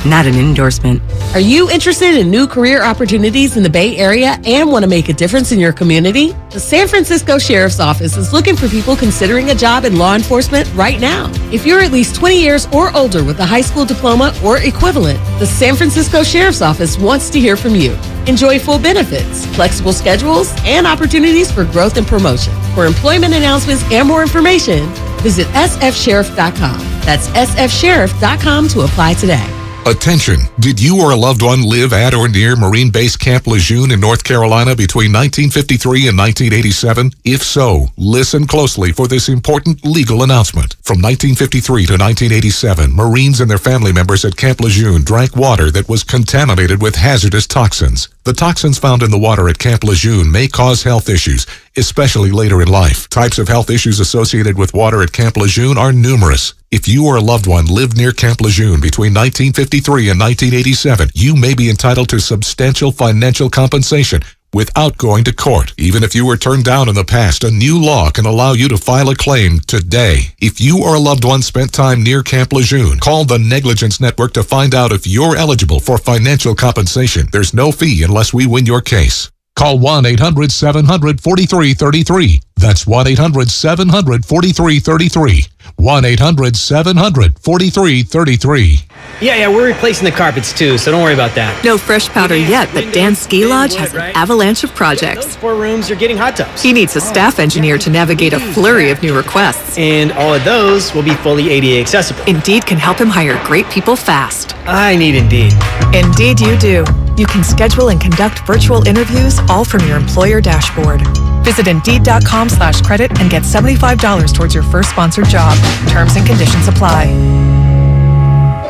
not an endorsement. Are you interested in new career opportunities in the Bay Area and want to make a difference in your community? The San Francisco Sheriff's Office is looking for people considering a job in law enforcement right now. If you're at least 20 years or older with a high school diploma or equivalent, the San Francisco Sheriff's Office wants to hear from you. Enjoy full benefits, flexible schedules, and opportunities for growth and promotion. For employment announcements and more information, visit sfsheriff.com. That's sfsheriff.com to apply today. Attention! Did you or a loved one live at or near Marine Base Camp Lejeune in North Carolina between 1953 and 1987? If so, listen closely for this important legal announcement. From 1953 to 1987, Marines and their family members at Camp Lejeune drank water that was contaminated with hazardous toxins. The toxins found in the water at Camp Lejeune may cause health issues, especially later in life. Types of health issues associated with water at Camp Lejeune are numerous. If you or a loved one lived near Camp Lejeune between 1953 and 1987, you may be entitled to substantial financial compensation without going to court. Even if you were turned down in the past, a new law can allow you to file a claim today. If you or a loved one spent time near Camp Lejeune, call the Negligence Network to find out if you're eligible for financial compensation. There's no fee unless we win your case. Call 1-800-700-4333. That's 1-800-700-4333. 1-800-700-4333. Yeah, we're replacing the carpets too, so don't worry about that. No fresh powder yet, but Dan's Ski Lodge has an avalanche of projects. Those 4 rooms are getting hot tubs. He needs a staff engineer to navigate a flurry of new requests. And all of those will be fully ADA accessible. Indeed can help him hire great people fast. I need Indeed. Indeed you do. You can schedule and conduct virtual interviews all from your employer dashboard. Visit Indeed.com/credit and get $75 towards your first sponsored job. Terms and conditions apply.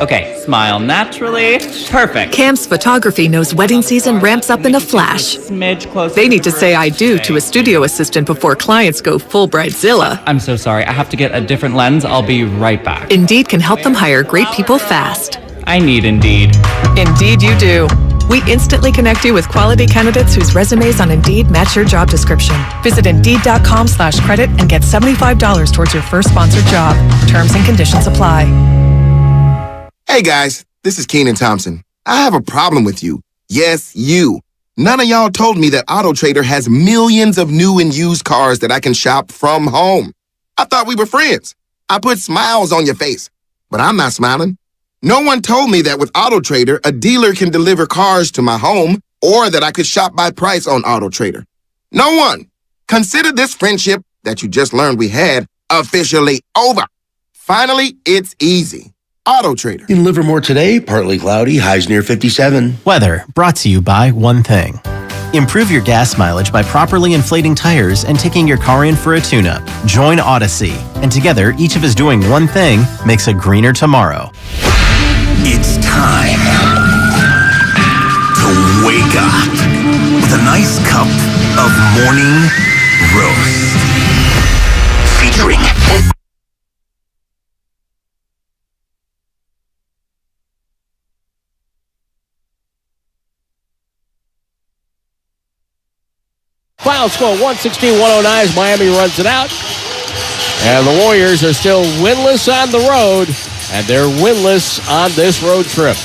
Okay, smile naturally. Perfect. Cam's photography knows wedding season ramps up in a flash. Smidge closer. They need to say I do to a studio assistant before clients go full Bridezilla. I'm so sorry. I have to get a different lens. I'll be right back. Indeed can help them hire great people fast. I need Indeed. Indeed you do. We instantly connect you with quality candidates whose resumes on Indeed match your job description. Visit Indeed.com/credit and get $75 towards your first sponsored job. Terms and conditions apply. Hey guys, this is Kenan Thompson. I have a problem with you. Yes, you. None of y'all told me that AutoTrader has millions of new and used cars that I can shop from home. I thought we were friends. I put smiles on your face, but I'm not smiling. No one told me that with AutoTrader, a dealer can deliver cars to my home or that I could shop by price on AutoTrader. No one. Consider this friendship that you just learned we had officially over. Finally, it's easy. AutoTrader. In Livermore today, partly cloudy, highs near 57. Weather brought to you by one thing. Improve your gas mileage by properly inflating tires and taking your car in for a tune-up. Join Odyssey, and together, each of us doing one thing makes a greener tomorrow. It's time to wake up with a nice cup of morning roast. Featuring Final score 116-109 as Miami runs it out. And the Warriors are still winless on the road, and they're winless on this road trip.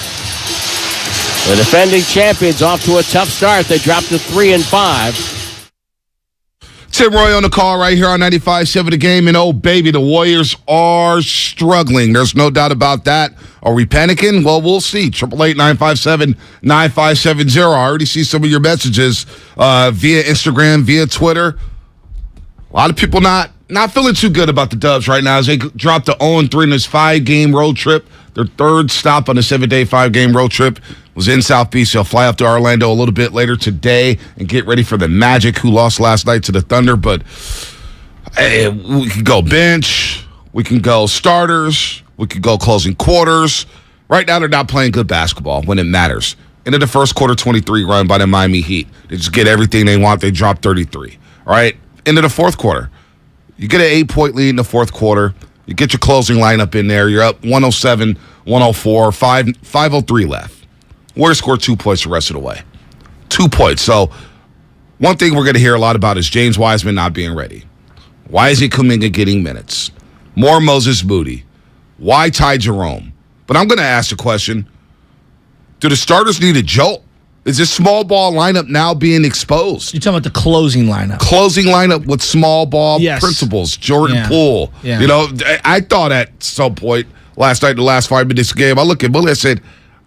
The defending champions off to a tough start. They dropped to 3-5. Tim Roy on the call right here on 95.7 The Game. And oh, baby, the Warriors are struggling. There's no doubt about that. Are we panicking? Well, we'll see. 888-957-9570. I already see some of your messages via Instagram, via Twitter. A lot of people not feeling too good about the Dubs right now as they dropped to 0-3 in this 5-game road trip. Their third stop on a 7-day, 5-game road trip was in South Beach. They'll fly up to Orlando a little bit later today and get ready for the Magic, who lost last night to the Thunder. But hey, we can go bench. We can go starters. We could go closing quarters. Right now, they're not playing good basketball when it matters. Into the first quarter 23 run by the Miami Heat. They just get everything they want. They drop 33. All right? Into the fourth quarter. You get an 8-point lead in the fourth quarter. You get your closing lineup in there. You're up 107, 104, 5:03 left. Warriors scored 2 points the rest of the way. 2 points. So one thing we're going to hear a lot about is James Wiseman not being ready. Why is he Kuminga getting minutes? More Moses Moody. Why Ty Jerome? But I'm going to ask the question, Do the starters need a jolt? Is this small ball lineup now being exposed? You're talking about the closing lineup. Closing lineup with small ball principles. Jordan Poole. Yeah. You know, I thought at some point last night, the last 5 minutes of the game, I looked at Bully, I said,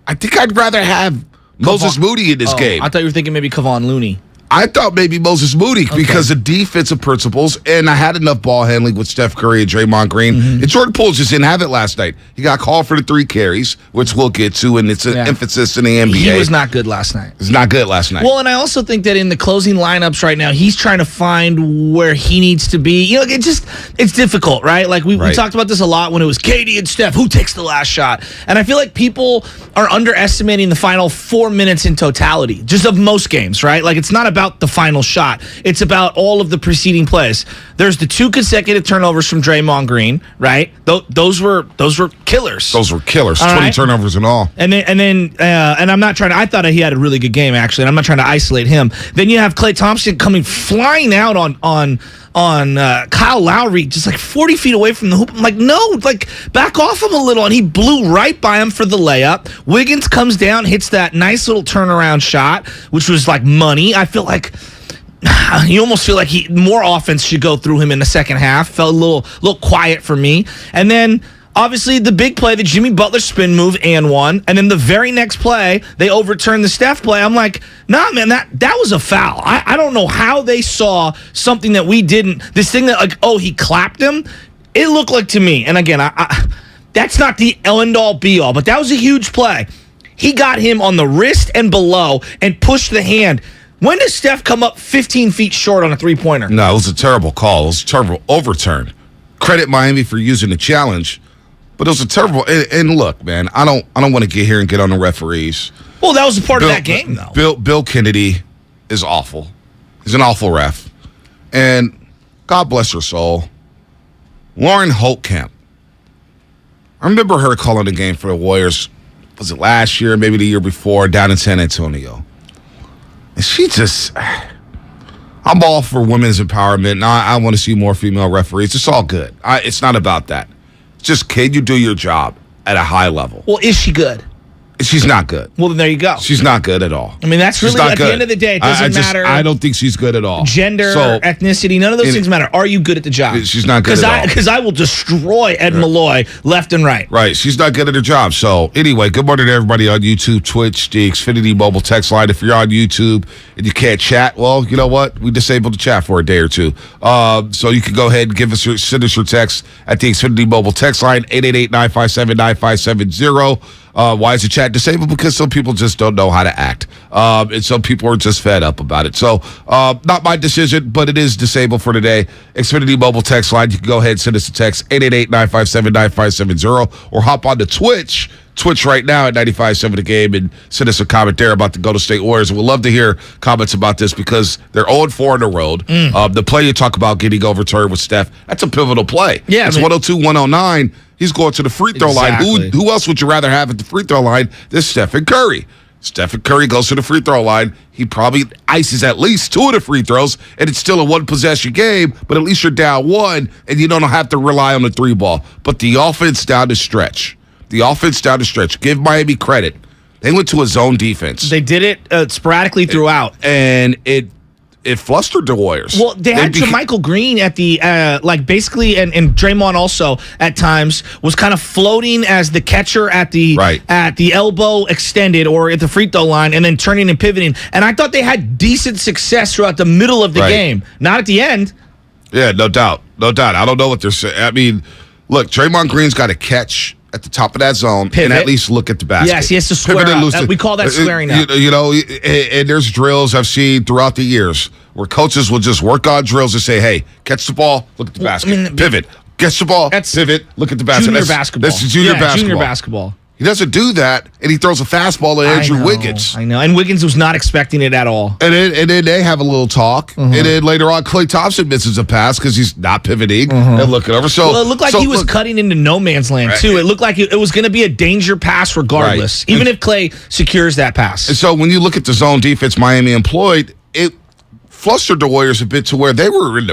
I think I'd rather have Moses Moody in this game. I thought you were thinking maybe Kevon Looney. I thought maybe Moses Moody because of defensive principles, and I had enough ball handling with Steph Curry and Draymond Green. And Jordan Poole just didn't have it last night. He got called for the 3 carries, which we'll get to, and it's an emphasis in the NBA. He was not good last night. It's not good last night. Well, and I also think that in the closing lineups right now, he's trying to find where he needs to be. You know, it's difficult, right? Like we talked about this a lot when it was KD and Steph. Who takes the last shot? And I feel like people are underestimating the final 4 minutes in totality, just of most games, right? Like it's not about the final shot. It's about all of the preceding plays. There's the 2 consecutive turnovers from Draymond Green, right? Those were killers. Those were killers. All 20 right? turnovers in all. And I'm not trying to. I thought he had a really good game actually, and I'm not trying to isolate him. Then you have Klay Thompson coming flying out on Kyle Lowry, just like 40 feet away from the hoop. I'm like, no, like back off him a little, and he blew right by him for the layup. Wiggins comes down, hits that nice little turnaround shot, which was like money. I feel like. You almost feel like more offense should go through him in the second half. Felt a little quiet for me. And then, obviously, the big play, the Jimmy Butler spin move and one. And then the very next play, they overturned the Steph play. I'm like, nah, man, that was a foul. I don't know how they saw something that we didn't. This thing that, like, oh, he clapped him. It looked like to me, and again, that's not the end-all, be-all, but that was a huge play. He got him on the wrist and below and pushed the hand. When does Steph come up 15 feet short on a three-pointer? No, it was a terrible call. It was a terrible overturn. Credit Miami for using the challenge, but it was a terrible. And look, man, I don't want to get here and get on the referees. Well, that was a part of that game, though. Bill Kennedy is awful. He's an awful ref, and God bless her soul. Lauren Holtkamp. I remember her calling the game for the Warriors. Was it last year, maybe the year before, down in San Antonio? And she just, I'm all for women's empowerment. And I want to see more female referees. It's all good. It's not about that. It's just, can you do your job at a high level? Well, is she good? She's not good. Well, then there you go. She's not good at all. I mean, that's really, at the end of the day, it doesn't matter. I don't think she's good at all. Gender, ethnicity, none of those things matter. Are you good at the job? She's not good at all. Because I will destroy Ed Malloy left and right. Right. She's not good at her job. So, anyway, good morning to everybody on YouTube, Twitch, the Xfinity mobile text line. If you're on YouTube and you can't chat, well, you know what? We disabled the chat for a day or two. So, you can go ahead and send us your text at the Xfinity mobile text line, 888-957-9570. Why is the chat disabled? Because some people just don't know how to act. And some people are just fed up about it. So, not my decision, but it is disabled for today. Xfinity mobile text line. You can go ahead and send us a text, 888-957-9570, or hop on to Twitch right now at 95.7 The Game, and send us a comment there about the Golden State Warriors. We'd love to hear comments about this because they're 0-4 on the road. The play you talk about getting overturned with Steph, that's a pivotal play. Yeah, it's 102-109. He's going to the free throw line. Who else would you rather have at the free throw line than Stephen Curry? Stephen Curry goes to the free throw line. He probably ices at least 2 of the free throws, and it's still a one-possession game, but at least you're down 1, and you don't have to rely on the 3-ball. But the offense down the stretch. Give Miami credit. They went to a zone defense. They did it sporadically throughout. And it flustered the Warriors. Well, they had Jermichael Green at the, basically, and Draymond also at times was kind of floating as the catcher at the elbow extended or at the free throw line and then turning and pivoting. And I thought they had decent success throughout the middle of the game. Not at the end. Yeah, no doubt. I don't know what they're saying. I mean, look, Draymond Green's got to catch at the top of that zone and at least look at the basket. Yes, he has to square up. We call that squaring up. You know, and there's drills I've seen throughout the years where coaches will just work on drills and say, hey, catch the ball, look at the basket. Pivot. Catch the ball, pivot, look at the basket. Junior basketball. That's junior basketball. He doesn't do that, and he throws a fastball at Andrew Wiggins. I know, and Wiggins was not expecting it at all. And then they have a little talk, and then later on, Klay Thompson misses a pass because he's not pivoting and looking over. So, it looked like he was cutting into no man's land, too. It looked like it was going to be a danger pass regardless, even if Klay secures that pass. And so when you look at the zone defense Miami employed, flustered the Warriors a bit to where they were in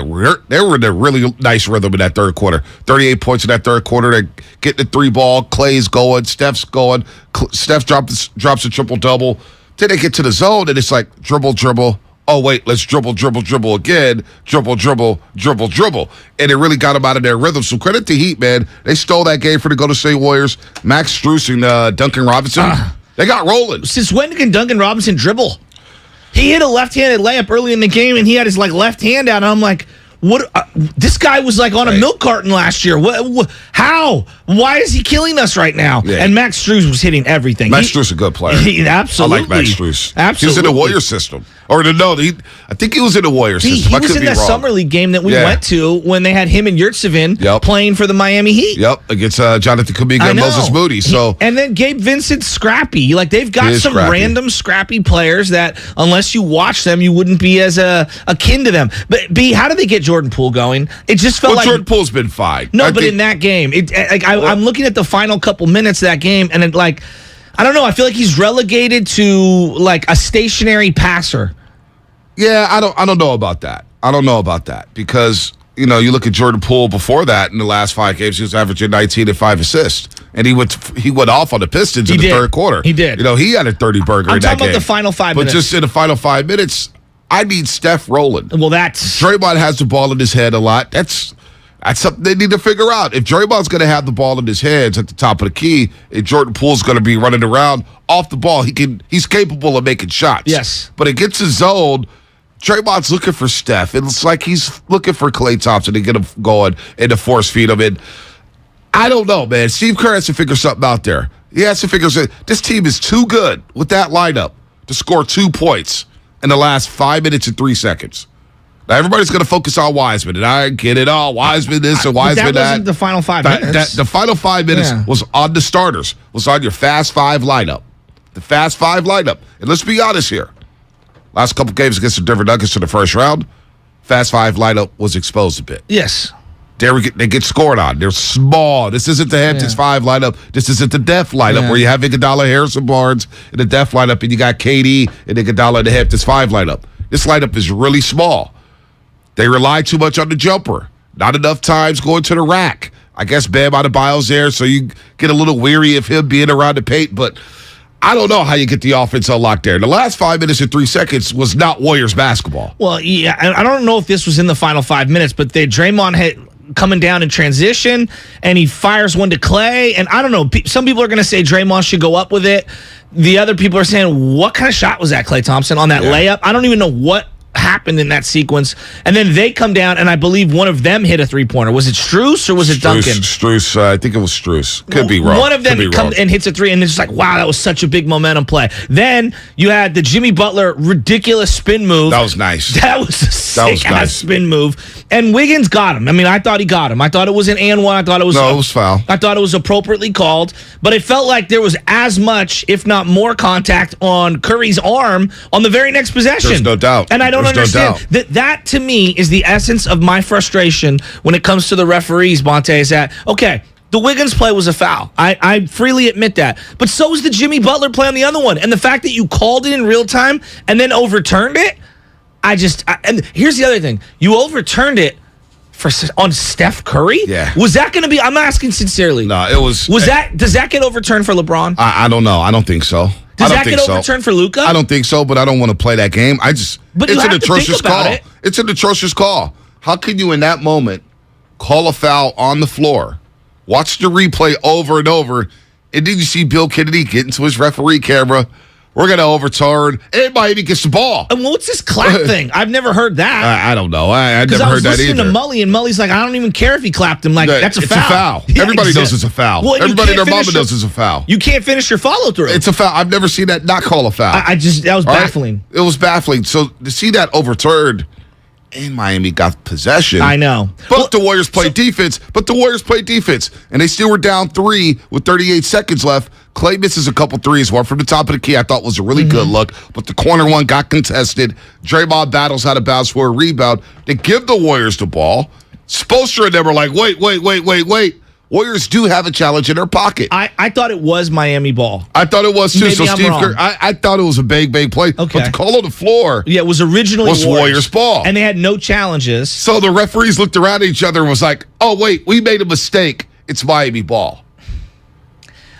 a really nice rhythm in that third quarter. 38 points in that third quarter. They get the 3-ball. Clay's going. Steph's going. Steph drops a triple-double. Then they get to the zone, and it's like dribble. Oh, wait, let's dribble again. Dribble. And it really got them out of their rhythm. So credit to Heat, man. They stole that game for the Golden State Warriors. Max Strus and Duncan Robinson, they got rolling. Since when can Duncan Robinson dribble? He hit a left-handed layup early in the game, and he had his left hand out, and I'm like, what? This guy was on a milk carton last year. How? Why is he killing us right now? Yeah. And Max Strus was hitting everything. Max Strus is a good player. Absolutely. I like Max Strus. Absolutely. He was in the Warrior system. I think he was in the Warrior system. He was in that summer league game that we went to when they had him and Yurtseven playing for the Miami Heat. Yep, against Jonathan Kuminga and Moses Moody. And then Gabe Vincent's scrappy. They've got some random scrappy players that unless you watch them, you wouldn't be as akin to them. But B, how did they get Jordan Poole going? It just felt like Jordan Poole's been fine. No, but in that game, I'm looking at the final couple minutes of that game, and I don't know. I feel like he's relegated to a stationary passer. Yeah, I don't know about that. Because you look at Jordan Poole before that in the last 5 games, he was averaging 19 and 5 assists, and he went off on the Pistons in the third quarter. He did. He had a 30 burger in that game. I'm talking about the final 5 minutes. But just in the final 5 minutes, I need Steph rolling. Well, that's Draymond has the ball in his head a lot. That's something they need to figure out. If Draymond's going to have the ball in his hands at the top of the key, and Jordan Poole's going to be running around off the ball, he's capable of making shots. Yes. But against his zone, Draymond's looking for Steph. It's like he's looking for Klay Thompson to get him going and to force feed him. And I don't know, man. Steve Kerr has to figure something out there. He has to figure something. This team is too good with that lineup to score 2 points in the last 5 minutes and 3 seconds. Now, everybody's going to focus on Wiseman, and I get it all. Wiseman this and Wiseman that. That wasn't the final 5 minutes. The final 5 minutes was on the starters, was on your Fast 5 lineup. The Fast 5 lineup. And let's be honest here. Last couple games against the Denver Nuggets in the first round, Fast 5 lineup was exposed a bit. Yes. They get scored on. They're small. This isn't the Hamptons 5 lineup. This isn't the Def lineup where you have Iguodala, Harrison Barnes in the Def lineup, and you got KD and Iguodala in the Hamptons 5 lineup. This lineup is really small. They rely too much on the jumper. Not enough times going to the rack. I guess Bam Adebayo's there, so you get a little weary of him being around the paint, but I don't know how you get the offense unlocked there. The last 5 minutes and 3 seconds was not Warriors basketball. Well, yeah, I don't know if this was in the final 5 minutes, but Draymond had coming down in transition, and he fires one to Clay, and I don't know. Some people are going to say Draymond should go up with it. The other people are saying, what kind of shot was that, Klay Thompson, on that layup? I don't even know what happened in that sequence. And then they come down, and I believe one of them hit a three-pointer. Was it Strus or was it Duncan? Strus, I think it was Strus. Could be wrong. One of them comes and hits a three, and it's just like, wow, that was such a big momentum play. Then you had the Jimmy Butler ridiculous spin move. That was nice. That was a sick-ass spin move. And Wiggins got him. I mean, I thought he got him. I thought it was an and one. I thought it was it was foul. I thought it was appropriately called, but it felt like there was as much, if not more, contact on Curry's arm on the very next possession. There's no doubt. And I don't understand. That to me is the essence of my frustration when it comes to the referees, Bonte, is that, okay, the Wiggins play was a foul. I freely admit that. But so was the Jimmy Butler play on the other one. And the fact that you called it in real time and then overturned it, and here's the other thing. You overturned it on Steph Curry? Yeah. Was that going to be, I'm asking sincerely. No, it was. Does that get overturned for LeBron? I don't know. I don't think so. Does that get overturned for Luka? I don't think so, but I don't want to play that game. But it's an atrocious call. It's an atrocious call. How can you in that moment call a foul on the floor, watch the replay over and over, and then you see Bill Kennedy get into his referee camera? We're going to overturn. And Miami gets the ball. And what's this clap thing? I've never heard that. I don't know. I never heard that either. I was listening to Mully, and Mully's like, I don't even care if he clapped him. Like, that's a foul. It's a foul. Yeah, Everybody knows it's a foul. Well, everybody and their mama knows it's a foul. You can't finish your follow-through. It's a foul. I've never seen that not call a foul. That was baffling. Right? It was baffling. So to see that overturned, and Miami got possession. I know. But the Warriors played defense. And they still were down 3 with 38 seconds left. Clay misses a couple threes. One from the top of the key I thought was a really good look. But the corner one got contested. Draymond battles out of bounds for a rebound. They give the Warriors the ball. Spoelstra and them were like, wait. Warriors do have a challenge in their pocket. I thought it was Miami ball. I thought it was too. Maybe so I'm Steve wrong. Kerr, I thought it was a big play. Okay. But the call on the floor Yeah, it was originally was Warriors ball. And they had no challenges. So the referees looked around at each other and was like, oh, wait, we made a mistake. It's Miami ball.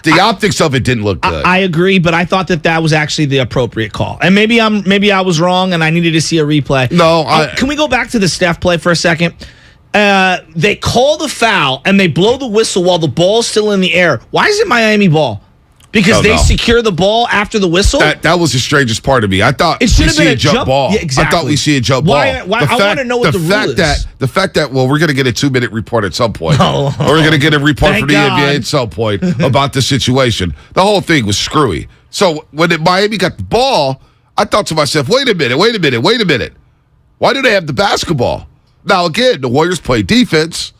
The optics of it didn't look good. I agree, but I thought that was actually the appropriate call. And maybe I was wrong and I needed to see a replay. No. Can we go back to the Steph play for a second? They call the foul and they blow the whistle while the ball's still in the air. Why is it Miami ball? Because they secure the ball after the whistle? That was the strangest part of me. I thought it should have been a jump ball. Yeah, exactly. I thought we see a jump ball. I want to know what the rule is. The fact that, well, we're going to get a 2-minute report at some point. Oh, we're going to get a report from the God. NBA at some point about the situation. The whole thing was screwy. So when Miami got the ball, I thought to myself, wait a minute. Why do they have the basketball? Now, again, the Warriors played defense,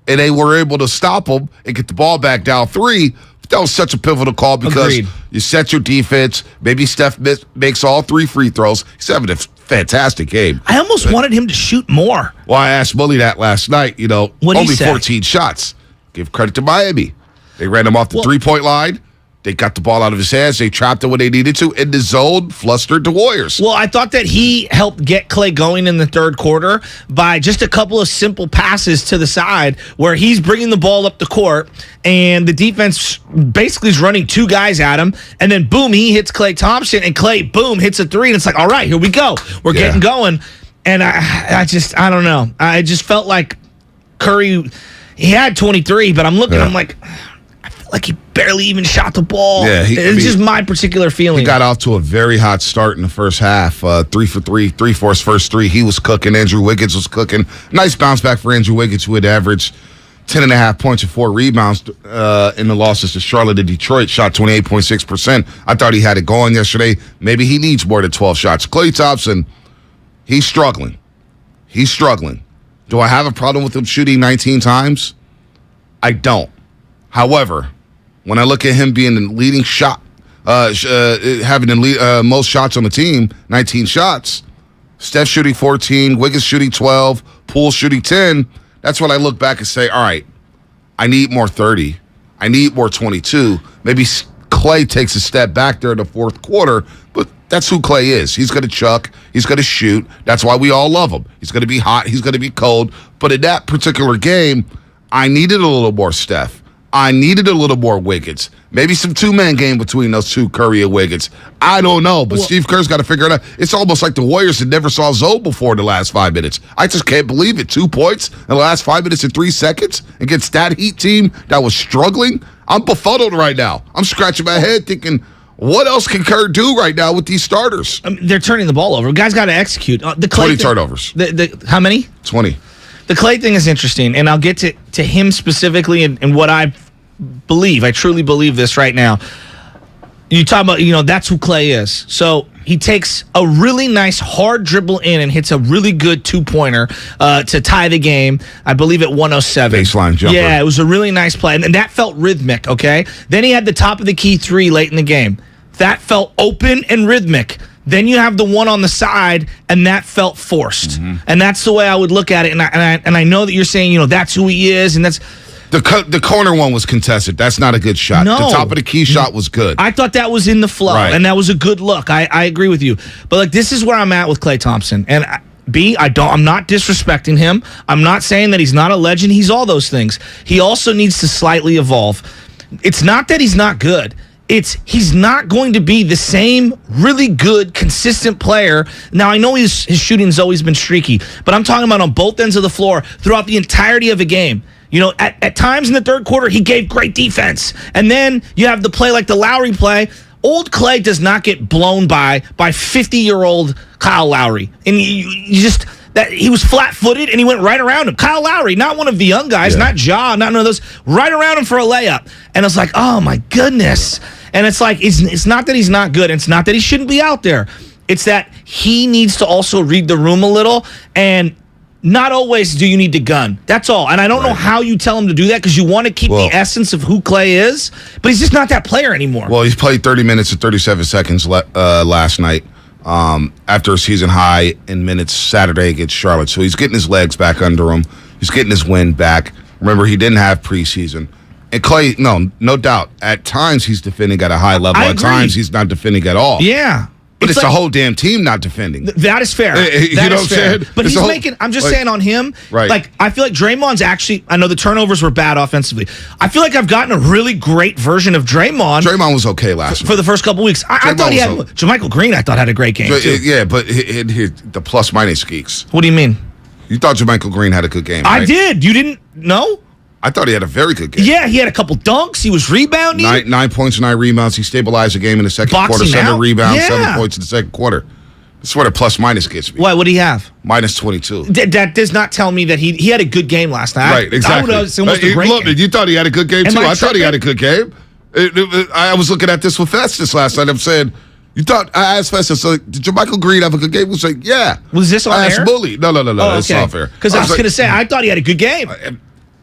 and they were able to stop them and get the ball back down 3. That was such a pivotal call because you set your defense. Maybe Steph makes all 3 free throws. He's having a fantastic game. I almost wanted him to shoot more. Well, I asked Mully that last night. What'd only he say? 14 shots. Give credit to Miami. They ran him off the 3-point line. They got the ball out of his hands. They trapped him when they needed to. In the zone, flustered the Warriors. Well, I thought that he helped get Clay going in the third quarter by just a couple of simple passes to the side where he's bringing the ball up the court and the defense basically is running 2 guys at him. And then, boom, he hits Klay Thompson and Clay, boom, hits a 3. And it's like, all right, here we go. We're getting going. And I don't know. I just felt like Curry, he had 23, but I'm looking, I'm like he barely even shot the ball. Yeah, it's just my particular feeling. He got off to a very hot start in the first half. 3 for 3 for his first 3. He was cooking. Andrew Wiggins was cooking. Nice bounce back for Andrew Wiggins, who had averaged 10.5 points and 4 rebounds in the losses to Charlotte and Detroit. Shot 28.6%. I thought he had it going yesterday. Maybe he needs more than 12 shots. Klay Thompson, he's struggling. Do I have a problem with him shooting 19 times? I don't. However, when I look at him being the leading shot, having the most shots on the team, 19 shots, Steph shooting 14, Wiggins shooting 12, Poole shooting 10, that's when I look back and say, all right, I need more 30. I need more 22. Maybe Clay takes a step back there in the fourth quarter, but that's who Clay is. He's going to chuck. He's going to shoot. That's why we all love him. He's going to be hot. He's going to be cold. But in that particular game, I needed a little more Steph. I needed a little more Wiggins. Maybe some 2-man game between those 2, Curry and Wiggins. I don't know, but Steve Kerr's got to figure it out. It's almost like the Warriors had never saw Zoe before in the last 5 minutes. I just can't believe it. 2 points in the last 5 minutes and 3 seconds against that Heat team that was struggling. I'm befuddled right now. I'm scratching my head thinking, what else can Kerr do right now with these starters? They're turning the ball over. Guys got to execute. The Clay 20 turnovers. How many? 20. The Clay thing is interesting, and I'll get to him specifically and what I believe. I truly believe this right now. You talk about, that's who Clay is. So he takes a really nice hard dribble in and hits a really good 2-pointer to tie the game, I believe at 107. Baseline jumper. Yeah, it was a really nice play. And that felt rhythmic, okay? Then he had the top of the key 3 late in the game. That felt open and rhythmic. Then you have the one on the side, and that felt forced. Mm-hmm. And that's the way I would look at it. And I know that you're saying, that's who he is, and that's... The corner one was contested. That's not a good shot. No. The top of the key shot was good. I thought that was in the flow, and that was a good look. I agree with you. But this is where I'm at with Klay Thompson. And I'm not disrespecting him. I'm not saying that he's not a legend. He's all those things. He also needs to slightly evolve. It's not that he's not good. He's not going to be the same really good, consistent player. Now, I know his shooting's always been streaky, but I'm talking about on both ends of the floor throughout the entirety of a game. At times in the third quarter, he gave great defense. And then you have the play like the Lowry play. Old Clay does not get blown by 50-year-old Kyle Lowry. And he was flat-footed, and he went right around him. Kyle Lowry, not one of the young guys, not Ja, not none of those, right around him for a layup. And it's like, oh, my goodness. And it's like, it's not that he's not good. It's not that he shouldn't be out there. It's that he needs to also read the room a little, and not always do you need to gun. That's all. And I don't know how you tell him to do that because you want to keep the essence of who Clay is, but he's just not that player anymore. Well, he's played 30 minutes and 37 seconds last night after a season high in minutes Saturday against Charlotte. So he's getting his legs back under him. He's getting his wind back. Remember, he didn't have preseason. And Clay, no doubt. At times he's defending at a high level. At times he's not defending at all. Yeah. But it's a whole damn team not defending. That is fair. You know what I'm saying? But I'm just saying on him, right. Like, I feel like Draymond's actually, I know the turnovers were bad offensively. I feel like I've gotten a really great version of Draymond. Draymond was okay last night. For the first couple weeks. I thought he had, JaMychal Green, I thought had a great game, too. Yeah, but the plus-minus geeks. What do you mean? You thought JaMychal Green had a good game, right? I did. You didn't know? I thought he had a very good game. Yeah, he had a couple dunks. He was rebounding. 9 points and 9 rebounds. He stabilized the game in the second quarter. 7 rebounds, 7 points in the second quarter. That's what a plus-minus gets me. What did he have? Minus 22. That does not tell me that he had a good game last night. Right, exactly. I would assume it was a great game. You thought he had a good game, too. I thought he had a good game. I was looking at this with Festus last night. I'm saying, I asked Festus, did JaMychal Green have a good game? He was like, yeah. Was this on air? I asked Bully. No. That's not fair. Because I was going to say, I thought he had a good game.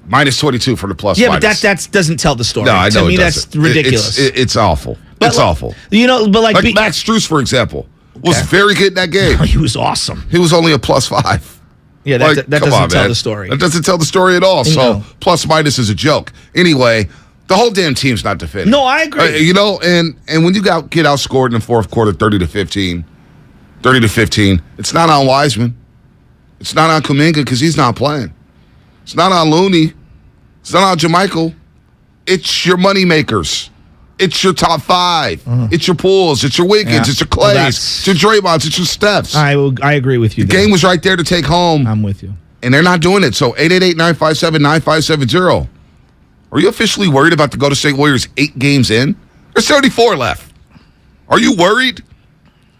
Minus 22 for the plus. Yeah, but that doesn't tell the story. No, I know to me, it that's doesn't. ridiculous. It's awful. It's awful. But like Max Strus, for example, was very good in that game. He was awesome. He was only a +5. Yeah, that doesn't tell the story. That doesn't tell the story at all. So plus minus is a joke. Anyway, the whole damn team's not defending. No, I agree. And when you get outscored in the fourth quarter, 30-15, it's not on Wiseman. It's not on Kuminga because he's not playing. It's not on Looney. It's not on JaMychal. It's your money makers. It's your top 5. It's your Pools. It's your Wiggins. It's your Clays. It's your Draymonds. It's your Stephs. I agree with you. The game was right there to take home. I'm with you. And they're not doing it. So 888-957-9570. Are you officially worried about the Golden State Warriors 8 games in? There's 34 left. Are you worried?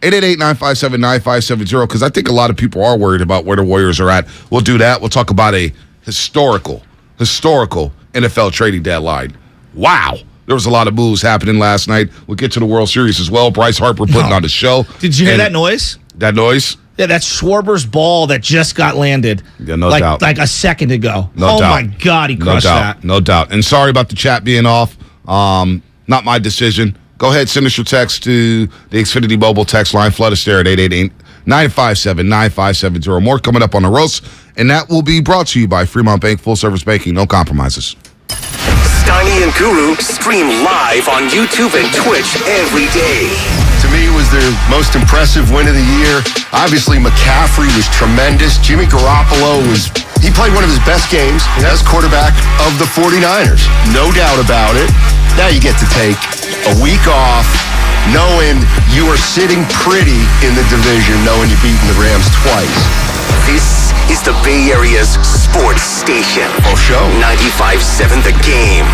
888-957-9570, because I think a lot of people are worried about where the Warriors are at. We'll do that. We'll talk about a historical NFL trading deadline. Wow. There was a lot of moves happening last night. We'll get to the World Series as well. Bryce Harper putting on the show. Did you hear that noise? That noise? Yeah, that's Schwarber's ball that just got landed. Yeah, no doubt. Like a second ago. No doubt. My God, he crushed that. No doubt. And sorry about the chat being off. Not my decision. Go ahead, send us your text to the Xfinity Mobile text line. Flood us there at 888-957-9570. More coming up on the roast, and that will be brought to you by Fremont Bank, full service banking, no compromises. Steiny and Guru stream live on YouTube and Twitch every day. To me, it was their most impressive win of the year. Obviously, McCaffrey was tremendous. Jimmy Garoppolo he played one of his best games as quarterback of the 49ers. No doubt about it. Now you get to take a week off, knowing you are sitting pretty in the division, knowing you've beaten the Rams twice. This is the Bay Area's sports station. Oh, show. 95.7 The Game.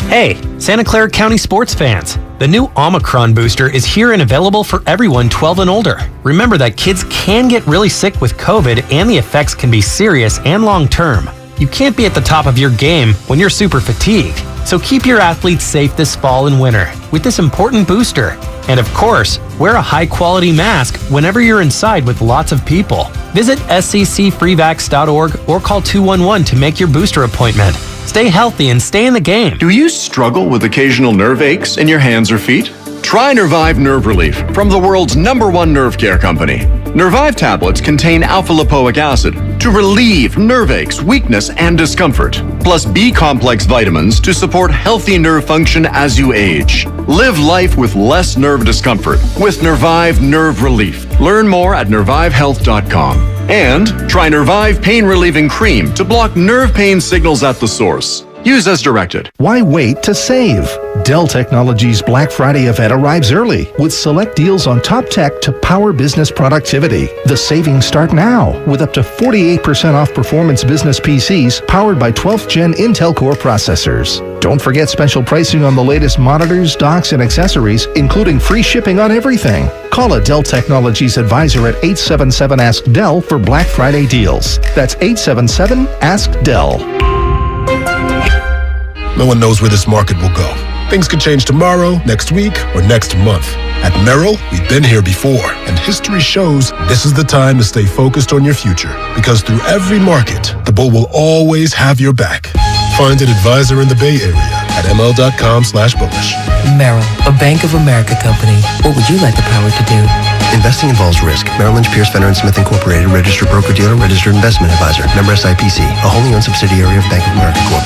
Hey, Santa Clara County sports fans. The new Omicron booster is here and available for everyone 12 and older. Remember that kids can get really sick with COVID, and the effects can be serious and long-term. You can't be at the top of your game when you're super fatigued. So keep your athletes safe this fall and winter with this important booster. And of course, wear a high-quality mask whenever you're inside with lots of people. Visit sccfreevax.org or call 211 to make your booster appointment. Stay healthy and stay in the game. Do you struggle with occasional nerve aches in your hands or feet? Try Nervive Nerve Relief from the world's #1 nerve care company. Nervive tablets contain alpha-lipoic acid to relieve nerve aches, weakness, and discomfort, plus B-complex vitamins to support healthy nerve function as you age. Live life with less nerve discomfort with Nervive Nerve Relief. Learn more at nervivehealth.com. And try Nervive Pain Relieving Cream to block nerve pain signals at the source. Use as directed. Why wait to save? Dell Technologies' Black Friday event arrives early with select deals on top tech to power business productivity. The savings start now with up to 48% off performance business PCs powered by 12th Gen Intel Core processors. Don't forget special pricing on the latest monitors, docks, and accessories, including free shipping on everything. Call a Dell Technologies advisor at 877-ASK-DELL for Black Friday deals. That's 877-ASK-DELL. No one knows where this market will go. Things could change tomorrow, next week, or next month. At Merrill, we've been here before, and history shows this is the time to stay focused on your future. Because through every market, the bull will always have your back. Find an advisor in the Bay Area at ml.com/bullish. Merrill, a Bank of America company. What would you like the power to do? Investing involves risk. Merrill Lynch, Pierce, Fenner & Smith Incorporated, registered broker-dealer, registered investment advisor. Member SIPC, a wholly owned subsidiary of Bank of America Corp.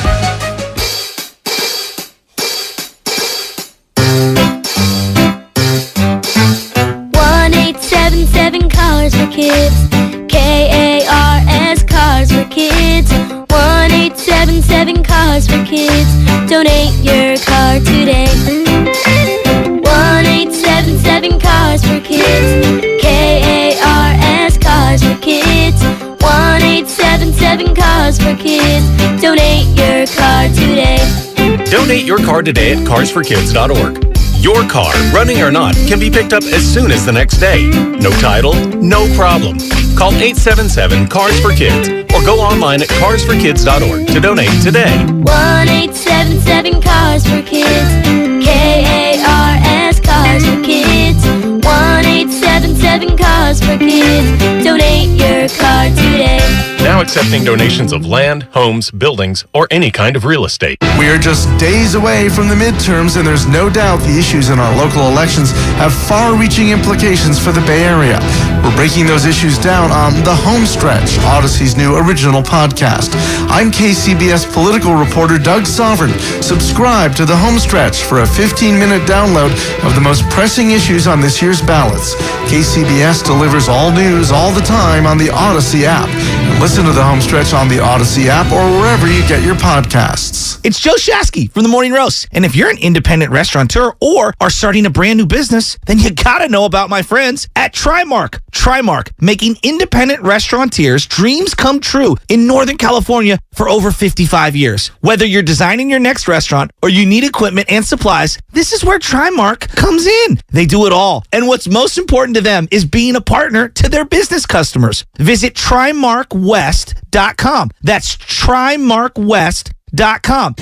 Donate your car today at carsforkids.org. Your car, running or not, can be picked up as soon as the next day. No title, no problem. Call 877-CARS-FOR-KIDS or go online at carsforkids.org to donate today. 1-877-CARS-FOR-KIDS. K-A-R-S, Cars for Kids. 1-877-CARS-FOR-KIDS. Donate your car today. Now accepting donations of land, homes, buildings, or any kind of real estate. We are just days away from the midterms, and there's no doubt the issues in our local elections have far-reaching implications for the Bay Area. We're breaking those issues down on The Home Stretch, Odyssey's new original podcast. I'm KCBS political reporter Doug Sovereign. Subscribe to The Home Stretch for a 15-minute download of the most pressing issues on this year's ballots. KCBS delivers all news all the time on the Odyssey app. And listen to The Home Stretch on the Odyssey app or wherever you get your podcasts. It's Joe Shasky from the Morning Roast. And if you're an independent restaurateur or are starting a brand new business, then you gotta know about my friends at Trimark. Trimark, making independent restaurateurs' dreams come true in Northern California for over 55 years. Whether you're designing your next restaurant or you need equipment and supplies, this is where Trimark comes in. They do it all. And what's most important to them is being a partner to their business customers. Visit TrimarkWest.com. That's TrimarkWest.com.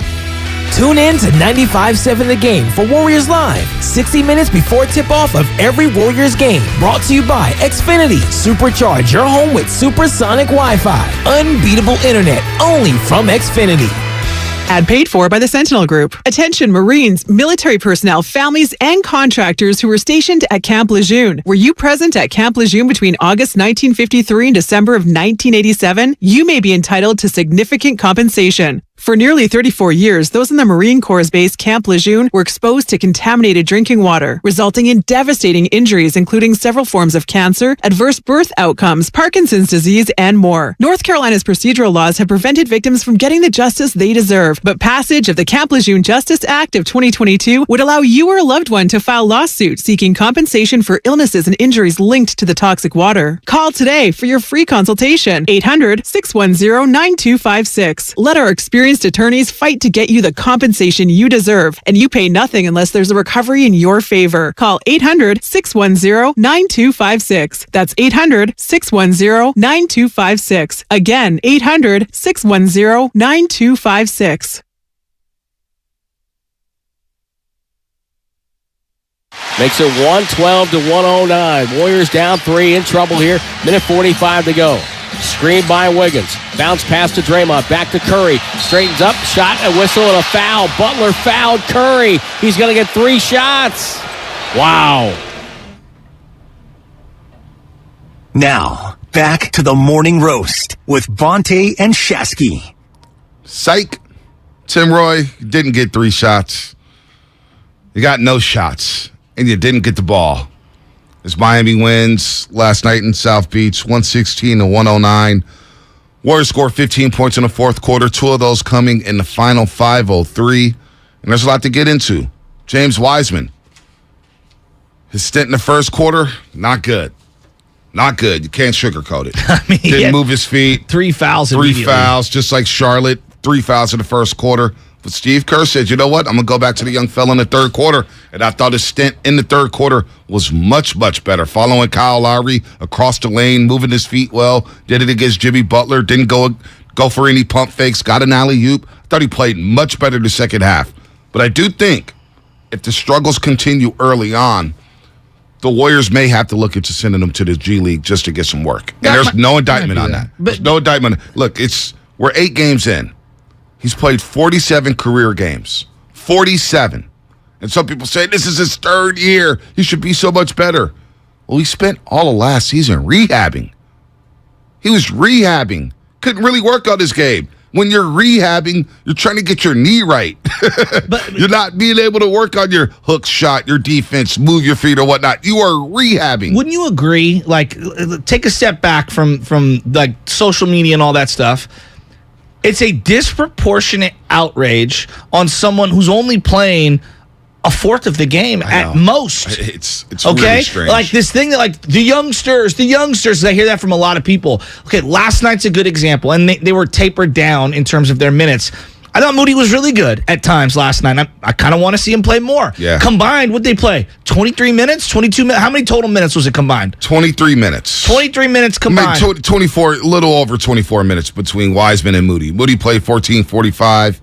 Tune in to 95.7 The Game for Warriors Live, 60 minutes before tip-off of every Warriors game. Brought to you by Xfinity. Supercharge your home with supersonic Wi-Fi. Unbeatable internet, only from Xfinity. Ad paid for by the Sentinel Group. Attention Marines, military personnel, families, and contractors who were stationed at Camp Lejeune. Were you present at Camp Lejeune between August 1953 and December of 1987? You may be entitled to significant compensation. For nearly 34 years, those in the Marine Corps' base Camp Lejeune were exposed to contaminated drinking water, resulting in devastating injuries, including several forms of cancer, adverse birth outcomes, Parkinson's disease, and more. North Carolina's procedural laws have prevented victims from getting the justice they deserve, but passage of the Camp Lejeune Justice Act of 2022 would allow you or a loved one to file lawsuits seeking compensation for illnesses and injuries linked to the toxic water. Call today for your free consultation. 800-610-9256. Let our experienced attorneys fight to get you the compensation you deserve, and you pay nothing unless there's a recovery in your favor. Call 800-610-9256. That's 800-610-9256. Again, 800-610-9256. Makes it 112 to 109. Warriors down 3, in trouble here. Minute 45 to go. Screen by Wiggins. Bounce pass to Draymond. Back to Curry. Straightens up. Shot, a whistle, and a foul. Butler fouled Curry. He's going to get 3 shots. Wow. Now, back to the Morning Roast with Bonte and Shasky. Psych. Tim Roy didn't get 3 shots. You got no shots, and you didn't get the ball. As Miami wins last night in South Beach, 116 to 109. Warriors scored 15 points in the fourth quarter, 2 of those coming in the final 5:03. And there's a lot to get into. James Wiseman, his stint in the first quarter, not good. Not good. You can't sugarcoat it. Didn't move his feet. 3 fouls. 3 fouls, just like Charlotte. 3 fouls in the first quarter. But Steve Kerr said, you know what? I'm going to go back to the young fella in the third quarter. And I thought his stint in the third quarter was much, much better. Following Kyle Lowry across the lane, moving his feet well. Did it against Jimmy Butler. Didn't go for any pump fakes. Got an alley-oop. I thought he played much better the second half. But I do think if the struggles continue early on, the Warriors may have to look into sending him to the G League just to get some work. And there's no indictment on that. There's no indictment. Look, we're 8 games in. He's played 47 career games. 47. And some people say, this is his 3rd year. He should be so much better. Well, he spent all of last season rehabbing. He was rehabbing. Couldn't really work on his game. When you're rehabbing, you're trying to get your knee right. But you're not being able to work on your hook shot, your defense, move your feet or whatnot. You are rehabbing. Wouldn't you agree? Like, take a step back from like social media and all that stuff. It's a disproportionate outrage on someone who's only playing a fourth of the game at most. It's okay? Really strange. Like this thing that like the youngsters, I hear that from a lot of people. Okay, last night's a good example, and they were tapered down in terms of their minutes. I thought Moody was really good at times last night. I kind of want to see him play more. Yeah. Combined, what'd they play? 23 minutes? 22 minutes? How many total minutes was it combined? 23 minutes. 23 minutes combined. 24, a little over 24 minutes between Wiseman and Moody. Moody played 14:45.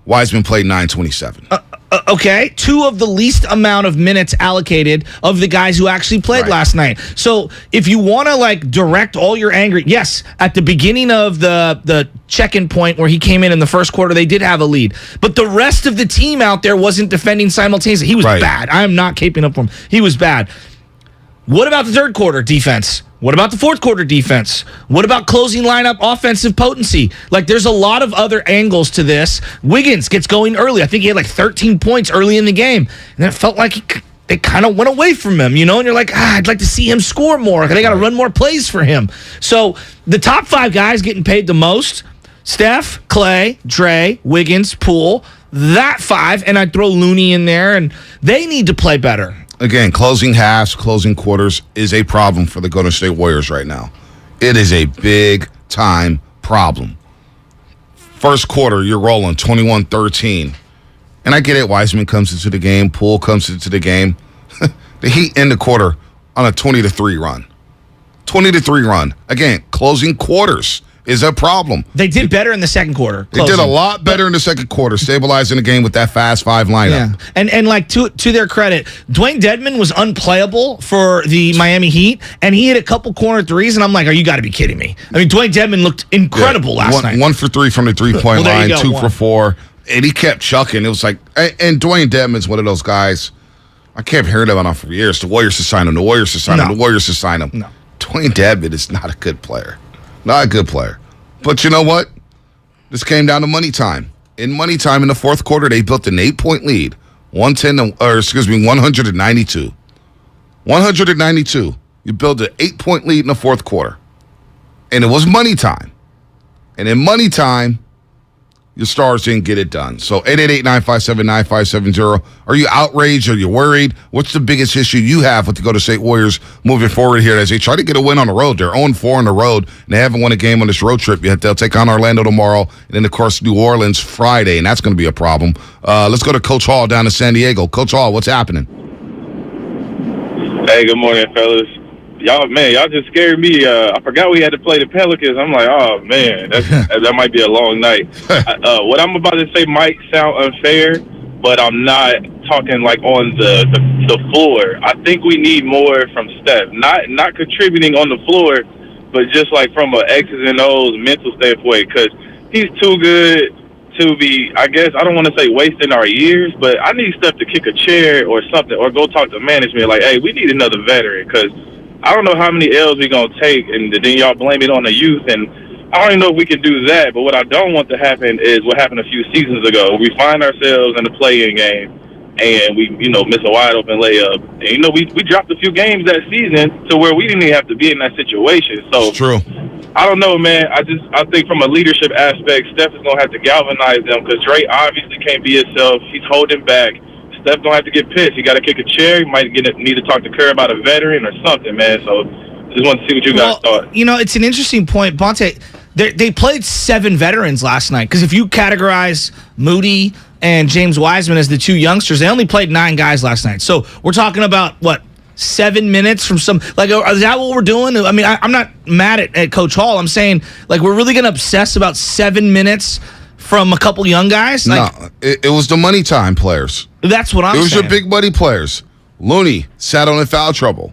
Wiseman played 9:27. Okay, 2 of the least amount of minutes allocated of the guys who actually played last night. So if you want to like direct all your anger, yes, at the beginning of the check-in point where he came in the first quarter, they did have a lead. But the rest of the team out there wasn't defending simultaneously. He was bad. I am not keeping up with him. He was bad. What about the third quarter defense? What about the fourth quarter defense? What about closing lineup offensive potency? Like, there's a lot of other angles to this. Wiggins gets going early. I think he had like 13 points early in the game. And it felt like it kind of went away from him, you know? And you're like, I'd like to see him score more. They got to run more plays for him. So the top 5 guys getting paid the most, Steph, Clay, Dre, Wiggins, Poole, that 5. And I'd throw Looney in there. And they need to play better. Again, closing halves, closing quarters is a problem for the Golden State Warriors right now. It is a big-time problem. First quarter, you're rolling 21-13. And I get it, Wiseman comes into the game, Poole comes into the game. The Heat end the quarter on a 20-3 run. 20-3 run. Again, closing quarters is a problem. They did better in the second quarter. They did a lot better in the second quarter, stabilizing the game with that fast 5 lineup. Yeah. And like to their credit, Dwayne Dedmon was unplayable for the Miami Heat, and he hit a couple corner threes, and I'm like, you got to be kidding me. I mean, Dwayne Dedmon looked incredible last night. 1 for 3 from the three-point line, 2 for 4, and he kept chucking. It was like, and Dwayne Dedmon's one of those guys, I kept hearing about him for years. The Warriors to sign him, the Warriors to sign him, the Warriors to sign him. No. Dwayne Dedmon is not a good player. Not a good player. But you know what? This came down to money time. In money time in the fourth quarter, they built an 8-point lead. 192. 192. You build an 8-point lead in the fourth quarter. And it was money time. And in money time, your stars didn't get it done. So 888-957-9570. Are you outraged? Are you worried? What's the biggest issue you have with the Golden State Warriors moving forward here as they try to get a win on the road? They're 0-4 on the road, and they haven't won a game on this road trip yet. They'll take on Orlando tomorrow, and then, of course, New Orleans Friday, and that's going to be a problem. Let's go to Coach Hall down in San Diego. Coach Hall, what's happening? Hey, good morning, fellas. Y'all just scared me. I forgot we had to play the Pelicans. I'm like, oh, man, that might be a long night. What I'm about to say might sound unfair, but I'm not talking like on the floor. I think we need more from Steph. Not contributing on the floor, but just like from a X's and O's mental standpoint, because he's too good to be, I guess, I don't want to say wasting our years, but I need Steph to kick a chair or something, or go talk to management like, hey, we need another veteran, because I don't know how many L's we're going to take, and then y'all blame it on the youth, and I don't even know if we can do that. But what I don't want to happen is what happened a few seasons ago. We find ourselves in the play-in game, and we, miss a wide-open layup. And, we dropped a few games that season to where we didn't even have to be in that situation. So, it's true. I don't know, man. I think from a leadership aspect, Steph is going to have to galvanize them, because Dre obviously can't be himself. He's holding back. Steph don't have to get pissed. He got to kick a chair. He might need to talk to Curry about a veteran or something, man. So just want to see what you guys thought. It's an interesting point. Bonte, they played 7 veterans last night, because if you categorize Moody and James Wiseman as the 2 youngsters, they only played 9 guys last night. So we're talking about, 7 minutes from some, is that what we're doing? I mean, I'm not mad at Coach Hall. I'm saying, we're really going to obsess about 7 minutes from a couple young guys? No, it was the money time players. That's what I'm saying. It was your big money players. Looney sat on in foul trouble.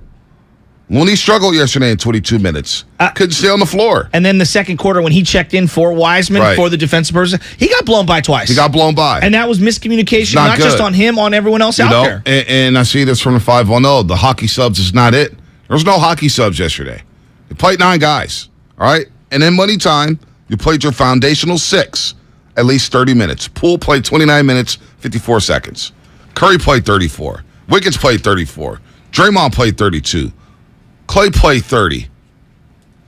Looney struggled yesterday in 22 minutes. Couldn't stay on the floor. And then the second quarter, when he checked in for Wiseman, for the defensive person, he got blown by twice. He got blown by. And that was miscommunication, not just on him, on everyone else out there. And I see this from the 5-1-0. The hockey subs is not it. There was no hockey subs yesterday. You played 9 guys, all right? And in money time, you played your foundational 6. At least 30 minutes. Poole played 29 minutes, 54 seconds. Curry played 34. Wiggins played 34. Draymond played 32. Clay played 30.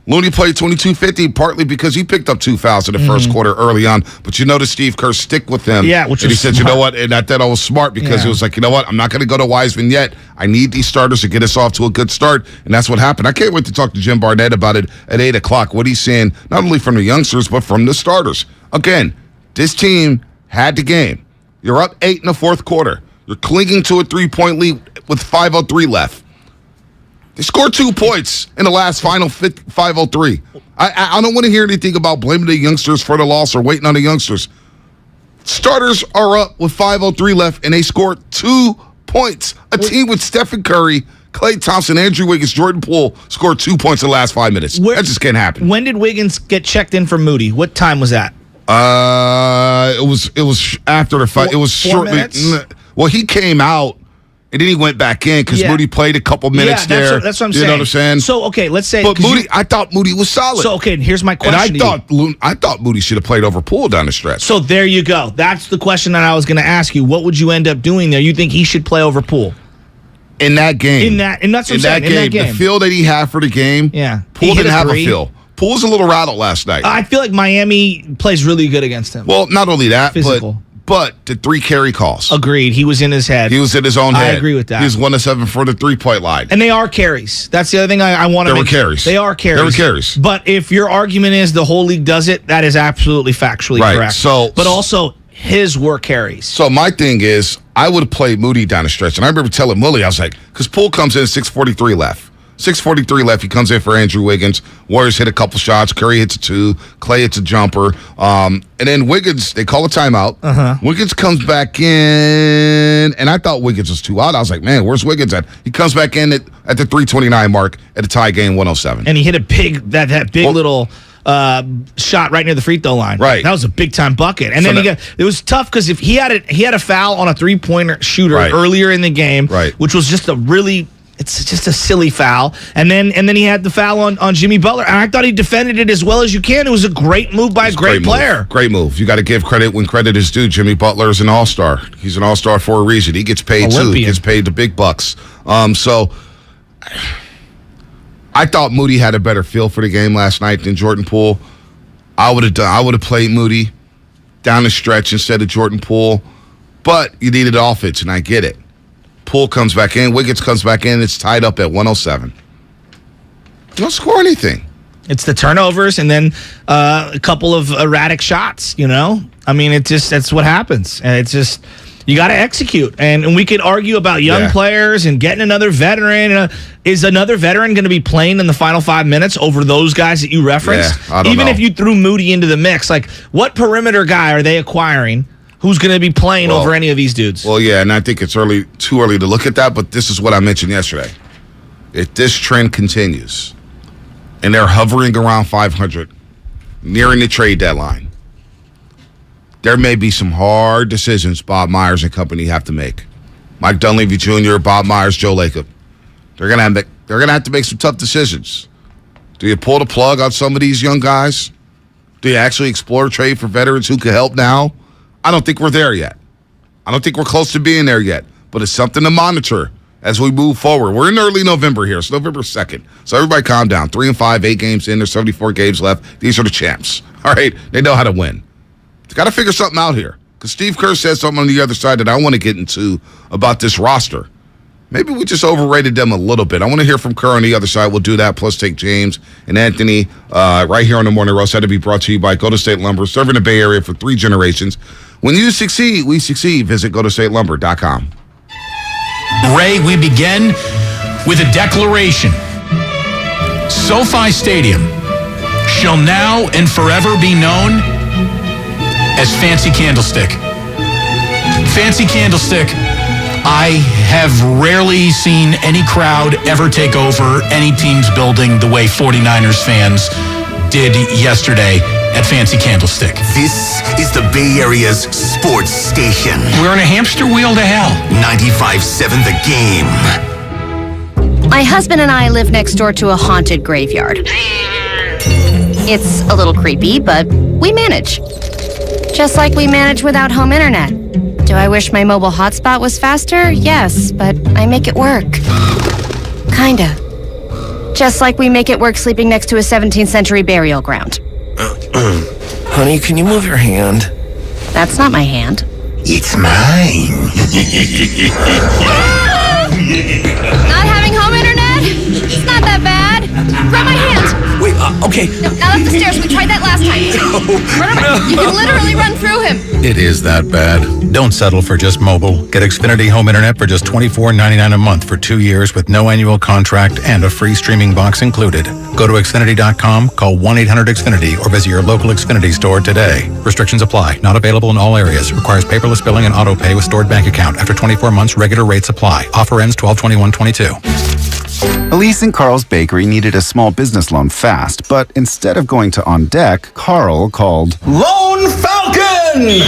Looney played 22-50, partly because he picked up 2 fouls in the first quarter early on. But you notice Steve Kerr stick with him. Yeah, which and was he said, smart. you know what? And I thought I was smart, because it was like, you know what? I'm not going to go to Wiseman yet. I need these starters to get us off to a good start. And that's what happened. I can't wait to talk to Jim Barnett about it at 8 o'clock. What he's saying, not only from the youngsters, but from the starters. Again, this team had the game. You're up 8 in the fourth quarter. You're clinging to a 3-point lead with 5:03 left. They scored 2 points in the last final 5:03. I don't want to hear anything about blaming the youngsters for the loss or waiting on the youngsters. Starters are up with 5:03 left, and they scored 2 points. A team with Steph Curry, Klay Thompson, Andrew Wiggins, Jordan Poole scored 2 points in the last 5 minutes. That just can't happen. When did Wiggins get checked in for Moody? What time was that? It was after the fight. It was 4 shortly. minutes? Well, he came out. And then he went back in because Moody played a couple minutes there. That's what I'm saying. You know what I'm saying? So, okay, let's say. But Moody, I thought Moody was solid. So, okay, here's my question. And I thought Moody should have played over Poole down the stretch. So, there you go. That's the question that I was going to ask you. What would you end up doing there? You think he should play over Poole? In that game. And that's what I'm saying. In that game. The feel that he had for the game, Poole didn't have a feel. Poole's a little rattled last night. I feel like Miami plays really good against him. Well, not only that, physical. But the 3 carry calls. Agreed. He was in his head. He was in his own head. I agree with that. He was 1 of 7 for the 3-point line. And they are carries. That's the other thing I want to make. Carries. They are carries. They were carries. But if your argument is the whole league does it, that is absolutely factually correct. But also, his were carries. So my thing is, I would have played Moody down the stretch. And I remember telling Willie, I was like, because Poole comes in 6:43 left. 6:43 left. He comes in for Andrew Wiggins. Warriors hit a couple shots. Curry hits a 2. Clay hits a jumper. And then Wiggins, they call a timeout. Wiggins comes back in, and I thought Wiggins was too out. I was like, man, where's Wiggins at? He comes back in at the 3:29 mark at a tie game, 107. And he hit a big little shot right near the free throw line. Right, that was a big time bucket. And so then it was tough because if he had a foul on a 3-pointer shooter earlier in the game, which was just it's just a silly foul. And then he had the foul on Jimmy Butler. And I thought he defended it as well as you can. It was a great move by a great player. Great move. You got to give credit when credit is due. Jimmy Butler is an all-star. He's an all-star for a reason. He gets paid too. He gets paid the big bucks. So I thought Moody had a better feel for the game last night than Jordan Poole. I would have played Moody down the stretch instead of Jordan Poole. But you needed offense, and I get it. Poole comes back in. Wiggins comes back in. It's tied up at 107. You don't score anything. It's the turnovers and then a couple of erratic shots, I mean, that's what happens. And it's just, you got to execute. And we could argue about young players and getting another veteran. Is another veteran going to be playing in the final 5 minutes over those guys that you referenced? Yeah, I don't know. If you threw Moody into the mix, like what perimeter guy are they acquiring who's going to be playing over any of these dudes? Well, yeah, and I think it's too early to look at that, but this is what I mentioned yesterday. If this trend continues and they're hovering around 500, nearing the trade deadline, there may be some hard decisions Bob Myers and company have to make. Mike Dunleavy Jr., Bob Myers, Joe Lacob. They're gonna have to make some tough decisions. Do you pull the plug on some of these young guys? Do you actually explore trade for veterans who can help now? I don't think we're there yet. I don't think we're close to being there yet. But it's something to monitor as we move forward. We're in early November here. It's November 2nd. So everybody calm down. 3-5, 8 games in. There's 74 games left. These are the champs. All right? They know how to win. Got to figure something out here. Because Steve Kerr said something on the other side that I want to get into about this roster. Maybe we just overrated them a little bit. I want to hear from Kerr on the other side. We'll do that, plus take James and Anthony right here on the Morning Roast. Had to be brought to you by Golden State Lumber, serving the Bay Area for 3 generations. When you succeed, we succeed. Visit GoldenStateLumber.com. Ray, we begin with a declaration. SoFi Stadium shall now and forever be known as Fancy Candlestick. Fancy Candlestick, I have rarely seen any crowd ever take over any team's building the way 49ers fans did yesterday at Fancy Candlestick. This is the Bay Area's sports station. We're in a hamster wheel to hell. 95.7 The Game. My husband and I live next door to a haunted graveyard. It's a little creepy, but we manage. Just like we manage without home internet. Do I wish my mobile hotspot was faster? Yes, but I make it work. Kinda. Just like we make it work sleeping next to a 17th century burial ground. Honey, can you move your hand? That's not my hand. It's mine. Not having home internet? It's not that bad. Grab my hand. Wait, Okay. No, not up the stairs. We tried that last time. Run around. You can literally run through him. It is that bad. Don't settle for just mobile. Get Xfinity Home Internet for just $24.99 a month for 2 years with no annual contract and a free streaming box included. Go to Xfinity.com, call 1-800-XFINITY, or visit your local Xfinity store today. Restrictions apply. Not available in all areas. Requires paperless billing and auto pay with stored bank account. After 24 months, regular rates apply. Offer ends 12/21/22. Elise and Carl's Bakery needed a small business loan fast, but instead of going to On Deck, Carl called Lone Falcon!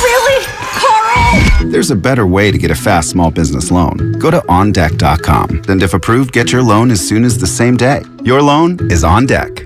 Really? Carl? There's a better way to get a fast small business loan. Go to OnDeck.com, and if approved, get your loan as soon as the same day. Your loan is on deck.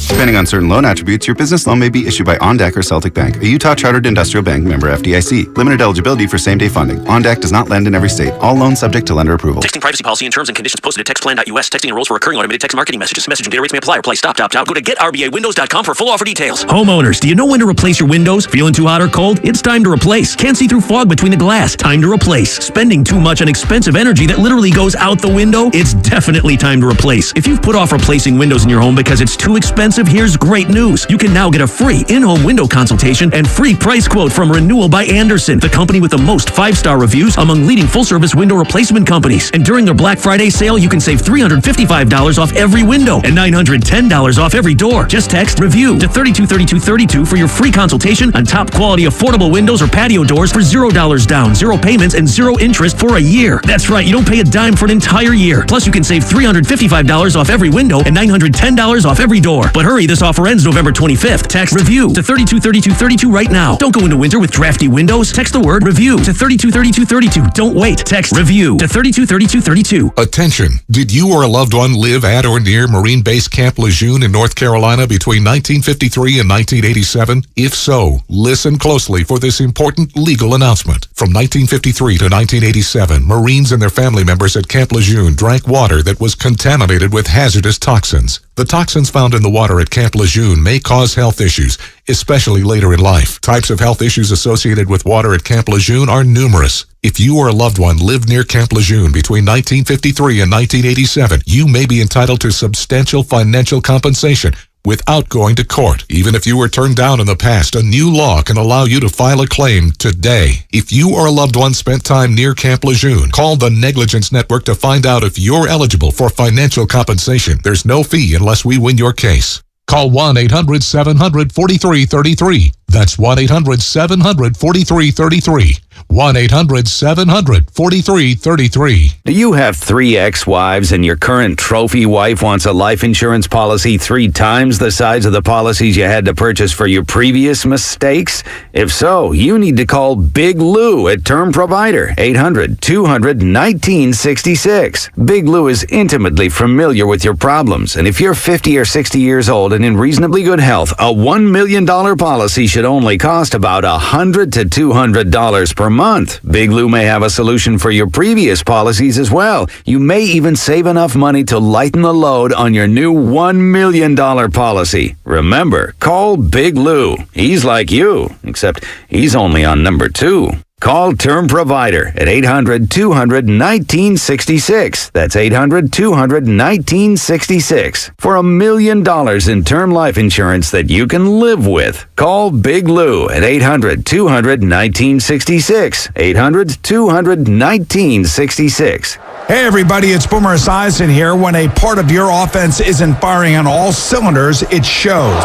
Depending on certain loan attributes, your business loan may be issued by OnDeck or Celtic Bank, a Utah Chartered Industrial Bank member FDIC. Limited eligibility for same-day funding. OnDeck does not lend in every state. All loans subject to lender approval. Texting privacy policy and terms and conditions posted at textplan.us. Texting enrolls for recurring automated text marketing messages. Message and data rates may apply. Reply stop, opt out. Go to getrbaWindows.com for full offer details. Homeowners, do you know when to replace your windows? Feeling too hot or cold? It's time to replace. Can't see through fog between the glass? Time to replace. Spending too much on expensive energy that literally goes out the window? It's definitely time to replace. If you've put off replacing windows in your home because it's too expensive, here's great news. You can now get a free in-home window consultation and free price quote from Renewal by Andersen, the company with the most 5-star reviews among leading full-service window replacement companies. And during their Black Friday sale, you can save $355 off every window and $910 off every door. Just text REVIEW to 323232 for your free consultation on top quality affordable windows or patio doors for $0 down, 0 payments, and 0 interest for a year. That's right, you don't pay a dime for an entire year. Plus, you can save $355 off every window and $910 off every door. But hurry, this offer ends November 25th. Text REVIEW to 323232 right now. Don't go into winter with drafty windows. Text the word REVIEW to 323232. Don't wait. Text REVIEW to 323232. Attention. Did you or a loved one live at or near Marine Base Camp Lejeune in North Carolina between 1953 and 1987? If so, listen closely for this important legal announcement. From 1953 to 1987, Marines and their family members at Camp Lejeune drank water that was contaminated with hazardous toxins. The toxins found in the water at Camp Lejeune may cause health issues, especially later in life. Types of health issues associated with water at Camp Lejeune are numerous. If you or a loved one lived near Camp Lejeune between 1953 and 1987, you may be entitled to substantial financial compensation without going to court. Even if you were turned down in the past, a new law can allow you to file a claim today. If you or a loved one spent time near Camp Lejeune, call the Negligence Network to find out if you're eligible for financial compensation. There's no fee unless we win your case. Call 1-800-700-4333. That's 1-800-700-4333. 1-800-700-4333. Do you have 3 ex-wives and your current trophy wife wants a life insurance policy 3 times the size of the policies you had to purchase for your previous mistakes? If so, you need to call Big Lou at Term Provider, 800-200-1966. Big Lou is intimately familiar with your problems, and if you're 50 or 60 years old and in reasonably good health, a $1 million policy should only cost about $100 to $200 per month. Big Lou may have a solution for your previous policies as well. You may even save enough money to lighten the load on your new $1 million policy. Remember, call Big Lou. He's like you, except he's only on number 2. Call Term Provider at 800-200-1966. That's 800-200-1966 for $1 million in term life insurance that you can live with. Call Big Lou at 800-200-1966. 800-200-1966. Hey everybody, it's Boomer Esiason here. When a part of your offense isn't firing on all cylinders, it shows.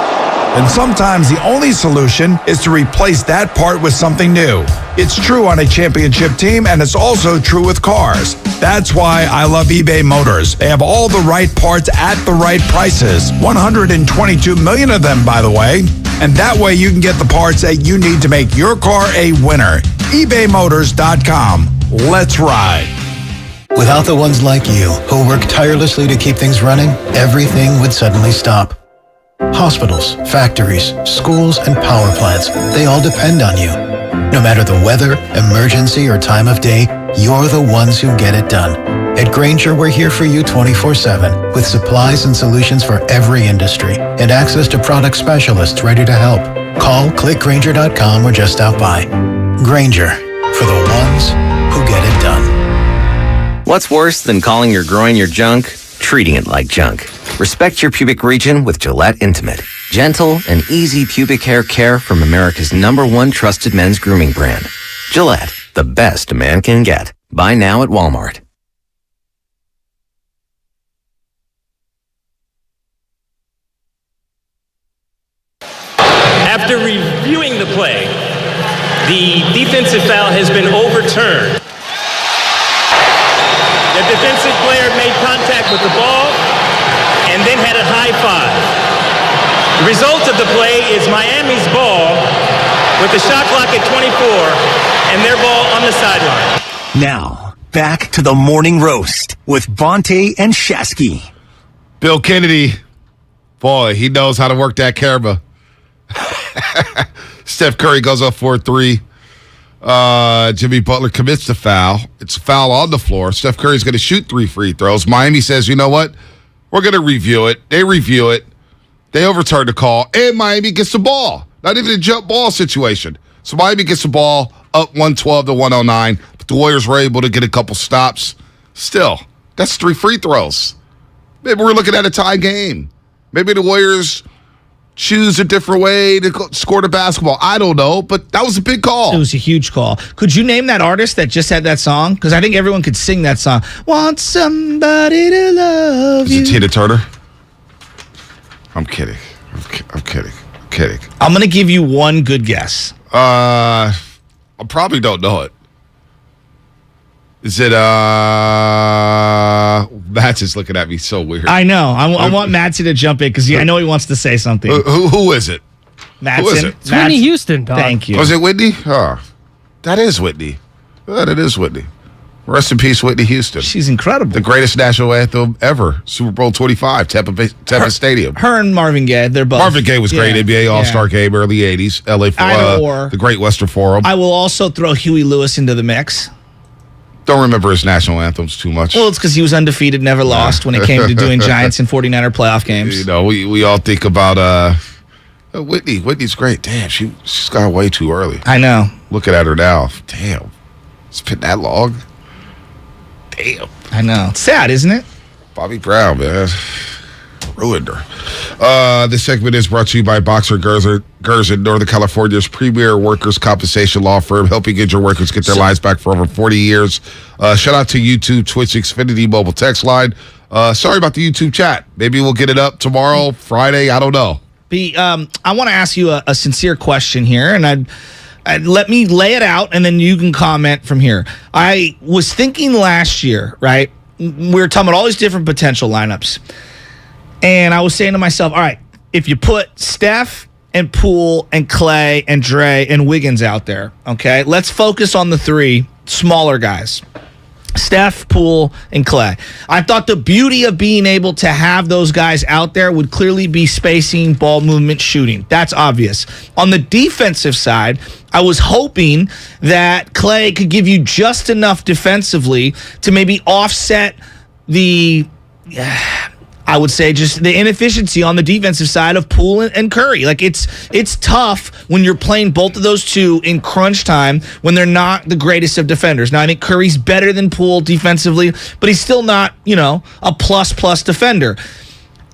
And sometimes the only solution is to replace that part with something new. It's true on a championship team, and it's also true with cars. That's why I love eBay Motors. They have all the right parts at the right prices. 122 million of them, by the way. And that way you can get the parts that you need to make your car a winner. ebaymotors.com. Let's ride. Without the ones like you, who work tirelessly to keep things running, everything would suddenly stop. Hospitals, factories, schools, and power plants, they all depend on you. No matter the weather, emergency, or time of day, you're the ones who get it done. At Grainger, we're here for you 24/7, with supplies and solutions for every industry, and access to product specialists ready to help. Call, click Grainger.com, or just stop by. Grainger, for the ones who get it done. What's worse than calling your groin your junk? treating it like junk. Respect your pubic region with Gillette Intimate. Gentle and easy pubic hair care from America's #1 trusted men's grooming brand. Gillette, the best a man can get. Buy now at Walmart. After reviewing the play, the defensive foul has been overturned. The defensive player made contact with the ball and then had a high five. The result of the play is Miami's ball with the shot clock at 24 and their ball on the sideline. Now, back to the morning roast with Bonte and Shasky. Bill Kennedy, boy, he knows how to work that camera. Steph Curry goes up 4-3. Jimmy Butler commits the foul. It's a foul on the floor. Steph Curry's going to shoot 3 free throws. Miami says, you know what? We're going to review it. They review it. They overturn the call, and Miami gets the ball. Not even a jump ball situation. So Miami gets the ball up 112 to 109. But the Warriors were able to get a couple stops. Still, that's 3 free throws. Maybe we're looking at a tie game. Maybe the Warriors choose a different way to score the basketball. I don't know, but that was a big call. It was a huge call. Could you name that artist that just had that song? Because I think everyone could sing that song. Want somebody to love you. Is it Tina Turner? I'm kidding. I'm kidding. I'm going to give you one good guess. I probably don't know it. Is it, Matt's is looking at me so weird. I know. I want Matson to jump in because I know he wants to say something. Who is it? Matson. Who is it? It's Whitney Houston, dog. Thank you. Was it Whitney? Oh, that is Whitney. That is Whitney. Rest in peace, Whitney Houston. She's incredible. The greatest national anthem ever. Super Bowl 25, Tampa Stadium. Her and Marvin Gaye, they're both. Marvin Gaye was great. NBA All-Star game, early 80s. LA the Great Western Forum. I will also throw Huey Lewis into the mix. Don't remember his national anthems too much. Well, it's because he was undefeated, never lost when it came to doing Giants and 49er playoff games. You know, we all think about Whitney. Whitney's great. Damn, she's got way too early. I know. Looking at her now. Damn. It's been that long. Damn. I know. It's sad, isn't it? Bobby Brown, man. Ruined her. This segment is brought to you by Boxer Gerson, Northern California's premier workers' compensation law firm, helping injured workers get their lives back for over 40 years. Shout out to YouTube, Twitch, Xfinity mobile text line. Sorry about the YouTube chat. Maybe we'll get it up tomorrow, Friday. I don't know. I want to ask you a sincere question here, and I'd let me lay it out, and then you can comment from here. I was thinking last year, right? We were talking about all these different potential lineups. And I was saying to myself, all right, if you put Steph and Poole and Clay and Dre and Wiggins out there, okay, let's focus on the 3 smaller guys. Steph, Poole, and Clay. I thought the beauty of being able to have those guys out there would clearly be spacing, ball movement, shooting. That's obvious. On the defensive side, I was hoping that Clay could give you just enough defensively to maybe offset the... I would say just the inefficiency on the defensive side of Poole and Curry. Like it's tough when you're playing both of those two in crunch time when they're not the greatest of defenders. Now I think Curry's better than Poole defensively, but he's still not, a plus defender.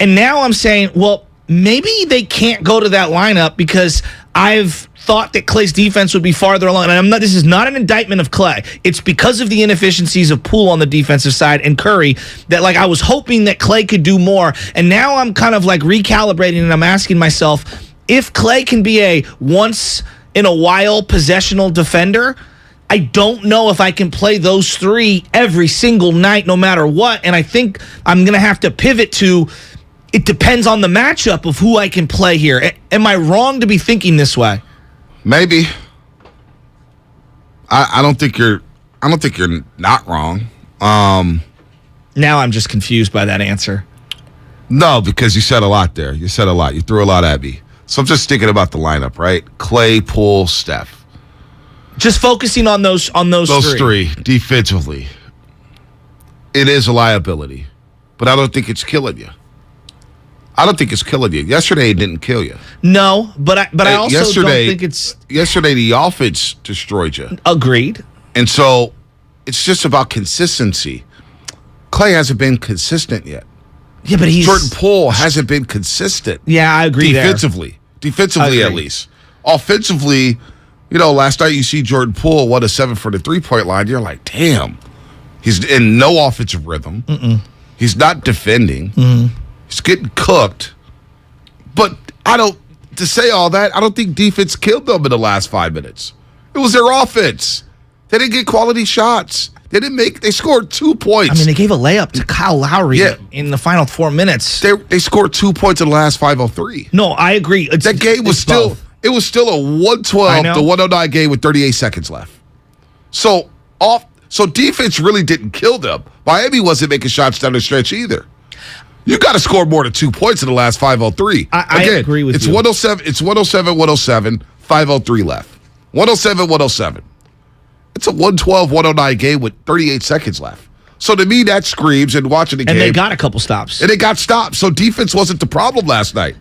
And now I'm saying, well, maybe they can't go to that lineup because I've thought that Clay's defense would be farther along. And this is not an indictment of Clay. It's because of the inefficiencies of Poole on the defensive side and Curry that I was hoping that Clay could do more. And now I'm kind of recalibrating and I'm asking myself, if Clay can be a once in a while possessional defender, I don't know if I can play those 3 every single night, no matter what. And I think I'm going to have to pivot to, it depends on the matchup of who I can play here. Am I wrong to be thinking this way? Maybe. I don't think you're not wrong. Now I'm just confused by that answer. No, because you said a lot there. You said a lot. You threw a lot at me. So I'm just thinking about the lineup, right? Clay, Poole, Steph. Just focusing on those three defensively. It is a liability, but I don't think it's killing you. Yesterday it didn't kill you. No, but I also don't think it's... Yesterday the offense destroyed you. Agreed. And so it's just about consistency. Clay hasn't been consistent yet. Yeah, but Jordan Poole hasn't been consistent. Yeah, I agree Defensively at least. Offensively, last night you see Jordan Poole 1 of 7 for the 3-point line. You're like, damn. He's in no offensive rhythm. He's not defending. He's getting cooked. But to say all that, I don't think defense killed them in the last 5 minutes. It was their offense. They didn't get quality shots. They scored 2 points. I mean, they gave a layup to Kyle Lowry in the final 4 minutes. They scored 2 points in the last 5:03. No, I agree. That game was still a 112 to 109 game with 38 seconds left. So defense really didn't kill them. Miami wasn't making shots down the stretch either. You got to score more than 2 points in the last 5:03. I agree with you. It's 107, 5:03 left. 107. It's a 112-109 game with 38 seconds left. So to me, that screams, and watching the game. And they got a couple stops. And they got stops. So defense wasn't the problem last night.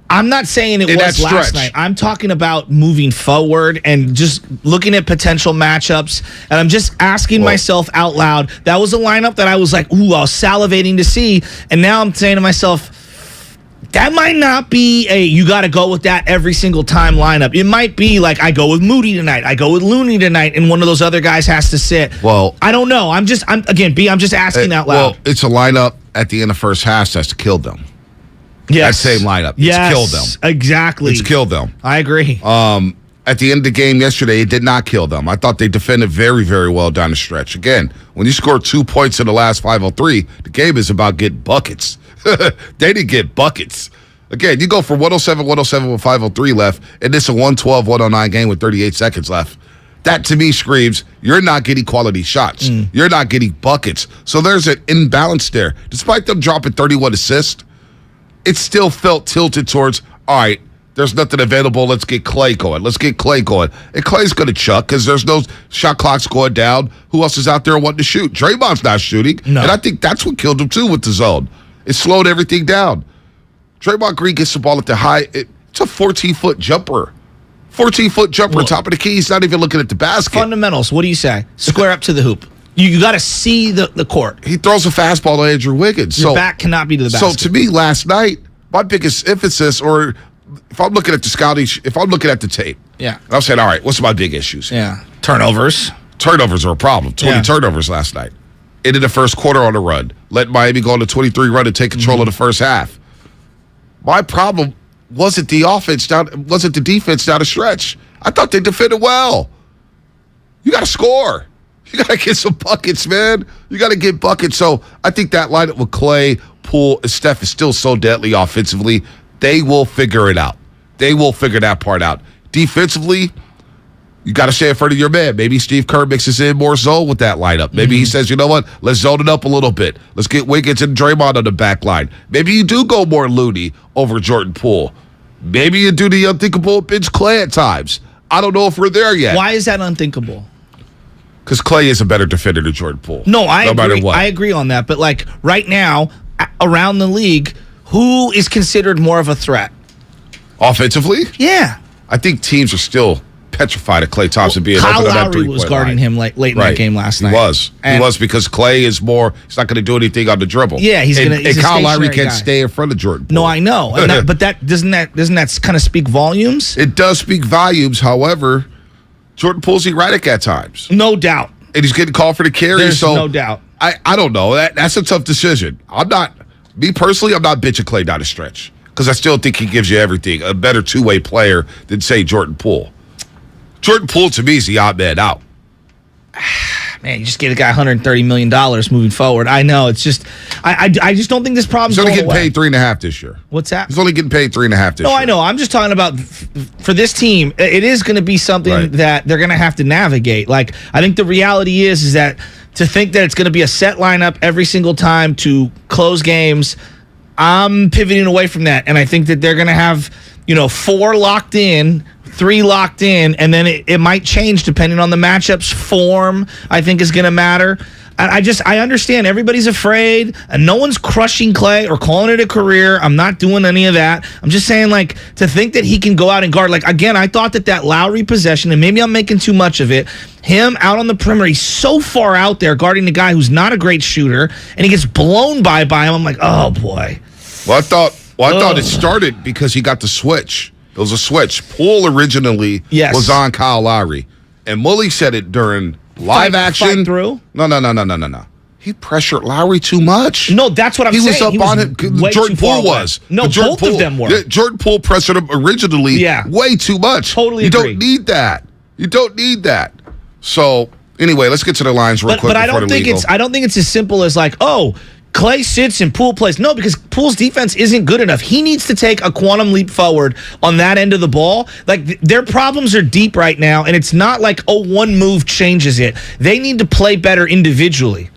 I'm not saying it was last night. I'm talking about moving forward and just looking at potential matchups. And I'm just asking myself out loud. That was a lineup that I was like, ooh, I was salivating to see. And now I'm saying to myself, that might not be you got to go with that every single time lineup. It might be like I go with Moody tonight, I go with Looney tonight, and one of those other guys has to sit. Well, I don't know. I'm just asking out loud. Well, it's a lineup at the end of first half that's killed them. Yes. That same lineup. Yes, it's killed them. Exactly. It's killed them. I agree. At the end of the game yesterday, it did not kill them. I thought they defended very, very well down the stretch. Again, when you score 2 points in the last 5:03, the game is about getting buckets. They didn't get buckets. Again, you go for 107 with 5:03 left, and it's a 112-109 game with 38 seconds left. That, to me, screams you're not getting quality shots. You're not getting buckets. So there's an imbalance there. Despite them dropping 31 assists, it still felt tilted towards, all right, there's nothing available. Let's get Clay going. And Clay's going to chuck because there's no shot clocks going down. Who else is out there wanting to shoot? Draymond's not shooting. No. And I think that's what killed him, too, with the zone. It slowed everything down. Draymond Green gets the ball at the high. It's a 14-foot jumper. 14-foot jumper on top of the key. He's not even looking at the basket. Fundamentals, what do you say? Square up to the hoop. You got to see the court. He throws a fastball to Andrew Wiggins. Your back cannot be to the basket. So to me, last night, my biggest emphasis, or if I'm looking at the scouting, if I'm looking at the tape, I'm saying, all right, what's my big issues? Turnovers. Turnovers are a problem. 20 turnovers last night. Ended the first quarter on a run. Let Miami go on a 23 run and take control of the first half. My problem wasn't the defense down the stretch. I thought they defended well. You got to score. You got to get some buckets, man. You got to get buckets. So I think that lineup with Clay, Poole, and Steph is still so deadly offensively. They will figure it out. They will figure that part out. Defensively, you got to stay in front of your man. Maybe Steve Kerr mixes in more zone with that lineup. Maybe he says, you know what, let's zone it up a little bit. Let's get Wiggins and Draymond on the back line. Maybe you do go more Looney over Jordan Poole. Maybe you do the unthinkable bench Clay at times. I don't know if we're there yet. Why is that unthinkable? Because Clay is a better defender than Jordan Poole. No, I agree. Matter what. I agree on that. But like right now, around the league, who is considered more of a threat? Offensively? Yeah. I think teams are still petrified of Klay Thompson being open on that 3-point line. Kyle Lowry was guarding him late in that game last night. He was because Clay is more. He's not going to do anything on the dribble. Yeah, he's Kyle Lowry can't stay in front of Jordan Poole. No, I know, but doesn't that kind of speak volumes? It does speak volumes. However, Jordan Poole's erratic at times. No doubt, and he's getting called for the carry. There's no doubt. I don't know. That's a tough decision. Me personally, I'm not bitching Clay down the stretch because I still think he gives you everything. A better two-way player than say Jordan Poole. Jordan Poole, to me, is the odd man out. Man, you just gave a guy $130 million moving forward. I know. It's just, I just don't think this problem's going away. He's only getting paid $3.5 this year. What's that? He's only getting paid $3.5 this year. No, I know. I'm just talking about for this team, it is going to be something that they're going to have to navigate. Like, I think the reality is that to think that it's going to be a set lineup every single time to close games, I'm pivoting away from that. And I think that they're going to have, 4 locked in, 3 locked in, and then it might change depending on the matchup's form, I think is going to matter. I understand everybody's afraid, and no one's crushing Clay or calling it a career. I'm not doing any of that. I'm just saying, like, to think that he can go out and guard. Like, again, I thought that Lowry possession, and maybe I'm making too much of it, him out on the perimeter, he's so far out there guarding the guy who's not a great shooter, and he gets blown by him. I'm like, oh, boy. Well, I thought it started because he got the switch. It was a switch. Poole originally was on Kyle Lowry, and Mully said it during live action. Fight through? No. He pressured Lowry too much. No, that's what I'm saying. He was up on it. Jordan Poole was. No, both of them were. Jordan Poole pressured him originally way too much. Totally agree. You don't need that. So, anyway, let's get to the lines real quick. But I don't think it's as simple as like, oh, Clay sits and Poole plays. No, because Poole's defense isn't good enough. He needs to take a quantum leap forward on that end of the ball. Like, their problems are deep right now, and it's not like, one move changes it. They need to play better individually.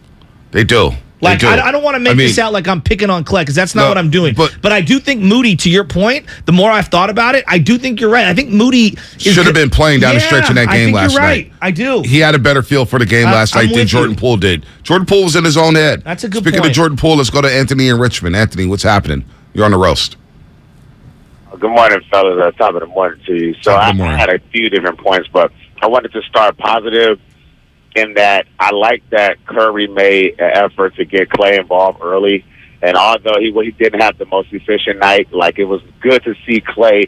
They do. Like, I don't want to make this out like I'm picking on Clay, because that's not what I'm doing. But I do think Moody, to your point, the more I've thought about it, I do think you're right. I think Moody should have been playing down the stretch in that game last night. Right. I do. He had a better feel for the game last night than Jordan Poole did. Jordan Poole was in his own head. That's a good Speaking point. of Jordan Poole, let's go to Anthony in Richmond. Anthony, what's happening? You're on the roast. Good morning, fellas. Top of the morning to you. So I had a few different points, but I wanted to start positive in that I like that Curry made an effort to get Clay involved early. And although he didn't have the most efficient night, like, it was good to see Clay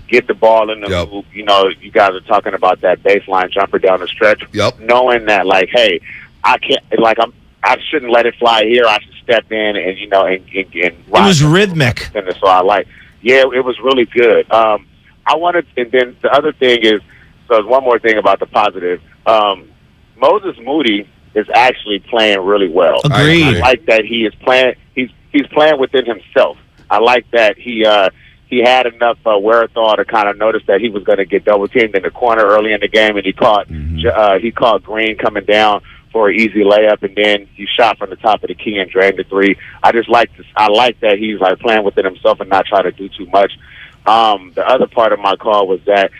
get the ball in the loop. You know, you guys are talking about that baseline jumper down the stretch. Knowing that, like, hey, I can't, like, I shouldn't let it fly here. I should step in and, you know, and it was rhythmic. So I like, it was really good. I wanted, and then the other thing is, so one more thing about the positive. Moses Moody is actually playing really well. Agreed. I like that he is playing. He's playing within himself. I like that he had enough wherewithal to kind of notice that he was going to get double teamed in the corner early in the game, and he caught Green coming down for an easy layup, and then he shot from the top of the key and drained the three. I like that he's like playing within himself and not trying to do too much. The other part of my call was that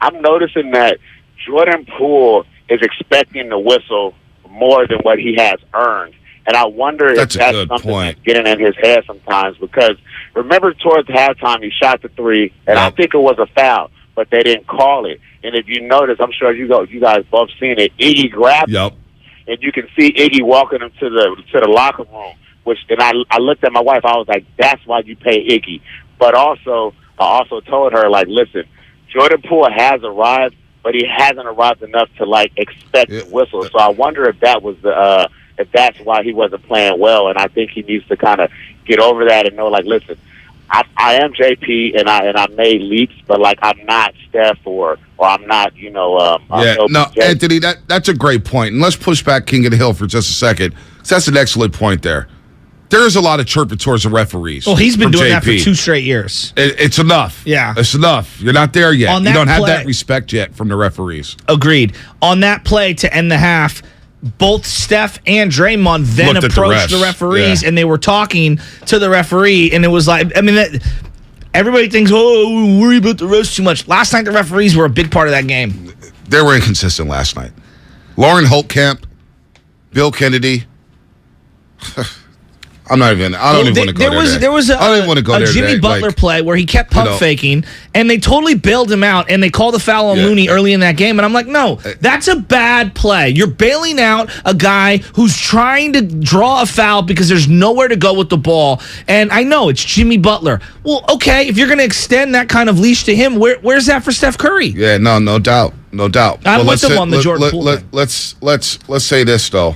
I'm noticing that Jordan Poole is expecting the whistle more than what he has earned. And I wonder if that's something that's getting in his head sometimes, because remember towards halftime he shot the three, and I think it was a foul, but they didn't call it. And if you notice, I'm sure you guys both seen it, Iggy grabbed him, and you can see Iggy walking him to the locker room, and I looked at my wife, I was like, that's why you pay Iggy. But I also told her, like, listen, Jordan Poole has arrived, but he hasn't arrived enough to, like, expect the whistle. So I wonder if that was if that's why he wasn't playing well. And I think he needs to kind of get over that and know, like, listen, I am JP and I made leaps, but, like, I'm not Steph or I'm not, you know. Anthony, that's a great point. And let's push back King of the Hill for just a second, because that's an excellent point there. There's a lot of chirping towards the referees. Well, he's been doing that for 2 straight years. It's enough. Yeah. It's enough. You're not there yet. You don't have play, that respect yet from the referees. Agreed. On that play to end the half, both Steph and Draymond then approached the referees, and they were talking to the referee, and it was like, I mean, everybody thinks, we worry about the refs too much. Last night, the referees were a big part of that game. They were inconsistent last night. Lauren Holtkamp, Bill Kennedy. I don't even want to go there. There was a Jimmy Butler play where he kept pump faking, and they totally bailed him out, and they called a foul on Looney early in that game, and I'm like, no, that's a bad play. You're bailing out a guy who's trying to draw a foul because there's nowhere to go with the ball, and I know it's Jimmy Butler. Well, okay, if you're going to extend that kind of leash to him, where's that for Steph Curry? Yeah, no doubt. I'm with them on the Jordan Poole. Let's say this, though.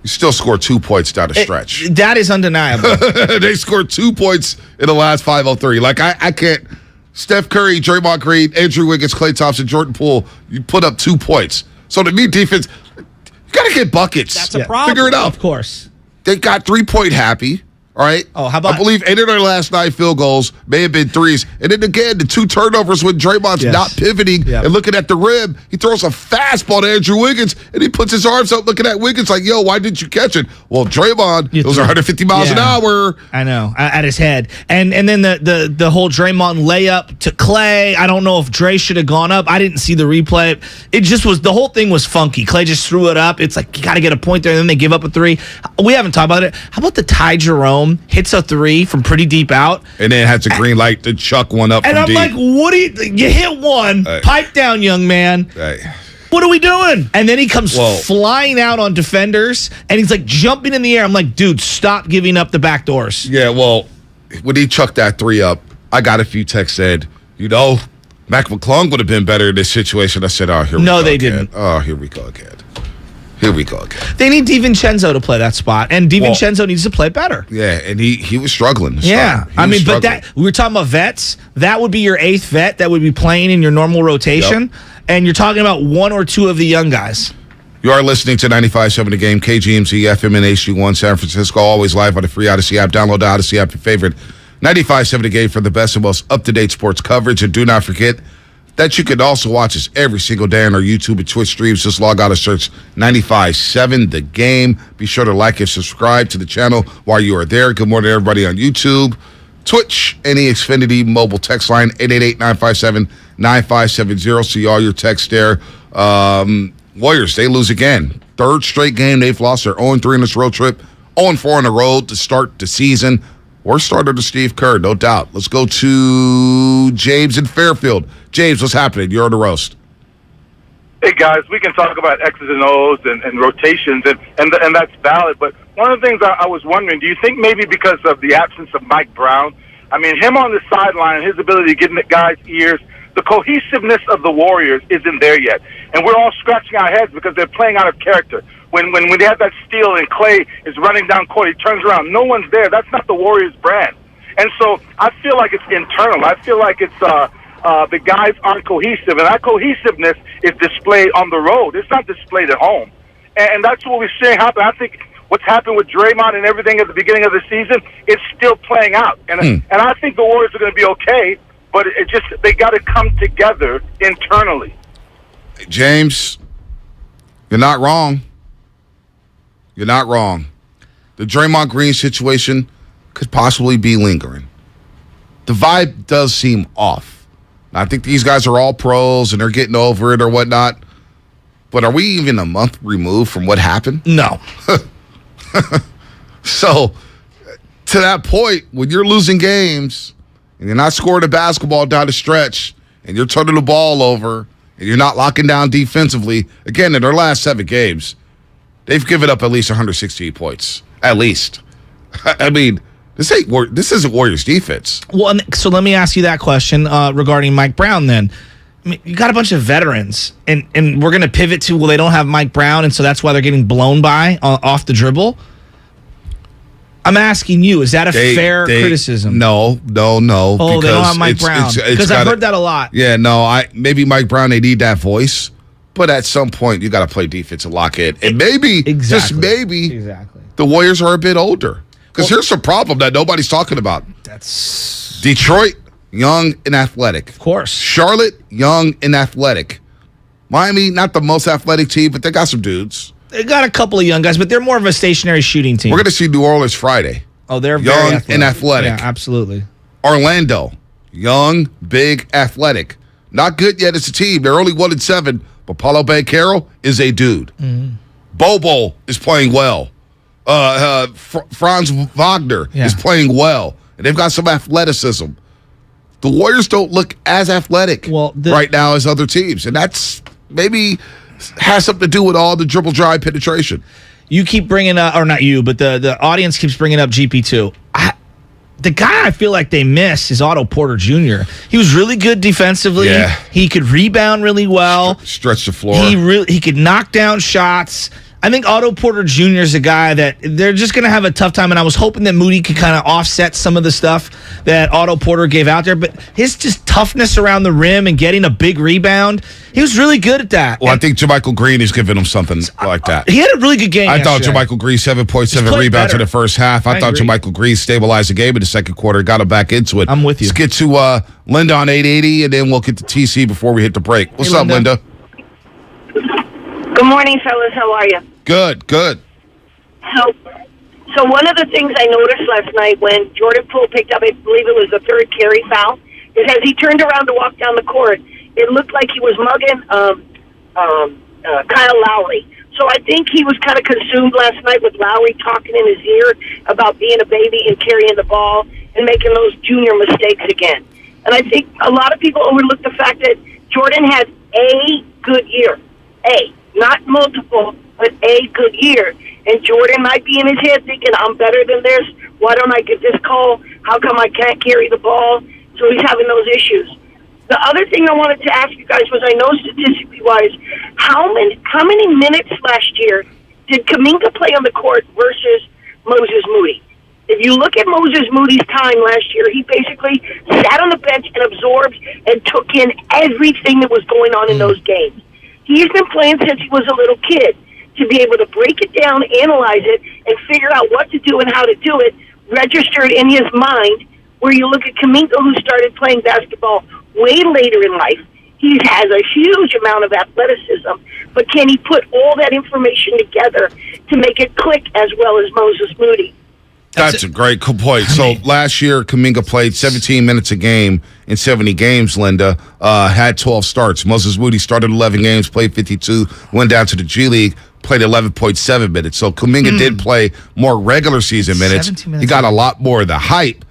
You still scored 2 points down the stretch. That is undeniable. They scored 2 points in the last 5:03. Like, I can't. Steph Curry, Draymond Green, Andrew Wiggins, Klay Thompson, Jordan Poole, you put up 2 points. So to me, defense, you got to get buckets. That's a problem. Figure it out. Of course. They got 3-point happy. All right. Oh, how about? I believe 8 of their last 9 field goals may have been threes. And then again, the 2 turnovers when Draymond's not pivoting and looking at the rim. He throws a fastball to Andrew Wiggins, and he puts his arms up looking at Wiggins like, yo, why didn't you catch it? Well, Draymond, those are 150 miles an hour. I know, at his head. And then the whole Draymond layup to Clay. I don't know if Dre should have gone up. I didn't see the replay. It just was, the whole thing was funky. Clay just threw it up. It's like, you got to get a point there, and then they give up a 3. We haven't talked about it. How about the Ty Jerome hits a 3 from pretty deep out, and then has a green light to chuck one up. And from I'm deep. like, what do you hit one? Pipe down, young man. What are we doing? And then he comes flying out on defenders, and he's like jumping in the air. I'm like, dude, stop giving up the back doors. Yeah, well, when he chucked that 3 up, I got a few texts said, Mac McClung would have been better in this situation. I said, oh, here we go. No, they again. didn't. Oh, here we go again. Here we go again. They need DiVincenzo to play that spot, and DiVincenzo needs to play better. Yeah, and he was struggling. Yeah, but we were talking about vets. That would be your 8th vet that would be playing in your normal rotation, and you're talking about 1 or 2 of the young guys. You are listening to 95.7 The Game, KGMZ, FM, and HD1, San Francisco, always live on the free Odyssey app. Download the Odyssey app, your favorite 95.7 The Game for the best and most up-to-date sports coverage. And do not forget that you can also watch us every single day on our YouTube and Twitch streams. Just log out and search 95.7 The Game. Be sure to like and subscribe to the channel while you are there. Good morning to everybody on YouTube, Twitch, and the Xfinity mobile text line, 888-957-9570. See all your texts there. Warriors, they lose again. 3rd straight game they've lost. They're 0-3 in this road trip, 0-4 on the road to start the season. Worst starter to Steve Kerr, no doubt. Let's go to James in Fairfield. James, what's happening? You're on the roast. Hey, guys, we can talk about X's and O's and rotations, and that's valid. But one of the things I was wondering, do you think maybe because of the absence of Mike Brown, I mean, him on the sideline, his ability to get in the guys' ears, the cohesiveness of the Warriors isn't there yet. And we're all scratching our heads because they're playing out of character. When they have that steal and Clay is running down court, he turns around. No one's there. That's not the Warriors' brand. And so I feel like it's internal. I feel like it's the guys aren't cohesive. And that cohesiveness is displayed on the road. It's not displayed at home. And that's what we're seeing happen. I think what's happened with Draymond and everything at the beginning of the season, it's still playing out. And I think the Warriors are going to be okay, but they got to come together internally. James, you're not wrong. You're not wrong. The Draymond Green situation could possibly be lingering. The vibe does seem off. I think these guys are all pros and they're getting over it or whatnot. But are we even a month removed from what happened? No. So, to that point, when you're losing games and you're not scoring a basketball down the stretch and you're turning the ball over and you're not locking down defensively, again, in their last 7 games, they've given up at least 168 points. At least. I mean, this isn't Warriors defense. Well, so let me ask you that question regarding Mike Brown then. I mean, you got a bunch of veterans, and we're going to pivot to, well, they don't have Mike Brown, and so that's why they're getting blown by off the dribble. I'm asking you, is that a fair criticism? No. Oh, they don't have Mike Brown. Because I've heard that a lot. Yeah, no, maybe Mike Brown, they need that voice. But at some point, you got to play defense and lock in. And maybe, just maybe, the Warriors are a bit older. Because here's the problem that nobody's talking about. That's Detroit, young and athletic. Of course. Charlotte, young and athletic. Miami, not the most athletic team, but they got some dudes. They got a couple of young guys, but they're more of a stationary shooting team. We're going to see New Orleans Friday. Oh, they're young very and athletic. Yeah, absolutely. Orlando, young, big, athletic. Not good yet as a team. They're only 1-7, but Paulo Banchero is a dude. Mm-hmm. Bobo is playing well. Franz Wagner is playing well. And they've got some athleticism. The Warriors don't look as athletic right now as other teams. And that's maybe has something to do with all the dribble drive penetration. You keep bringing up, or not you, but the audience keeps bringing up GP2. The guy I feel like they miss is Otto Porter Jr. He was really good defensively. Yeah. He could rebound really well. Stretch the floor. He could knock down shots. I think Otto Porter Jr. is a guy that they're just going to have a tough time, and I was hoping that Moody could kind of offset some of the stuff that Otto Porter gave out there, but his just toughness around the rim and getting a big rebound, he was really good at that. Well, I think JaMychal Green is giving him something like that. He had a really good game I thought yesterday. JaMychal Green, 7.7 rebounds in the first half. I thought agree. JaMychal Green stabilized the game in the second quarter, got him back into it. I'm with you. Let's get to Linda on 880, and then we'll get to TC before we hit the break. What's up, Linda? Good morning, fellas. How are you? Good. So one of the things I noticed last night when Jordan Poole picked up, I believe it was the third carry foul, is as he turned around to walk down the court, it looked like he was mugging Kyle Lowry. So I think he was kind of consumed last night with Lowry talking in his ear about being a baby and carrying the ball and making those junior mistakes again. And I think a lot of people overlook the fact that Jordan had a good year. Not multiple, but a good year. And Jordan might be in his head thinking, I'm better than this. Why don't I get this call? How come I can't carry the ball? So he's having those issues. The other thing I wanted to ask you guys was, I know statistically wise, how many minutes last year did Kuminga play on the court versus Moses Moody? If you look at Moses Moody's time last year, he basically sat on the bench and absorbed and took in everything that was going on in those games. He's been playing since he was a little kid. To be able to break it down, analyze it, and figure out what to do and how to do it, registered in his mind, where you look at Kuminga, who started playing basketball way later in life. He has a huge amount of athleticism, but can he put all that information together to make it click as well as Moses Moody? That's a great point. So last year, Kuminga played 17 minutes a game in 70 games, Linda, had 12 starts. Moses Moody started 11 games, played 52, went down to the G League, played 11.7 minutes. So Kuminga did play more regular season minutes. He got a lot more of the hype,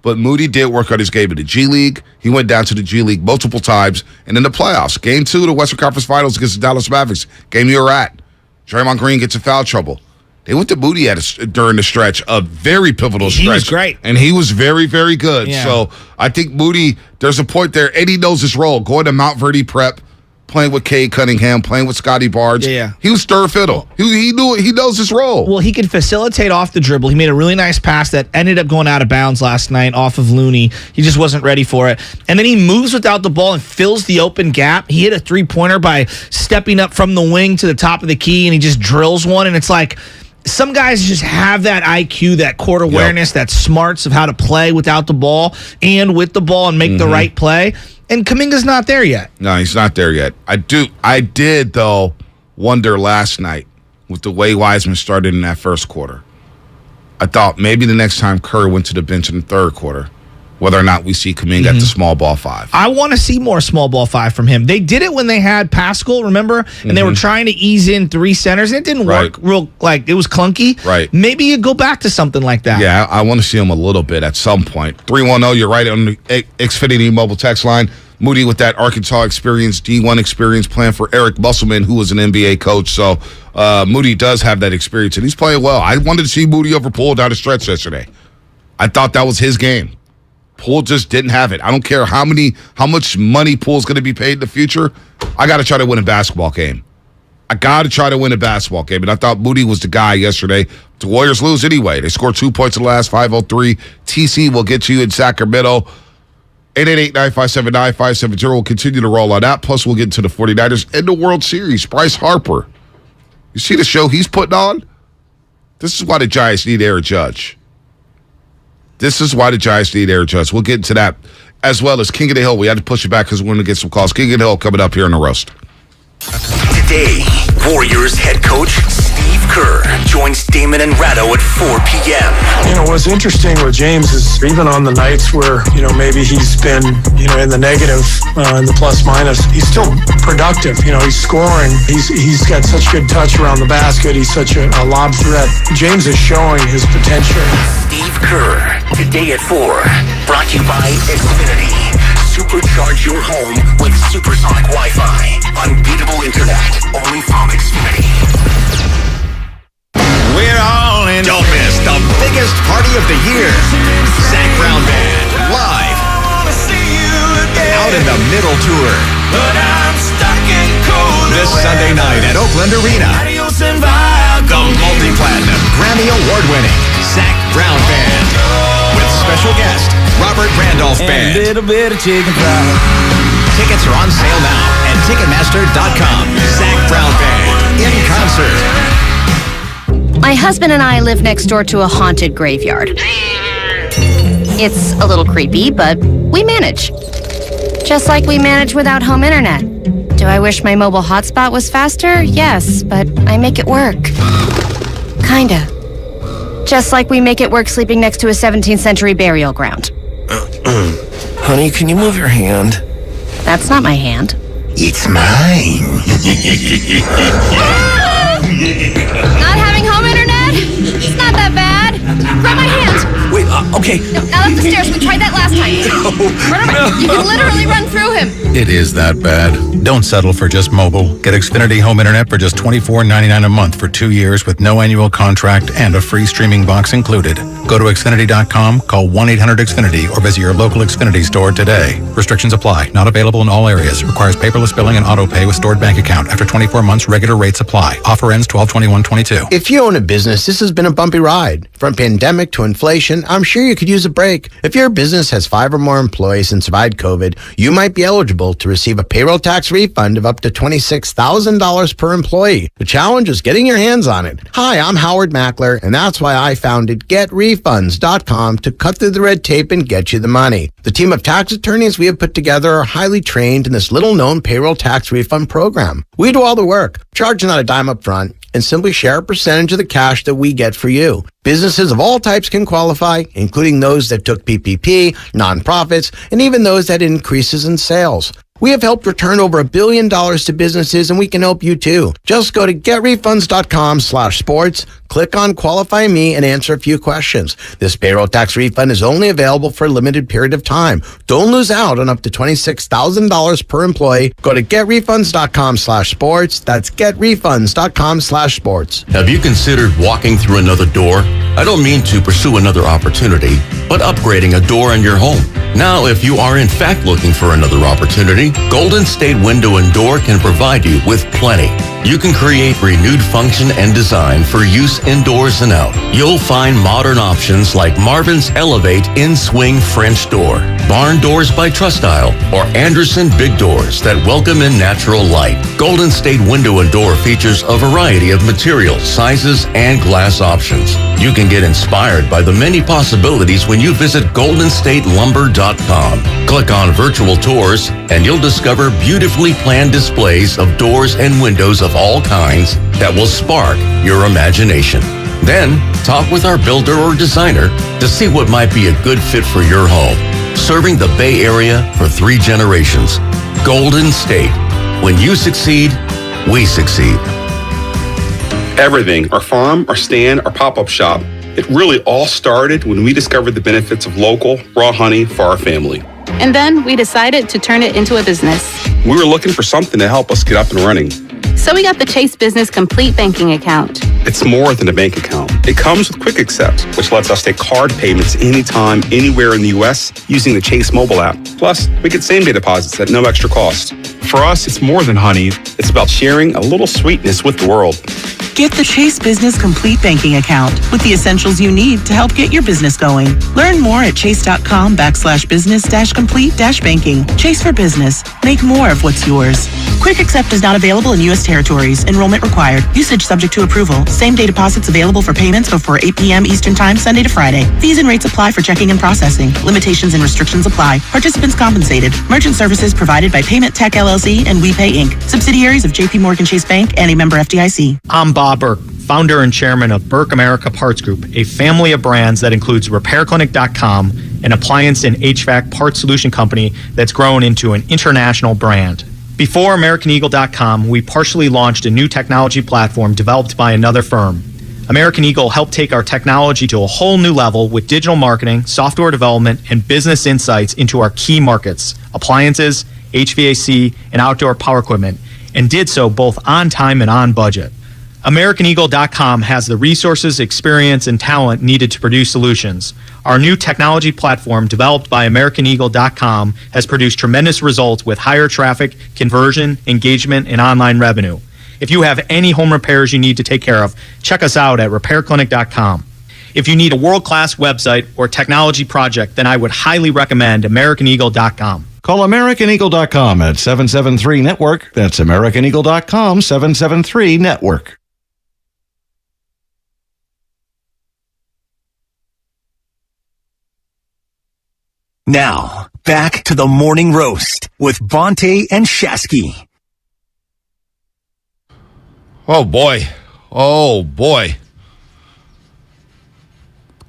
but Moody did work on his game in the G League. He went down to the G League multiple times, and in the playoffs, Game 2 of the Western Conference Finals against the Dallas Mavericks, game you were at, Draymond Green gets in foul trouble. They went to Moody during the stretch, a very pivotal stretch. He was great. And he was very, very good. Yeah. So I think Moody, there's a point there, and he knows his role. Going to Mount Verde Prep, playing with Cade Cunningham, playing with Scotty Barnes. Yeah. He was third fiddle. He knows his role. Well, he can facilitate off the dribble. He made a really nice pass that ended up going out of bounds last night off of Looney. He just wasn't ready for it. And then he moves without the ball and fills the open gap. He hit a three-pointer by stepping up from the wing to the top of the key, and he just drills one. And it's like, some guys just have that IQ, that court awareness, that smarts of how to play without the ball and with the ball and make the right play. And Kuminga's not there yet. No, he's not there yet. I did, though, wonder last night with the way Wiseman started in that first quarter. I thought maybe the next time Curry went to the bench in the third quarter, whether or not we see Kuminga at the small ball five. I want to see more small ball five from him. They did it when they had Pascal, remember? And they were trying to ease in three centers, and it didn't work real, like, it was clunky. Right. Maybe you go back to something like that. Yeah, I want to see him a little bit at some point. 310, you're right on the Xfinity mobile text line. Moody with that Arkansas experience, D1 experience, playing for Eric Musselman, who was an NBA coach. So Moody does have that experience, and he's playing well. I wanted to see Moody over Poole down the stretch yesterday. I thought that was his game. Poole just didn't have it. I don't care how much money Poole's going to be paid in the future. I got to try to win a basketball game. And I thought Moody was the guy yesterday. The Warriors lose anyway. They scored 2 points in the last 5:03. TC will get you in Sacramento. 888-957-9570. We'll continue to roll on that. Plus, we'll get into the 49ers and the World Series. Bryce Harper. You see the show he's putting on? This is why the Giants need Aaron Judge. We'll get into that, as well as King of the Hill. We had to push it back because we're going to get some calls. King of the Hill coming up here in the roast. Today, Warriors head coach Steve Kerr joins Damon and Ratto at 4 p.m. What's interesting with James is even on the nights where, maybe he's been, in the negative, in the plus minus, he's still productive. He's scoring. He's got such good touch around the basket. He's such a lob threat. James is showing his potential. Steve Kerr, today at 4. Brought to you by Xfinity. Supercharge your home with supersonic Wi-Fi. Unbeatable internet. Only from Xfinity. We're all in. Don't miss the biggest party of the year. Zach Brown Band, live. Out in the Middle Tour. But I'm stuck in cold this Sunday night at Oakland Arena. multi-platinum, Grammy Award-winning Zach Brown Band with special guest Robert Randolph Band. A little bit of chicken fried. Tickets are on sale now at Ticketmaster.com. Zach Brown Band in concert. My husband and I live next door to a haunted graveyard. It's a little creepy, but we manage. Just like we manage without home internet. Do I wish my mobile hotspot was faster? Yes, but I make it work. Kinda. Just like we make it work sleeping next to a 17th century burial ground. Honey, can you move your hand? That's not my hand. It's mine. Not having home internet? It's not that bad. Grab my hand. Wait, okay. No, now up the stairs. We tried that last time. Run around. You can literally run through him. It is that bad. Don't settle for just mobile. Get Xfinity Home Internet for just $24.99 a month for 2 years with no annual contract and a free streaming box included. Go to Xfinity.com, call 1-800-XFINITY, or visit your local Xfinity store today. Restrictions apply. Not available in all areas. Requires paperless billing and auto pay with stored bank account. After 24 months, regular rates apply. Offer ends 12/21/22. If you own a business, this has been a bumpy ride. From pandemic to inflation, I'm sure you could use a break. If your business has 5 or more employees and survived COVID, you might be eligible to receive a payroll tax refund of up to $26,000 per employee. The challenge is getting your hands on it. Hi, I'm Howard Mackler, and that's why I founded GetRefunds.com to cut through the red tape and get you the money. The team of tax attorneys we have put together are highly trained in this little-known payroll tax refund program. We do all the work, charge not a dime up front, and simply share a percentage of the cash that we get for you. Businesses of all types can qualify, including those that took PPP, nonprofits, and even those that had increases in sales. We have helped return over $1 billion to businesses, and we can help you too. Just go to getrefunds.com/sports, click on Qualify Me, and answer a few questions. This payroll tax refund is only available for a limited period of time. Don't lose out on up to $26,000 per employee. Go to getrefunds.com/sports. That's getrefunds.com/sports. Have you considered walking through another door? I don't mean to pursue another opportunity, but upgrading a door in your home. Now, if you are in fact looking for another opportunity, Golden State Window and Door can provide you with plenty. You can create renewed function and design for use indoors and out. You'll find modern options like Marvin's Elevate In-Swing French Door, Barn Doors by Trustyle, or Anderson Big Doors that welcome in natural light. Golden State Window and Door features a variety of materials, sizes, and glass options. You can get inspired by the many possibilities when you visit goldenstatelumber.com. Click on virtual tours and you'll discover beautifully planned displays of doors and windows of all kinds that will spark your imagination. Then, talk with our builder or designer to see what might be a good fit for your home. Serving the Bay Area for 3 generations. Golden State. When you succeed, we succeed. Everything, our farm, our stand, our pop-up shop, it really all started when we discovered the benefits of local, raw honey for our family. And then we decided to turn it into a business. We were looking for something to help us get up and running. So we got the Chase Business Complete Banking Account. It's more than a bank account. It comes with Quick Accept, which lets us take card payments anytime, anywhere in the U.S. using the Chase mobile app. Plus, we get same-day deposits at no extra cost. For us, it's more than honey. It's about sharing a little sweetness with the world. Get the Chase Business Complete Banking Account with the essentials you need to help get your business going. Learn more at chase.com/business-complete-banking. Chase for business. Make more of what's yours. Quick Accept is not available in U.S. territories. Enrollment required. Usage subject to approval. Same-day deposits available for payments before 8 p.m. Eastern Time, Sunday to Friday. Fees and rates apply for checking and processing. Limitations and restrictions apply. Participants compensated. Merchant services provided by Payment Tech LLC and WePay Inc. Subsidiaries of J.P. Morgan Chase Bank and a member FDIC. I'm Bob Burke, founder and chairman of Burke America Parts Group, a family of brands that includes RepairClinic.com, an appliance and HVAC parts solution company that's grown into an international brand. Before AmericanEagle.com, we partially launched a new technology platform developed by another firm. American Eagle helped take our technology to a whole new level with digital marketing, software development, and business insights into our key markets, appliances, HVAC, and outdoor power equipment, and did so both on time and on budget. AmericanEagle.com has the resources, experience, and talent needed to produce solutions. Our new technology platform, developed by AmericanEagle.com, has produced tremendous results with higher traffic, conversion, engagement, and online revenue. If you have any home repairs you need to take care of, check us out at repairclinic.com. If you need a world-class website or technology project, then I would highly recommend AmericanEagle.com. Call AmericanEagle.com at 773-NETWORK. That's AmericanEagle.com, 773-NETWORK. Now, back to the Morning Roast with Bonte and Shasky. Oh, boy. Oh, boy.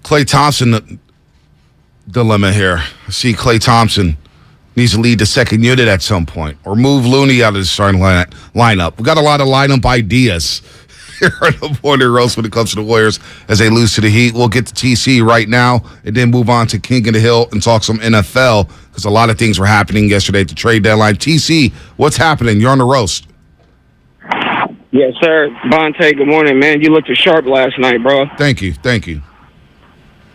Klay Thompson dilemma here. I see Klay Thompson needs to lead the second unit at some point or move Looney out of the starting lineup. We got a lot of lineup ideas here on the Morning Roast when it comes to the Warriors as they lose to the Heat. We'll get to TC right now and then move on to King of the Hill and talk some NFL because a lot of things were happening yesterday at the trade deadline. TC, what's happening? You're on the roast. Yes, sir. Bonte, good morning, man. You looked sharp last night, bro. Thank you. Thank you.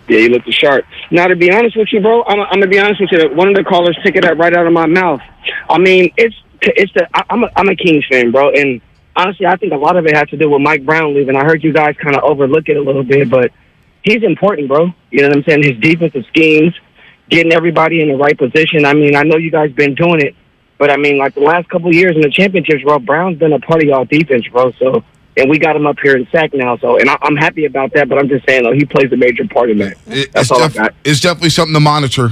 Yeah, you looked sharp. Now, to be honest with you, bro, I'm going to be honest with you. One of the callers took it right out of my mouth. I mean, I'm a Kings fan, bro, and honestly, I think a lot of it has to do with Mike Brown leaving. I heard you guys kind of overlook it a little bit, but he's important, bro. You know what I'm saying? His defensive schemes, getting everybody in the right position. I mean, I know you guys been doing it, but I mean, like the last couple of years in the championships, bro, Brown's been a part of y'all defense, bro. So, and we got him up here in sack now. So, and I'm happy about that. But I'm just saying, though, he plays a major part in that. That's all I got. It's definitely something to monitor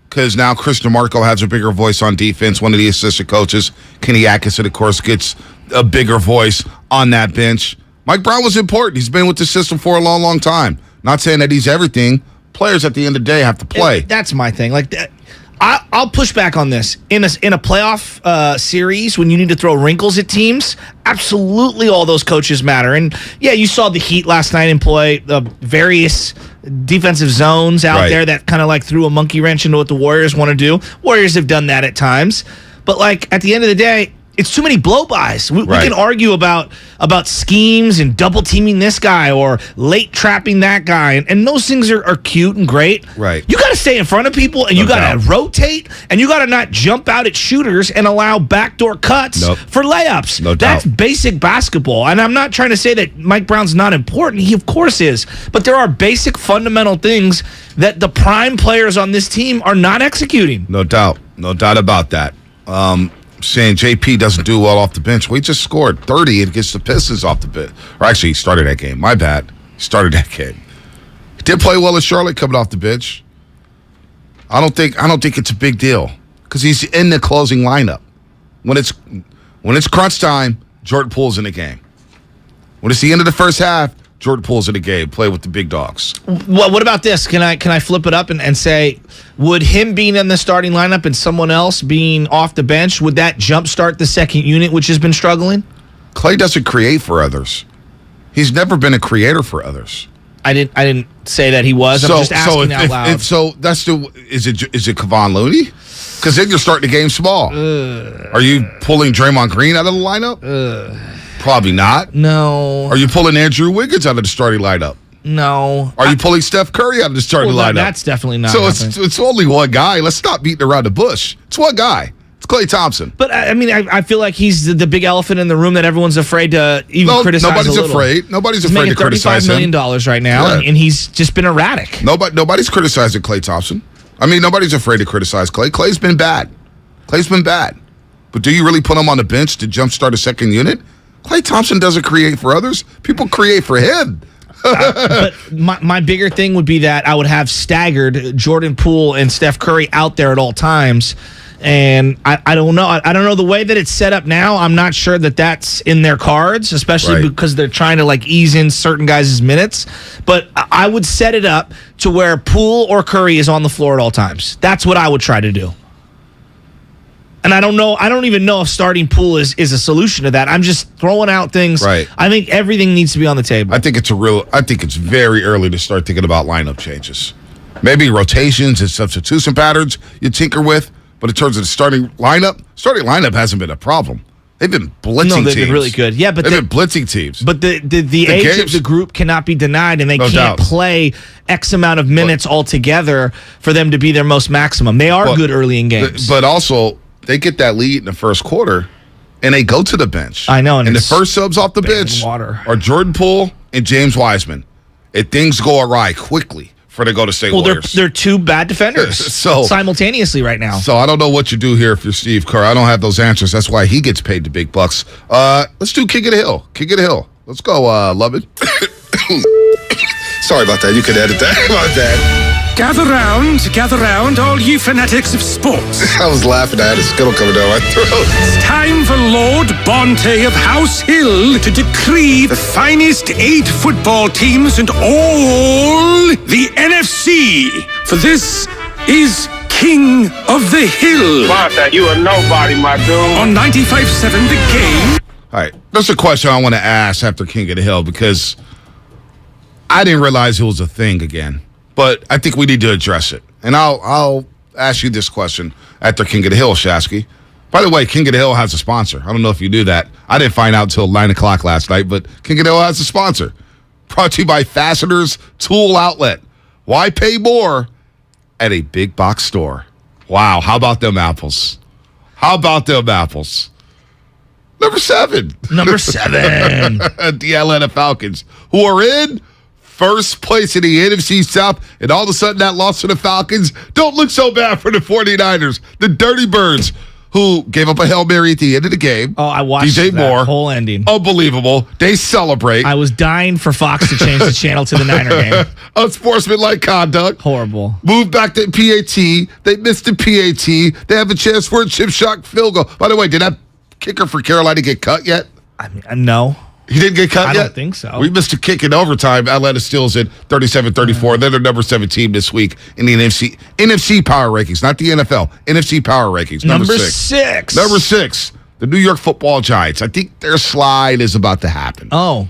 because now Chris DeMarco has a bigger voice on defense. One of the assistant coaches, Kenny Atkinson, of course, gets a bigger voice on that bench. Mike Brown was important. He's been with the system for a long, long time. Not saying that he's everything. Players at the end of the day have to play. That's my thing. Like, I'll push back on this. In a playoff series, when you need to throw wrinkles at teams, absolutely all those coaches matter. And, yeah, you saw the Heat last night employ various defensive zones out there that kind of like threw a monkey wrench into what the Warriors want to do. Warriors have done that at times. But, like, at the end of the day, it's too many blow-bys. We can argue about schemes and double-teaming this guy or late trapping that guy, and those things are cute and great. Right. You got to stay in front of people, and you got to rotate, and you got to not jump out at shooters and allow backdoor cuts for layups. No doubt. That's basic basketball, and I'm not trying to say that Mike Brown's not important. He, of course, is. But there are basic fundamental things that the prime players on this team are not executing. No doubt. No doubt about that. Saying JP doesn't do well off the bench. We just scored 30 against the Pistons off the bench. Or actually, he started that game. My bad. He started that game. He did play well in Charlotte coming off the bench. I don't think it's a big deal because he's in the closing lineup. When it's crunch time, Jordan Poole's in the game. When it's the end of the first half, Jordan Poole's in the game. Play with the big dogs. Well, what about this? Can I flip it up and say, would him being in the starting lineup and someone else being off the bench, would that jumpstart the second unit, which has been struggling? Klay doesn't create for others. He's never been a creator for others. I didn't say that he was. I'm just asking out loud. Is it Kevon Looney? Because then you're starting the game small. Are you pulling Draymond Green out of the lineup? Probably not. No. Are you pulling Andrew Wiggins out of the starting lineup? No. Are you pulling Steph Curry out of the starting lineup? That's definitely not. So it's only one guy. Let's stop beating around the bush. It's one guy. It's Klay Thompson. But I mean, I feel like he's the big elephant in the room that everyone's afraid to even criticize. Nobody's afraid. Nobody's afraid to criticize him. $35 million right now, and he's just been erratic. Nobody's criticizing Klay Thompson. I mean, nobody's afraid to criticize Klay. Klay's been bad. But do you really put him on the bench to jumpstart a second unit? Klay Thompson doesn't create for others. People create for him. But my bigger thing would be that I would have staggered Jordan Poole and Steph Curry out there at all times. And I don't know. I don't know the way that it's set up now. I'm not sure that that's in their cards, especially because they're trying to like ease in certain guys' minutes. But I would set it up to where Poole or Curry is on the floor at all times. That's what I would try to do. And I don't know. I don't even know if starting Poole is a solution to that. I'm just throwing out things. Right. I think everything needs to be on the table. I think it's very early to start thinking about lineup changes. Maybe rotations and substitution patterns you tinker with. But in terms of the starting lineup hasn't been a problem. They've been blitzing teams. No, they've been really good. Yeah, but they've been blitzing teams. But the age games, of the group cannot be denied, and they can't play X amount of minutes altogether for them to be their most maximum. They are good early in games. But also, they get that lead in the first quarter, and they go to the bench. I know. And the first subs off the bench are Jordan Poole and James Wiseman. And things go awry quickly for the Golden State Warriors. They're two bad defenders simultaneously right now. So I don't know what you do here if you're Steve Kerr. I don't have those answers. That's why he gets paid the big bucks. Let's do King of the Hill. King of the Hill. Let's go, Lovin. Sorry about that. You could edit that. My bad. Gather round, all ye fanatics of sports. I was laughing. I had a skittle coming down my throat. It's time for Lord Bonte of House Hill to decree the finest 8 football teams in all the NFC. For this is King of the Hill. Martha, you are nobody, my dude. On 95.7 The Game. All right. That's a question I want to ask after King of the Hill because I didn't realize it was a thing again. But I think we need to address it. And I'll ask you this question after King of the Hill, Shasky. By the way, King of the Hill has a sponsor. I don't know if you knew that. I didn't find out until 9 o'clock last night, but King of the Hill has a sponsor. Brought to you by Fasteners Tool Outlet. Why pay more at a big box store? Wow, how about them apples? How about them apples? Number 7. The Atlanta Falcons, who are in first place in the NFC South, and all of a sudden that loss to the Falcons don't look so bad for the 49ers. The Dirty Birds, who gave up a Hail Mary at the end of the game. Oh, I watched DJ that Moore, whole ending. Unbelievable. They celebrate. I was dying for Fox to change the channel to the Niner game. Unsportsmanlike conduct. Horrible. Moved back to PAT. They missed the PAT. They have a chance for a chip shot field goal. By the way, did that kicker for Carolina get cut yet? I mean, no. He didn't get cut yet? I don't think so. We missed a kick in overtime. Atlanta steals it 37-34. They're the number 7 team this week in the NFC Power Rankings, not the NFL. NFC Power Rankings. Number 6. Number 6. The New York Football Giants. I think their slide is about to happen. Oh.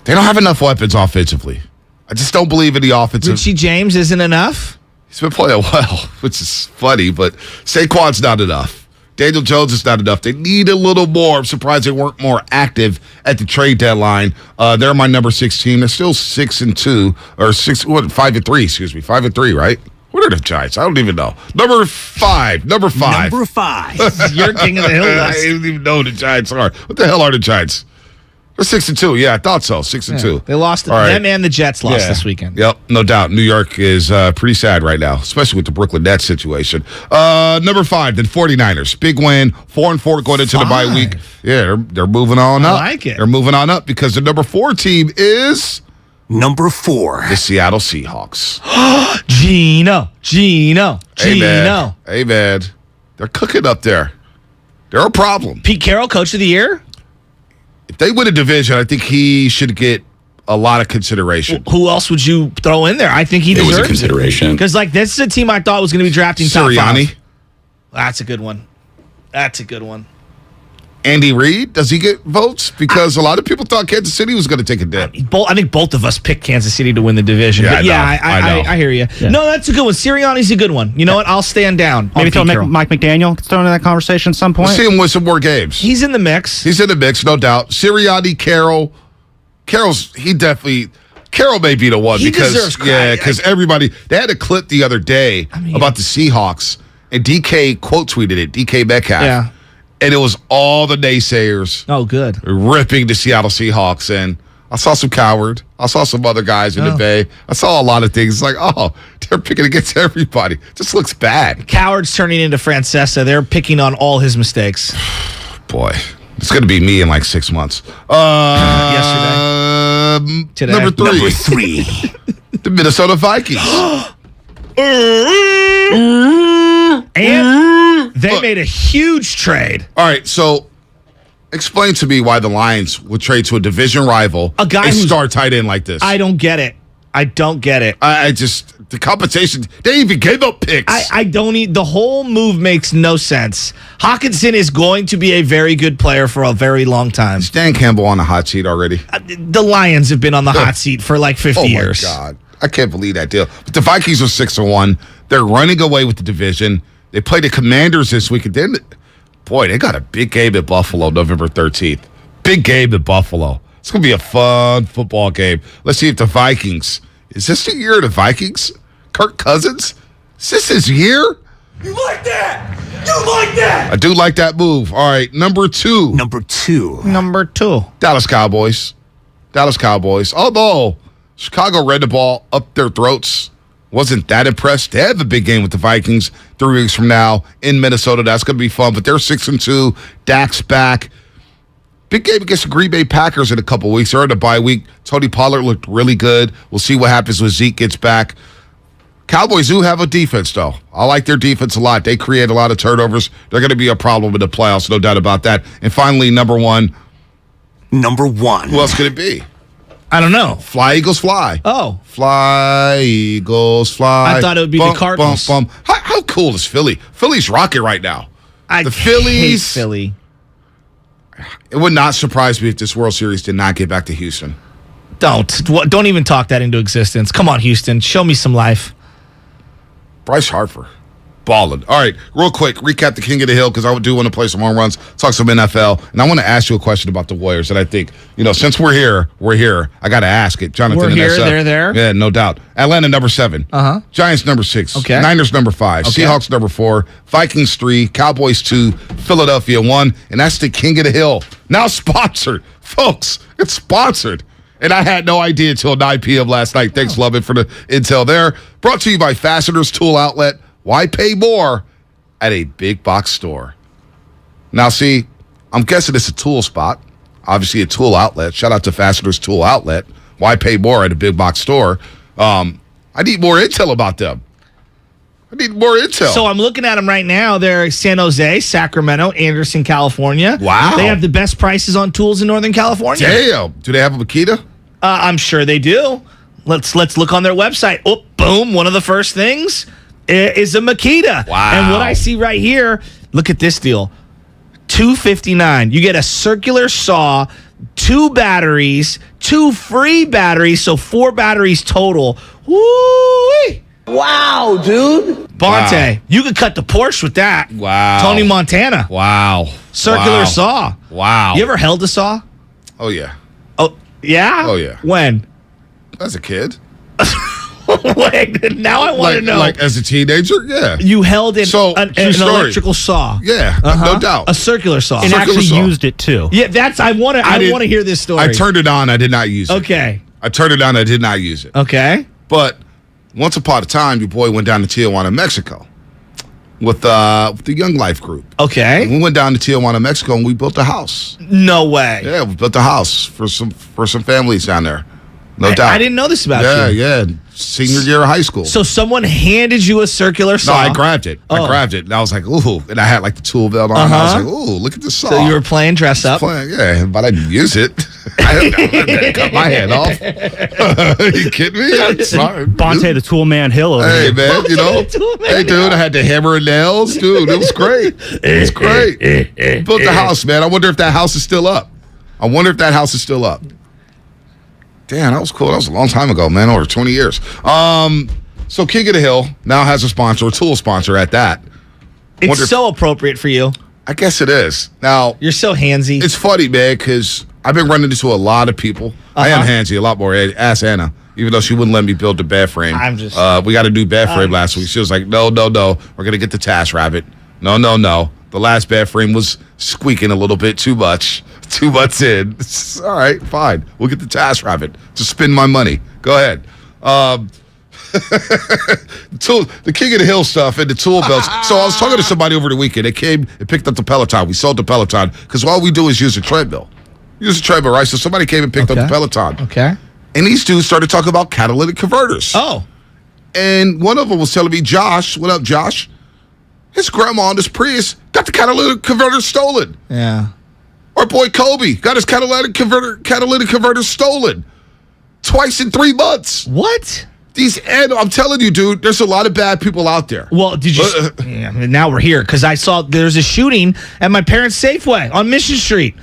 They don't have enough weapons offensively. I just don't believe in the offensive. Richie James isn't enough? He's been playing well, which is funny, but Saquon's not enough. Daniel Jones is not enough. They need a little more. I'm surprised they weren't more active at the trade deadline. They're my number 6 team. They're still 6-2 or 5-3. Excuse me, 5-3, right? What are the Giants? I don't even know. Number 5. Number 5. You're King of the Hill. I don't even know who the Giants are. What the hell are the Giants? They're 6-2. Yeah, I thought so. 6-2. They lost. All right. Them and the Jets lost this weekend. Yep, no doubt. New York is pretty sad right now, especially with the Brooklyn Nets situation. Number 5, the 49ers. Big win, 4-4 going into the bye week. Yeah, they're moving on up. I like it. They're moving on up because the number 4 team is number 4. The Seattle Seahawks. Gino. Hey, man. They're cooking up there. They're a problem. Pete Carroll, Coach of the Year? If they win a division, I think he should get a lot of consideration. Who else would you throw in there? I think he deserves it. Was a consideration. Because, this is a team I thought was going to be drafting top 5. That's a good one. Andy Reid, does he get votes? Because a lot of people thought Kansas City was going to take a dip. I think both of us picked Kansas City to win the division. Yeah, but I hear you. Yeah. No, that's a good one. Sirianni's a good one. You know what? I'll stand down. Maybe throw Mike McDaniel thrown in that conversation at some point. We'll see him win some more games. He's in the mix. No doubt. Sirianni, Carroll. Carroll may be the one he because deserves credit. because everybody they had a clip the other day about the Seahawks and DK quote tweeted it. DK Metcalf. Yeah. And it was all the naysayers. Oh, good. Ripping the Seattle Seahawks. And I saw some Coward. I saw some other guys in the Bay. I saw a lot of things. It's like, they're picking against everybody. Just looks bad. Coward's turning into Francesa. They're picking on all his mistakes. Boy, it's going to be me in 6 months. Yesterday. Today. Number 3. The Minnesota Vikings. And they made a huge trade. All right, so explain to me why the Lions would trade to a division rival a star tight end like this. I don't get it. I just, the compensation, they even gave up picks. The whole move makes no sense. Hawkinson is going to be a very good player for a very long time. Is Dan Campbell on the hot seat already? The Lions have been on the hot seat for 50 years. Oh, my God. I can't believe that deal. But the Vikings are 6-1. They're running away with the division. They play the Commanders this week. And then, boy, they got a big game at Buffalo November 13th. Big game at Buffalo. It's going to be a fun football game. Let's see if the Vikings, is this the year of the Vikings? Kirk Cousins? Is this his year? You like that? You like that? I do like that move. All right, number two. Number two. Dallas Cowboys. Although Chicago ran the ball up their throats, wasn't that impressed. They have a big game with the Vikings 3 weeks from now in Minnesota. That's going to be fun. But they're 6-2. Dak's back. Big game against the Green Bay Packers in a couple weeks. They're in a bye week. Tony Pollard looked really good. We'll see what happens when Zeke gets back. Cowboys do have a defense, though. I like their defense a lot. They create a lot of turnovers. They're going to be a problem in the playoffs, no doubt about that. And finally, number one. Who else could it be? I don't know. Fly, Eagles, fly. Oh. Fly, Eagles, fly. I thought it would be the Cardinals. How cool is Philly? Philly's rocking right now. The Phillies. hate Philly. It would not surprise me if this World Series did not get back to Houston. Don't even talk that into existence. Come on, Houston. Show me some life. Bryce Harper. Balling. All right, real quick, recap the King of the Hill because I do want to play some home runs, talk some NFL, and I want to ask you a question about the Warriors that I think, since we're here. I got to ask it. Jonathan, we're here, they're there. Yeah, no doubt. Atlanta, number 7. Uh-huh. Giants, number 6. Okay. Niners, number 5. Okay. Seahawks, number 4. Vikings, 3. Cowboys, 2. Philadelphia, 1. And that's the King of the Hill. Now sponsored. Folks, it's sponsored. And I had no idea until 9 p.m. last night. Thanks, Lovin, for the intel there. Brought to you by Fasteners Tool Outlet. Why pay more at a big box store? Now, see, I'm guessing it's a tool spot. Obviously, a tool outlet. Shout out to Fasteners Tool Outlet. Why pay more at a big box store? I need more intel about them. So I'm looking at them right now. They're San Jose, Sacramento, Anderson, California. Wow. They have the best prices on tools in Northern California. Damn. Do they have a Makita? I'm sure they do. Let's look on their website. Oh, boom. One of the first things is a Makita. Wow. And what I see right here, look at this deal. $259. You get a circular saw, 2 batteries, 2 free batteries, so 4 batteries total. Woo-wee. Wow, dude. Bonte, you could cut the Porsche with that. Wow. Tony Montana. Wow. Circular saw. Wow. You ever held a saw? Oh, yeah. Oh, yeah? Oh, yeah. When? As a kid. Wait, now I want to know. Like as a teenager? Yeah. You held an True story. electrical saw. Yeah, no doubt. A circular saw. And Circular actually saw. used it too. Yeah, I want to hear this story. I turned it on. I did not use it. Okay. I turned it on. I did not use it. Okay. But once upon a time, your boy went down to Tijuana, Mexico with the Young Life group. Okay. And we went down to Tijuana, Mexico, and we built a house. No way. Yeah, we built a house for some families down there. No doubt. I didn't know this about you. Yeah. Senior year of high school. So someone handed you a circular saw. No, I grabbed it. Oh. I grabbed it. And I was like, ooh. And I had like the tool belt on. I was like, ooh, look at this saw. So you were playing dress up? Yeah, but I didn't use it. I didn't cut my hand off. Are you kidding me? I'm sorry. Bonte, the tool man Hill over Hey, here. man, hey, dude, I had the hammer and nails. Dude, it was great. It was great. Built the house, man. I wonder if that house is still up. Damn, that was cool. That was a long time ago, man. Over 20 years. So King of the Hill now has a sponsor, a tool sponsor at that. It's so appropriate for you. I guess it is. Now, you're so handsy. It's funny, man, because I've been running into a lot of people. I am handsy a lot more. Ask Anna, even though she wouldn't let me build the bed frame. We got a new bed frame last week. She was like, no. We're going to get the Task Rabbit. No. The last bed frame was squeaking a little bit too much. 2 months in. All right, fine. We'll get the Task Rabbit. Just spend my money. Go ahead. The King of the Hill stuff and the tool belts. So I was talking to somebody over the weekend. They came and picked up the Peloton. We sold the Peloton because all we do is use a treadmill. Use a treadmill, right? So somebody came and picked up the Peloton. Okay. And these dudes started talking about catalytic converters. Oh. And one of them was telling me, Josh, what up, Josh? His grandma on this Prius got the catalytic converter stolen. Yeah. Our boy Kobe got his catalytic converter stolen twice in 3 months. What? I'm telling you, dude, there's a lot of bad people out there. Well, did you? Yeah, now we're here because I saw there's a shooting at my parents' Safeway on Mission Street.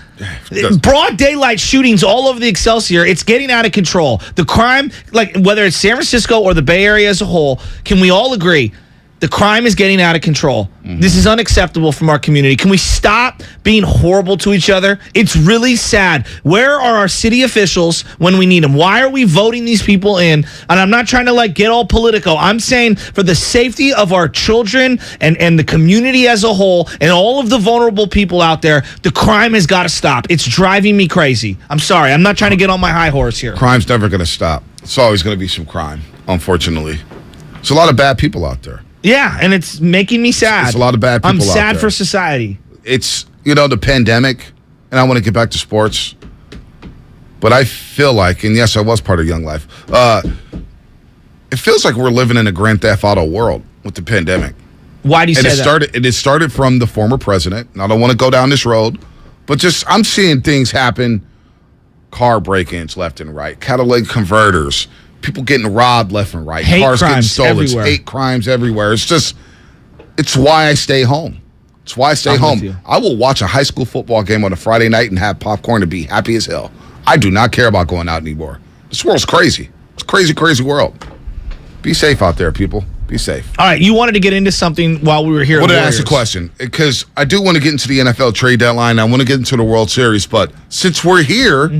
Broad daylight shootings all over the Excelsior. It's getting out of control. The crime, like whether it's San Francisco or the Bay Area as a whole, can we all agree? The crime is getting out of control. This is unacceptable from our community. Can we stop being horrible to each other? It's really sad. Where are our city officials when we need them? Why are we voting these people in? And I'm not trying to get all political. I'm saying for the safety of our children and the community as a whole and all of the vulnerable people out there, the crime has got to stop. It's driving me crazy. I'm sorry. I'm not trying to get on my high horse here. Crime's never going to stop. It's always going to be some crime, unfortunately. There's a lot of bad people out there. Yeah, and it's making me sad. There's a lot of bad people out there. I'm sad for society. It's, the pandemic, and I want to get back to sports, but I feel like, and yes, I was part of Young Life, it feels like we're living in a Grand Theft Auto world with the pandemic. Why do you say that? It started from the former president, and I don't want to go down this road, but just I'm seeing things happen, car break-ins left and right, catalytic converters, people getting robbed left and right. Cars getting stolen. Everywhere. Hate crimes everywhere. It's why I stay home. It's why I stay home. I will watch a high school football game on a Friday night and have popcorn and be happy as hell. I do not care about going out anymore. This world's crazy. It's a crazy, crazy world. Be safe out there, people. Be safe. All right, you wanted to get into something while we were here. I wanted to ask a question because I do want to get into the NFL trade deadline. I want to get into the World Series, but since we're here,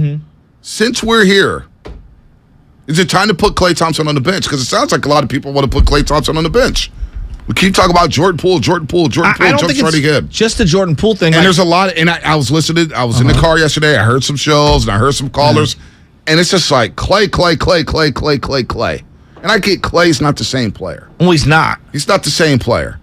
is it time to put Klay Thompson on the bench? Because it sounds like a lot of people want to put Klay Thompson on the bench. We keep talking about Jordan Poole, I don't think it's just the Jordan Poole thing. And there's a lot, and I was listening, I was in the car yesterday, I heard some shows, and I heard some callers, and it's just like Klay. And I get Klay's not the same player. Well, he's not. He's not the same player.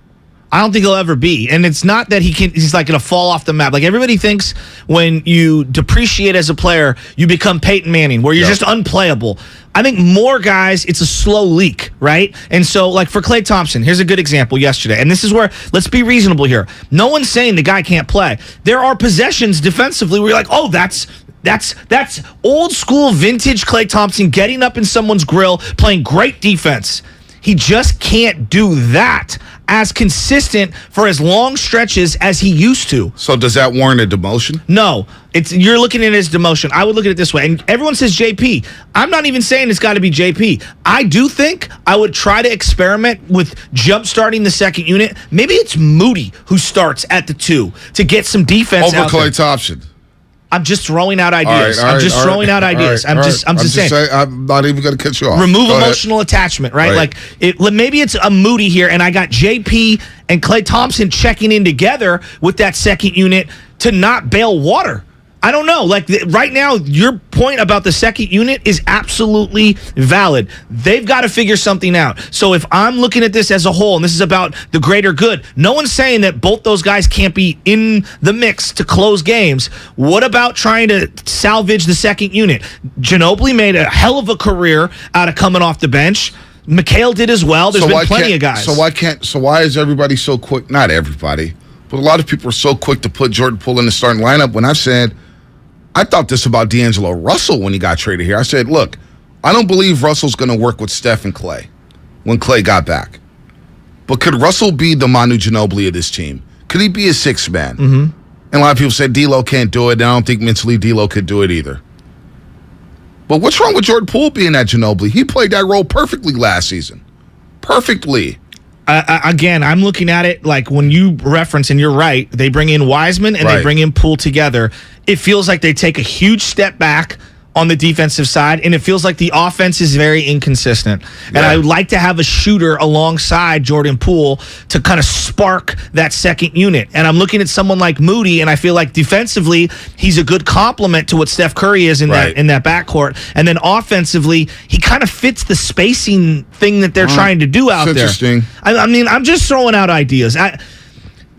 I don't think he'll ever be. And it's not that he's going to fall off the map. Like everybody thinks when you depreciate as a player, you become Peyton Manning, where you're just unplayable. I think more guys, it's a slow leak, right? And so, for Klay Thompson, here's a good example yesterday. And this is where, let's be reasonable here. No one's saying the guy can't play. There are possessions defensively where you're like, oh, that's old school vintage Klay Thompson getting up in someone's grill, playing great defense. He just can't do that as consistent for as long stretches as he used to. So does that warrant a demotion? No. You're looking at it as demotion. I would look at it this way. And everyone says JP. I'm not even saying it's got to be JP. I do think I would try to experiment with jump-starting the second unit. Maybe it's Moody who starts at the 2 to get some defense over Klay Thompson. I'm just throwing out ideas. I'm just throwing out ideas. I'm just saying. I'm not even going to cut you off. Remove emotional attachment, right? Maybe it's a Moody here, and I got JP and Klay Thompson checking in together with that second unit to not bail water. I don't know. Right now, your point about the second unit is absolutely valid. They've got to figure something out. So if I'm looking at this as a whole, and this is about the greater good, no one's saying that both those guys can't be in the mix to close games. What about trying to salvage the second unit? Ginobili made a hell of a career out of coming off the bench. McHale did as well. There's been plenty of guys. So why is everybody so quick? Not everybody, but a lot of people are so quick to put Jordan Poole in the starting lineup when I've said, I thought this about D'Angelo Russell when he got traded here. I said, look, I don't believe Russell's going to work with Steph and Clay when Clay got back. But could Russell be the Manu Ginobili of this team? Could he be a sixth man? Mm-hmm. And a lot of people said D'Lo can't do it, and I don't think mentally D'Lo could do it either. But what's wrong with Jordan Poole being that Ginobili? He played that role perfectly last season. Perfectly. Again, I'm looking at it like when you reference, and you're right, they bring in Wiseman and they bring in Poole together. It feels like they take a huge step back on the defensive side, and it feels like the offense is very inconsistent. And I would like to have a shooter alongside Jordan Poole to kind of spark that second unit. And I'm looking at someone like Moody, and I feel like defensively, he's a good complement to what Steph Curry is in that backcourt. And then offensively, he kind of fits the spacing thing that they're trying to do out there. Interesting. I mean, I'm just throwing out ideas.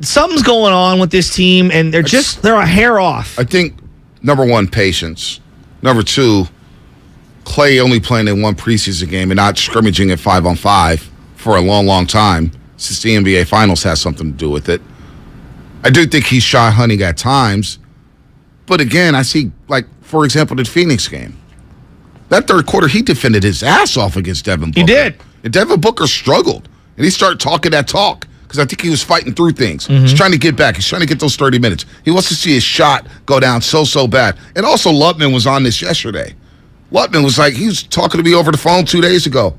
Something's going on with this team, and they're a hair off. I think, number one, patience. Number two, Clay only playing in one preseason game and not scrimmaging at 5-on-5 for a long, long time, since the NBA Finals has something to do with it. I do think he's shot hunting at times. But again, I see, for example, the Phoenix game. That third quarter, he defended his ass off against Devin Booker. He did. And Devin Booker struggled. And he started talking that talk because I think he was fighting through things. He's trying to get back. He's trying to get those 30 minutes. He wants to see his shot go down so bad. And also, Lutman was on this yesterday. Lutman was he was talking to me over the phone 2 days ago.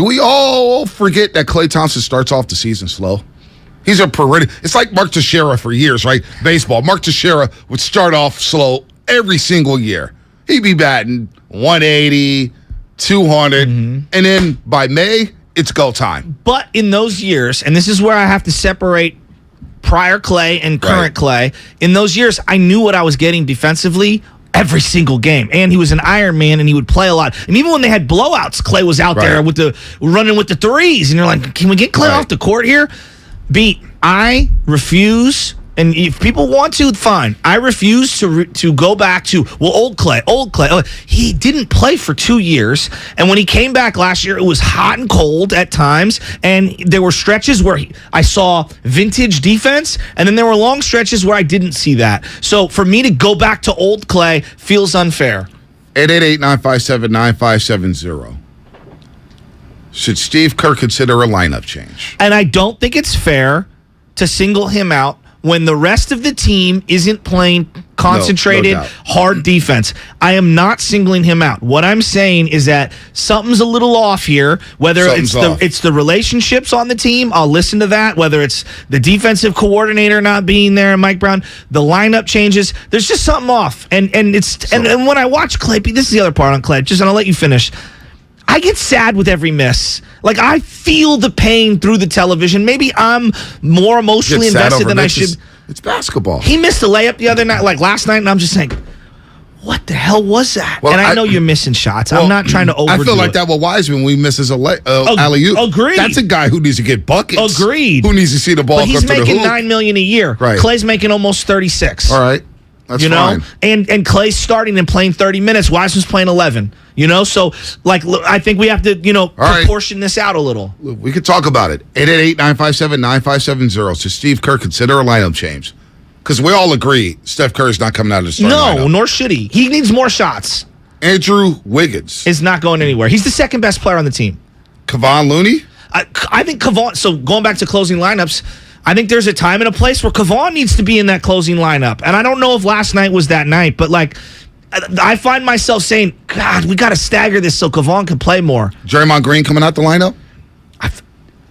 Do we all forget that Klay Thompson starts off the season slow? He's a perennial. It's like Mark Teixeira for years, right? Baseball. Mark Teixeira would start off slow every single year. He'd be batting 180, 200, and then by May, it's go time. But in those years, and this is where I have to separate prior Clay and current Clay, in those years, I knew what I was getting defensively every single game. And he was an Iron Man, and he would play a lot. And even when they had blowouts, Clay was out there running with the threes. And you're like, can we get Clay off the court here? I refuse, and if people want to, fine. I refuse to go back to, old Clay. He didn't play for 2 years, and when he came back last year, it was hot and cold at times, and there were stretches where I saw vintage defense, and then there were long stretches where I didn't see that. So for me to go back to old Clay feels unfair. 888-957-9570. Should Steve Kerr consider a lineup change? And I don't think it's fair to single him out when the rest of the team isn't playing concentrated, hard defense. I am not singling him out. What I'm saying is that something's a little off here, whether it's the relationships on the team, I'll listen to that, whether it's the defensive coordinator not being there, Mike Brown, the lineup changes, there's just something off. And when I watch Clay, this is the other part on Clay, and I'll let you finish. I get sad with every miss. Like, I feel the pain through the television. Maybe I'm more emotionally invested than I should. It's basketball. He missed a layup the other night, like last night, and I'm just saying, what the hell was that? Well, and I know you're missing shots. I'm not trying to overdo it. I feel like that with Wiseman when he misses a alley-oop. Agreed. That's a guy who needs to get buckets. Agreed. Who needs to see the ball come to the hoop. But he's making $9 million a year. Right. Clay's making almost 36. All right. That's fine. And Clay's starting and playing 30 minutes. Wiseman's playing 11. So I think we have to proportion this out a little. We could talk about it. 888-957-9570. Should Steve Kerr consider a lineup change? Because we all agree Steph Curry's not coming out of the starting lineup. Nor should he. He needs more shots. Andrew Wiggins is not going anywhere. He's the second best player on the team. Kevon Looney? I think Kevon. So going back to closing lineups, I think there's a time and a place where Kevon needs to be in that closing lineup. And I don't know if last night was that night, but I find myself saying, God, we got to stagger this so Kevon can play more. Draymond Green coming out the lineup?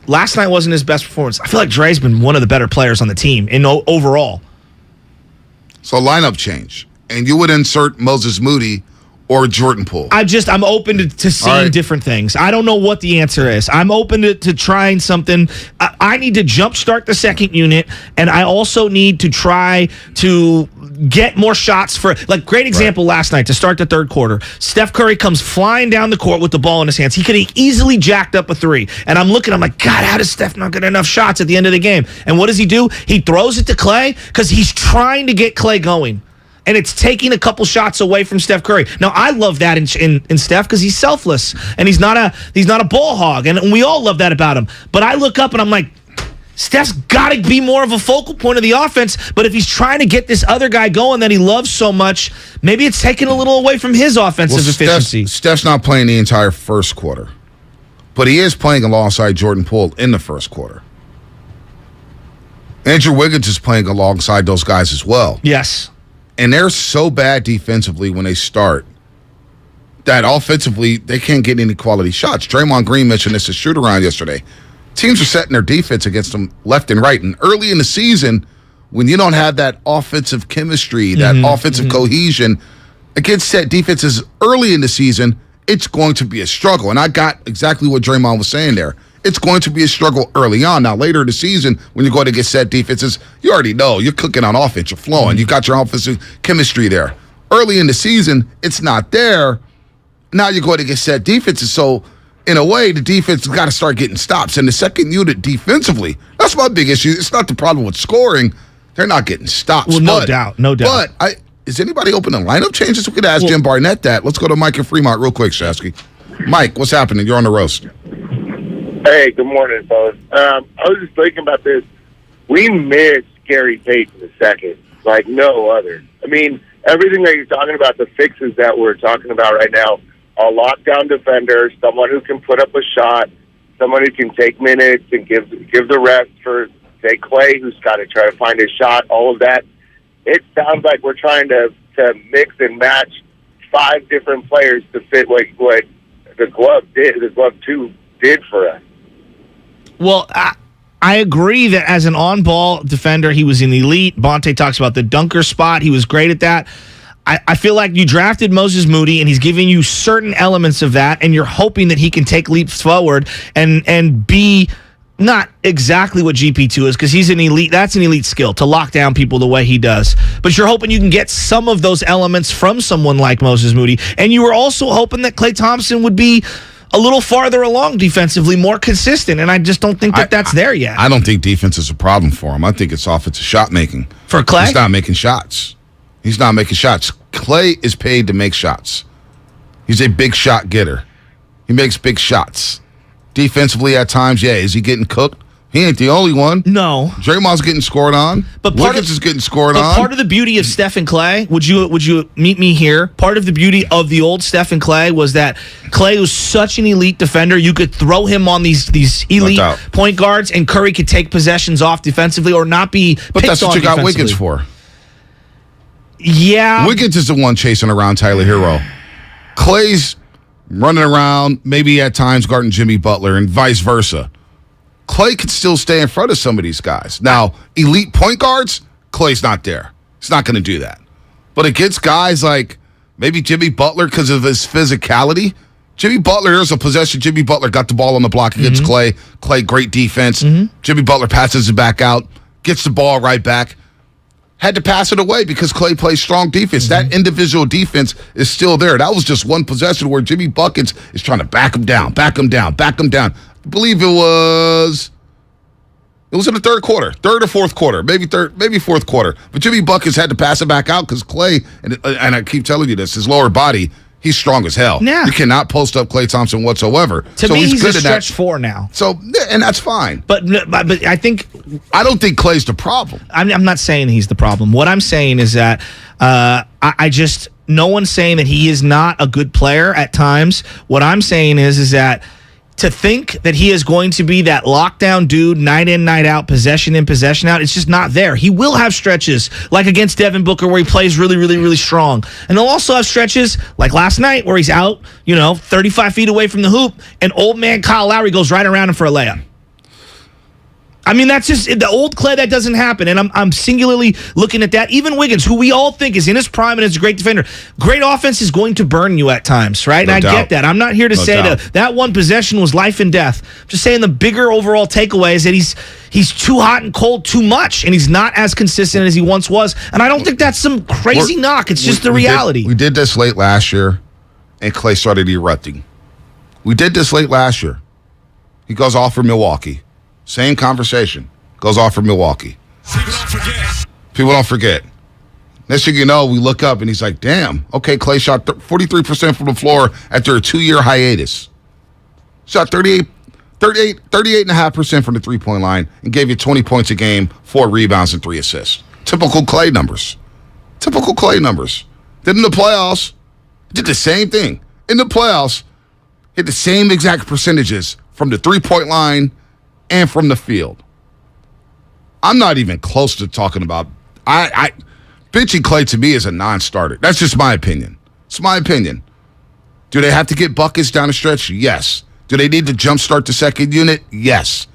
Last night wasn't his best performance. I feel like Dre's been one of the better players on the team overall. So lineup change. And you would insert Moses Moody or Jordan Poole. I'm open to seeing different things. I don't know what the answer is. I'm open to trying something. I need to jumpstart the second unit, and I also need to try to get more shots for, great example last night to start the third quarter. Steph Curry comes flying down the court with the ball in his hands. He could have easily jacked up a three. And I'm like, God, how does Steph not get enough shots at the end of the game? And what does he do? He throws it to Clay because he's trying to get Clay going. And it's taking a couple shots away from Steph Curry. Now, I love that in Steph because he's selfless and he's not a ball hog, and we all love that about him. But I look up and I'm like, Steph's got to be more of a focal point of the offense. But if he's trying to get this other guy going that he loves so much, maybe it's taking a little away from his offensive efficiency. Steph's not playing the entire first quarter, but he is playing alongside Jordan Poole in the first quarter. Andrew Wiggins is playing alongside those guys as well. Yes. And they're so bad defensively when they start that offensively they can't get any quality shots. Draymond Green mentioned this at shoot-around yesterday. Teams are setting their defense against them left and right. And early in the season, when you don't have that offensive chemistry, that offensive cohesion against set defenses early in the season, it's going to be a struggle. And I got exactly what Draymond was saying there. It's going to be a struggle early on. Now, later in the season, when you're going to get set defenses, you already know. You're cooking on offense. You're flowing. You got your offensive chemistry there. Early in the season, it's not there. Now you're going to get set defenses. So, in a way, the defense has got to start getting stops. And the second unit defensively, that's my big issue. It's not the problem with scoring. They're not getting stops. Well, no doubt. But is anybody open to lineup changes? We could ask Jim Barnett that. Let's go to Mike in Fremont real quick, Shasky. Mike, what's happening? You're on the roast. Hey, good morning, fellas. I was just thinking about this. We missed Gary Payton II like no other. I mean, everything that you're talking about, the fixes that we're talking about right now, a lockdown defender, someone who can put up a shot, someone who can take minutes and give the rest for, say, Clay, who's got to try to find his shot, all of that. It sounds like we're trying to mix and match 5 different players to fit what the glove did, the glove 2 did for us. Well, I agree that as an on-ball defender, he was an elite. Bonte talks about the dunker spot. He was great at that. I feel like you drafted Moses Moody, and he's giving you certain elements of that, and you're hoping that he can take leaps forward and be not exactly what GP2 is, because he's an elite. That's an elite skill to lock down people the way he does. But you're hoping you can get some of those elements from someone like Moses Moody, and you were also hoping that Klay Thompson would be a little farther along defensively, more consistent, and I just don't think that's there yet. I don't think defense is a problem for him. I think it's offensive shot making. For Klay? He's not making shots. He's not making shots. Klay is paid to make shots. He's a big shot getter. He makes big shots. Defensively at times, yeah. Is he getting cooked? He ain't the only one. No. Draymond's getting scored on. But Wiggins is getting scored on. Part of the beauty of Steph and Clay, would you meet me here? Part of the beauty of the old Steph and Clay was that Clay was such an elite defender. You could throw him on these elite point guards, and Curry could take possessions off defensively or not be picked on. But that's what you got Wiggins for. Yeah. Wiggins is the one chasing around Tyler Hero. Clay's running around, maybe at times guarding Jimmy Butler, and vice versa. Klay could still stay in front of some of these guys. Now, elite point guards, Klay's not there. He's not going to do that. But against guys like maybe Jimmy Butler because of his physicality, Jimmy Butler, there's a possession. Jimmy Butler got the ball on the block against Klay. Klay, great defense. Jimmy Butler passes it back out, gets the ball right back. Had to pass it away because Klay plays strong defense. That individual defense is still there. That was just one possession where Jimmy Buckets is trying to back him down. I believe it was in the third or fourth quarter, maybe fourth quarter. But Jimmy Buckets had to pass it back out because Klay, and I keep telling you this, his lower body, he's strong as hell. Yeah. You cannot post up Klay Thompson whatsoever. To me, he's a stretch four now. So, and that's fine. But I don't think Klay's the problem. I'm not saying he's the problem. What I'm saying is that no one's saying that he is not a good player at times. What I'm saying is that to think that he is going to be that lockdown dude, night in, night out, possession in, possession out, it's just not there. He will have stretches like against Devin Booker where he plays really, really, really strong. And he'll also have stretches like last night where he's out, 35 feet away from the hoop, and old man Kyle Lowry goes right around him for a layup. I mean, that's just the old Klay. That doesn't happen, and I'm singularly looking at that. Even Wiggins, who we all think is in his prime and is a great defender, great offense is going to burn you at times, right? And I get that. I'm not here to say that one possession was life and death. I'm just saying the bigger overall takeaway is that he's too hot and cold too much, and he's not as consistent as he once was. And I don't think that's some crazy knock. It's just the reality. We did this late last year, and Klay started erupting. We did this late last year. He goes off for Milwaukee. Same conversation. Goes off for Milwaukee. People don't forget. Next thing you know, we look up and he's like, damn, okay, Klay shot 43% from the floor after a 2-year hiatus. Shot 38.5% from the three-point line and gave you 20 points a game, 4 rebounds, and 3 assists. Typical Klay numbers. Did in the playoffs, did the same thing. In the playoffs, hit the same exact percentages from the three-point line and from the field. I'm not even close to talking about benching Klay to me is a non-starter. That's just my opinion. It's my opinion. Do they have to get buckets down the stretch? Yes. Do they need to jumpstart the second unit? Yes.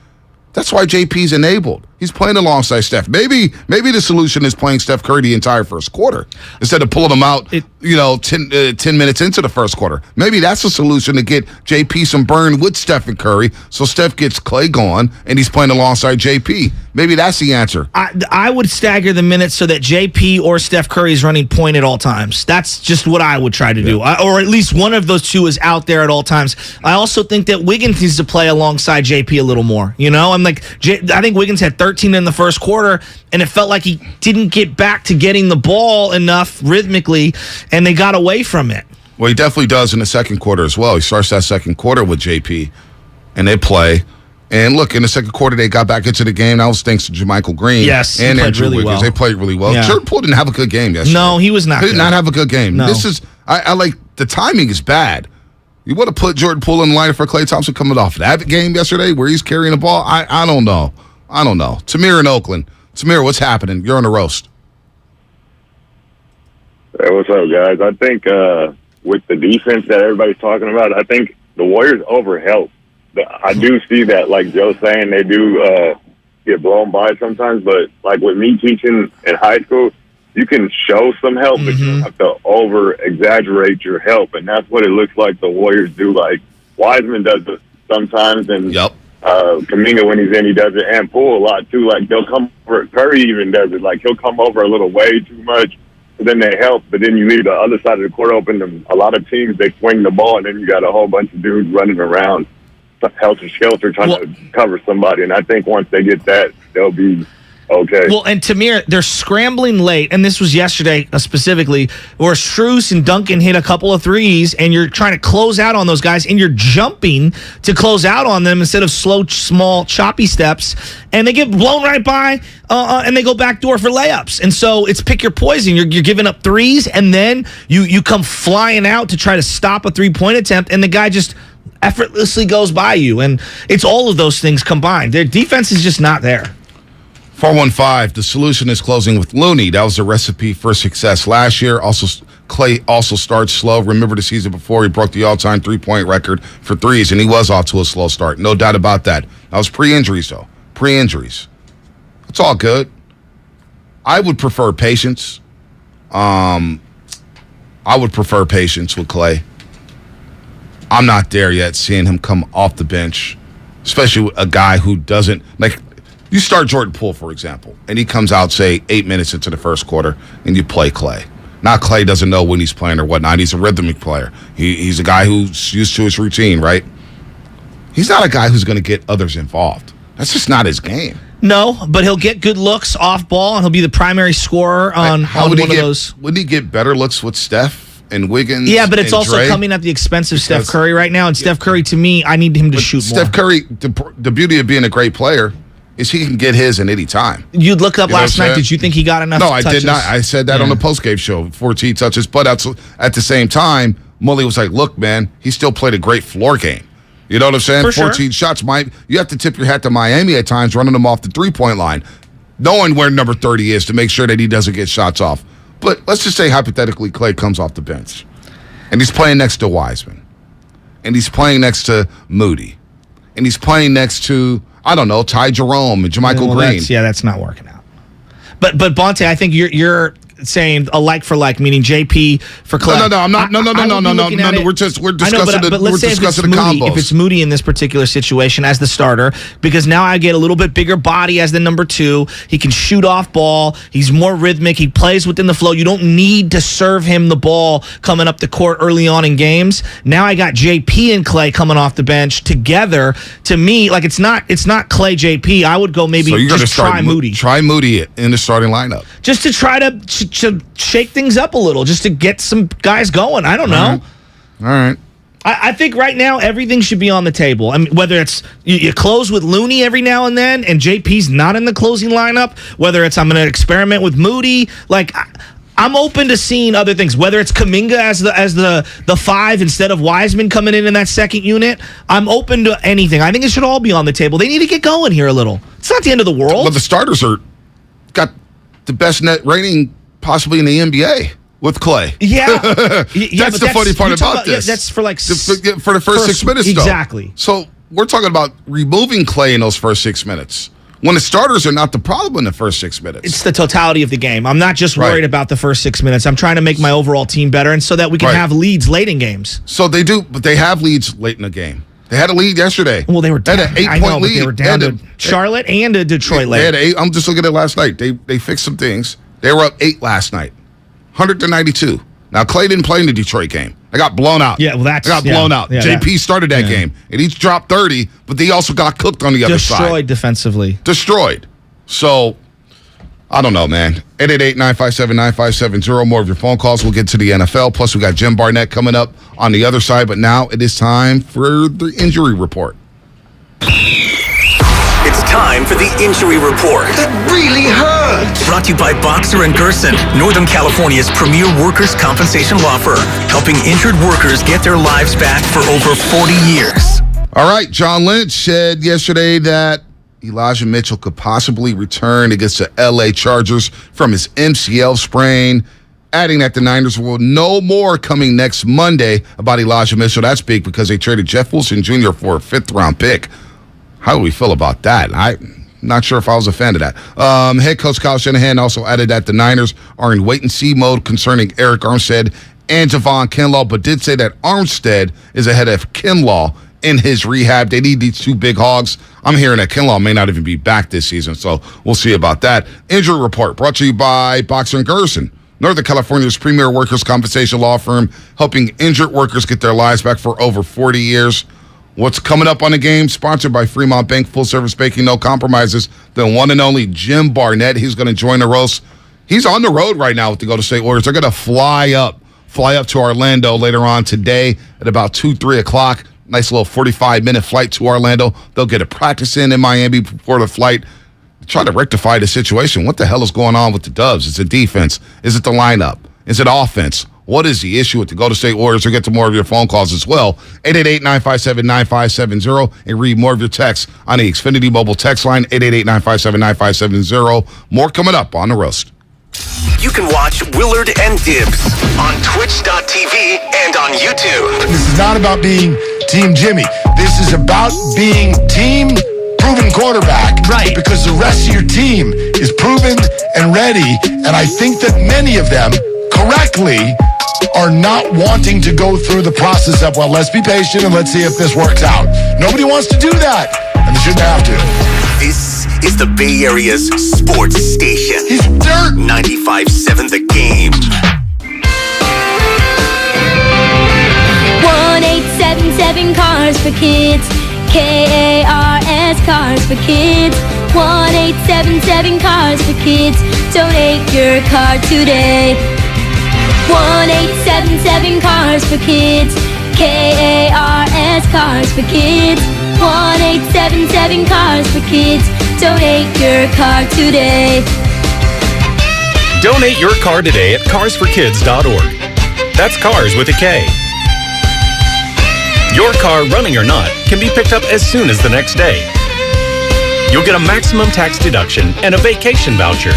That's why JP's enabled. He's playing alongside Steph. Maybe the solution is playing Steph Curry the entire first quarter instead of pulling him out, 10 minutes into the first quarter. Maybe that's a solution to get JP some burn with Steph and Curry, so Steph gets Klay going and he's playing alongside JP. Maybe that's the answer. I would stagger the minutes so that JP or Steph Curry is running point at all times. That's just what I would try to do, or at least one of those two is out there at all times. I also think that Wiggins needs to play alongside JP a little more. I think Wiggins had 13 in the first quarter, and it felt like he didn't get back to getting the ball enough rhythmically, and they got away from it. Well, he definitely does in the second quarter as well. He starts that second quarter with JP, and they play. And look, in the second quarter, they got back into the game. That was thanks to JaMychal Green and Andrew Wiggins. Well. They played really well. Yeah. Jordan Poole didn't have a good game yesterday. No, he was not He did not have a good game. No. I like, the timing is bad. You want to put Jordan Poole in the line for Klay Thompson coming off that game yesterday where he's carrying the ball? I don't know. Tamir in Oakland. Tamir, what's happening? You're on the roast. Hey, what's up, guys? I think with the defense that everybody's talking about, I think the Warriors overhelp I do see that, like Joe's saying, they do get blown by sometimes. But like with me teaching in high school, you can show some help, but you don't have to over-exaggerate your help. And that's what it looks like the Warriors do. Like, Wiseman does it sometimes, and Kuminga, when he's in, he does it, and Poole a lot, too. Like, they'll come over, Curry even does it. Like, he'll come over a little way too much, but then they help. But then you leave the other side of the court open. And a lot of teams, they swing the ball, and then you got a whole bunch of dudes running around, helter-skelter, trying to cover somebody. And I think once they get that, they'll be okay. Well, and Tamir, they're scrambling late, and this was yesterday specifically, where Strus and Duncan hit a couple of threes, and you're trying to close out on those guys, and you're jumping to close out on them instead of slow, small, choppy steps, and they get blown right by, and they go backdoor for layups. And so it's pick your poison. You're giving up threes, and then you come flying out to try to stop a three-point attempt, and the guy just effortlessly goes by you. And it's all of those things combined. Their defense is just not there. 415, the solution is closing with Looney. That was the recipe for success last year. Also, Clay also starts slow. Remember the season before, he broke the all-time three-point record for threes, and he was off to a slow start. No doubt about that. That was pre-injuries, though. Pre-injuries. It's all good. I would prefer patience. I would prefer patience with Clay. I'm not there yet, seeing him come off the bench, especially a guy who doesn't, like, you start Jordan Poole, for example, and he comes out, say, 8 minutes into the first quarter, and you play Clay. Now, Clay doesn't know when he's playing or whatnot. He's a rhythmic player. He's a guy who's used to his routine, right? He's not a guy who's going to get others involved. That's just not his game. No, but he'll get good looks off ball, and he'll be the primary scorer on one of those. Would he get better looks with Steph and Wiggins? Yeah, but it's and also Dre? coming at the expense of Steph Curry right now, and Steph Curry, to me, I need him to shoot more. Steph Curry, the beauty of being a great player is he can get his in any time. You looked up last night. Did you think he got enough touches? No, I did not. I said that on the postgame show, 14 touches. But at the same time, Mully was like, look, man, he still played a great floor game. You know what I'm saying? For 14 shots. You have to tip your hat to Miami at times, running them off the three-point line, knowing where number 30 is to make sure that he doesn't get shots off. But let's just say, hypothetically, Clay comes off the bench, and he's playing next to Wiseman, and he's playing next to Moody, and he's playing next to, I don't know, Ty Jerome and JaMychal Green. That's not working out. But Bonte, I think you're saying a like for like, meaning JP for Clay. No, I'm not. No. We're discussing the combos. If it's Moody in this particular situation as the starter, because now I get a little bit bigger body as the number 2. He can shoot off ball. He's more rhythmic. He plays within the flow. You don't need to serve him the ball coming up the court early on in games. Now I got JP and Clay coming off the bench together. To me, like it's not Clay JP. I would go maybe just try Moody. Try Moody in the starting lineup. Just to try to shake things up a little, just to get some guys going. I don't know. All right. I think right now everything should be on the table. I mean, whether it's you close with Looney every now and then, and JP's not in the closing lineup. Whether it's I'm going to experiment with Moody. Like I'm open to seeing other things. Whether it's Kuminga as the 5 instead of Wiseman coming in that second unit. I'm open to anything. I think it should all be on the table. They need to get going here a little. It's not the end of the world. Well, the starters got the best net rating possibly in the NBA with Clay. Yeah. That's the funny part about this. That's for like for the first 6 minutes, though. Exactly. So we're talking about removing Clay in those first 6 minutes, when the starters are not the problem in the first 6 minutes. It's the totality of the game. I'm not just worried about the first 6 minutes. I'm trying to make my overall team better, and so that we can have leads late in games. So they do, but they have leads late in the game. They had a lead yesterday. Well, they were down. They had an 8-point lead. They were down to Charlotte and to Detroit late. They had 8. I'm just looking at last night. They fixed some things. They were up 8 last night, 100-92. Now Clay didn't play in the Detroit game. They got blown out. Yeah, well, they got blown out. Yeah, JP started that game, and he dropped 30, but they also got cooked on the other side. Destroyed defensively. Destroyed. So, I don't know, man. 888-957-9570. More of your phone calls. We'll get to the NFL. Plus, we got Jim Barnett coming up on the other side. But now it is time for the injury report. It's time for the injury report. That really hurts. Brought to you by Boxer & Gerson, Northern California's premier workers' compensation law firm, helping injured workers get their lives back for over 40 years. All right, John Lynch said yesterday that Elijah Mitchell could possibly return against the L.A. Chargers from his MCL sprain adding that the Niners will know more coming next Monday about Elijah Mitchell. That's big because they traded Jeff Wilson Jr. for a 5th-round pick. How do we feel about that? I'm not sure if I was a fan of that. Head coach Kyle Shanahan also added that the Niners are in wait-and-see mode concerning Eric Armstead and Javon Kinlaw, but did say that Armstead is ahead of Kinlaw in his rehab. They need these 2 big hogs. I'm hearing that Kinlaw may not even be back this season, so we'll see about that. Injury report brought to you by Boxer & Gerson, Northern California's premier workers' compensation law firm, helping injured workers get their lives back for over 40 years. What's coming up on the game? Sponsored by Fremont Bank, full-service banking, no compromises. The one and only Jim Barnett. He's going to join the roast. He's on the road right now with the Golden State Warriors. They're going to fly up to Orlando later on today at about 2, 3 o'clock. Nice little 45-minute flight to Orlando. They'll get a practice in Miami before the flight. Try to rectify the situation. What the hell is going on with the Dubs? Is it defense? Is it the lineup? Is it offense? What is the issue with the Golden State Warriors? We'll get to more of your phone calls as well. 888-957-9570 and read more of your texts on the Xfinity mobile text line, 888-957-9570. More coming up on the roast. You can watch Willard and Dibs on twitch.tv and on YouTube. This is not about being Team Jimmy. This is about being team proven quarterback. Right. Because the rest of your team is proven and ready. And I think that many of them, correctly, are not wanting to go through the process of, well, let's be patient and let's see if this works out. Nobody wants to do that, and they shouldn't have to. This is the Bay Area's sports station. He's dirt. 95.7 The Game. 1877 Cars for Kids. KARS Cars for Kids. 1877 Cars for Kids. Donate your car today. 1877 Cars for Kids. KARS Cars for Kids. 1877 Cars for Kids. Donate your car today. Donate your car today at carsforkids.org. That's cars with a K. Your car, running or not, can be picked up as soon as the next day. You'll get a maximum tax deduction and a vacation voucher.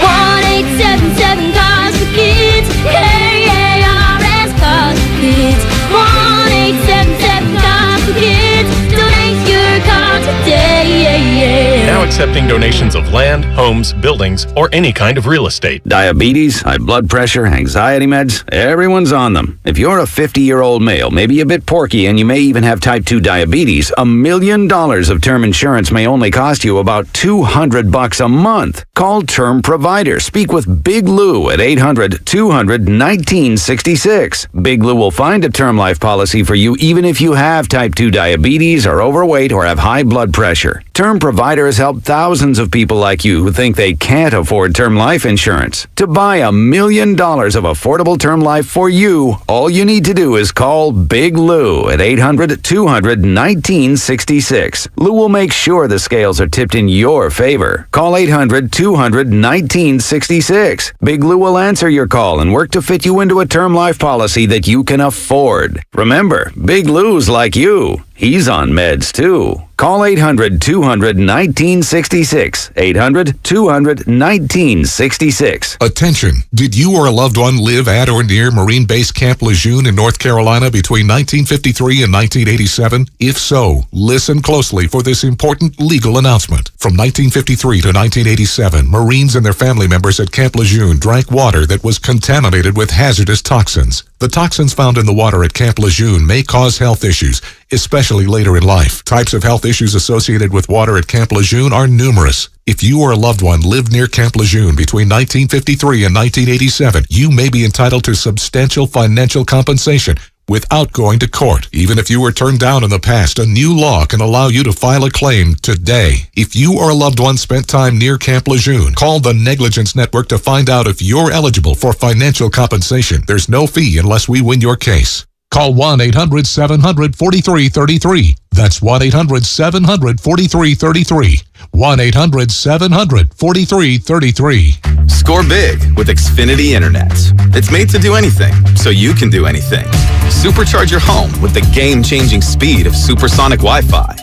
1877 Cars for Kids. KARS Cars for Kids. 1877 Cars for Kids. Donate your car today. Now accepting donations of land, homes, buildings, or any kind of real estate. Diabetes, high blood pressure, anxiety meds, everyone's on them. If you're a 50-year-old male, maybe a bit porky, and you may even have type 2 diabetes, $1 million of term insurance may only cost you about $200 a month. Call Term Provider. Speak with Big Lou at 800-200-1966. Big Lou will find a term life policy for you even if you have type 2 diabetes, are overweight, or have high blood pressure. Term Provider has helped thousands of people like you who think they can't afford term life insurance. To buy $1 million of affordable term life for you, all you need to do is call Big Lou at 800-200-1966. Lou will make sure the scales are tipped in your favor. Call 800-200-1966. Big Lou will answer your call and work to fit you into a term life policy that you can afford. Remember, Big Lou's like you. He's on meds too. Call 800-200-1966. 800-200-1966. Attention! Did you or a loved one live at or near Marine Base Camp Lejeune in North Carolina between 1953 and 1987? If so, listen closely for this important legal announcement. From 1953 to 1987, Marines and their family members at Camp Lejeune drank water that was contaminated with hazardous toxins. The toxins found in the water at Camp Lejeune may cause health issues, especially later in life. Types of health issues associated with water at Camp Lejeune are numerous. If you or a loved one lived near Camp Lejeune between 1953 and 1987, you may be entitled to substantial financial compensation without going to court. Even if you were turned down in the past, a new law can allow you to file a claim today. If you or a loved one spent time near Camp Lejeune, call the Negligence Network to find out if you're eligible for financial compensation. There's no fee unless we win your case. Call 1-800-700-4333. That's 1-800-700-4333. 1-800-700-4333. Score big with Xfinity Internet. It's made to do anything, so you can do anything. Supercharge your home with the game-changing speed of supersonic Wi-Fi.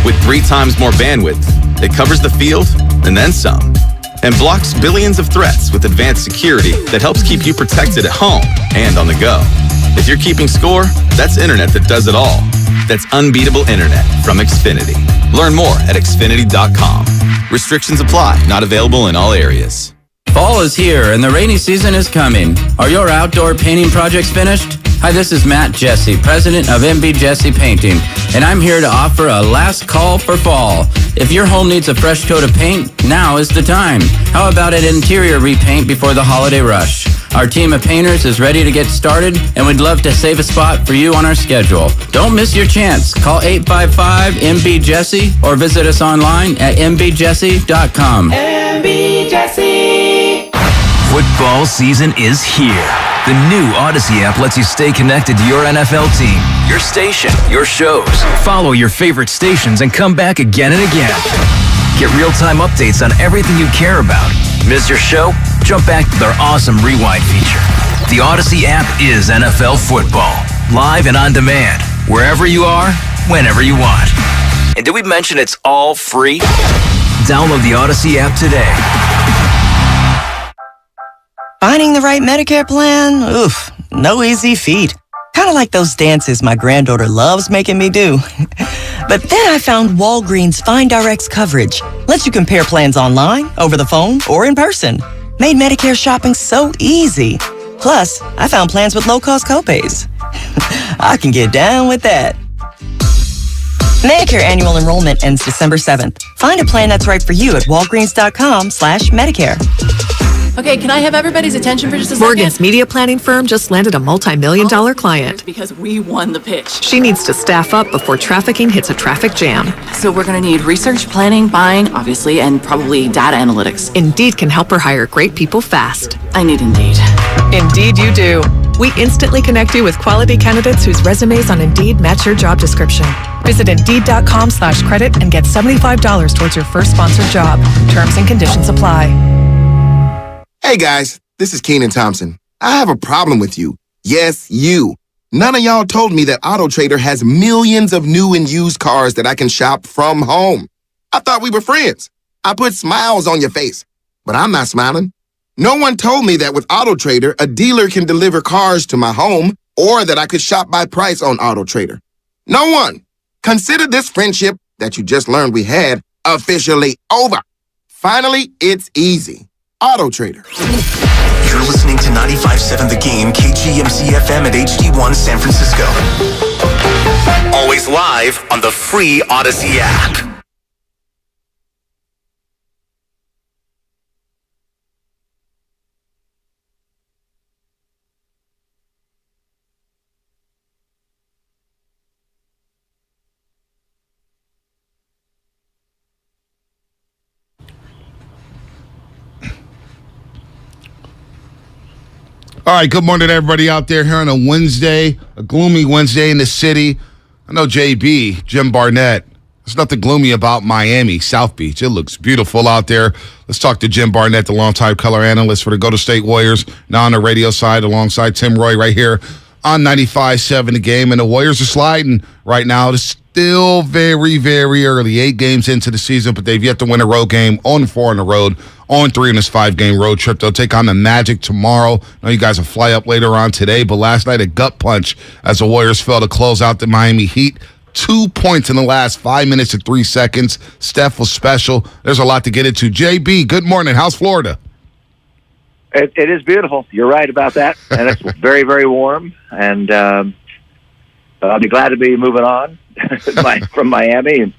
With 3 times more bandwidth, it covers the field and then some. and blocks billions of threats with advanced security that helps keep you protected at home and on the go. If you're keeping score, that's internet that does it all. That's unbeatable internet from Xfinity. Learn more at Xfinity.com. Restrictions apply. Not available in all areas. Fall is here and the rainy season is coming. Are your outdoor painting projects finished? Hi, this is Matt Jesse, president of MB Jesse Painting, and I'm here to offer a last call for fall. If your home needs a fresh coat of paint, now is the time. How about an interior repaint before the holiday rush? Our team of painters is ready to get started, and we'd love to save a spot for you on our schedule. Don't miss your chance. Call 855-MB-JESSE or visit us online at mbjesse.com. MB Jesse. Football season is here. The new Odyssey app lets you stay connected to your NFL team, your station, your shows. Follow your favorite stations and come back again and again. Get real-time updates on everything you care about. Miss your show? Jump back to their awesome rewind feature. The Odyssey app is NFL football. Live and on demand. Wherever you are, whenever you want. And did we mention it's all free? Download the Odyssey app today. Finding the right Medicare plan? Oof, no easy feat. Kind of like those dances my granddaughter loves making me do. But then I found Walgreens FindRx coverage. Lets you compare plans online, over the phone, or in person. Made Medicare shopping so easy. Plus, I found plans with low-cost copays. I can get down with that. Medicare annual enrollment ends December 7th. Find a plan that's right for you at walgreens.com/Medicare. Okay, can I have everybody's attention for just a second? Morgan's media planning firm just landed a multi-million-dollar client. Because we won the pitch. She needs to staff up before trafficking hits a traffic jam. So we're going to need research, planning, buying, obviously, and probably data analytics. Indeed can help her hire great people fast. I need Indeed. Indeed you do. We instantly connect you with quality candidates whose resumes on Indeed match your job description. Visit Indeed.com/credit and get $75 towards your first sponsored job. Terms and conditions apply. Hey guys, this is Kenan Thompson. I have a problem with you. Yes, you. None of y'all told me that AutoTrader has millions of new and used cars that I can shop from home. I thought we were friends. I put smiles on your face, but I'm not smiling. No one told me that with AutoTrader, a dealer can deliver cars to my home or that I could shop by price on AutoTrader. No one. Consider this friendship that you just learned we had officially over. Finally, it's easy. AutoTrader. You're listening to 95.7 The Game, KGMC FM at HD1 San Francisco. Always live on the free Odyssey app. All right, good morning to everybody out there here on a Wednesday, a gloomy Wednesday in the city. I know JB, Jim Barnett, there's nothing gloomy about Miami, South Beach. It looks beautiful out there. Let's talk to Jim Barnett, the longtime color analyst for the Golden State Warriors, now on the radio side alongside Tim Roy right here on 95.7 The Game. And the Warriors are sliding right now. It's still very, very early, 8 games into the season, but they've yet to win a road game, 0-4 on the road. 0-3 in this 5-game road trip. They'll take on the Magic tomorrow. I know you guys will fly up later on today, but last night a gut punch as the Warriors fell to close out the Miami Heat. 2 points in the last 5 minutes and 3 seconds. Steph was special. There's a lot to get into. JB, good morning. How's Florida? It is beautiful. You're right about that. And it's very, very warm. And I'll be glad to be moving on from Miami and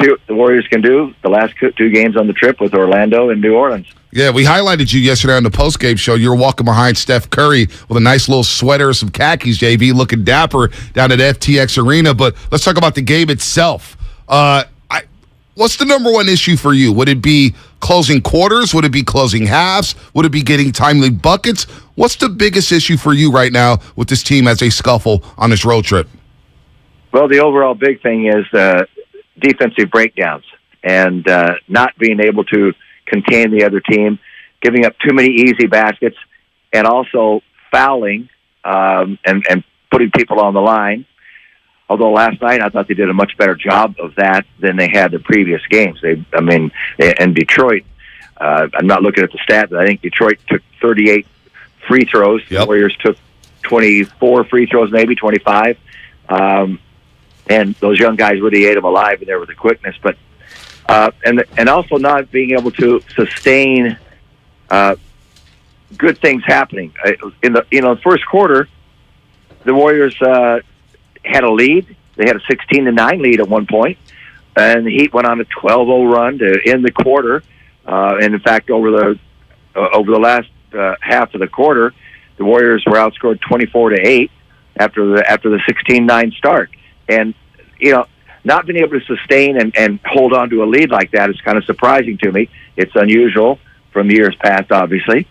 see what the Warriors can do the last 2 games on the trip with Orlando and New Orleans. Yeah, we highlighted you yesterday on the postgame show. You were walking behind Steph Curry with a nice little sweater, some khakis, JB, looking dapper down at FTX Arena. But let's talk about the game itself. What's the number one issue for you? Would it be closing quarters? Would it be closing halves? Would it be getting timely buckets? What's the biggest issue for you right now with this team as they scuffle on this road trip? Well, the overall big thing is defensive breakdowns and not being able to contain the other team, giving up too many easy baskets, and also fouling and putting people on the line. Although last night I thought they did a much better job of that than they had the previous games. In Detroit, I'm not looking at the stat, but I think Detroit took 38 free throws. Yep. The Warriors took 24 free throws, maybe 25. And those young guys really ate them alive in there with the quickness. But and also not being able to sustain good things happening in the first quarter. The Warriors had a lead. They had a 16-9 lead at one point, and the Heat went on a 12-0 run to end the quarter. And in fact, over the last half of the quarter, the Warriors were outscored 24-8 after the 16-9 start. And not being able to sustain and hold on to a lead like that is kind of surprising to me. It's unusual from years past, obviously.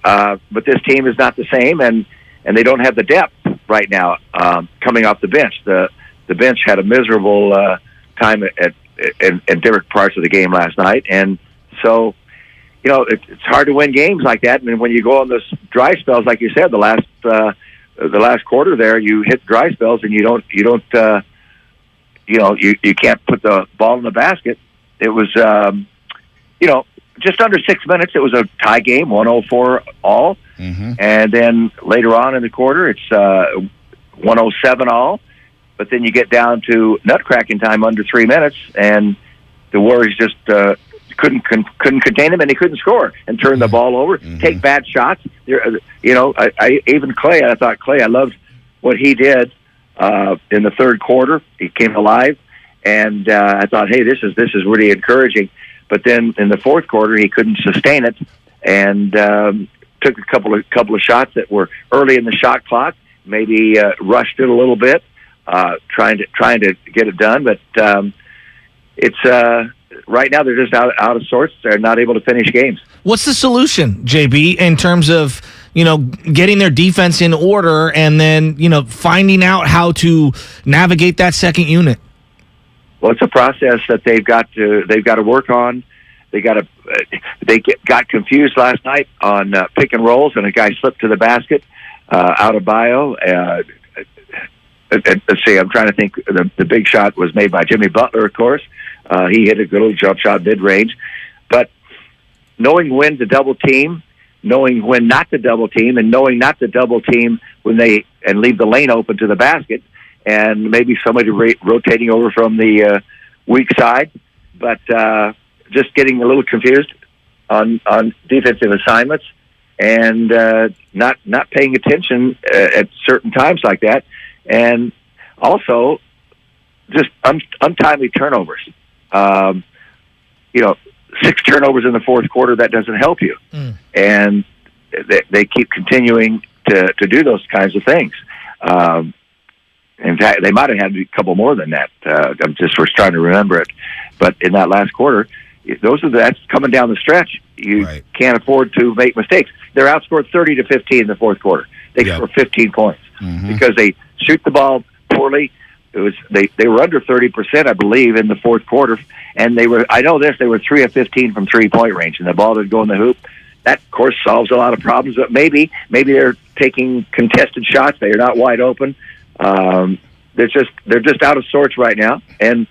But this team is not the same, and they don't have the depth right now coming off the bench. The bench had a miserable time at different parts of the game last night, and so it's hard to win games like that. And when you go on those dry spells, like you said, the last quarter there, you hit dry spells and you can't put the ball in the basket. It was just under 6 minutes. It was a tie game, 104 all. Mm-hmm. And then later on in the quarter, it's 107 all. But then you get down to nutcracking time under 3 minutes, and the Warriors just couldn't contain him, and they couldn't score and turn the ball over, take bad shots. Even Clay. I thought Clay. I loved what he did in the third quarter. He came alive, and I thought, hey, this is really encouraging. But then in the fourth quarter, he couldn't sustain it, and took a couple of shots that were early in the shot clock. Maybe rushed it a little bit, trying to get it done. But it's right now they're just out of sorts. They're not able to finish games. What's the solution, JB, in terms of getting their defense in order and then finding out how to navigate that second unit? Well, it's a process that they've got to work on. They got confused last night on pick and rolls, and a guy slipped to the basket out of bio. Let's see, I'm trying to think. The big shot was made by Jimmy Butler, of course. He hit a good little jump shot mid-range. But knowing when to double team, knowing when not to double team, and knowing not to double team and leave the lane open to the basket, and maybe somebody rotating over from the weak side, but just getting a little confused on defensive assignments and not paying attention at certain times like that, and also just untimely turnovers. 6 turnovers in the fourth quarter, that doesn't help you. And they keep continuing to do those kinds of things. In fact, they might have had a couple more than that. I'm just trying to remember it. But in that last quarter, that's coming down the stretch. You can't afford to make mistakes. They're outscored 30-15 in the fourth quarter. They score 15 points because they shoot the ball poorly. It was they were under 30%, I believe, in the fourth quarter, and they were 3 of 15 from 3-point range, and the ball didn't go in the hoop. That, of course, solves a lot of problems. But maybe they're taking contested shots. They are not wide open. They're just out of sorts right now, and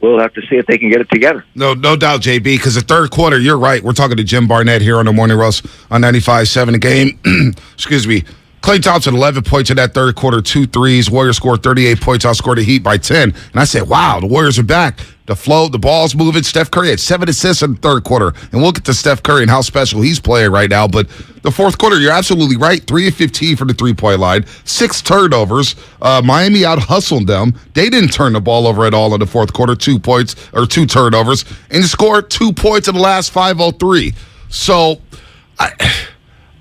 we'll have to see if they can get it together. No doubt, JB, because the third quarter, you're right. We're talking to Jim Barnett here on the Morning Roast on 95.7 The Game. Excuse me. Klay Thompson, 11 points in that third quarter, 2 threes. Warriors scored 38 points, outscored the Heat by 10. And I said, wow, the Warriors are back. The flow, the ball's moving. Steph Curry had 7 assists in the third quarter. And we'll get to Steph Curry and how special he's playing right now. But the fourth quarter, you're absolutely right. 3 of 15 from the 3-point line. 6 turnovers. Miami out-hustled them. They didn't turn the ball over at all in the fourth quarter. 2 turnovers. And scored 2 points in the last 5:03. So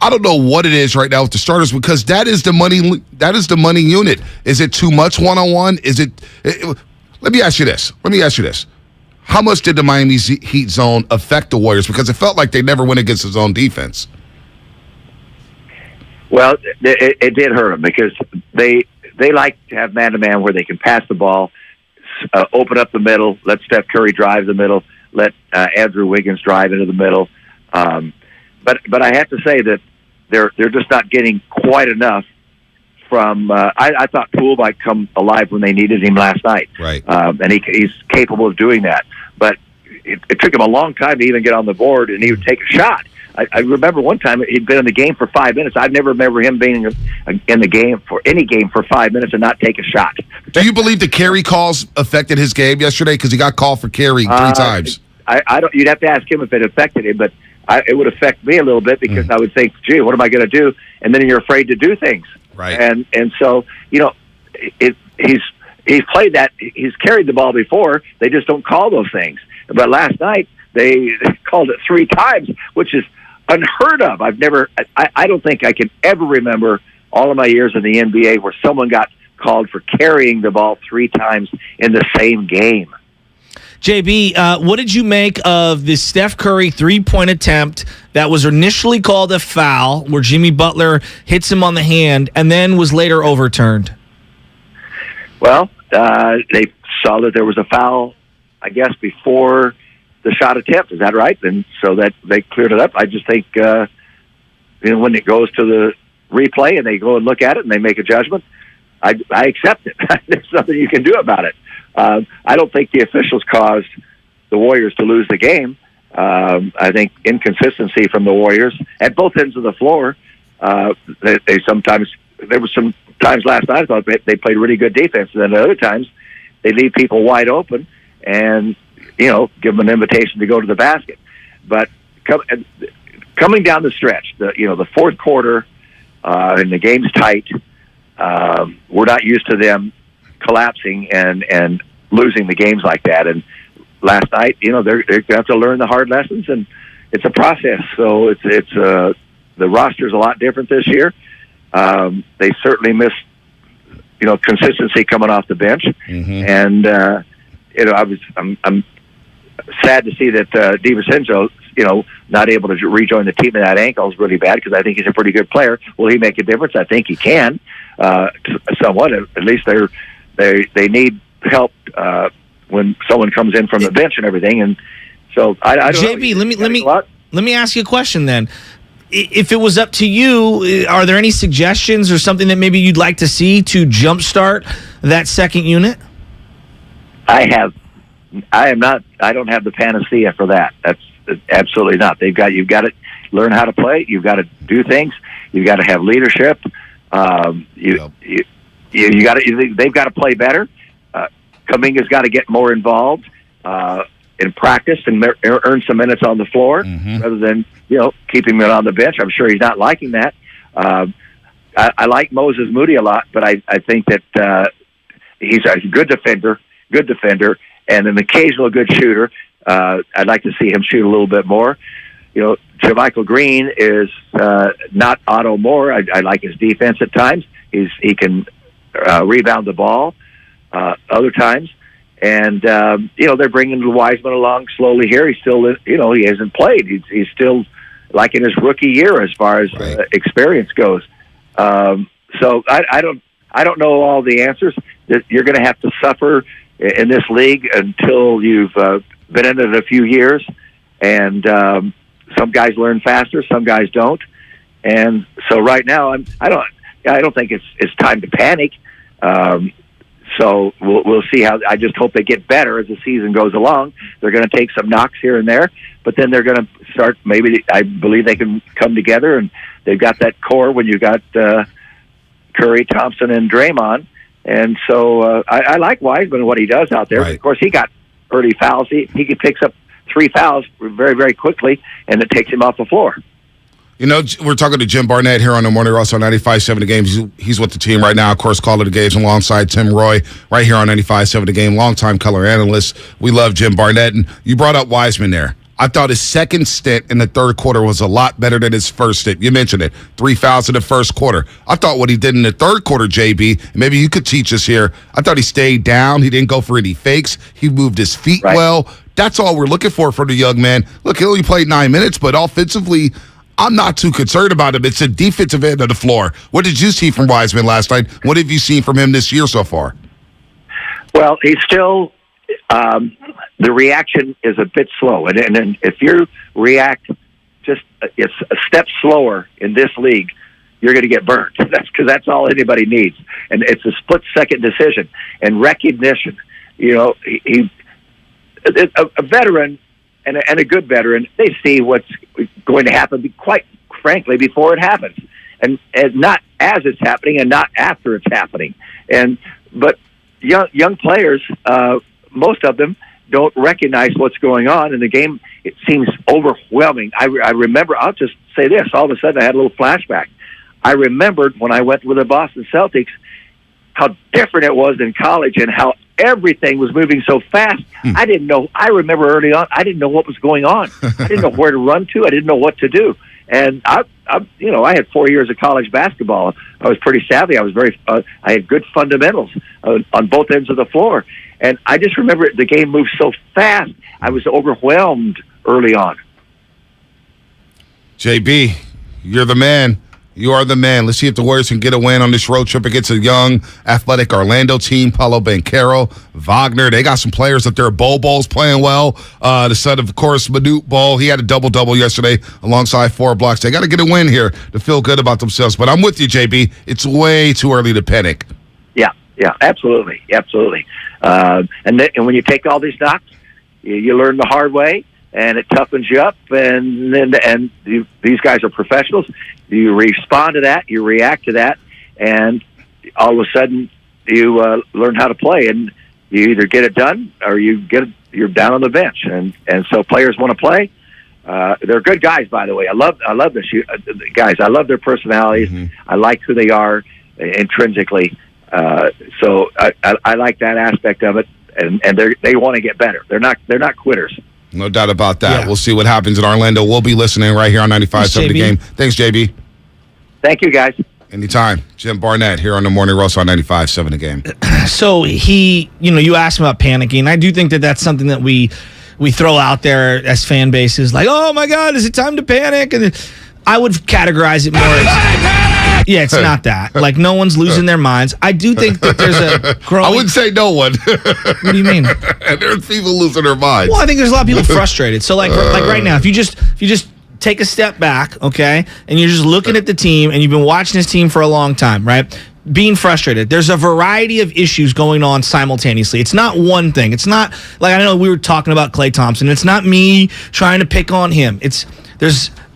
I don't know what it is right now with the starters, because that is the money unit. Is it too much one-on-one? Let me ask you this. How much did the Miami Heat zone affect the Warriors? Because it felt like they never went against the zone defense. Well, it did hurt them because they like to have man-to-man where they can pass the ball, open up the middle, let Steph Curry drive the middle, let Andrew Wiggins drive into the middle. But I have to say that they're just not getting quite enough from. I thought Poole might come alive when they needed him last night, right? And he's capable of doing that. But it took him a long time to even get on the board and even take a shot. I remember one time he'd been in the game for 5 minutes. I never remember him being in the game for any game for 5 minutes and not take a shot. Do you believe the carry calls affected his game yesterday? Because he got called for carry 3 times. I don't. You'd have to ask him if it affected him, but it would affect me a little bit because I would think, gee, what am I going to do? And then you're afraid to do things. Right. And so, he's played that. He's carried the ball before. They just don't call those things. But last night they called it 3 times, which is unheard of. I don't think I can ever remember all of my years in the NBA where someone got called for carrying the ball 3 times in the same game. JB, what did you make of this Steph Curry 3-point attempt that was initially called a foul, where Jimmy Butler hits him on the hand and then was later overturned? Well, they saw that there was a foul, I guess, before the shot attempt. Is that right? And so that they cleared it up. I just think when it goes to the replay and they go and look at it and they make a judgment, I accept it. There's nothing you can do about it. I don't think the officials caused the Warriors to lose the game. I think inconsistency from the Warriors at both ends of the floor. They sometimes, there were some times last night I thought they played really good defense, and then other times they leave people wide open and give them an invitation to go to the basket. But coming down the stretch, the fourth quarter, and the game's tight. We're not used to them collapsing and losing the games like that. And last night, they're going to have to learn the hard lessons, and it's a process. So it's the roster's a lot different this year. They certainly missed, consistency coming off the bench. And I'm sad to see that DiVincenzo, not able to rejoin the team in that ankle is really bad, because I think he's a pretty good player. Will he make a difference? I think he can, somewhat. At least they need help when someone comes in from the bench and everything. And so I don't JB, know. Let me ask you a question then. If it was up to you, are there any suggestions or something that maybe you'd like to see to jumpstart that second unit? I don't have the panacea for that. That's absolutely not. You've got to learn how to play. You've got to do things. You've got to have leadership. They've got to play better. Kuminga's got to get more involved in practice and earn some minutes on the floor, rather than keeping him on the bench. I'm sure he's not liking that. I like Moses Moody a lot, but I think that he's a good defender, and an occasional good shooter. I'd like to see him shoot a little bit more. JaMychal Green is not Otto Moore. I like his defense at times. He can rebound the ball other times. And, they're bringing Wiseman along slowly here. He's still, he hasn't played. He's still like in his rookie year as far as experience goes. So I don't know all the answers. You're going to have to suffer in this league until you've been in it a few years. And some guys learn faster, some guys don't. And so right now, I don't think it's time to panic. So we'll see how. I just hope they get better as the season goes along. They're going to take some knocks here and there, but then they're going to start. Maybe I believe they can come together, and they've got that core when you got Curry, Thompson, and Draymond. And so I like Wiseman and what he does out there. Right. Of course, he got early fouls. He picks up 3 fouls very, very quickly, and it takes him off the floor. We're talking to Jim Barnett here on the Morning Rush on 95.7 The Game. He's with the team right now, of course, caller the games alongside Tim Roy right here on 95.7 The Game, longtime color analyst. We love Jim Barnett. And you brought up Wiseman there. I thought his second stint in the third quarter was a lot better than his first stint. You mentioned it, 3 fouls in the first quarter. I thought what he did in the third quarter, JB, maybe you could teach us here. I thought he stayed down. He didn't go for any fakes. He moved his feet well. That's all we're looking for from the young man. Look, he only played 9 minutes, but offensively, I'm not too concerned about him. It's a defensive end of the floor. What did you see from Wiseman last night? What have you seen from him this year so far? Well, he's still the reaction is a bit slow. And then if you react just it's a step slower in this league, you're going to get burned. That's all anybody needs. And it's a split-second decision and recognition. A veteran and a good veteran, they see what's going to happen, quite frankly, before it happens, and not as it's happening, and not after it's happening. But young players, most of them don't recognize what's going on in the game. It seems overwhelming. I remember, I'll just say this, all of a sudden I had a little flashback. I remembered when I went with the Boston Celtics, how different it was in college and how everything was moving so fast. I didn't know. I remember early on, I didn't know what was going on. I didn't know where to run to. I didn't know what to do. And I had 4 years of college basketball. I was pretty savvy. I was I had good fundamentals on both ends of the floor. And I just remember the game moved so fast. I was overwhelmed early on. JB, you're the man. You are the man. Let's see if the Warriors can get a win on this road trip against a young, athletic Orlando team. Paulo Banchero, Wagner. They got some players up there. Bo's playing well. The son of course, Manute Bol. He had a double-double yesterday alongside 4 blocks. They got to get a win here to feel good about themselves. But I'm with you, JB. It's way too early to panic. Yeah, absolutely. And when you take all these knocks, you learn the hard way, and it toughens you up. And these guys are professionals. You respond to that, you react to that, and all of a sudden you learn how to play. And you either get it done or you're down on the bench. And so players want to play. They're good guys, by the way. I love this guys. I love their personalities. Mm-hmm. I like who they are intrinsically. So I like that aspect of it, and they want to get better. They're not quitters. No doubt about that. Yeah. We'll see what happens in Orlando. We'll be listening right here on 95.7 The Game. Thanks, JB. Thank you, guys. Anytime. Jim Barnett here on the Morning Roast on 95.7 The Game. So you asked him about panicking. I do think that that's something that we throw out there as fan bases, like, oh my God, is it time to panic? And I would categorize it more as, yeah, it's not that. Like, no one's losing their minds. I do think that there's a growing... I wouldn't say no one. What do you mean? There's people losing their minds. Well, I think there's a lot of people frustrated. So, like right now, if you just take a step back, okay, and you're just looking at the team, and you've been watching this team for a long time, right? Being frustrated. There's a variety of issues going on simultaneously. It's not one thing. It's not like, I know we were talking about Klay Thompson. It's not me trying to pick on him.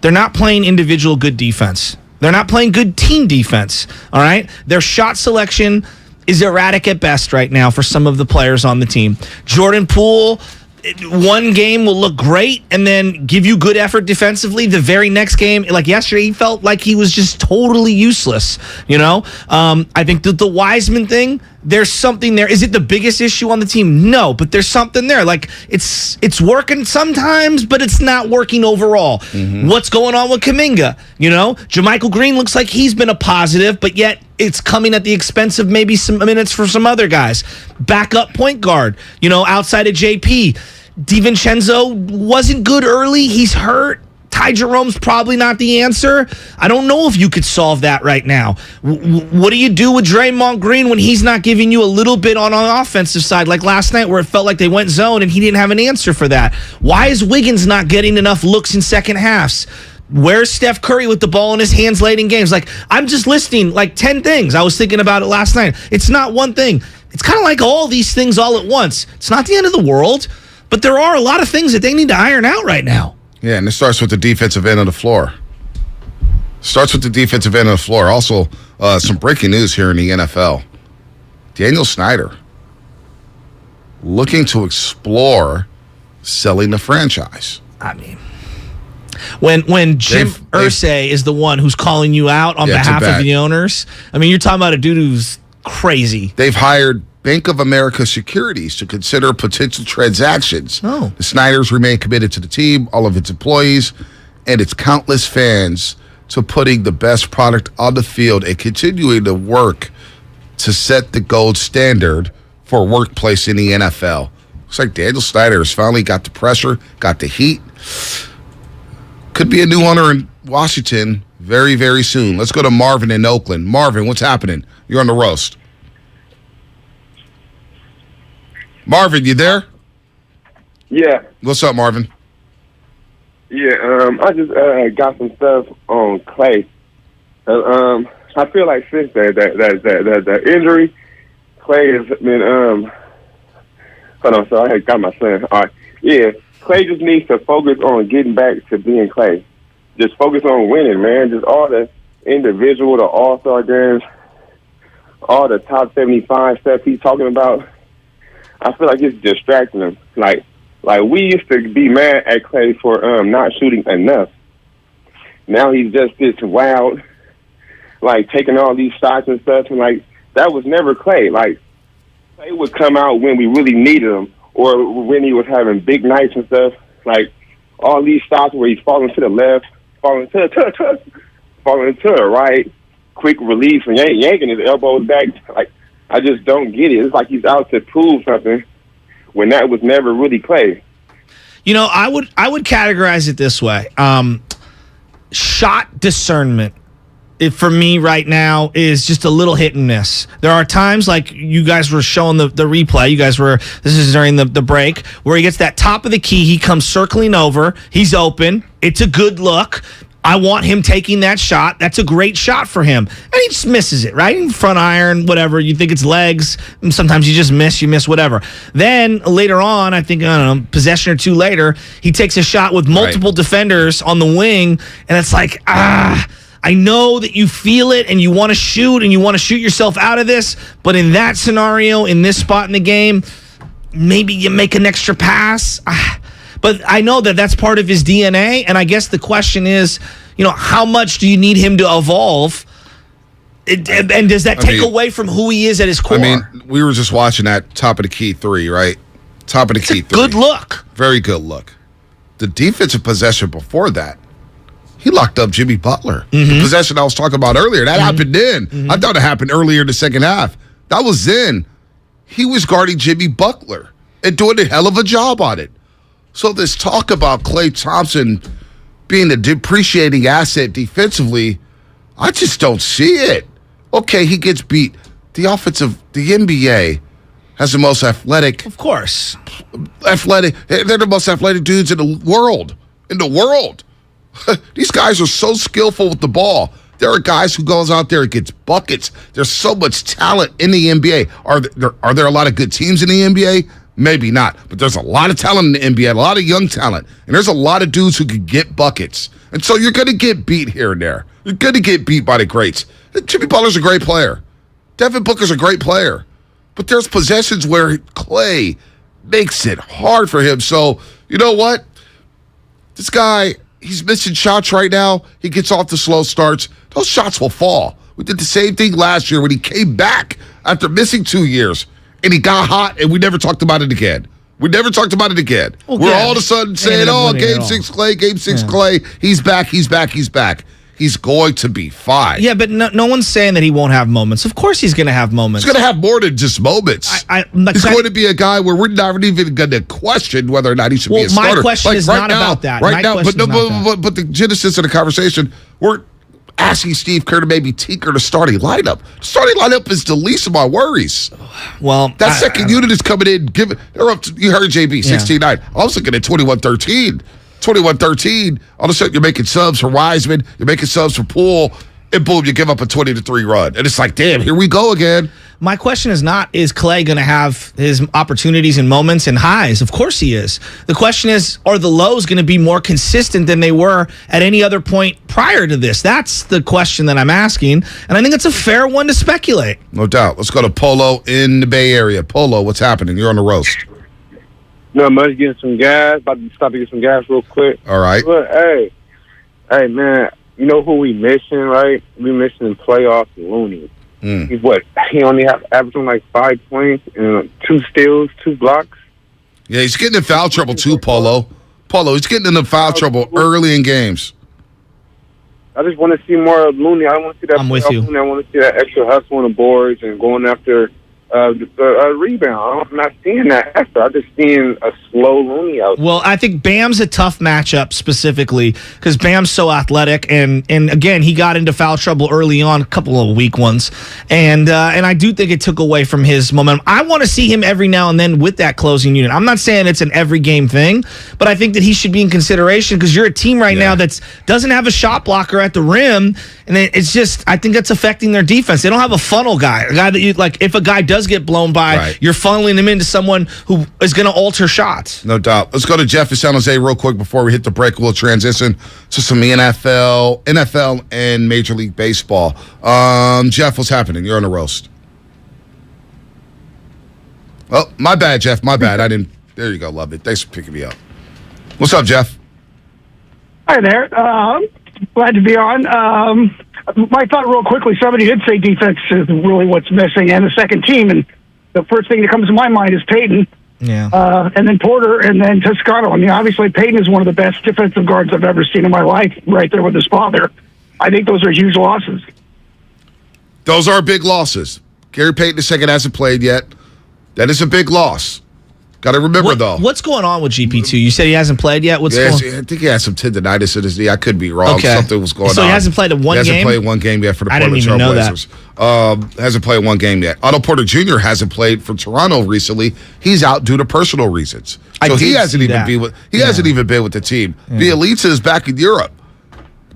They're not playing individual good defense. They're not playing good team defense, all right? Their shot selection is erratic at best right now for some of the players on the team. Jordan Poole, one game will look great and then give you good effort defensively. The very next game, like yesterday, he felt like he was just totally useless, I think that the Wiseman thing, there's something there. Is it the biggest issue on the team? No, but there's something there. Like, it's working sometimes, but it's not working overall. Mm-hmm. What's going on with Kuminga? JaMychal Green looks like he's been a positive, but yet it's coming at the expense of maybe some minutes for some other guys. Backup point guard, outside of JP. DiVincenzo wasn't good early. He's hurt. Ty Jerome's probably not the answer. I don't know if you could solve that right now. What do you do with Draymond Green when he's not giving you a little bit on the offensive side, like last night where it felt like they went zone and he didn't have an answer for that? Why is Wiggins not getting enough looks in second halves? Where's Steph Curry with the ball in his hands late in games? Like, I'm just listing like 10 things. I was thinking about it last night. It's not one thing. It's kind of like all these things all at once. It's not the end of the world, but there are a lot of things that they need to iron out right now. Yeah, and it starts with the defensive end of the floor. Also, some breaking news here in the NFL. Daniel Snyder looking to explore selling the franchise. I mean, when Jim Irsay is the one who's calling you out on behalf of the owners, I mean, you're talking about a dude who's crazy. They've hired Bank of America Securities to consider potential transactions. Oh. The Snyders remain committed to the team, all of its employees, and its countless fans to putting the best product on the field and continuing to work to set the gold standard for workplace in the NFL. Looks like Daniel Snyder has finally got the pressure, got the heat. Could be a new owner in Washington very, very soon. Let's go to Marvin in Oakland. Marvin, what's happening? You're on the roast. Marvin, you there? Yeah. What's up, Marvin? Yeah, I just got some stuff on Clay. I feel like since that injury, Clay has been hold on, so I had got my son. All right. Yeah. Clay just needs to focus on getting back to being Clay. Just focus on winning, man. Just all the individual, the all-star games, all the top 75 stuff he's talking about. I feel like it's distracting him. Like we used to be mad at Clay for not shooting enough. Now he's just this wild, like taking all these shots and stuff, and like that was never Clay. Like Clay would come out when we really needed him, or when he was having big nights and stuff. Like all these shots where he's falling to the left, falling to the right, quick release and yanking his elbows back. Like I just don't get it. It's like he's out to prove something when that was never really Clay. You know, I would categorize it this way. Shot discernment, for me right now, is just a little hit and miss. There are times, like you guys were showing the replay. This is during the break, where he gets that top of the key. He comes circling over. He's open. It's a good look. I want him taking that shot. That's a great shot for him. And he just misses it, right? Front iron, whatever. You think it's legs. And sometimes you just miss, whatever. Then later on, I think, possession or two later, he takes a shot with multiple defenders on the wing. And it's like, I know that you feel it and you want to shoot and you want to shoot yourself out of this. But in that scenario, in this spot in the game, maybe you make an extra pass. But I know that that's part of his DNA, and I guess the question is, how much do you need him to evolve? And does that take away from who he is at his core? We were just watching that top of the key three, right? Top of the key three. Good look. Very good look. The defensive possession before that, he locked up Jimmy Butler. Mm-hmm. The possession I was talking about earlier, that happened then. Mm-hmm. I thought it happened earlier in the second half. That was then. He was guarding Jimmy Butler and doing a hell of a job on it. So this talk about Klay Thompson being a depreciating asset defensively, I just don't see it. Okay, he gets beat. The NBA has the most athletic. Of course. They're the most athletic dudes in the world. These guys are so skillful with the ball. There are guys who goes out there and gets buckets. There's so much talent in the NBA. Are there a lot of good teams in the NBA? Maybe not, but there's a lot of talent in the NBA, a lot of young talent, and there's a lot of dudes who can get buckets. And so you're going to get beat here and there. You're going to get beat by the greats. Jimmy Butler's a great player. Devin Booker's a great player. But there's possessions where Klay makes it hard for him. So, you know what? This guy, he's missing shots right now. He gets off the slow starts. Those shots will fall. We did the same thing last year when he came back after missing 2 years. And he got hot, and we never talked about it again. Well, we're all of a sudden saying, Game 6 Klay, Game 6 Klay. He's back. He's going to be fine. Yeah, but no one's saying that he won't have moments. Of course he's going to have moments. He's going to have more than just moments. He's going to be a guy where we're not even going to question whether or not he should be a starter. My question is not about that. But the genesis of the conversation, we're asking Steve Kerr to maybe tinker the starting lineup. The starting lineup is the least of my worries. Well, that second unit is coming in. They're up to, you heard JB, 16-9. I was looking at 21-13. 21-13. All of a sudden, you're making subs for Wiseman. You're making subs for Poole. And boom, you give up a 20-3 run. And it's like, damn, here we go again. My question is not, is Klay going to have his opportunities and moments and highs? Of course he is. The question is, are the lows going to be more consistent than they were at any other point prior to this? That's the question that I'm asking, and I think it's a fair one to speculate. No doubt. Let's go to Polo in the Bay Area. Polo, what's happening? You're on the roast. No much, getting some gas. About to stop to get some gas real quick. All right. Look, hey, man, you know who we missing, right? We missing in playoffs Looney. He only averaging like 5 points and 2 steals, 2 blocks. Yeah, he's getting in foul trouble too, Polo. He's getting into foul trouble early in games. I just want to see more of Looney. I want to see that. I'm with you. Looney. I want to see that extra hustle on the boards and going after rebound. I'm not seeing that effort. I'm just seeing a slow Looney out there. Well, I think Bam's a tough matchup specifically because Bam's so athletic, and again, he got into foul trouble early on, a couple of weak ones, and I do think it took away from his momentum. I want to see him every now and then with that closing unit. I'm not saying it's an every game thing, but I think that he should be in consideration because you're a team right now that doesn't have a shot blocker at the rim, and it's just, I think that's affecting their defense. They don't have a funnel guy, a guy that you like. If a guy does does get blown by, you're funneling him into someone who is going to alter shots. No doubt. Let's go to Jeff in San Jose real quick before we hit the break. We'll transition to some NFL, and Major League Baseball. Jeff, what's happening? You're on the roast. Oh, my bad, Jeff. My bad. I didn't. There you go. Love it. Thanks for picking me up. What's up, Jeff? Hi there. Glad to be on. My thought real quickly, somebody did say defense is really what's missing and the second team. And the first thing that comes to my mind is Peyton. Yeah. And then Porter and then Toscano. I mean, obviously Peyton is one of the best defensive guards I've ever seen in my life, right there with his father. I think those are huge losses. Those are big losses. Gary Payton II hasn't played yet. That is a big loss. Got to remember, though. What's going on with GP2? You said he hasn't played yet? What's going on? I think he has some tendonitis in his knee. I could be wrong. Okay. Something was going on. So he hasn't played one game? He hasn't played one game yet for the Portland Trailblazers. Hasn't played one game yet. Otto Porter Jr. hasn't played for Toronto recently. He's out due to personal reasons. So he hasn't even been with the team. Bielitsa is back in Europe.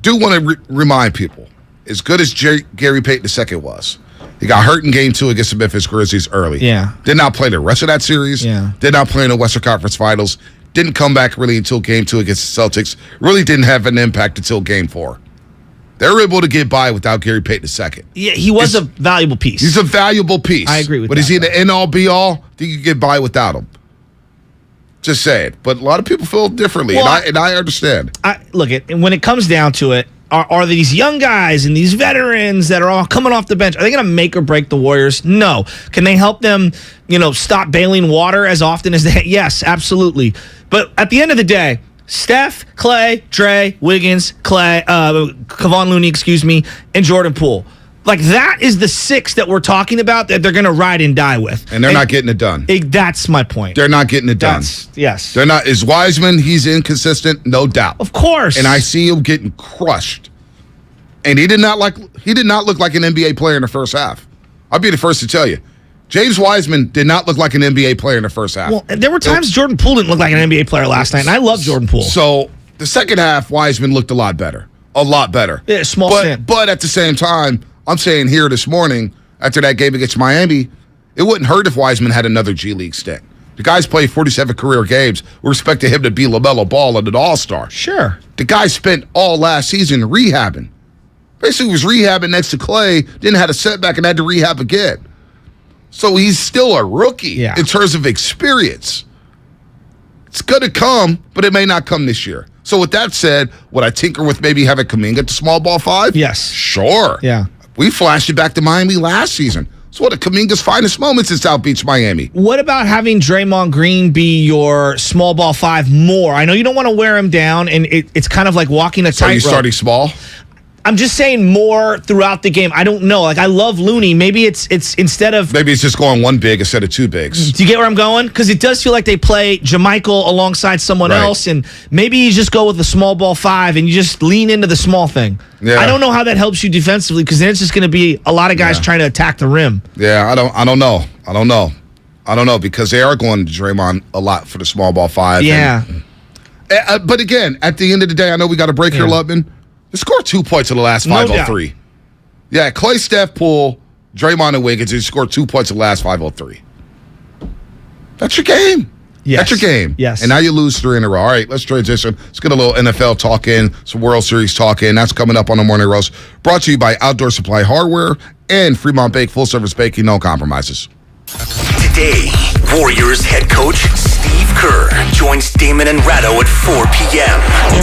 Do want to remind people, as good as Gary Payton II was, he got hurt in Game 2 against the Memphis Grizzlies early. Yeah. Did not play the rest of that series. Yeah. Did not play in the Western Conference Finals. Didn't come back really until Game 2 against the Celtics. Really didn't have an impact until Game 4. They were able to get by without Gary Payton II. Yeah, he was a valuable piece. He's a valuable piece. I agree with that. But is he the end-all, be-all? I think you get by without him. Just say it. But a lot of people feel differently, and I understand. Look, when it comes down to it, are these young guys and these veterans that are all coming off the bench, are they going to make or break the Warriors? No. Can they help them, stop bailing water as often as they? Yes, absolutely. But at the end of the day, Steph, Clay, Dre, Wiggins, Kevon Looney, and Jordan Poole. Like, that is the six that we're talking about that they're going to ride and die with. And they're not getting it done. That's my point. They're not getting it done. Yes. They're not. Is Wiseman, he's inconsistent, no doubt. Of course. And I see him getting crushed. And he did not look like an NBA player in the first half. I'll be the first to tell you. James Wiseman did not look like an NBA player in the first half. Well, there were times Jordan Poole didn't look like an NBA player last night, and I love Jordan Poole. So the second half, Wiseman looked a lot better. A lot better. Yeah, small stand. But at the same time, I'm saying here this morning, after that game against Miami, it wouldn't hurt if Wiseman had another G League stint. The guy's played 47 career games. We're expecting him to be LaMelo Ball and an all-star. Sure. The guy spent all last season rehabbing. Basically was rehabbing next to Clay, then had a setback and had to rehab again. So he's still a rookie in terms of experience. It's going to come, but it may not come this year. So with that said, would I tinker with maybe having Kuminga at the small ball 5? Yes. Sure. Yeah. We flashed it back to Miami last season. It's one of Kuminga's finest moments in South Beach, Miami. What about having Draymond Green be your small ball 5 more? I know you don't want to wear him down, and it's kind of like walking a tightrope. So you starting small? I'm just saying more throughout the game. I don't know. Like, I love Looney. Maybe it's instead of... Maybe it's just going one big instead of two bigs. Do you get where I'm going? Because it does feel like they play Jermichael alongside someone else, and maybe you just go with the small ball 5 and you just lean into the small thing. Yeah. I don't know how that helps you defensively, because then it's just going to be a lot of guys trying to attack the rim. Yeah, I don't know, because they are going to Draymond a lot for the small ball 5. Yeah. But again, at the end of the day, I know we got a break here, Lutman. They scored 2 points in the last 503. Yeah, Clay, Steph, Poole, Draymond, and Wiggins. They scored 2 points in the last 503. That's your game. Yes. That's your game. Yes. And now you lose 3 in a row. All right, let's transition. Let's get a little NFL talk in, some World Series talk in. That's coming up on the Morning Roast. Brought to you by Outdoor Supply Hardware and Fremont Bake, full-service baking, no compromises. Today, Warriors head coach Steve Kerr joins Damon and Ratto at 4 p.m.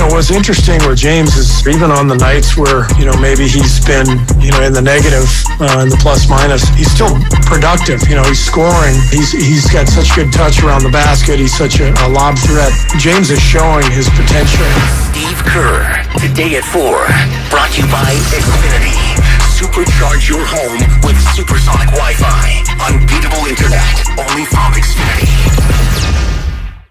What's interesting with James is even on the nights where, maybe he's been, in the negative, in the plus minus, he's still productive. He's scoring. He's got such good touch around the basket. He's such a lob threat. James is showing his potential. Steve Kerr, today at 4. Brought to you by Xfinity. Supercharge your home with supersonic Wi-Fi. Unbeatable internet, only from Xfinity.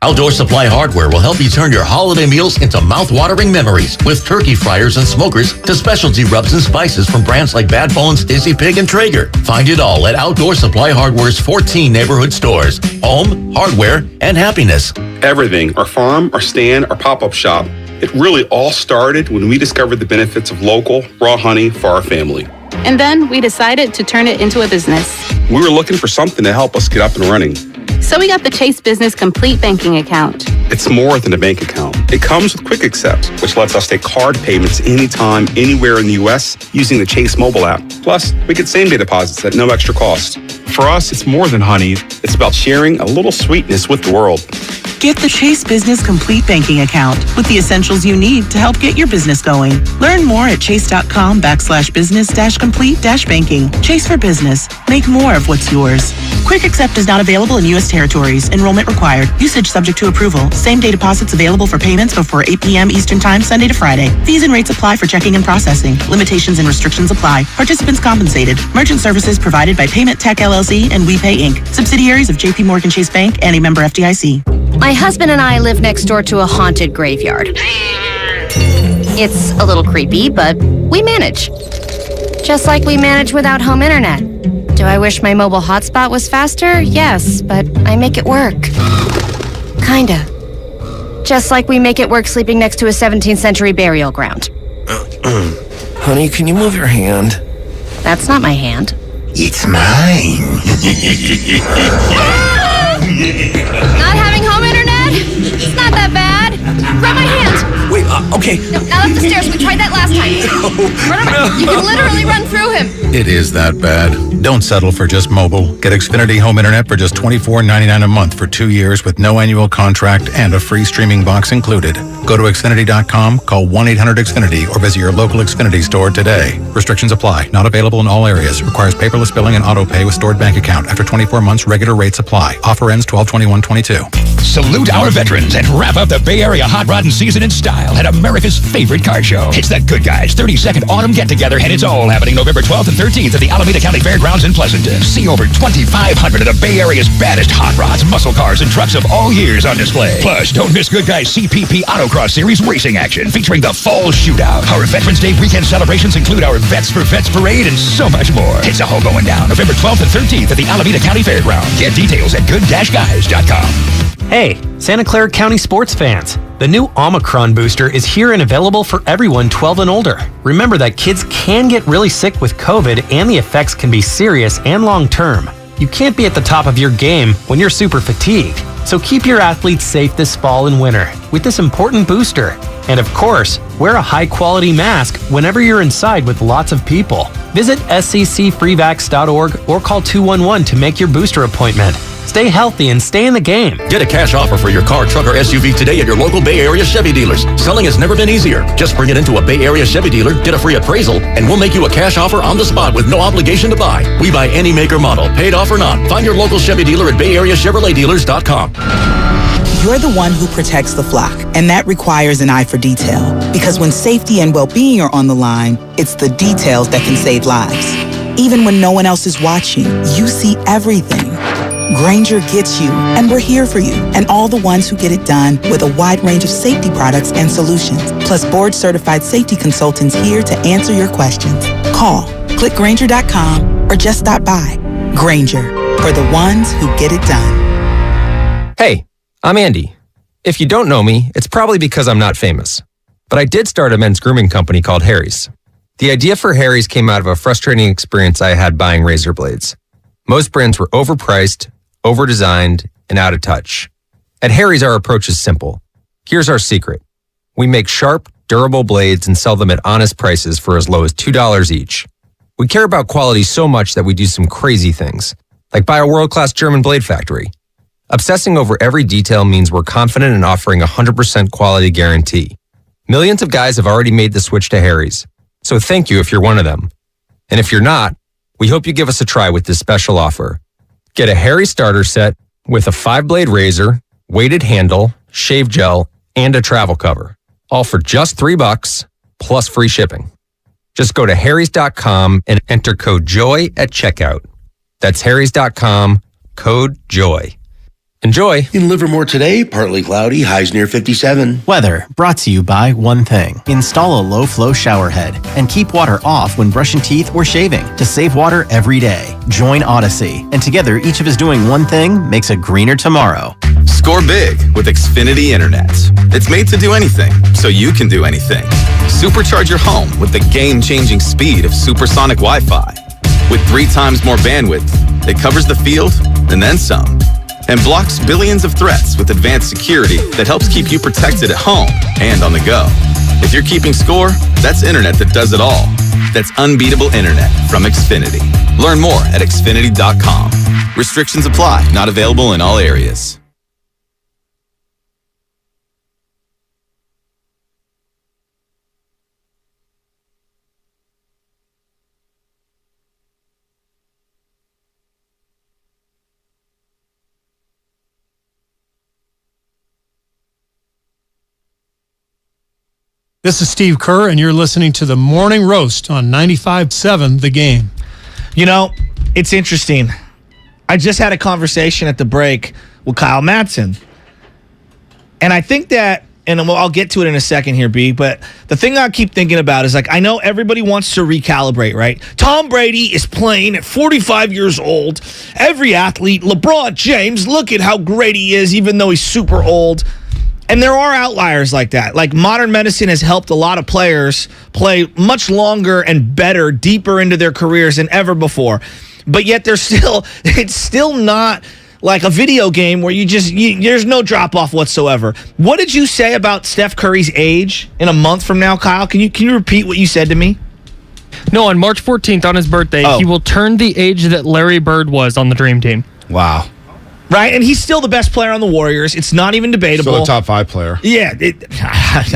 Outdoor Supply Hardware will help you turn your holiday meals into mouth-watering memories with turkey fryers and smokers to specialty rubs and spices from brands like Bad Bones, Dizzy Pig, and Traeger. Find it all at Outdoor Supply Hardware's 14 neighborhood stores. Home, hardware, and happiness. Everything, our farm, our stand, our pop-up shop, it really all started when we discovered the benefits of local, raw honey for our family. And then we decided to turn it into a business. We were looking for something to help us get up and running. So we got the Chase Business Complete Banking Account. It's more than a bank account. It comes with Quick Accept, which lets us take card payments anytime, anywhere in the U.S. using the Chase mobile app. Plus, we get same-day deposits at no extra cost. For us, it's more than honey. It's about sharing a little sweetness with the world. Get the Chase Business Complete Banking Account with the essentials you need to help get your business going. Learn more at chase.com/business-complete-banking. Chase for business. Make more of what's yours. Quick Accept is not available in U.S. territories. Enrollment required. Usage subject to approval. Same-day deposits available for payments before 8 p.m. Eastern Time, Sunday to Friday. Fees and rates apply for checking and processing. Limitations and restrictions apply. Participants compensated. Merchant services provided by Payment Tech LLC and WePay Inc. Subsidiaries of J.P. Morgan Chase Bank and a member FDIC. My husband and I live next door to a haunted graveyard. It's a little creepy, but we manage. Just like we manage without home internet. Do I wish my mobile hotspot was faster? Yes, but I make it work. Kinda. Just like we make it work sleeping next to a 17th century burial ground. Honey, can you move your hand? That's not my hand. It's mine. Not having home internet? It's not that bad. Grab my hand. Wait, okay. No, not up the stairs. We tried that last time. You can literally run through him. It is that bad. Don't settle for just mobile. Get Xfinity Home Internet for just $24.99 a month for 2 years with no annual contract and a free streaming box included. Go to Xfinity.com, call 1-800-XFINITY, or visit your local Xfinity store today. Restrictions apply. Not available in all areas. Requires paperless billing and auto pay with stored bank account. After 24 months, regular rates apply. Offer ends 12/21/22. Salute our veterans and wrap up the Bay Area hot rodding season in style at America's favorite car show. It's the Good Guys 32nd Autumn Get-Together, and it's all happening November 12th and 13th at the Alameda County Fairgrounds in Pleasanton. See over 2,500 of the Bay Area's baddest hot rods, muscle cars, and trucks of all years on display. Plus, don't miss Good Guys CPP Autocross Series racing action featuring the Fall Shootout. Our Veterans Day weekend celebrations include our Vets for Vets Parade and so much more. It's all going down November 12th and 13th at the Alameda County Fairgrounds. Get details at good-guys.com. Hey, Santa Clara County sports fans. The new Omicron booster is here and available for everyone 12 and older. Remember that kids can get really sick with COVID and the effects can be serious and long-term. You can't be at the top of your game when you're super fatigued. So keep your athletes safe this fall and winter with this important booster. And of course, wear a high-quality mask whenever you're inside with lots of people. Visit sccfreevax.org or call 211 to make your booster appointment. Stay healthy and stay in the game. Get a cash offer for your car, truck, or SUV today at your local Bay Area Chevy dealers. Selling has never been easier. Just bring it into a Bay Area Chevy dealer, get a free appraisal, and we'll make you a cash offer on the spot with no obligation to buy. We buy any make or model, paid off or not. Find your local Chevy dealer at BayAreaChevroletDealers.com. You're the one who protects the flock, and that requires an eye for detail. Because when safety and well-being are on the line, it's the details that can save lives. Even when no one else is watching, you see everything. Grainger gets you, and we're here for you, and all the ones who get it done with a wide range of safety products and solutions, plus board-certified safety consultants here to answer your questions. Call, click Grainger.com, or just stop by. Grainger, for the ones who get it done. Hey, I'm Andy. If you don't know me, it's probably because I'm not famous. But I did start a men's grooming company called Harry's. The idea for Harry's came out of a frustrating experience I had buying razor blades. Most brands were overpriced, over-designed, and out of touch. At Harry's, our approach is simple. Here's our secret. We make sharp, durable blades and sell them at honest prices for as low as $2 each. We care about quality so much that we do some crazy things, like buy a world-class German blade factory. Obsessing over every detail means we're confident in offering a 100% quality guarantee. Millions of guys have already made the switch to Harry's, so thank you if you're one of them. And if you're not, we hope you give us a try with this special offer. Get a Harry starter set with a 5-blade razor, weighted handle, shave gel, and a travel cover. All for just $3 plus free shipping. Just go to harrys.com and enter code JOY at checkout. That's harrys.com, code JOY. Enjoy. In Livermore today, partly cloudy, highs near 57. Weather brought to you by one thing. Install a low-flow shower head and keep water off when brushing teeth or shaving to save water every day. Join Odyssey, and together each of us doing one thing makes a greener tomorrow. Score big with Xfinity Internet. It's made to do anything, so you can do anything. Supercharge your home with the game-changing speed of supersonic Wi-Fi. With 3 times more bandwidth, it covers the field and then some. And blocks billions of threats with advanced security that helps keep you protected at home and on the go. If you're keeping score, that's internet that does it all. That's unbeatable internet from Xfinity. Learn more at Xfinity.com. Restrictions apply. Not available in all areas. This is Steve Kerr, and you're listening to the Morning Roast on 95.7 The Game. You know, it's interesting. I just had a conversation at the break with Kyle Madsen. And I think that, and I'll get to it in a second here, B, but the thing I keep thinking about is, like, I know everybody wants to recalibrate, right? Tom Brady is playing at 45 years old. Every athlete, LeBron James, look at how great he is, even though he's super old. And there are outliers like that. Like, modern medicine has helped a lot of players play much longer and better, deeper into their careers than ever before. But yet it's still not like a video game where there's no drop-off whatsoever. What did you say about Steph Curry's age in a month from now, Kyle? Can you repeat what you said to me? No, on March 14th, on his birthday, he will turn the age that Larry Bird was on the Dream Team. Wow. Right, and he's still the best player on the Warriors. It's not even debatable. Still a top 5 player. Yeah,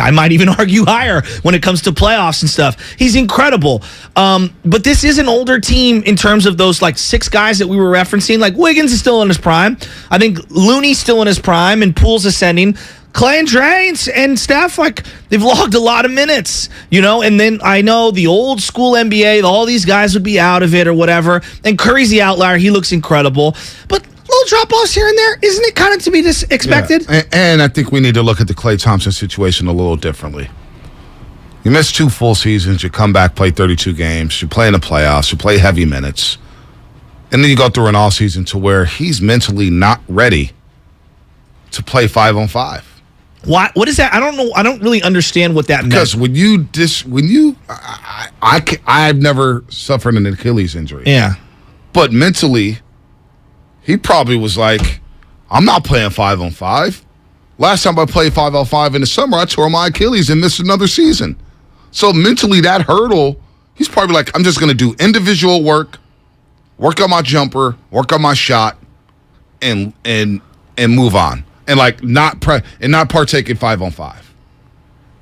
I might even argue higher when it comes to playoffs and stuff. He's incredible. But this is an older team in terms of those, like, 6 guys that we were referencing. Like, Wiggins is still in his prime. I think Looney's still in his prime, and Poole's ascending. Clay and Dre and Steph, like, they've logged a lot of minutes, you know? And then I know the old school NBA, all these guys would be out of it or whatever. And Curry's the outlier. He looks incredible. But little drop-offs here and there, isn't it kind of to be expected? Yeah. And I think we need to look at the Klay Thompson situation a little differently. You miss 2 full seasons, you come back, play 32 games, you play in the playoffs, you play heavy minutes, and then you go through an all-season to where he's mentally not ready to play 5-on-5. What is that? I don't know. I don't really understand what that means. Because I've never suffered an Achilles injury. Yeah. But mentally, he probably was like, I'm not playing 5-on-5. Last time I played 5-on-5 in the summer, I tore my Achilles and missed another season. So mentally, that hurdle, he's probably like, I'm just going to do individual work on my jumper, work on my shot, and move on, and like not partake in 5-on-5.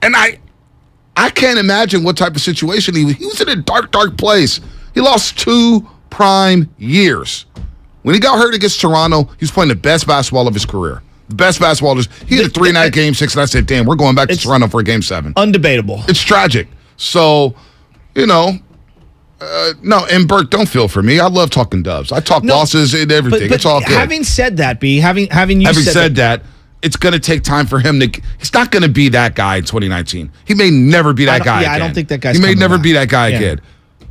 And I can't imagine what type of situation he was in a dark place. He lost 2 prime years. When he got hurt against Toronto, he was playing the best basketball of his career. The best basketball. He had a 3-night Game 6, and I said, damn, we're going back to Toronto for a Game 7. Undebatable. It's tragic. So, no, and Bert, don't feel for me. I love talking Dubs. I talk losses and everything. But it's all good. Having said that, B, having said that, it's going to take time for him to. He's not going to be that guy in 2019. He may never be that guy again. I don't think that guy's He may never back. be that guy again.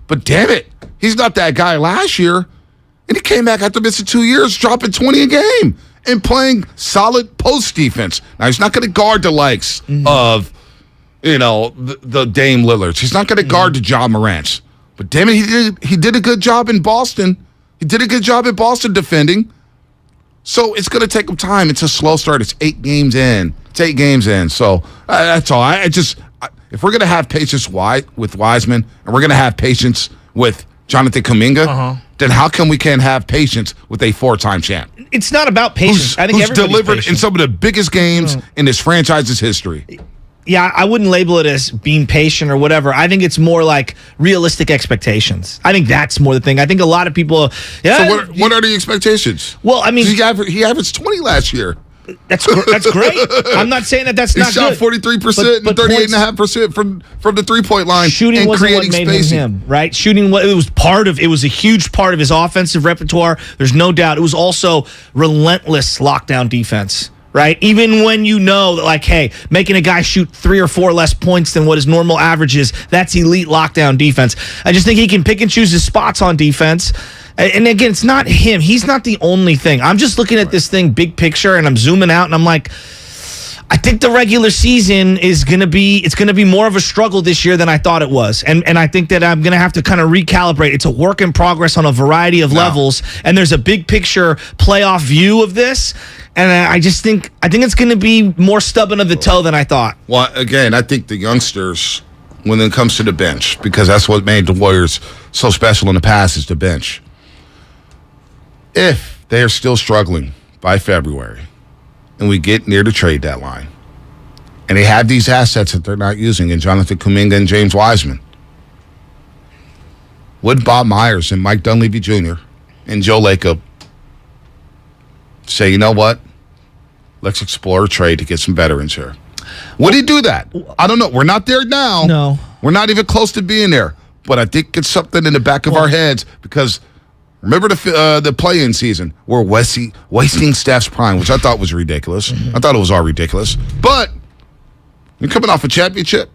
But damn it, he's not that guy last year. And he came back after missing 2 years, dropping 20 a game and playing solid post defense. Now, he's not going to guard the likes of, the Dame Lillards. He's not going to guard the Ja Morants. But damn it, he did a good job in Boston. He did a good job in Boston defending. So it's going to take him time. It's a slow start. It's 8 games in. So that's all. If we're going to have patience with Wiseman and we're going to have patience with Jonathan Kuminga, then how come we can't have patience with a 4-time champ? It's not about patience. I think who's delivered in some of the biggest games in this franchise's history. Yeah, I wouldn't label it as being patient or whatever. I think it's more like realistic expectations. I think that's more the thing. I think a lot of people. Yeah. So what are the expectations? Well, I mean, he averaged 20 last year. That's great. I'm not saying that's not good. He shot 43% and 38.5% from the 3-point line. Shooting wasn't what made him, right? Shooting, it was a huge part of his offensive repertoire. There's no doubt. It was also relentless lockdown defense, right? Even when you know that, like, hey, making a guy shoot 3 or 4 less points than what his normal average is, that's elite lockdown defense. I just think he can pick and choose his spots on defense. And again, it's not him. He's not the only thing. I'm just looking at this thing big picture, and I'm zooming out, and I'm like, I think the regular season is going to be more of a struggle this year than I thought it was. And I think that I'm going to have to kind of recalibrate. It's a work in progress on a variety of levels, and there's a big picture playoff view of this. And I think it's going to be more stubborn of the toe than I thought. Well, again, I think the youngsters, when it comes to the bench, because that's what made the Warriors so special in the past, is the bench. If they are still struggling by February, and we get near the trade deadline, and they have these assets that they're not using in Jonathan Kuminga and James Wiseman, would Bob Myers and Mike Dunleavy Jr. and Joe Lacob say, you know what, let's explore a trade to get some veterans here? Would he do that? I don't know. We're not there now. No. We're not even close to being there. But I think it's something in the back of our heads, because remember the play-in season where wasting Steph's prime, which I thought was ridiculous. I thought it was all ridiculous. But you're coming off a championship,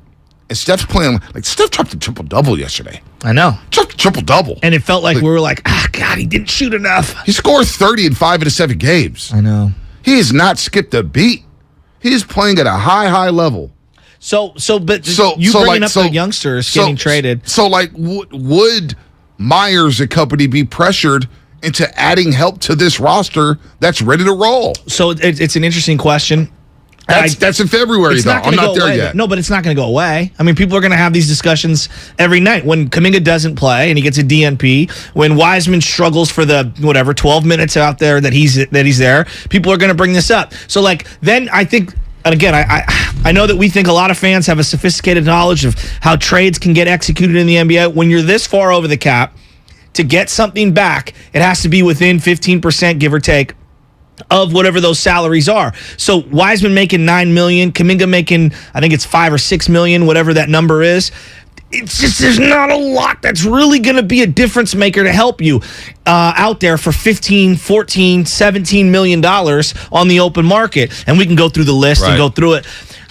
and Steph's playing like Steph dropped a triple-double yesterday. I know. Dropped a triple-double. And it felt like we were like, God, he didn't shoot enough. He scored 30 in 5 of the 7 games. I know. He has not skipped a beat. He is playing at a high level. So bringing up the youngsters getting traded. So, like, would Myers and company be pressured into adding help to this roster that's ready to roll? So it's an interesting question. That's in February, though. I'm not there yet. No, but it's not going to go away. I mean, people are going to have these discussions every night. When Kuminga doesn't play and he gets a DNP, when Wiseman struggles for the 12 minutes out there that he's there, people are going to bring this up. So, like, then I think. And again, I know that we think a lot of fans have a sophisticated knowledge of how trades can get executed in the NBA. When you're this far over the cap, to get something back, it has to be within 15%, give or take, of whatever those salaries are. So Wiseman making $9 million, Kuminga making, I think it's $5 or $6 million, whatever that number is. It's just, there's not a lot that's really going to be a difference maker to help you out there for $15, $14, $17 million on the open market. And we can go through the list and go through it.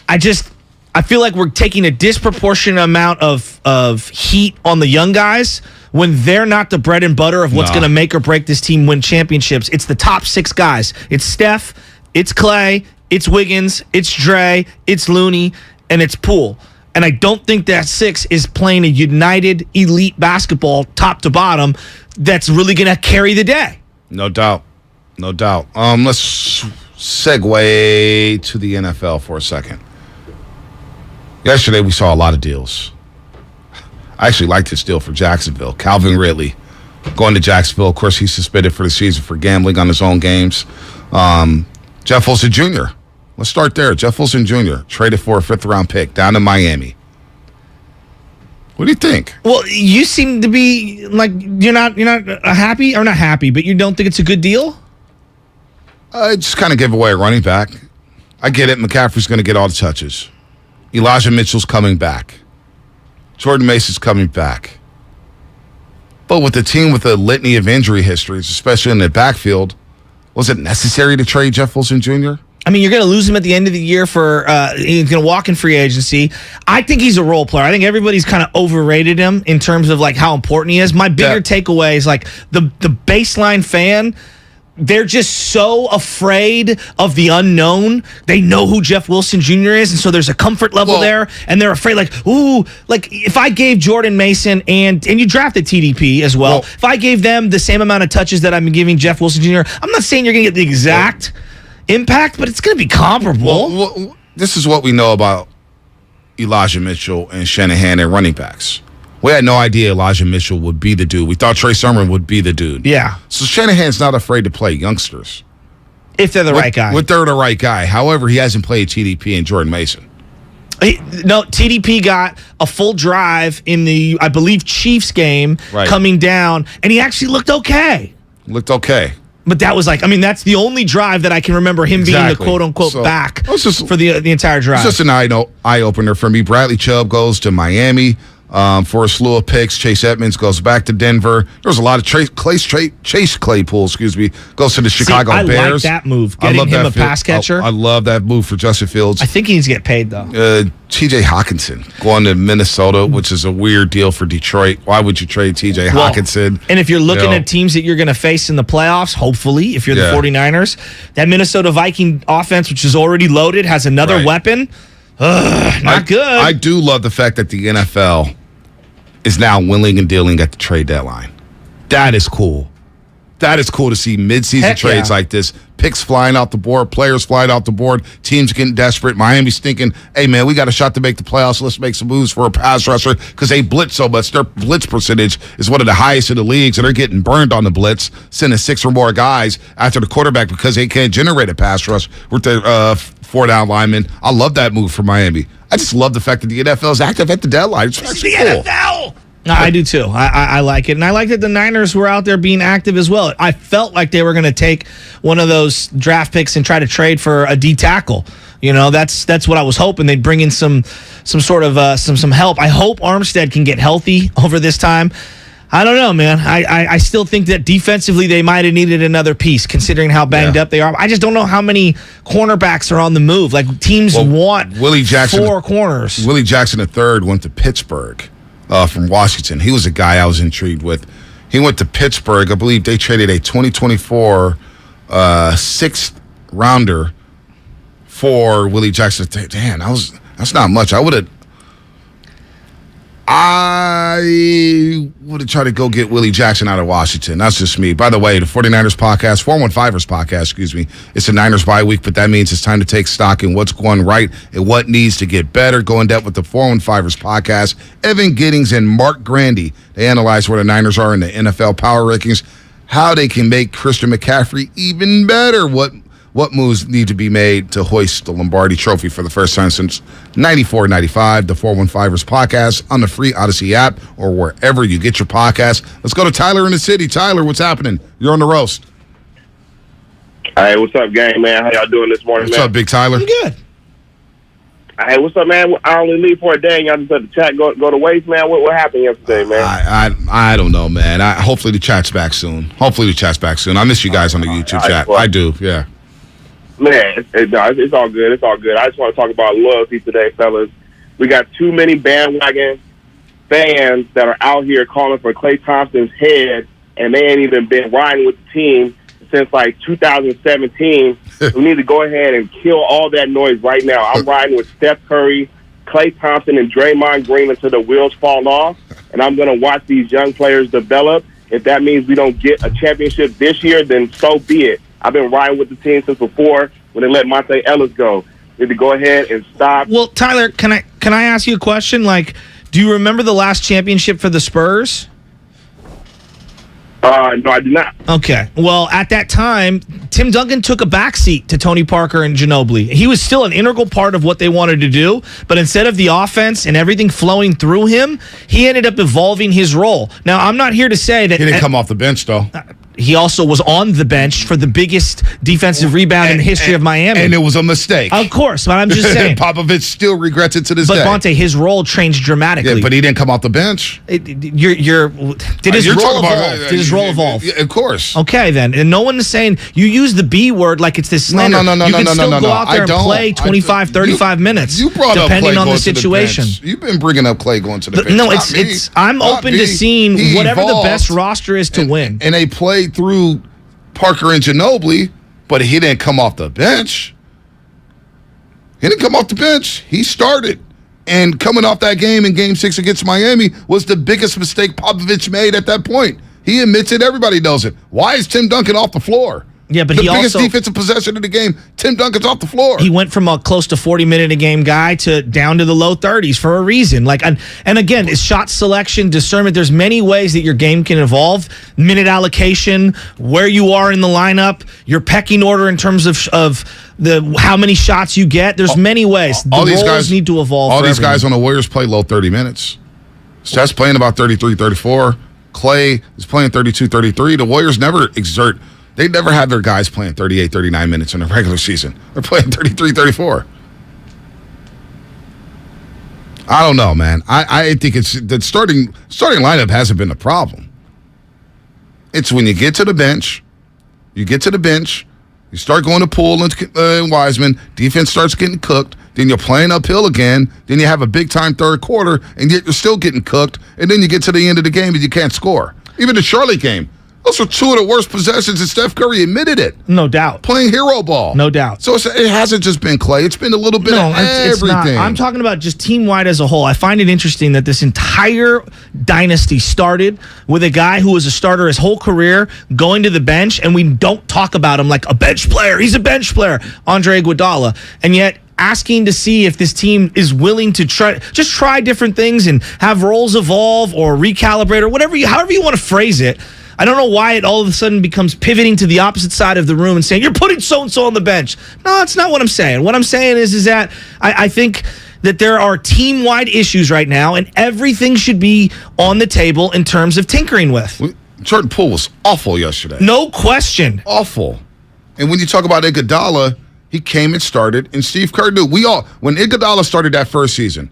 I feel like we're taking a disproportionate amount of heat on the young guys when they're not the bread and butter of what's going to make or break this team win championships. It's the top 6 guys. It's Steph, it's Clay, it's Wiggins, it's Dre, it's Looney, and it's Poole. And I don't think that 6 is playing a united elite basketball top to bottom that's really going to carry the day. No doubt. Let's segue to the NFL for a second. Yesterday, we saw a lot of deals. I actually liked this deal for Jacksonville. Calvin Ridley going to Jacksonville. Of course, he's suspended for the season for gambling on his own games. Jeff Wilson Jr. Let's start there. Jeff Wilson Jr. traded for a 5th-round pick down to Miami. What do you think? Well, you seem to be like you're not happy, or not happy, but you don't think it's a good deal? I just kind of give away a running back. I get it. McCaffrey's going to get all the touches. Elijah Mitchell's coming back. Jordan Mason's coming back. But with the team with a litany of injury histories, especially in the backfield, was it necessary to trade Jeff Wilson Jr.? I mean, you're going to lose him at the end of the year he's going to walk in free agency. I think he's a role player. I think everybody's kind of overrated him in terms of like how important he is. My bigger takeaway is like the baseline fan, they're just so afraid of the unknown. They know who Jeff Wilson Jr. is, and so there's a comfort level there, and they're afraid like, ooh, like if I gave Jordan Mason and you drafted TDP as well, if I gave them the same amount of touches that I've been giving Jeff Wilson Jr., I'm not saying you're going to get the exact impact, but it's going to be comparable. Well, this is what we know about Elijah Mitchell and Shanahan and running backs. We had no idea Elijah Mitchell would be the dude. We thought Trey Sermon would be the dude. Yeah. So Shanahan's not afraid to play youngsters. If they're the right guy. If they're the right guy. However, he hasn't played TDP and Jordan Mason. No, TDP got a full drive in the, I believe, Chiefs game coming down, and he actually looked okay. But that was like, I mean, that's the only drive that I can remember him being the quote-unquote back for the entire drive. It's just an eye-opener for me. Bradley Chubb goes to Miami. for a slew of picks. Chase Edmonds goes back to Denver. There was a lot of Chase Claypool, goes to the Chicago Bears. I like that move, getting him a pass catcher. I love that move for Justin Fields. I think he needs to get paid, though. T.J. Hawkinson going to Minnesota, which is a weird deal for Detroit. Why would you trade T.J. Hawkinson? And if you're looking at teams that you're going to face in the playoffs, hopefully, if you're the 49ers, that Minnesota Viking offense, which is already loaded, has another weapon. Not good. I do love the fact that the NFL is now willing and dealing at the trade deadline. That is cool. That is cool to see mid-season trades like this. Picks flying out the board, players flying out the board, teams getting desperate. Miami's thinking, hey, man, we got a shot to make the playoffs. Let's make some moves for a pass rusher because they blitz so much. Their blitz percentage is one of the highest in the leagues, and they're getting burned on the blitz, sending 6 or more guys after the quarterback because they can't generate a pass rush with their 4-down linemen. I love that move for Miami. I just love the fact that the NFL is active at the deadline. It's actually cool. NFL! I do too. I like it. And I like that the Niners were out there being active as well. I felt like they were going to take one of those draft picks and try to trade for a D tackle. You know, that's what I was hoping. They'd bring in some sort of some help. I hope Armstead can get healthy over this time. I don't know, man. I still think that defensively they might have needed another piece considering how banged up they are. I just don't know how many cornerbacks are on the move. Like, teams want Willie Jackson, 4 corners. Willie Jackson III went to Pittsburgh from Washington. He was a guy I was intrigued with. He went to Pittsburgh. I believe they traded a 2024 6th rounder for Willie Jackson. Damn, that's not much. I would have tried to go get Willie Jackson out of Washington. That's just me. By the way, the 49ers podcast, 415ers podcast, it's a Niners bye week, but that means it's time to take stock in what's going right and what needs to get better. Go in depth with the 415ers podcast. Evan Giddings and Mark Grandy, they analyze where the Niners are in the NFL Power Rankings, how they can make Christian McCaffrey even better, what moves need to be made to hoist the Lombardi Trophy for the first time since 94-95, the 415ers podcast on the free Odyssey app or wherever you get your podcasts. Let's go to Tyler in the city. Tyler, what's happening? You're on the roast. Hey, what's up, gang, man? How y'all doing this morning, What's up, Big Tyler? I'm good. Hey, what's up, man? I only leave for a day, and y'all just let the chat go to waste, man. What happened yesterday, man? I don't know, man. Hopefully the chat's back soon. I miss you guys on the YouTube chat. I do, yeah. Man, it's all good. It's all good. I just want to talk about loyalty today, fellas. We got too many bandwagon fans that are out here calling for Klay Thompson's head, and they ain't even been riding with the team since, 2017. We need to go ahead and kill all that noise right now. I'm riding with Steph Curry, Klay Thompson, and Draymond Green until the wheels fall off, and I'm going to watch these young players develop. If that means we don't get a championship this year, then so be it. I've been riding with the team since before when they let Monte Ellis go. We need to go ahead and stop. Well, Tyler, can I ask you a question? Do you remember the last championship for the Spurs? No, I do not. Okay. Well, at that time, Tim Duncan took a backseat to Tony Parker and Ginobili. He was still an integral part of what they wanted to do, but instead of the offense and everything flowing through him, he ended up evolving his role. Now, I'm not here to say that... He didn't come off the bench, though. He also was on the bench for the biggest defensive rebound in the history of Miami. And it was a mistake. Of course, but I'm just saying. Popovich still regrets it to this day. But, Bonte, his role changed dramatically. Yeah, but he didn't come off the bench. Did his role evolve? Did his role evolve? Yeah, of course. Okay, then. And no one is saying, you use the B word like it's this slander. No. You can still go out there and play 25, 35 minutes. You brought up Klay depending on going the situation. To the bench. You've been bringing up Klay going to the bench. No, I'm open to seeing whatever the best roster is to win. And they played through Parker and Ginobili, but he didn't come off the bench. He started. And coming off that game in Game 6 against Miami was the biggest mistake Popovich made at that point. He admits it. Everybody knows it. Why is Tim Duncan off the floor? Yeah, but the biggest defensive possession of the game, Tim Duncan's off the floor. He went from a close to 40-minute-a-game guy to down to the low 30s for a reason. And again, it's shot selection, discernment. There's many ways that your game can evolve. Minute allocation, where you are in the lineup, your pecking order in terms of how many shots you get. There's many ways. The roles need to evolve. All these guys on the Warriors play low 30 minutes. Steph's playing about 33, 34. Klay is playing 32, 33. The Warriors never exert. They never had their guys playing 38, 39 minutes in the regular season. They're playing 33, 34. I don't know, man. I think it's the starting lineup hasn't been a problem. It's when you get to the bench, you start going to Poole and Wiseman, defense starts getting cooked, then you're playing uphill again, then you have a big-time third quarter, and yet you're still getting cooked, and then you get to the end of the game and you can't score. Even the Charlotte game, those were two of the worst possessions, and Steph Curry admitted it. No doubt. Playing hero ball. No doubt. So it hasn't just been Clay. It's been a little bit of everything. It's not. I'm talking about just team-wide as a whole. I find it interesting that this entire dynasty started with a guy who was a starter his whole career going to the bench, and we don't talk about him like a bench player. He's a bench player, Andre Iguodala. And yet asking to see if this team is willing to try different things and have roles evolve or recalibrate or however you want to phrase it. I don't know why it all of a sudden becomes pivoting to the opposite side of the room and saying, you're putting so-and-so on the bench. No, that's not what I'm saying. What I'm saying is that I think that there are team-wide issues right now, and everything should be on the table in terms of tinkering with. Jordan Poole was awful yesterday. No question. Awful. And when you talk about Iguodala, he came and started, and Steve Kerr knew. When Iguodala started that first season,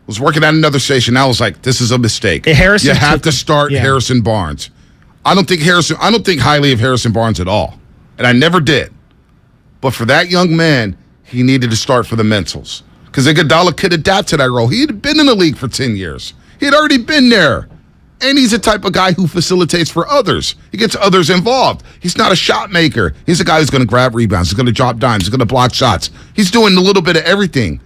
was working at another station, I was like, this is a mistake. You have to start Harrison Barnes. I don't think highly of Harrison Barnes at all, and I never did. But for that young man, he needed to start for the mentals because Iguodala could adapt to that role. He had been in the league for 10 years. He had already been there, and he's the type of guy who facilitates for others. He gets others involved. He's not a shot maker. He's a guy who's going to grab rebounds. He's going to drop dimes. He's going to block shots. He's doing a little bit of everything.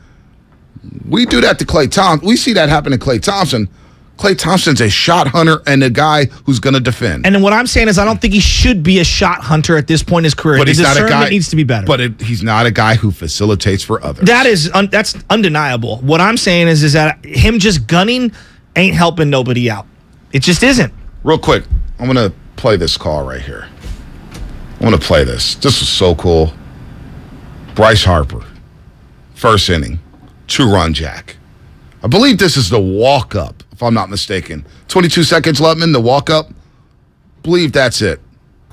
We do that to Klay Thompson. We see that happen to Klay Thompson. Klay Thompson's a shot hunter and a guy who's going to defend. And then what I'm saying is I don't think he should be a shot hunter at this point in his career. But his discernment needs to be better. But he's not a guy who facilitates for others. That's undeniable. What I'm saying is that him just gunning ain't helping nobody out. It just isn't. Real quick, I'm going to play this call right here. I want to play this. This was so cool. Bryce Harper, first inning, 2-run jack. I believe this is the walk-up, if I'm not mistaken. 22 seconds, Lutman, the walk-up. Believe that's it.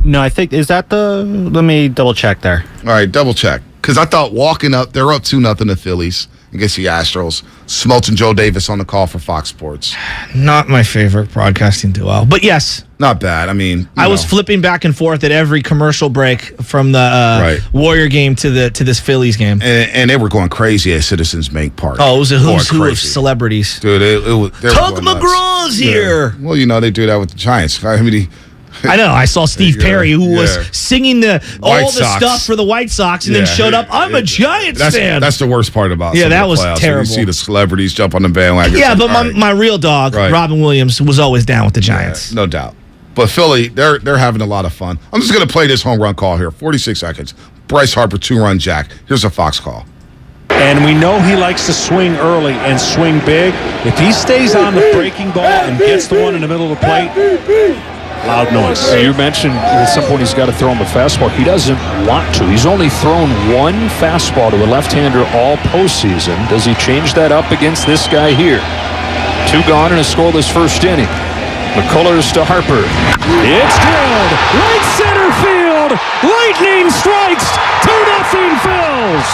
No, I think, is that let me double-check there. All right, double-check. Because I thought walking up, they're up 2-0 the Phillies against the Astros. Smoltz and Joe Davis on the call for Fox Sports. Not my favorite broadcasting duo, but yes. Not bad. I mean, I was flipping back and forth at every commercial break from the Warrior game to this Phillies game, and they were going crazy at Citizens Bank Park. Oh, it was a who's who of celebrities. Dude, it was. Tug McGraw's here. Yeah. Well, they do that with the Giants. I mean, I know. I saw Steve Perry, who was singing all the stuff for the White Sox, and then showed up. I'm a Giants fan. That's the worst part about. Yeah, that was playoffs, terrible. You see the celebrities jump on the bandwagon. Yeah, but my real dog, Robin Williams, was always down with the Giants. Yeah, no doubt. But Philly, they're having a lot of fun. I'm just going to play this home run call here. 46 seconds. Bryce Harper, 2-run jack. Here's a Fox call. And we know he likes to swing early and swing big. If he stays on the breaking ball and gets the one in the middle of the plate, loud noise. You mentioned at some point he's got to throw him a fastball. He doesn't want to. He's only thrown one fastball to a left-hander all postseason. Does he change that up against this guy here? 2 gone in a scoreless first inning. McCullers to Harper. It's drilled. Right center field. Lightning strikes. 2-0 Phils.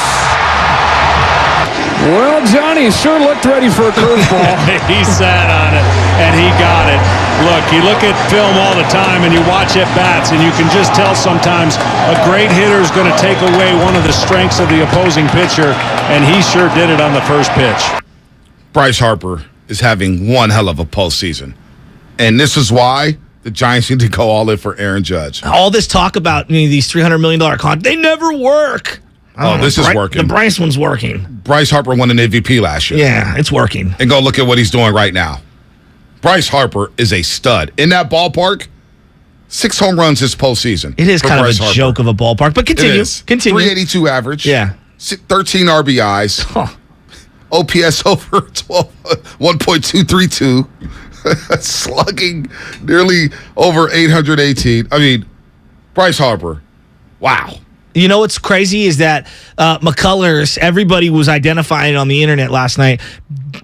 Well, Johnny sure looked ready for a curveball. He sat on it, and he got it. Look, you look at film all the time, and you watch at-bats, and you can just tell sometimes a great hitter is going to take away one of the strengths of the opposing pitcher, and he sure did it on the first pitch. Bryce Harper is having one hell of a postseason. And this is why the Giants need to go all in for Aaron Judge. All this talk about these $300 million contracts, they never work. This is working. The Bryce one's working. Bryce Harper won an MVP last year. Yeah, it's working. And go look at what he's doing right now. Bryce Harper is a stud. In that ballpark, 6 home runs this postseason. It is kind of a joke of a ballpark, but continue. Continue. 382 average. Yeah. 13 RBIs. Huh. OPS over 1.232. Slugging nearly over 818. I mean, Bryce Harper, wow. You know what's crazy is that McCullers, everybody was identifying on the internet last night,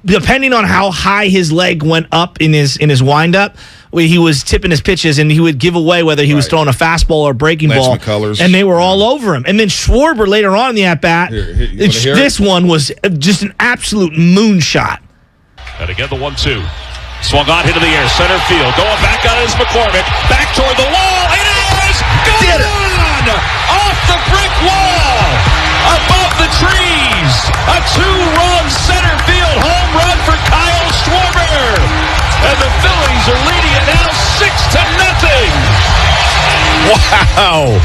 depending on how high his leg went up in his windup, he was tipping his pitches, and he would give away whether he was throwing a fastball or a breaking ball. McCullers. And they were all over him. And then Schwarber later on in the at-bat, this one was just an absolute moonshot. And again, the 1-2. Swung on, hit in the air, center field. Going back on is McCormick. Back toward the wall. It is gone! Off the brick wall! Above the trees! A 2-run center field home run for Kyle Schwarber! And the Phillies are leading it now 6-0. Wow!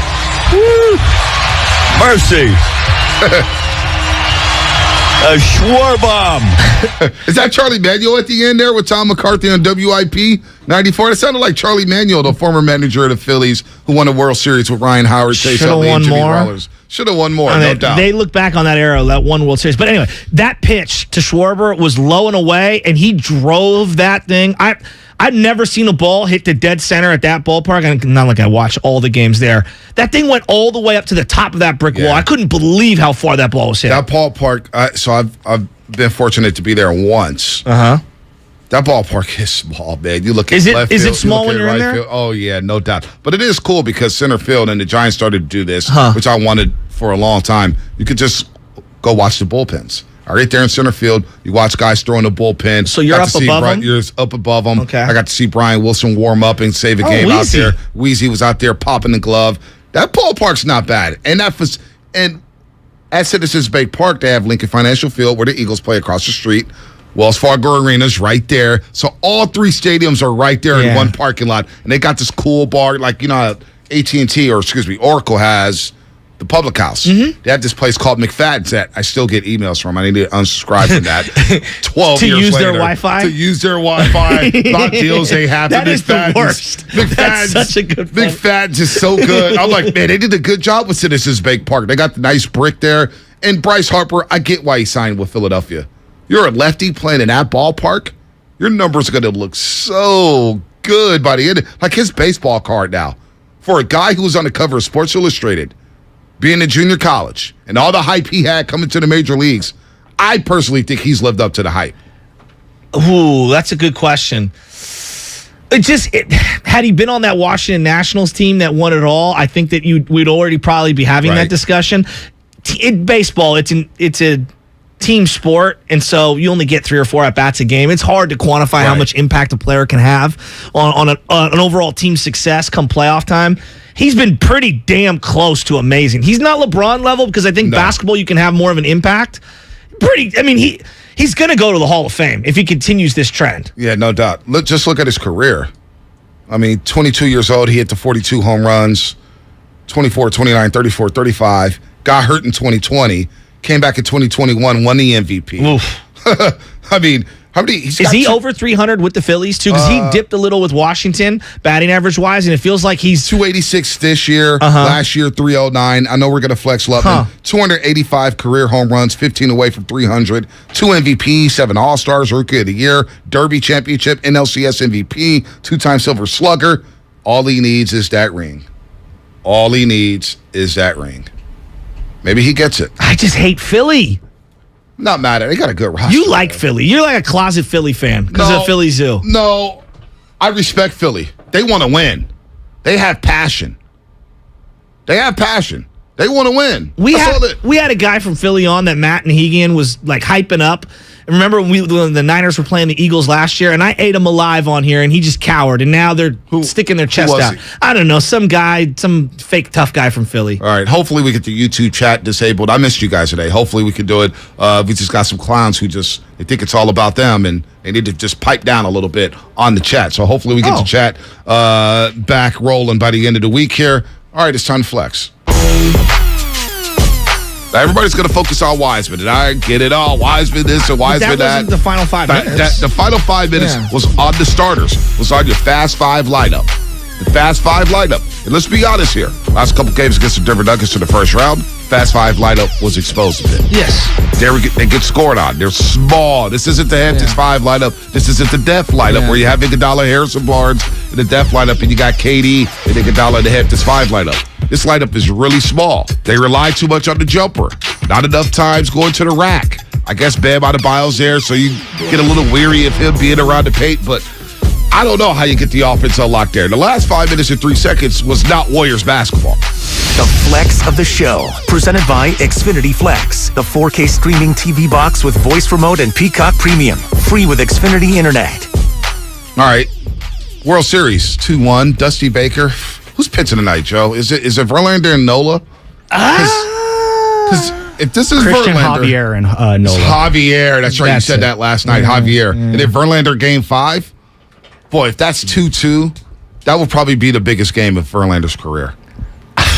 Woo. Mercy! A Schwarbomb. Is that Charlie Manuel at the end there with Tom McCarthy on WIP 94? It sounded like Charlie Manuel, the former manager of the Phillies, who won a World Series with Ryan Howard, Chase Utley, and Jimmy Rollins. Should have won more, no doubt. They look back on that era, that one World Series. But anyway, that pitch to Schwarber was low and away, and he drove that thing. I've never seen a ball hit the dead center at that ballpark. Not like I watch all the games there. That thing went all the way up to the top of that brick wall. I couldn't believe how far that ball was hit. That ballpark, so I've been fortunate to be there once. Uh-huh. That ballpark is small, man. You look at left field. Is it small when you're in there? Field. Oh, yeah, no doubt. But it is cool because center field, and the Giants started to do this, which I wanted for a long time. You could just go watch the bullpens. Right there in center field, you watch guys throwing the bullpen. So you're up above them? You're up above them. Okay. I got to see Brian Wilson warm up and save a game out there. Weezy was out there popping the glove. That ballpark's not bad. And at Citizens Bank Park, they have Lincoln Financial Field where the Eagles play across the street. Wells Fargo Arena's right there. So all three stadiums are right there in one parking lot. And they got this cool bar, like, you know, AT&T, Oracle has the Public House. They have this place called McFadden's that I still get emails from. I need to unsubscribe from that. 12 years later. To use their Wi-Fi? To use their Wi-Fi. About deals they have. That is the worst. That's such a good point. McFadden's is so good. I'm like, man, they did a good job with Citizens Bank Park. They got the nice brick there. And Bryce Harper, I get why he signed with Philadelphia. You're a lefty playing in that ballpark, your numbers are going to look so good by the end. Like his baseball card now. For a guy who was on the cover of Sports Illustrated, being in junior college, and all the hype he had coming to the major leagues, I personally think he's lived up to the hype. Ooh, that's a good question. Had he been on that Washington Nationals team that won it all, I think that we'd already probably be having that discussion. In baseball, it's a team sport, and so you only get 3 or 4 at-bats a game. It's hard to quantify how much impact a player can have on an overall team success come playoff time. He's been pretty damn close to amazing. He's not LeBron level because I think basketball you can have more of an impact. He's going to go to the Hall of Fame if he continues this trend. Yeah, no doubt. Just look at his career. I mean, 22 years old, he hit the 42 home runs, 24, 29, 34, 35. Got hurt in 2020, came back in 2021, won the MVP. I mean, how many? Is he over 300 with the Phillies too? Because he dipped a little with Washington, batting average wise, and it feels like he's 286 this year. Last year 309. I know we're gonna flex Lupman. 285 career home runs, 15 away from 300. 2 MVPs, 7 All-Stars, Rookie of the Year, Derby Championship, NLCS MVP, 2-time Silver Slugger. All he needs is that ring. All he needs is that ring. Maybe he gets it. I just hate Philly. Not mad at it. They got a good roster. You like Philly. You're like a closet Philly fan because of Philly Zoo. No, I respect Philly. They want to win. They have passion. They want to win. We had a guy from Philly on that Matt and Hegan was like hyping up. And remember when the Niners were playing the Eagles last year, and I ate him alive on here, and he just cowered, and now they're sticking their chest out. I don't know, some guy, some fake tough guy from Philly. All right, hopefully we get the YouTube chat disabled. I missed you guys today. Hopefully we can do it. We just got some clowns who they think it's all about them, and they need to just pipe down a little bit on the chat. So hopefully we get the chat back rolling by the end of the week here. All right, it's time to flex. Everybody's going to focus on Wiseman, and I get it all. Wiseman this and Wiseman that. That wasn't the final 5 minutes. The final 5 minutes was on the starters, was on your Fast 5 lineup. The Fast 5 lineup. And let's be honest here. Last couple games against the Denver Nuggets in the first round, Fast 5 lineup was exposed a bit. Yes. They get scored on. They're small. This isn't the Hamptons 5 lineup. This isn't the Def lineup where you have Iguodala, Harrison Barnes in the Def lineup, and you got KD and Iguodala in the Hamptons 5 lineup. This lineup is really small. They rely too much on the jumper. Not enough times going to the rack. I guess Bam Adebayo's there, so you get a little weary of him being around the paint, but I don't know how you get the offense unlocked there. The last 5 minutes and 3 seconds was not Warriors basketball. The flex of the show, presented by Xfinity Flex, the 4K streaming TV box with voice remote and Peacock Premium, free with Xfinity Internet. All right, World Series 2-1. Dusty Baker. Who's pitching tonight, Joe? Is it Verlander and Nola? Because if this is Christian Verlander, Javier and Nola. It's Javier. That's right. That's You said it. that last night. Javier. And if Verlander game 5, boy, if that's 2-2, that will probably be the biggest game of Verlander's career.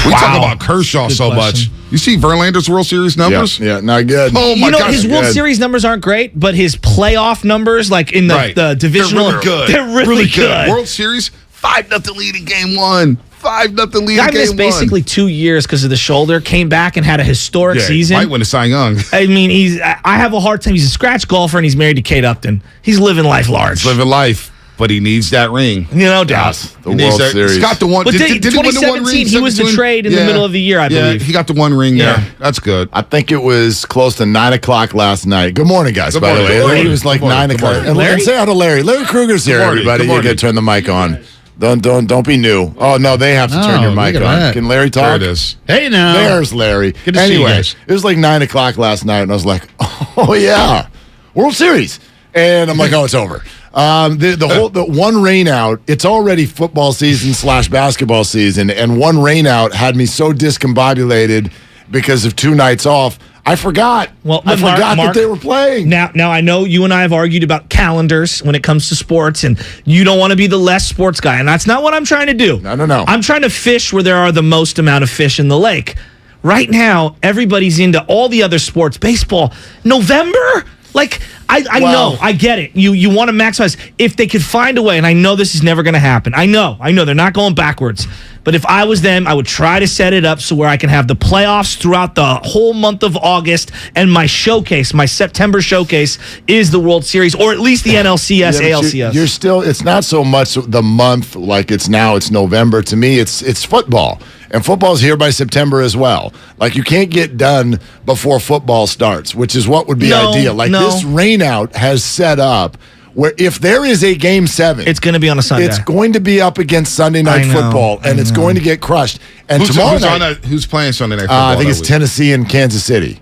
We talk about Kershaw Good so question. much. You see Verlander's World Series numbers? Yeah, not good. Oh my God, his World Series numbers aren't great, but his playoff numbers, like in the divisional, they're really good. They're really good. World Series 5-0 lead in game 1. 5-0 lead in game 1. Guy missed basically 2 years because of the shoulder. Came back and had a historic season. Might win a Cy Young. I mean, I have a hard time. He's a scratch golfer and he's married to Kate Upton. He's living life large. He's living life, but he needs that ring. No doubt. The World Series. He's got the one. But Did he win the one 2017, ring? he was the trade in the middle of the year, I believe. He got the one ring there. That's good. I think it was close to 9 o'clock last night. Good morning, guys, by the way. I think it was like 9 o'clock. And say hi to Larry. Larry Kruger's here, everybody. You got to turn the mic on. Don't be new. Oh, no, they have to turn your mic on. Can Larry talk? There it is. Hey, now. There's Larry. Good to see you guys. It was like 9 o'clock last night, and I was like, oh, yeah, World Series. And I'm like, oh, it's over. The one rain out, it's already football season / basketball season, and one rain out had me so discombobulated because of 2 nights off. I forgot. I forgot that they were playing. Now I know you and I have argued about calendars when it comes to sports, and you don't want to be the less sports guy, and that's not what I'm trying to do. No. I'm trying to fish where there are the most amount of fish in the lake. Right now, everybody's into all the other sports. Baseball, November? Like, I know, I get it. You want to maximize. If they could find a way, and I know this is never going to happen. I know, they're not going backwards. But if I was them, I would try to set it up so where I can have the playoffs throughout the whole month of August, and my showcase, my September showcase, is the World Series, or at least the NLCS, ALCS. You're still, it's not so much the month like it's now, it's November. To me, it's football. And football's here by September as well. Like, you can't get done before football starts, which is what would be ideal. Like, this rain out has set up where if there is a game 7, it's going to be on a Sunday. It's going to be up against Sunday Night Football, and it's going to get crushed. And tomorrow night, who's playing Sunday Night Football? I think it's Tennessee and Kansas City.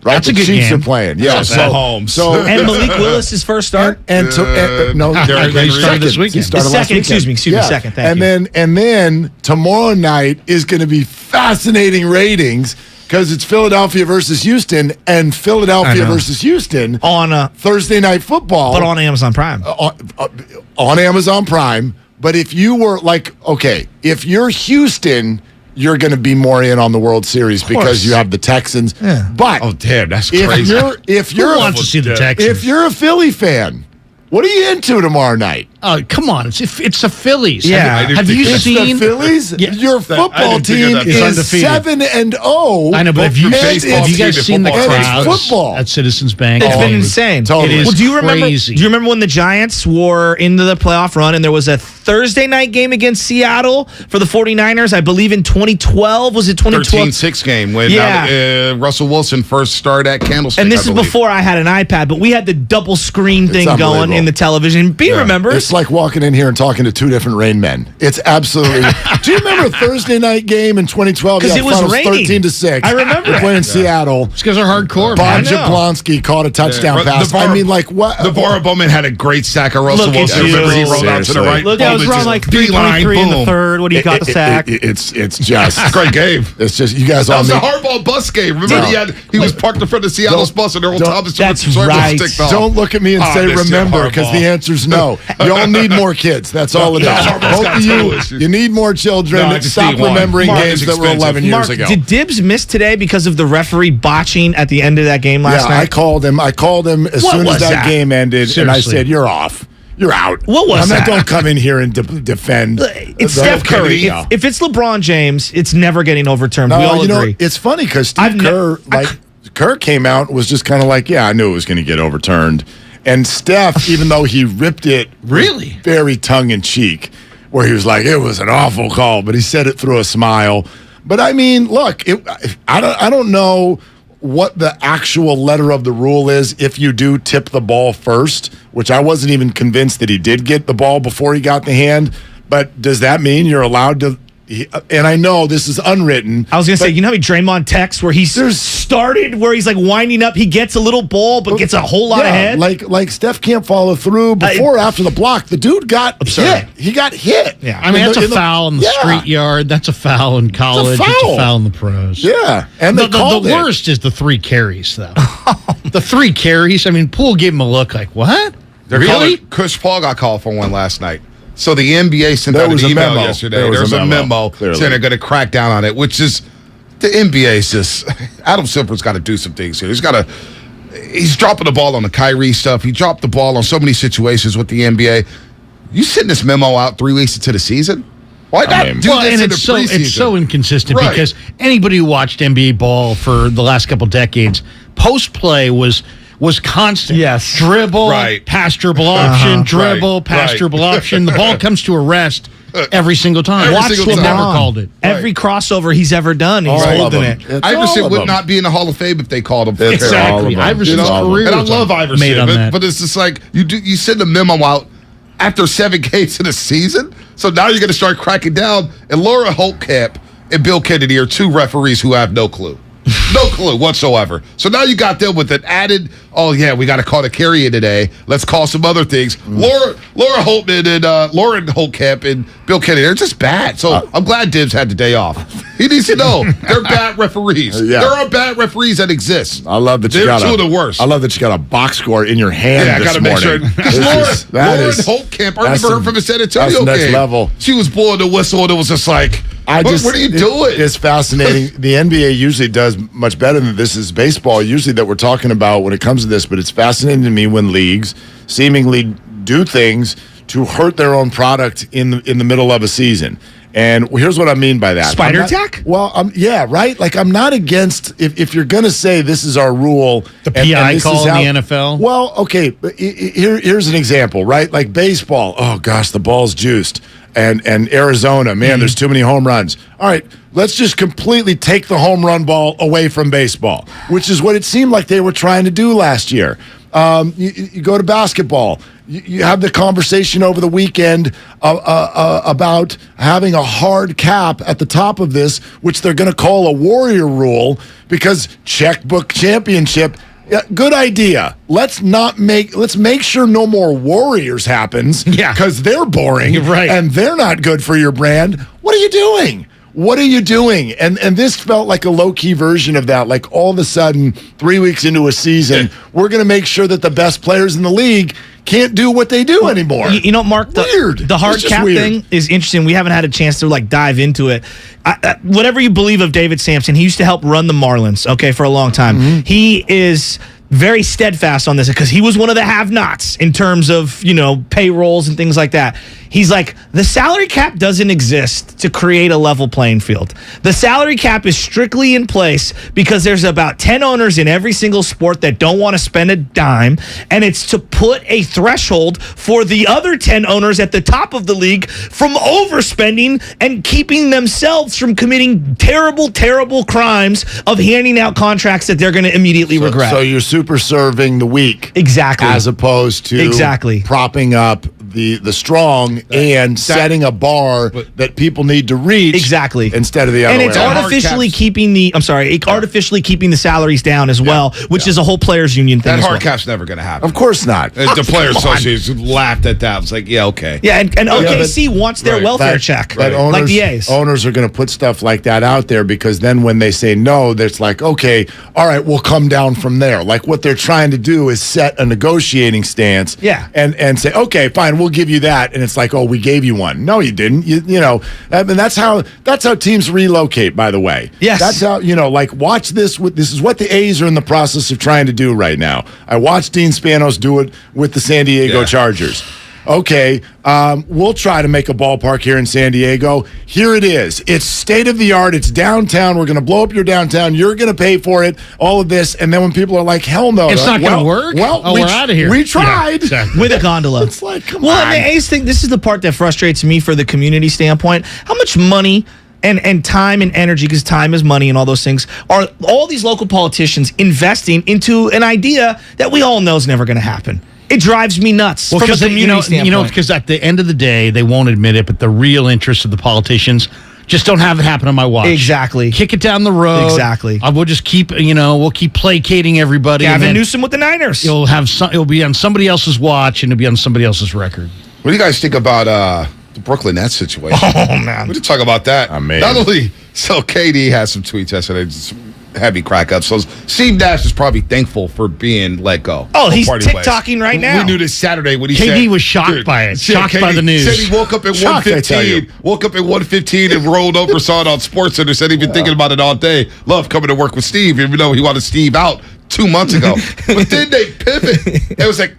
Right, that's the a good Chiefs game. are playing. Yeah, Mahomes. And Malik Willis' first start. No, he started this weekend. Second. Excuse me. Second. Thank you. And then tomorrow night is going to be fascinating ratings because it's Philadelphia versus Houston, and Philadelphia versus Houston on Thursday Night Football, but on Amazon Prime. On Amazon Prime. But if you were if you're Houston, you're going to be more in on the World Series because you have the Texans. Yeah. But that's crazy. If you're Who wants to see the Texans? If you're a Philly fan, what are you into tomorrow night? Oh, come on. It's the Phillies. Yeah. Have you seen the Phillies? Yeah. Your football team is undefeated. 7-0. I know, but have you guys seen the crowds football at Citizens Bank? It's been insane. Totally. It is do you remember? crazy. Do you remember when the Giants were into the playoff run and there was a Thursday night game against Seattle for the 49ers? I believe in 2012. Was it 2012? 13-6 game when Russell Wilson first started at Candlestick. And this is before I had an iPad, but we had the double screen thing going in the television. B remembers. It's like walking in here and talking to 2 different Rain Men. It's absolutely. Do you remember a Thursday night game in 2012? Because it was raining. 13-6. I remember. We're playing Seattle. It's because they're hardcore. Bob Jablonski caught a touchdown pass. What? DeVar Bowman had a great sack of Russell Wilson. Remember he rolled out to the right. Look, it was around like 3:23 in the third when he got the sack. It's just a great game. It's just you guys that all was a hardball bus game. Remember he was parked in front of Seattle's bus and Earl Thomas. That's right. Don't look at me and say remember because the answer's no. You all need more kids. That's all it is. Both of you need more children. Stop remembering games that were 11 years ago. Did Dibs miss today because of the referee botching at the end of that game last night? I called him as soon as that game ended, and I said, "You're off. You're out." What was that? Don't come in here and defend. It's Steph Curry. If it's LeBron James, it's never getting overturned. We all agree. It's funny because Steve Kerr came out and was just kind of like, "Yeah, I knew it was going to get overturned." And Steph, even though he ripped it really very tongue-in-cheek, where he was like, it was an awful call, but he said it through a smile. But, I mean, look, I don't know what the actual letter of the rule is if you do tip the ball first, which I wasn't even convinced that he did get the ball before he got the hand. But does that mean you're allowed to and I know this is unwritten. I was going to say, you know how Draymond texts where he's started, where he's like winding up, he gets a little ball, but gets a whole lot ahead? Like Steph can't follow through before or after the block. The dude got hit. He got hit. Yeah, I mean, that's a foul in the street yard. That's a foul in college. It's a foul in the pros. Yeah. And the worst is the 3 carries, though. The 3 carries, I mean, Poole gave him a look like, what? Really? Chris Paul got called for one last night. So the NBA sent out an email yesterday. There was a memo saying they're going to crack down on it, which is the NBA is just Adam Silver's got to do some things here. He's dropping the ball on the Kyrie stuff. He dropped the ball on so many situations with the NBA. You sending this memo out 3 weeks into the season? Why not do this in the preseason? It's so inconsistent because anybody who watched NBA ball for the last couple decades, post play was constant. Yes. Dribble, pass dribble option, dribble, pass dribble option. The ball comes to a rest every single time. Watch never called it. Every crossover he's ever done, he's holding it. Iverson would not be in the Hall of Fame if they called him. Exactly. Iverson's career. And I love Iverson, made on that. but it's just like you send a memo out after 7 games in a season. So now you're going to start cracking down. And Laura Holtkamp and Bill Kennedy are 2 referees who have no clue. No clue whatsoever. So now you got them with an added, we got to call the carrier today. Let's call some other things. Laura Holtman and Lauren Holtkamp and Bill Kennedy, they're just bad. So I'm glad Dibs had the day off. He needs to know they're bad referees. There are bad referees that exist. I love that they're 2 of the worst. I love that you got a box score in your hand. I got to make sure. Because Lauren Holtkamp, I remember her from the San Antonio next game. Level. She was blowing the whistle and it was just like, what are you doing? It's fascinating. The NBA usually does much better than this is baseball, usually that we're talking about when it comes to this, but it's fascinating to me when leagues seemingly do things to hurt their own product in the middle of a season. And here's what I mean by that. Spider attack? Well, yeah, right? Like, I'm not against, if you're going to say this is our rule. The PI call in the NFL? Well, okay, here's an example, right? Like baseball. Oh, gosh, the ball's juiced. And Arizona, man, there's too many home runs. All right, let's just completely take the home run ball away from baseball, which is what it seemed like they were trying to do last year. You go to basketball. You have the conversation over the weekend about having a hard cap at the top of this, which they're going to call a warrior rule because checkbook championship. Yeah, good idea. Let's make sure no more Warriors happens. Yeah, because they're boring, and they're not good for your brand. What are you doing? What are you doing? And this felt like a low-key version of that. Like all of a sudden, 3 weeks into a season, we're going to make sure that the best players in the league can't do what they do anymore. You know, Mark, the hard cap thing is interesting. We haven't had a chance to dive into it. Whatever you believe of David Sampson, he used to help run the Marlins, for a long time. Mm-hmm. He is very steadfast on this because he was one of the have-nots in terms of, payrolls and things like that. He's like, the salary cap doesn't exist to create a level playing field. The salary cap is strictly in place because there's about 10 owners in every single sport that don't want to spend a dime, and it's to put a threshold for the other 10 owners at the top of the league from overspending and keeping themselves from committing terrible, terrible crimes of handing out contracts that they're going to immediately regret. So you're super serving the weak. Exactly. As opposed to propping up the strong and setting a bar that people need to reach instead of the other way. And it's artificially keeping the salaries down as well, which is a whole players union thing. That hard cap's never going to happen. Of course not. The Players Association laughed at that. It's like, okay. Yeah, and OKC wants their welfare check, like the A's. Owners are going to put stuff like that out there because then when they say no, it's like, okay, all right, we'll come down from there. Like what they're trying to do is set a negotiating stance and say, okay, fine, we'll give you that. And it's like, oh, we gave you one. No, you didn't. You know, I mean, that's how teams relocate, by the way. Yes. That's how, watch this. This is what the A's are in the process of trying to do right now. I watched Dean Spanos do it with the San Diego Chargers. Okay, we'll try to make a ballpark here in San Diego. Here it is. It's state-of-the-art. It's downtown. We're going to blow up your downtown. You're going to pay for it, all of this. And then when people are like, hell no. It's not going to work? Well, we're out of here. We tried. Yeah, exactly. With a gondola. It's like, come on. Well, and the A's think this is the part that frustrates me for the community standpoint. How much money and time and energy, because time is money and all those things, are all these local politicians investing into an idea that we all know is never going to happen? It drives me nuts from a community standpoint. Because at the end of the day, they won't admit it, but the real interest of the politicians Just don't have it happen on my watch. Exactly. Kick it down the road. Exactly. We'll just keep, we'll keep placating everybody. Gavin Newsom with the Niners. It'll be on somebody else's watch and it'll be on somebody else's record. What do you guys think about the Brooklyn Nets situation? Oh, man. We did talk about that. Amazing. Not only, so KD has some tweets yesterday, just had me crack up. So Steve Nash is probably thankful for being let go. Oh, he's Party West. TikToking right now. We knew this Saturday when he said. KD was shocked by it. Shocked by the news. Said he woke up at 1:15 and rolled over, saw it on SportsCenter, said he'd been thinking about it all day. Love coming to work with Steve, even though he wanted Steve out 2 months ago. But then they pivot. It was like,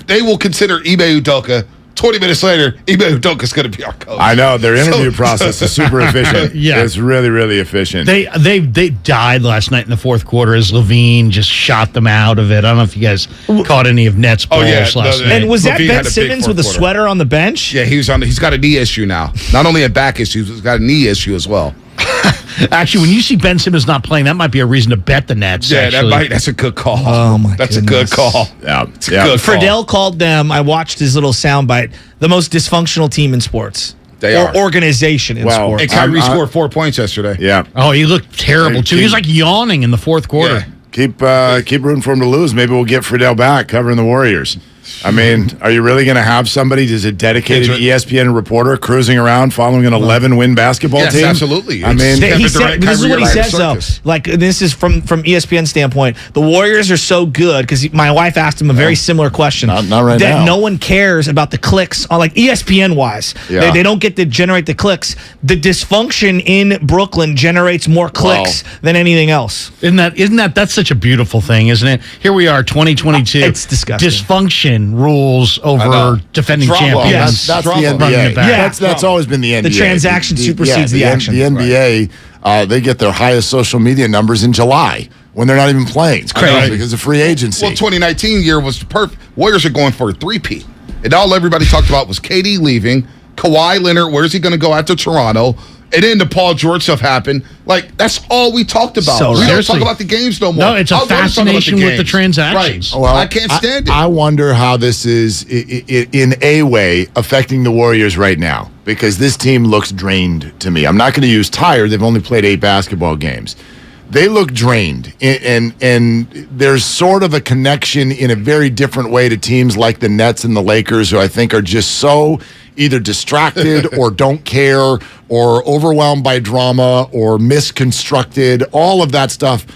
they will consider Ime Udoka. 20 minutes later, Ime Udoka's going to be our coach. I know. Their interview process is super efficient. Yeah. It's really, really efficient. They died last night in the fourth quarter as Levine just shot them out of it. I don't know if you guys caught any of Nets balls last night. And was Levine that had Ben a big Simmons with a fourth sweater on the bench? Yeah, he's got a knee issue now. Not only a back issue, he's got a knee issue as well. Actually, when you see Ben Simmons not playing, that might be a reason to bet the Nets. Yeah, that's a good call. Oh, my That's goodness. a good call. Yeah. It's a good call. Friedel called them, I watched his little soundbite, the most dysfunctional team in sports. They or are. organization in sports. And Kyrie scored 4 points yesterday. Yeah. Oh, he looked terrible, too. He was like yawning in the fourth quarter. Yeah. Keep rooting for him to lose. Maybe we'll get Friedel back covering the Warriors. I mean, are you really going to have somebody who's a dedicated ESPN reporter cruising around following an 11-win basketball team? Yes, absolutely. I mean, this is what he says, though. Like, this is from ESPN standpoint. The Warriors are so good, because my wife asked him a very similar question. Not right that now. no one cares about the clicks, on like ESPN-wise. Yeah. They don't get to generate the clicks. The dysfunction in Brooklyn generates more clicks than anything else. Isn't that's such a beautiful thing, isn't it? Here we are, 2022. It's disgusting. Dysfunction rules over defending champions. Yes, that's the NBA. That's always been the NBA. The transaction supersedes the action. The NBA, they get their highest social media numbers in July when they're not even playing. It's crazy. Because of free agency. Well, 2019 year was perfect. Warriors are going for a three-peat. And all everybody talked about was KD leaving, Kawhi Leonard, where's he going to go after Toronto? And then the Paul George stuff happened. Like, that's all we talked about. So we don't seriously. talk about the games no more. No, it's a fascination with the transactions. Right. Well, I can't stand it. I wonder how this is, in a way, affecting the Warriors right now. Because this team looks drained to me. I'm not going to use tired. They've only played 8 basketball games. They look drained. And there's sort of a connection in a very different way to teams like the Nets and the Lakers, who I think are just so either distracted or don't care or overwhelmed by drama or misconstructed. All of that stuff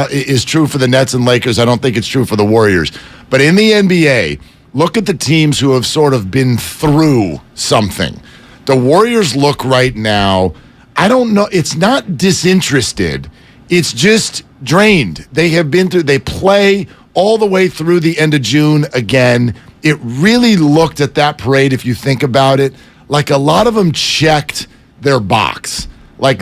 is true for the Nets and Lakers. I don't think it's true for the Warriors. But in the NBA, look at the teams who have sort of been through something. The Warriors look right now, I don't know, it's not disinterested. It's just drained. They have been through, they play all the way through the end of June again. It really looked at that parade, if you think about it, like a lot of them checked their box. Like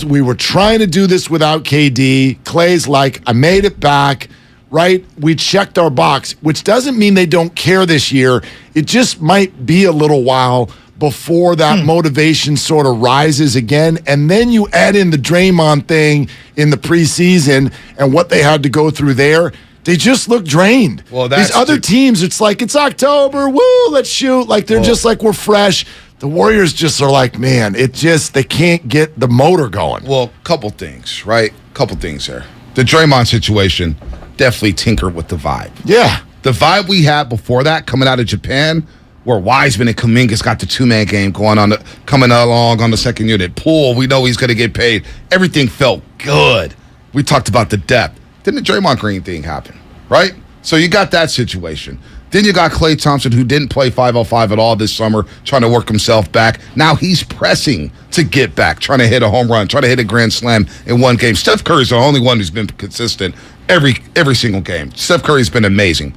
we were trying to do this without KD. Clay's like, I made it back, right? We checked our box, which doesn't mean they don't care this year. It just might be a little while before that motivation sort of rises again. And then you add in the Draymond thing in the preseason and what they had to go through there. They just look drained. Well, these other teams, it's like, it's October, woo, let's shoot. Like, they're just like, we're fresh. The Warriors just are like, man, they can't get the motor going. Well, couple things, right? Couple things there. The Draymond situation definitely tinkered with the vibe. Yeah. The vibe we had before that, coming out of Japan, where Wiseman and Kuminga's got the two-man game coming along on the second unit. Poole, we know he's going to get paid. Everything felt good. We talked about the depth. Then the Draymond Green thing happened, right? So you got that situation. Then you got Klay Thompson, who didn't play 5-on-5 at all this summer, trying to work himself back. Now he's pressing to get back, trying to hit a home run, trying to hit a grand slam in one game. Steph Curry's the only one who's been consistent every single game. Steph Curry's been amazing.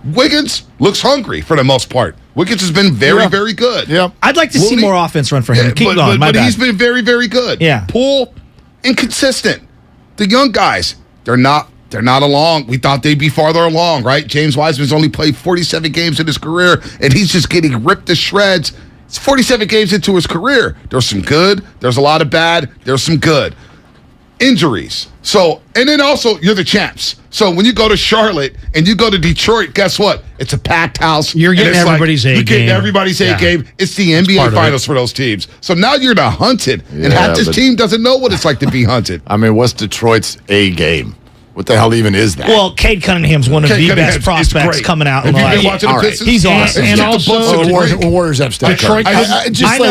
Wiggins looks hungry for the most part. Wiggins has been very, very good. Yeah. I'd like to see more offense run for him. Keep going. But he's been very, very good. Yeah. Poole, inconsistent. The young guys, they're not along. We thought they'd be farther along, right? James Wiseman's only played 47 games in his career, and he's just getting ripped to shreds. It's 47 games into his career. There's some good. There's a lot of bad. There's some good. injuries. So, and then also you're the champs. So when you go to Charlotte and you go to Detroit, guess what? It's a packed house. You're getting everybody's A game. You're getting everybody's A game. It's the NBA Finals for those teams. So now you're the hunted, and half this team doesn't know what it's like to be hunted. I mean, what's Detroit's A game? What the hell even is that? Well, Cade Cunningham's one of the best prospects coming out. Have you been watching the Pistons? He's awesome. And also, the Warriors have Steph Curry. Detroit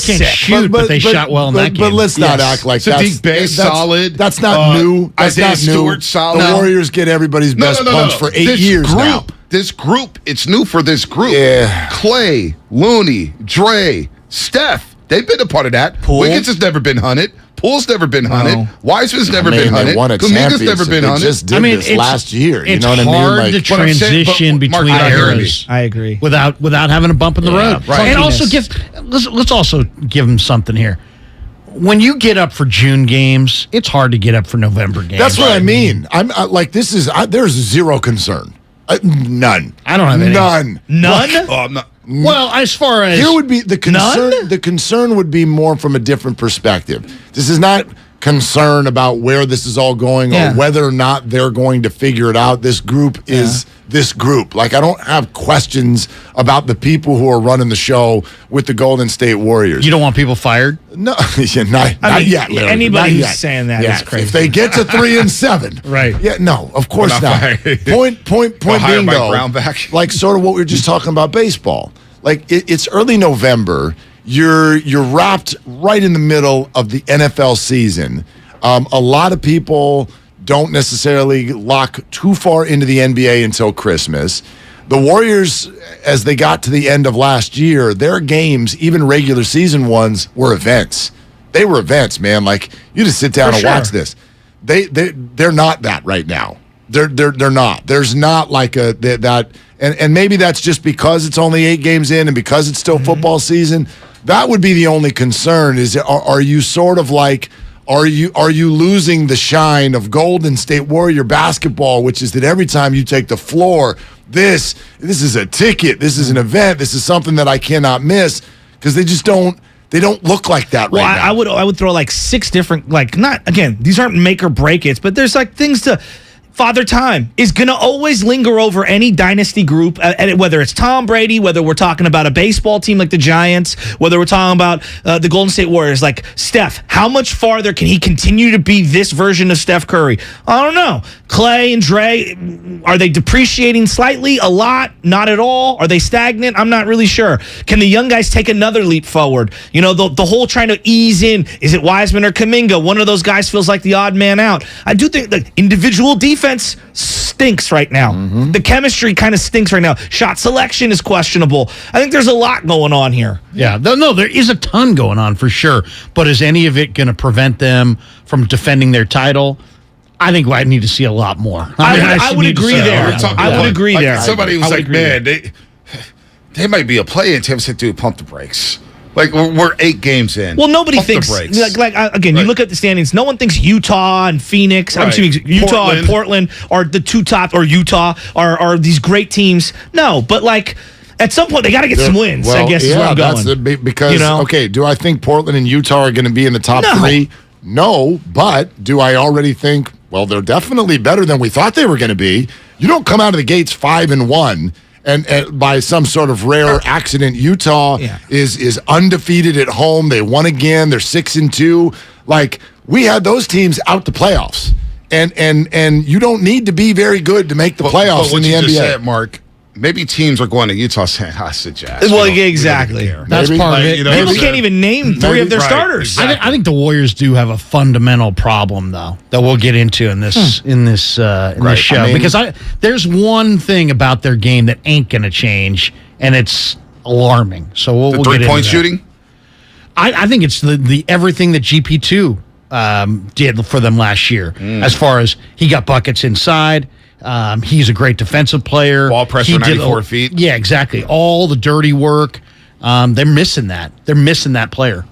can't shoot, but they shot well in that game. But let's not act like Sadiq Bey, solid. That's not new. That's Isaiah not Stewart, new. solid. The Warriors get everybody's best punch for 8 years now. This group, it's new for this group. Yeah. Clay, Looney, Dre, Steph, they've been a part of that. Wiggins has never been hunted. Poole's never been hunted. Wiseman's never been hunted. Kuminga's never been hunted. Just did this last year. You know what I mean? It's hard to transition between eras. I agree. Without having a bump in the road. Right. And also let's also give them something here. When you get up for June games, it's hard to get up for November games. That's what I mean. I'm like, there's zero concern. None. I don't have any. None. Oh, I'm not. Well, as far as here would be the concern. None? The concern would be more from a different perspective. This is not concern about where this is all going or whether or not they're going to figure it out. This group is this group. Like, I don't have questions about the people who are running the show with the Golden State Warriors. You don't want people fired? No, not yet. Larry. Anybody who's yet. saying that is crazy. If they get to 3-7, right? Yeah, no, of course not. Point being though, like sort of what we were just talking about baseball. Like it's early November. You're wrapped right in the middle of the NFL season. A lot of people don't necessarily lock too far into the NBA until Christmas. The Warriors, as they got to the end of last year, their games, even regular season ones, were events. They were events, man. Like, you just sit down and watch this. They're not that right now. They're not. There's not like that, and maybe that's just because it's only 8 games in and because it's still football season. That would be the only concern. Is are you sort of like? Are you losing the shine of Golden State Warrior basketball, which is that every time you take the floor, this is a ticket, this is an event, this is something that I cannot miss, because they just don't look like that right now. I would throw like 6 different, like, not, again, these aren't make or break it's, but there's like things to. Father Time is going to always linger over any dynasty group, whether it's Tom Brady, whether we're talking about a baseball team like the Giants, whether we're talking about the Golden State Warriors. Like, Steph, how much farther can he continue to be this version of Steph Curry? I don't know. Clay and Dre, are they depreciating slightly? A lot? Not at all? Are they stagnant? I'm not really sure. Can the young guys take another leap forward? You know, the whole trying to ease in, is it Wiseman or Kuminga? One of those guys feels like the odd man out. I do think the individual defense stinks right now. The chemistry kind of stinks right now. Shot selection is questionable. I think there's a lot going on here. Yeah, no, there is a ton going on for sure. But is any of it going to prevent them from defending their title? I think I need to see a lot more. I would agree there. I would agree there. Somebody was like, man, they might be a play-in team. I said, dude, pump the brakes. Like, we're 8 games in. Well, nobody thinks, again, you look at the standings, no one thinks Utah and Phoenix, I'm assuming Utah and Portland are the 2 top, or Utah are these great teams. No, but like, at some point, they got to get some wins, I guess is where I'm going. That's because, okay, do I think Portland and Utah are going to be in the top 3? No, but do I already think, well, they're definitely better than we thought they were going to be. You don't come out of the gates 5-1. And by some sort of rare accident, Utah is undefeated at home. They won again. They're 6-2. Like, we had those teams out the playoffs, and you don't need to be very good to make the playoffs in the NBA. Just said, Mark, maybe teams are going to Utah saying, "I suggest." Well, exactly. That's part of it. People can't even name 3 of their starters. Exactly. I think the Warriors do have a fundamental problem, though, that we'll get into in this show. Because there's one thing about their game that ain't going to change, and it's alarming. So we'll get into that. 3-point shooting. I think it's the everything that GP2 did for them last year, as far as he got buckets inside. He's a great defensive player. Ball pressure 94 feet. Yeah, exactly. All the dirty work. They're missing that. They're missing that player.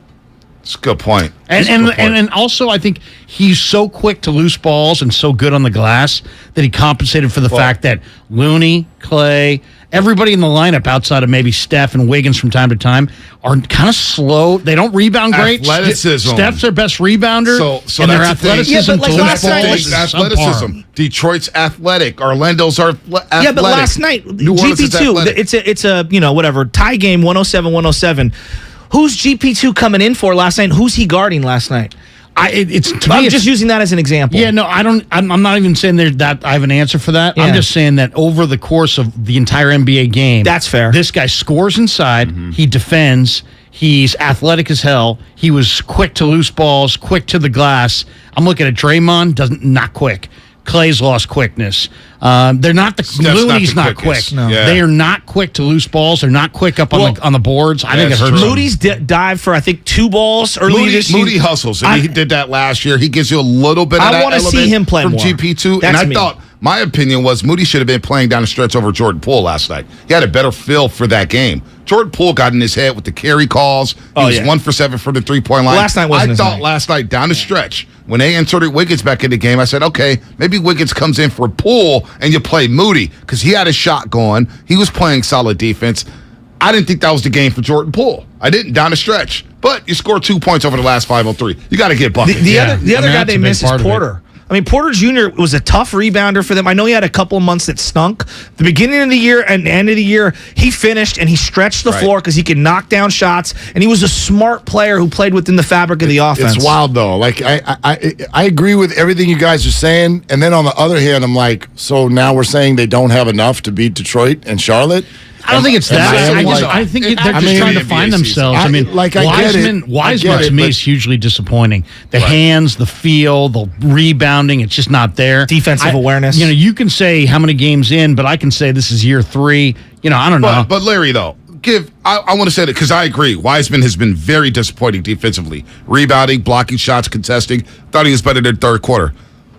It's a good point. And also, I think he's so quick to loose balls and so good on the glass that he compensated for the fact that Looney, Clay, everybody in the lineup outside of maybe Steph and Wiggins from time to time are kind of slow. They don't rebound great. Athleticism. Steph's their best rebounder. So and their that's the thing. athleticism Yeah, but like to last loose night- balls is Athleticism. subpar. Detroit's athletic. Orlando's athletic. Yeah, but last night, New Orleans is GP2, athletic. it's a whatever, tie game, 107-107. Who's GP2 coming in for last night? Who's he guarding last night? I'm just using that as an example. Yeah, no, I'm not even saying that I have an answer for that. Yeah. I'm just saying that over the course of the entire NBA game, that's fair. This guy scores inside. He defends. He's athletic as hell. He was quick to loose balls, quick to the glass. I'm looking at Draymond, not quick. Clay's lost quickness. They're not Looney's not quick. No. Yeah. They are not quick to loose balls. They're not quick up on the boards. I think it hurts. Moody's dived for, I think, 2 balls early this season. Moody hustles, and he did that last year. He gives you a little bit of that I want to see him play from more. GP2. That's and I me. thought, my opinion was Moody should have been playing down the stretch over Jordan Poole last night. He had a better feel for that game. Jordan Poole got in his head with the carry calls. He was 1 for 7 from the 3-point line. Last night wasn't I his thought night. last night down the stretch, when they inserted Wiggins back in the game, I said, okay, maybe Wiggins comes in for Poole and you play Moody because he had a shot going. He was playing solid defense. I didn't think that was the game for Jordan Poole. I didn't down the stretch. But you scored 2 points over the last 5 on 3. You got to get buckets. The other guy they missed is Porter. I mean, Porter Jr. was a tough rebounder for them. I know he had a couple of months that stunk. The beginning of the year and the end of the year, he finished and he stretched the floor because he could knock down shots, and he was a smart player who played within the fabric of the offense. It's wild, though. Like, I agree with everything you guys are saying, and then on the other hand, I'm like, so now we're saying they don't have enough to beat Detroit and Charlotte? I don't think it's that. I think they're just trying to find themselves. I mean, Wiseman to me is hugely disappointing. The hands, the feel, the rebounding, it's just not there. Defensive awareness. You can say how many games in, but I can say this is year 3. I don't know. But Larry, though, I want to say that because I agree. Wiseman has been very disappointing defensively. Rebounding, blocking shots, contesting. Thought he was better than third quarter.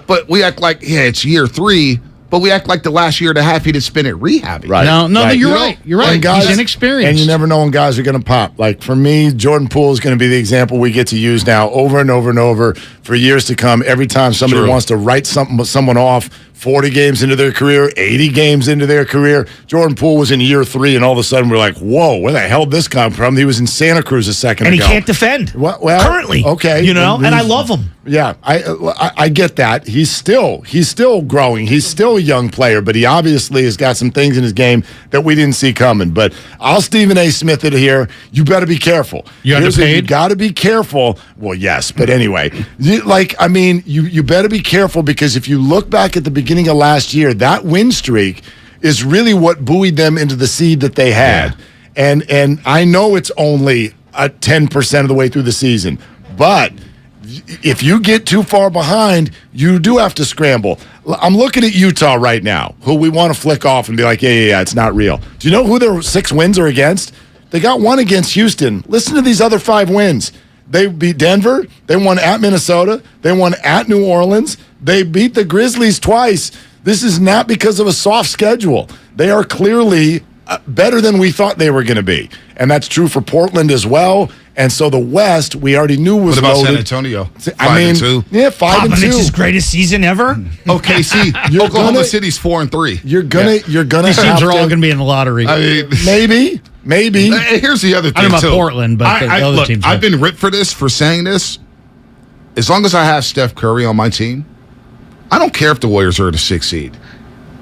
But we act like, it's year 3. But we act like the last year and a half he did spend it rehabbing. Right. No, you're right. You're right. Guys, he's inexperienced. And you never know when guys are going to pop. Like, for me, Jordan Poole is going to be the example we get to use now over and over and over for years to come. Every time somebody wants to write someone off, 40 games into their career, 80 games into their career. Jordan Poole was in year 3, and all of a sudden we're like, whoa, where the hell did this come from? He was in Santa Cruz a second ago. And he can't defend. Well, currently. Okay. And I love him. Yeah, I get that. He's still growing. He's still a young player, but he obviously has got some things in his game that we didn't see coming. But I'll Stephen A. Smith it here. You better be careful. You underpaid? You got to be careful. Well, yes, but anyway, you better be careful because if you look back at the beginning of last year, that win streak is really what buoyed them into the seed that they had. Yeah. And I know it's only 10% of the way through the season, but if you get too far behind, you do have to scramble. I'm looking at Utah right now, who we want to flick off and be like, yeah, it's not real. Do you know who their 6 wins are against? They got 1 against Houston. Listen to these other 5 wins. They beat Denver. They won at Minnesota. They won at New Orleans. They beat the Grizzlies twice. This is not because of a soft schedule. They are clearly better than we thought they were going to be. And that's true for Portland as well. And so the West, we already knew was loaded. What about loaded. San Antonio? 5-2. Yeah, 5-2. Popovich's greatest season ever. OKC, Oklahoma City's 4-3. You're gonna. These teams are all going to be in the lottery. I mean, maybe. Here's the other thing. I don't know about too. Portland, but the other teams. I've been ripped for this, for saying this. As long as I have Steph Curry on my team, I don't care if the Warriors are the 6th seed.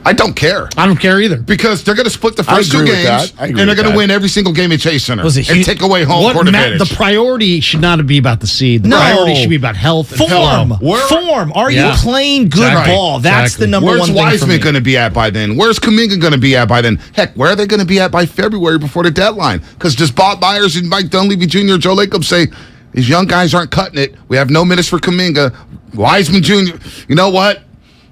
I don't care. I don't care either. Because they're going to split the first 2 games, and they're going to win every single game at Chase Center and take away home court advantage. The priority should not be about the seed. The priority should be about health and Form. Are you playing good ball? That's the number one thing. Where's Wiseman going to be at by then? Where's Kuminga going to be at by then? Heck, where are they going to be at by February before the deadline? Because does Bob Myers and Mike Dunleavy Jr., Joe Lacob say, these young guys aren't cutting it. We have no minutes for Kuminga. Wiseman Jr., you know what?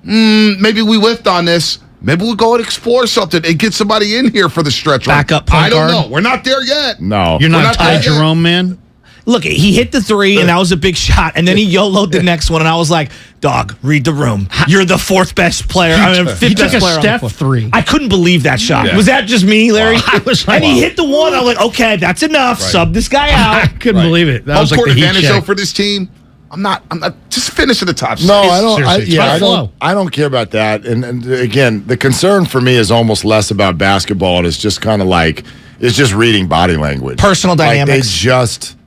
Maybe we whiffed on this. Maybe we'll go and explore something and get somebody in here for the stretch run. Backup point I don't guard. know. We're not there yet. No. You're not Ty Jerome, man? Look, he hit the three, and that was a big shot. And then he YOLO'd the next one, and I was like, dog, read the room. You're the fourth best player. Fifth best player. Steph three. I couldn't believe that shot. Yeah. Was that just me, Larry? I was like, and he hit the one. I was like, okay, that's enough. Right. Sub this guy out. I couldn't believe it. That Home was like court the heat advantage, check. though, for this team. I'm not just finish in the top six. No, I don't. Seriously, I don't care about that. And again, the concern for me is almost less about basketball, and it's just kind of like it's just reading body language, personal dynamics.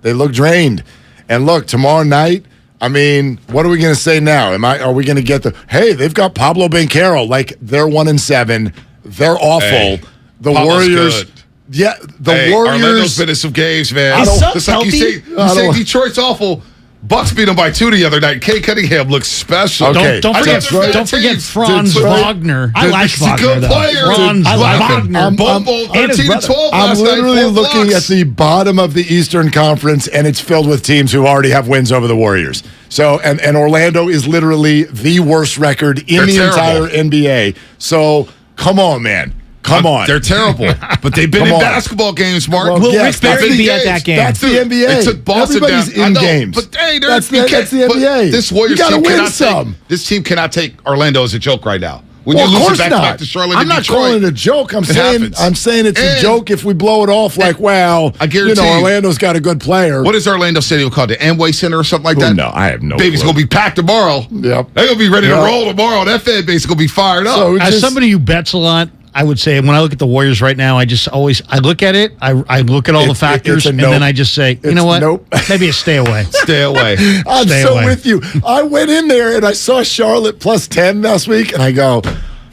They look drained. And look, tomorrow night. I mean, what are we going to say now? Are we going to get hey? They've got Pablo Banchero. Like they're 1-7. They're awful. Hey, the Pablo's Warriors. Good. Yeah, the Orlando's Warriors. been in some games, man. Is Suggs It's like you say Detroit's awful. Bucks beat them by 2 the other night. Kay Cunningham looks special. Okay. Don't forget Franz Wagner. I like He's a Wagner, good though. player. I like Wagner. Bumble 13-12 I'm last literally night. 4 looking blocks. at the bottom of the Eastern Conference, and it's filled with teams who already have wins over the Warriors. So, and Orlando is literally the worst record in the entire NBA. So, come on, man. Come on. They're terrible, but they've been in basketball games, Mark. Well, Will yes, Rick Barry be at that game? That's the NBA. They took Boston Everybody's down. in I know, games. but hey, that's the NBA. This Warriors you gotta team win cannot some. This team cannot take Orlando as a joke right now. When Well, you of lose course it not. back to Charlotte I'm and not Detroit, calling it a joke. I'm saying it's a joke if we blow it off like, wow, I guarantee you, Orlando's got a good player. What is Orlando Stadium called? The Amway Center or something like that? No, I have no Baby's clue. going to be packed tomorrow. Yep. They're going to be ready to roll tomorrow. That fan base is going to be fired up. So As somebody who bets a lot, I would say when I look at the Warriors right now, I look at it, I look at all the factors, and then I just say, you know what? Nope. Maybe a stay away. Stay away. I'm Stay so away. with you. I went in there and I saw Charlotte plus 10 last week, and I go,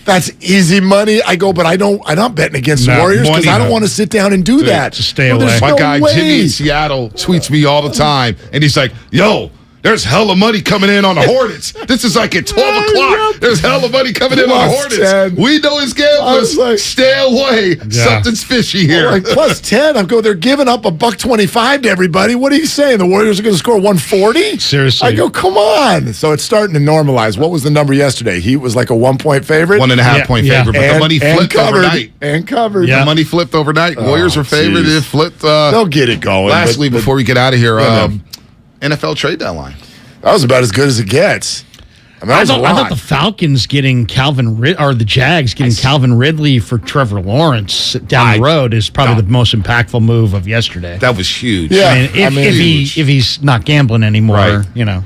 that's easy money. I go, but I'm not betting against the Warriors because I don't want to sit down and do that. Just stay Well, away. there's My no guy way. Jimmy in Seattle tweets me all the time, and he's like, yo, there's hella money coming in on the Hornets. This is like at 12 o'clock. There's hella money coming in on the Plus Hornets. 10. We know his gamblers. like, stay away. Something's fishy here. Like plus 10. I go, they're giving up $1.25 to everybody. What are you saying? The Warriors are going to score 140? Seriously. I go, come on. So it's starting to normalize. What was the number yesterday? Heat was like a 1-point favorite? 1.5 point favorite, but the money flipped covered, overnight. And covered. The money flipped overnight. Warriors were favored. geez. It flipped. They'll get it going. Lastly, but before we get out of here, Yeah, NFL trade deadline. that was about as good as it gets. I mean, that was a I lot. thought the Falcons getting the Jags getting Calvin Ridley for Trevor Lawrence down the road is probably the most impactful move of yesterday. That was huge. Yeah. I mean, if he's not gambling anymore, Right. you know.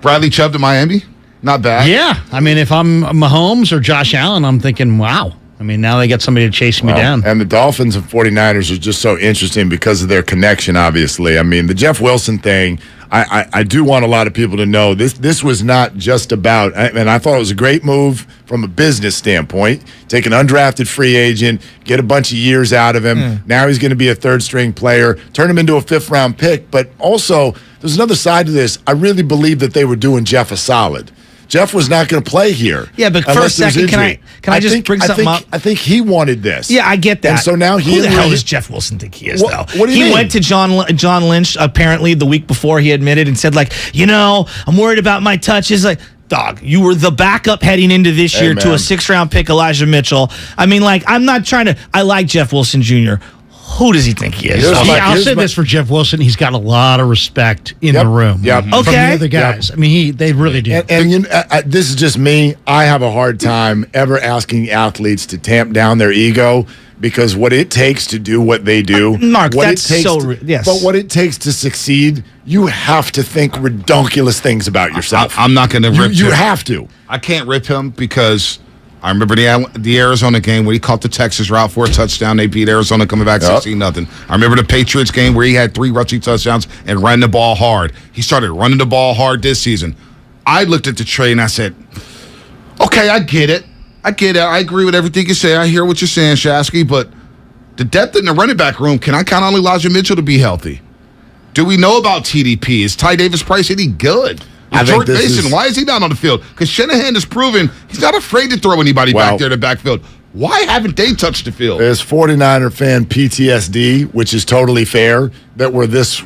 Bradley Chubb to Miami, not bad. Yeah, I mean, if I'm Mahomes or Josh Allen, I'm thinking, wow. I mean, now they got somebody to chase me down. And the Dolphins and 49ers are just so interesting because of their connection, obviously. I mean, the Jeff Wilson thing, I do want a lot of people to know this was not just about, and I thought it was a great move from a business standpoint. Take an undrafted free agent, get a bunch of years out of him. Now he's going to be a third-string player, turn him into a fifth-round pick. But also, there's another side to this. I really believe that they were doing Jeff a solid. Jeff was not going to play here. Yeah, but for a unless there's second, injury. can I just bring something up? I think he wanted this. Yeah, I get that. And so now who the hell does Jeff Wilson think he is, though? What do you mean? He went to John Lynch apparently the week before he admitted and said, like, I'm worried about my touches. Like, dog, you were the backup heading into this year to a 6th-round pick, Elijah Mitchell. I mean, like, I'm not trying to. I like Jeff Wilson Jr. Who does he think he is? I'll say this for Jeff Wilson: he's got a lot of respect in the room. Yep. From the other guys. I mean, they really do. And you know, this is just me. I have a hard time ever asking athletes to tamp down their ego because what it takes to do what they do, Mark, what that's it takes so. Yes, but what it takes to succeed, you have to think redonkulous things about yourself. I'm not going to rip him. You have to. I can't rip him because I remember the Arizona game where he caught the Texas route for a touchdown. They beat Arizona coming back 16-0. I remember the Patriots game where he had 3 rushing touchdowns and ran the ball hard. He started running the ball hard this season. I looked at the trade and I said, okay, I get it. I agree with everything you say. I hear what you're saying, Shasky, but the depth in the running back room, can I count on Elijah Mitchell to be healthy? Do we know about TDP? Is Ty Davis-Price any good? Jordan Mason, why is he not on the field? Because Shanahan has proven he's not afraid to throw anybody back there in the backfield. Why haven't they touched the field? There's 49er fan PTSD, which is totally fair, that we're this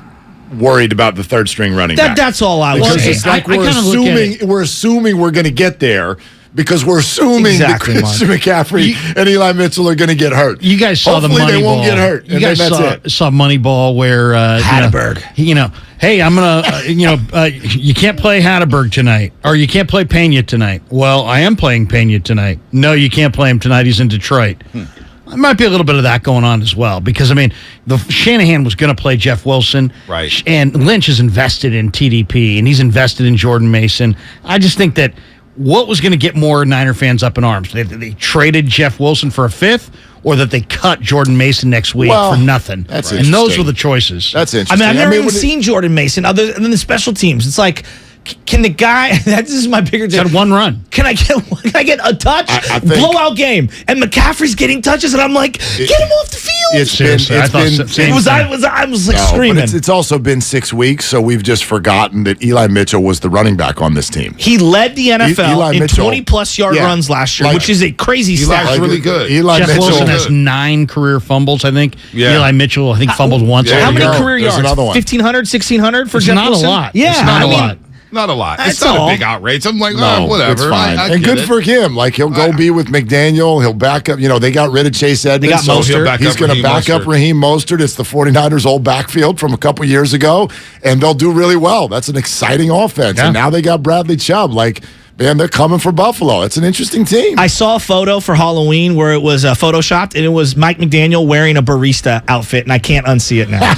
worried about the third-string running back. That's all I was Because saying. it's like we're assuming we're going to get there because we're assuming that Christian McCaffrey and Eli Mitchell are going to get hurt. You guys saw Hopefully the Moneyball. they won't get hurt. You guys saw Moneyball where Hatterberg. Hey, I'm gonna, you can't play Hatterberg tonight, or you can't play Pena tonight. Well, I am playing Pena tonight. No, you can't play him tonight. He's in Detroit. There might be a little bit of that going on as well, because the Shanahan was going to play Jeff Wilson, right? And Lynch is invested in TDP, and he's invested in Jordan Mason. I just think that what was going to get more Niner fans up in arms? They traded Jeff Wilson for a fifth, or that they cut Jordan Mason next week for nothing. That's and those were the choices. That's interesting. I've never even seen Jordan Mason other than the special teams. It's like, can the guy? This is my bigger thing. Had one run. Can I get a touch? I think, blowout game, and McCaffrey's getting touches, and I'm like, get him off the field. I was like screaming. It's also been 6 weeks, so we've just forgotten that Eli Mitchell was the running back on this team. He led the NFL in 20-plus yard runs last year, which is a crazy stat. Eli's really good. Jeff Wilson has 9 career fumbles, I think. Yeah. Eli Mitchell, I think, fumbled once. How many career yards? 1,500, 1,600 for Jeff Wilson? Not a lot. Yeah, it's not a lot. Not a lot. That's It's not all. a big outrage. I'm like, No, whatever. it's fine. I And get good it. for him. Like, he'll go be with McDaniel. He'll back up. They got rid of Chase Edmonds. got Mostert. He'll back He's up going to Raheem back up Mostert. Raheem Mostert. It's the 49ers' old backfield from a couple years ago, and they'll do really well. That's an exciting offense. Yeah. And now they got Bradley Chubb. Like, man, they're coming for Buffalo. It's an interesting team. I saw a photo for Halloween where it was photoshopped, and it was Mike McDaniel wearing a barista outfit, and I can't unsee it now.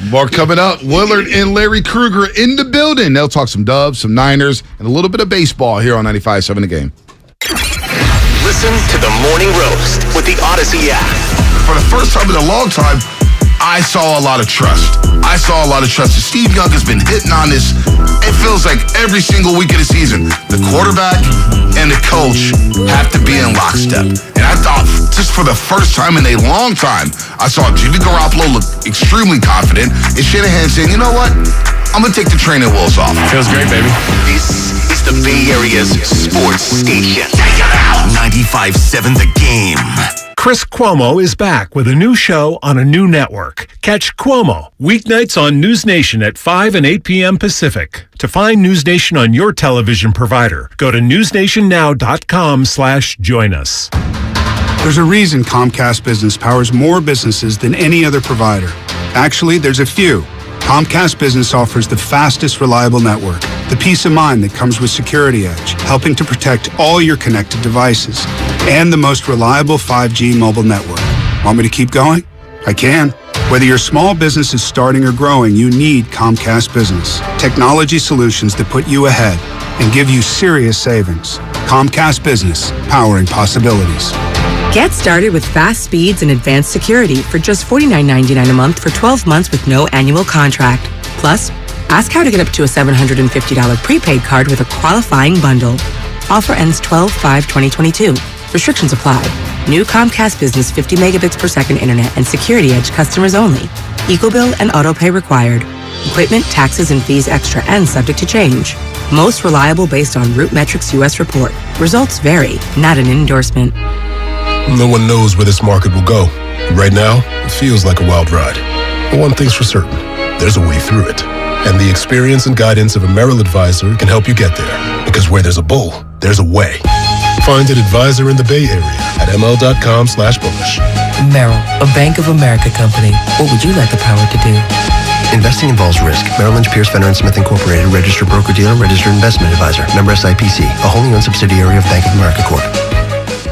More coming up. Willard and Larry Krueger in the building. They'll talk some Dubs, some Niners, and a little bit of baseball here on 95.7 The Game. Listen to the Morning Roast with the Odyssey app. For the first time in a long time, I saw a lot of trust. Steve Young has been hitting on this. It feels like every single week of the season, the quarterback and the coach have to be in lockstep. And I thought, just for the first time in a long time, I saw Jimmy Garoppolo look extremely confident, and Shanahan saying, you know what? I'm going to take the training wheels off. Feels great, baby. This is the Bay Area's sports station. 95.7 The Game. Chris Cuomo is back with a new show on a new network. Catch Cuomo weeknights on News Nation at 5 and 8 p.m. Pacific. To find News Nation on your television provider, go to newsnationnow.com/join us. There's a reason Comcast Business powers more businesses than any other provider. Actually, there's a few. Comcast Business offers the fastest, reliable network, the peace of mind that comes with Security Edge, helping to protect all your connected devices, and the most reliable 5G mobile network. Want me to keep going? I can. Whether your small business is starting or growing, you need Comcast Business. Technology solutions that put you ahead and give you serious savings. Comcast Business, powering possibilities. Get started with fast speeds and advanced security for just $49.99 a month for 12 months with no annual contract. Plus, ask how to get up to a $750 prepaid card with a qualifying bundle. Offer ends 12/5/2022. Restrictions apply. New Comcast Business 50 megabits per second internet and Security Edge customers only. EcoBill and autopay required. Equipment, taxes, and fees extra and subject to change. Most reliable based on RootMetrics US report. Results vary, not an endorsement. No one knows where this market will go. Right now, it feels like a wild ride. But one thing's for certain, there's a way through it. And the experience and guidance of a Merrill advisor can help you get there. Because where there's a bull, there's a way. Find an advisor in the Bay Area at ml.com/bullish. Merrill, a Bank of America company. What would you like the power to do? Investing involves risk. Merrill Lynch, Pierce, Fenner & Smith Incorporated, registered broker-dealer, registered investment advisor. Member SIPC, a wholly owned subsidiary of Bank of America Corp.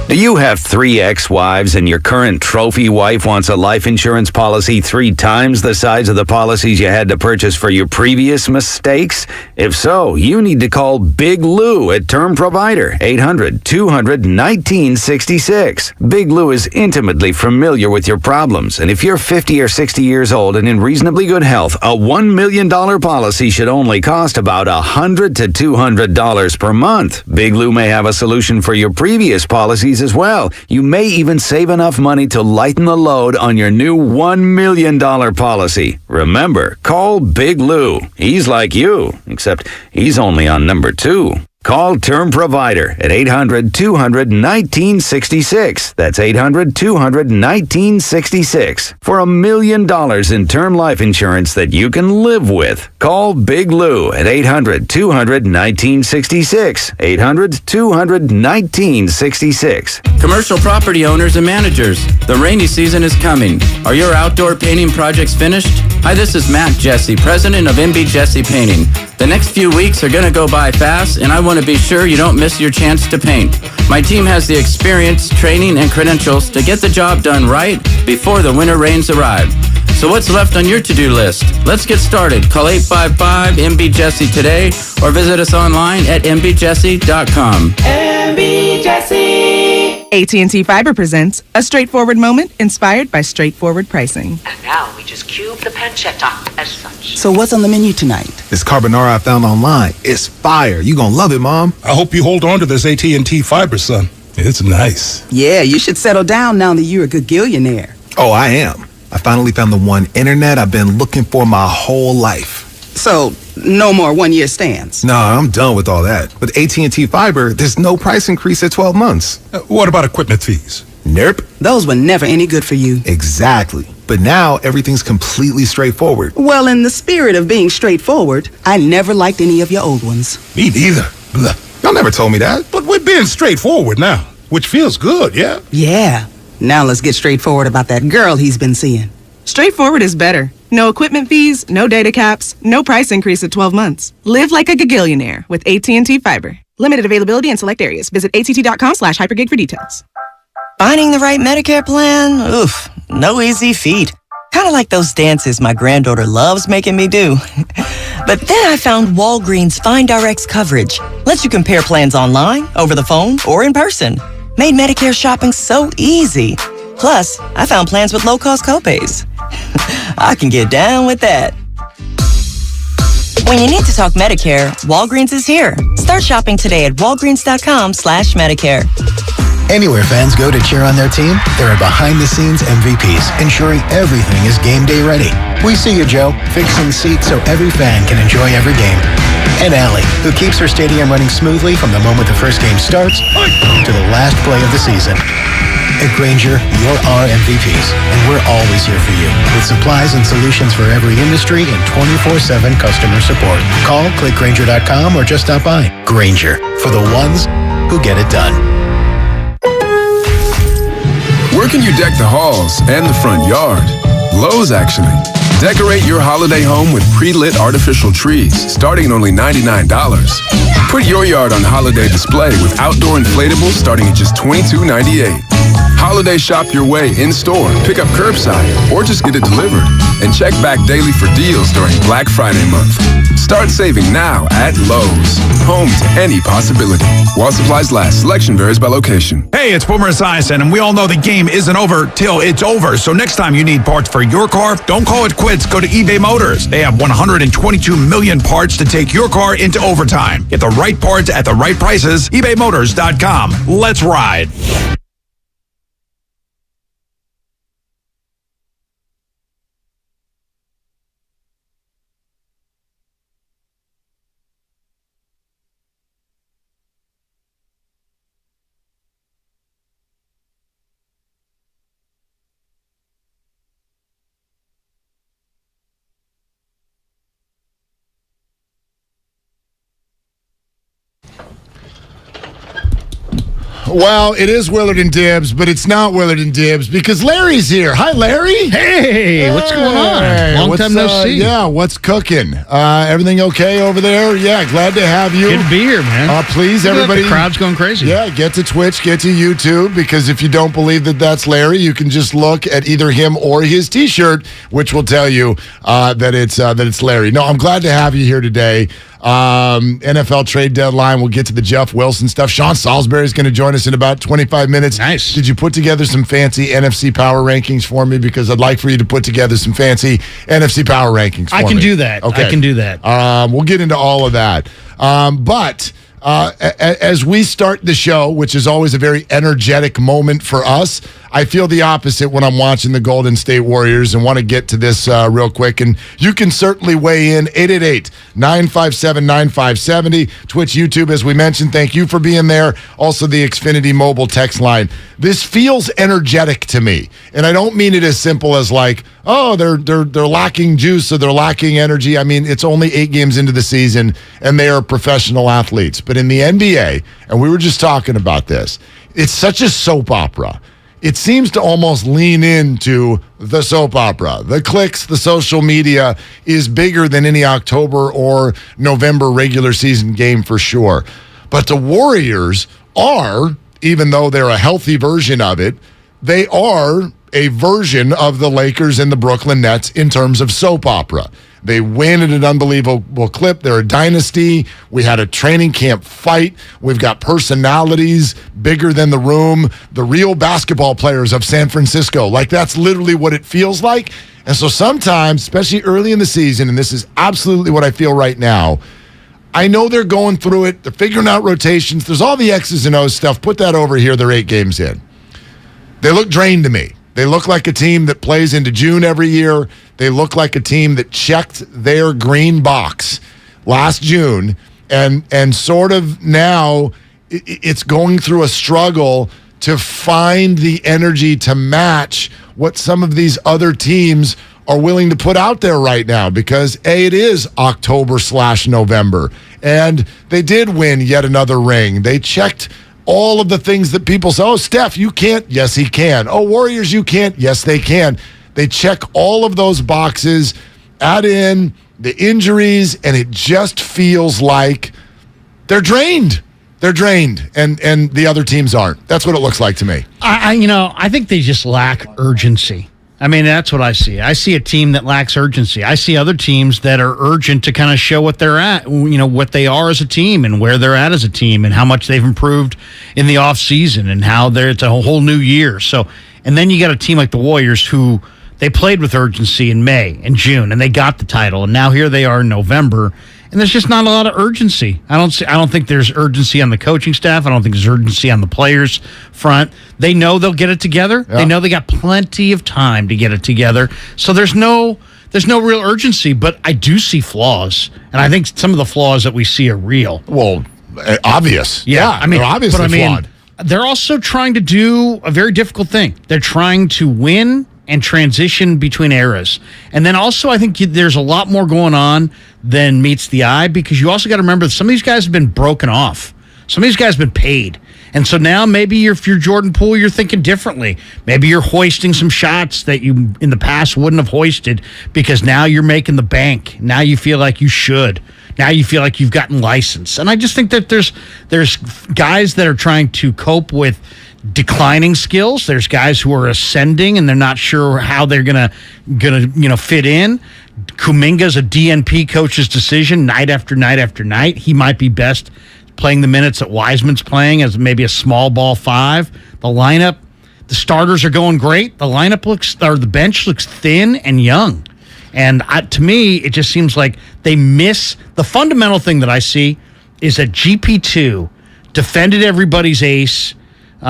Do you have 3 ex-wives and your current trophy wife wants a life insurance policy 3 times the size of the policies you had to purchase for your previous mistakes? If so, you need to call Big Lou at Term Provider, 800-200-1966. Big Lou is intimately familiar with your problems, and if you're 50 or 60 years old and in reasonably good health, a $1 million policy should only cost about $100 to $200 per month. Big Lou may have a solution for your previous policies as well. You may even save enough money to lighten the load on your new $1 million policy. Remember, call Big Lou. He's like you, except he's only on number 2. Call Term Provider at 800-200-1966. That's 800-200-1966 for $1 million in term life insurance that you can live with. Call Big Lou at 800-200-1966. 800-200-1966. Commercial property owners and managers, the rainy season is coming. Are your outdoor painting projects finished? Hi, this is Matt Jesse, president of MB Jesse Painting. The next few weeks are going to go by fast, and I want to be sure you don't miss your chance to paint. My team has the experience, training, and credentials to get the job done right before the winter rains arrive. So what's left on your to-do list? Let's get started. Call 855-MB-JESSE today or visit us online at mbjesse.com. MB Jesse. AT&T Fiber presents a straightforward moment inspired by straightforward pricing. And now we just cube the pancetta as such. So what's on the menu tonight? This carbonara I found online. It's fire. You gonna love it, Mom. I hope you hold on to this AT&T Fiber, son. It's nice. Yeah, you should settle down now that you're a gagillionaire. Oh, I am. I finally found the one internet I've been looking for my whole life. So, no more one-year stands? No, I'm done with all that. With AT&T Fiber, there's no price increase at 12 months. What about equipment fees? Nope. Those were never any good for you. Exactly. But now, everything's completely straightforward. Well, in the spirit of being straightforward, I never liked any of your old ones. Me neither. Blah. Y'all never told me that. But we're being straightforward now, which feels good, yeah? Yeah. Now let's get straightforward about that girl he's been seeing. Straightforward is better. No equipment fees, no data caps, no price increase at 12 months. Live like a gagillionaire with AT&T Fiber. Limited availability in select areas. Visit att.com/hypergig for details. Finding the right Medicare plan? Oof, no easy feat. Kind of like those dances my granddaughter loves making me do. But then I found Walgreens FindRx coverage. Lets you compare plans online, over the phone, or in person. Made Medicare shopping so easy. Plus, I found plans with low-cost copays. I can get down with that. When you need to talk Medicare, Walgreens is here. Start shopping today at walgreens.com/Medicare. Anywhere fans go to cheer on their team, there are behind-the-scenes MVPs, ensuring everything is game day ready. We see you, Joe, fixing seats so every fan can enjoy every game. And Allie, who keeps her stadium running smoothly from the moment the first game starts to the last play of the season. At Grainger, you're our MVPs, and we're always here for you, with supplies and solutions for every industry and 24/7 customer support. Call, click Grainger.com, or just stop by. Grainger, for the ones who get it done. Where can you deck the halls and the front yard? Lowe's, actually. Decorate your holiday home with pre-lit artificial trees, starting at only $99. Put your yard on holiday display with outdoor inflatables starting at just $22.98. Holiday shop your way in-store, pick up curbside, or just get it delivered. And check back daily for deals during Black Friday month. Start saving now at Lowe's. Home to any possibility. While supplies last, selection varies by location. Hey, it's Boomer Esiason, and we all know the game isn't over till it's over. So next time you need parts for your car, don't call it quits. Go to eBay Motors. They have 122 million parts to take your car into overtime. Get the right parts at the right prices. ebaymotors.com. Let's ride. Well, it is Willard and Dibs, but it's not Willard and Dibs because Larry's here. Hi, Larry. Hey, what's going on? Long time no see. Yeah, what's cooking? Everything okay over there? Yeah, glad to have you. Good to be here, man. Please, everybody. The crowd's going crazy. Yeah, get to Twitch, get to YouTube, because if you don't believe that that's Larry, you can just look at either him or his T-shirt, which will tell you that it's Larry. No, I'm glad to have you here today. NFL trade deadline. We'll get to the Jeff Wilson stuff. Sean Salisbury is going to join us in about 25 minutes. Nice. Did you put together some fancy NFC Power Rankings for me? Because I'd like for you to put together some fancy NFC Power Rankings for me. I can do that. Okay. I can do that. We'll get into all of that. But As we start the show, which is always a very energetic moment for us, I feel the opposite when I'm watching the Golden State Warriors and want to get to this real quick. And you can certainly weigh in 888-957-9570. Twitch, YouTube, as we mentioned. Thank you for being there. Also, the Xfinity mobile text line. This feels energetic to me. And I don't mean it as simple as like, oh, they're lacking juice or they're lacking energy. I mean, it's only 8 games into the season and they are professional athletes. But in the NBA, and we were just talking about this, it's such a soap opera. It seems to almost lean into the soap opera. The clicks, the social media is bigger than any October or November regular season game for sure. But the Warriors are, even though they're a healthy version of it, they are a version of the Lakers and the Brooklyn Nets in terms of soap opera. They win at an unbelievable clip. They're a dynasty. We had a training camp fight. We've got personalities bigger than the room. The real basketball players of San Francisco. Like, that's literally what it feels like. And so sometimes, especially early in the season, and this is absolutely what I feel right now, I know they're going through it. They're figuring out rotations. There's all the X's and O's stuff. Put that over here. They're 8 games in. They look drained to me. They look like a team that plays into June every year. They look like a team that checked their green box last June and sort of now it's going through a struggle to find the energy to match what some of these other teams are willing to put out there right now because, A, it is October/November, and they did win yet another ring. They checked all of the things that people say, oh, Steph, you can't. Yes, he can. Oh, Warriors, you can't. Yes, they can. They check all of those boxes, add in the injuries, and it just feels like they're drained. They're drained, and the other teams aren't. That's what it looks like to me. I think they just lack urgency. I mean, that's what I see. I see a team that lacks urgency. I see other teams that are urgent to kind of show what they're at, what they are as a team and where they're at as a team and how much they've improved in the offseason and how it's a whole new year. So, and then you got a team like the Warriors who they played with urgency in May and June and they got the title. And now here they are in November. And there's just not a lot of urgency. I don't think there's urgency on the coaching staff. I don't think there's urgency on the players front. They know they'll get it together. Yeah. They know they got plenty of time to get it together. So there's no real urgency, but I do see flaws. And I think some of the flaws that we see are real. Well, obvious. Yeah, I mean, they're obviously flawed. They're also trying to do a very difficult thing. They're trying to win and transition between eras. And then also I think there's a lot more going on than meets the eye because you also got to remember that some of these guys have been broken off. Some of these guys have been paid. And so now maybe if you're Jordan Poole, you're thinking differently. Maybe you're hoisting some shots that you in the past wouldn't have hoisted because now you're making the bank. Now you feel like you should. Now you feel like you've gotten license. And I just think that there's guys that are trying to cope with declining skills. There's guys who are ascending and they're not sure how they're gonna fit in. Kuminga's a DNP coach's decision night after night after night. He might be best playing the minutes that Wiseman's playing as maybe a small ball 5. The lineup, the starters are going great. The bench looks thin and young. And to me, it just seems like they miss the fundamental thing that I see is that GP2 defended everybody's ace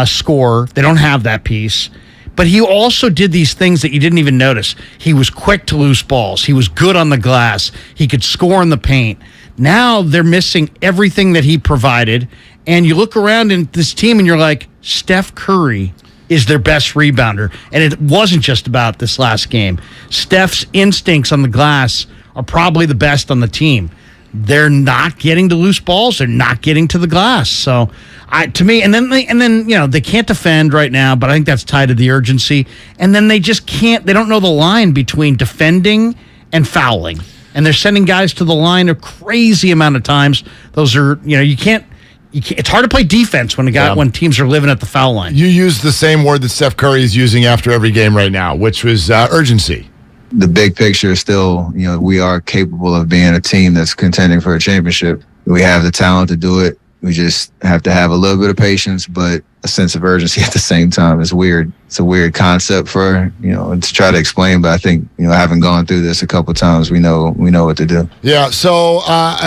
scorer. They don't have that piece. But he also did these things that you didn't even notice. He was quick to loose balls. He was good on the glass. He could score in the paint. Now they're missing everything that he provided. And you look around in this team and you're like, Steph Curry is their best rebounder. And it wasn't just about this last game. Steph's instincts on the glass are probably the best on the team. They're not getting to loose balls. They're not getting to the glass. So, to me, and then they can't defend right now, but I think that's tied to the urgency. And then they just can't. They don't know the line between defending and fouling, and they're sending guys to the line a crazy amount of times. Those are you can't. It's hard to play defense when teams are living at the foul line. You use the same word that Steph Curry is using after every game right now, which was urgency. The big picture is still, we are capable of being a team that's contending for a championship. We have the talent to do it. We just have to have a little bit of patience, but a sense of urgency at the same time. It's weird. It's a weird concept for, to try to explain, but I think, having gone through this a couple of times, we know what to do. Yeah, so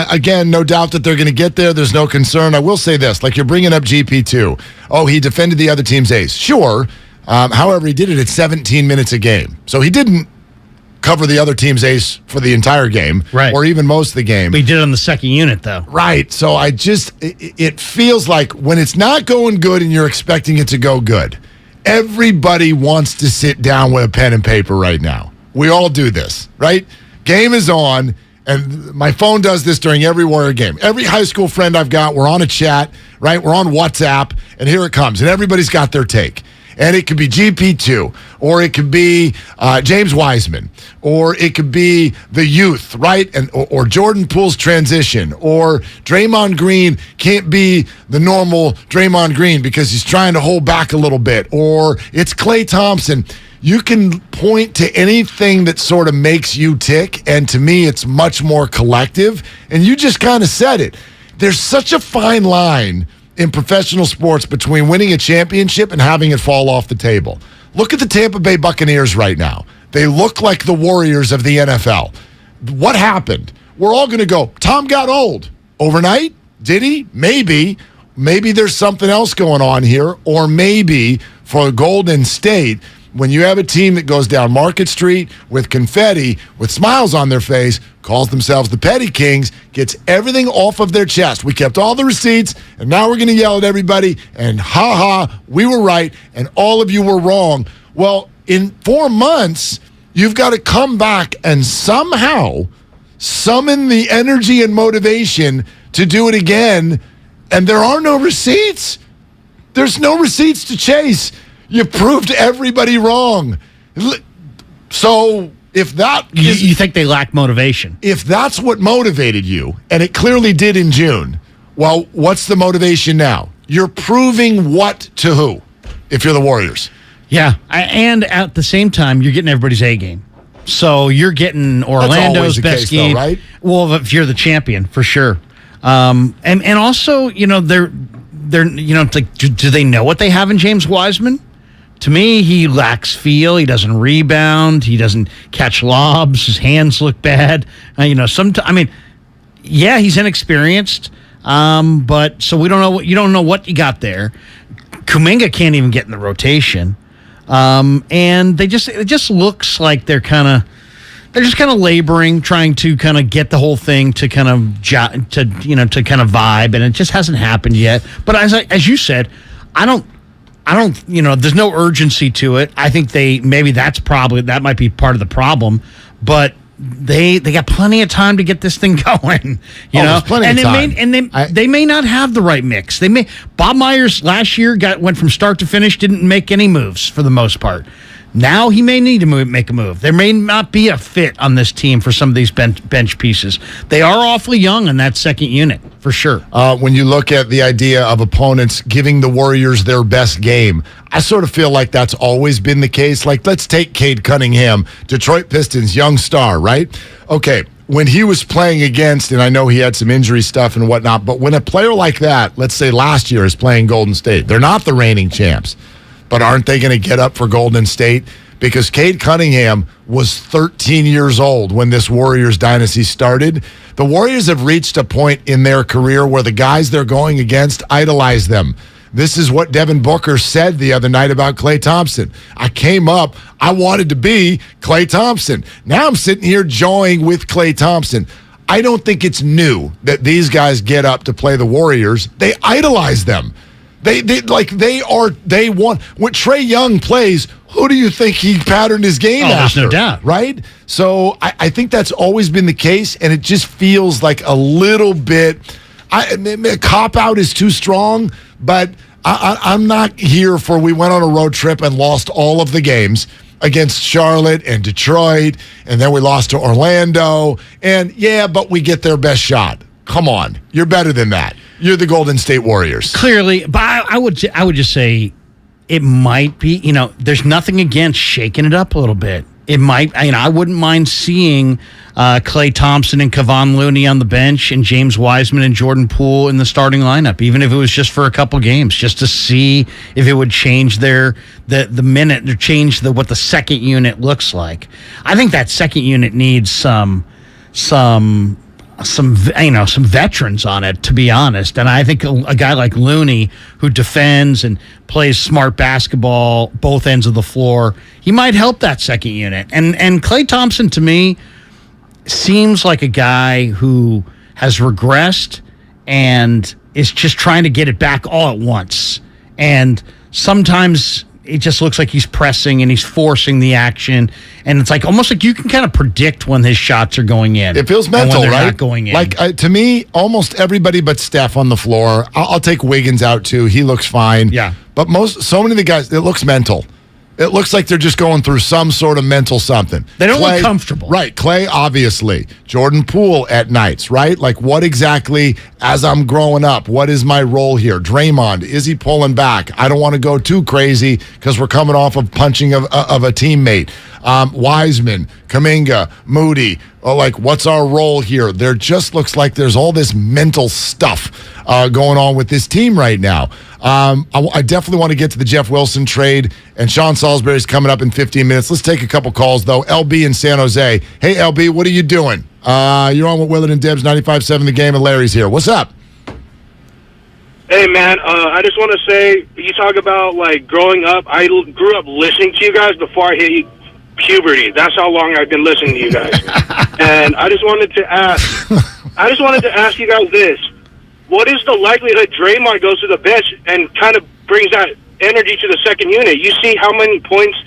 again, no doubt that they're going to get there. There's no concern. I will say this, like you're bringing up GP2. Oh, he defended the other team's ace. Sure. However, he did it at 17 minutes a game. So he didn't cover the other team's ace for the entire game, right, or even most of the game. But he did it on the second unit, though. Right. So it feels like when it's not going good and you're expecting it to go good, everybody wants to sit down with a pen and paper right now. We all do this, right? Game is on, and my phone does this during every Warrior game. Every high school friend I've got, we're on a chat, right? We're on WhatsApp, and here it comes, and everybody's got their take. And it could be GP2, or it could be James Wiseman, or it could be the youth, right? And or Jordan Poole's transition, or Draymond Green can't be the normal Draymond Green because he's trying to hold back a little bit, or it's Klay Thompson. You can point to anything that sort of makes you tick, and to me, it's much more collective. And you just kind of said it. There's such a fine line in professional sports between winning a championship and having it fall off the table. Look at the Tampa Bay Buccaneers right now. They look like the Warriors of the NFL. What happened? We're all going to go, Tom got old. Overnight? Did he? Maybe. Maybe there's something else going on here. Or maybe for Golden State, when you have a team that goes down Market Street with confetti, with smiles on their face, calls themselves the Petty Kings, gets everything off of their chest. We kept all the receipts, and now we're going to yell at everybody, and we were right, and all of you were wrong. Well, in 4 months, you've got to come back and somehow summon the energy and motivation to do it again, and there are no receipts. There's no receipts to chase. You proved everybody wrong. So if that is... You think they lack motivation? If that's what motivated you, and it clearly did in June, well, what's the motivation now? You're proving what to who, if you're the Warriors? Yeah, and at the same time, you're getting everybody's A game. So you're getting Orlando's best game, right? Well, if you're the champion, for sure. And also, they're it's like, do they know what they have in James Wiseman? To me, he lacks feel. He doesn't rebound. He doesn't catch lobs. His hands look bad. He's inexperienced. But so we don't know what you don't know what you got there. Kuminga can't even get in the rotation. And it just looks like they're just kind of laboring, trying to kind of get the whole thing to kind of vibe, and it just hasn't happened yet. But as you said, I don't, there's no urgency to it. I think that might be part of the problem, but they got plenty of time to get this thing going, there's plenty of time. They may not have the right mix. Bob Myers last year went from start to finish, didn't make any moves for the most part. Now he may need to make a move. There may not be a fit on this team for some of these bench pieces. They are awfully young in that second unit, for sure. When you look at the idea of opponents giving the Warriors their best game, I sort of feel like that's always been the case. Like, let's take Cade Cunningham, Detroit Pistons, young star, right? Okay, when he was playing against, and I know he had some injury stuff and whatnot, but when a player like that, let's say last year, is playing Golden State, they're not the reigning champs. But aren't they going to get up for Golden State? Because Cade Cunningham was 13 years old when this Warriors dynasty started. The Warriors have reached a point in their career where the guys they're going against idolize them. This is what Devin Booker said the other night about Klay Thompson. I came up, I wanted to be Klay Thompson. Now I'm sitting here joying with Klay Thompson. I don't think it's new that these guys get up to play the Warriors. They idolize them. They want when Trae Young plays, who do you think he patterned his game after? There's no doubt. Right? So I think that's always been the case, and it just feels like a little bit cop-out is too strong, but I'm not here for we went on a road trip and lost all of the games against Charlotte and Detroit, and then we lost to Orlando, and but we get their best shot. Come on. You're better than that. You're the Golden State Warriors. Clearly, but I would just say it might be, there's nothing against shaking it up a little bit. It might. I wouldn't mind seeing Klay Thompson and Kevon Looney on the bench, and James Wiseman and Jordan Poole in the starting lineup, even if it was just for a couple games, just to see if it would change the minute or change what the second unit looks like. I think that second unit needs some veterans on it, to be honest. And I think a guy like Looney, who defends and plays smart basketball both ends of the floor, he might help that second unit. And Klay Thompson, to me, seems like a guy who has regressed and is just trying to get it back all at once. And sometimes it just looks like he's pressing and he's forcing the action, and it's like almost like you can kind of predict when his shots are going in. It feels mental, when they're right? Not going in. Like to me, almost everybody but Steph on the floor. I'll take Wiggins out too. He looks fine. Yeah, but so many of the guys, it looks mental. It looks like they're just going through some sort of mental something. They don't look comfortable. Right. Klay, obviously. Jordan Poole at nights, right? Like, what exactly, as I'm growing up, what is my role here? Draymond, is he pulling back? I don't want to go too crazy because we're coming off of punching of a teammate. Wiseman, Kuminga, Moody, like, what's our role here? There just looks like there's all this mental stuff going on with this team right now. I definitely want to get to the Jeff Wilson trade, and Sean Salisbury's coming up in 15 minutes. Let's take a couple calls, though. LB in San Jose. Hey, LB, what are you doing? You're on with Willard and Dibs, 95.7 The Game, and Larry's here. What's up? Hey, man, I just want to say, you talk about, like, growing up. I grew up listening to you guys before I hit puberty. That's how long I've been listening to you guys. And I just wanted to ask you guys this. What is the likelihood Draymond goes to the bench and kind of brings that energy to the second unit? You see how many points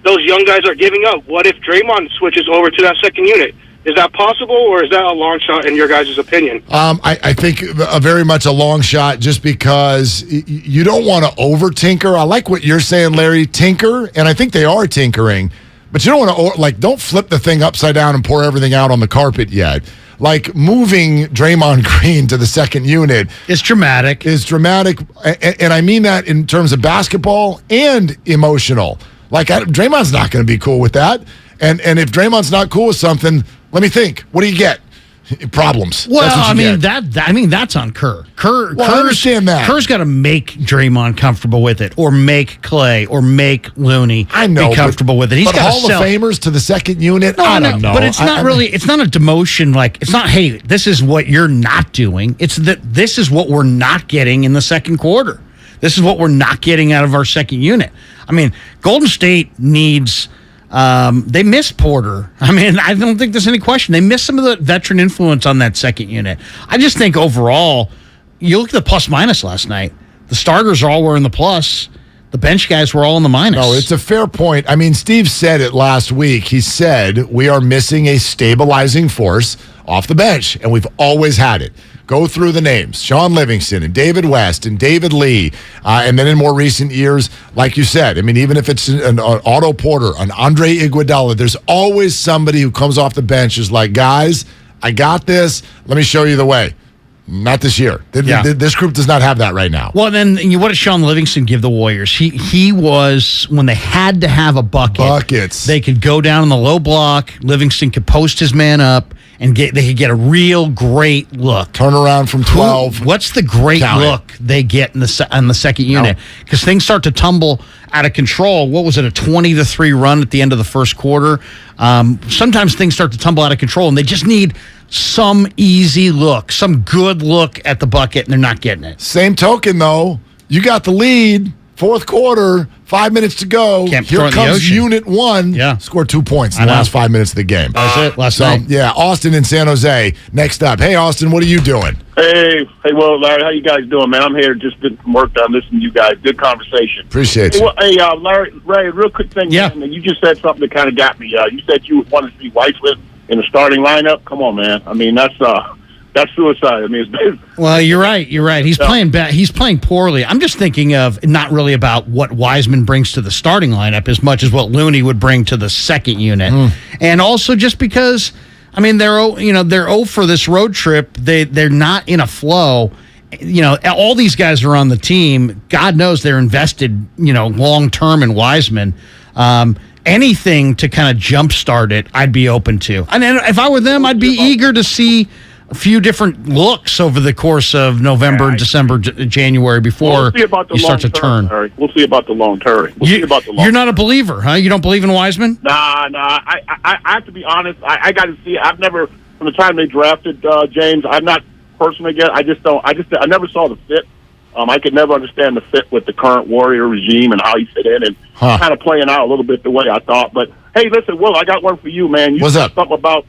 those young guys are giving up. What if Draymond switches over to that second unit? Is that possible, or is that a long shot in your guys' opinion? I think very much a long shot, just because you don't want to over-tinker. I like what you're saying, Larry, tinker, and I think they are tinkering, but you don't want to, don't flip the thing upside down and pour everything out on the carpet yet. Like, moving Draymond Green to the second unit is dramatic. And I mean that in terms of basketball and emotional. Like, Draymond's not going to be cool with that. And if Draymond's not cool with something, let me think. What do you get? Problems. Well, that's on Kerr. I understand that. Kerr's got to make Draymond comfortable with it, or make Klay, or make Looney be comfortable with it. He's got Hall of Famers to the second unit. I don't know. But it's not really. It's not a demotion. Like, it's not. Hey, this is what you're not doing. It's that this is what we're not getting in the second quarter. This is what we're not getting out of our second unit. I mean, Golden State needs. They miss Porter. I mean, I don't think there's any question. They miss some of the veteran influence on that second unit. I just think overall, you look at the plus minus last night. The starters all were in the plus. The bench guys were all in the minus. No, it's a fair point. I mean, Steve said it last week. He said, we are missing a stabilizing force off the bench, and we've always had it. Go through the names: Sean Livingston and David West and David Lee. And then in more recent years, like you said, I mean, even if it's an Otto Porter, an Andre Iguodala, there's always somebody who comes off the bench is like, guys, I got this. Let me show you the way. Not this year. This group does not have that right now. Well, then what did Sean Livingston give the Warriors? He was, when they had to have a buckets. They could go down in the low block. Livingston could post his man up, and they could get a real great look. Turn around from 12. What's the great look they get on the second unit? Because things start to tumble out of control. What was it, a 20-3 run at the end of the first quarter? Sometimes things start to tumble out of control, and they just need some easy look, some good look at the bucket, and they're not getting it. Same token, though, you got the lead, fourth quarter, 5 minutes to go. Here comes Unit 1. Yeah. Scored 2 points in the last 5 minutes of the game. That's it, last night. Yeah, Austin in San Jose, next up. Hey, Austin, what are you doing? Hey, well, Larry, how you guys doing, man? I'm here just getting some work done, listening to you guys. Good conversation. Appreciate you. Hey, Larry, real quick thing, man. You just said something that kind of got me. You said you wanted to see Wiseman in the starting lineup. Come on, man. I mean, that's suicide. I mean, it's well, you're right. He's playing bad. He's playing poorly. I'm just thinking of not really about what Wiseman brings to the starting lineup as much as what Looney would bring to the second unit, and also just because, I mean, they're 0 for this road trip. They're not in a flow. All these guys are on the team. God knows they're invested, long term in Wiseman. anything to kind of jumpstart it, I'd be open to. And if I were them, I'd be eager to see a few different looks over the course of November, December, January before you start to turn. Harry. We'll see about the long term. You're not a believer, huh? You don't believe in Wiseman? Nah. I have to be honest. I got to see. I've never, from the time they drafted James, I'm not personally again. I never saw the fit. I could never understand the fit with the current Warrior regime and how he fit in and kind of playing out a little bit the way I thought. But hey, listen, Will, I got one for you, man. What's up? Something about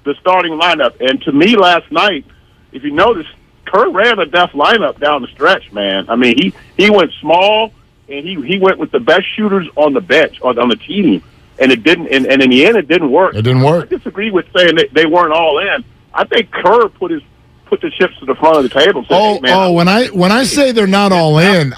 the starting lineup. And to me last night, if you notice, Kerr ran a death lineup down the stretch, man. I mean, he went small and he went with the best shooters on the bench or on the team, and it didn't. And in the end, it didn't work. It didn't work. I disagree with saying that they weren't all in. I think Kerr put the chips to the front of the table. Hey, man, when I say they're not all in,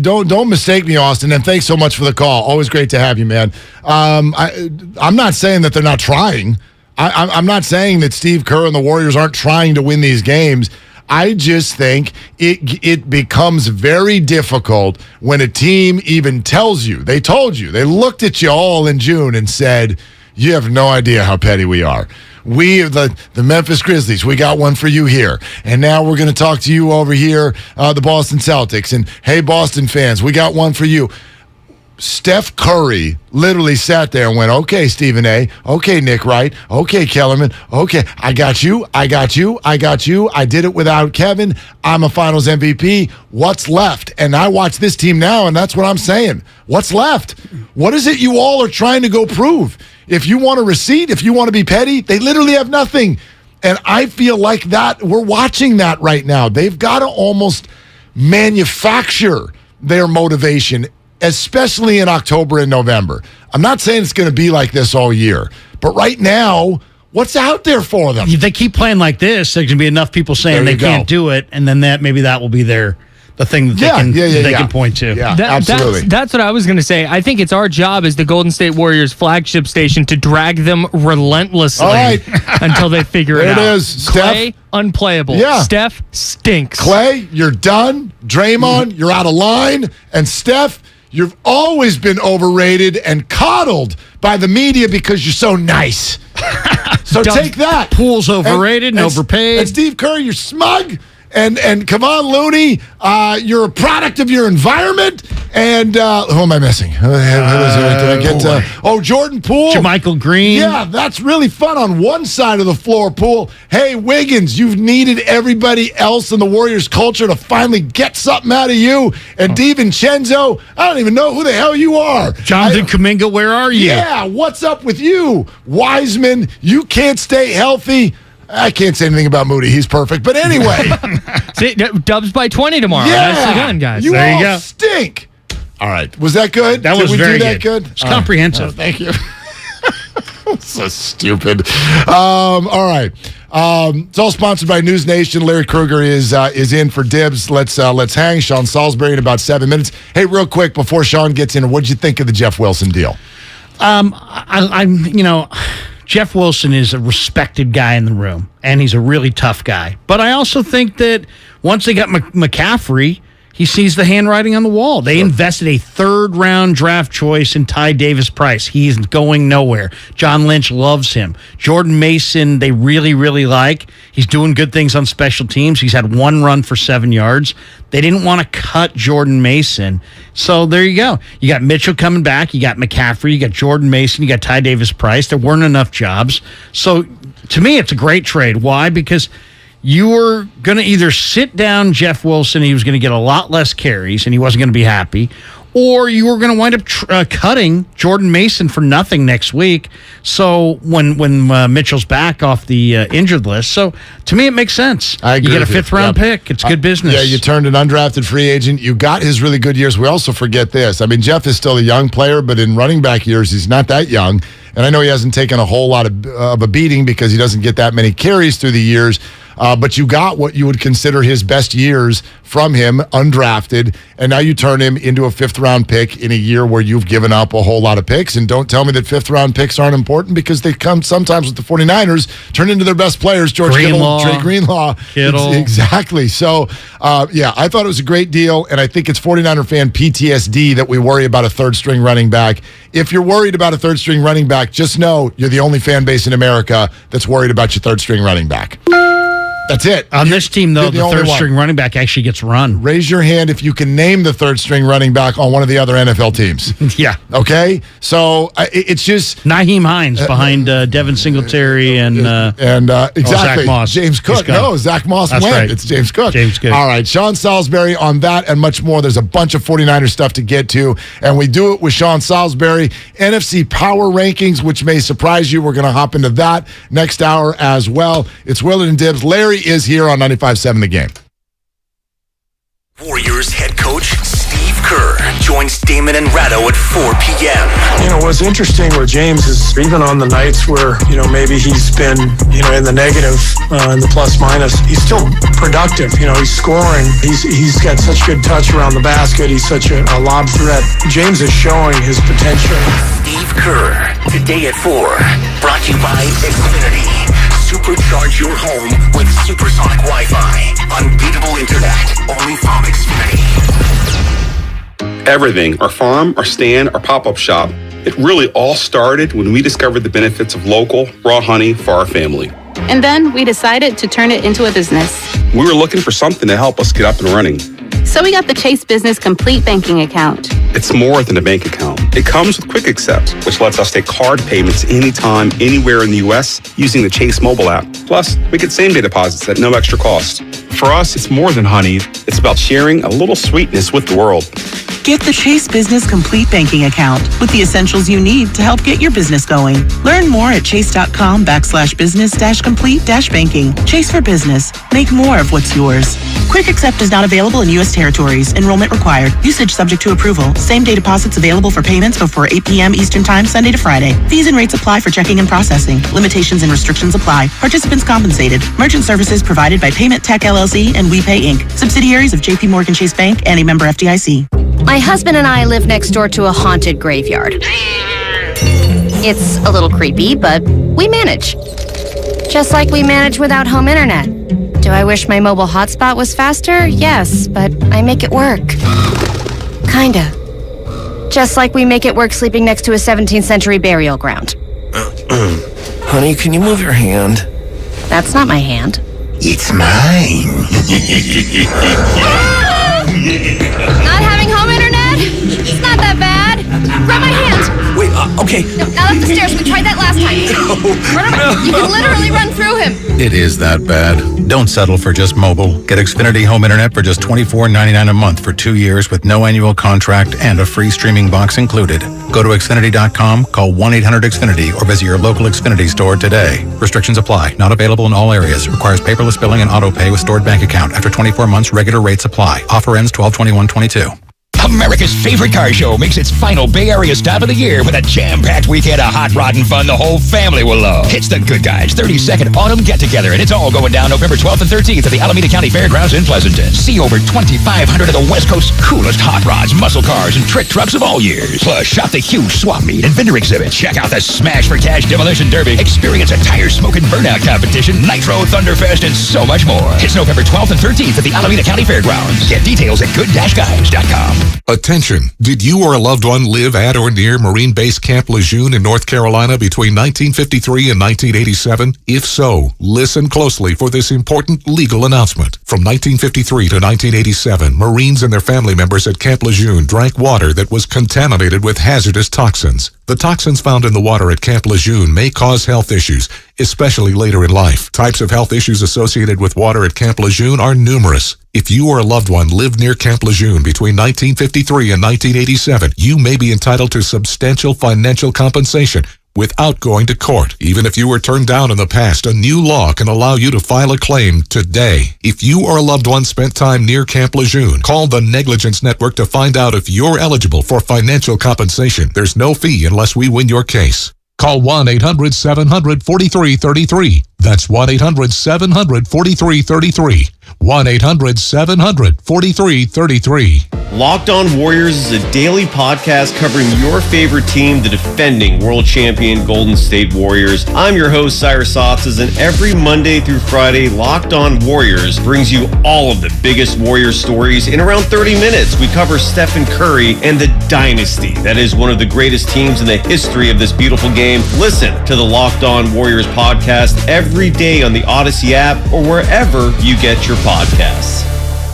don't mistake me, Austin. And thanks so much for the call. Always great to have you, man. I'm not saying that they're not trying. I'm not saying that Steve Kerr and the Warriors aren't trying to win these games. I just think it becomes very difficult when a team even tells you, they told you, they looked at you all in June and said, you have no idea how petty we are. We, the Memphis Grizzlies, we got one for you here. And now we're going to talk to you over here, the Boston Celtics. And hey, Boston fans, we got one for you. Steph Curry literally sat there and went, okay, Stephen A., okay, Nick Wright, okay, Kellerman, okay, I got you. I did it without Kevin. I'm a finals MVP. What's left? And I watch this team now, and that's what I'm saying. What's left? What is it you all are trying to go prove? If you want a receipt, if you want to be petty, they literally have nothing. And I feel like that we're watching that right now. They've got to almost manufacture their motivation, especially in October and November. I'm not saying it's going to be like this all year, but right now, what's out there for them? If they keep playing like this, there's going to be enough people saying they can't do it, and then that will be the thing that they can point to. Yeah, absolutely. That's what I was going to say. I think it's our job as the Golden State Warriors flagship station to drag them relentlessly until they figure it out. There it is. Clay, Steph, unplayable. Yeah. Steph stinks. Clay, you're done. Draymond, you're out of line. And Steph, you've always been overrated and coddled by the media because you're so nice. So take that. Pool's overrated and overpaid. And Steve Kerr, you're smug. And come on, Looney, you're a product of your environment. And who am I missing? Who is it? Did I get? Jordan Poole. JaMychal Green. Yeah, that's really fun on one side of the floor, Poole. Hey, Wiggins, you've needed everybody else in the Warriors culture to finally get something out of you. And DiVincenzo, I don't even know who the hell you are. Jonathan Kuminga, where are you? Yeah, what's up with you? Wiseman, you can't stay healthy. I can't say anything about Moody. He's perfect. But anyway. See, Dubs by 20 tomorrow. Yeah. Nicely done, guys. You all stink. All right. Was that good? That was very good. It's comprehensive. Thank you. So stupid. All right. It's all sponsored by News Nation. Larry Kruger is in for Dibs. Let's hang. Sean Salisbury in about 7 minutes. Hey, real quick before Sean gets in, what'd you think of the Jeff Wilson deal? Jeff Wilson is a respected guy in the room, and he's a really tough guy. But I also think that once they got McCaffrey, he sees the handwriting on the wall. They invested a third-round draft choice in Ty Davis-Price. He's going nowhere. John Lynch loves him. Jordan Mason, they really, really like. He's doing good things on special teams. He's had one run for 7 yards. They didn't want to cut Jordan Mason. So there you go. You got Mitchell coming back. You got McCaffrey. You got Jordan Mason. You got Ty Davis-Price. There weren't enough jobs. So to me, it's a great trade. Why? Because you were going to either sit down Jeff Wilson, he was going to get a lot less carries, and he wasn't going to be happy, or you were going to wind up cutting Jordan Mason for nothing next week. So when Mitchell's back off the injured list, so to me it makes sense. I agree. You get a fifth-round pick. It's good business. Yeah, you turned an undrafted free agent. You got his really good years. We also forget this. I mean, Jeff is still a young player, but in running back years, he's not that young. And I know he hasn't taken a whole lot of a beating because he doesn't get that many carries through the years. But you got what you would consider his best years from him, undrafted, and now you turn him into a 5th-round pick in a year where you've given up a whole lot of picks. And don't tell me that 5th-round picks aren't important, because they come sometimes with the 49ers, turn into their best players, George Kittle, Trey Greenlaw. Kittle. Exactly. So, I thought it was a great deal, and I think it's 49er fan PTSD that we worry about a third-string running back. If you're worried about a third-string running back, just know you're the only fan base in America that's worried about your third-string running back. That's it. On this team, though, the third-string running back actually gets run. Raise your hand if you can name the third-string running back on one of the other NFL teams. Yeah. Okay? So, it's just... Nyheim Hines behind Devin Singletary and exactly. Zach Moss. James Cook. No, Zach Moss That's went. right. It's James Cook. James Cook. All right. Sean Salisbury on that and much more. There's a bunch of 49er stuff to get to, and we do it with Sean Salisbury. NFC Power Rankings, which may surprise you. We're going to hop into that next hour as well. It's Willard and Dibs. Larry is here on 95.7 The Game. Warriors head coach Steve Kerr joins Damon and Ratto at 4 p.m. What's interesting with James is even on the nights where, maybe he's been, in the negative, in the plus minus, he's still productive. He's scoring. He's got such good touch around the basket. He's such a lob threat. James is showing his potential. Steve Kerr, today at 4. Brought to you by Xfinity. Supercharge your home with supersonic Wi-Fi. Unbeatable internet. Only from Xfinity. Everything, our farm, our stand, our pop-up shop, it really all started when we discovered the benefits of local, raw honey for our family. And then we decided to turn it into a business. We were looking for something to help us get up and running. So we got the Chase Business Complete Banking Account. It's more than a bank account. It comes with Quick Accept, which lets us take card payments anytime, anywhere in the U.S. using the Chase mobile app. Plus, we get same-day deposits at no extra cost. For us, it's more than honey. It's about sharing a little sweetness with the world. Get the Chase Business Complete Banking Account with the essentials you need to help get your business going. Learn more at chase.com/business-complete-banking. Chase for business. Make more of what's yours. Quick Accept is not available in U.S. territories. Enrollment required. Usage subject to approval. Same-day deposits available for payments before 8 p.m. Eastern Time, Sunday to Friday. Fees and rates apply for checking and processing. Limitations and restrictions apply. Participants compensated. Merchant services provided by Payment Tech LLC and WePay Inc. Subsidiaries of J.P. Morgan Chase Bank and a member FDIC. My husband and I live next door to a haunted graveyard. It's a little creepy, but we manage. Just like we manage without home internet. Do I wish my mobile hotspot was faster? Yes, but I make it work. Kinda. Just like we make it work sleeping next to a 17th century burial ground. Honey, can you move your hand? That's not my hand. It's mine. Not having home internet? It's not that bad. Grab my hand. Wait, okay. No, not up the stairs. We tried that last time. You can literally run through him. It is that bad. Don't settle for just mobile. Get Xfinity Home Internet for just $24.99 a month for 2 years with no annual contract and a free streaming box included. Go to Xfinity.com, call 1-800-XFINITY, or visit your local Xfinity store today. Restrictions apply. Not available in all areas. Requires paperless billing and auto pay with stored bank account. After 24 months, regular rates apply. Offer ends 12/21/22. America's favorite car show makes its final Bay Area stop of the year with a jam-packed weekend of hot rod and fun the whole family will love. It's the Good Guys 32nd Autumn Get-Together, and it's all going down November 12th and 13th at the Alameda County Fairgrounds in Pleasanton. See over 2,500 of the West Coast's coolest hot rods, muscle cars, and trick trucks of all years. Plus, shop the huge swap meet and vendor exhibit. Check out the Smash for Cash Demolition Derby. Experience a tire smoking burnout competition, Nitro Thunderfest, and so much more. It's November 12th and 13th at the Alameda County Fairgrounds. Get details at good-guys.com. Attention! Did you or a loved one live at or near Marine Base Camp Lejeune in North Carolina between 1953 and 1987? If so, listen closely for this important legal announcement. From 1953 to 1987, Marines and their family members at Camp Lejeune drank water that was contaminated with hazardous toxins. The toxins found in the water at Camp Lejeune may cause health issues, especially later in life. Types of health issues associated with water at Camp Lejeune are numerous. If you or a loved one lived near Camp Lejeune between 1953 and 1987, you may be entitled to substantial financial compensation without going to court. Even if you were turned down in the past, a new law can allow you to file a claim today. If you or a loved one spent time near Camp Lejeune, call the Negligence Network to find out if you're eligible for financial compensation. There's no fee unless we win your case. Call 1-800-700-4333. That's 1-800-700-4333. 1-800-700-4333. Locked On Warriors is a daily podcast covering your favorite team, the defending world champion Golden State Warriors. I'm your host, Cyrus Softs, and every Monday through Friday, Locked On Warriors brings you all of the biggest Warriors stories in around 30 minutes. We cover Stephen Curry and the dynasty that is one of the greatest teams in the history of this beautiful game. Listen to the Locked On Warriors podcast every day on the Odyssey app or wherever you get your podcasts.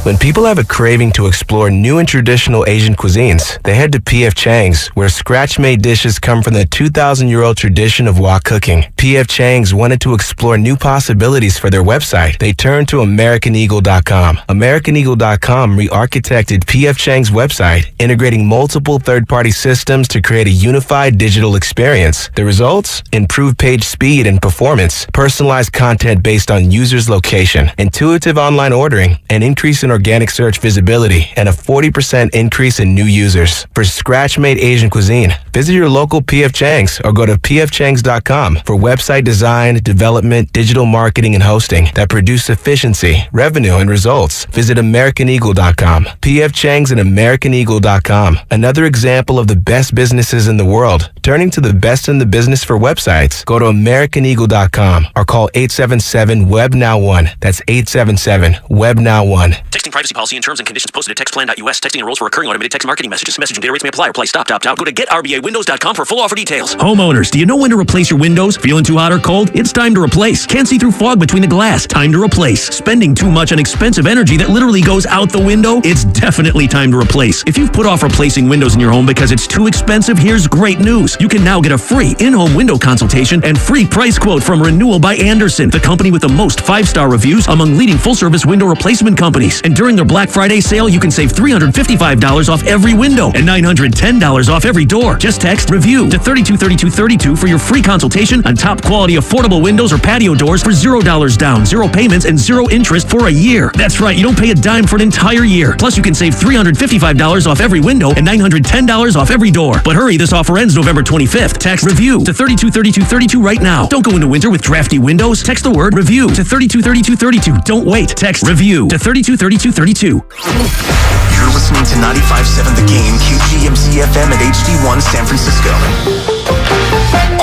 When people have a craving to explore new and traditional Asian cuisines, they head to P.F. Chang's, where scratch-made dishes come from the 2,000-year-old tradition of wok cooking. P.F. Chang's wanted to explore new possibilities for their website. They turned to AmericanEagle.com. AmericanEagle.com re-architected P.F. Chang's website, integrating multiple third-party systems to create a unified digital experience. The results? Improved page speed and performance, personalized content based on users' location, intuitive online ordering, an increase in organic search visibility, and a 40% increase in new users. For scratch-made Asian cuisine, visit your local P.F. Chang's or go to pfchangs.com for website design, development, digital marketing, and hosting that produce efficiency, revenue, and results. Visit AmericanEagle.com. P.F. Chang's and AmericanEagle.com. Another example of the best businesses in the world, turning to the best in the business for websites. Go to AmericanEagle.com or call 877-WEB-NOW1. That's 877-WEB-NOW1. Texting privacy policy and terms and conditions posted at textplan.us. Texting enrolls for recurring automated text marketing messages. Message and data rates may apply. Reply stop, opt out. Go to getrbawindows.com for full offer details. Homeowners, do you know when to replace your windows? Feeling too hot or cold? It's time to replace. Can't see through fog between the glass? Time to replace. Spending too much on expensive energy that literally goes out the window? It's definitely time to replace. If you've put off replacing windows in your home because it's too expensive, here's great news. You can now get a free in-home window consultation and free price quote from Renewal by Andersen, the company with the most 5-star reviews among leading full-service window replacement companies. And during their Black Friday sale, you can save $355 off every window and $910 off every door. Just text REVIEW to 323232 for your free consultation on top quality affordable windows or patio doors for $0 down, 0 payments, and 0 interest for a year. That's right, you don't pay a dime for an entire year. Plus, you can save $355 off every window and $910 off every door. But hurry, this offer ends November 25th. Text REVIEW to 323232 right now. Don't go into winter with drafty windows. Text the word REVIEW to 323232. Don't wait. Text REVIEW to 323232. You're listening to 95.7 The Game, QGMC FM at HD1 San Francisco.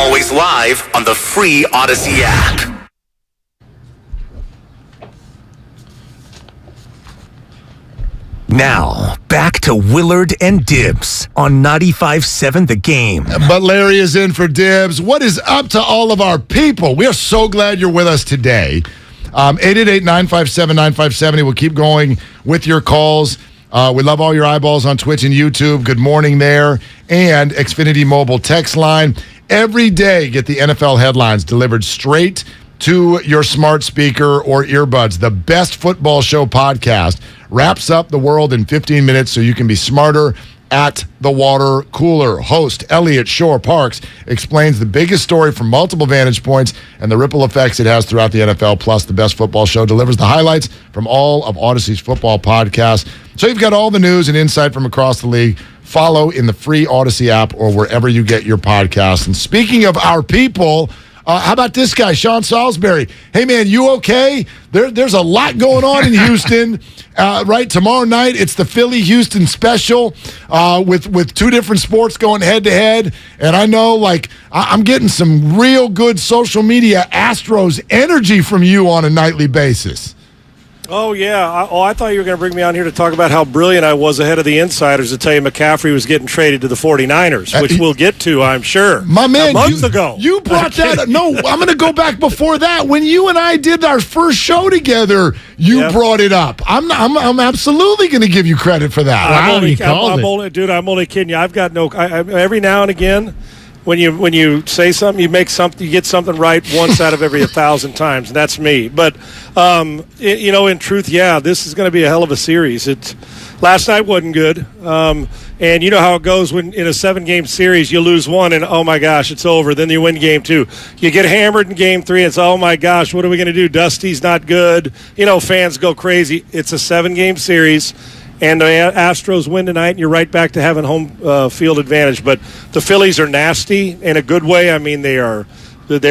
Always live on the free Odyssey app. Now, back to Willard and Dibs on 95.7 The Game. But Larry is in for Dibs. What is up to all of our people? We are so glad you're with us today. 888-957-9570. We'll keep going with your calls. We love all your eyeballs on Twitch and YouTube. Good morning there. And Xfinity Mobile text line. Every day, get the NFL headlines delivered straight to your smart speaker or earbuds. The Best Football Show podcast wraps up the world in 15 minutes so you can be smarter at the water cooler. Host Elliot Shore Parks explains the biggest story from multiple vantage points and the ripple effects it has throughout the NFL. Plus, the Best Football Show delivers the highlights from all of Odyssey's football podcasts. So you've got all the news and insight from across the league. Follow in the free Odyssey app or wherever you get your podcasts. And speaking of our people, how about this guy, Sean Salisbury? Hey, man, you okay? There's a lot going on in Houston. Right, tomorrow night, it's the Philly-Houston special with 2 different sports going head-to-head. And I know, I'm getting some real good social media Astros energy from you on a nightly basis. Oh, yeah. I thought you were going to bring me on here to talk about how brilliant I was ahead of the insiders to tell you McCaffrey was getting traded to the 49ers, which we'll get to, I'm sure. My man, a month ago. You brought that up. No, I'm going to go back before that. When you and I did our first show together, you brought it up. I'm absolutely going to give you credit for that. I'm only kidding you. I've got every now and again, when you say something, you get something right once out of every 1,000 times, and that's me. But in truth, this is going to be a hell of a series. Last night wasn't good, and you know how it goes when in a 7-game series you lose one, and oh my gosh, it's over. Then you win game 2, you get hammered in game 3. It's oh my gosh, what are we going to do? Dusty's not good. Fans go crazy. It's a 7-game series. and the Astros win tonight, and you're right back to having home field advantage. But the Phillies are nasty in a good way. I mean, they're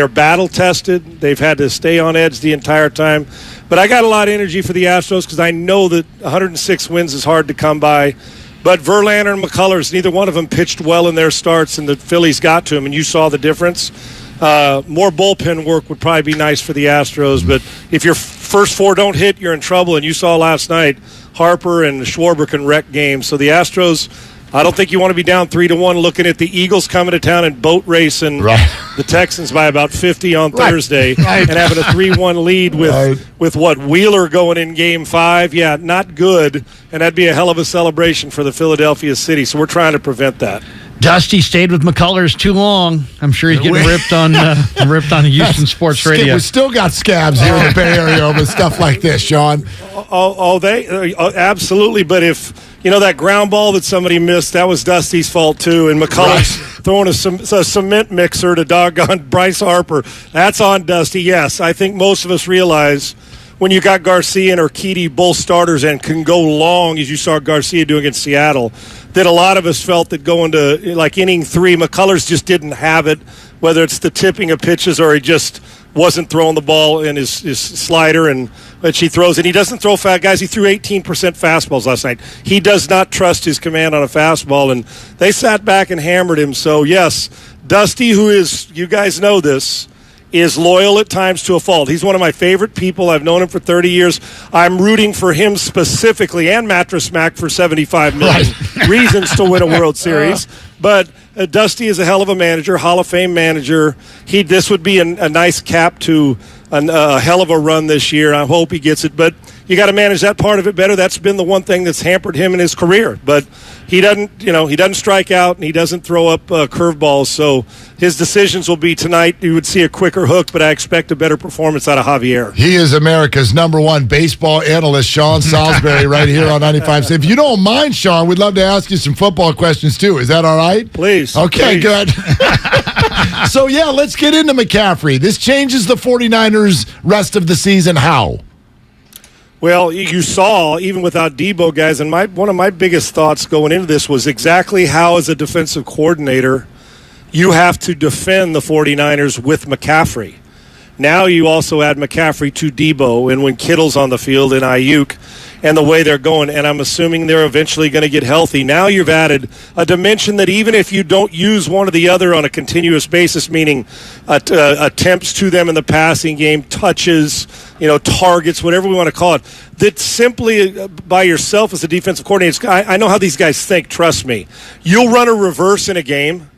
battle tested. They've had to stay on edge the entire time. But I got a lot of energy for the Astros because I know that 106 wins is hard to come by. But Verlander and McCullers, neither one of them pitched well in their starts, and the Phillies got to them, and you saw the difference. More bullpen work would probably be nice for the Astros, but if your first four don't hit, you're in trouble, and you saw last night Harper and Schwarber can wreck games. So the Astros, I don't think you want to be down 3-1 looking at the Eagles coming to town and boat racing the Texans by about 50 on Thursday and having a 3-1 lead with what, Wheeler going in Game 5? Yeah, not good, and that'd be a hell of a celebration for the Philadelphia City, so we're trying to prevent that. Dusty stayed with McCullers too long. I'm sure he's getting ripped on Houston Sports Radio. We still got scabs here in the Bay Area over stuff like this, Sean. Absolutely. But if that ground ball that somebody missed, that was Dusty's fault too. And McCullers throwing a cement mixer to doggone Bryce Harper, that's on Dusty. Yes, I think most of us realize when you got Garcia and Urquidy both starters and can go long, as you saw Garcia doing in Seattle, that a lot of us felt that going to like inning 3, McCullers just didn't have it, whether it's the tipping of pitches or he just wasn't throwing the ball in his slider and that he throws. And he doesn't throw fat guys. He threw 18% fastballs last night. He does not trust his command on a fastball, and they sat back and hammered him. So, yes, Dusty, who is, you guys know this, is loyal at times to a fault. He's one of my favorite people. I've known him for 30 years. I'm rooting for him specifically, and Mattress Mac for $75 million reasons to win a World Series. But Dusty is a hell of a manager, Hall of Fame manager. This would be a nice cap to a hell of a run this year. I hope he gets it. But you got to manage that part of it better. That's been the one thing that's hampered him in his career. But he doesn't strike out and he doesn't throw up curveballs. So his decisions will be tonight. You would see a quicker hook, but I expect a better performance out of Javier. He is America's #1 baseball analyst, Sean Salisbury, right here on 95. If you don't mind, Sean, we'd love to ask you some football questions too. Is that all right? Please. Okay, please. Good. So, yeah, let's get into McCaffrey. This changes the 49ers' rest of the season. How? Well, you saw, even without Debo, guys, and one of my biggest thoughts going into this was exactly how, as a defensive coordinator, you have to defend the 49ers with McCaffrey. Now you also add McCaffrey to Debo, and when Kittle's on the field and Ayuk, and the way they're going, and I'm assuming they're eventually going to get healthy. Now you've added a dimension that even if you don't use one or the other on a continuous basis, meaning attempts to them in the passing game, touches, targets, whatever we want to call it, that simply by yourself as a defensive coordinator, I know how these guys think, trust me. You'll run a reverse in a game,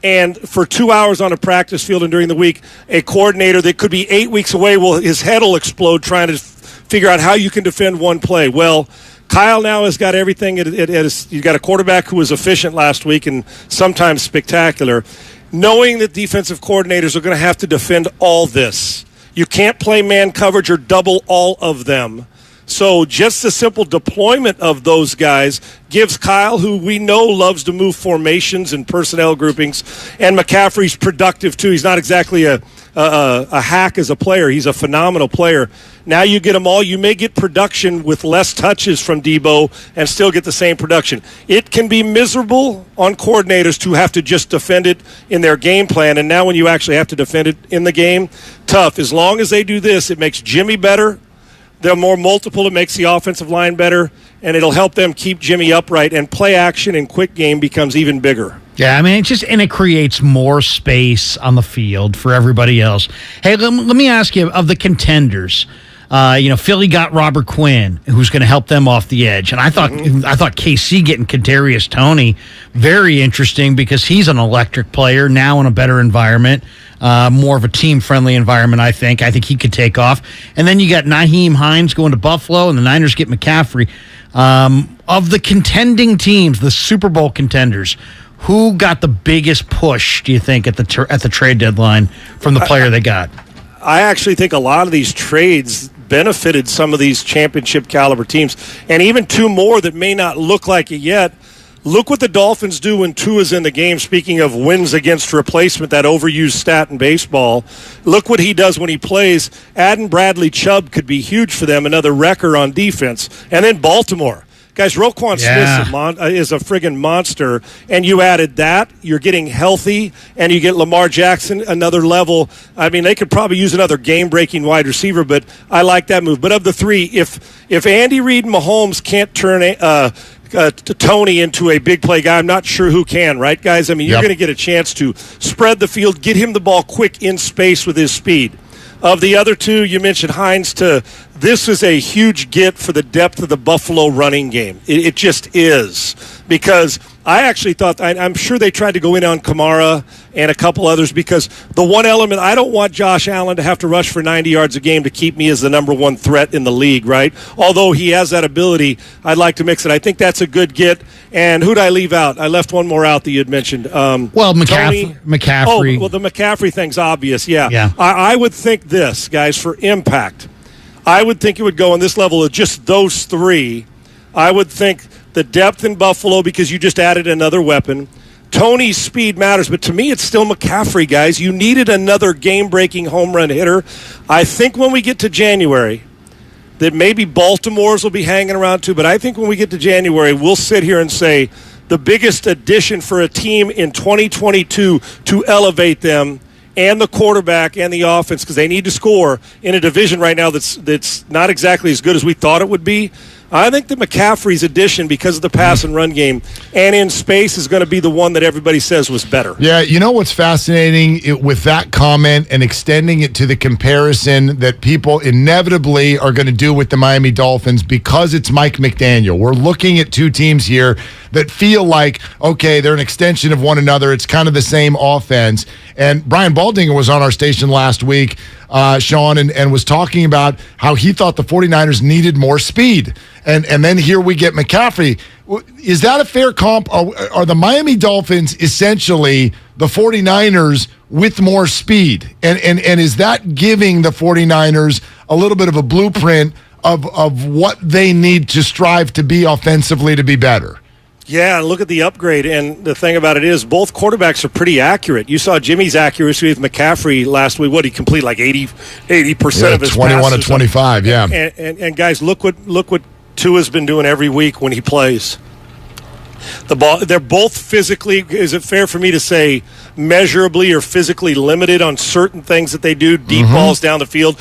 and for 2 hours on a practice field and during the week, a coordinator that could be 8 weeks away, his head will explode trying to figure out how you can defend one play. Well, Kyle now has got everything. You've got a quarterback who was efficient last week and sometimes spectacular. Knowing that defensive coordinators are going to have to defend all this. You can't play man coverage or double all of them. So just the simple deployment of those guys gives Kyle, who we know loves to move formations and personnel groupings, and McCaffrey's productive too. He's not exactly a hack as a player. He's a phenomenal player. Now you get them all. You may get production with less touches from Debo and still get the same production. It can be miserable on coordinators to have to just defend it in their game plan, and now when you actually have to defend it in the game, tough. As long as they do this, it makes Jimmy better. They're more multiple. It makes the offensive line better, and it'll help them keep Jimmy upright, and play action in quick game becomes even bigger. Yeah, I mean, it creates more space on the field for everybody else. Hey, let me ask you, of the contenders, Philly got Robert Quinn, who's going to help them off the edge, and I thought KC getting Kadarius Toney very interesting because he's an electric player now in a better environment. More of a team-friendly environment, I think. I think he could take off. And then you got Nyheim Hines going to Buffalo, and the Niners get McCaffrey. Of the contending teams, the Super Bowl contenders, who got the biggest push, do you think, at the trade deadline from the player they got? I actually think a lot of these trades benefited some of these championship-caliber teams, and even two more that may not look like it yet. Look what the Dolphins do when Tua's in the game. Speaking of wins against replacement, that overused stat in baseball, look what he does when he plays. Adding Bradley Chubb could be huge for them, another wrecker on defense. And then Baltimore. Guys, Roquan Smith is a friggin' monster, and you added that. You're getting healthy, and you get Lamar Jackson another level. I mean, they could probably use another game-breaking wide receiver, but I like that move. But of the three, if Andy Reid and Mahomes can't turn Tony into a big play guy, I'm not sure who can, right, guys? I mean, you're going to get a chance to spread the field, get him the ball quick in space with his speed. Of the other two, you mentioned Hines. This is a huge get for the depth of the Buffalo running game. It just is. Because I actually thought, I'm sure they tried to go in on Kamara and a couple others, because the one element, I don't want Josh Allen to have to rush for 90 yards a game to keep me as the number one threat in the league, right? Although he has that ability, I'd like to mix it. I think that's a good get. And who'd I leave out? I left one more out that you had mentioned. McCaffrey. Oh, well, the McCaffrey thing's obvious, yeah. I would think this, guys, for impact. I would think it would go on this level of just those three. I would think the depth in Buffalo, because you just added another weapon. Tony's speed matters, but to me it's still McCaffrey, guys. You needed another game-breaking home run hitter. I think when we get to January, that maybe Baltimore's will be hanging around too, but I think when we get to January, we'll sit here and say the biggest addition for a team in 2022 to elevate them and the quarterback and the offense, because they need to score in a division right now that's not exactly as good as we thought it would be. I think that McCaffrey's addition, because of the pass and run game and in space, is going to be the one that everybody says was better. Yeah, you know what's fascinating with that comment and extending it to the comparison that people inevitably are going to do with the Miami Dolphins, because it's Mike McDaniel. We're looking at two teams here that feel like, okay, they're an extension of one another. It's kind of the same offense. And Brian Baldinger was on our station last week, Sean, and was talking about how he thought the 49ers needed more speed. And then here we get McCaffrey. Is that a fair comp? Are the Miami Dolphins essentially the 49ers with more speed? And is that giving the 49ers a little bit of a blueprint of what they need to strive to be offensively to be better? Yeah, look at the upgrade. And the thing about it is both quarterbacks are pretty accurate. You saw Jimmy's accuracy with McCaffrey last week. What, he completed like 80% of his 21 passes. to 25, yeah. And guys, look what Tua's been doing every week when he plays. The ball, they're both physically, is it fair for me to say, measurably or physically limited on certain things that they do, deep balls down the field.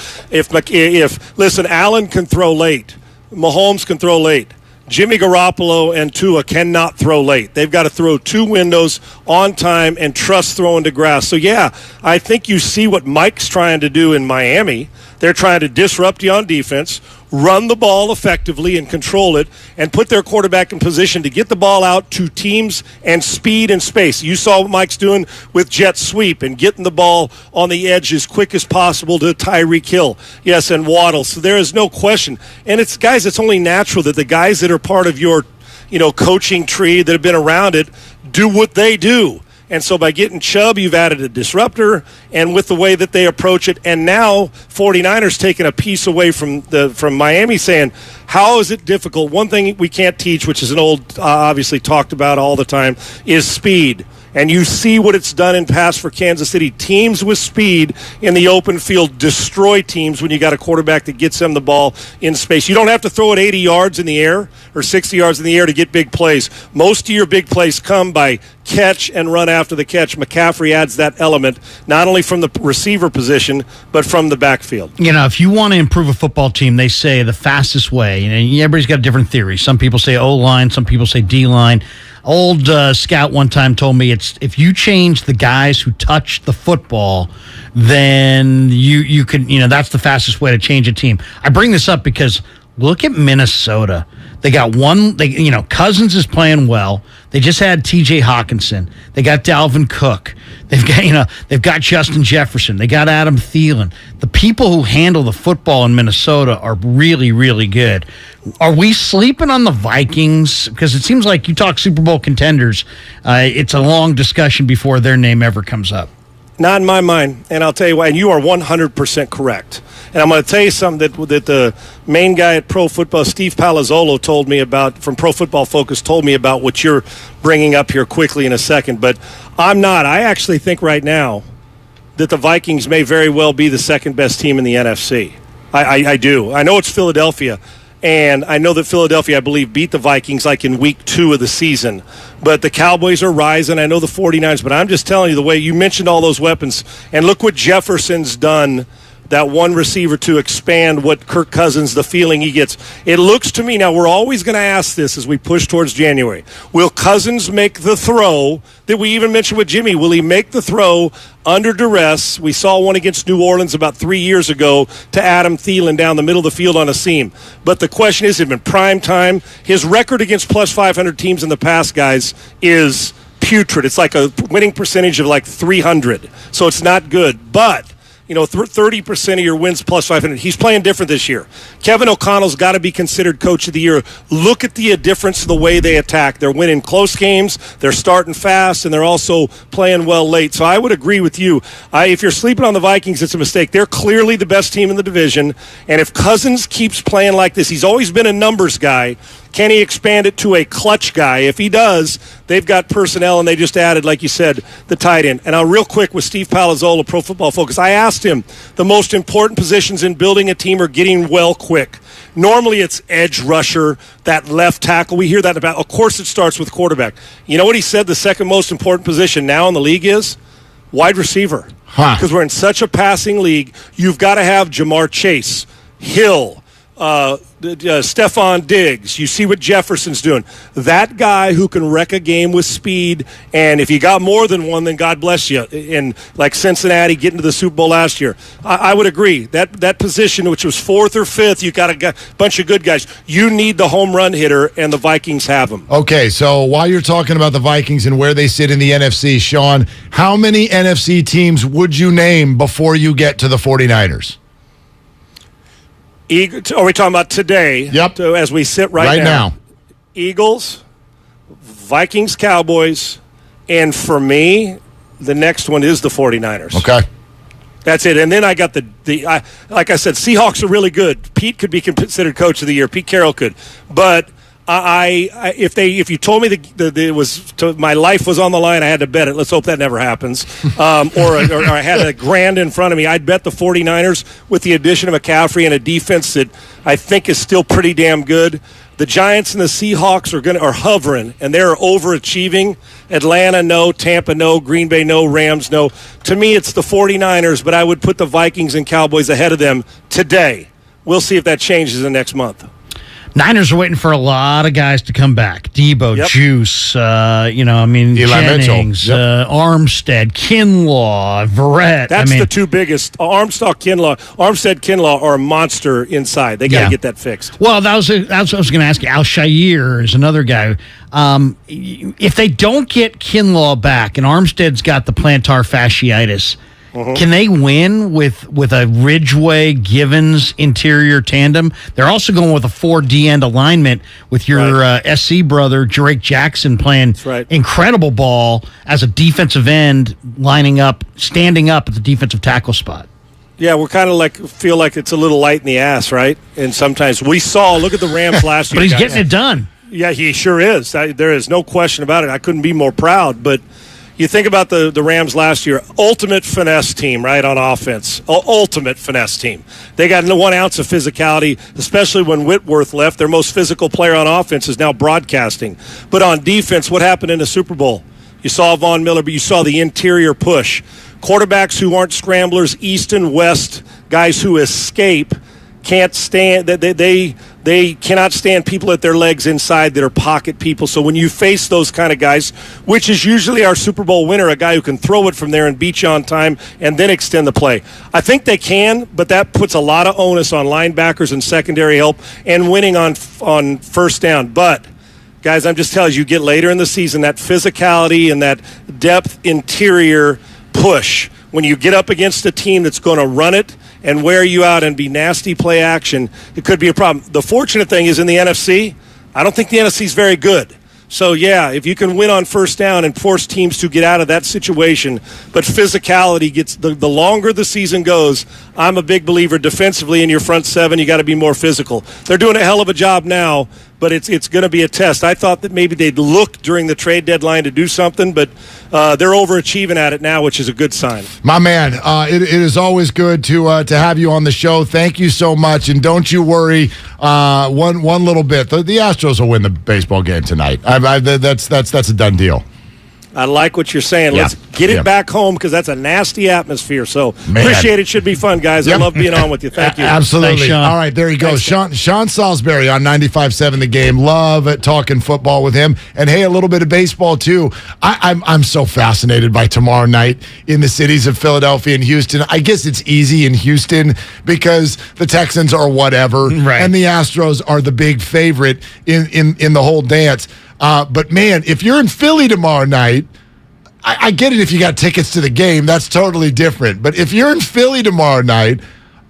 Listen, Allen can throw late. Mahomes can throw late. Jimmy Garoppolo and Tua cannot throw late. They've got to throw two windows on time and trust throwing to grass. So, yeah, I think you see what Mike's trying to do in Miami. They're trying to disrupt you on defense, run the ball effectively and control it, and put their quarterback in position to get the ball out to teams and speed and space. You saw what Mike's doing with jet sweep and getting the ball on the edge as quick as possible to Tyreek Hill. Yes, and Waddle. So there is no question. And it's, guys, it's only natural that the guys that are part of your, coaching tree that have been around it do what they do. And so by getting Chubb, you've added a disruptor, and with the way that they approach it, and now 49ers taking a piece away from Miami, saying, how is it difficult? One thing we can't teach, which is an old, obviously talked about all the time, is speed. And you see what it's done in pass for Kansas City. Teams with speed in the open field destroy teams when you got a quarterback that gets them the ball in space. You don't have to throw it 80 yards in the air or 60 yards in the air to get big plays. Most of your big plays come by catch and run after the catch. McCaffrey adds that element, not only from the receiver position, but from the backfield. If you want to improve a football team, they say the fastest way, everybody's got a different theory. Some people say O-line, some people say D-line. Old scout one time told me it's if you change the guys who touch the football, then you could, that's the fastest way to change a team. I bring this up because look at Minnesota. They got Cousins is playing well. They just had T.J. Hawkinson. They got Dalvin Cook. They've got Justin Jefferson. They got Adam Thielen. The people who handle the football in Minnesota are really, really good. Are we sleeping on the Vikings? Because it seems like you talk Super Bowl contenders, it's a long discussion before their name ever comes up. Not in my mind, and I'll tell you why. And you are 100% correct. And I'm going to tell you something that the main guy at Pro Football, Steve Palazzolo, told me about, from Pro Football Focus, told me about what you're bringing up here quickly in a second. But I'm not. I actually think right now that the Vikings may very well be the second best team in the NFC. I do. I know it's Philadelphia. And I know that Philadelphia, I believe, beat the Vikings like in week 2 of the season. But the Cowboys are rising. I know the 49ers, but I'm just telling you, the way you mentioned all those weapons, and look what Jefferson's done, that one receiver, to expand what Kirk Cousins, the feeling he gets. It looks to me, now we're always going to ask this as we push towards January, will Cousins make the throw that we even mentioned with Jimmy? Will he make the throw under duress? We saw one against New Orleans about 3 years ago to Adam Thielen down the middle of the field on a seam. But the question is, in prime time, his record against plus 500 teams in the past, guys, is putrid. It's like a winning percentage of like 300. So it's not good. But 30% of your wins plus 500. He's playing different this year. Kevin O'Connell's got to be considered coach of the year. Look at the difference of the way they attack. They're winning close games, they're starting fast, and they're also playing well late. So I would agree with you. If you're sleeping on the Vikings, it's a mistake. They're clearly the best team in the division, and if Cousins keeps playing like this, he's always been a numbers guy. Can he expand it to a clutch guy? If he does, they've got personnel, and they just added, like you said, the tight end. And real quick with Steve Palazzolo, Pro Football Focus, I asked him, the most important positions in building a team are getting well quick. Normally it's edge rusher, that left tackle. We hear that about. Of course it starts with quarterback. You know what he said the second most important position now in the league is? Wide receiver. Because we're in such a passing league, you've got to have Jamar Chase, Hill, Stephon Diggs. You see what Jefferson's doing. That guy who can wreck a game with speed, and if you got more than one, then God bless you. And like Cincinnati getting to the Super Bowl last year, I would agree. That position, which was 4th or 5th, you got a bunch of good guys. You need the home run hitter, and the Vikings have them. Okay, so while you're talking about the Vikings and where they sit in the NFC, Sean, how many NFC teams would you name before you get to the 49ers? Are we talking about today? Yep. As we sit right now. Eagles, Vikings, Cowboys, and for me, the next one is the 49ers. Okay. That's it. And then I got like I said, Seahawks are really good. Pete could be considered coach of the year. Pete Carroll could. But if you told me that my life was on the line, I had to bet it. Let's hope that never happens. Or I had a grand in front of me, I'd bet the 49ers with the addition of McCaffrey and a defense that I think is still pretty damn good. The Giants and the Seahawks are hovering, and they're overachieving. Atlanta, no. Tampa, no. Green Bay, no. Rams, no. To me, it's the 49ers, but I would put the Vikings and Cowboys ahead of them today. We'll see if that changes in the next month. Niners are waiting for a lot of guys to come back. Debo, Juice, Jennings, Armstead, Kinlaw, Verrett. That's the two biggest. Armstead, Kinlaw are a monster inside. They got to get that fixed. Well, that's what I was going to ask you. Al-Shaair is another guy. If they don't get Kinlaw back and Armstead's got the plantar fasciitis, can they win with a Ridgeway Givens interior tandem? They're also going with a 4D end alignment with your SC brother Drake Jackson playing incredible ball as a defensive end, standing up at the defensive tackle spot. Yeah, we're kind of feel like it's a little light in the ass, right? And sometimes look at the Rams last year. But he's getting it done. Yeah, he sure is. There is no question about it. I couldn't be more proud, but you think about the Rams last year, ultimate finesse team, right, on offense. Ultimate finesse team. They got 1 ounce of physicality, especially when Whitworth left. Their most physical player on offense is now broadcasting. But on defense, what happened in the Super Bowl? You saw Von Miller, but you saw the interior push. Quarterbacks who aren't scramblers, east and west, guys who escape, can't stand they cannot stand people at their legs inside that are pocket people. So when you face those kind of guys, which is usually our Super Bowl winner, a guy who can throw it from there and beat you on time and then extend the play. I think they can, but that puts a lot of onus on linebackers and secondary help and winning on first down. But guys, I'm just telling you, get later in the season, that physicality and that depth interior push, when you get up against a team that's going to run it and wear you out and be nasty play action, it could be a problem. The fortunate thing is in the NFC, I don't think the NFC is very good. So, yeah, if you can win on first down and force teams to get out of that situation, but physicality gets the longer the season goes, I'm a big believer defensively in your front seven, you got to be more physical. They're doing a hell of a job now, but it's going to be a test. I thought that maybe they'd look during the trade deadline to do something, but they're overachieving at it now, which is a good sign. My man, it is always good to have you on the show. Thank you so much, and don't you worry one little bit. The Astros will win the baseball game tonight. That's a done deal. I like what you're saying. Let's get it back home because that's a nasty atmosphere. So appreciate it. Should be fun, guys. I love being on with you. Thank you. Absolutely. Thanks, Sean. All right, there he goes. Sean Salisbury on 95.7 The Game. Love talking football with him. And, hey, a little bit of baseball, too. I'm so fascinated by tomorrow night in the cities of Philadelphia and Houston. I guess it's easy in Houston because the Texans are whatever, and the Astros are the big favorite in the whole dance. But, man, if you're in Philly tomorrow night, I get it if you got tickets to the game. That's totally different. But if you're in Philly tomorrow night,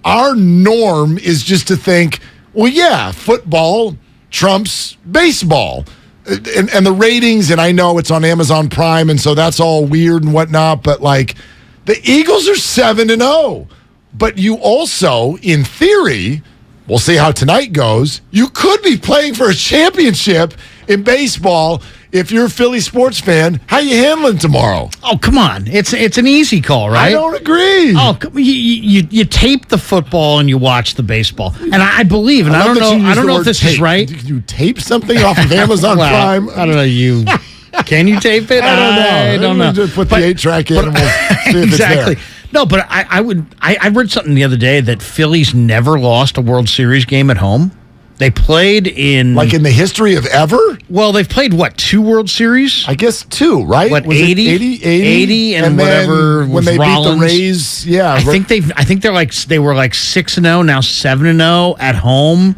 our norm is just to think, well, yeah, football trumps baseball. And the ratings, and I know it's on Amazon Prime, and so that's all weird and whatnot, but, like, the Eagles are 7-0. But you also, in theory, we'll see how tonight goes, you could be playing for a championship in baseball. If you're a Philly sports fan, how you handling tomorrow? Oh, come on. It's an easy call, right? I don't agree. Oh, you tape the football and you watch the baseball. And I believe, and I don't know if this is right. Did you tape something off of Amazon Prime? I don't know. Can you tape it? I don't know. Just put the 8-track in and we'll see if exactly. it's there. No, but I read something the other day that Philly's never lost a World Series game at home. They played in... Like in the history of ever? Well, they've played, 2 World Series? I guess 2, right? What, was 80? 80 and whatever when they Rollins. beat the Rays, yeah. I think they were 6-0, now 7-0 at home.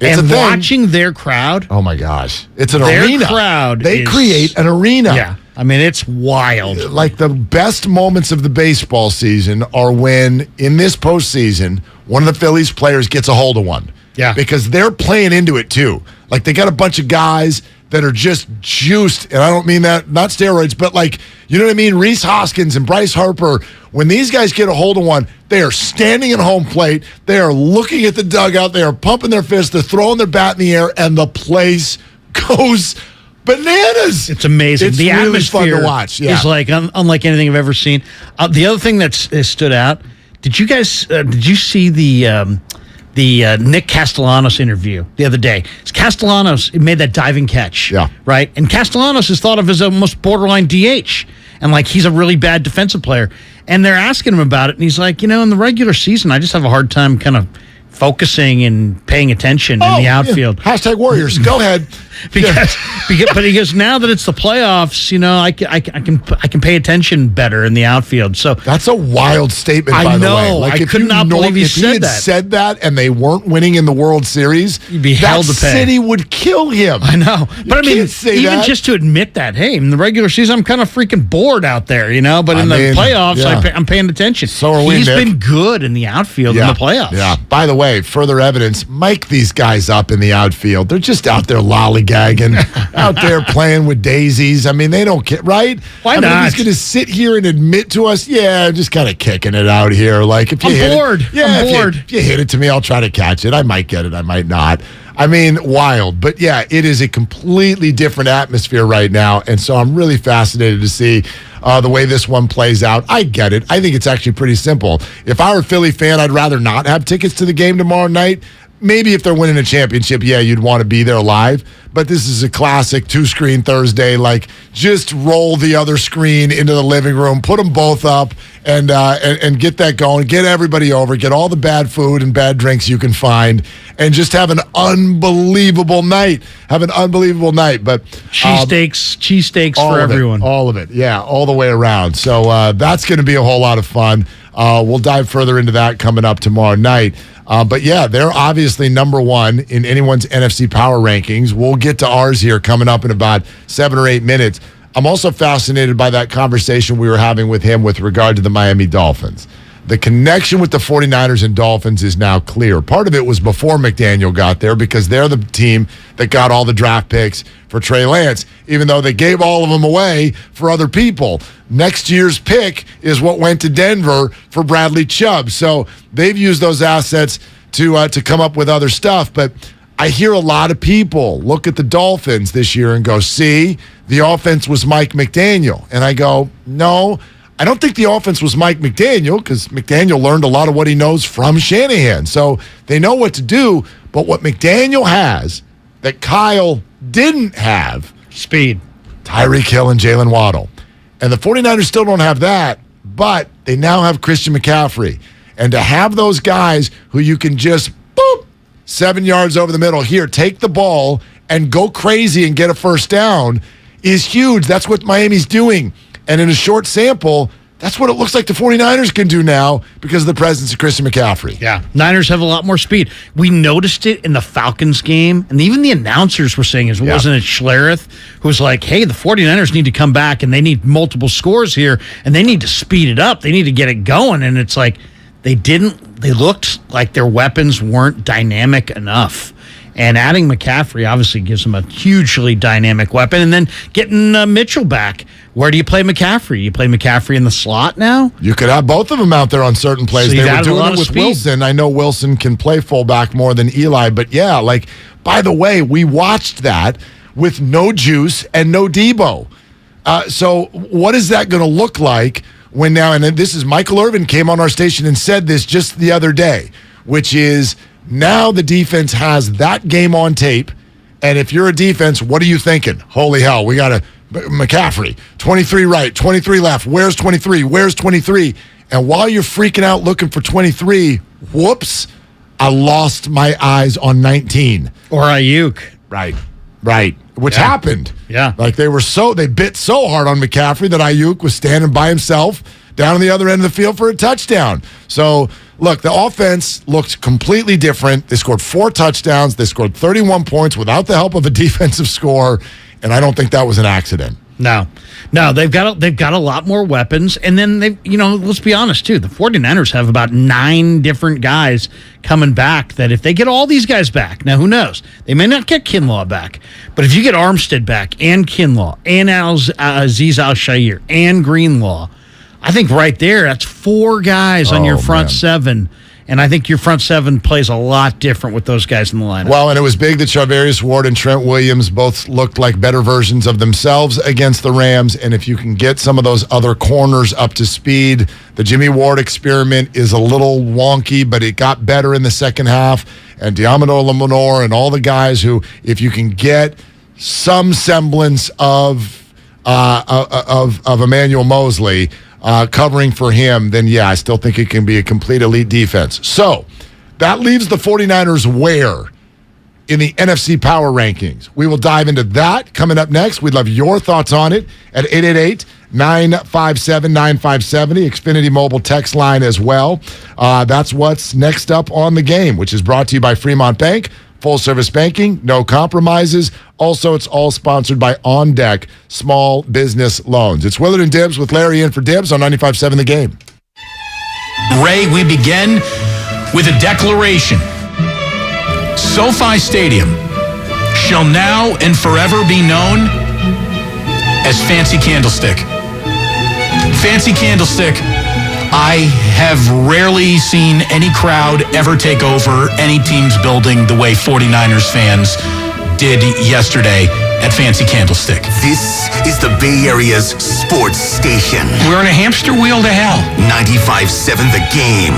It's and watching their crowd... Oh, my gosh. It's an their arena. Crowd They create an arena. Yeah. I mean, it's wild. Like the best moments of the baseball season are when, in this postseason, one of the Phillies players gets a hold of one. Yeah. Because they're playing into it, too. Like, they got a bunch of guys that are just juiced, and I don't mean that, not steroids, but, like, you know what I mean? Reese Hoskins and Bryce Harper, when these guys get a hold of one, they are standing at home plate, they are looking at the dugout, they are pumping their fists, they're throwing their bat in the air, and the place goes bananas. It's amazing. It's the really atmosphere fun to watch. Yeah. is like unlike anything I've ever seen. The other thing that stood out, did you see the Nick Castellanos interview the other day? Castellanos made that diving catch. Yeah. Right? And Castellanos is thought of as almost borderline DH. And he's a really bad defensive player. And they're asking him about it. And he's like, in the regular season, I just have a hard time kind of focusing and paying attention in the outfield. Yeah. Hashtag Warriors. Go ahead. But he goes, now that it's the playoffs, I can pay attention better in the outfield. So that's a wild statement. By the way, I could not believe he said that. Said that, and they weren't winning in the World Series, you'd be held to pay. City would kill him. I know, but even that. Just to admit that, hey, in the regular season, I'm kind of freaking bored out there, But in the playoffs, I'm paying attention. So are we. He's been good in the outfield in the playoffs. Yeah. By the way, further evidence: mic these guys up in the outfield. They're just out there lollygagging, out there playing with daisies. I mean, they don't care, right? Why not? He's going to sit here and admit to us, I'm just kind of kicking it out here. Like, if you I'm bored. I'm bored. If you hit it to me, I'll try to catch it. I might get it. I might not. I mean, wild. But, it is a completely different atmosphere right now. And so I'm really fascinated to see the way this one plays out. I get it. I think it's actually pretty simple. If I were a Philly fan, I'd rather not have tickets to the game tomorrow night. Maybe if they're winning a championship, you'd want to be there live. But this is a classic 2-screen Thursday. Like, just roll the other screen into the living room, put them both up, and get that going. Get everybody over. Get all the bad food and bad drinks you can find, and just have an unbelievable night. But cheesesteaks for everyone. All of it. Yeah, all the way around. So that's going to be a whole lot of fun. We'll dive further into that coming up tomorrow night. But they're obviously number one in anyone's NFC Power Rankings. We'll get to ours here coming up in about 7 or 8 minutes. I'm also fascinated by that conversation we were having with him with regard to the Miami Dolphins. The connection with the 49ers and Dolphins is now clear. Part of it was before McDaniel got there because they're the team that got all the draft picks for Trey Lance, even though they gave all of them away for other people. Next year's pick is what went to Denver for Bradley Chubb. So they've used those assets to come up with other stuff. But I hear a lot of people look at the Dolphins this year and go, see, the offense was Mike McDaniel. And I go, no, I don't think the offense was Mike McDaniel because McDaniel learned a lot of what he knows from Shanahan. So they know what to do. But what McDaniel has that Kyle didn't have, speed. Tyreek Hill and Jalen Waddle. And the 49ers still don't have that, but they now have Christian McCaffrey. And to have those guys who you can just, boop, 7 yards over the middle, here, take the ball and go crazy and get a first down is huge. That's what Miami's doing. And in a short sample, that's what it looks like the 49ers can do now because of the presence of Christian McCaffrey. Yeah, Niners have a lot more speed. We noticed it in the Falcons game, and even the announcers were saying, wasn't it Schlereth, who was like, hey, the 49ers need to come back, and they need multiple scores here, and they need to speed it up. They need to get it going. And it's like they looked like their weapons weren't dynamic enough. And adding McCaffrey obviously gives them a hugely dynamic weapon. And then getting Mitchell back. Where do you play McCaffrey? You play McCaffrey in the slot now? You could have both of them out there on certain plays. So they were doing it with Wilson. I know Wilson can play fullback more than Eli. But yeah, by the way, we watched that with no Juice and no Debo. So what is that going to look like when now, and this is Michael Irvin came on our station and said this just the other day, which is, now the defense has that game on tape, and if you're a defense, what are you thinking? Holy hell, we got McCaffrey, 23 right, 23 left. Where's 23? Where's 23? And while you're freaking out looking for 23, whoops, I lost my eyes on 19. Or Ayuk. Right. Which happened. Yeah. They bit so hard on McCaffrey that Ayuk was standing by himself down on the other end of the field for a touchdown. So, look, the offense looked completely different. They scored 4 touchdowns. They scored 31 points without the help of a defensive score, and I don't think that was an accident. No, they've got a lot more weapons, and then let's be honest too. The 49ers have about 9 different guys coming back. That if they get all these guys back, now who knows? They may not get Kinlaw back, but if you get Armstead back and Kinlaw and Azeez Al-Shaair and Greenlaw, I think right there, that's 4 guys on your front 7. And I think your front 7 plays a lot different with those guys in the lineup. Well, and it was big that Charvarius Ward and Trent Williams both looked like better versions of themselves against the Rams. And if you can get some of those other corners up to speed, the Jimmy Ward experiment is a little wonky, but it got better in the second half. And Diamando Lemonor and all the guys who, if you can get some semblance of Emmanuel Mosley covering for him, then yeah, I still think it can be a complete elite defense. So that leaves the 49ers where in the NFC Power Rankings. We will dive into that coming up next. We'd love your thoughts on it at 888-957-9570, Xfinity Mobile text line as well. That's what's next up on the game, which is brought to you by Fremont Bank. Full service banking, no compromises. Also, it's all sponsored by On Deck Small Business Loans. It's Willard and Dibs with Larry in for Dibs on 95.7 The Game. Ray, we begin with a declaration. SoFi Stadium shall now and forever be known as Fancy Candlestick. Fancy Candlestick, I have rarely seen any crowd ever take over any team's building the way 49ers fans did yesterday at Fancy Candlestick. This is the Bay Area's sports station. We're in a hamster wheel to hell. 95.7 The Game.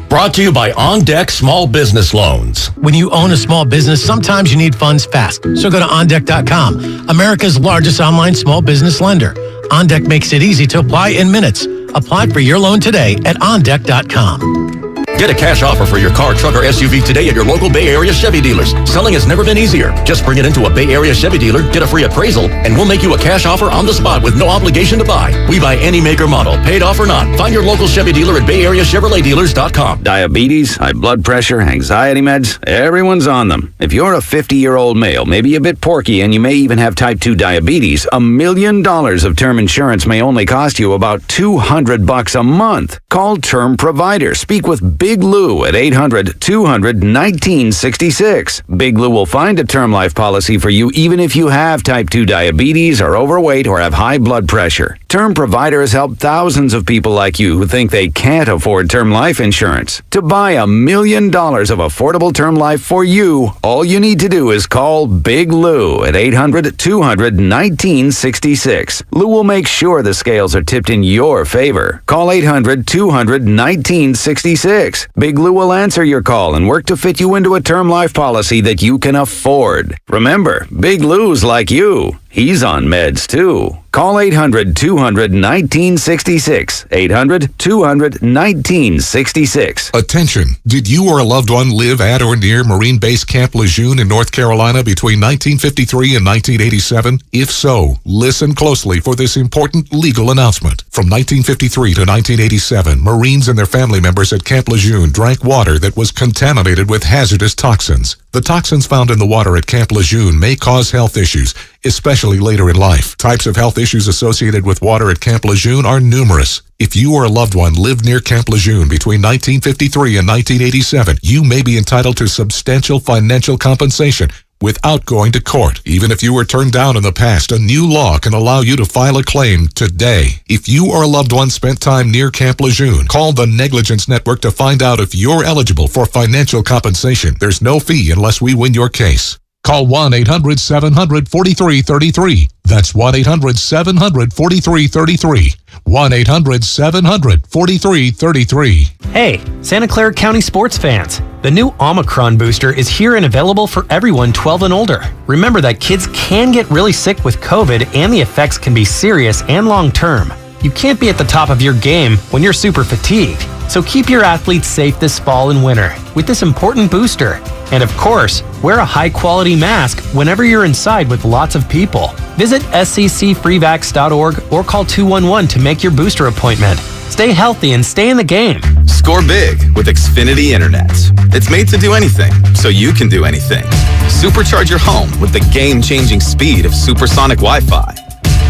Brought to you by On Deck Small Business Loans. When you own a small business, sometimes you need funds fast. So go to OnDeck.com, America's largest online small business lender. OnDeck makes it easy to apply in minutes. Apply for your loan today at OnDeck.com. Get a cash offer for your car, truck, or SUV today at your local Bay Area Chevy dealers. Selling has never been easier. Just bring it into a Bay Area Chevy dealer, get a free appraisal, and we'll make you a cash offer on the spot with no obligation to buy. We buy any make or model, paid off or not. Find your local Chevy dealer at BayAreaChevroletDealers.com. Diabetes, high blood pressure, anxiety meds, everyone's on them. If you're a 50-year-old male, maybe a bit porky, and you may even have type 2 diabetes, $1 million of term insurance may only cost you about $200 a month. Call Term Provider. Speak with Big Lou at 800-200-1966. Big Lou will find a term life policy for you even if you have type 2 diabetes, are overweight, or have high blood pressure. Term providers help thousands of people like you who think they can't afford term life insurance. To buy $1 million of affordable term life for you, all you need to do is call Big Lou at 800-200-1966. Lou will make sure the scales are tipped in your favor. Call 800-200-1966. Big Lou will answer your call and work to fit you into a term life policy that you can afford. Remember, Big Lou's like you. He's on meds too. Call 800-200-1966. 800-200-1966. Attention. Did you or a loved one live at or near Marine Base Camp Lejeune in North Carolina between 1953 and 1987? If so, listen closely for this important legal announcement. From 1953 to 1987, Marines and their family members at Camp Lejeune drank water that was contaminated with hazardous toxins. The toxins found in the water at Camp Lejeune may cause health issues, especially later in life. Types of health issues associated with water at Camp Lejeune are numerous. If you or a loved one lived near Camp Lejeune between 1953 and 1987, you may be entitled to substantial financial compensation without going to court. Even if you were turned down in the past, a new law can allow you to file a claim today. If you or a loved one spent time near Camp Lejeune, call the Negligence Network to find out if you're eligible for financial compensation. There's no fee unless we win your case. Call 1-800-700-4333. That's 1-800-700-4333. 1-800-700-4333. Hey, Santa Clara County sports fans. The new Omicron booster is here and available for everyone 12 and older. Remember that kids can get really sick with COVID and the effects can be serious and long-term. You can't be at the top of your game when you're super fatigued. So keep your athletes safe this fall and winter with this important booster. And of course, wear a high-quality mask whenever you're inside with lots of people. Visit sccfreevax.org or call 211 to make your booster appointment. Stay healthy and stay in the game. Score big with Xfinity Internet. It's made to do anything, so you can do anything. Supercharge your home with the game-changing speed of supersonic Wi-Fi.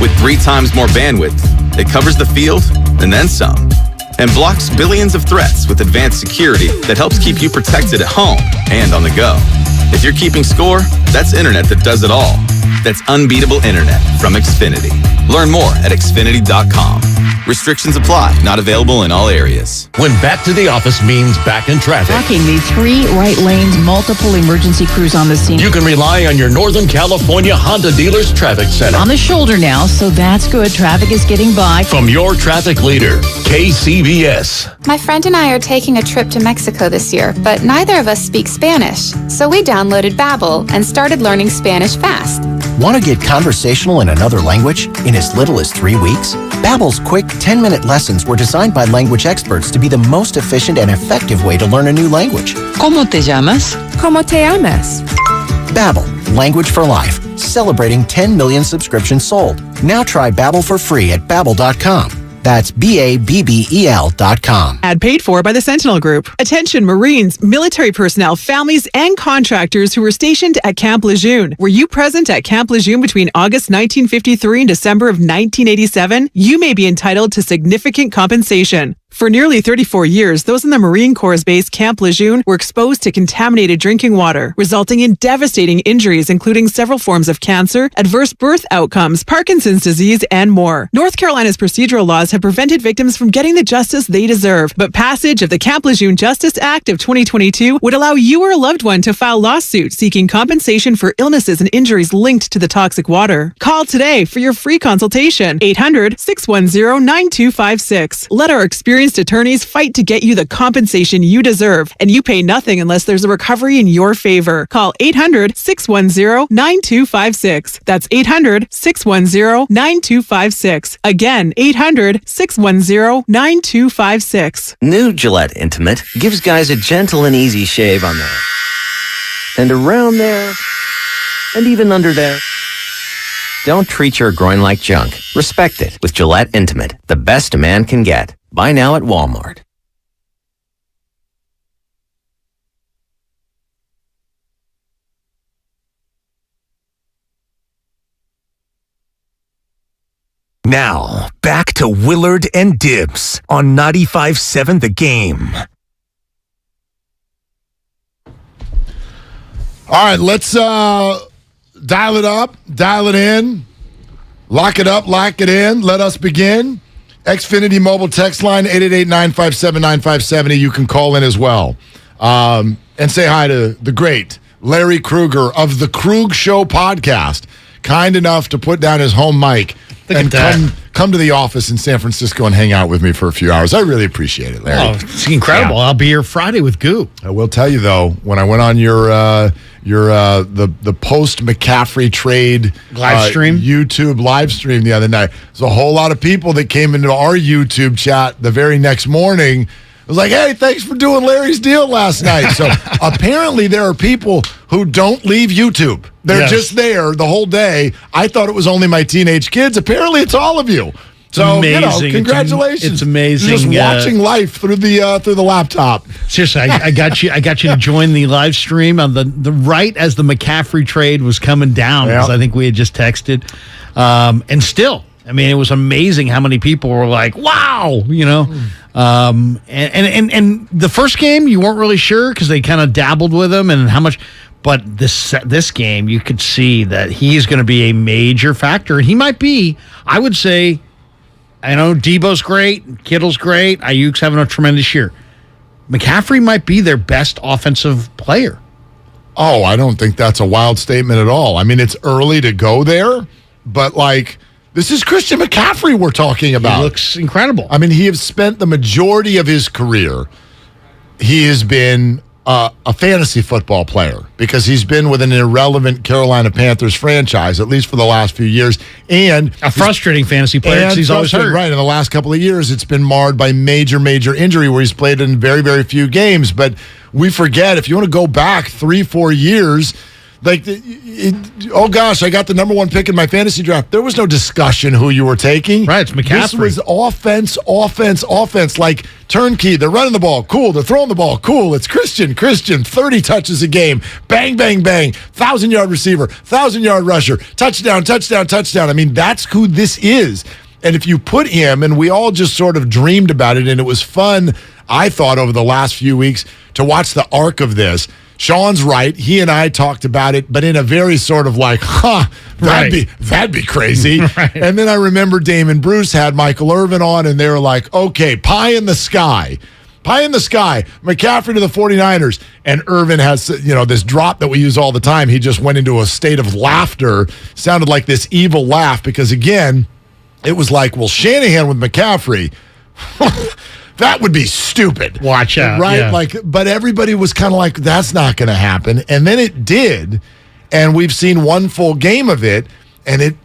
With 3 times more bandwidth, it covers the field and then some. And blocks billions of threats with advanced security that helps keep you protected at home and on the go. If you're keeping score, that's internet that does it all. That's unbeatable internet from Xfinity. Learn more at Xfinity.com. Restrictions apply. Not available in all areas. When back to the office means back in traffic, Blocking the 3 right lanes, multiple emergency crews on the scene. you can rely on your Northern California Honda Dealers Traffic Center. On the shoulder now, so that's good. Traffic is getting by. From your traffic leader, KCBS. My friend and I are taking a trip to Mexico this year, but neither of us speak Spanish. So we downloaded Babbel and started learning Spanish fast. Want to get conversational in another language in as little as 3 weeks? Babbel's quick 10-minute lessons were designed by language experts to be the most efficient and effective way to learn a new language. ¿Cómo te llamas? ¿Cómo te llamas? Babbel, language for life, celebrating 10 million subscriptions sold. Now try Babbel for free at Babbel.com. That's Babbel.com. Ad paid for by the Sentinel Group. Attention Marines, military personnel, families, and contractors who were stationed at Camp Lejeune. Were you present at Camp Lejeune between August 1953 and December of 1987? You may be entitled to significant compensation. For nearly 34 years, those in the Marine Corps' base Camp Lejeune were exposed to contaminated drinking water, resulting in devastating injuries, including several forms of cancer, adverse birth outcomes, Parkinson's disease, and more. North Carolina's procedural laws have prevented victims from getting the justice they deserve, but passage of the Camp Lejeune Justice Act of 2022 would allow you or a loved one to file lawsuits seeking compensation for illnesses and injuries linked to the toxic water. Call today for your free consultation. 800-610-9256. Let our experienced attorneys fight to get you the compensation you deserve, and you pay nothing unless there's a recovery in your favor. Call 800-610-9256. That's 800-610-9256. Again, 800-610-9256. New Gillette Intimate gives guys a gentle and easy shave on there, and around there, and even under there. Don't treat your groin like junk. Respect it with Gillette Intimate, the best a man can get. Buy now at Walmart. Now, back to Willard and Dibs on 95.7 The Game. All right, let's dial it up, dial it in, lock it up, lock it in. Let us begin. Xfinity mobile text line, 888-957-9570. You can call in as well. And say hi to the great Larry Krueger of the Krug Show podcast. Kind enough to put down his home mic and come to the office in San Francisco and hang out with me for a few hours. I really appreciate it, Larry. Oh, it's incredible. Yeah. I'll be here Friday with Goo. I will tell you, though, when I went on the post McCaffrey trade live stream, YouTube live stream the other night, there's a whole lot of people that came into our YouTube chat the very next morning. It was like, hey, thanks for doing Larry's deal last night. So apparently there are people who don't leave YouTube. They're just there the whole day. I thought it was only my teenage kids. Apparently it's all of you. So, amazing. Congratulations. It's amazing. Just watching life through the laptop. Seriously, I got you to join the live stream on the right as the McCaffrey trade was coming down, because I think we had just texted. And still, I mean, it was amazing how many people were like, wow, and the first game you weren't really sure because they kind of dabbled with him and how much. But this game, you could see that he's going to be a major factor. He might be, I would say, I know Debo's great, Kittle's great, Ayuk's having a tremendous year. McCaffrey might be their best offensive player. Oh, I don't think that's a wild statement at all. I mean, it's early to go there, but this is Christian McCaffrey we're talking about. He looks incredible. I mean, he has spent the majority of his career, he has been a fantasy football player because he's been with an irrelevant Carolina Panthers franchise, at least for the last few years. And a frustrating fantasy player because he's always hurt. Right, in the last couple of years, it's been marred by major injury where he's played in very, very few games. But we forget, if you want to go back 3-4 years, oh gosh, I got the number 1 pick in my fantasy draft. There was no discussion who you were taking. Right, it's McCaffrey. This was offense, like turnkey. They're running the ball, cool. They're throwing the ball, cool. It's Christian, 30 touches a game. Bang, bang, bang. 1,000-yard receiver, 1,000-yard rusher. Touchdown. I mean, that's who this is. And if you put him, and we all just sort of dreamed about it, and it was fun, I thought, over the last few weeks to watch the arc of this. Sean's right. He and I talked about it, but in a very sort of that'd be crazy. Right. And then I remember Damon Bruce had Michael Irvin on, and they were like, okay, pie in the sky, McCaffrey to the 49ers. And Irvin has, this drop that we use all the time. He just went into a state of laughter, sounded like this evil laugh, because again, it was like, well, Shanahan with McCaffrey, that would be stupid. Watch out. Right? Yeah. But everybody was kind of like, that's not going to happen. And then it did. And we've seen one full game of it. And it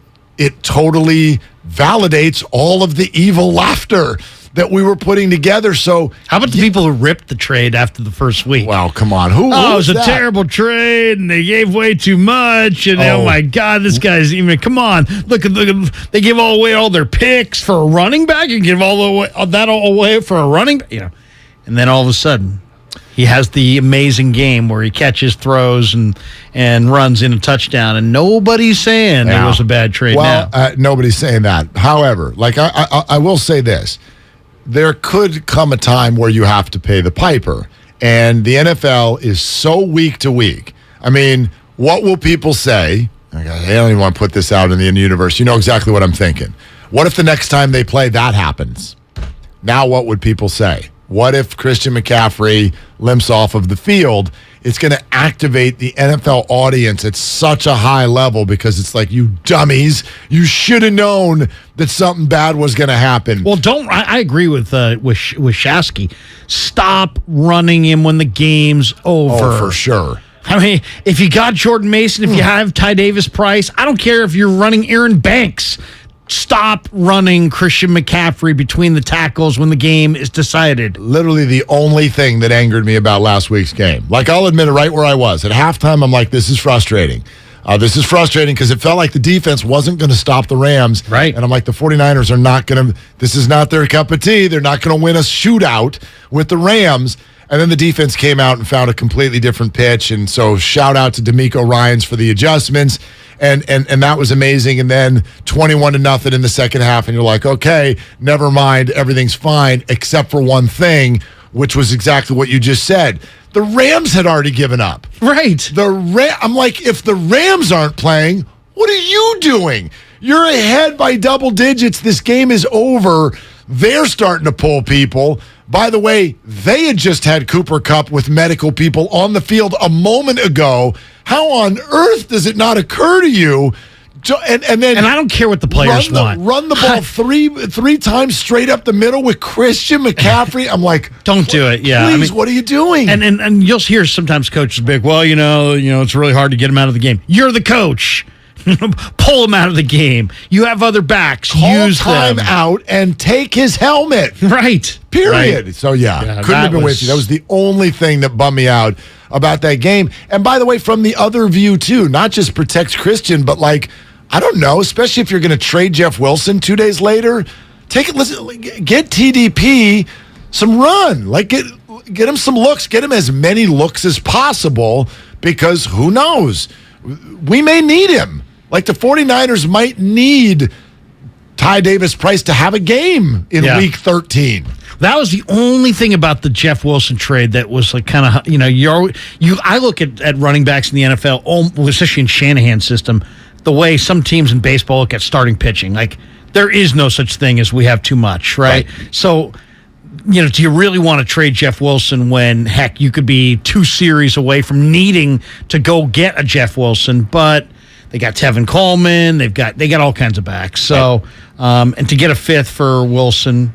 totally validates all of the evil laughter that we were putting together. So how about the people who ripped the trade after the first week? Well, come on. Who it was a terrible trade, and they gave way too much, and oh my God, this guy's even, come on. Look at they give away all their picks for a running back and give all away for a running back, And then all of a sudden, he has the amazing game where he catches, throws, and runs in a touchdown, and nobody's saying it was a bad trade. Well, nobody's saying that. However, I will say this. There could come a time where you have to pay the piper, and the NFL is so week to week. I mean, what will people say? I don't even want to put this out in the universe. You know exactly what I'm thinking. What if the next time they play that happens? Now what would people say? What if Christian McCaffrey limps off of the field? It's going to activate the NFL audience at such a high level because it's like, you dummies, you should have known that something bad was going to happen. Well, I agree with Shasky. Stop running him when the game's over. Oh, for sure. I mean, if you got Jordan Mason, if you have Ty Davis Price, I don't care if you're running Aaron Banks. Stop running Christian McCaffrey between the tackles when the game is decided. Literally the only thing that angered me about last week's game. I'll admit it, right where I was. At halftime, I'm like, this is frustrating. This is frustrating because it felt like the defense wasn't going to stop the Rams. Right. And I'm like, the 49ers are not going to, this is not their cup of tea. They're not going to win a shootout with the Rams. And then the defense came out and found a completely different pitch. And so shout out to D'Amico Ryans for the adjustments. And that was amazing. And then 21-0 in the second half. And you're like, okay, never mind. Everything's fine except for one thing. which was exactly what you just said. The Rams had already given up. Right. I'm like, if the Rams aren't playing, what are you doing? You're ahead by double digits. This game is over. They're starting to pull people. By the way, they had just had Cooper Kupp with medical people on the field a moment ago. How on earth does it not occur to you? And I don't care what the players want. Run the ball three times straight up the middle with Christian McCaffrey. I'm like, don't do it. Yeah, please, what are you doing? And you'll hear sometimes coaches be like, well, it's really hard to get him out of the game. You're the coach. Pull him out of the game. You have other backs. Use time them out and take his helmet. Right. Period. Right. So couldn't have been with you. That was the only thing that bummed me out about that game. And by the way, from the other view too, not just protects Christian, but like, I don't know, especially if you're going to trade Jeff Wilson 2 days later, get TDP some run. Like get him some looks, get him as many looks as possible, because who knows? We may need him. Like the 49ers might need Ty Davis-Price to have a game in week 13. That was the only thing about the Jeff Wilson trade that was like kind of, I look at running backs in the NFL, especially in Shanahan's system, the way some teams in baseball look at starting pitching. Like, there is no such thing as we have too much, right? So, do you really want to trade Jeff Wilson when, heck, you could be 2 series away from needing to go get a Jeff Wilson? But they got Tevin Coleman, they got all kinds of backs. So, and to get a 5th for Wilson,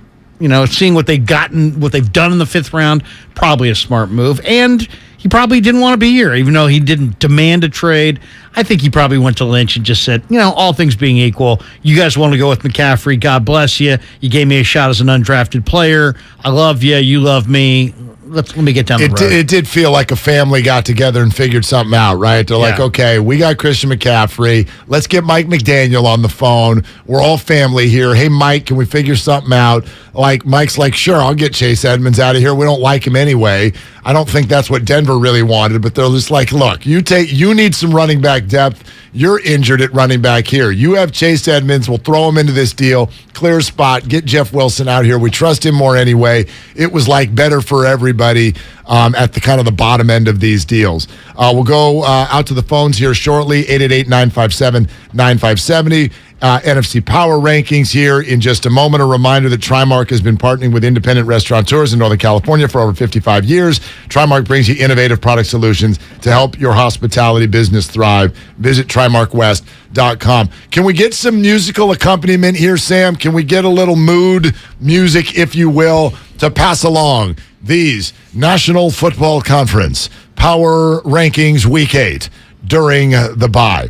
seeing what they've done in the 5th round, probably a smart move. And he probably didn't want to be here, even though he didn't demand a trade. I think he probably went to Lynch and just said, all things being equal, you guys want to go with McCaffrey. God bless you. You gave me a shot as an undrafted player. I love you. You love me. Let me get down the road. It did feel like a family got together and figured something out, right? They're like, okay, we got Christian McCaffrey. Let's get Mike McDaniel on the phone. We're all family here. Hey, Mike, can we figure something out? Like, Mike's like, sure, I'll get Chase Edmonds out of here. We don't like him anyway. I don't think that's what Denver really wanted, but they're just like, look, you need some running back depth. You're injured at running back here. You have Chase Edmonds. We'll throw him into this deal. Clear spot. Get Jeff Wilson out here. We trust him more anyway. It was like better for everybody at the kind of the bottom end of these deals. We'll go out to the phones here shortly. 888-957-9570. NFC Power Rankings here in just a moment. A reminder that Trimark has been partnering with independent restaurateurs in Northern California for over 55 years. Trimark brings you innovative product solutions to help your hospitality business thrive. Visit TrimarkWest.com. Can we get some musical accompaniment here, Sam? Can we get a little mood music, if you will, to pass along these National Football Conference Power Rankings Week 8 during the bye?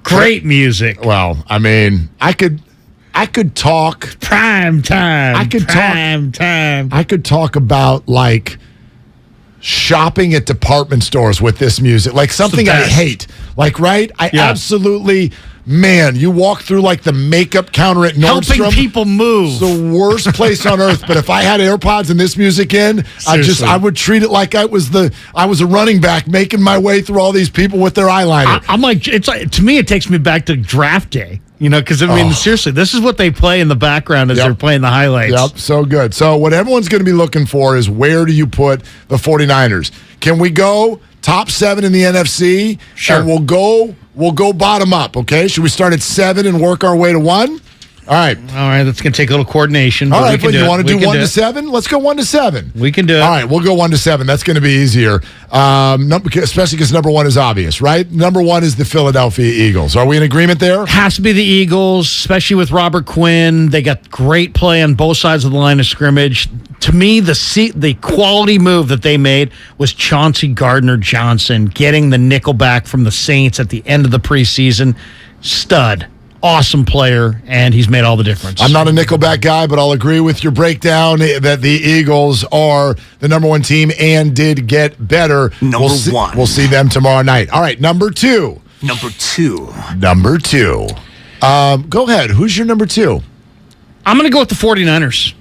Great music. Well, I mean, I could talk prime time. I could talk about like shopping at department stores with this music, like something I hate. Like, right? Absolutely. Man, you walk through like the makeup counter at Nordstrom. Helping people move. It's the worst place on earth. But if I had AirPods and this music in, I would treat it like I was a running back making my way through all these people with their eyeliner. I'm like, it's like, to me, it takes me back to draft day. Because I mean, seriously, this is what they play in the background as they're playing the highlights. Yep, so good. So what everyone's going to be looking for is, where do you put the 49ers? Can we go top 7 in the NFC? Sure. And we'll go bottom up, okay? Should we start at 7 and work our way to 1? All right. That's going to take a little coordination. All right, but you want to do 1 to 7? Let's go 1 to 7. We can do it. All right, we'll go 1 to 7. That's going to be easier, especially because number 1 is obvious, right? Number 1 is the Philadelphia Eagles. Are we in agreement there? Has to be the Eagles, especially with Robert Quinn. They got great play on both sides of the line of scrimmage. To me, the quality move that they made was Chauncey Gardner-Johnson getting the nickel back from the Saints at the end of the preseason. Stud. Awesome player, and he's made all the difference. I'm not a Nickelback guy, but I'll agree with your breakdown that the Eagles are the number 1 team and did get better. Number 1. We'll see them tomorrow night. All right, number 2. Number 2. Go ahead. Who's your number 2? I'm going to go with the 49ers.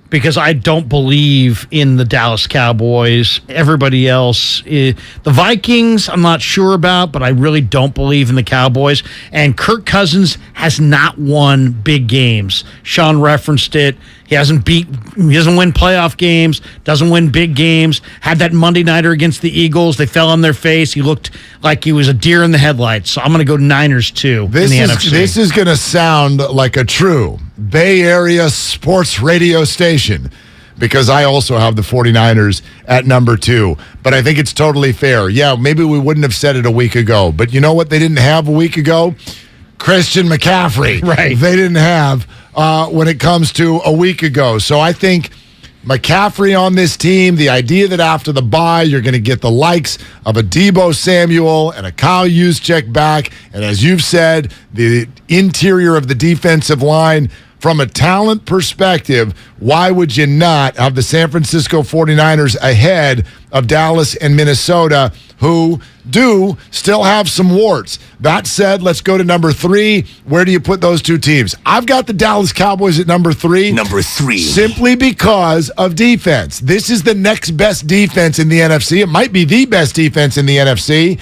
Because I don't believe in the Dallas Cowboys. Everybody else, the Vikings, I'm not sure about, but I really don't believe in the Cowboys. And Kirk Cousins has not won big games. Sean referenced it. He doesn't win playoff games, doesn't win big games. Had that Monday nighter against the Eagles. They fell on their face. He looked like he was a deer in the headlights. So I'm going to go Niners too in the NFC. This is going to sound like a true Bay Area sports radio station, because I also have the 49ers at number 2. But I think it's totally fair. Yeah, maybe we wouldn't have said it a week ago. But you know what they didn't have a week ago? Christian McCaffrey. Right. They didn't have when it comes to a week ago. So I think McCaffrey on this team, the idea that after the bye you're going to get the likes of a Deebo Samuel and a Kyle Juszczyk back, and as you've said, the interior of the defensive line. From a talent perspective, why would you not have the San Francisco 49ers ahead of Dallas and Minnesota, who do still have some warts? That said, let's go to number 3. Where do you put those two teams? I've got the Dallas Cowboys at number 3. Number 3. Simply because of defense. This is the next best defense in the NFC. It might be the best defense in the NFC.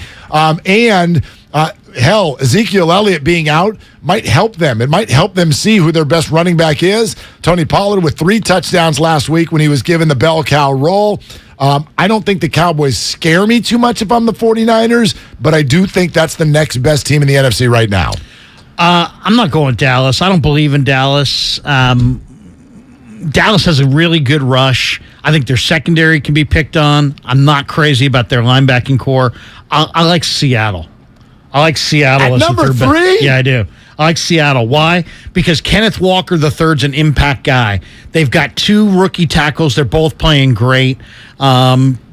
Hell, Ezekiel Elliott being out might help them. It might help them see who their best running back is. Tony Pollard with 3 touchdowns last week when he was given the bell cow role. I don't think the Cowboys scare me too much if I'm the 49ers, but I do think that's the next best team in the NFC right now. I'm not going Dallas. I don't believe in Dallas. Dallas has a really good rush. I think their secondary can be picked on. I'm not crazy about their linebacking core. I like Seattle. I like Seattle at as number 3. Yeah, I do. I like Seattle. Why? Because Kenneth Walker III's an impact guy. They've got 2 rookie tackles. They're both playing great.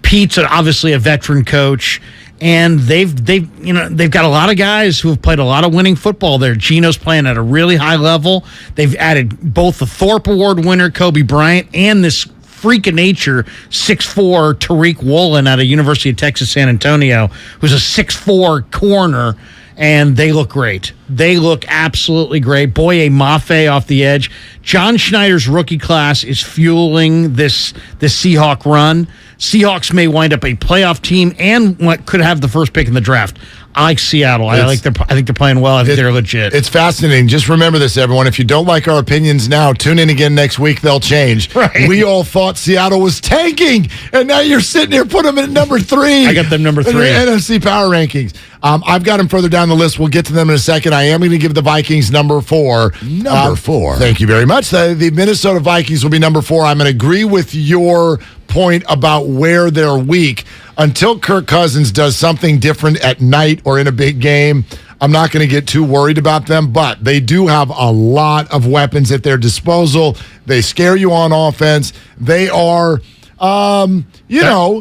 Pete's obviously a veteran coach, and they've got a lot of guys who have played a lot of winning football there. Geno's playing at a really high level. They've added both the Thorpe Award winner Kobe Bryant and this freak of nature 6'4" Tariq Woolen out of University of Texas San Antonio, who's a 6'4" corner, and they look great. They look absolutely great. Boye Mafe off the edge. John Schneider's rookie class is fueling this Seahawk run. Seahawks may wind up a playoff team and what could have the first pick in the draft. I like Seattle. I think they're playing well. I think they're legit. It's fascinating. Just remember this, everyone. If you don't like our opinions now, tune in again next week. They'll change. Right. We all thought Seattle was tanking, and now you're sitting here putting them at number 3. I got them number 3. NFC Power Rankings. I've got them further down the list. We'll get to them in a second. I am going to give the Vikings number 4. Number 4. Thank you very much. The Minnesota Vikings will be number 4. I'm going to agree with your point about where they're weak. Until Kirk Cousins does something different at night or in a big game, I'm not going to get too worried about them, but they do have a lot of weapons at their disposal. They scare you on offense. They are,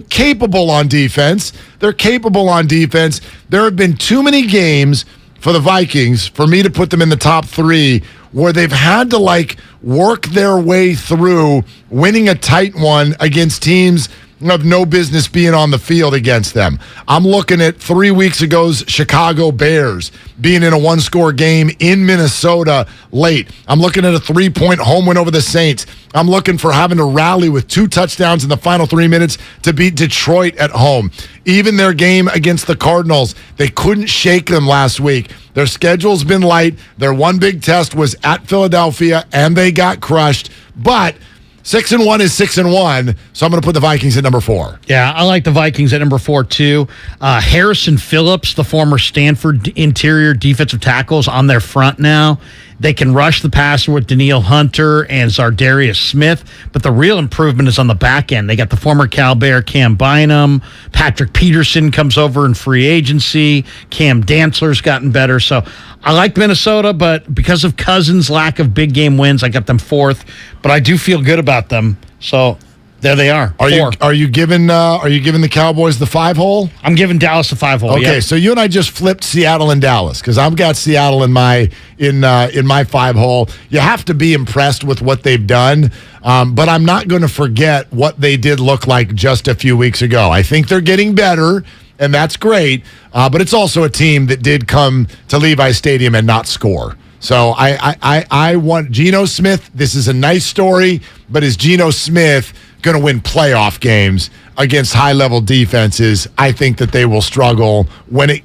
capable on defense. They're capable on defense. There have been too many games for the Vikings for me to put them in the top 3 where they've had to, work their way through winning a tight one against teams have no business being on the field against them. I'm looking at 3 weeks ago's Chicago Bears being in a 1-score game in Minnesota late. I'm looking at a 3-point home win over the Saints. I'm looking for having to rally with 2 touchdowns in the final 3 minutes to beat Detroit at home. Even their game against the Cardinals, they couldn't shake them last week. Their schedule's been light. Their one big test was at Philadelphia, and they got crushed. But 6-1 is 6-1, so I'm going to put the Vikings at number 4. Yeah, I like the Vikings at number 4 too. Harrison Phillips, the former Stanford interior defensive tackles, on their front now. They can rush the passer with Daniil Hunter and Zardarius Smith, but the real improvement is on the back end. They got the former Cal Bear Cam Bynum. Patrick Peterson comes over in free agency. Cam Dantzler's gotten better. So I like Minnesota, but because of Cousins' lack of big game wins, I got them 4th. But I do feel good about them. So there they are. Are you giving the Cowboys the 5 hole? I'm giving Dallas the 5 hole. Okay, so you and I just flipped Seattle and Dallas because I've got Seattle in my 5 hole. You have to be impressed with what they've done, but I'm not going to forget what they did look like just a few weeks ago. I think they're getting better, and that's great. But it's also a team that did come to Levi Stadium and not score. So I want Geno Smith. This is a nice story, but is Geno Smith going to win playoff games against high-level defenses. I think that they will struggle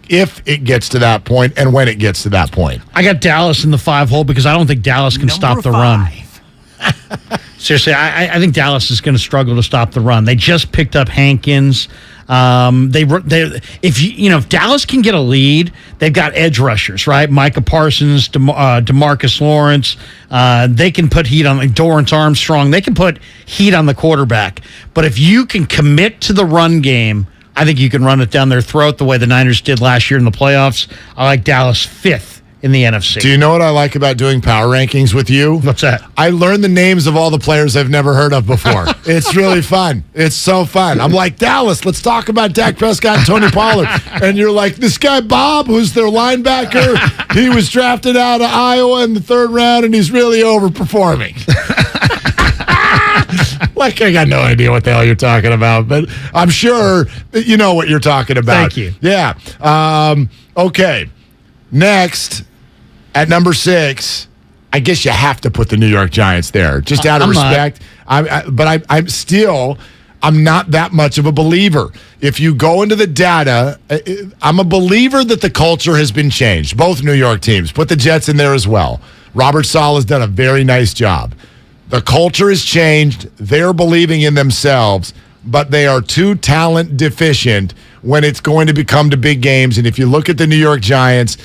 if it gets to that point and when it gets to that point. I got Dallas in the 5 hole because I don't think Dallas can stop the run. Seriously, I think Dallas is going to struggle to stop the run. They just picked up Hankins. If Dallas can get a lead, they've got edge rushers, right? Micah Parsons, DeMarcus Lawrence. They can put heat on Dorrance Armstrong. They can put heat on the quarterback. But if you can commit to the run game, I think you can run it down their throat the way the Niners did last year in the playoffs. I like Dallas 5th in the NFC. Do you know what I like about doing power rankings with you? What's that? I learned the names of all the players I've never heard of before. It's really fun. It's so fun. I'm like, Dallas, let's talk about Dak Prescott and Tony Pollard. And you're like, this guy Bob, who's their linebacker, he was drafted out of Iowa in the 3rd round, and he's really overperforming. Like, I got no idea what the hell you're talking about, but I'm sure that you know what you're talking about. Thank you. Yeah. Okay. Next, at number 6, I guess you have to put the New York Giants there, just out of respect. But I'm not that much of a believer. If you go into the data, I'm a believer that the culture has been changed. Both New York teams. Put the Jets in there as well. Robert Saleh has done a very nice job. The culture has changed. They're believing in themselves, but they are too talent deficient when it's going to come to big games. And if you look at the New York Giants,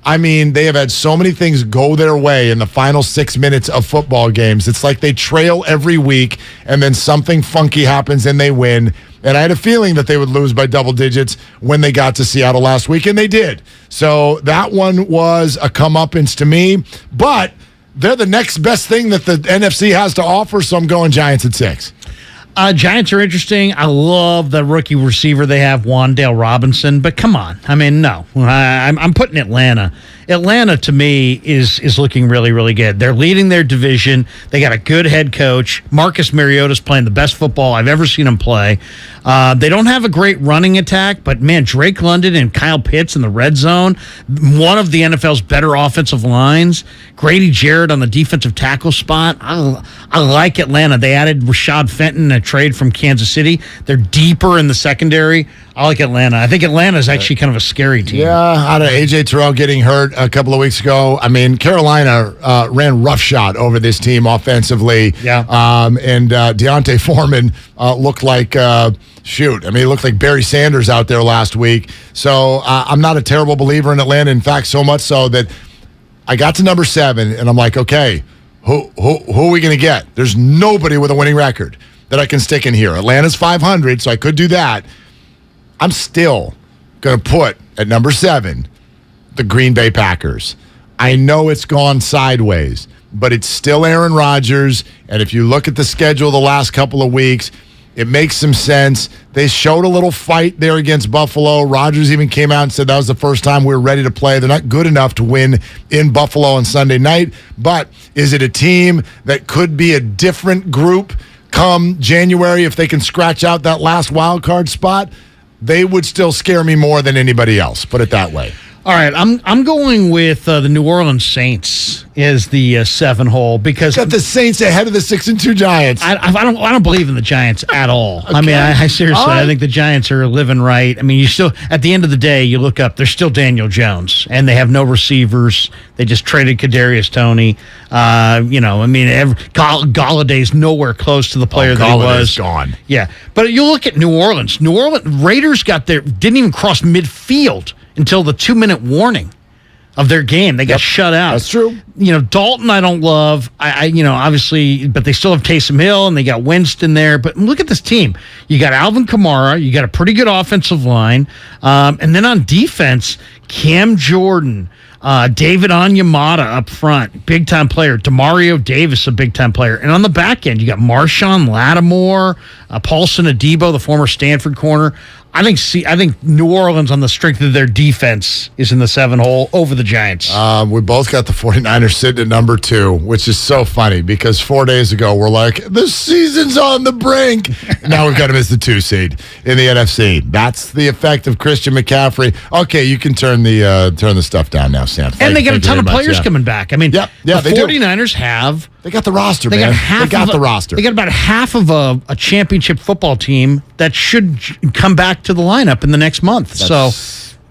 I mean, they have had so many things go their way in the final 6 minutes of football games. It's like they trail every week, and then something funky happens and they win. And I had a feeling that they would lose by double digits when they got to Seattle last week, and they did. So that one was a comeuppance to me. But they're the next best thing that the NFC has to offer, so I'm going Giants at 6. Giants are interesting. I love the rookie receiver they have, Wan'Dale Robinson. But come on. I mean, no. I'm putting Atlanta. Atlanta, to me, is looking really, really good. They're leading their division. They got a good head coach. Marcus Mariota's playing the best football I've ever seen him play. They don't have a great running attack, but, man, Drake London and Kyle Pitts in the red zone, one of the NFL's better offensive lines. Grady Jarrett on the defensive tackle spot. I like Atlanta. They added Rashad Fenton, a trade from Kansas City. They're deeper in the secondary. I like Atlanta. I think Atlanta is actually kind of a scary team. Yeah, out of A.J. Terrell getting hurt a couple of weeks ago. I mean, Carolina ran roughshod over this team offensively. Yeah. And Deontay Foreman looked like, he looked like Barry Sanders out there last week. So I'm not a terrible believer in Atlanta. In fact, so much so that I got to number 7, and I'm like, okay, who are we going to get? There's nobody with a winning record that I can stick in here. Atlanta's 500, so I could do that. I'm still going to put at number 7 the Green Bay Packers. I know it's gone sideways, but it's still Aaron Rodgers. And if you look at the schedule the last couple of weeks, it makes some sense. They showed a little fight there against Buffalo. Rodgers even came out and said that was the first time we were ready to play. They're not good enough to win in Buffalo on Sunday night. But is it a team that could be a different group come January if they can scratch out that last wild card spot? They would still scare me more than anybody else. Put it that way. All right, I'm going with the New Orleans Saints as the 7 hole because got the Saints ahead of the 6-2 Giants. I don't believe in the Giants at all. Okay. I mean, I seriously, I think the Giants are living right. I mean, you still at the end of the day, you look up, there's still Daniel Jones, and they have no receivers. They just traded Kadarius Toney. Galladay's nowhere close to the player that he was. Gone. Yeah, but you look at New Orleans. Raiders didn't even cross midfield until the 2-minute warning of their game. They got shut out. That's true. Dalton I don't love. Obviously, but they still have Taysom Hill, and they got Winston there. But look at this team. You got Alvin Kamara. You got a pretty good offensive line. And then on defense, Cam Jordan, David Onyemata up front, big-time player. Demario Davis, a big-time player. And on the back end, you got Marshawn Lattimore, Paulson Adebo, the former Stanford corner. I think New Orleans, on the strength of their defense, is in the 7 hole over the Giants. We both got the 49ers sitting at number 2, which is so funny because 4 days ago we're like, the season's on the brink. Now we've got them as the 2 seed in the NFC. That's the effect of Christian McCaffrey. Okay, you can turn the stuff down now, Sam. And they got a ton of players coming back. I mean, the 49ers have They got the roster, man. They got the roster. They got about half of a championship football team that should come back to the lineup in the next month. So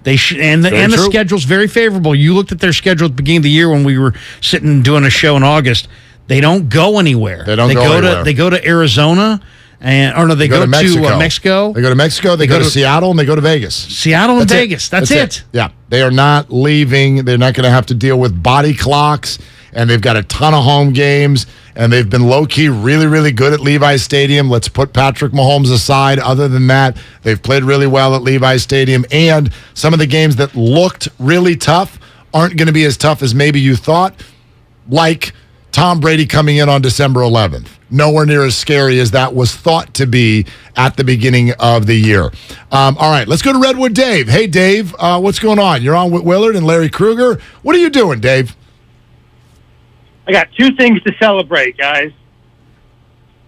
they should, and the schedule's very favorable. You looked at their schedule at the beginning of the year when we were sitting doing a show in August. They don't go anywhere. They go anywhere. They go to Arizona. They go to Mexico. They go to Mexico. They go to Seattle, and they go to Vegas. Seattle and Vegas. That's it. Yeah, they are not leaving. They're not going to have to deal with body clocks, and they've got a ton of home games, and they've been low-key really, really good at Levi's Stadium. Let's put Patrick Mahomes aside. Other than that, they've played really well at Levi's Stadium, and some of the games that looked really tough aren't going to be as tough as maybe you thought, like Tom Brady coming in on December 11th. Nowhere near as scary as that was thought to be at the beginning of the year. All right, let's go to Redwood Dave. Hey, Dave, what's going on? You're on with Willard and Larry Krueger. What are you doing, Dave? I got two things to celebrate, guys.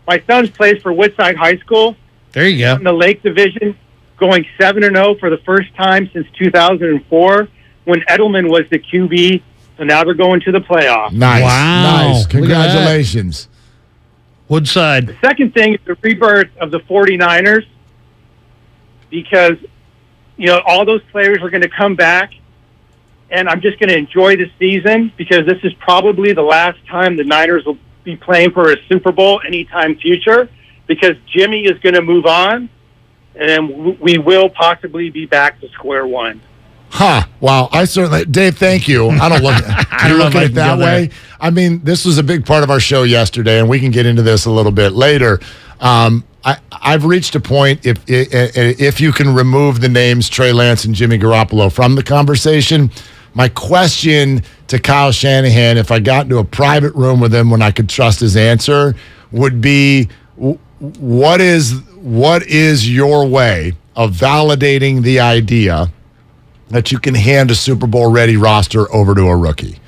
My son plays for Woodside High School. There you go. In the Lake Division, going 7-0 for the first time since 2004 when Edelman was the QB. So now they're going to the playoffs. Nice. Wow. Nice. Congratulations. Woodside. The second thing is the rebirth of the 49ers because, all those players are going to come back, and I'm just going to enjoy the season because this is probably the last time the Niners will be playing for a Super Bowl anytime future because Jimmy is going to move on, and we will possibly be back to square one. Wow. Dave, thank you. I don't look at it that way. I mean, this was a big part of our show yesterday, and we can get into this a little bit later. I've reached a point, if you can remove the names Trey Lance and Jimmy Garoppolo from the conversation, my question to Kyle Shanahan, if I got into a private room with him when I could trust his answer, would be, what is your way of validating the idea that you can hand a Super Bowl ready roster over to a rookie?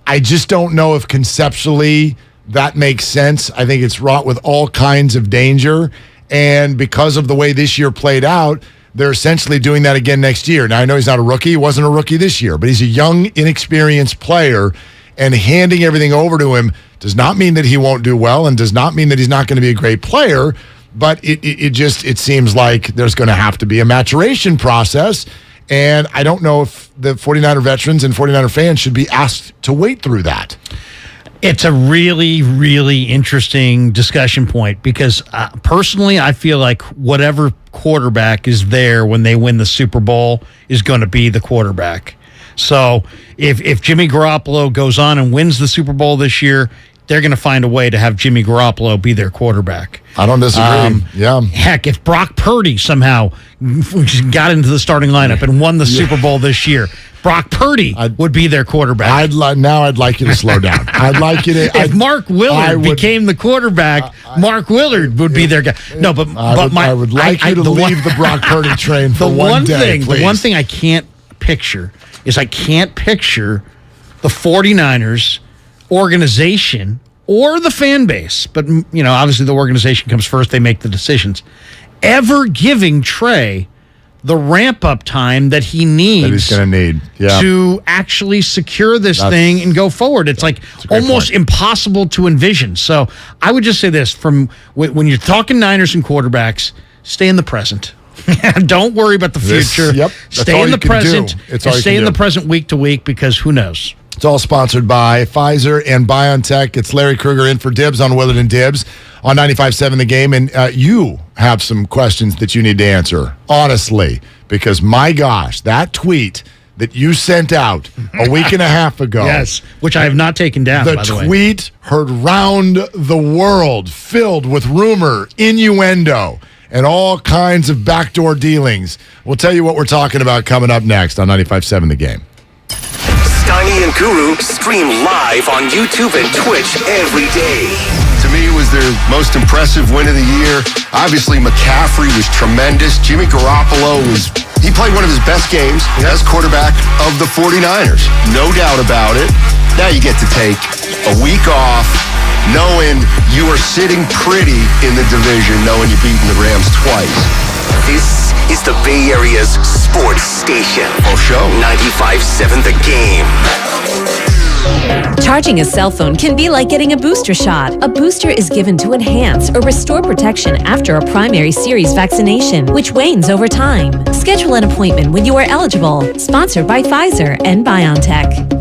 I just don't know if conceptually that makes sense. I think it's wrought with all kinds of danger. And because of the way this year played out, they're essentially doing that again next year. Now, I know he's not a rookie. He wasn't a rookie this year, but he's a young, inexperienced player. And handing everything over to him does not mean that he won't do well and does not mean that he's not going to be a great player. But it seems like there's going to have to be a maturation process. And I don't know if the 49er veterans and 49er fans should be asked to wait through that. It's a really, really interesting discussion point because personally, I feel like whatever quarterback is there when they win the Super Bowl is going to be the quarterback. So if Jimmy Garoppolo goes on and wins the Super Bowl this year, they're going to find a way to have Jimmy Garoppolo be their quarterback. I don't disagree. Heck, if Brock Purdy somehow got into the starting lineup and won the Super Bowl this year, Brock Purdy would be their quarterback. I'd like you to slow down. I'd like you to. If Mark Willard became the quarterback, Mark Willard would be their guy. No, but I would like you to leave the Brock Purdy train for one day, please. The one thing I can't picture is I can't picture the 49ers organization or the fan base, but obviously the organization comes first. They make the decisions. Ever giving Trey the ramp-up time that he needs that he's going to need to actually secure this thing and go forward. It's like almost impossible to envision. So I would just say this, from when you're talking Niners and quarterbacks, stay in the present. Don't worry about the future. Stay in the present. Stay in the present week to week because who knows? It's all sponsored by Pfizer and BioNTech. It's Larry Krueger in for Dibs on Willard and Dibs on 95.7 The Game. And you have some questions that you need to answer, honestly, because my gosh, that tweet that you sent out a week and a half ago. Yes, which I have not taken down, by the way. The tweet heard round the world, filled with rumor, innuendo, and all kinds of backdoor dealings. We'll tell you what we're talking about coming up next on 95.7 The Game. Steiny and Guru stream live on YouTube and Twitch every day. To me, it was their most impressive win of the year. Obviously, McCaffrey was tremendous. Jimmy Garoppolo he played one of his best games as quarterback of the 49ers. No doubt about it. Now you get to take a week off knowing you are sitting pretty in the division, knowing you've beaten the Rams twice. This is the Bay Area's sports station. Oh, show. 95.7 The Game. Charging a cell phone can be like getting a booster shot. A booster is given to enhance or restore protection after a primary series vaccination, which wanes over time. Schedule an appointment when you are eligible. Sponsored by Pfizer and BioNTech.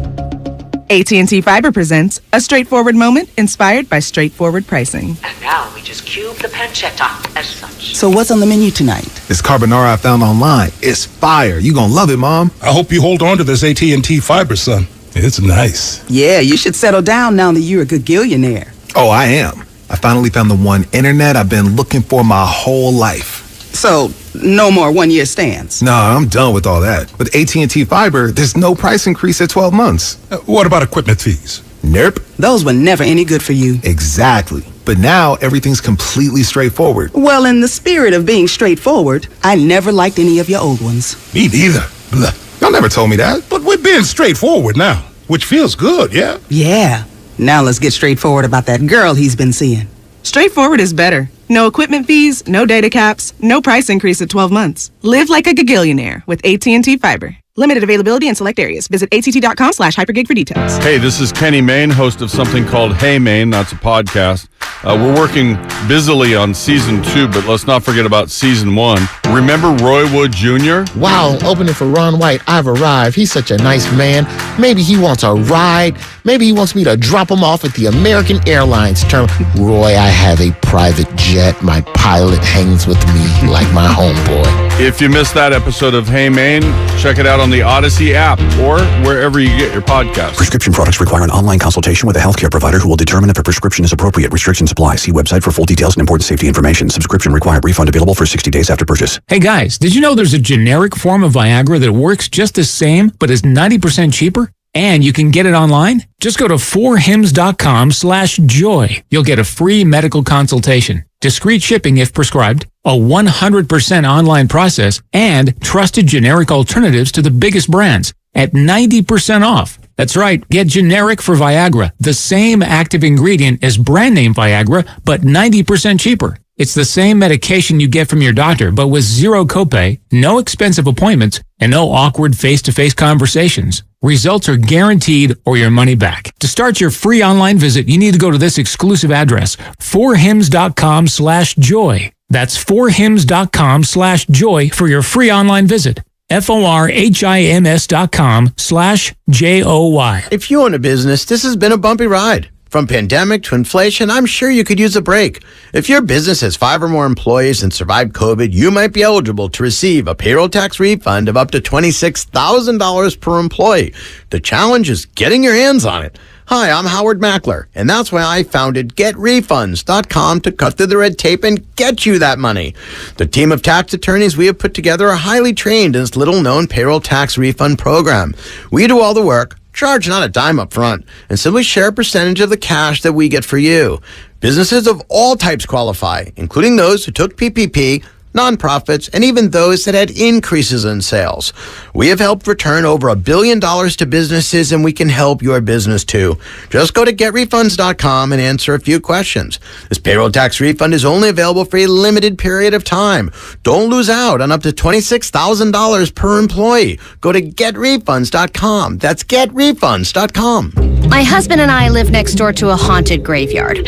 AT&T Fiber presents a straightforward moment inspired by straightforward pricing. And now we just cube the pancetta as such. So what's on the menu tonight? This carbonara I found online. It's fire. You gonna love it, Mom. I hope you hold on to this AT&T Fiber, son. It's nice. Yeah, you should settle down now that you're a gagillionaire. Oh, I am. I finally found the one internet I've been looking for my whole life. So, no more one-year stands? No, I'm done with all that. With AT&T Fiber, there's no price increase at 12 months. What about equipment fees? Nope. Those were never any good for you. Exactly. But now, everything's completely straightforward. Well, in the spirit of being straightforward, I never liked any of your old ones. Me neither. Blah. Y'all never told me that. But we're being straightforward now, which feels good, yeah? Yeah. Now let's get straightforward about that girl he's been seeing. Straightforward is better. No equipment fees, no data caps, no price increase at 12 months. Live like a gagillionaire with AT&T Fiber. Limited availability in select areas. Visit att.com/hypergig for details. Hey, this is Kenny Mayne, host of something called Hey Mayne. That's a podcast. We're working busily on season 2, but let's not forget about season 1. Remember Roy Wood Jr.? Wow, opening for Ron White. I've arrived. He's such a nice man. Maybe he wants a ride. Maybe he wants me to drop him off at the American Airlines terminal. Roy, I have a private jet. My pilot hangs with me like my homeboy. If you missed that episode of Hey Mayne, check it out on the Odyssey app or wherever you get your podcasts. Prescription products require an online consultation with a healthcare provider who will determine if a prescription is appropriate. Restrictions apply. See website for full details and important safety information. Subscription required. Refund available for 60 days after purchase. Hey guys, did you know there's a generic form of Viagra that works just the same but is 90% cheaper? And you can get it online? Just go to 4hims.com/joy. You'll get a free medical consultation, discreet shipping if prescribed, a 100% online process, and trusted generic alternatives to the biggest brands at 90% off. That's right, get generic for Viagra, the same active ingredient as brand name Viagra, but 90% cheaper. It's the same medication you get from your doctor, but with zero copay, no expensive appointments, and no awkward face-to-face conversations. Results are guaranteed or your money back. To start your free online visit, you need to go to this exclusive address, 4hims.com/joy. That's 4hims.com/joy for your free online visit. FORHIMS.com/JOY. If you own a business, this has been a bumpy ride. From pandemic to inflation, I'm sure you could use a break. If your business has 5 or more employees and survived COVID, you might be eligible to receive a payroll tax refund of up to $26,000 per employee. The challenge is getting your hands on it. Hi, I'm Howard Mackler, and that's why I founded GetRefunds.com to cut through the red tape and get you that money. The team of tax attorneys we have put together are highly trained in this little-known payroll tax refund program. We do all the work, charge not a dime up front, and simply share a percentage of the cash that we get for you. Businesses of all types qualify, including those who took PPP, nonprofits, and even those that had increases in sales. We have helped return over $1 billion to businesses, and we can help your business too. Just go to GetRefunds.com and answer a few questions. This payroll tax refund is only available for a limited period of time. Don't lose out on up to $26,000 per employee. Go to GetRefunds.com. That's GetRefunds.com. My husband and I live next door to a haunted graveyard.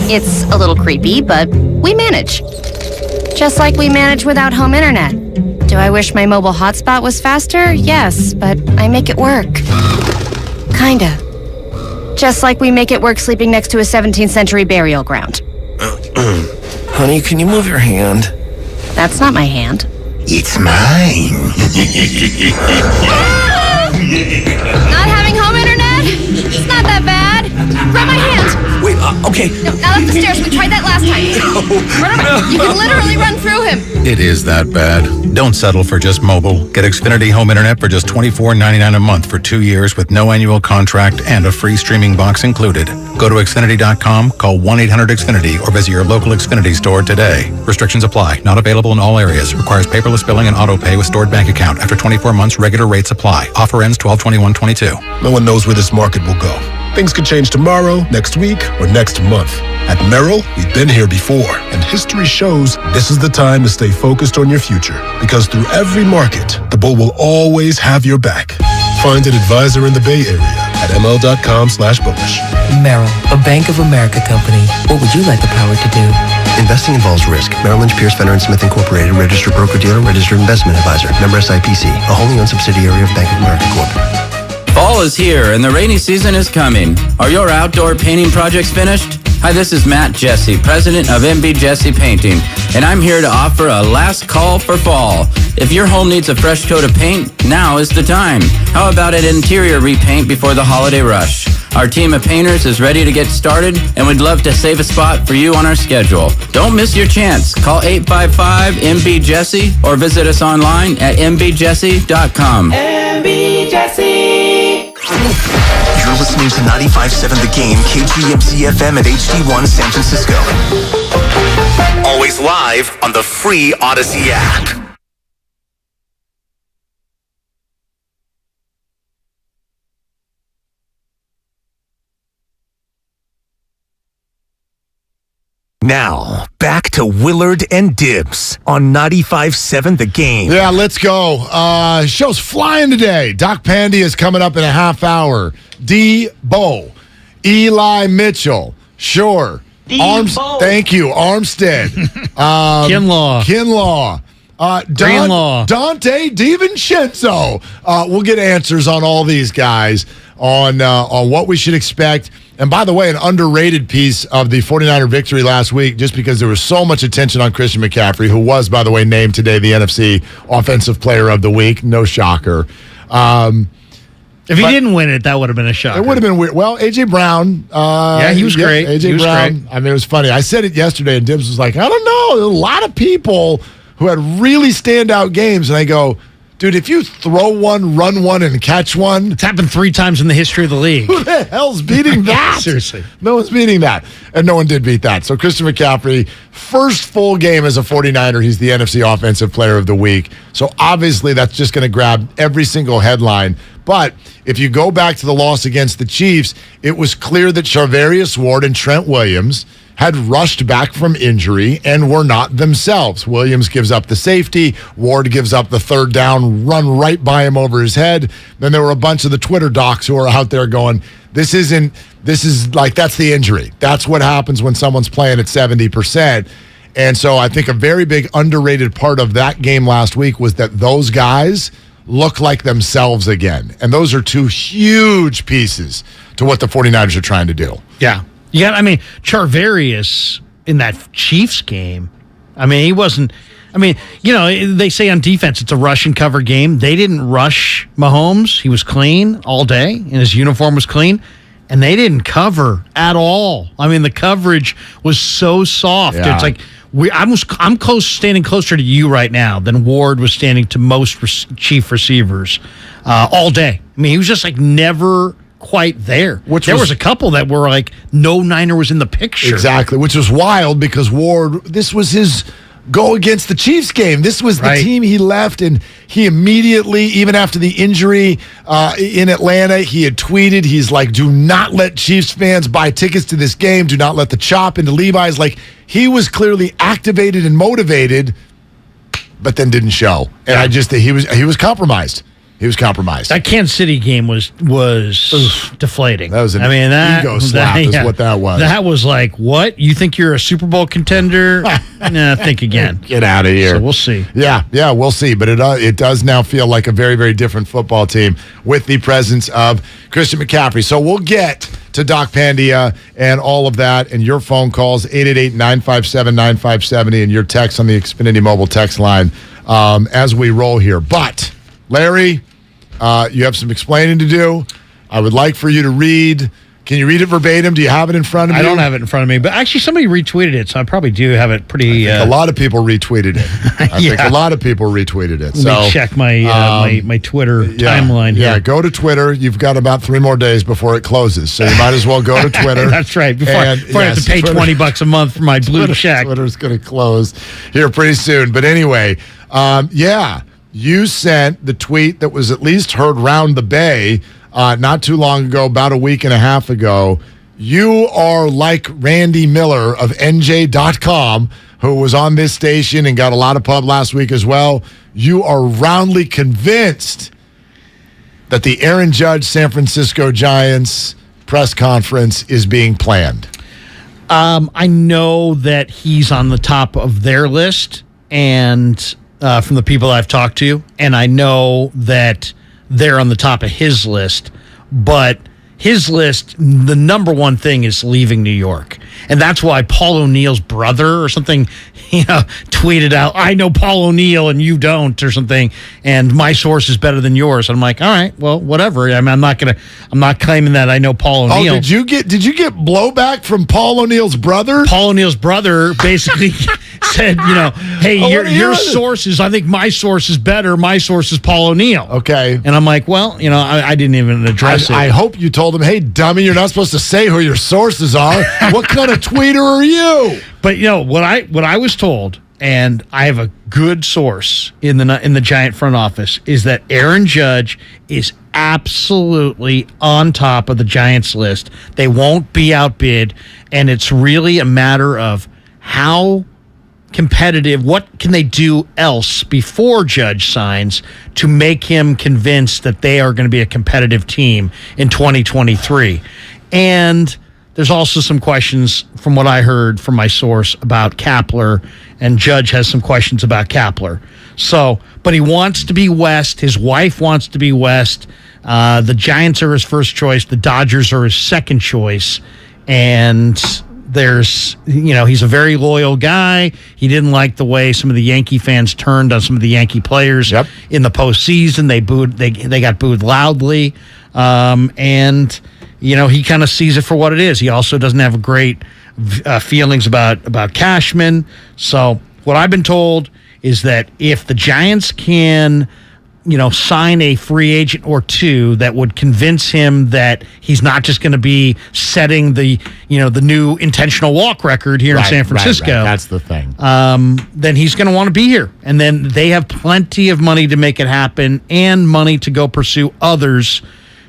It's a little creepy, but we manage. Just like we manage without home internet. Do I wish my mobile hotspot was faster? Yes, but I make it work. Kinda. Just like we make it work sleeping next to a 17th century burial ground. Honey, can you move your hand? That's not my hand. It's mine. Not having home internet? It's not that bad. Grab my hand. Wait, okay. No, not up the stairs. We tried that last time. You can literally run through him. It is that bad. Don't settle for just mobile. Get Xfinity Home Internet for just $24.99 a month for 2 years with no annual contract and a free streaming box included. Go to Xfinity.com, call 1-800-XFINITY, or visit your local Xfinity store today. Restrictions apply. Not available in all areas. Requires paperless billing and auto pay with stored bank account. After 24 months, regular rates apply. Offer ends 12/21/22. No one knows where this market will go. Things could change tomorrow, next week, or next month. At Merrill, we've been here before, and history shows this is the time to stay focused on your future. Because through every market, the bull will always have your back. find an advisor in the Bay Area at ml.com/bullish. Merrill, a Bank of America company. What would you like the power to do? Investing involves risk. Merrill Lynch, Pierce, Fenner & Smith Incorporated, registered broker-dealer, registered investment advisor. Member SIPC, a wholly owned subsidiary of Bank of America Corp. Fall is here and the rainy season is coming. Are your outdoor painting projects finished? Hi, this is Matt Jesse, president of MB Jesse Painting, and I'm here to offer a last call for fall. If your home needs a fresh coat of paint, now is the time. How about an interior repaint before the holiday rush? Our team of painters is ready to get started, and we'd love to save a spot for you on our schedule. Don't miss your chance. Call 855-MB-JESSE or visit us online at mbjesse.com. MB Jesse. You're listening to 95.7 The Game, KGMZ FM at HD1 San Francisco. Always live on the free Odyssey app. Now, back to Willard and Dibs on 95.7 The Game. Yeah, let's go. Show's flying today. Doc Pandy is coming up in a half hour. D-Bo, Eli Mitchell, sure. Thank you, Armstead. Kinlaw. Dante DiVincenzo. We'll get answers on all these guys on what we should expect. And by the way, an underrated piece of the 49er victory last week, just because there was so much attention on Christian McCaffrey, who was, by the way, named today the NFC Offensive Player of the Week. No shocker. If he didn't win it, that would have been a shocker. It would have been weird. Well, A.J. Brown. He was great. A.J. Brown. Great. I mean, it was funny. I said it yesterday, and Dibs was like, I don't know. There's a lot of people who had really standout games. And I go, dude, if you throw one, run one, and catch one. It's happened 3 times in the history of the league. Who the hell's beating that? Seriously. No one's beating that. And no one did beat that. So Christian McCaffrey, first full game as a 49er, he's the NFC Offensive Player of the Week. So obviously that's just going to grab every single headline. But if you go back to the loss against the Chiefs, it was clear that Charvarius Ward and Trent Williams had rushed back from injury and were not themselves. Williams gives up the safety. Ward gives up the third down, run right by him over his head. Then there were a bunch of the Twitter docs who are out there going, that's the injury. That's what happens when someone's playing at 70%. And so I think a very big underrated part of that game last week was that those guys look like themselves again. And those are 2 huge pieces to what the 49ers are trying to do. Yeah. Yeah, I mean, Charvarius in that Chiefs game, I mean, he wasn't, they say on defense it's a rush and cover game. They didn't rush Mahomes. He was clean all day, and his uniform was clean, and they didn't cover at all. I mean, the coverage was so soft. Yeah. It's like, I'm standing closer to you right now than Ward was standing to most Chief receivers all day. I mean, he was just like never quite there. There was a couple that were like no Niner was in the picture. Exactly, which was wild because Ward, this was his go against the Chiefs game. This was the team he left, and he immediately, even after the injury in Atlanta, he had tweeted, he's like, do not let Chiefs fans buy tickets to this game. Do not let the chop into Levi's. Like, he was clearly activated and motivated, but then didn't show. And he was compromised. He was compromised. That Kansas City game was deflating. That was an ego slap is what that was. That was like, what? You think you're a Super Bowl contender? Nah, think again. Get out of here. So we'll see. Yeah, we'll see. But it does now feel like a very, very different football team with the presence of Christian McCaffrey. So we'll get to Doc Pandia and all of that and your phone calls, 888-957-9570, and your text on the Xfinity mobile text line as we roll here. But Larry, you have some explaining to do. I would like for you to read. Can you read it verbatim? Do you have it in front of you? I don't have it in front of me, but actually somebody retweeted it, so I probably do have it pretty... a lot of people retweeted it. I think a lot of people retweeted it. Let me check my Twitter timeline here. Yeah, go to Twitter. You've got about 3 more days before it closes, so you might as well go to Twitter. That's right, before I have to pay $20 a month for my blue check. Twitter's going to close here pretty soon. But anyway, you sent the tweet that was at least heard round the Bay not too long ago, about a week and a half ago. You are like Randy Miller of NJ.com, who was on this station and got a lot of pub last week as well. You are roundly convinced that the Aaron Judge San Francisco Giants press conference is being planned? I know that he's on the top of their list, and from the people I've talked to, and I know that they're on the top of his list, but his list, the number one thing is leaving New York. And that's why Paul O'Neill's brother or something, tweeted out, I know Paul O'Neill and you don't, or something, and my source is better than yours. And I'm like, all right, well, whatever. I mean, I'm not claiming that I know Paul O'Neill. Oh, did you get blowback from Paul O'Neill's brother? Paul O'Neill's brother basically said, hey, your source is, I think my source is better. My source is Paul O'Neill. Okay. And I'm like, well, I didn't even address it. I hope you told him, hey, dummy, you're not supposed to say who your sources are. What kind of tweeter are you? But what I was told, and I have a good source in the Giant front office, is that Aaron Judge is absolutely on top of the Giants list. They won't be outbid, and it's really a matter of how competitive, what can they do else before Judge signs to make him convinced that they are going to be a competitive team in 2023. And there's also some questions from what I heard from my source about Kapler, and Judge has some questions about Kapler. So, but he wants to be West. His wife wants to be West. The Giants are his first choice. The Dodgers are his second choice. And he's a very loyal guy. He didn't like the way some of the Yankee fans turned on some of the Yankee players in the postseason. They got booed loudly. And he kind of sees it for what it is. He also doesn't have great feelings about Cashman. So what I've been told is that if the Giants can, sign a free agent or two that would convince him that he's not just going to be setting the new intentional walk record here in San Francisco. Right. That's the thing. Then he's going to want to be here. And then they have plenty of money to make it happen and money to go pursue others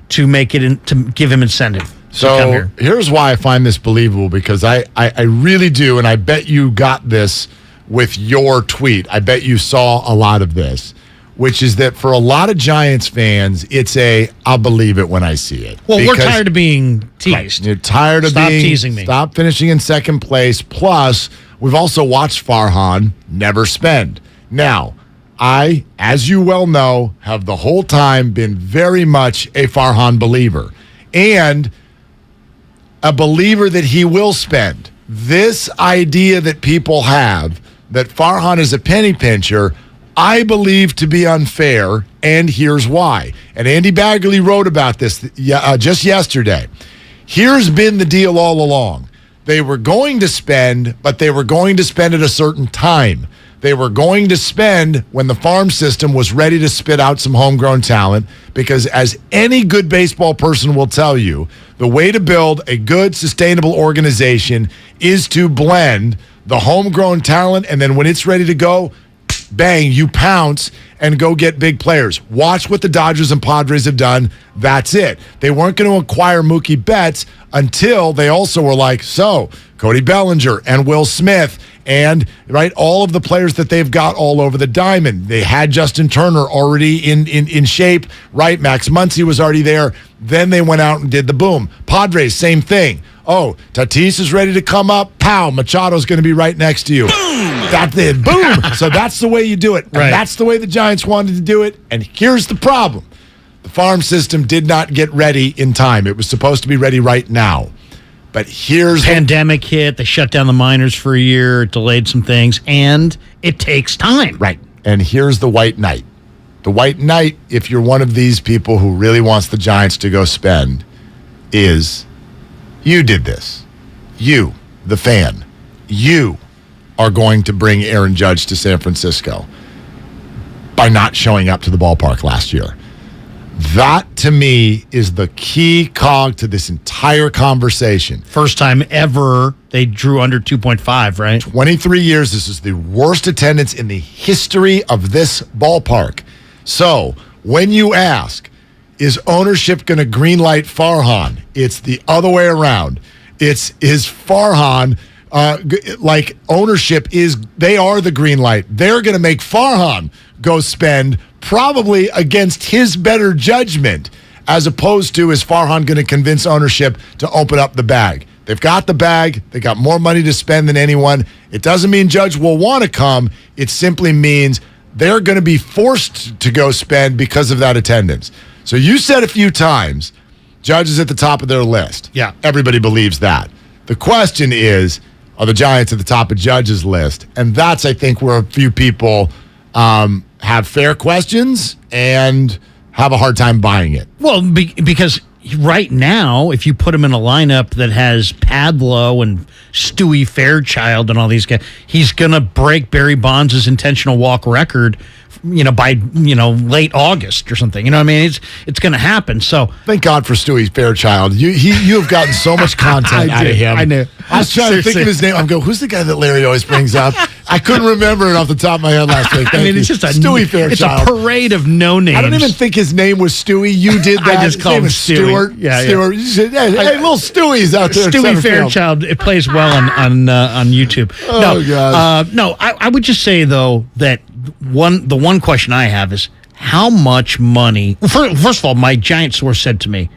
to make it to give him incentive. So here's why I find this believable, because I really do, and I bet you got this with your tweet. I bet you saw a lot of this, which is that for a lot of Giants fans, it's I'll believe it when I see it. Well, we're tired of being teased. Right, you're tired of Stop teasing me. Stop finishing in second place. Plus, we've also watched Farhan never spend. Now, I, as you well know, have the whole time been very much a Farhan believer. And a believer that he will spend. This idea that people have that Farhan is a penny pincher, I believe to be unfair, and here's why. And Andy Baggerly wrote about this just yesterday. Here's been the deal all along. They were going to spend, but they were going to spend at a certain time. They were going to spend when the farm system was ready to spit out some homegrown talent, because as any good baseball person will tell you, the way to build a good, sustainable organization is to blend the homegrown talent, and then when it's ready to go, bang, you pounce and go get big players. Watch what the Dodgers and Padres have done. That's it. They weren't going to acquire Mookie Betts until they also were like, so Cody Bellinger and Will Smith and all of the players that they've got all over the diamond. They had Justin Turner already in shape, right? Max Muncy was already there. Then they went out and did the boom. Padres, same thing. Oh, Tatis is ready to come up. Pow, Machado's going to be right next to you. Boom! That's it. Boom! So that's the way you do it. And that's the way the Giants wanted to do it. And here's the problem. The farm system did not get ready in time. It was supposed to be ready right now. But here's pandemic hit. They shut down the minors for a year, delayed some things, and it takes time. Right. And here's the white knight. The white knight, if you're one of these people who really wants the Giants to go spend, is you did this. You, the fan, you are going to bring Aaron Judge to San Francisco by not showing up to the ballpark last year. That, to me, is the key cog to this entire conversation. First time ever they drew under 2.5, right? 23 years. This is the worst attendance in the history of this ballpark. So, when you ask, is ownership going to greenlight Farhan? It's the other way around. Is Farhan, ownership is, they are the green light. They're going to make Farhan go spend, probably against his better judgment, as opposed to is Farhan going to convince ownership to open up the bag? They've got the bag. They got more money to spend than anyone. It doesn't mean Judge will want to come. It simply means they're going to be forced to go spend because of that attendance. So you said a few times, Judge is at the top of their list. Yeah. Everybody believes that. The question is, are the Giants at the top of Judge's list? And that's, I think, where a few people have fair questions and have a hard time buying it. Well, because right now, if you put him in a lineup that has Padlow and Stewie Fairchild and all these guys, he's going to break Barry Bonds' intentional walk record, by late August or something. You know what I mean? It's going to happen. So thank God for Stewie Fairchild. You have gotten so much content out of him. I knew. I was trying to think of his name. I'm going, who's the guy that Larry always brings up? I couldn't remember it off the top of my head last week. It's just Stewie Fairchild. It's a parade of no names. I don't even think his name was Stewie. You did that. I just called him Stewie. Stewart. You said, hey, little Stewie's out there. Stewie Fairchild. It plays well on YouTube. I would just say though that the one question I have is how much money. First of all, my Giant source said to me,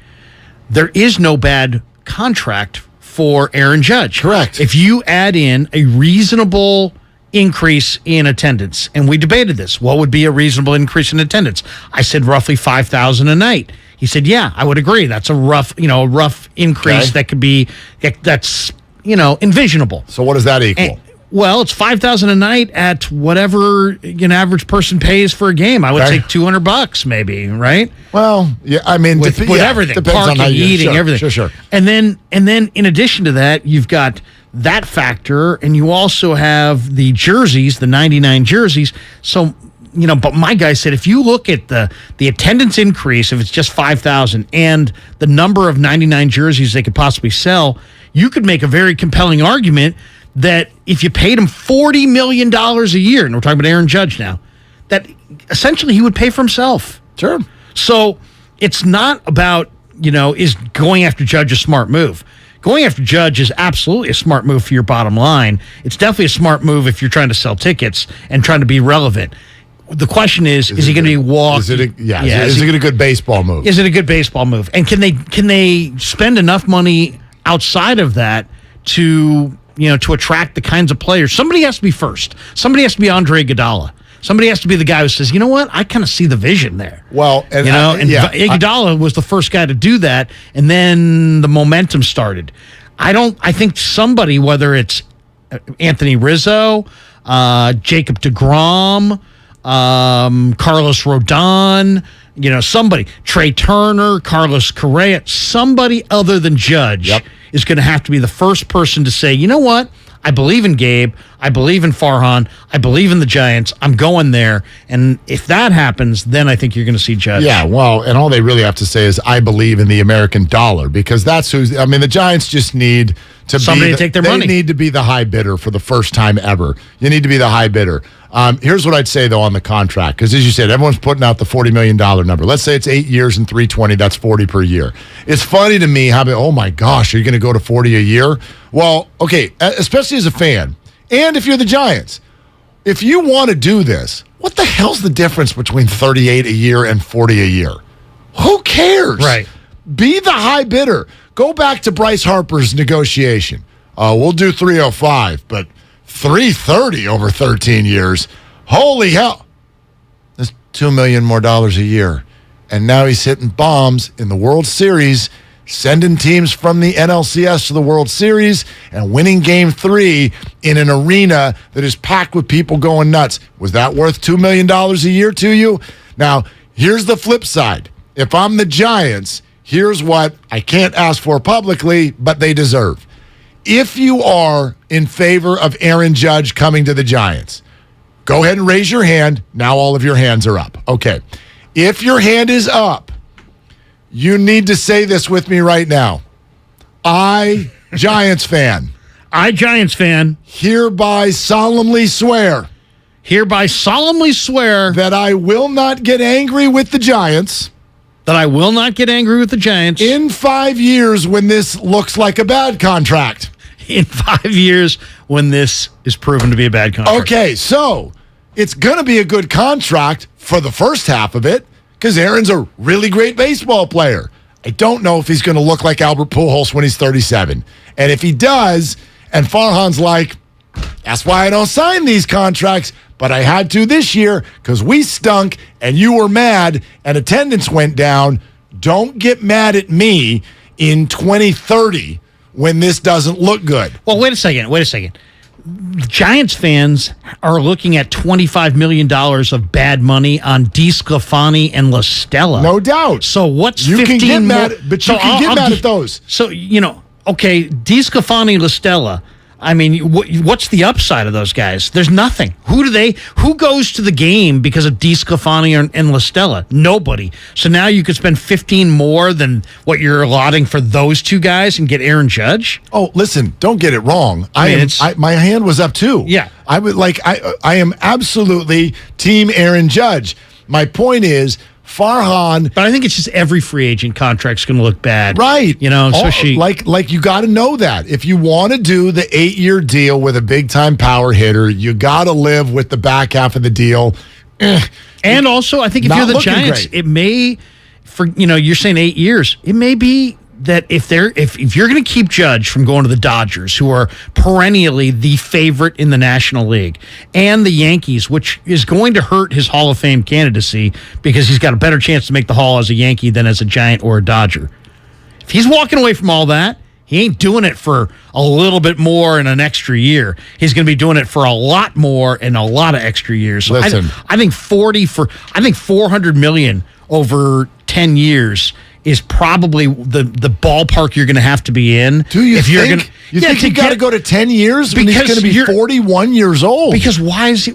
there is no bad contract for Aaron Judge. Correct. If you add in a reasonable increase in attendance, and we debated this, what would be a reasonable increase in attendance? I said roughly 5,000 a night. He said, yeah, I would agree. That's a rough increase that could be, that's, envisionable. So what does that equal? Well, it's $5,000 a night at whatever an average person pays for a game. I would say $200 maybe, right? Well, yeah, I mean, with everything, parking, eating, everything. Sure. And then in addition to that, you've got that factor, and you also have the jerseys, the 99 jerseys. So, but my guy said if you look at the attendance increase, if it's just 5,000, and the number of 99 jerseys they could possibly sell, you could make a very compelling argument that if you paid him $40 million a year, and we're talking about Aaron Judge now, that essentially he would pay for himself. Sure. So it's not about, is going after Judge a smart move? Going after Judge is absolutely a smart move for your bottom line. It's definitely a smart move if you're trying to sell tickets and trying to be relevant. The question is he going to be walked? Is it a good baseball move? Is it a good baseball move? And can they spend enough money outside of that to attract the kinds of players? Somebody has to be first. Somebody has to be Andre Iguodala. Somebody has to be the guy who says, you know what, I kind of see the vision there. Well, Iguodala was the first guy to do that, and then the momentum started. I think somebody, whether it's Anthony Rizzo, Jacob deGrom, Carlos Rodon, somebody, Trey Turner, Carlos Correa, somebody other than Judge is going to have to be the first person to say, you know what? I believe in Gabe. I believe in Farhan. I believe in the Giants. I'm going there. And if that happens, then I think you're going to see Judge. Yeah, well, and all they really have to say is, I believe in the American dollar, because that's the Giants just need to somebody to take their money. They need to be the high bidder for the first time ever. You need to be the high bidder. Here's what I'd say, though, on the contract, because as you said, everyone's putting out the $40 million number. Let's say it's 8 years and $320. That's 40 per year. It's funny to me how, oh my gosh, are you going to go to 40 a year? Well, okay, especially as a fan, and if you're the Giants, if you want to do this, what the hell's the difference between 38 a year and 40 a year? Who cares? Right. Be the high bidder. Go back to Bryce Harper's negotiation. We'll do 305, but 330 over 13 years. Holy hell. That's $2 million more a year. And now he's hitting bombs in the World Series, sending teams from the NLCS to the World Series and winning Game 3 in an arena that is packed with people going nuts. Was that worth $2 million a year to you? Now, here's the flip side. If I'm the Giants, here's what I can't ask for publicly, but they deserve. If you are in favor of Aaron Judge coming to the Giants, go ahead and raise your hand. Now all of your hands are up. Okay. If your hand is up, you need to say this with me right now. I, Giants fan. Hereby solemnly swear. That I will not get angry with the Giants. In 5 years when this looks like a bad contract. In 5 years when this is proven to be a bad contract. Okay, so it's going to be a good contract for the first half of it because Aaron's a really great baseball player. I don't know if he's going to look like Albert Pujols when he's 37. And if he does, and Farhan's like, that's why I don't sign these contracts, but I had to this year because we stunk and you were mad and attendance went down. Don't get mad at me in 2030 when this doesn't look good. Well, wait a second. Giants fans are looking at $25 million of bad money on DeSclafani and La Stella. No doubt. So what's you 15 can get more? mad, but you can get mad at those. So, okay, DeSclafani, La Stella. I mean, what's the upside of those guys? There's nothing. Who goes to the game because of DeSclafani and La Stella? Nobody. So now you could spend 15 more than what you're allotting for those two guys and get Aaron Judge? Oh, listen, don't get it wrong. My hand was up too. Yeah. I am absolutely team Aaron Judge. My point is, Farhan, but I think it's just every free agent contract's going to look bad, right? Especially like you got to know that if you want to do the 8-year deal with a big time power hitter, you got to live with the back half of the deal. And also, I think if you're the Giants, it may, you're saying 8 years, it may be that if you're going to keep Judge from going to the Dodgers, who are perennially the favorite in the National League, and the Yankees, which is going to hurt his Hall of Fame candidacy because he's got a better chance to make the Hall as a Yankee than as a Giant or a Dodger. If he's walking away from all that, he ain't doing it for a little bit more in an extra year. He's going to be doing it for a lot more and a lot of extra years. So Listen, I think $400 million over 10 years is probably the ballpark you're going to have to be in. Do you if think? You're gonna, you think you got to go to 10 years when he's going to be 41 years old? Because why is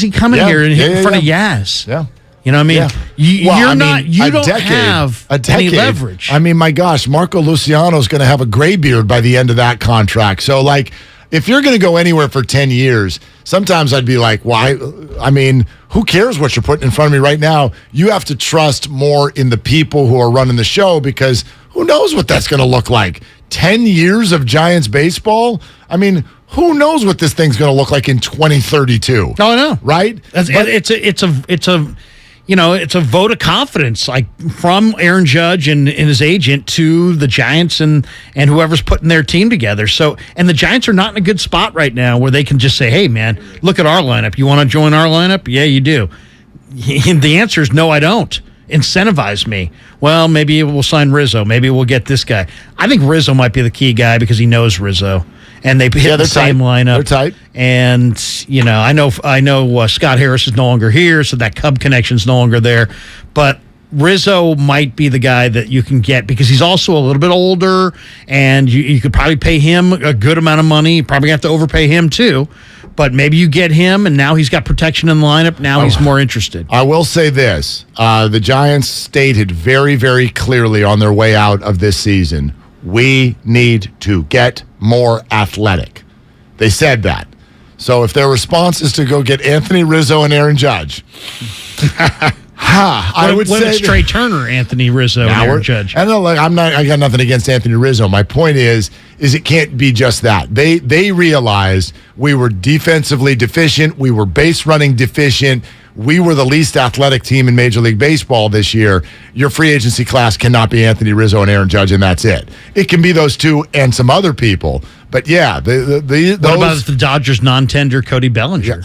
he coming here in front of Yaz? Yeah. You know what I mean? Yeah. You don't have any leverage. I mean, my gosh, Marco Luciano's going to have a gray beard by the end of that contract. So, if you're going to go anywhere for 10 years, sometimes I'd be like, why? I mean, who cares what you're putting in front of me right now? You have to trust more in the people who are running the show because who knows what that's going to look like? 10 years of Giants baseball? I mean, who knows what this thing's going to look like in 2032? Oh, I know. Right? It's a vote of confidence, like from Aaron Judge and his agent to the Giants and whoever's putting their team together. So, and the Giants are not in a good spot right now where they can just say, "Hey, man, look at our lineup. You want to join our lineup? Yeah, you do." And the answer is no, I don't. Incentivize me. Well, maybe we'll sign Rizzo. Maybe we'll get this guy. I think Rizzo might be the key guy because he knows Rizzo. And they hit the same lineup. They're tight. And, I know Scott Harris is no longer here, so that Cub connection's no longer there. But Rizzo might be the guy that you can get because he's also a little bit older, and you could probably pay him a good amount of money. You probably have to overpay him, too. But maybe you get him, and now he's got protection in the lineup. Now he's more interested. I will say this. The Giants stated very, very clearly on their way out of this season, we need to get more athletic. They said that. So if their response is to go get Anthony Rizzo and Aaron Judge, I would say it's Trey Turner, Anthony Rizzo, and Aaron Judge. I got nothing against Anthony Rizzo. My point is it can't be just that. They realized we were defensively deficient. We were base running deficient. We were the least athletic team in Major League Baseball this year. Your free agency class cannot be Anthony Rizzo and Aaron Judge, and that's it. It can be those two and some other people. But yeah, what about the Dodgers non-tender Cody Bellinger?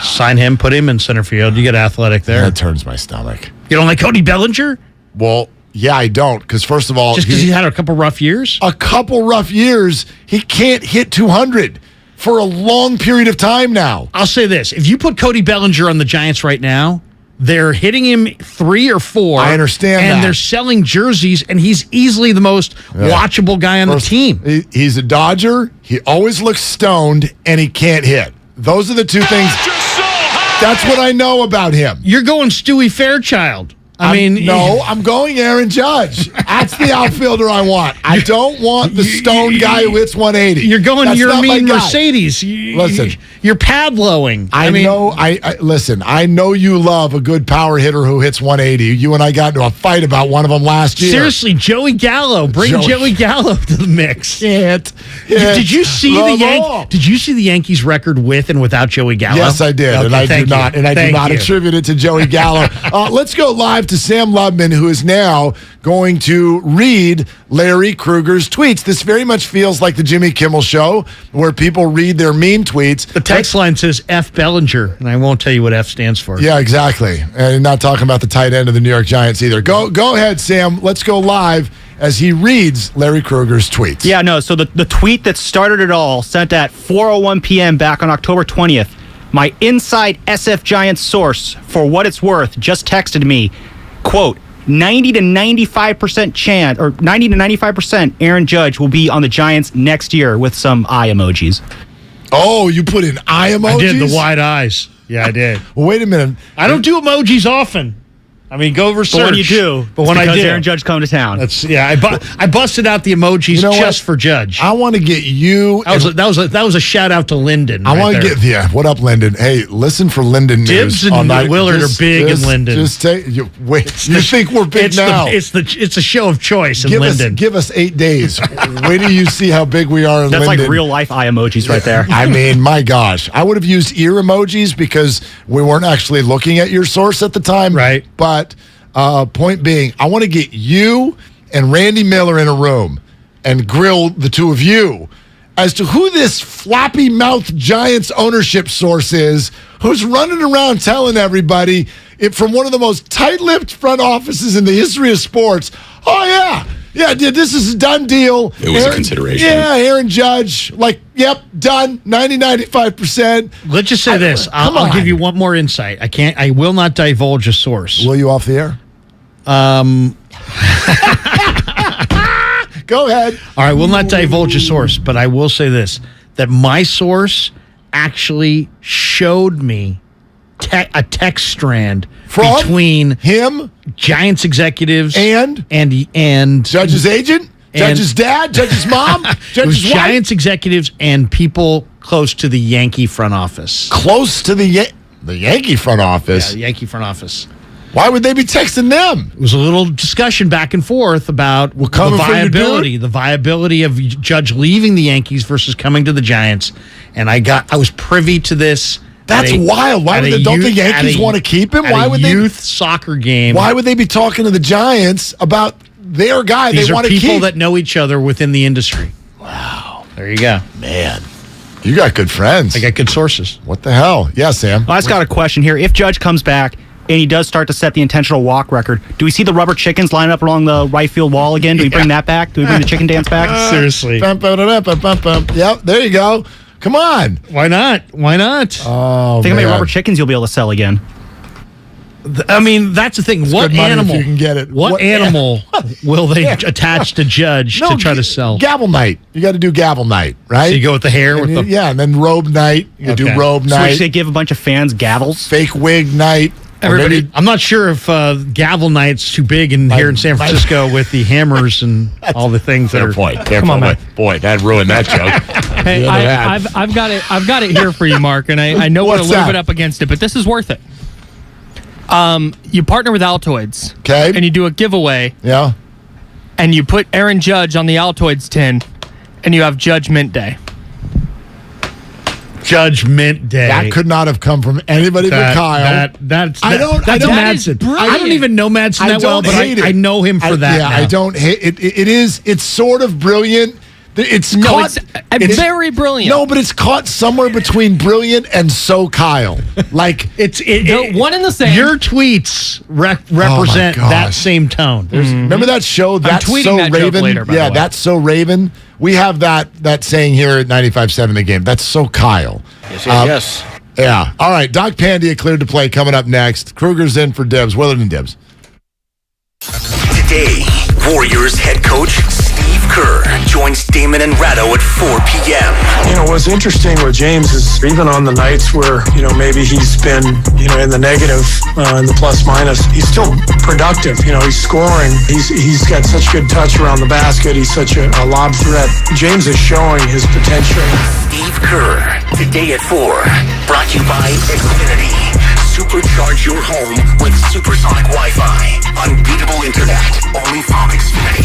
Sign him, put him in center field. You get athletic there. That turns my stomach. You don't like Cody Bellinger? Well, yeah, I don't. Because first of all, just because he had a couple rough years? A couple rough years. He can't hit 200 for a long period of time now. I'll say this. If you put Cody Bellinger on the Giants right now, they're hitting him 3 or 4. I understand that. And they're selling jerseys, and he's easily the most watchable guy on the team. He's a Dodger. He always looks stoned, and he can't hit. Those are the two things. That's what I know about him. You're going Stewie Fairchild. I'm going Aaron Judge. That's the outfielder I want. I don't want the stone guy who hits 180. You're going That's not my guy. Mercedes. Listen, you're padlowing. I know you love a good power hitter who hits 180. You and I got into a fight about one of them last year. Seriously, Joey Gallo. Bring Joey Gallo to the mix. Did you see the Yankees record with and without Joey Gallo? Yes, I did, okay, and I do not. And I do not attribute it to Joey Gallo. Let's go live to Sam Lubman, who is now going to read Larry Krueger's tweets. This very much feels like the Jimmy Kimmel Show, where people read their mean tweets. The text line says F. Bellinger, and I won't tell you what F stands for. Yeah, exactly. And not talking about the tight end of the New York Giants either. Go ahead, Sam. Let's go live as he reads Larry Krueger's tweets. Yeah, no, so the tweet that started it all, sent at 4:01 p.m. back on October 20th, my inside SF Giants source, for what it's worth, just texted me, quote, 90 to 95% Aaron Judge will be on the Giants next year, with some eye emojis. Oh, you put in eye emojis? I did, the wide eyes. Yeah, I did. Well, wait a minute. I don't do emojis often. I mean, go research. But when you do, but when I did, Aaron Judge come to town. I busted out the emojis just for Judge. I want to get you. That was a shout out to Lyndon. I want to get what up, Lyndon? Hey, listen for Lyndon news. Dibs and Willard are big in Lyndon. Just take you think we're big now? It's a show of choice in Lyndon. Give us 8 days. Wait till you see how big we are in Lyndon. That's like real life eye emojis right there. I mean, my gosh, I would have used ear emojis because we weren't actually looking at your source at the time, right? But point being, I want to get you and Randy Miller in a room and grill the two of you as to who this floppy-mouthed Giants ownership source is, who's running around telling everybody from one of the most tight-lipped front offices in the history of sports, this is a done deal. It was a consideration. Yeah, Aaron Judge, done, 95%. Let's just say this. I'll give you one more insight. I will not divulge a source. Will you off the air? Go ahead. All right, will not divulge a source, but I will say this, that my source actually showed me a text strand between him, Giants executives, and Judge's agent, Judge's dad, Judge's mom, Judge's wife. Giants executives and people close to the Yankee front office. Close to the Yankee front office? Yeah, the Yankee front office. Why would they be texting them? It was a little discussion back and forth about the viability of Judge leaving the Yankees versus coming to the Giants, and I was privy to this. That's wild. Why don't the Yankees want to keep him? Why would youth soccer game? Why would they be talking to the Giants about their guy they want to keep? These are people that know each other within the industry. Wow. There you go. Man, you got good friends. I got good sources. What the hell? Yeah, Sam. I just got a question here. If Judge comes back and he does start to set the intentional walk record, do we see the rubber chickens line up along the right field wall again? Do we bring that back? Do we bring the chicken dance back? Seriously. Yep, there you go. Come on. Why not? Oh, think how many rubber chickens you'll be able to sell again. I mean, that's the thing. It's what animal? If you can get it. What animal will they attach to Judge to try to sell? Gavel night. You got to do gavel night, right? So you go with the hair, and then robe night. You do robe night. So they give a bunch of fans gavels. Fake wig night. Everybody, I'm not sure if gavel night's too big here in San Francisco with the hammers and all the things that are. Point. Come on, man. Boy, that ruined that joke. Hey, I've got it here for you, Mark, and I know we're a little bit up against it, but this is worth it. You partner with Altoids, okay, and you do a giveaway, yeah, and you put Aaron Judge on the Altoids tin, and you have Judgment Day. Judgment Day. That could not have come from anybody but Kyle. That's Madsen. I don't even know Madsen that well, but I know him for that. Yeah, I don't hate it. It's sort of brilliant. It's very brilliant. No, but it's caught somewhere between brilliant and so Kyle. Like it's one and the same. Your tweets represent that same tone. Remember that show? That's So Raven. Later, That's So Raven. We have that saying here at 95.7 The Game. That's so Kyle. Yes. Yeah. All right. Doc Pandia cleared to play coming up next. Krueger's in for Dibs. Willard and Dibs. Today, Warriors head coach Steve Kerr joins Damon and Ratto at 4 p.m. You know, what's interesting with James is even on the nights where, maybe he's been, in the negative, in the plus minus, he's still productive. He's scoring. He's got such good touch around the basket. He's such a lob threat. James is showing his potential. Steve Kerr, today at 4. Brought to you by Xfinity. Supercharge your home with supersonic Wi-Fi. Unbeatable internet. Only from Xfinity.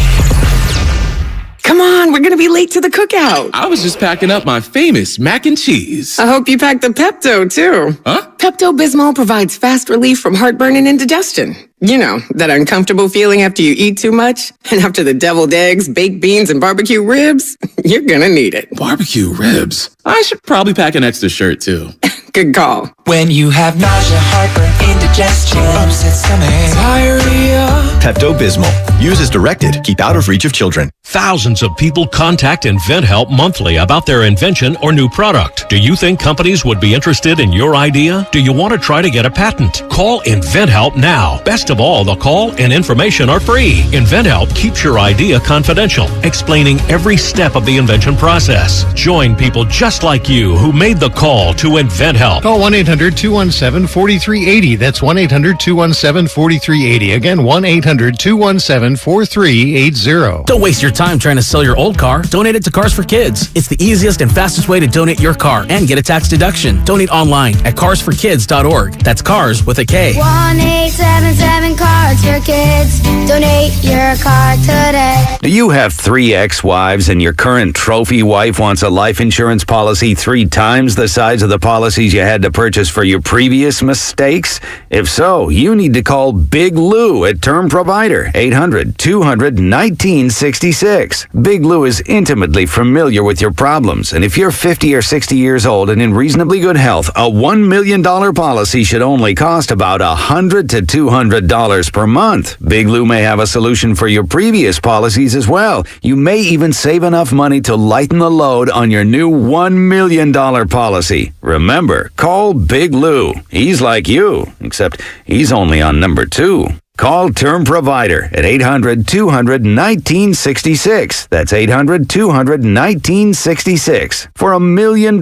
Come on, we're going to be late to the cookout. I was just packing up my famous mac and cheese. I hope you packed the Pepto, too. Huh? Pepto-Bismol provides fast relief from heartburn and indigestion. You know, that uncomfortable feeling after you eat too much? And after the deviled eggs, baked beans, and barbecue ribs? You're going to need it. Barbecue ribs? I should probably pack an extra shirt, too. Good call. When you have nausea, heartburn, indigestion, upset stomach, diarrhea. Pepto-Bismol. Use as directed. Keep out of reach of children. Thousands of people contact InventHelp monthly about their invention or new product. Do you think companies would be interested in your idea? Do you want to try to get a patent? Call InventHelp now. Best of all, the call and information are free. InventHelp keeps your idea confidential, explaining every step of the invention process. Join people just like you who made the call to InventHelp. Call 1-800-217-4380. That's 1-800-217-4380. Again, 1-800-217-4380. Don't waste your time trying to sell your old car. Donate it to Cars for Kids. It's the easiest and fastest way to donate your car and get a tax deduction. Donate online at carsforkids.org. That's cars with a K. 1-877-CARS for Kids. Donate your car today. Do you have 3 ex-wives and your current trophy wife wants a life insurance policy 3 times the size of the policies you had to purchase for your previous mistakes? If so, you need to call Big Lou at Term Provider, 800-200-1966. Big Lou is intimately familiar with your problems, and if you're 50 or 60 years old and in reasonably good health, a $1 million policy should only cost about $100 to $200 per month. Big Lou may have a solution for your previous policies as well. You may even save enough money to lighten the load on your new $1 million policy. Remember, call Big Lou. He's like you, except he's only on number 2. Call Term Provider at 800-200-1966. That's 800-200-1966 for $1 million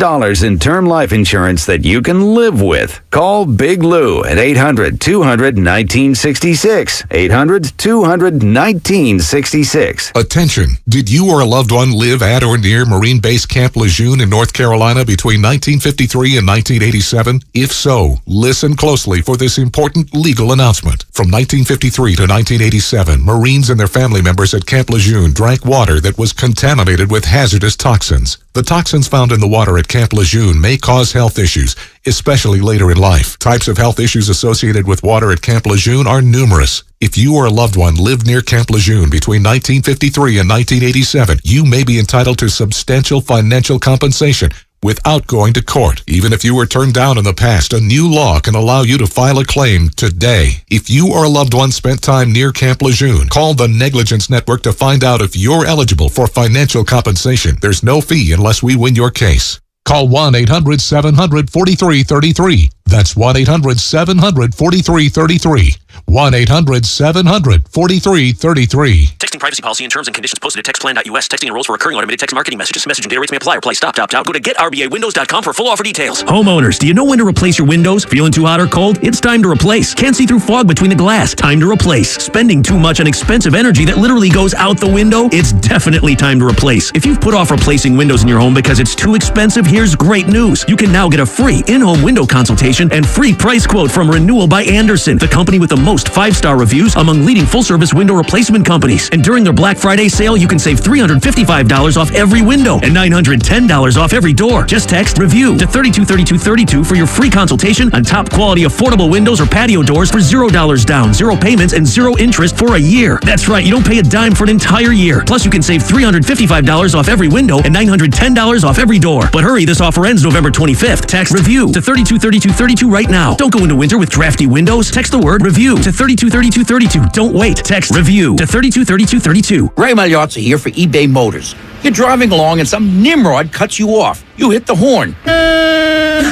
in term life insurance that you can live with. Call Big Lou at 800-200-1966. 800-200-1966. Attention! Did you or a loved one live at or near Marine Base Camp Lejeune in North Carolina between 1953 and 1987? If so, listen closely for this important legal announcement. From 1953 to 1987, Marines and their family members at Camp Lejeune drank water that was contaminated with hazardous toxins. The toxins found in the water at Camp Lejeune may cause health issues, especially later in life. Types of health issues associated with water at Camp Lejeune are numerous. If you or a loved one lived near Camp Lejeune between 1953 and 1987, you may be entitled to substantial financial compensation without going to court. Even if you were turned down in the past, a new law can allow you to file a claim today. If you or a loved one spent time near Camp Lejeune, call the Negligence Network to find out if you're eligible for financial compensation. There's no fee unless we win your case. Call 1-800-700-4333. That's 1-800-700-4333. 1-800-700-4333. Texting privacy policy and terms and conditions posted at textplan.us. Texting enrolls for recurring automated text marketing messages. Messaging data rates may apply. Reply stop, opt out. Go to getrbaWindows.com for full offer details. Homeowners, do you know when to replace your windows? Feeling too hot or cold? It's time to replace. Can't see through fog between the glass? Time to replace. Spending too much on expensive energy that literally goes out the window? It's definitely time to replace. If you've put off replacing windows in your home because it's too expensive, here's great news. You can now get a free in-home window consultation and free price quote from Renewal by Andersen, the company with the most 5-star reviews among leading full-service window replacement companies. And during their Black Friday sale, you can save $355 off every window and $910 off every door. Just text REVIEW to 323232 for your free consultation on top quality affordable windows or patio doors for $0 down, 0 payments, and 0 interest for a year. That's right, you don't pay a dime for an entire year. Plus, you can save $355 off every window and $910 off every door. But hurry, this offer ends November 25th. Text REVIEW to 323232 right now. Don't go into winter with drafty windows. Text the word REVIEW to 323232. Don't wait. Text REVIEW to 323232. Ray Magliozzi here for eBay Motors. You're driving along and some nimrod cuts you off. You hit the horn.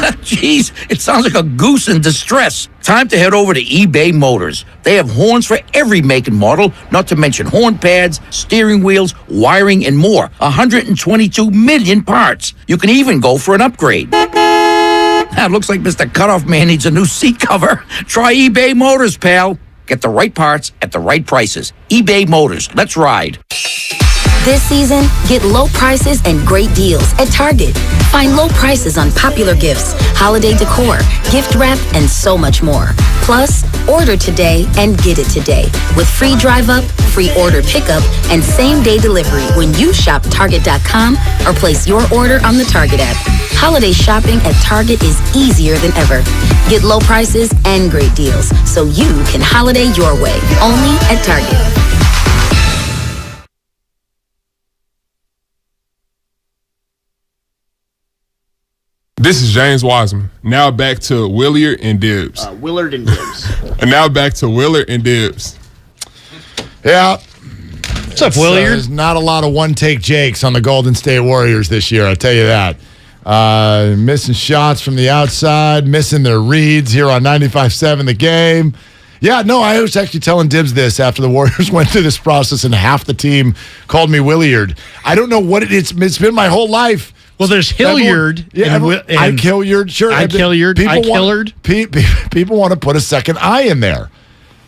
Jeez, it sounds like a goose in distress. Time to head over to eBay Motors. They have horns for every make and model, not to mention horn pads, steering wheels, wiring, and more. 122 million parts. You can even go for an upgrade. It looks like Mr. Cutoff Man needs a new seat cover. Try eBay Motors, pal. Get the right parts at the right prices. eBay Motors. Let's ride. This season, get low prices and great deals at Target. Find low prices on popular gifts, holiday decor, gift wrap, and so much more. Plus, order today and get it today with free drive up, free order pickup, and same-day delivery when you shop Target.com or place your order on the Target app. Holiday shopping at Target is easier than ever. Get low prices and great deals so you can holiday your way. Only at Target. This is James Wiseman. Now back to Willard and Dibs. Willard and Dibs. And now back to Willard and Dibs. Yeah. What's up, Willard? There's not a lot of one-take Jakes on the Golden State Warriors this year, I'll tell you that. Missing shots from the outside, missing their reads here on 95.7 The Game. Yeah, no, I was actually telling Dibs this after the Warriors went through this process and half the team called me Willard. I don't know what it's been my whole life. Well, there's Hilliard. I Hilliard, sure. I Hilliard. I Killard. People want to put a second I in there.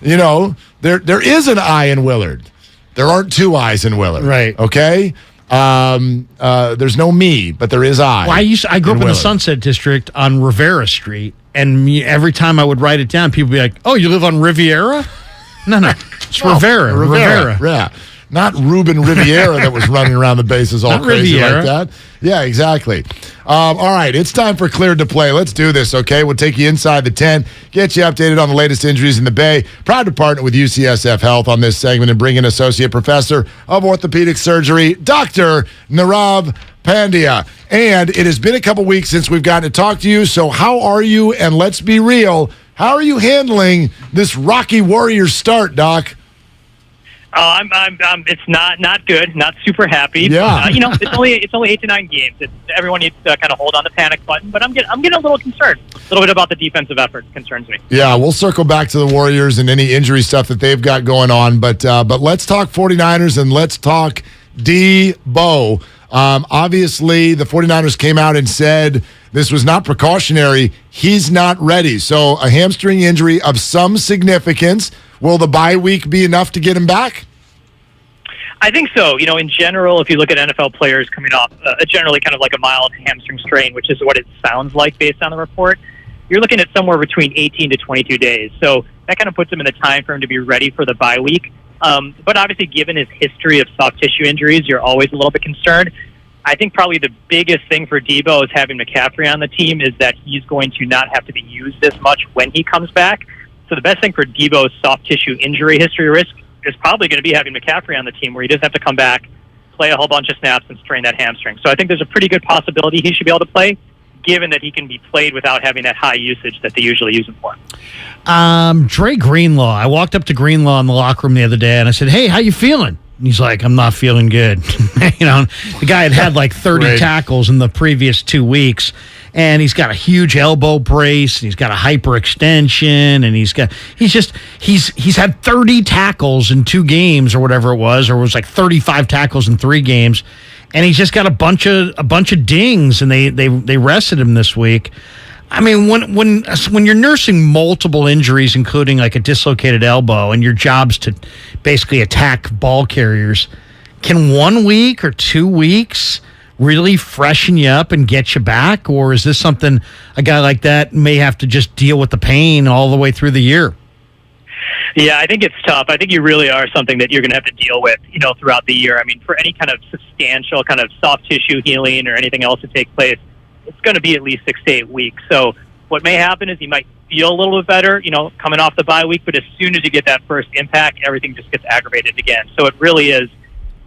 You know, there is an I in Willard. There aren't two I's in Willard. Right. Okay? There's no me, but there is I. Well, I grew up in the Sunset District on Rivera Street, and every time I would write it down, people would be like, "Oh, you live on Riviera?" No, it's Rivera. Rivera. Yeah. Not Ruben Riviera that was running around the bases all crazy Riviera. like that. Yeah, exactly. All right, it's time for Cleared to Play. Let's do this, okay? We'll take you inside the tent, get you updated on the latest injuries in the Bay. Proud to partner with UCSF Health on this segment and bring in Associate Professor of Orthopedic Surgery, Dr. Nirav Pandya. And it has been a couple weeks since we've gotten to talk to you, so how are you? And let's be real, how are you handling this Rocky Warriors start, Doc? It's not good. Not super happy. Yeah. It's only 8 to 9 games. Everyone needs to kind of hold on the panic button. But I'm getting a little concerned. A little bit about the defensive effort concerns me. Yeah, we'll circle back to the Warriors and any injury stuff that they've got going on. But let's talk 49ers and let's talk Debo. Obviously, the 49ers came out and said this was not precautionary. He's not ready. So a hamstring injury of some significance. Will the bye week be enough to get him back? I think so. In general, if you look at NFL players coming off generally kind of like a mild hamstring strain, which is what it sounds like based on the report, you're looking at somewhere between 18 to 22 days. So that kind of puts him in the time for him to be ready for the bye week. But obviously, given his history of soft tissue injuries, you're always a little bit concerned. I think probably the biggest thing for Debo is having McCaffrey on the team is that he's going to not have to be used as much when he comes back. So the best thing for Debo's soft tissue injury history risk is probably going to be having McCaffrey on the team where he doesn't have to come back, play a whole bunch of snaps, and strain that hamstring. So I think there's a pretty good possibility he should be able to play, given that he can be played without having that high usage that they usually use him for. Dre Greenlaw. I walked up to Greenlaw in the locker room the other day, and I said, "Hey, how you feeling?" And he's like, "I'm not feeling good." The guy had like 30 tackles in the previous 2 weeks, and he's got a huge elbow brace, and he's got a hyperextension, and he's had 30 tackles in 2 games or whatever it was like 35 tackles in 3 games, and he's just got a bunch of dings, and they rested him this week. I mean, when you're nursing multiple injuries, including like a dislocated elbow, and your job's to basically attack ball carriers, can 1 week or 2 weeks really freshen you up and get you back? Or is this something a guy like that may have to just deal with the pain all the way through the year? Yeah, I think it's tough. I think you really are something that you're going to have to deal with, throughout the year. I mean, for any kind of substantial kind of soft tissue healing or anything else to take place, it's going to be at least 6 to 8 weeks. So what may happen is you might feel a little bit better, coming off the bye week, but as soon as you get that first impact, everything just gets aggravated again. So it really is,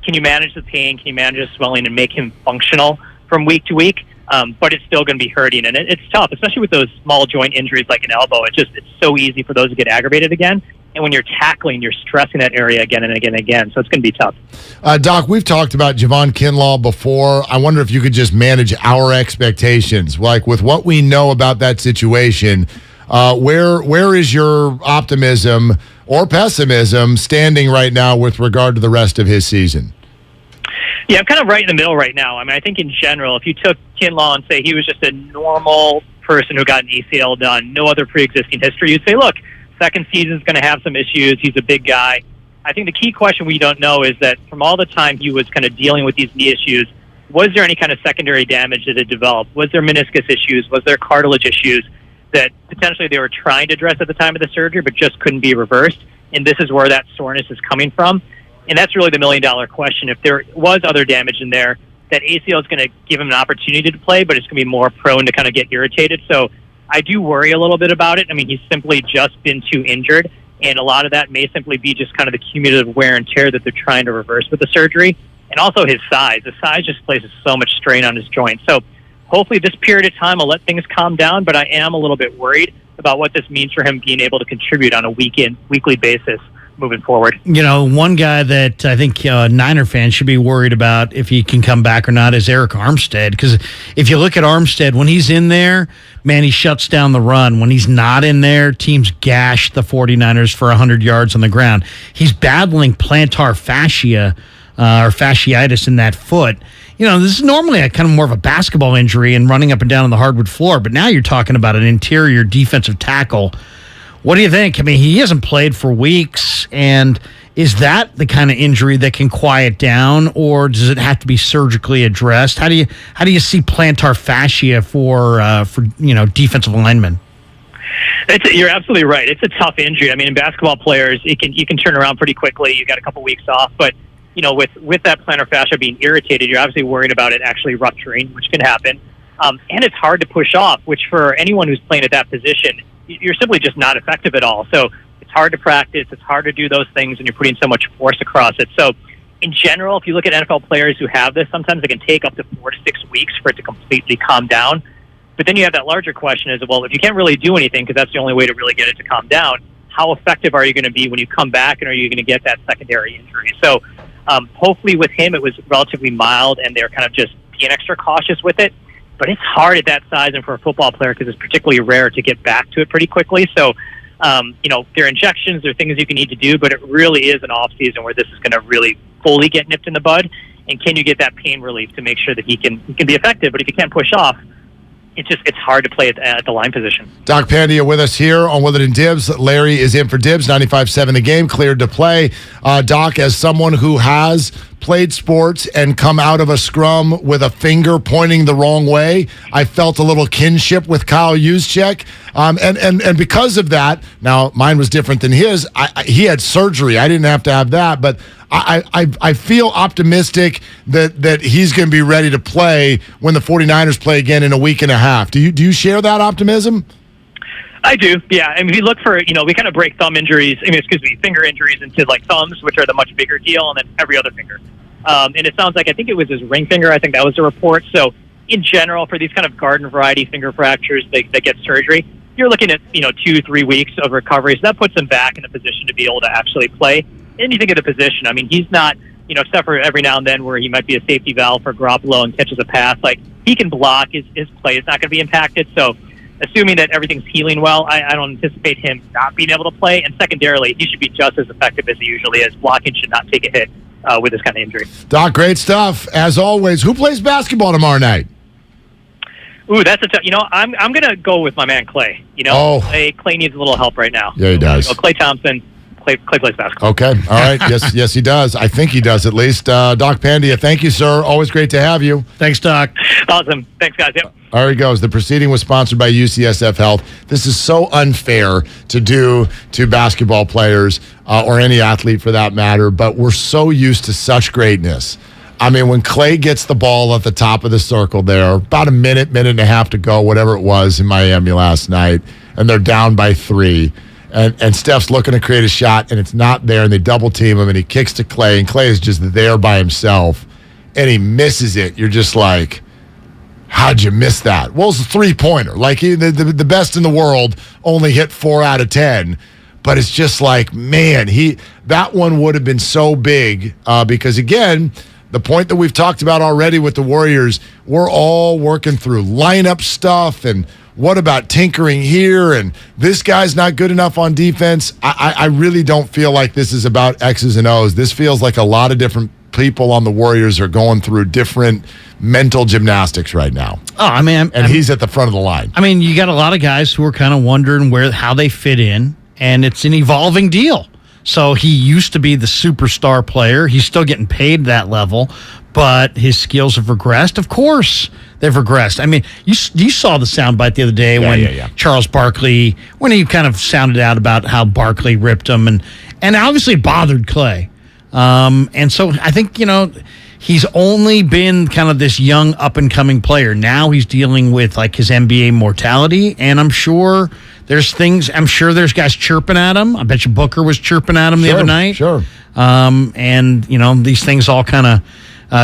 can you manage the pain? Can you manage the swelling and make him functional from week to week? But it's still going to be hurting. And it's tough, especially with those small joint injuries like an elbow. It's so easy for those to get aggravated again. And when you're tackling, you're stressing that area again and again and again. So it's going to be tough. Doc, we've talked about Javon Kinlaw before. I wonder if you could just manage our expectations. Like with what we know about that situation, where is your optimism or pessimism standing right now with regard to the rest of his season? Yeah, I'm kind of right in the middle right now. I mean, I think in general, if you took Kinlaw and say he was just a normal person who got an ACL done, no other pre-existing history, you'd say, look, second season's going to have some issues. He's a big guy. I think the key question we don't know is that from all the time he was kind of dealing with these knee issues, was there any kind of secondary damage that had developed? Was there meniscus issues? Was there cartilage issues that potentially they were trying to address at the time of the surgery but just couldn't be reversed? And this is where that soreness is coming from. And that's really the million-dollar question. If there was other damage in there, that ACL is going to give him an opportunity to play, but it's going to be more prone to kind of get irritated. So I do worry a little bit about it. I mean, he's simply just been too injured, and a lot of that may simply be just kind of the cumulative wear and tear that they're trying to reverse with the surgery, and also his size. The size just places so much strain on his joints. So hopefully this period of time will let things calm down, but I am a little bit worried about what this means for him being able to contribute on a weekly basis moving forward. You know, one guy that I think Niner fans should be worried about if he can come back or not is Eric Armstead. Because if you look at Armstead, when he's in there, man, he shuts down the run. When he's not in there, teams gash the 49ers for 100 yards on the ground. He's battling plantar fascia or fasciitis in that foot. You know, this is normally a kind of more of a basketball injury and running up and down on the hardwood floor, but now you're talking about an interior defensive tackle. What do you think? I mean, he hasn't played for weeks, and is that the kind of injury that can quiet down, or does it have to be surgically addressed? How do you see plantar fascia for defensive linemen? You're absolutely right. It's a tough injury. I mean, in basketball players, you can turn around pretty quickly. You got a couple weeks off, but you know, with that plantar fascia being irritated, you're obviously worried about it actually rupturing, which can happen. And it's hard to push off, which for anyone who's playing at that position, you're simply just not effective at all. So it's hard to practice. It's hard to do those things, and you're putting so much force across it. So in general, if you look at NFL players who have this, sometimes it can take up to 4 to 6 weeks for it to completely calm down. But then you have that larger question is, well, if you can't really do anything, because that's the only way to really get it to calm down, how effective are you going to be when you come back, and are you going to get that secondary injury? So hopefully with him, it was relatively mild, and they're kind of just being extra cautious with it. But it's hard at that size and for a football player because it's particularly rare to get back to it pretty quickly. So, there are injections, there are things you can need to do, but it really is an off season where this is going to really fully get nipped in the bud. And can you get that pain relief to make sure that he can be effective? But if you can't push off, it's hard to play at the line position. Doc Pandia with us here on Willard and Dibs. Larry is in for Dibs, 95.7 The Game, cleared to play. Doc, as someone who has played sports and come out of a scrum with a finger pointing the wrong way, I felt a little kinship with Kyle Juszczyk. And because of that, now mine was different than his. He had surgery. I didn't have to have that, but I feel optimistic that he's going to be ready to play when the 49ers play again in a week and a half. Do you share that optimism? I do, yeah. I mean, we look for, we kind of break finger injuries into like thumbs, which are the much bigger deal, and then every other finger. And it sounds like, I think it was his ring finger. I think that was the report. So in general, for these kind of garden variety finger fractures that get surgery, you're looking at, 2-3 weeks of recovery. So that puts him back in a position to be able to actually play. And you think of the position, I mean, he's not, except for every now and then where he might be a safety valve for Garoppolo and catches a pass, like he can block, his play is not going to be impacted. So assuming that everything's healing well, I don't anticipate him not being able to play. And secondarily, he should be just as effective as he usually is. Blocking should not take a hit with this kind of injury. Doc, great stuff. As always, who plays basketball tomorrow night? Ooh, that's a tough. I'm going to go with my man Clay. Clay needs a little help right now. Yeah, he does. Klay Thompson. Clay plays basketball. Okay. All right. Yes, he does. I think he does at least. Doc Pandia, thank you, sir. Always great to have you. Thanks, Doc. Awesome. Thanks, guys. Yep. There he goes. The proceeding was sponsored by UCSF Health. This is so unfair to do to basketball players or any athlete for that matter, but we're so used to such greatness. I mean, when Clay gets the ball at the top of the circle there, about a minute and a half to go, whatever it was in Miami last night, and they're down by 3, and Steph's looking to create a shot, and it's not there, and they double team him, and he kicks to Clay, and Clay is just there by himself, and he misses it. You're just like, how'd you miss that? Well, it's a 3-pointer. Like, the best in the world only hit 4 out of 10. But it's just like, man, that one would have been so big because, again, the point that we've talked about already with the Warriors, we're all working through lineup stuff and what about tinkering here? And this guy's not good enough on defense. I really don't feel like this is about X's and O's. This feels like a lot of different people on the Warriors are going through different mental gymnastics right now. Oh, I mean, he's at the front of the line. I mean, you got a lot of guys who are kind of wondering how they fit in, and it's an evolving deal. So he used to be the superstar player. He's still getting paid that level, but his skills have regressed. Of course, they've regressed. I mean, you saw the soundbite the other day when Charles Barkley, when he kind of sounded out about how Barkley ripped him, and obviously it bothered Clay. And so I think, he's only been kind of this young up-and-coming player. Now he's dealing with, like, his NBA mortality, and I'm sure there's guys chirping at him. I bet you Booker was chirping at him the other night. Sure. And, these things all kind of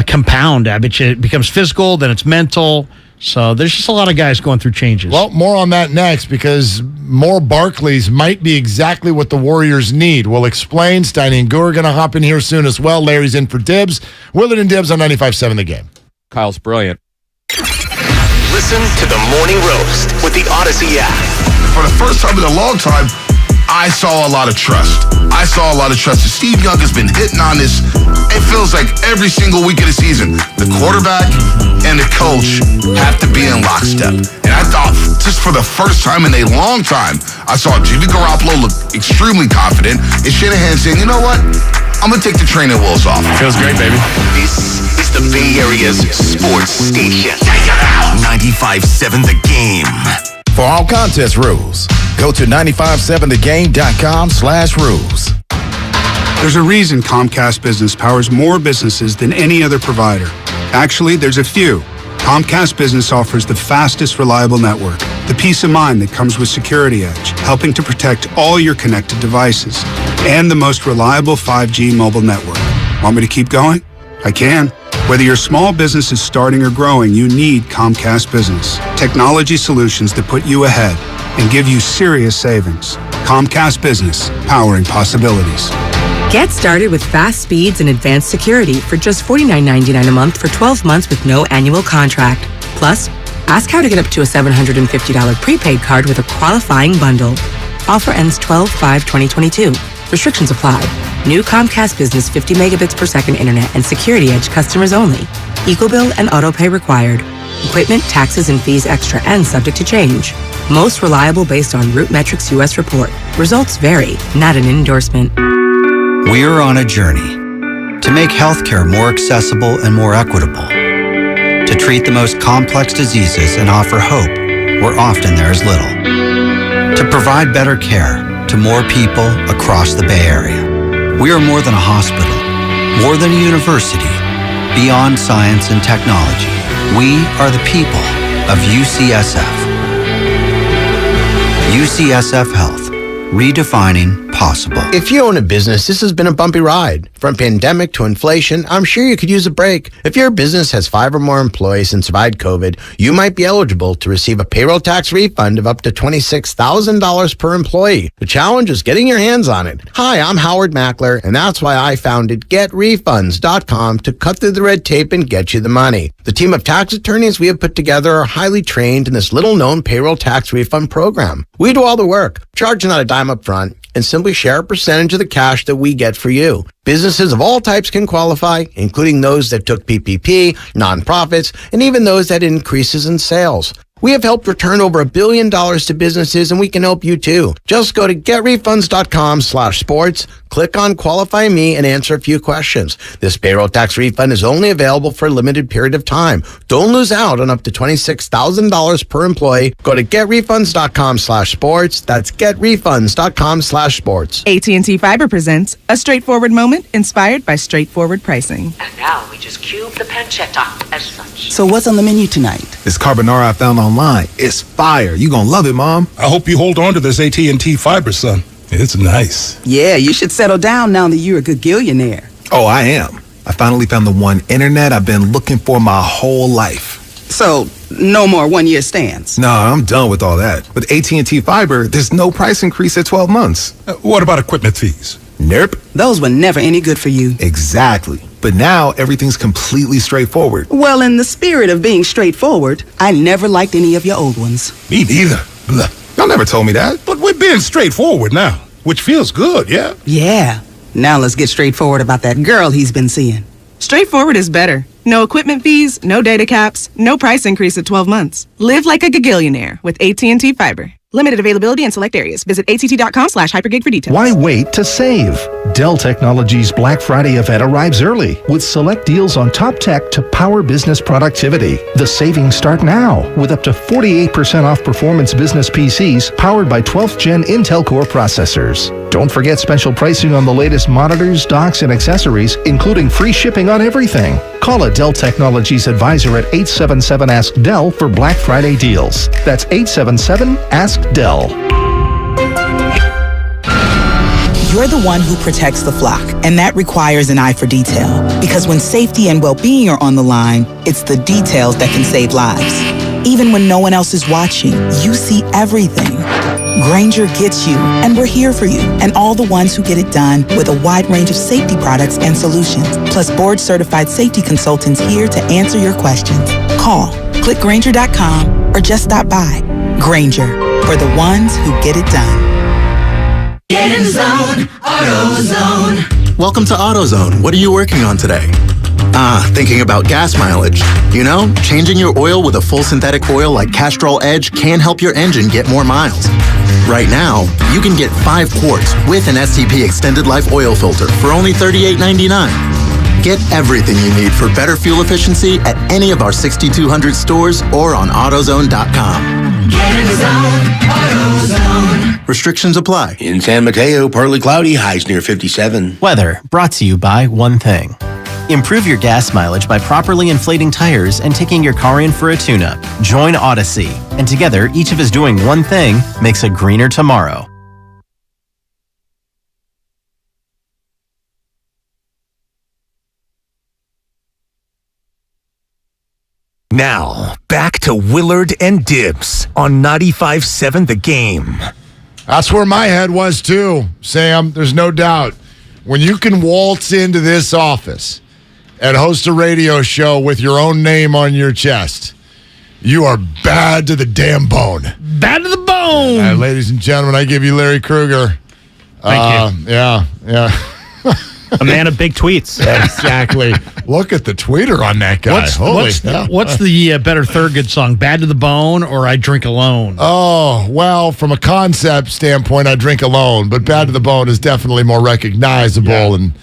compound. I bet you it becomes physical, then it's mental. So there's just a lot of guys going through changes. Well, more on that next because more Barkleys might be exactly what the Warriors need. We'll explain. Steiny and Guru are going to hop in here soon as well. Larry's in for Dibs. Willard and Dibs on 95.7 The Game. Kyle's brilliant. Listen to the Morning Roast with the Odyssey app. For the first time in a long time, I saw a lot of trust. Steve Young has been hitting on this, it feels like every single week of the season. The quarterback and the coach have to be in lockstep. And I thought, just for the first time in a long time, I saw Jimmy Garoppolo look extremely confident, and Shanahan saying, you know what? I'm going to take the training wheels off. Feels great, baby. This is the Bay Area's sports station. Check it out. 95.7 The Game. For all contest rules, go to 957thegame.com/rules. There's a reason Comcast Business powers more businesses than any other provider. Actually, there's a few. Comcast Business offers the fastest, reliable network, the peace of mind that comes with Security Edge, helping to protect all your connected devices, and the most reliable 5G mobile network. Want me to keep going? I can. Whether your small business is starting or growing, you need Comcast Business. Technology solutions that put you ahead and give you serious savings. Comcast Business, powering possibilities. Get started with fast speeds and advanced security for just $49.99 a month for 12 months with no annual contract. Plus, ask how to get up to a $750 prepaid card with a qualifying bundle. Offer ends 12/5/2022. Restrictions apply. New Comcast Business 50 megabits per second internet and Security Edge customers only. EcoBill and autopay required. Equipment, taxes, and fees extra and subject to change. Most reliable based on Root Metrics US report. Results vary, not an endorsement. We're on a journey to make healthcare more accessible and more equitable, to treat the most complex diseases and offer hope where often there is little, to provide better care to more people across the Bay Area. We are more than a hospital, more than a university, beyond science and technology. We are the people of UCSF. UCSF Health, redefining possible. If you own a business, this has been a bumpy ride. From pandemic to inflation, I'm sure you could use a break. If your business has 5 or more employees and survived COVID, you might be eligible to receive a payroll tax refund of up to $26,000 per employee. The challenge is getting your hands on it. Hi, I'm Howard Mackler, and that's why I founded GetRefunds.com to cut through the red tape and get you the money. The team of tax attorneys we have put together are highly trained in this little-known payroll tax refund program. We do all the work, charge not a dime up front, and simply share a percentage of the cash that we get for you. Businesses of all types can qualify, including those that took PPP, nonprofits, and even those that had increases in sales. We have helped return over $1 billion to businesses, and we can help you too. Just go to getrefunds.com/sports, click on Qualify Me, and answer a few questions. This payroll tax refund is only available for a limited period of time. Don't lose out on up to $26,000 per employee. Go to getrefunds.com/sports. That's getrefunds.com/sports. AT&T Fiber presents a straightforward moment inspired by straightforward pricing. And now we just cube the pancetta as such. So what's on the menu tonight? This carbonara I found online. It's fire. You gonna love it, Mom. I hope you hold on to this AT&T Fiber, son. It's nice. Yeah, you should settle down now that you're a good gillionaire. Oh, I am. I finally found the one internet I've been looking for my whole life. So, No more one-year stands. Nah, I'm done with all that. With AT&T Fiber, there's no price increase at 12 months. What about equipment fees? Nope. Those were never any good for you. Exactly. But now everything's completely straightforward. Well, in the spirit of being straightforward, I never liked any of your old ones. Me neither. Blah. Y'all never told me that. But we're being straightforward now, which feels good, yeah? Yeah. Now let's get straightforward about that girl he's been seeing. Straightforward is better. No equipment fees, no data caps, no price increase at 12 months. Live like a gagillionaire with AT&T Fiber. Limited availability in select areas. Visit att.com/hypergig for details. Why wait to save? Dell Technologies Black Friday event arrives early with select deals on top tech to power business productivity. The savings start now with up to 48% off performance business PCs powered by 12th Gen Intel Core processors. Don't forget special pricing on the latest monitors, docks, and accessories, including free shipping on everything. Call a Dell Technologies advisor at 877-ASK-DELL for Black Friday deals. That's 877-ASK-DELL. You're the one who protects the flock, and that requires an eye for detail. Because when safety and well-being are on the line, it's the details that can save lives. Even when no one else is watching, you see everything. Grainger gets you, and we're here for you, and all the ones who get it done with a wide range of safety products and solutions, plus board-certified safety consultants here to answer your questions. Call, click Grainger.com, or just stop by. Grainger, for the ones who get it done. Get in zone, AutoZone. Welcome to AutoZone. What are you working on today? Thinking about gas mileage. You know, changing your oil with a full synthetic oil like Castrol Edge can help your engine get more miles. Right now, you can get 5 quarts with an STP Extended Life Oil Filter for only $38.99. Get everything you need for better fuel efficiency at any of our 6,200 stores or on AutoZone.com. Get in zone, AutoZone. Restrictions apply. In San Mateo, partly cloudy, highs near 57. Weather brought to you by one thing. Improve your gas mileage by properly inflating tires and taking your car in for a tune-up. Join Odyssey, and together, each of us doing one thing makes a greener tomorrow. Now, back to Willard and Dibs on 95.7 The Game. That's where my head was too, Sam. There's no doubt. When you can waltz into this office and host a radio show with your own name on your chest, you are bad to the damn bone. Bad to the bone. Ladies and gentlemen, I give you Larry Krueger. Thank you. Yeah. A man of big tweets. Exactly. Look at the tweeter on that guy. What's the better Thurgood song? Bad to the Bone or I Drink Alone? Oh, well, from a concept standpoint, I Drink Alone, but Bad to the Bone is definitely more recognizable and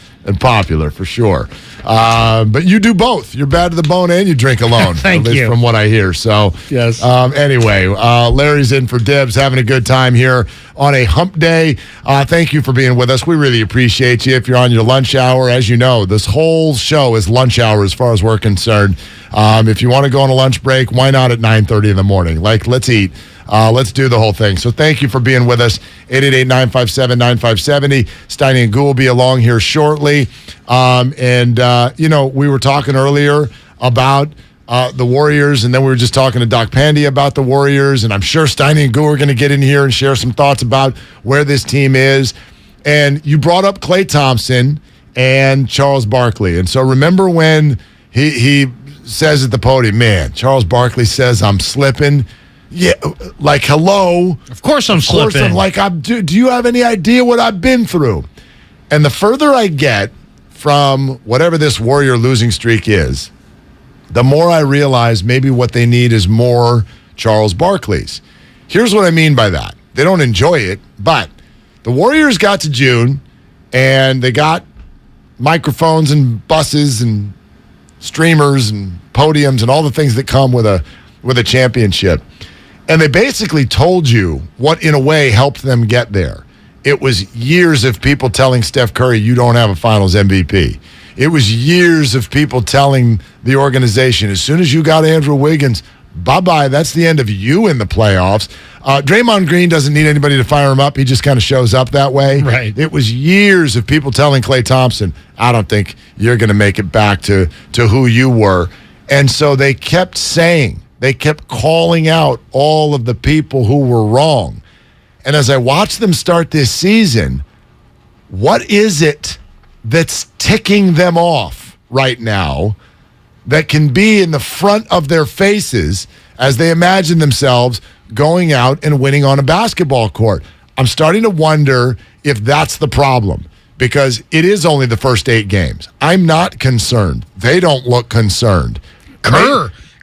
popular for sure. But you do both. You're Bad to the Bone and you Drink Alone. Thank at least you. From what I hear. So, yes. Anyway, Larry's in for Dibs, having a good time here on a hump day. Thank you for being with us. We really appreciate you. If you're on your lunch hour, as you know, this whole show is lunch hour as far as we're concerned. If you want to go on a lunch break, why not at 9:30 in the morning? Like, let's eat. Let's do the whole thing. So thank you for being with us. 888-957-9570. Steiny and Guru will be along here shortly. We were talking earlier about the Warriors, and then we were just talking to Doc Pandy about the Warriors, and I'm sure Steiny and Guru are going to get in here and share some thoughts about where this team is. And you brought up Klay Thompson and Charles Barkley. And so remember when he says at the podium, man, Charles Barkley says I'm slipping. Yeah, like, hello. Of course I'm slipping. I'm like, do you have any idea what I've been through? And the further I get from whatever this Warrior losing streak is, the more I realize maybe what they need is more Charles Barkleys. Here's what I mean by that. They don't enjoy it, but the Warriors got to June, and they got microphones and buses and streamers and podiums and all the things that come with a championship. And they basically told you what, in a way, helped them get there. It was years of people telling Steph Curry, you don't have a Finals MVP. It was years of people telling the organization, as soon as you got Andrew Wiggins, bye-bye, that's the end of you in the playoffs. Draymond Green doesn't need anybody to fire him up. He just kind of shows up that way. Right. It was years of people telling Klay Thompson, I don't think you're going to make it back to who you were. And so they kept saying They kept calling out all of the people who were wrong. And as I watch them start this season, what is it that's ticking them off right now that can be in the front of their faces as they imagine themselves going out and winning on a basketball court? I'm starting to wonder if that's the problem, because it is only the first 8 games. I'm not concerned. They don't look concerned.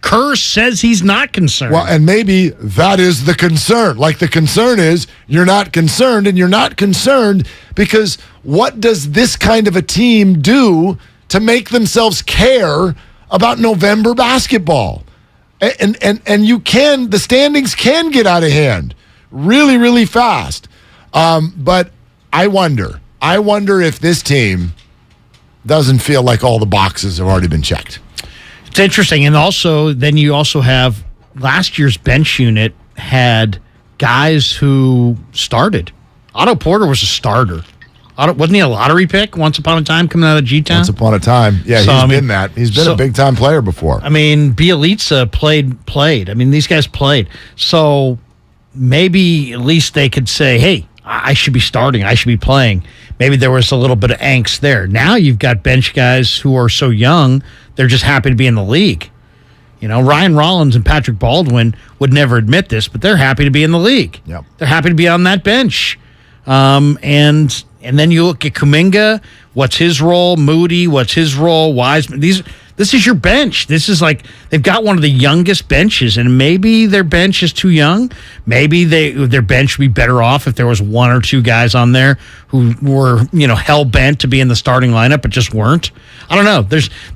Kerr says he's not concerned. Well, and maybe that is the concern. Like, the concern is you're not concerned, and you're not concerned because what does this kind of a team do to make themselves care about November basketball? And you can, the standings can get out of hand really, really fast. But I wonder if this team doesn't feel like all the boxes have already been checked. It's interesting. And also, then you also have last year's bench unit had guys who started. Otto Porter was a starter. Wasn't he a lottery pick once upon a time coming out of G-Town? Once upon a time. Yeah, he's been that. He's been a big-time player before. I mean, Bielitsa played. I mean, these guys played. So maybe at least they could say, hey, I should be starting. I should be playing. Maybe there was a little bit of angst there. Now you've got bench guys who are so young, they're just happy to be in the league. You know, Ryan Rollins and Patrick Baldwin would never admit this, but they're happy to be in the league. Yep. They're happy to be on that bench. And then you look at Kuminga, what's his role? Moody, what's his role? Wiseman. This is your bench. This is like they've got one of the youngest benches, and maybe their bench is too young. Maybe their bench would be better off if there was 1 or 2 guys on there who were, hell bent to be in the starting lineup but just weren't. I don't know.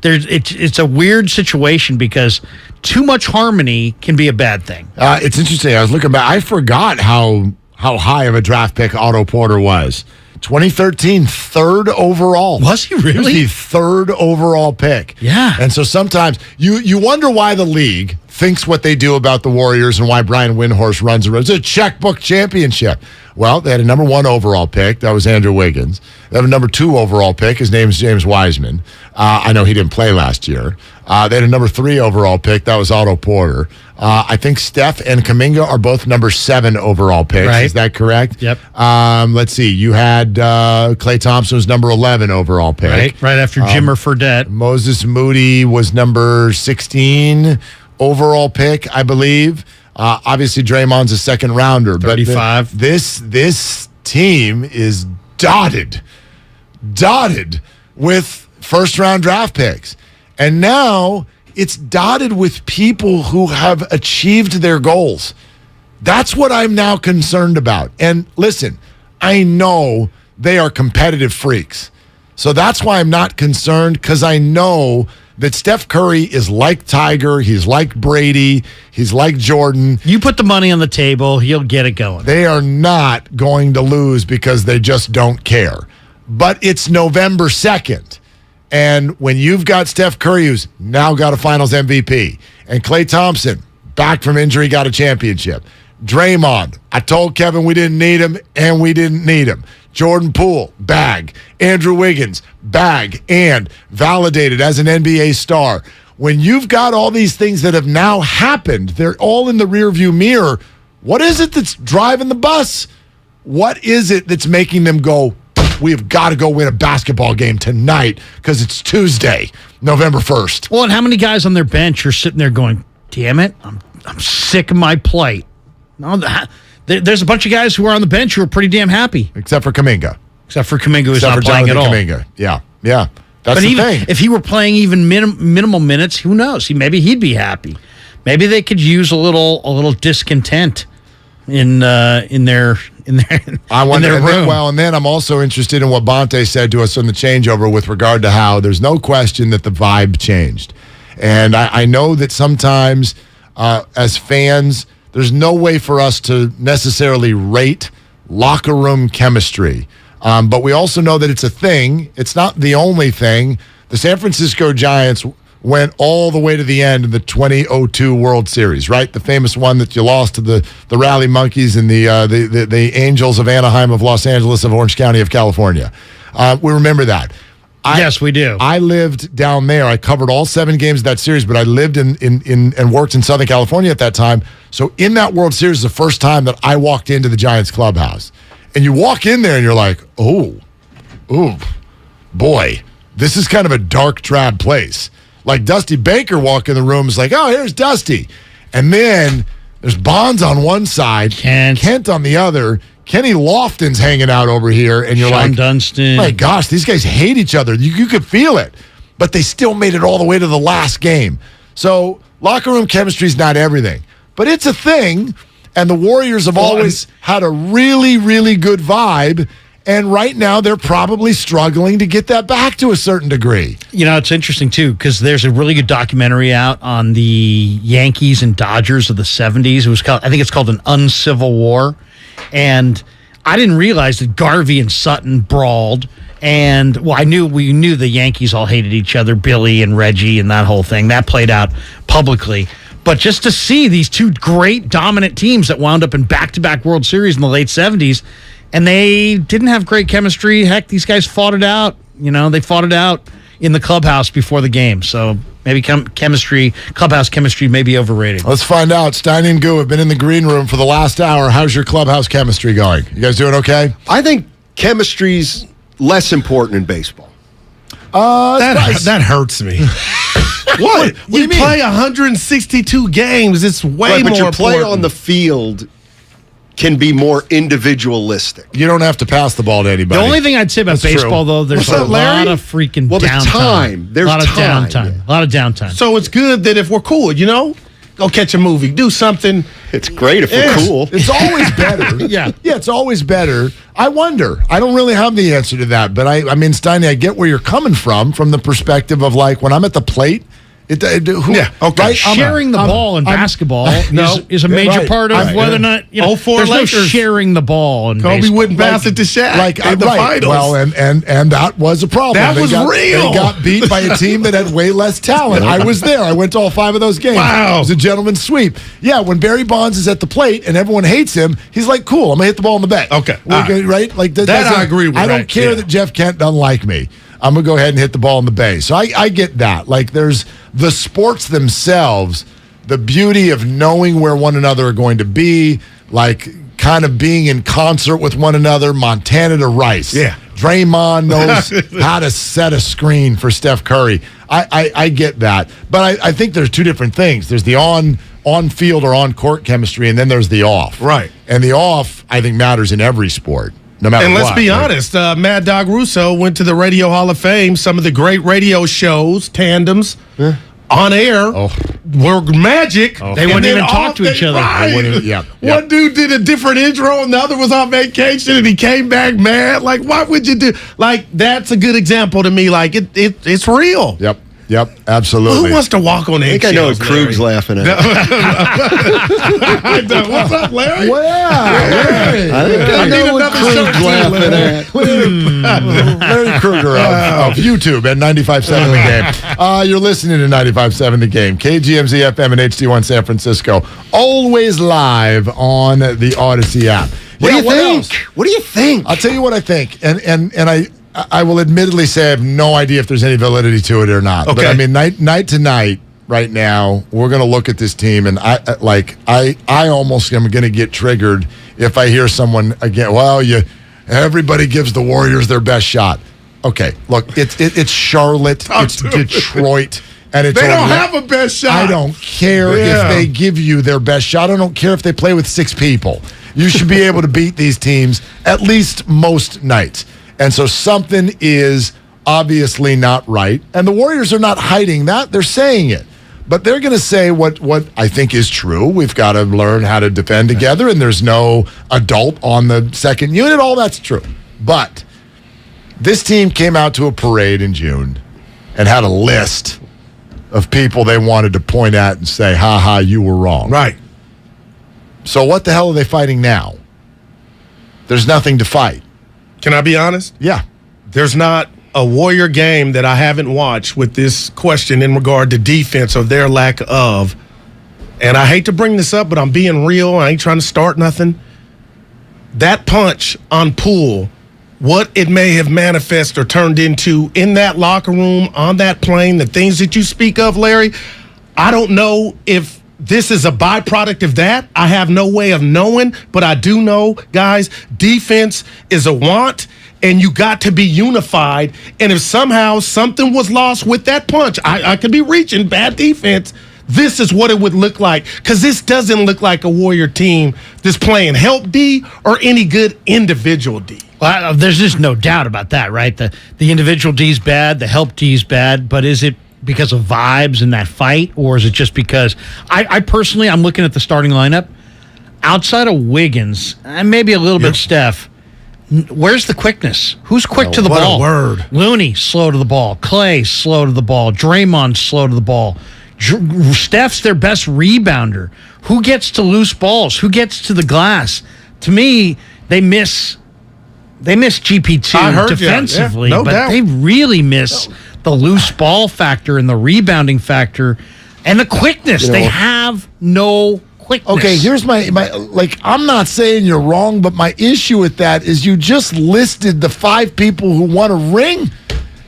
It's a weird situation because too much harmony can be a bad thing. It's interesting. I was looking back. I forgot how high of a draft pick Otto Porter was. 2013, 3rd overall. Was he really? He was the 3rd overall pick. Yeah. And so sometimes you wonder why the league thinks what they do about the Warriors and why Brian Windhorst runs around. It's a checkbook championship. Well, they had a number 1 overall pick. That was Andrew Wiggins. They have a number 2 overall pick. His name is James Wiseman. I know he didn't play last year. They had a number 3 overall pick. That was Otto Porter. I think Steph and Kuminga are both number 7 overall picks. Right. Is that correct? Yep. Let's see. You had Klay Thompson was number 11 overall pick. Right after Jimmer Fredette. Moses Moody was number 16 overall pick, I believe. Obviously, Draymond's a second rounder. 35. But this team is dotted with first-round draft picks. And now it's dotted with people who have achieved their goals. That's what I'm now concerned about. And listen, I know they are competitive freaks. So that's why I'm not concerned, because I know that Steph Curry is like Tiger. He's like Brady. He's like Jordan. You put the money on the table, he'll get it going. They are not going to lose because they just don't care. But it's November 2nd. And when you've got Steph Curry, who's now got a Finals MVP, and Klay Thompson, back from injury, got a championship. Draymond, I told Kevin we didn't need him, and we didn't need him. Jordan Poole, bag. Andrew Wiggins, bag, and validated as an NBA star. When you've got all these things that have now happened, they're all in the rearview mirror. What is it that's driving the bus? What is it that's making them go, we have got to go win a basketball game tonight because it's Tuesday, November 1st? Well, and how many guys on their bench are sitting there going, damn it, I'm sick of my plight. No, there's a bunch of guys who are on the bench who are pretty damn happy. Except for Kuminga. Who's not playing at all. Kuminga. Yeah. That's the thing. If he were playing even minimal minutes, who knows? Maybe he'd be happy. Maybe they could use a little discontent in their room. And then I'm also interested in what Bonte said to us on the changeover with regard to how there's no question that the vibe changed. And I know that sometimes as fans, there's no way for us to necessarily rate locker room chemistry. But we also know that it's a thing. It's not the only thing. The San Francisco Giants went all the way to the end of the 2002 World Series, right? The famous one that you lost to the Rally Monkeys and the Angels of Anaheim, of Los Angeles, of Orange County, of California. We remember that. Yes, we do. I lived down there. I covered all 7 games of that series, but I lived in and worked in Southern California at that time. So in that World Series, the first time that I walked into the Giants clubhouse. And you walk in there and you're like, oh, boy, this is kind of a dark, drab place. Like Dusty Baker walk in the room is like, oh, here's Dusty. And then there's Bonds on one side, Kent on the other. Kenny Lofton's hanging out over here, and you're Sean like, Dunston. My gosh, these guys hate each other. You could feel it, but they still made it all the way to the last game. So locker room chemistry is not everything, but it's a thing, and the Warriors have always had a really, really good vibe, and right now they're probably struggling to get that back to a certain degree. You know, it's interesting, too, because there's a really good documentary out on the Yankees and Dodgers of the 70s. It was called, I think it's called An Uncivil War. And I didn't realize that Garvey and Sutton brawled. And, well, we knew the Yankees all hated each other, Billy and Reggie and that whole thing. That played out publicly. But just to see these two great dominant teams that wound up in back-to-back World Series in the late 70s, and they didn't have great chemistry. Heck, these guys fought it out. You know, they fought it out in the clubhouse before the game. So maybe clubhouse chemistry may be overrated. Let's find out. Steiny and Goo have been in the green room for the last hour. How's your clubhouse chemistry going? You guys doing okay? I think chemistry's less important in baseball. That hurts me. What? You play 162 games. It's way more but your important. play on the field can be more individualistic. You don't have to pass the ball to anybody. The only thing I'd say about baseball, though, there's a lot of freaking downtime. There's a lot of time. downtime. A lot of downtime. So it's good that if we're cool, go catch a movie, do something. It's great if we're cool. It's always better. Yeah, it's always better. I wonder. I don't really have the answer to that, but I mean, Steiny, I get where you're coming from the perspective of like when I'm at the plate. Right? Sharing the ball in basketball is a major part of whether or not there's no sharing the ball in Kobe baseball. wouldn't pass it to Shaq in the finals. Well, and that was a problem. That was real. They got beat by a team that had way less talent. I was there. I went to all 5 of those games. Wow. It was a gentleman's sweep. Yeah, when Barry Bonds is at the plate and everyone hates him, he's like, cool, I'm going to hit the ball in the bay. Okay. Right? Like that I agree with. I don't care that Jeff Kent doesn't like me. I'm going to go ahead and hit the ball in the bay. So I get that. Like there's the sports themselves, the beauty of knowing where one another are going to be, like kind of being in concert with one another, Montana to Rice. Yeah. Draymond knows how to set a screen for Steph Curry. I get that. But I think there's two different things. There's the on-field or on-court chemistry, and then there's the off. Right. And the off, I think, matters in every sport. No matter and let's what, be honest, Mad Dog Russo went to the Radio Hall of Fame. Some of the great radio shows, tandems, on air, were magic. They wouldn't even talk to each other. Right. One dude did a different intro, and the other was on vacation, and he came back mad. Like, why would you do? Like, that's a good example to me. Like, it's real. Yep, absolutely. Who wants to walk on eggshells? I think I know what Krug's laughing at. What's up, Larry? Larry. I know what Krug's laughing at. Larry Kruger of YouTube at 95.7 The Game. You're listening to 95.7 The Game. KGMZ FM and HD1 San Francisco. Always live on the Odyssey app. What do you think? What do you think? I'll tell you what I think. And I will admittedly say I have no idea if there's any validity to it or not. Okay. But I mean, night to night, right now, we're going to look at this team, and I almost am going to get triggered if I hear someone again. Well, everybody gives the Warriors their best shot. Okay, look, it's Charlotte, it's Detroit. And it's they don't have a best shot. I don't care if they give you their best shot. I don't care if they play with 6 people. You should be able to beat these teams at least most nights. And so something is obviously not right. And the Warriors are not hiding that. They're saying it. But they're going to say what I think is true. We've got to learn how to defend together, and there's no adult on the second unit. All that's true. But this team came out to a parade in June and had a list of people they wanted to point at and say, ha, you were wrong. Right. So what the hell are they fighting now? There's nothing to fight. Can I be honest? Yeah. There's not a Warrior game that I haven't watched with this question in regard to defense or their lack of. And I hate to bring this up, but I'm being real. I ain't trying to start nothing. That punch on Poole what it may have manifested or turned into in that locker room, on that plane, the things that you speak of, Larry, I don't know if this is a byproduct of that. I have no way of knowing, but I do know, guys, defense is a want, and you got to be unified. And if somehow something was lost with that punch, I could be reaching bad defense. This is what it would look like, because this doesn't look like a Warrior team that's playing help D or any good individual D. Well, there's just no doubt about that, right? The individual D's bad, the help D's bad, but is it because of vibes in that fight, or is it just because I personally, I'm looking at the starting lineup outside of Wiggins and maybe a little bit Steph. Where's the quickness? Who's quick to the ball? What a word. Looney, slow to the ball. Clay, slow to the ball. Draymond, slow to the ball. Steph's their best rebounder. Who gets to loose balls? Who gets to the glass? To me, they miss GP2 defensively, no but doubt. they really miss the loose ball factor and the rebounding factor and the quickness. They have no quickness. Okay, here's my like, I'm not saying you're wrong, but my issue with that is you just listed the 5 people who won a ring.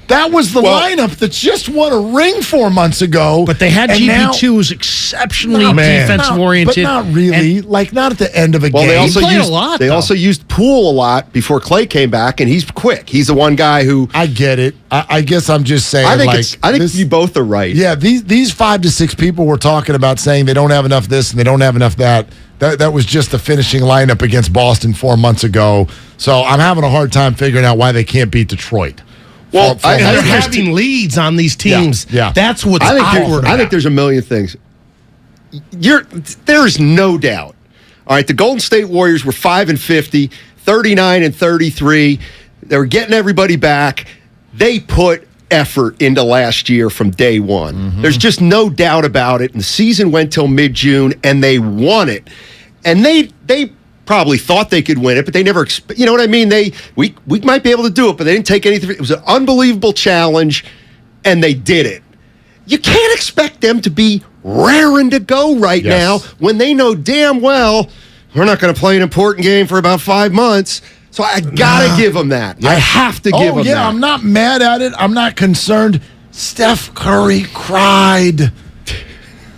That was the lineup that just won a ring 4 months ago. But they had GP2 who's exceptionally defensive oriented. But not really. Not at the end of a game. They also used Poole a lot before Clay came back, and he's quick. He's the one guy who... I get it. I guess I'm just saying... I think you both are right. Yeah, these 5 to 6 people were talking about saying they don't have enough this and they don't have enough that. That was just the finishing lineup against Boston 4 months ago. So I'm having a hard time figuring out why they can't beat Detroit. Well, they're having leads on these teams. Yeah. That's what's awkward. I think there's a million things. There is no doubt. All right, the Golden State Warriors were 5-50, 39-33. They were getting everybody back. They put effort into last year from day one. Mm-hmm. There's just no doubt about it. And the season went till mid-June, and they won it. And they probably thought they could win it, but they never, you know what I mean? We might be able to do it, but they didn't take anything. It was an unbelievable challenge, and they did it. You can't expect them to be raring to go right now when they know damn well we're not going to play an important game for about 5 months. So I got to give them that. I have to give them that. I'm not mad at it. I'm not concerned. Steph Curry cried.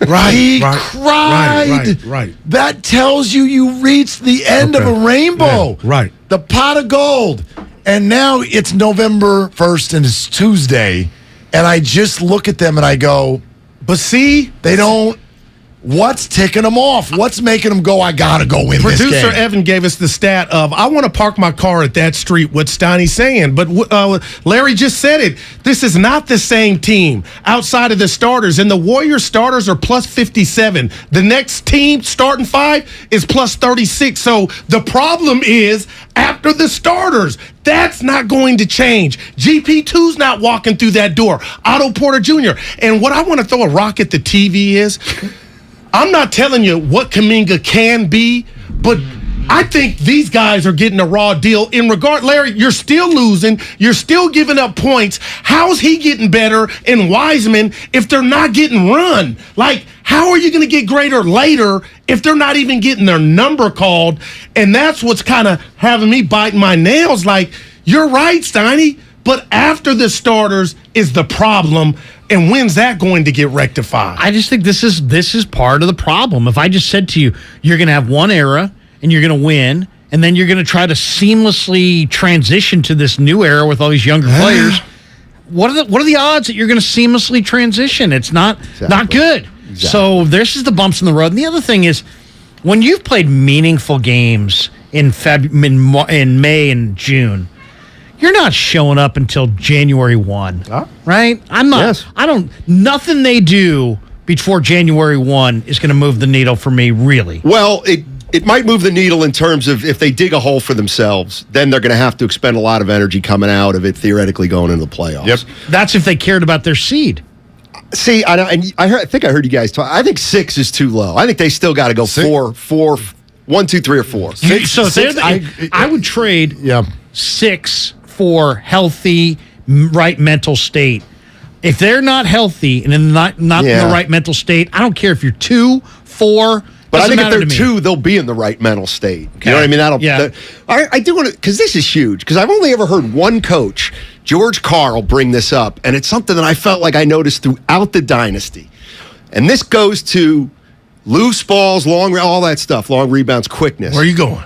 He cried. Right. That tells you reached the end of a rainbow. Yeah, right. The pot of gold. And now it's November 1st and it's Tuesday. And I just look at them and I go, but see, they don't. What's ticking them off? What's making them go, I got to go win this game? Producer Evan gave us the stat of, I want to park my car at that street, what Steiny's saying. But Larry just said it. This is not the same team outside of the starters. And the Warriors starters are plus 57. The next team, starting 5, is plus 36. So the problem is, after the starters, that's not going to change. GP2's not walking through that door. Otto Porter Jr. And what I want to throw a rock at the TV is, I'm not telling you what Kuminga can be, but I think these guys are getting a raw deal. In regard, Larry, you're still losing. You're still giving up points. How's he getting better in Wiseman if they're not getting run? Like, how are you going to get greater later if they're not even getting their number called? And that's what's kind of having me biting my nails. Like, you're right, Steiny, but after the starters is the problem. And when's that going to get rectified? I just think this is part of the problem. If I just said to you, you're going to have one era and you're going to win, and then you're going to try to seamlessly transition to this new era with all these younger players, what are the odds that you're going to seamlessly transition? It's not good. Exactly. So this is the bumps in the road. And the other thing is, when you've played meaningful games in May and June, you're not showing up until January 1, right? I'm not. Yes. I don't. Nothing they do before January 1 is going to move the needle for me, really. Well, it might move the needle in terms of if they dig a hole for themselves, then they're going to have to expend a lot of energy coming out of it, theoretically going into the playoffs. Yep. That's if they cared about their seed. See, I think I heard you guys talk. I think 6 is too low. I think they still got to go 4, 1, 2, 3, or 4. I would trade 6 for healthy, right mental state. If they're not healthy and not in the right mental state, I don't care if you're 2, 4, But I think if they're 2, they'll be in the right mental state. Okay. You know what I mean? I do want to, because this is huge, because I've only ever heard one coach, George Karl, bring this up, and it's something that I felt like I noticed throughout the dynasty. And this goes to loose balls, all that stuff, long rebounds, quickness. Where are you going?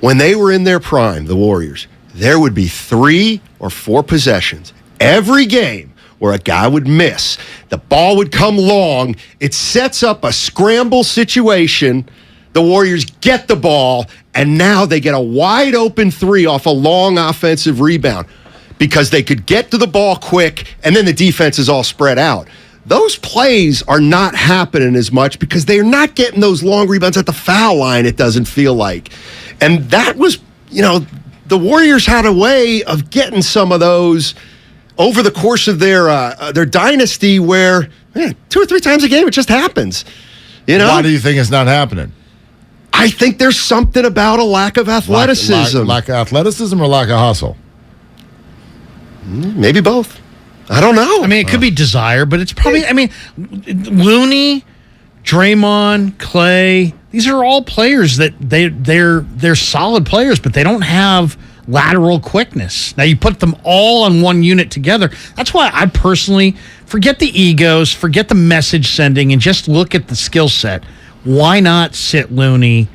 When they were in their prime, the Warriors, there would be 3 or 4 possessions every game where a guy would miss. The ball would come long. It sets up a scramble situation. The Warriors get the ball, and now they get a wide open 3 off a long offensive rebound because they could get to the ball quick, and then the defense is all spread out. Those plays are not happening as much because they're not getting those long rebounds at the foul line, it doesn't feel like. And that was, the Warriors had a way of getting some of those over the course of their dynasty where 2 or 3 times a game it just happens. Why do you think it's not happening? I think there's something about a lack of athleticism. Lack of athleticism or lack of hustle? Maybe both. I don't know. I mean, it could be desire, but it's probably, Looney, Draymond, Clay, these are all players that they're solid players, but they don't have lateral quickness. Now you put them all on one unit together. That's why I personally forget the egos, forget the message sending, and just look at the skill set. Why not sit Looney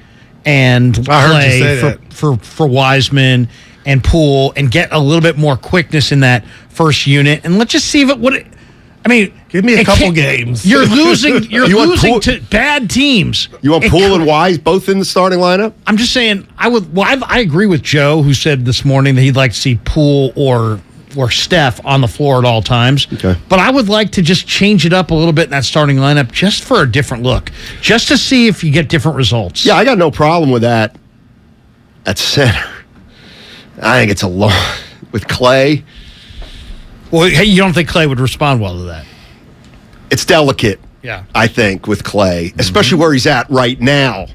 and Clay for Wiseman and Poole and get a little bit more quickness in that first unit, and let's just see give me a couple games. You're losing. You're losing to bad teams. You want Poole and Wise both in the starting lineup? I'm just saying. I agree with Joe, who said this morning that he'd like to see Poole or Steph on the floor at all times. Okay. But I would like to just change it up a little bit in that starting lineup, just for a different look, just to see if you get different results. Yeah, I got no problem with that. At center, I think it's a long with Clay. Well, hey, you don't think Clay would respond well to that? It's delicate, I think, with Clay, especially where he's at right now.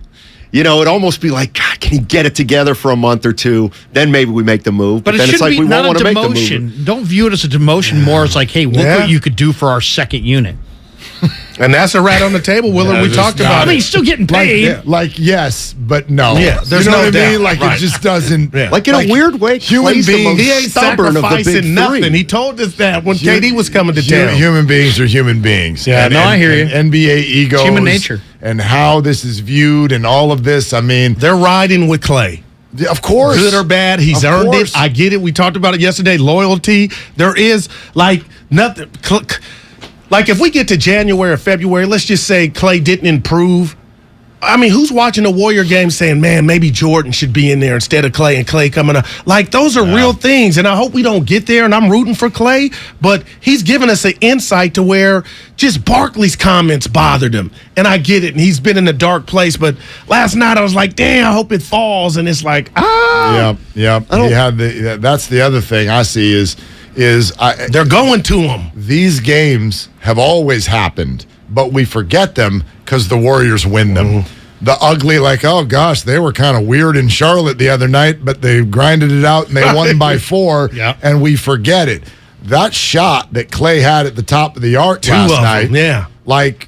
It'd almost be like, God, can he get it together for a month or 2? Then maybe we make the move. But then it it's like be we not won't want a to make the move. Don't view it as a demotion. More as like, hey, look what you could do for our second unit. And that's a rat on the table, Willard. We talked about it. He's still getting paid. Yes, but no. Yeah, there's you know no what doubt. I mean? Like, it just doesn't. Like, in a weird way, human Clay's beings, he ain't stubborn of the big sacrificing nothing. 3. He told us that when KD was coming to town. Human beings are human beings. Yeah, I hear you. And NBA egos. Human nature. And how this is viewed and all of this. I mean, they're riding with Clay. Of course. Good or bad, he's earned it. I get it. We talked about it yesterday. Loyalty. There is, nothing. Like, if we get to January or February, let's just say Clay didn't improve. I mean, who's watching a Warrior game saying, man, maybe Jordan should be in there instead of Clay and Clay coming up? Like, those are real things, and I hope we don't get there, and I'm rooting for Clay, but he's given us an insight to where just Barkley's comments bothered him, and I get it, and he's been in a dark place, but last night I was like, damn, I hope it falls, and it's like, Yeah. That's the other thing I see is they're going to him. These games have always happened, but we forget them because the Warriors win them. The ugly, oh gosh, they were kind of weird in Charlotte the other night, but they grinded it out and they won by 4, and we forget it. That shot that Clay had at the top of the arc last night,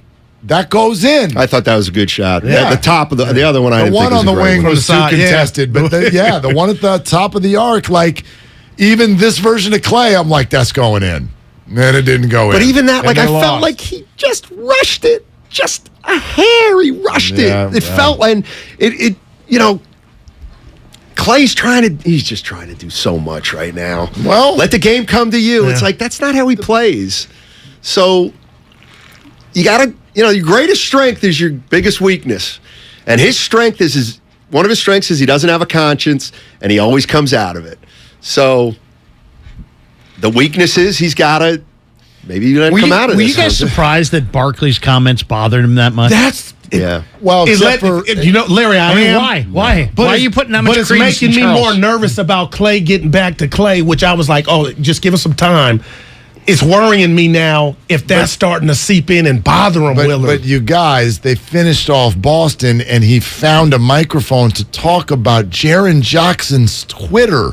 that goes in. I thought that was a good shot. Yeah. The top of the other one, I didn't think was the one on the wing one. was too contested, but the one at the top of the arc, even this version of Clay, I'm like, that's going in. And it didn't go in. But even that, I felt like he just rushed it. Just a hair, he rushed it. It felt, and it Clay's he's just trying to do so much right now. Well, let the game come to you. It's like, that's not how he plays. So you gotta, your greatest strength is your biggest weakness. And his strength is one of his strengths is he doesn't have a conscience, and he always comes out of it. So the weakness is he's got to maybe come out of this. Were you guys surprised that Barkley's comments bothered him that much? Well, Larry, I am. Why? Why are you putting that much credence in it's making me more nervous about Clay getting back to Clay, which I was like, just give us some time. It's worrying me now if that's starting to seep in and bother him, Willard. But you guys, they finished off Boston, and he found a microphone to talk about Jaren Jackson's Twitter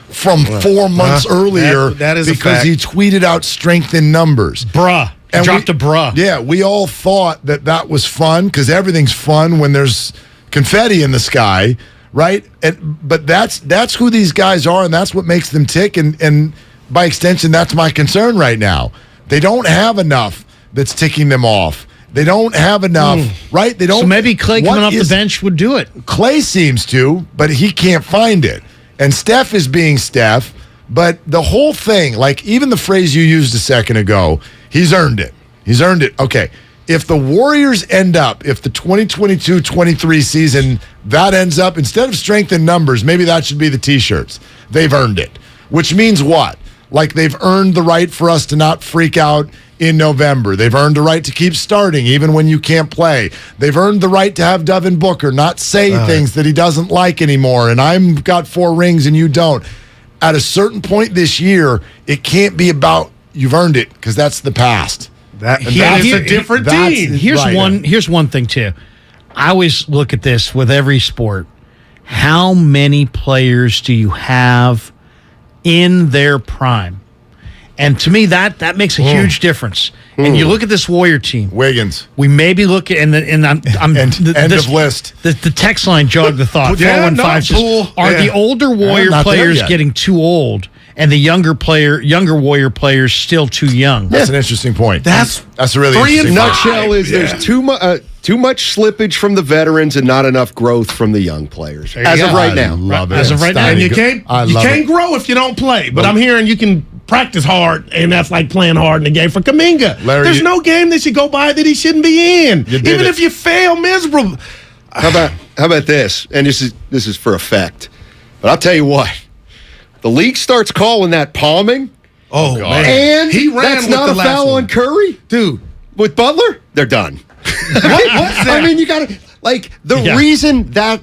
from 4 months earlier that is because he tweeted out strength in numbers. Bruh. And dropped a bruh. Yeah, we all thought that was fun because everything's fun when there's confetti in the sky, right? But that's who these guys are, and that's what makes them tick. And by extension, that's my concern right now. They don't have enough that's ticking them off. They don't have enough, right? They don't. So maybe Clay coming off the bench would do it. Clay seems to, but he can't find it. And Steph is being Steph. But the whole thing, like even the phrase you used a second ago, he's earned it. He's earned it. Okay. If the Warriors end up, if the 2022-23 season, that ends up, instead of strength in numbers, maybe that should be the T-shirts. They've earned it. Which means what? Like they've earned the right for us to not freak out in November. They've earned the right to keep starting even when you can't play. They've earned the right to have Devin Booker not say things that he doesn't like anymore. And I've got 4 rings and you don't. At a certain point this year, it can't be about you've earned it because that's the past. That's a different team. Here's one thing too. I always look at this with every sport. How many players do you have in their prime? And to me, that makes a huge difference. And you look at this Warrior team. Wiggins. We maybe look at, and I'm end of list. The text line jogged the thought. Yeah, 415 are the older Warrior players getting too old, and the younger Warrior players still too young? That's an interesting point. That's a really interesting point. Nutshell is there's too much slippage from the veterans and not enough growth from the young players as of right now. Love it. As of right now, and you can't grow if you don't play. But I'm hearing you can practice hard, and that's like playing hard in the game for Kuminga. There's no game that should go by that he shouldn't be in, even if you fail miserable. How about this? And this is for effect. But I'll tell you what, the league starts calling that palming. Oh, man. And he ran that's with not the a last foul one. on Curry, dude. With Butler, they're done. What's that? I mean, you got to reason that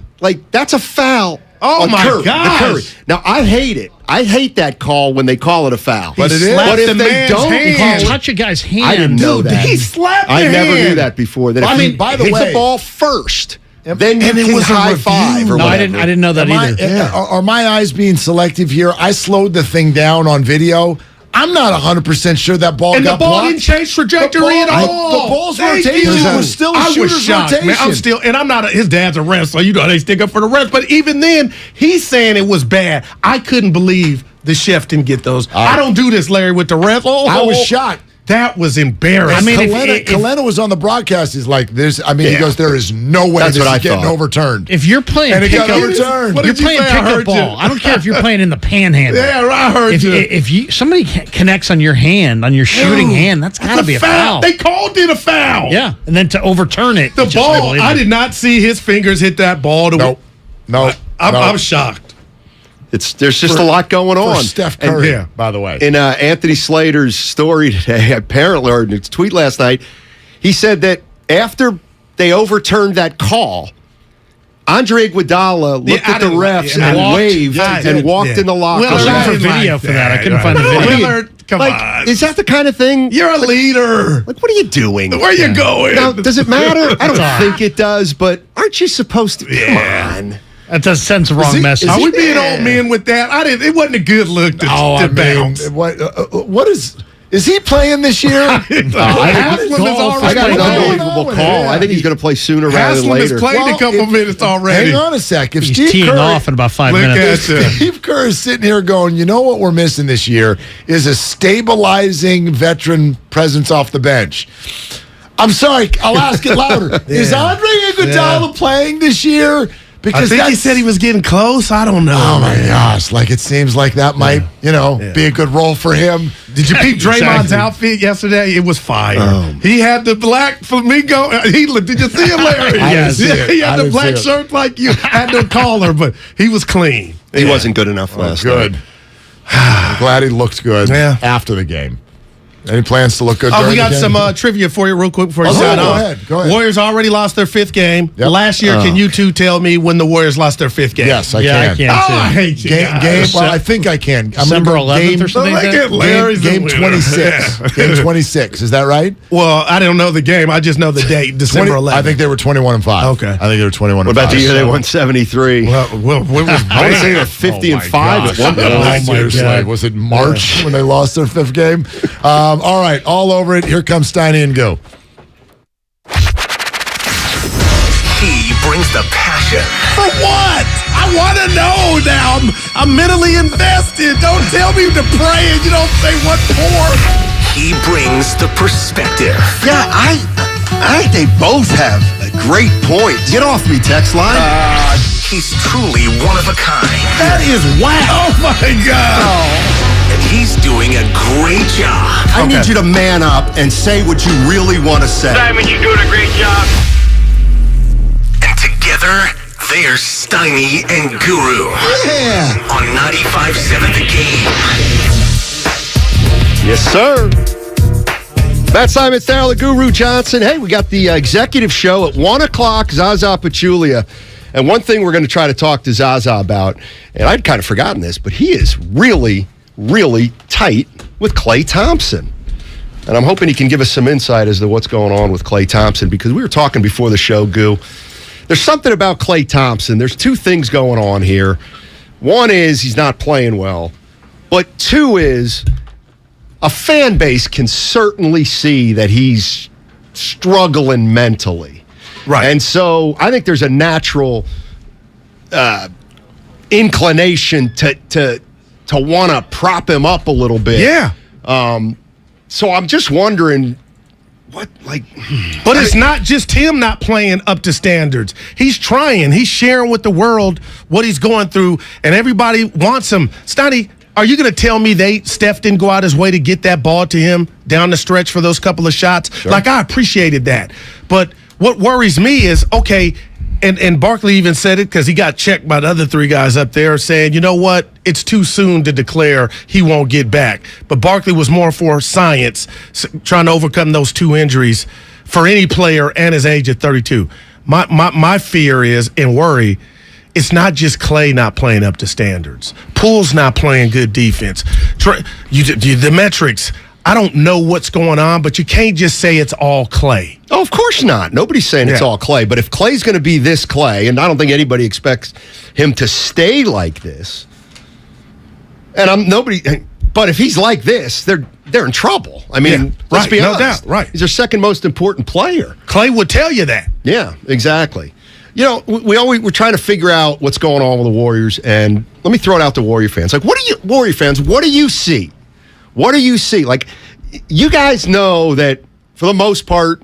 that's a foul. Oh on my Curry, gosh! Curry. Now I hate it. I hate that call when they call it a foul. But it is. But if the they don't hand. Touch a guy's hand. I didn't know that. He slapped. I the never hand. knew that before. That I if mean, he by the hits way, the ball first, then you and it can was a high review. five or No, whatever. I didn't know that either. Are my eyes being selective here? I slowed the thing down on video. I'm not 100% sure that ball And got the ball blocked. didn't change trajectory at all. The ball's Thank rotation you. was still a I was shooter's shocked, rotation. man. I'm not his dad's a ref, so they stick up for the refs. But even then, he's saying it was bad. I couldn't believe the chef didn't get those. I don't do this, Larry, with the refs. I was shocked. That was embarrassing. I mean, Kalena was on the broadcast. He's like, "There's." I mean, he goes, "There is no way That's this what is I getting thought. overturned." If you're playing and it got pickup, overturned. What you're did you playing say? I pickup heard ball. you. I don't care if you're playing in the panhandle. Yeah, I heard you. If somebody connects on your hand, on your shooting hand, that's got to be a foul. They called it a foul. Yeah, and then to overturn it, The ball. I did not see his fingers hit that ball. No. I'm shocked. There's just a lot going on. For Steph Curry, by the way. In Anthony Slater's story today, apparently, or in his tweet last night, he said that after they overturned that call, Andre Iguodala looked at the refs and waved and walked in the locker room. I was looking for video for that. I couldn't find the video. Willard, come on. Is that the kind of thing? You're a leader. Like, what are you doing? Where are you going? Now, does it matter? I don't think it does, but aren't you supposed to? Come on. That does send the wrong message. Are we being old men with that? It wasn't a good look to bounce. What is he playing this year? I got an unbelievable call. I think he's going to play sooner rather than Haslam later. has played a couple minutes already. Hang on a sec. If He's Steve teeing Kerr, off in about 5 minutes. Steve Kerr is sitting here going, you know what we're missing this year is a stabilizing veteran presence off the bench. I'm sorry, I'll ask it louder. Is Andre Iguodala playing this year? Because I think he said he was getting close. I don't know. Oh my gosh! Like it seems like that might, be a good role for him. Did you peep Draymond's outfit yesterday? It was fire. He had the black flamingo. Did you see him, Larry? Yes. He had the black shirt like you. Had no collar, but he was clean. He wasn't good enough last night. Good. I'm glad he looked good after the game. Any plans to look good? We got some trivia for you real quick before you sign off. Go ahead. Warriors already lost their 5th game. Yep. Last year, can you two tell me when the Warriors lost their 5th game? Yes, I I can. can. I hate you Game. Well, I think I can. December 11th or something like that? Game 26. Game 26. Is that right? Well, I don't know the game. I just know the date, December 11th. I think they were 21-5. Okay. I think they were 21-5. What about the year they won 73? Well, I want to say they're 50-5 at one point. Seriously, was it March when they lost their 5th game? All right, all over it. Here comes Steiny and Go. He brings the passion. For what? I want to know now. I'm mentally invested. Don't tell me to pray and you don't say what for. He brings the perspective. Yeah, I think they both have great points. Get off me, text line. He's truly one of a kind. That is wow. Oh, my God. And he's doing a great job. I need you to man up and say what you really want to say. Simon, you're doing a great job. And together, they're Steiny and Guru. Yeah. On 95.7 The Game. Yes, sir. Matt Simon, Tharrell, Guru Johnson. Hey, we got the executive show at 1 o'clock, Zaza Pachulia. And one thing we're going to try to talk to Zaza about, and I'd kind of forgotten this, but he is really, really tight with Klay Thompson. And I'm hoping he can give us some insight as to what's going on with Klay Thompson, because we were talking before the show, Goo. There's something about Klay Thompson. There's two things going on here. One is he's not playing well. But two is a fan base can certainly see that he's struggling mentally. Right. And so I think there's a natural inclination to want to prop him up a little bit. Yeah. So I'm just wondering what, But it's not just him not playing up to standards. He's trying. He's sharing with the world what he's going through, and everybody wants him. Steiny, are you going to tell me Steph didn't go out his way to get that ball to him down the stretch for those couple of shots? Sure. I appreciated that. But what worries me is, okay, and Barkley even said it because he got checked by the other three guys up there saying, you know what, it's too soon to declare he won't get back. But Barkley was more for science, trying to overcome those two injuries for any player and his age at 32. My fear is, and worry, it's not just Klay not playing up to standards. Poole's not playing good defense. The metrics, I don't know what's going on, but you can't just say it's all Klay. Oh, of course not. Nobody's saying it's all Klay. But if Klay's going to be this Klay, and I don't think anybody expects him to stay like this, but if he's like this, they're in trouble. I mean, let's be honest. No doubt, right. He's their second most important player. Klay would tell you that. Yeah, exactly. You know, we're trying to figure out what's going on with the Warriors, and let me throw it out to Warrior fans. Warrior fans, what do you see? What do you see? You guys know that for the most part,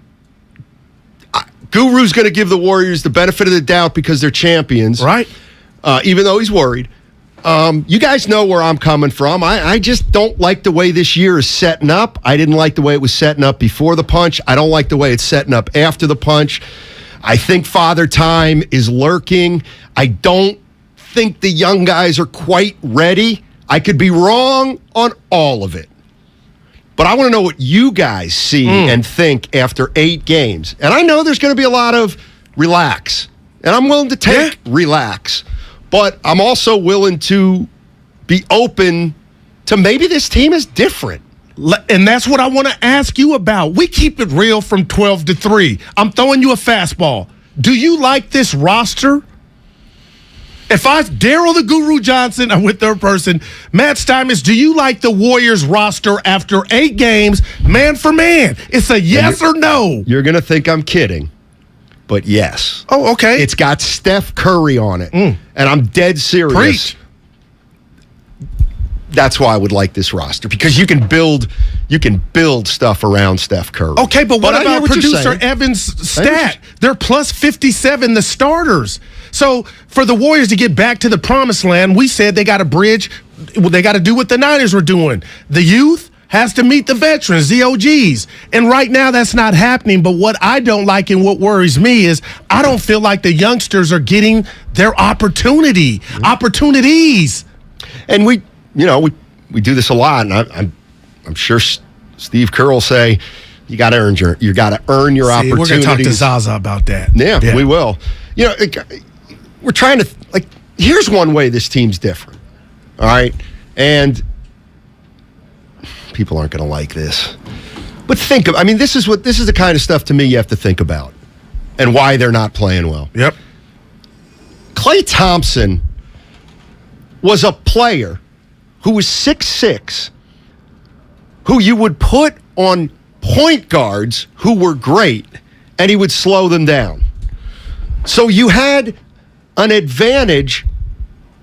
Guru's going to give the Warriors the benefit of the doubt because they're champions. Right. Even though he's worried. You guys know where I'm coming from. I just don't like the way this year is setting up. I didn't like the way it was setting up before the punch. I don't like the way it's setting up after the punch. I think Father Time is lurking. I don't think the young guys are quite ready. I could be wrong on all of it. But I want to know what you guys see and think after 8 games. And I know there's going to be a lot of relax. And I'm willing to take relax. But I'm also willing to be open to maybe this team is different. And that's what I want to ask you about. We keep it real from 12 to 3. I'm throwing you a fastball. Do you like this roster? If Daryl the Guru Johnson, I'm with third person, Matt Steinmetz, do you like the Warriors roster after 8 games, man for man? It's a yes or no. You're going to think I'm kidding, but yes. Oh, okay. It's got Steph Curry on it, and I'm dead serious. Preach. That's why I would like this roster, because you can build stuff around Steph Curry. Okay, but what about producer saying. Evans' stat? They're plus 57, the starters. So for the Warriors to get back to the promised land, we said they got to bridge. They got to do what the Niners were doing. The youth has to meet the veterans, the OGs. And right now that's not happening. But what I don't like and what worries me is I don't feel like the youngsters are getting their opportunities. And we do this a lot, and I'm sure Steve Kerr will say you got to earn your opportunities. We're going to talk to Zaza about that. Yeah, we will. We're trying to here's one way this team's different. All right, and people aren't going to like this, but this is the kind of stuff to me you have to think about, and why they're not playing well. Yep. Klay Thompson was a player who was 6'6", who you would put on point guards who were great, and he would slow them down. So you had an advantage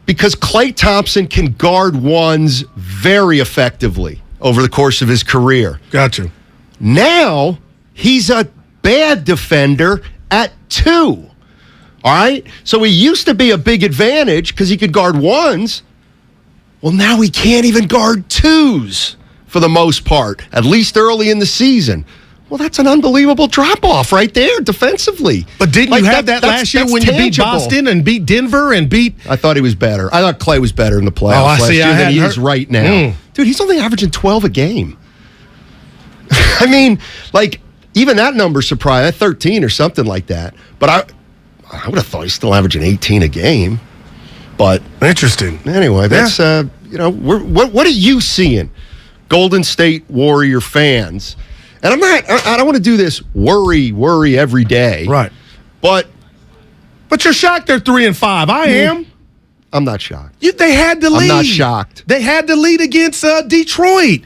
because Klay Thompson can guard ones very effectively over the course of his career. Gotcha. Now, he's a bad defender at 2. All right? So he used to be a big advantage because he could guard ones. Well, now he can't even guard 2s for the most part, at least early in the season. Well, that's an unbelievable drop-off right there defensively. But didn't you have that last year when you beat Boston and beat Denver and beat... I thought he was better. I thought Clay was better in the playoffs last year than he is right now. Dude, he's only averaging 12 a game. I mean, like, even that number surprised. 13 or something like that. But I would have thought he's still averaging 18 a game. But... Interesting. Anyway, that's, what are you seeing, Golden State Warrior fans? And I don't want to do this worry every day. Right. But you're shocked they're 3-5. I am. I'm not shocked. They had to lead. I'm not shocked. They had to lead against Detroit.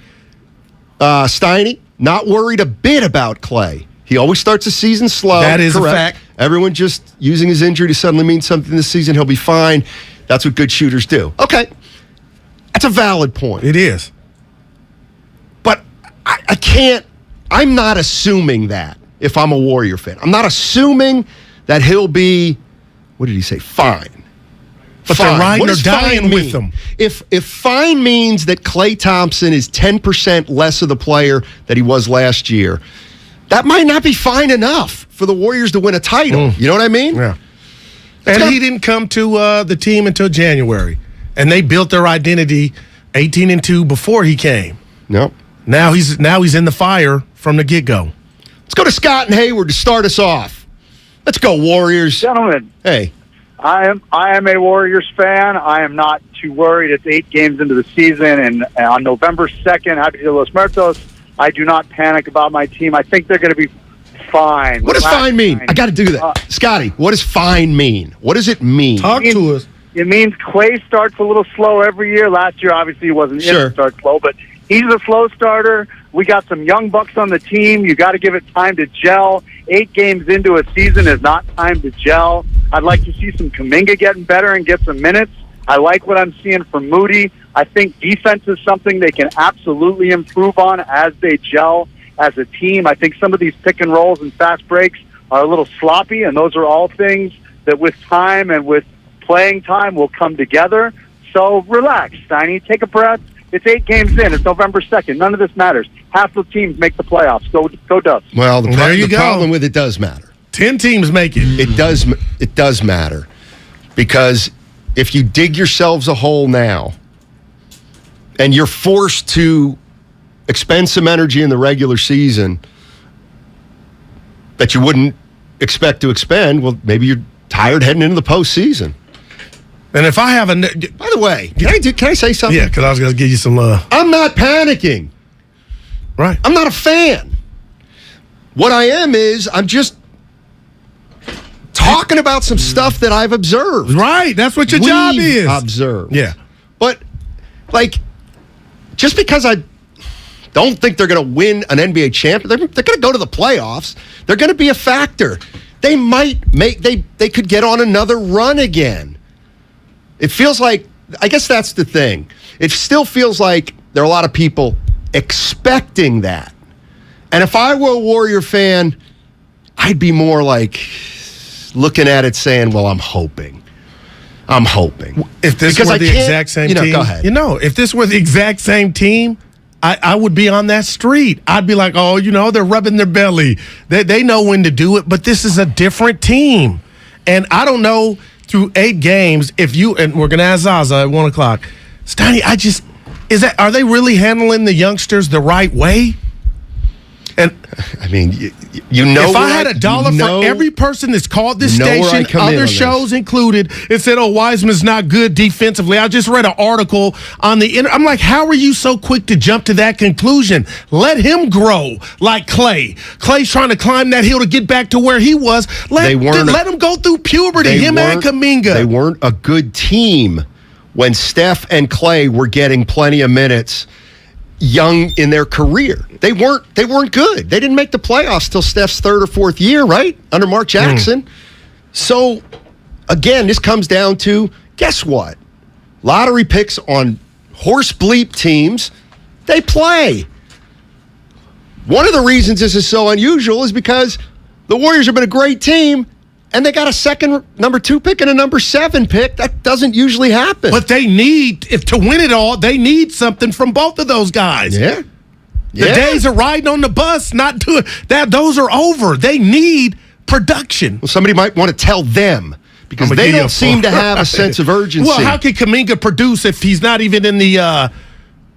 Steiny, not worried a bit about Clay. He always starts the season slow. That is correct. a fact. Everyone just using his injury to suddenly mean something this season. He'll be fine. That's what good shooters do. Okay. That's a valid point. It is. But I can't. I'm not assuming that if I'm a Warrior fan. I'm not assuming that he'll be, what did he say, fine. But fine. they're riding or dying with him. If fine means that Klay Thompson is 10% less of the player that he was last year, that might not be fine enough for the Warriors to win a title. You know what I mean? Yeah. And he didn't come to the team until January. And they built their identity 18-2 before he came. Nope. Now he's in the fire from the get-go. Let's go to Scott and Hayward to start us off. Let's go, Warriors. Gentlemen. Hey. I am a Warriors fan. I am not too worried. It's 8 games into the season, and on November 2nd, Happy Dia de los Muertos, I do not panic about my team. I think they're going to be fine. What does fine mean? I got to do that. Scotty, what does fine mean? What does it mean? Talk to us. It means Clay starts a little slow every year. Last year, obviously, he wasn't in to start slow, but he's a slow starter. We got some young bucks on the team. You got to give it time to gel. 8 games into a season is not time to gel. I'd like to see some Kuminga getting better and get some minutes. I like what I'm seeing from Moody. I think defense is something they can absolutely improve on as they gel as a team. I think some of these pick and rolls and fast breaks are a little sloppy, and those are all things that with time and with playing time will come together. So relax, Steiny. Take a breath. It's 8 games in. It's November 2nd. None of this matters. Half the teams make the playoffs. Go Dubs. Well, the problem with it does matter. 10 teams make it. It does matter. Because if you dig yourselves a hole now and you're forced to expend some energy in the regular season that you wouldn't expect to expend, well, maybe you're tired heading into the postseason. And if I have a... By the way, can I say something? Yeah, because I was going to give you some... I'm not panicking. Right. I'm not a fan. What I am is I'm just talking about some stuff that I've observed. Right. That's what your job is. Observed. Yeah. But, like, just because I don't think they're going to win an NBA championship, they're going to go to the playoffs. They're going to be a factor. They might they could get on another run again. It feels like, I guess that's the thing. It still feels like there are a lot of people expecting that. And if I were a Warrior fan, I'd be more like looking at it saying, well, I'm hoping. If this were the exact same team, go ahead. If this were the exact same team, I would be on that street. I'd be like, they're rubbing their belly. They know when to do it, but this is a different team. And I don't know through 8 games, and we're going to ask Zaza at 1 o'clock. Steiny, are they really handling the youngsters the right way? And I mean, if I had $1 for every person that's called this station, other shows included, it said, Wiseman's not good defensively. I just read an article on the internet. I'm like, how are you so quick to jump to that conclusion? Let him grow like Clay. Clay's trying to climb that hill to get back to where he was. Let him go through puberty, him and Kuminga. They weren't a good team when Steph and Clay were getting plenty of minutes. young in their career. They weren't good. They didn't make the playoffs till Steph's third or fourth year, right? Under Mark Jackson. So, again, this comes down to, guess what? Lottery picks on horse bleep teams, they play. One of the reasons this is so unusual is because the Warriors have been a great team, and they got a second number 2 pick and a number 7 pick. That doesn't usually happen. But they need, to win it all, they need something from both of those guys. Yeah. The days of riding on the bus, not doing that, those are over. They need production. Well, somebody might want to tell them, because they don't seem to have a sense of urgency. Well, how can Kuminga produce if he's not even in the,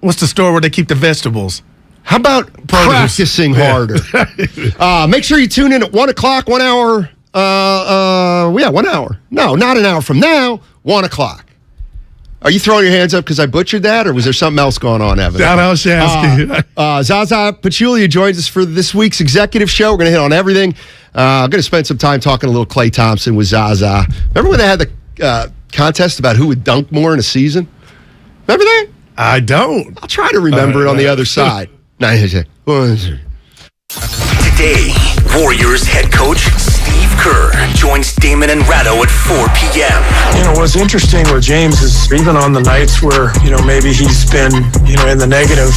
what's the store where they keep the vegetables? How about practicing harder? Make sure you tune in at 1 o'clock, 1 hour. 1 hour. No, not an hour from now, 1 o'clock. Are you throwing your hands up because I butchered that, or was there something else going on, Evan? I was asking. Zaza Pachulia joins us for this week's executive show. We're going to hit on everything. I'm going to spend some time talking a little Klay Thompson with Zaza. Remember when they had the contest about who would dunk more in a season? Remember that? I don't. I'll try to remember it on the other side. Today, Warriors head coach Steve Kerr joins Damon and Ratto at 4 p.m. What's interesting with James is even on the nights where, maybe he's been, in the negative,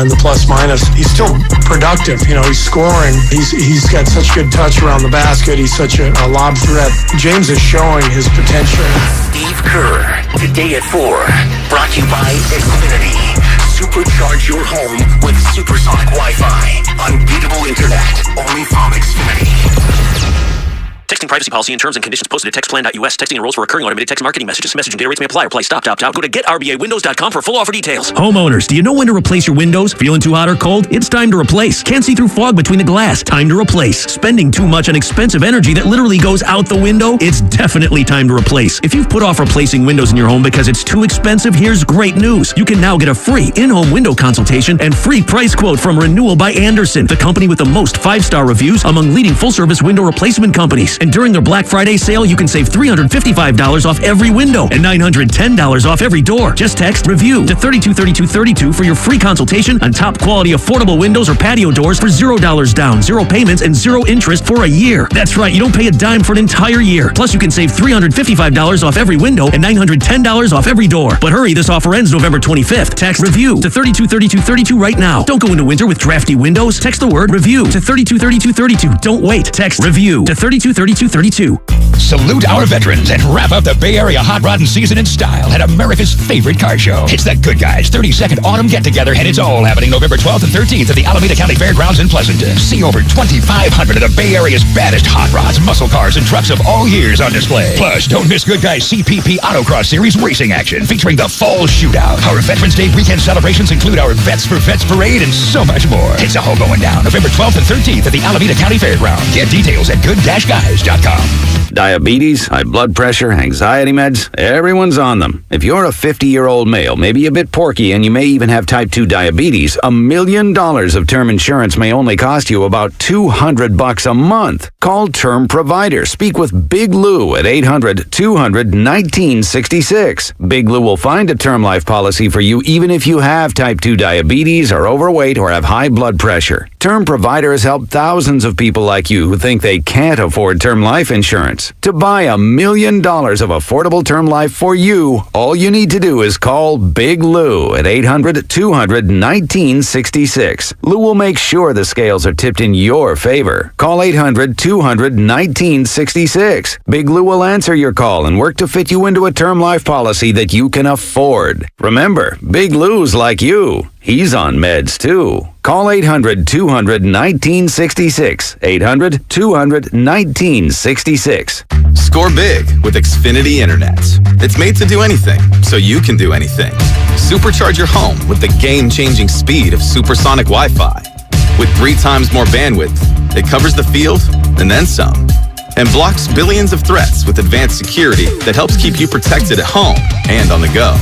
in the plus minus, he's still productive. He's scoring. He's got such good touch around the basket. He's such a lob threat. James is showing his potential. Steve Kerr, today at 4. Brought to you by Xfinity. Supercharge your home with supersonic Wi-Fi. Unbeatable internet. Only from Xfinity. Texting privacy policy and terms and conditions posted at textplan.us. Texting enrolls for recurring automated text marketing messages. Message and data rates may apply. Reply stop, opt out. Go to getrba.windows.com for full offer details. Homeowners, do you know when to replace your windows? Feeling too hot or cold? It's time to replace. Can't see through fog between the glass? Time to replace. Spending too much on expensive energy that literally goes out the window? It's definitely time to replace. If you've put off replacing windows in your home because it's too expensive, here's great news. You can now get a free in-home window consultation and free price quote from Renewal by Andersen, the company with the most 5-star reviews among leading full-service window replacement companies. And during their Black Friday sale, you can save $355 off every window and $910 off every door. Just text REVIEW to 323232 for your free consultation on top quality affordable windows or patio doors for $0 down, 0 payments, and 0 interest for a year. That's right, you don't pay a dime for an entire year. Plus, you can save $355 off every window and $910 off every door. But hurry, this offer ends November 25th. Text REVIEW to 323232 right now. Don't go into winter with drafty windows. Text the word REVIEW to 323232. Don't wait. Text REVIEW to 323232. Salute our veterans and wrap up the Bay Area hot rodding season in style at America's favorite car show. It's the Good Guys 32nd Autumn Get-Together, and it's all happening November 12th and 13th at the Alameda County Fairgrounds in Pleasanton. See over 2,500 of the Bay Area's baddest hot rods, muscle cars, and trucks of all years on display. Plus, don't miss Good Guys CPP Autocross Series racing action featuring the Fall Shootout. Our Veterans Day weekend celebrations include our Vets for Vets Parade and so much more. It's all going down November 12th and 13th at the Alameda County Fairgrounds. Get details at good-guys.com. Diabetes, high blood pressure, anxiety meds, everyone's on them. If you're a 50-year-old male, maybe a bit porky, and you may even have type 2 diabetes, $1 million of term insurance may only cost you about $200 a month. Call Term Provider. Speak with Big Lou at 800-200-1966. Big Lou will find a term life policy for you even if you have type 2 diabetes, are overweight, or have high blood pressure. Term Provider has helped thousands of people like you who think they can't afford term life insurance. To buy $1 million of affordable term life for you, all you need to do is call Big Lou at 800-200-1966. Lou will make sure the scales are tipped in your favor. Call 800-200-1966. Big Lou will answer your call and work to fit you into a term life policy that you can afford. Remember, Big Lou's like you. He's on meds, too. Call 800-200-1966. 800-200-1966. Score big with Xfinity Internet. It's made to do anything, so you can do anything. Supercharge your home with the game-changing speed of supersonic Wi-Fi. With 3 times more bandwidth, it covers the field and then some. And blocks billions of threats with advanced security that helps keep you protected at home and on the go.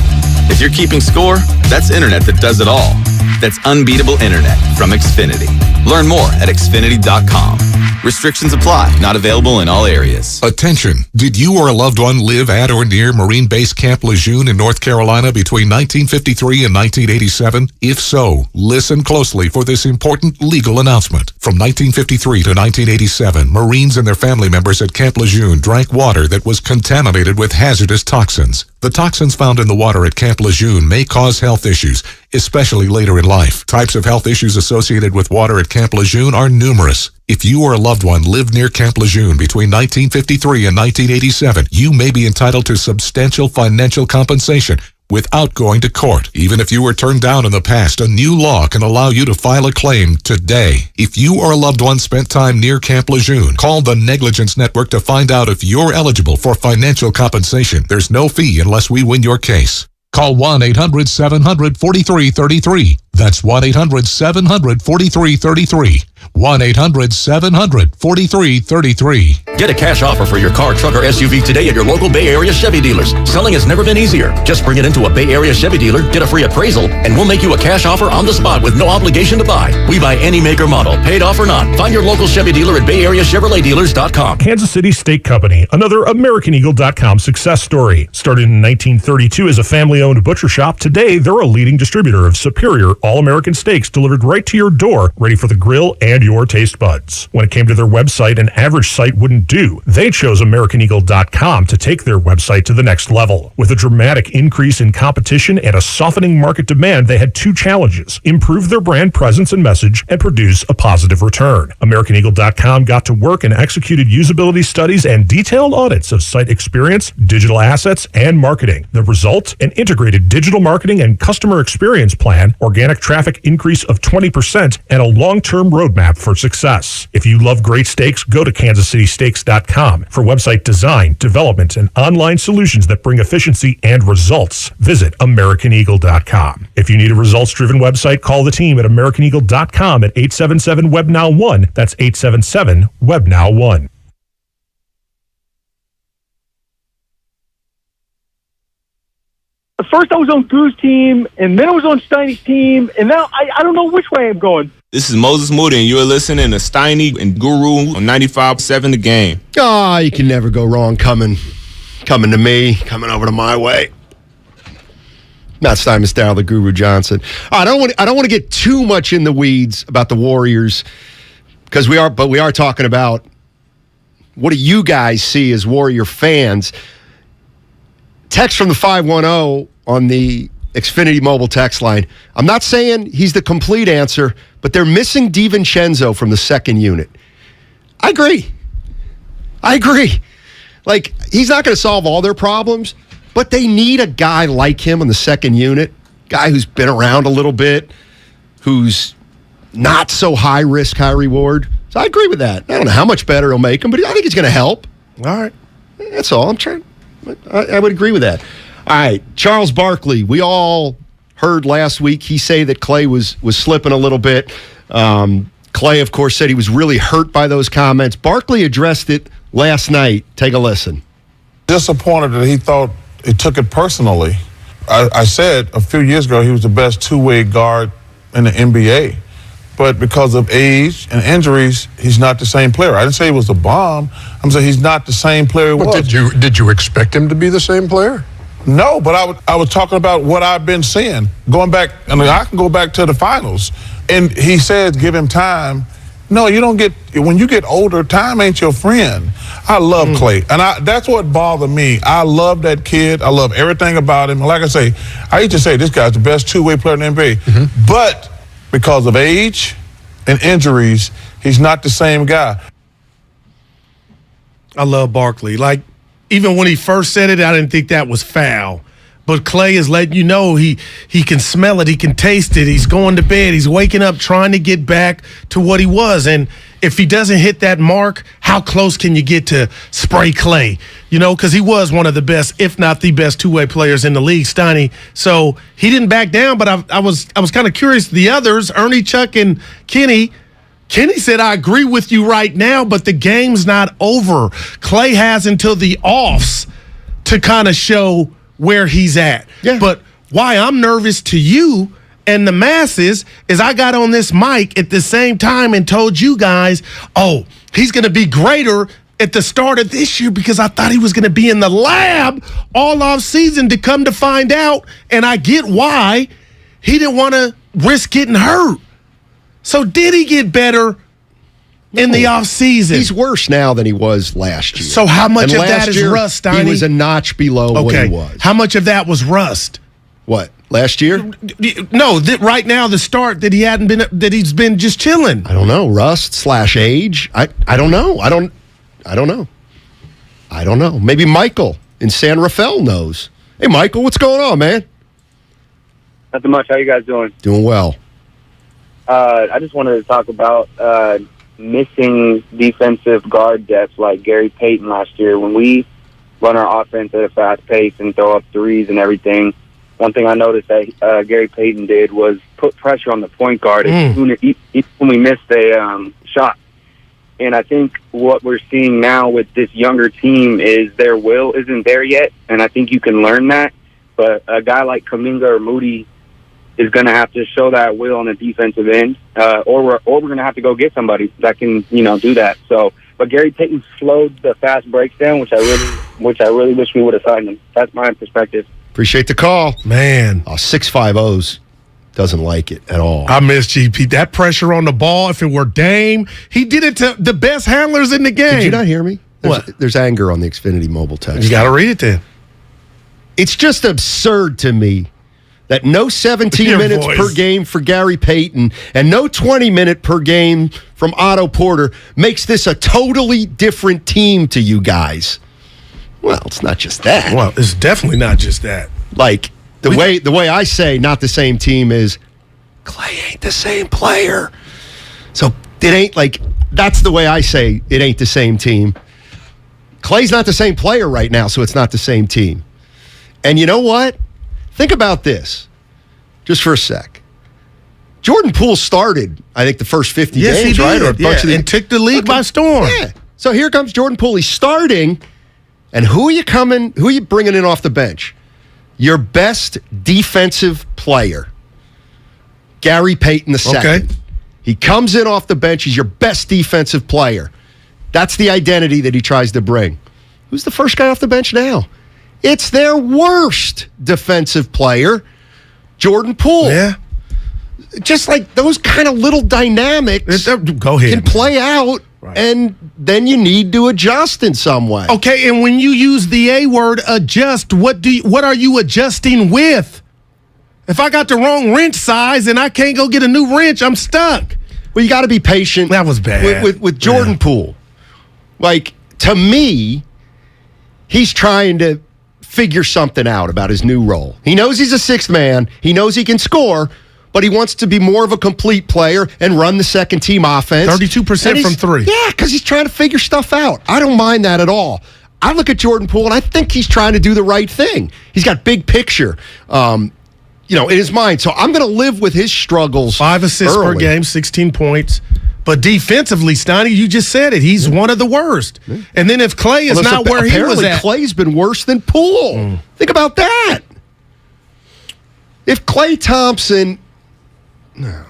If you're keeping score, that's internet that does it all. That's unbeatable internet from Xfinity. Learn more at Xfinity.com. Restrictions apply. Not available in all areas. Attention. Did you or a loved one live at or near Marine Base Camp Lejeune in North Carolina between 1953 and 1987? If so, listen closely for this important legal announcement. From 1953 to 1987, Marines and their family members at Camp Lejeune drank water that was contaminated with hazardous toxins. The toxins found in the water at Camp Lejeune may cause health issues, especially later in life. Types of health issues associated with water at Camp Lejeune are numerous. If you or a loved one lived near Camp Lejeune between 1953 and 1987, you may be entitled to substantial financial compensation without going to court. Even if you were turned down in the past, a new law can allow you to file a claim today. If you or a loved one spent time near Camp Lejeune, call the Negligence Network to find out if you're eligible for financial compensation. There's no fee unless we win your case. Call 1-800-700-4333. That's 1-800-700-4333. 1-800-700-4333. Get a cash offer for your car, truck, or SUV today at your local Bay Area Chevy dealers. Selling has never been easier. Just bring it into a Bay Area Chevy dealer, get a free appraisal, and we'll make you a cash offer on the spot with no obligation to buy. We buy any make or model, paid off or not. Find your local Chevy dealer at BayAreaChevroletDealers.com. Kansas City Steak Company, another AmericanEagle.com success story. Started in 1932 as a family-owned butcher shop, today they're a leading distributor of superior all-American steaks delivered right to your door, ready for the grill and your taste buds. When it came to their website, an average site wouldn't do. They chose AmericanEagle.com to take their website to the next level. With a dramatic increase in competition and a softening market demand, they had two challenges: improve their brand presence and message, and produce a positive return. AmericanEagle.com got to work and executed usability studies and detailed audits of site experience, digital assets, and marketing. The result? An integrated digital marketing and customer experience plan, organic traffic increase of 20%, and a long-term roadmap for success. If you love great steaks, go to KansasCitySteaks.com for website design, development, and online solutions that bring efficiency and results. Visit AmericanEagle.com. If you need a results-driven website, call the team at AmericanEagle.com at 877-WebNow1. That's 877-WebNow1. At first I was on Guru's team, and then I was on Steiny's team, and now I don't know which way I'm going. This is Moses Moody, and you're listening to Steiny and Guru on 95.7 The Game. You can never go wrong coming to me, coming over to my way. Not Steiny Style, the Guru Johnson. I don't want to get too much in the weeds about the Warriors, because we are talking about what do you guys see as Warrior fans. Text from the 510 on the Xfinity mobile text line. I'm not saying he's the complete answer, but they're missing DiVincenzo from the second unit. I agree. Like, he's not going to solve all their problems, but they need a guy like him on the second unit, guy who's been around a little bit, who's not so high risk, high reward. So I agree with that. I don't know how much better it'll make him, but I think he's going to help. All right. That's all. I would agree with that. All right, Charles Barkley. We all heard last week he say that Clay was slipping a little bit. Clay, of course, said he was really hurt by those comments. Barkley addressed it last night. Take a listen. Disappointed that he thought he took it personally. I said a few years ago he was the best two-way guard in the NBA. But because of age and injuries, he's not the same player. I didn't say he was a bomb. I'm saying he's not the same player he was. Did you expect him to be the same player? No, but I was talking about what I've been seeing. Going back, I can go back to the finals. And he says, give him time. No, you don't get, when you get older, time ain't your friend. I love Clay. And that's what bothered me. I love that kid. I love everything about him. And like I say, I used to say this guy's the best two-way player in the NBA. Mm-hmm. But because of age and injuries, he's not the same guy. I love Barkley. Like, even when he first said it, I didn't think that was foul. But Clay is letting you know he can smell it, he can taste it. He's going to bed, he's waking up trying to get back to what he was. And if he doesn't hit that mark, how close can you get to spray Clay? You know, because he was one of the best, if not the best, two-way players in the league, Steiny. So he didn't back down, but I was kind of curious. The others, Ernie, Chuck, and Kenny said, I agree with you right now, but the game's not over. Clay has until the offs to kind of show where he's at. Yeah. But why I'm nervous to you and the masses is I got on this mic at the same time and told you guys, oh, he's going to be greater at the start of this year because I thought he was going to be in the lab all off season, to come to find out, and I get why he didn't want to risk getting hurt. So did he get better in the off season? He's worse now than he was last year. So how much of that is rust, Steiny? He was a notch below what he was. How much of that was rust? What, last year? No, right now, the start that he's been just chilling. I don't know. Rust / age. I don't know. I don't know. Maybe Michael in San Rafael knows. Hey, Michael, what's going on, man? Nothing much. How you guys doing? Doing well. I just wanted to talk about missing defensive guard depth like Gary Payton last year. When we run our offense at a fast pace and throw up threes and everything, one thing I noticed that Gary Payton did was put pressure on the point guard even when we missed a shot. And I think what we're seeing now with this younger team is their will isn't there yet, and I think you can learn that. But a guy like Kuminga or Moody is going to have to show that will on the defensive end, or we're going to have to go get somebody that can, do that. So, but Gary Payton slowed the fast breaks down, which I really wish we would have signed him. That's my perspective. Appreciate the call, man. 650s doesn't like it at all. I miss GP. That pressure on the ball. If it were Dame, he did it to the best handlers in the game. Did you not hear me? There's anger on the Xfinity mobile text. You got to read it then. It's just absurd to me that no 17 minutes per game for Gary Payton and no 20-minute per game from Otto Porter makes this a totally different team to you guys. Well, it's not just that. Well, it's definitely not just that. Like, the way I say not the same team is Clay ain't the same player. So it ain't like, that's the way I say it ain't the same team. Clay's not the same player right now, so it's not the same team. And you know what? Think about this just for a sec. Jordan Poole started, I think, the first 50 games, right? Or a bunch of and took the league by storm. Yeah. So here comes Jordan Poole. He's starting, and who are you bringing in off the bench? Your best defensive player, Gary Payton II. Okay. He comes in off the bench. He's your best defensive player. That's the identity that he tries to bring. Who's the first guy off the bench now? It's their worst defensive player, Jordan Poole. Yeah. Just like those kind of little dynamics can play out, and then you need to adjust in some way. Okay, and when you use the A word, adjust, what are you adjusting with? If I got the wrong wrench size and I can't go get a new wrench, I'm stuck. Well, you got to be patient. That was bad. With Jordan Poole. Like, to me, he's trying to figure something out about his new role. He knows he's a sixth man. He knows he can score, but he wants to be more of a complete player and run the second team offense. 32% from three. Yeah, because he's trying to figure stuff out. I don't mind that at all. I look at Jordan Poole, and I think he's trying to do the right thing. He's got big picture, in his mind. So I'm going to live with his struggles. 5 assists per game, 16 points. But defensively, Steiny, you just said it. He's one of the worst. And then if Clay is not where he was at. Clay's been worse than Poole. Think about that. If Klay Thompson... No.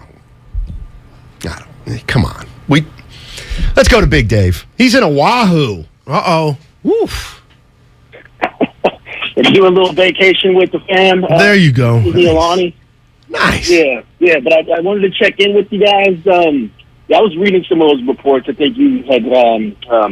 Come on. Let's go to Big Dave. He's in Oahu. Uh-oh. Woof. Do a little vacation with the fam. There you go. Alani. Nice. Yeah, but I wanted to check in with you guys. I was reading some of those reports. I think you had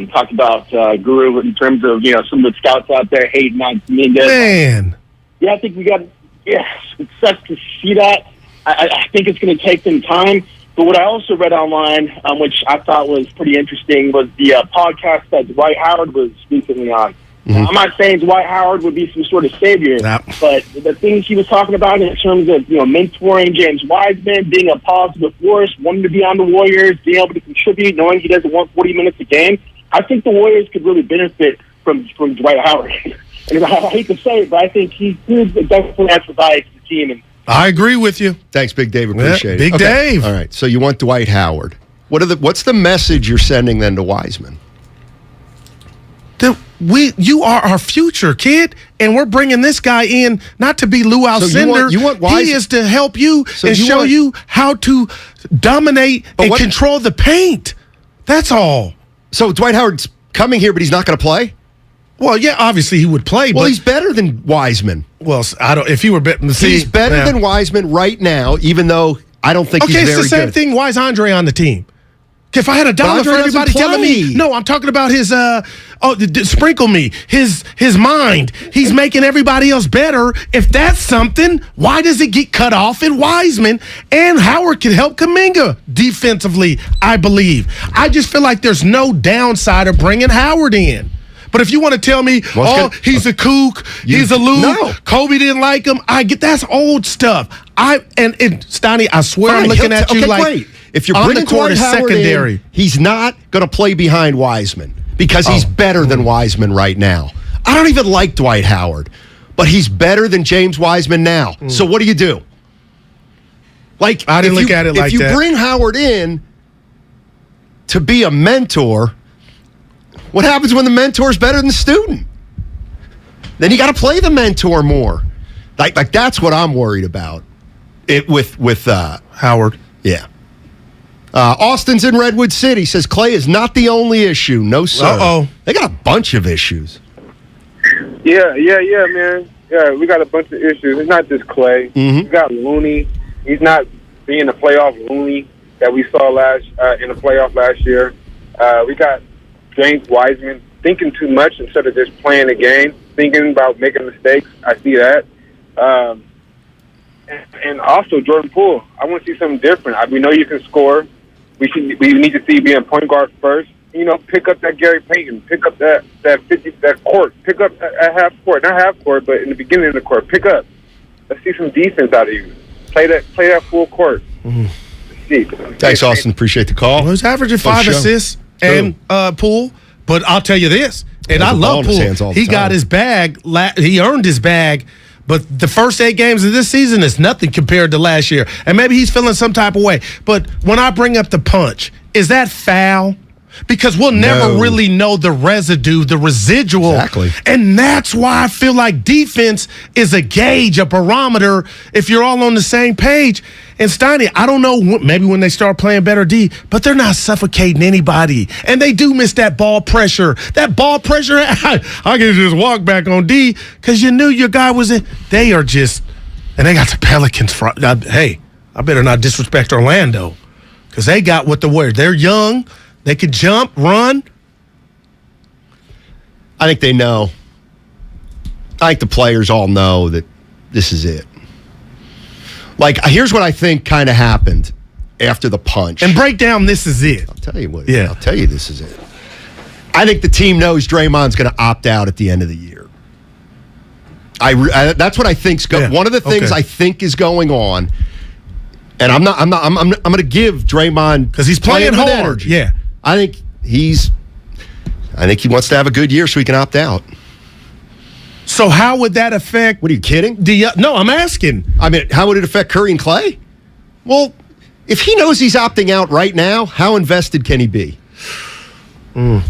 talked about Guru in terms of some of the scouts out there hating on Kuminga. Man. Yeah, I think it sucks to see that. I think it's going to take them time. But what I also read online, which I thought was pretty interesting, was the podcast that Dwight Howard was recently on. I'm not saying Dwight Howard would be some sort of savior, but the things he was talking about in terms of mentoring James Wiseman, being a positive force, wanting to be on the Warriors, being able to contribute, knowing he doesn't want 40 minutes a game, I think the Warriors could really benefit from Dwight Howard. And I hate to say it, but I think he definitely has value to the team. And I agree with you. Thanks, Big Dave. Appreciate it. Big Dave. All right. So you want Dwight Howard. What's the message you're sending then to Wiseman? you are our future, kid, and we're bringing this guy in not to be Lou Alcindor. You want Wiseman? He is to help you show you how to dominate and control the paint. That's all. So Dwight Howard's coming here, but he's not going to play? Well, yeah, obviously he would play. Well, but he's better than Wiseman. Well, I don't. If he were better, he's better than Wiseman right now, even though I don't think he's very good. Okay, it's the same thing. Why is Andre on the team? If I had $1 for everybody telling me, no, I'm talking about his. Sprinkle me his mind. He's making everybody else better. If that's something, why does it get cut off in Wiseman? And Howard can help Kuminga defensively, I believe. I just feel like there's no downside of bringing Howard in. But if you want to tell me, he's a kook, he's a loon, Kobe didn't like him, I get that's old stuff. And Steiny, I swear I'm looking at you like. Wait. If you're bringing Dwight Howard in, he's not going to play behind Wiseman because he's better than Wiseman right now. I don't even like Dwight Howard, but he's better than James Wiseman now. So what do? Like, I didn't look at it like that. If you bring Howard in to be a mentor, what happens when the mentor is better than the student? Then you got to play the mentor more. Like that's what I'm worried about. With Howard. Yeah. Austin's in Redwood City, says Clay is not the only issue. No, sir. Uh-oh. They got a bunch of issues. Yeah, man. Yeah, we got a bunch of issues. It's not just Clay. We got Looney. He's not being the playoff Looney that we saw in the playoff last year. We got James Wiseman thinking too much instead of just playing the game, thinking about making mistakes. I see that. And also Jordan Poole. I want to see something different. We know you can score. We need to see you being point guard first. You know, pick up that Gary Payton. Pick up that court. Pick up a half court, not half court, but in the beginning of the court. Pick up. Let's see some defense out of you. Play that full court. Let's see. Thanks, Austin. Appreciate the call. Well, he's averaging 5 assists and Poole. But I'll tell you this, and I love Poole. He got his bag. He earned his bag. But the first 8 games of this season is nothing compared to last year. And maybe he's feeling some type of way. But when I bring up the punch, is that foul? Because we'll never really know the residue, the residual. Exactly. And that's why I feel like defense is a gauge, a barometer, if you're all on the same page. And Steiny, I don't know, maybe when they start playing better D, but they're not suffocating anybody. And they do miss that ball pressure. That ball pressure, I can just walk back on D because you knew your guy was in. They are just, and they got the Pelicans. Hey, I better not disrespect Orlando because they got what the Warriors. They're young. They could jump, run. I think they know. I think the players all know that this is it. Like, here's what I think kind of happened after the punch. And break down, this is it. I'll tell you what. Yeah. I'll tell you this is it. I think the team knows Draymond's going to opt out at the end of the year. That's what I think's going. One of the things I think is going on, and I'm going to give Draymond because he's playing hard. Energy. Yeah. I think he wants to have a good year so he can opt out. So how would that affect? What are you kidding? No, I'm asking. I mean, how would it affect Curry and Clay? Well, if he knows he's opting out right now, how invested can he be? And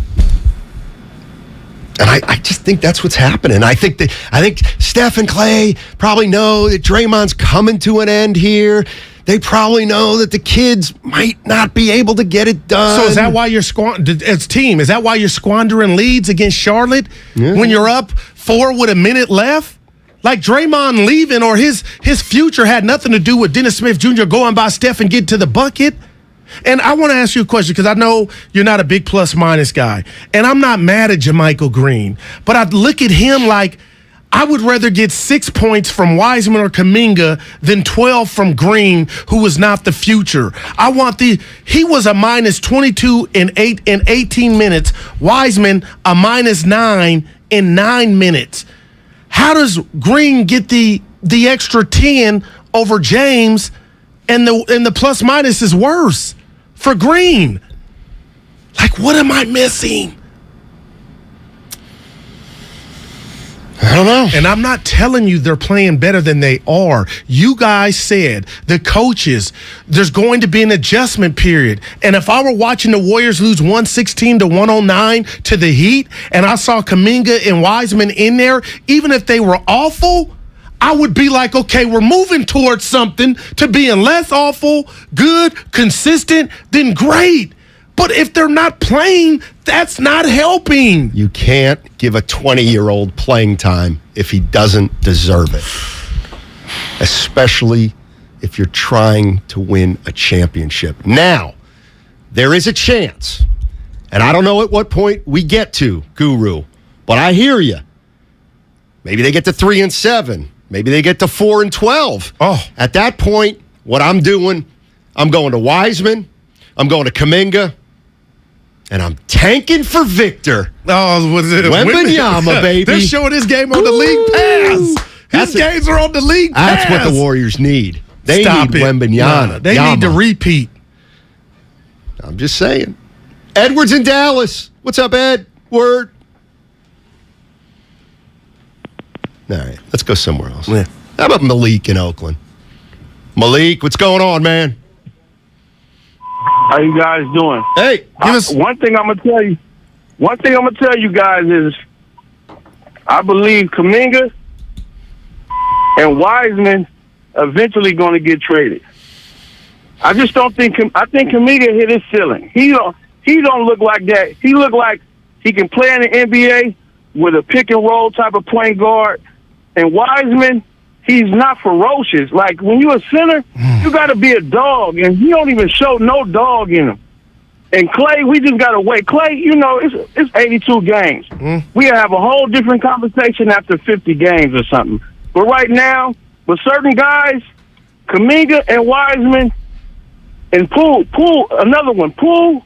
I just think that's what's happening. I think Steph and Clay probably know that Draymond's coming to an end here. They probably know that the kids might not be able to get it done. So is that why you're team? Is that why you're squandering leads against Charlotte when you're up 4 with a minute left? Like Draymond leaving or his future had nothing to do with Dennis Smith Jr. going by Steph and getting to the bucket. And I want to ask you a question because I know you're not a big plus-minus guy. And I'm not mad at JaMychal Green. But I look at him like I would rather get 6 points from Wiseman or Kuminga than 12 from Green, who was not the future. He was a minus 22 in 18 minutes. Wiseman, a minus 9 in 9 minutes. How does Green get the extra 10 over James and the plus minus is worse for Green? Like, what am I missing? I don't know. And I'm not telling you they're playing better than they are. You guys said, the coaches, there's going to be an adjustment period. And if I were watching the Warriors lose 116 to 109 to the Heat, and I saw Kuminga and Wiseman in there, even if they were awful, I would be like, okay, we're moving towards something to being less awful, good, consistent, then great. But if they're not playing, that's not helping. You can't give a 20-year-old playing time if he doesn't deserve it, especially if you're trying to win a championship. Now, there is a chance, and I don't know at what point we get to, Guru, but I hear you. Maybe they get to 3-7. Maybe they get to 4-12. Oh. At that point, what I'm doing, I'm going to Wiseman, I'm going to Kuminga, and I'm tanking for Victor. Oh, was it Wembanyama, baby. They're showing this game on the League Pass. His games are on the League Pass. That's what the Warriors need. They Stop need it. Wembanyama. No, they need to repeat. I'm just saying. Edward's in Dallas. What's up, Ed? Word. All right, let's go somewhere else. Yeah. How about Malik in Oakland? Malik, what's going on, man? How you guys doing? Hey, one thing I'm gonna tell you. One thing I'm gonna tell you guys is, I believe Kuminga and Wiseman eventually going to get traded. I just don't think. I think Kuminga hit his ceiling. He don't look like that. He look like he can play in the NBA with a pick and roll type of point guard. And Wiseman, he's not ferocious. Like, when you're a center, you got to be a dog, and he don't even show no dog in him. And Clay, we just got to wait. Clay, it's 82 games. We have a whole different conversation after 50 games or something. But right now, with certain guys, Kuminga and Wiseman and Poole, another one, Poole,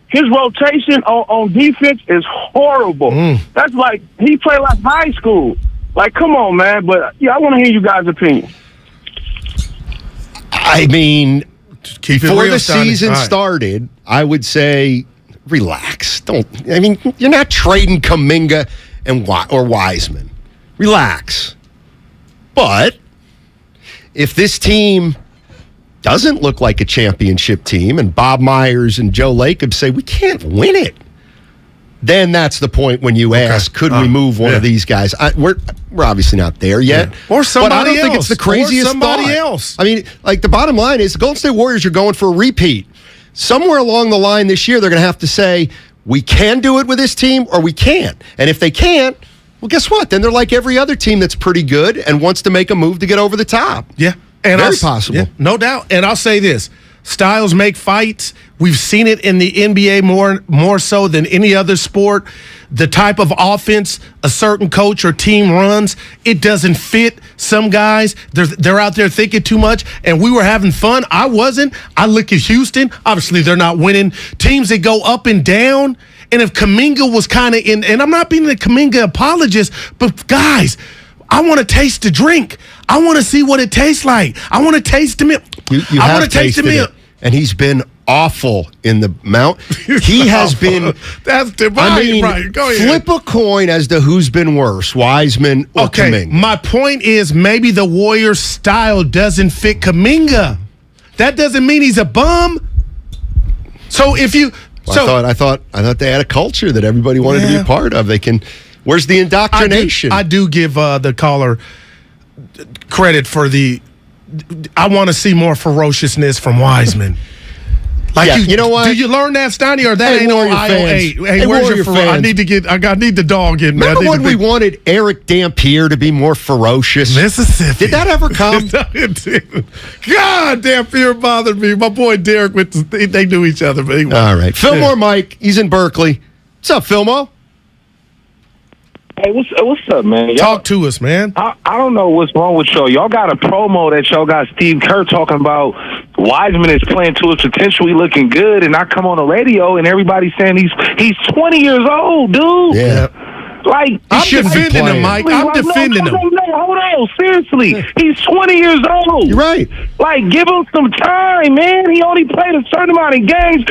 his rotation on defense is horrible. That's like, he played like high school. Like, come on, man. But, yeah, I want to hear you guys' opinion. I mean, before the Steiny. season started, I would say relax. You're not trading Kuminga or Wiseman. Relax. But if this team doesn't look like a championship team and Bob Myers and Joe Lacob say we can't win it, then that's the point when you ask, could we move one of these guys? We're obviously not there yet. Or somebody but I don't else. think it's the craziest Or somebody thought. else. I mean, like, the bottom line is the Golden State Warriors are going for a repeat. Somewhere along the line this year, they're going to have to say, we can do it with this team or we can't. And if they can't, well, guess what? Then they're like every other team that's pretty good and wants to make a move to get over the top. Yeah. And Very possible. Yeah, no doubt. And I'll say this. Styles make fights. We've seen it in the NBA more so than any other sport. The type of offense a certain coach or team runs, it doesn't fit some guys. They're out there thinking too much, and we were having fun. I wasn't. I look at Houston. Obviously, they're not winning. Teams that go up and down. And if Kuminga was kind of in, and I'm not being a Kuminga apologist, but guys, I want to taste the drink. I want to see what it tastes like. I want to taste the milk. I want to taste the milk. And he's been awful in the mount. He has been. That's divine, right? Go ahead. Flip a coin as to who's been worse, Wiseman or Kuminga. My point is maybe the Warriors' style doesn't fit Kuminga. That doesn't mean he's a bum. So if you, I thought they had a culture that everybody wanted to be a part of. They can. Where's the indoctrination? I do give the caller credit for the. I want to see more ferociousness from Wiseman. Like you know what? Do you learn that, Steiny, or that ain't on IO8? Hey, where's your fans? I need the dog in there. Remember when we wanted Eric Dampier to be more ferocious? Mississippi. Did that ever come? God, Dampier bothered me. My boy Derek, they knew each other. But all right. Fillmore Mike, he's in Berkeley. What's up, Fillmore? Hey, what's up, man? Talk to us, man. I don't know what's wrong with y'all. Y'all got a promo that y'all got Steve Kerr talking about Wiseman is playing to his potential. He looking good, and I come on the radio and everybody's saying he's 20 years old, dude. Yeah. Like, I'm defending him, Mike. I'm defending him. Hold on, seriously. He's 20 years old. You're right. Like, give him some time, man. He only played a certain amount of games.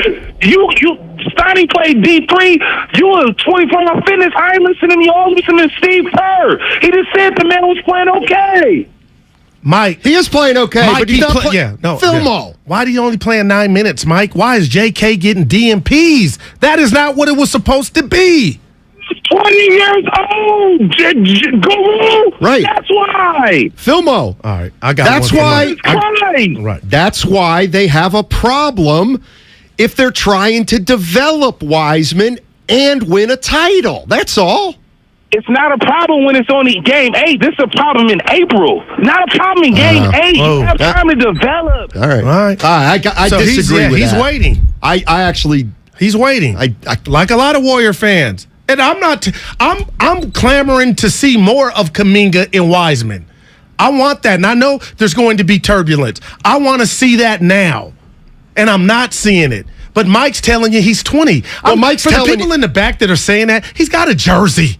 Steiny played D3. You a 24-hour fitness. I ain't listening to you. All listening to Steve Kerr. He just said the man was playing okay. Mike, he is playing okay, Mike, but he's not Philmo. Why do you only playing 9 minutes, Mike? Why is JK getting DMPs? That is not what it was supposed to be. 20 years old, Guru. Right. That's why. Philmo. All right, I got. That's why. Right. That's why they have a problem if they're trying to develop Wiseman and win a title. That's all. It's not a problem when it's only game 8. This is a problem in April. Not a problem in game 8. You have time to develop. All right. I disagree with that. He's waiting. I actually. He's waiting. I like a lot of Warrior fans. And I'm not. I'm clamoring to see more of Kuminga and Wiseman. I want that, and I know there's going to be turbulence. I want to see that now, and I'm not seeing it. But Mike's telling you he's 20. Well, Mike's for telling the people in the back that are saying that, he's got a jersey.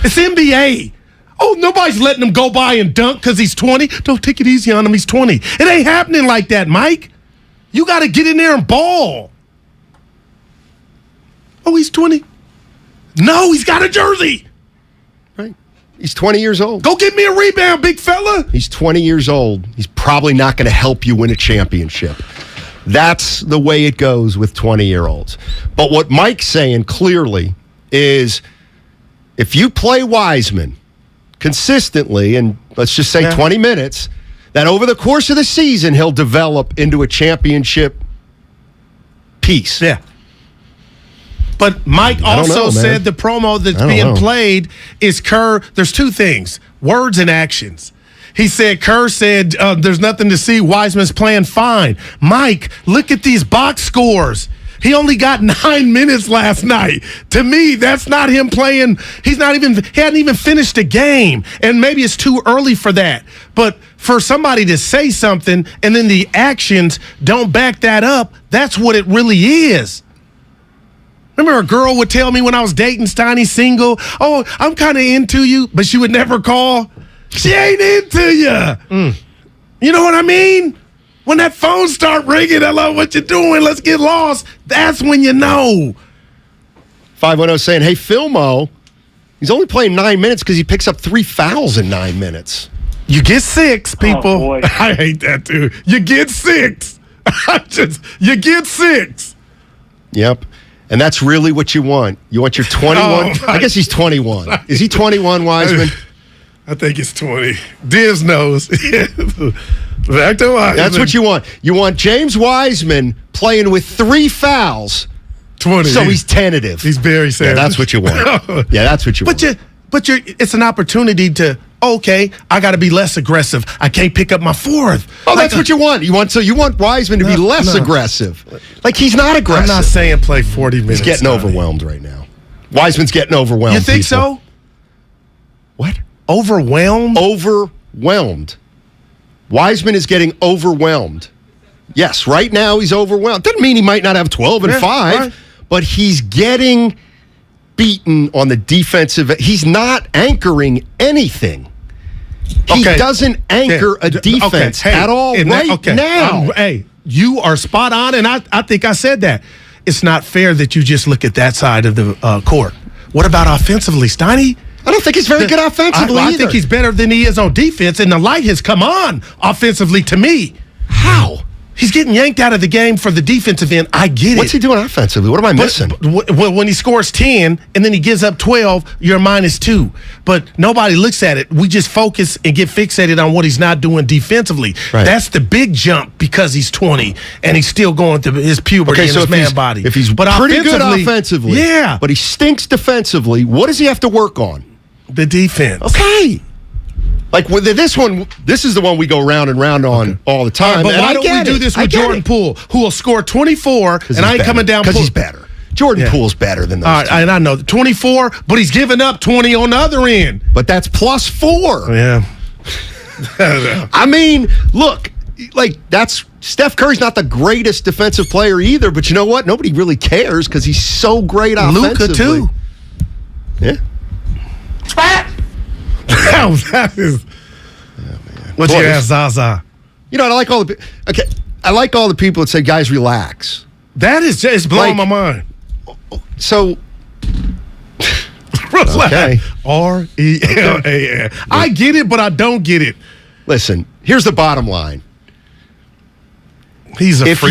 It's NBA. Oh, nobody's letting him go by and dunk because he's 20. Don't take it easy on him. He's 20. It ain't happening like that, Mike. You got to get in there and ball. Oh, he's 20. No, he's got a jersey. Right. He's 20 years old. Go get me a rebound, big fella. He's 20 years old. He's probably not going to help you win a championship. That's the way it goes with 20-year-olds. But what Mike's saying clearly is if you play Wiseman consistently, and let's just say 20 minutes, that over the course of the season, he'll develop into a championship piece. Yeah. But Mike also said the promo that's being played is Kerr. There's two things, words and actions. He said, Kerr said, there's nothing to see. Wiseman's playing fine. Mike, look at these box scores. He only got 9 minutes last night. To me, that's not him playing. He hadn't even finished a game. And maybe it's too early for that. But for somebody to say something and then the actions don't back that up, that's what it really is. Remember a girl would tell me when I was dating Steiny single, oh, I'm kind of into you, but she would never call. She ain't into you. You know what I mean? When that phone start ringing, hello, what you doing? Let's get lost. That's when you know. 510 saying, hey, Philmo, he's only playing 9 minutes because he picks up 3 fouls in 9 minutes. You get 6, people. Oh, I hate that, too. You get 6. You get 6. Yep. And that's really what you want. You want your 21. I guess he's 21. Is he 21, Wiseman? I think it's 20. Dibs knows. Back to Wiseman. That's what you want. You want James Wiseman playing with 3 fouls. 20. So he's tentative. He's Barry Sanders. Yeah, that's what you want. Yeah, that's what you want. But it's an opportunity to, okay, I got to be less aggressive. I can't pick up my 4th. Oh, that's what you want. You want Wiseman to be less aggressive. Like he's not aggressive. I'm not saying play 40 minutes. He's getting overwhelmed right now. Wiseman's getting overwhelmed. You think so? What? Overwhelmed? Overwhelmed. Wiseman is getting overwhelmed. Yes, right now he's overwhelmed. Doesn't mean he might not have 12 and 5, but he's getting beaten on the defensive. He's not anchoring anything. He doesn't anchor a defense at all now. Hey, you are spot on, and I think I said that. It's not fair that you just look at that side of the court. What about offensively, Steiny? I don't think he's very good offensively I think he's better than he is on defense, and the light has come on offensively to me. How? He's getting yanked out of the game for the defensive end. I get it. What's he doing offensively? What am I missing? When he scores 10 and then he gives up 12, you're -2. But nobody looks at it. We just focus and get fixated on what he's not doing defensively. Right. That's the big jump because he's 20 and he's still going through his puberty and his man body. If he's pretty good offensively, but he stinks defensively, what does he have to work on? The defense. Okay. Like with this one, this is the one we go round and round on all the time. But why don't we do this with Jordan Poole, who will score 24, and I ain't coming down because he's better. Jordan Poole's better than those two. And I know 24, but he's giving up 20 on the other end. But that's +4. Yeah. I mean, look, like that's Steph Curry's not the greatest defensive player either, but you know what? Nobody really cares because he's so great offensively. Luka too. Yeah. That is. What's your ass, Zaza? You know, I like all the people that say, guys, relax. That is just blowing my mind. So, okay. R-E-L-A-N. I get it, but I don't get it. Listen, here's the bottom line. He's a if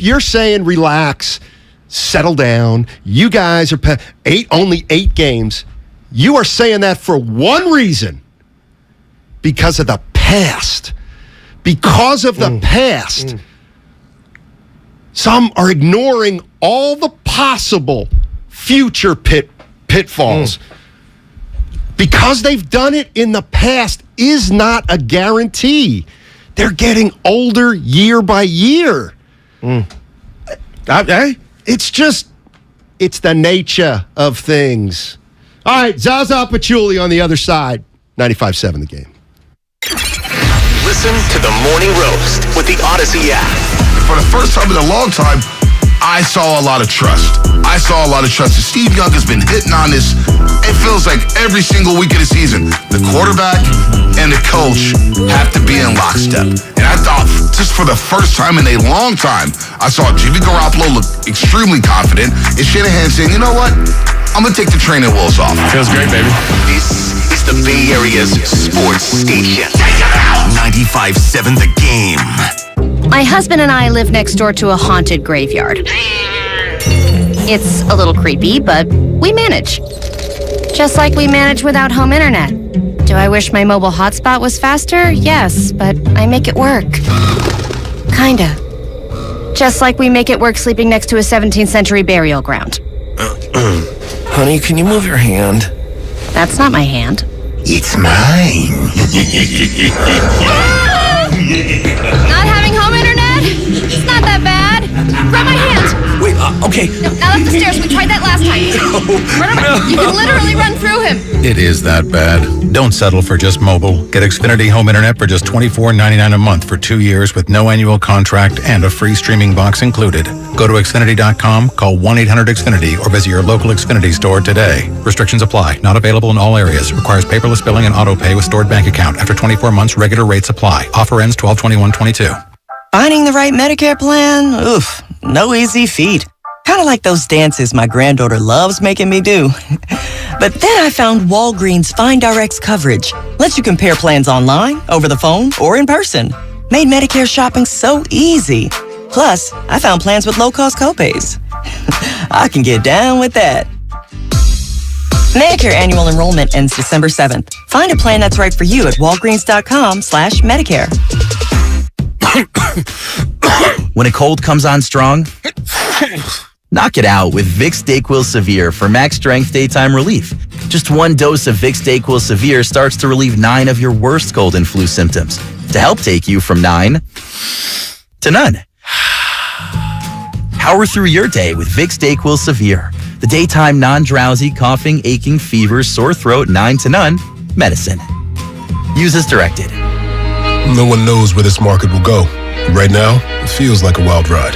you're saying relax, settle down, you guys are only 8 games, you are saying that for one reason. Because of the past. Because of the past. Some are ignoring all the possible future pitfalls. Because they've done it in the past is not a guarantee. They're getting older year by year. It's the nature of things. All right, Zaza Pachulia on the other side. 95.7 The Game. Listen to the Morning Roast with the Odyssey app. For the first time in a long time, I saw a lot of trust. Steve Young has been hitting on this, it feels like every single week of the season. The quarterback and the coach have to be in lockstep. And I thought, just for the first time in a long time, I saw Jimmy Garoppolo look extremely confident. And Shanahan saying, you know what? I'm going to take the training wheels off. Feels great, baby. This is the Bay Area's sports station. 95.7 The Game. My husband and I live next door to a haunted graveyard. It's a little creepy, but we manage. Just like we manage without home internet. Do I wish my mobile hotspot was faster? Yes, but I make it work. Kinda. Just like we make it work sleeping next to a 17th century burial ground. Honey, can you move your hand? That's not my hand. It's mine. Not having home internet? It's not that bad. Grab my hand. Wait, okay. No, now up the stairs. We tried that last time. You can literally run through him. It is that bad. Don't settle for just mobile. Get Xfinity Home Internet for just $24.99 a month for 2 years with no annual contract and a free streaming box included. Go to Xfinity.com, call 1-800-XFINITY, or visit your local Xfinity store today. Restrictions apply. Not available in all areas. Requires paperless billing and auto pay with stored bank account. After 24 months, regular rates apply. Offer ends 12/21/22. Finding the right Medicare plan? Oof, no easy feat. Kind of like those dances my granddaughter loves making me do. But then I found Walgreens FindRx coverage. Lets you compare plans online, over the phone, or in person. Made Medicare shopping so easy. Plus, I found plans with low-cost copays. I can get down with that. Medicare annual enrollment ends December 7th. Find a plan that's right for you at walgreens.com/Medicare. When a cold comes on strong, knock it out with Vicks DayQuil Severe for max strength daytime relief. Just one dose of Vicks DayQuil Severe starts to relieve 9 of your worst cold and flu symptoms to help take you from 9 to none. Power through your day with Vicks DayQuil Severe, the daytime non-drowsy, coughing, aching, fever, sore throat, 9 to none medicine. Use as directed. No one knows where this market will go. Right now, it feels like a wild ride.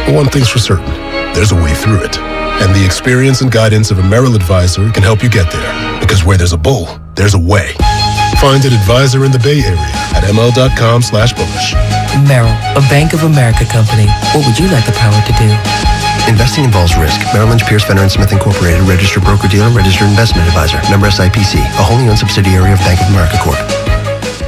But one thing's for certain, there's a way through it. And the experience and guidance of a Merrill advisor can help you get there. Because where there's a bull, there's a way. Find an advisor in the Bay Area at ml.com/bullish. Merrill, a Bank of America company. What would you like the power to do? Investing involves risk. Merrill Lynch, Pierce, Fenner & Smith Incorporated, registered broker-dealer, registered investment advisor. Member SIPC, a wholly owned subsidiary of Bank of America Corp.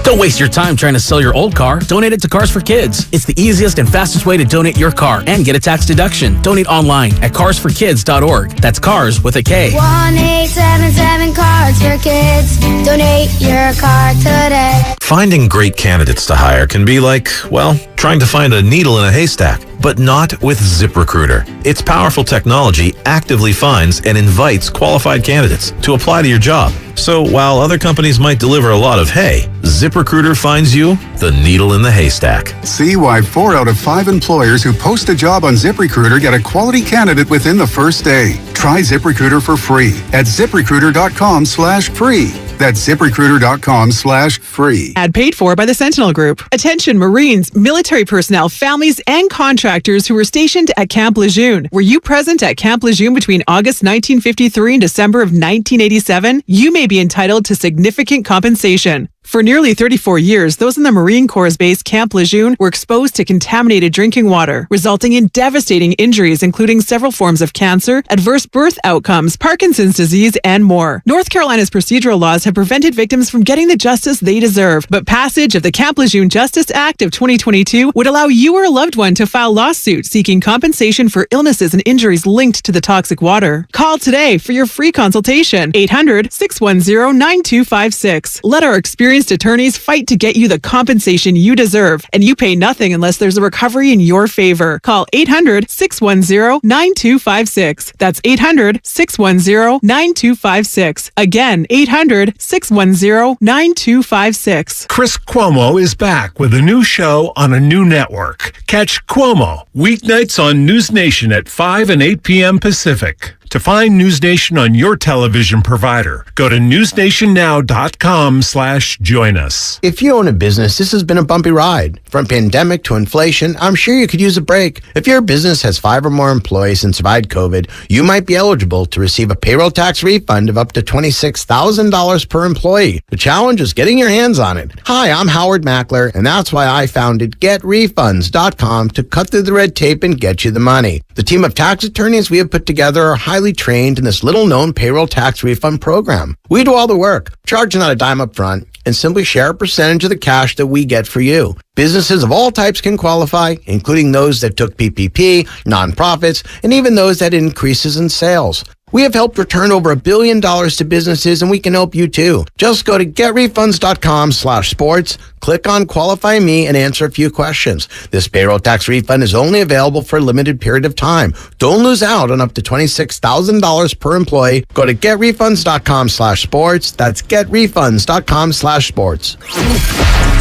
Don't waste your time trying to sell your old car. Donate it to Cars for Kids. It's the easiest and fastest way to donate your car and get a tax deduction. Donate online at carsforkids.org. That's cars with a K. 1-877 Cars for Kids. Donate your car today. Finding great candidates to hire can be like, well, trying to find a needle in a haystack. But not with ZipRecruiter. Its powerful technology actively finds and invites qualified candidates to apply to your job. So while other companies might deliver a lot of hay, ZipRecruiter finds you the needle in the haystack. See why 4 out of 5 employers who post a job on ZipRecruiter get a quality candidate within the first day. Try ZipRecruiter for free at ZipRecruiter.com/free. That's ZipRecruiter.com/free. Ad paid for by the Sentinel Group. Attention Marines, military personnel, families, and contractors who were stationed at Camp Lejeune. Were you present at Camp Lejeune between August 1953 and December of 1987? You may be entitled to significant compensation. For nearly 34 years, those in the Marine Corps' base Camp Lejeune were exposed to contaminated drinking water, resulting in devastating injuries, including several forms of cancer, adverse birth outcomes, Parkinson's disease, and more. North Carolina's procedural laws have prevented victims from getting the justice they deserve, but passage of the Camp Lejeune Justice Act of 2022 would allow you or a loved one to file lawsuits seeking compensation for illnesses and injuries linked to the toxic water. Call today for your free consultation. 800-610-9256. Let our experienced attorneys fight to get you the compensation you deserve, and you pay nothing unless there's a recovery in your favor. Call 800-610-9256. That's 800-610-9256. Again, 800-610-9256. Chris Cuomo is back with a new show on a new network. Catch Cuomo weeknights on News Nation at 5 and 8 p.m. Pacific. To find News Nation on your television provider, go to newsnationnow.com/join us. If you own a business, this has been a bumpy ride. From pandemic to inflation, I'm sure you could use a break. If your business has 5 or more employees and survived COVID, you might be eligible to receive a payroll tax refund of up to $26,000 per employee. The challenge is getting your hands on it. Hi, I'm Howard Mackler, and that's why I founded GetRefunds.com to cut through the red tape and get you the money. The team of tax attorneys we have put together are highly trained in this little-known payroll tax refund program. We do all the work, charge not a dime up front, and simply share a percentage of the cash that we get for you. Businesses of all types can qualify, including those that took PPP, nonprofits, and even those that had increases in sales. We have helped return over $1 billion to businesses, and we can help you too. Just go to getrefunds.com/sports, click on Qualify Me, and answer a few questions. This payroll tax refund is only available for a limited period of time. Don't lose out on up to $26,000 per employee. Go to getrefunds.com/sports. That's getrefunds.com/sports.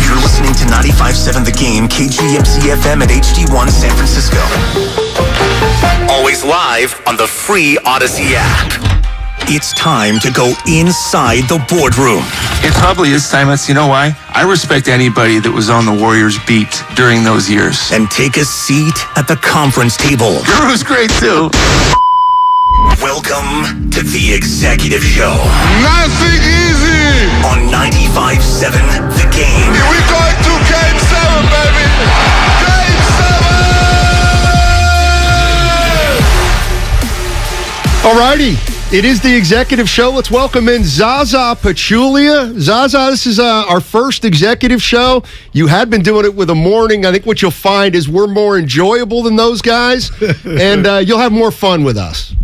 You're listening to 95.7 The Game, KGMC FM at HD1 San Francisco. Always live on the free Odyssey app. It's time to go inside the boardroom. It probably is timeless. You know why? I respect anybody that was on the Warriors beat during those years. And take a seat at the conference table. Guru's great too. Welcome to The Executive Show. Nothing easy. On 95.7 The Game. Here we go to Game 7, baby. Game 7. Alrighty, it is The Executive Show. Let's welcome in Zaza Pachulia. Zaza, this is our first executive show. You had been doing it with a morning. I think what you'll find is we're more enjoyable than those guys, and you'll have more fun with us.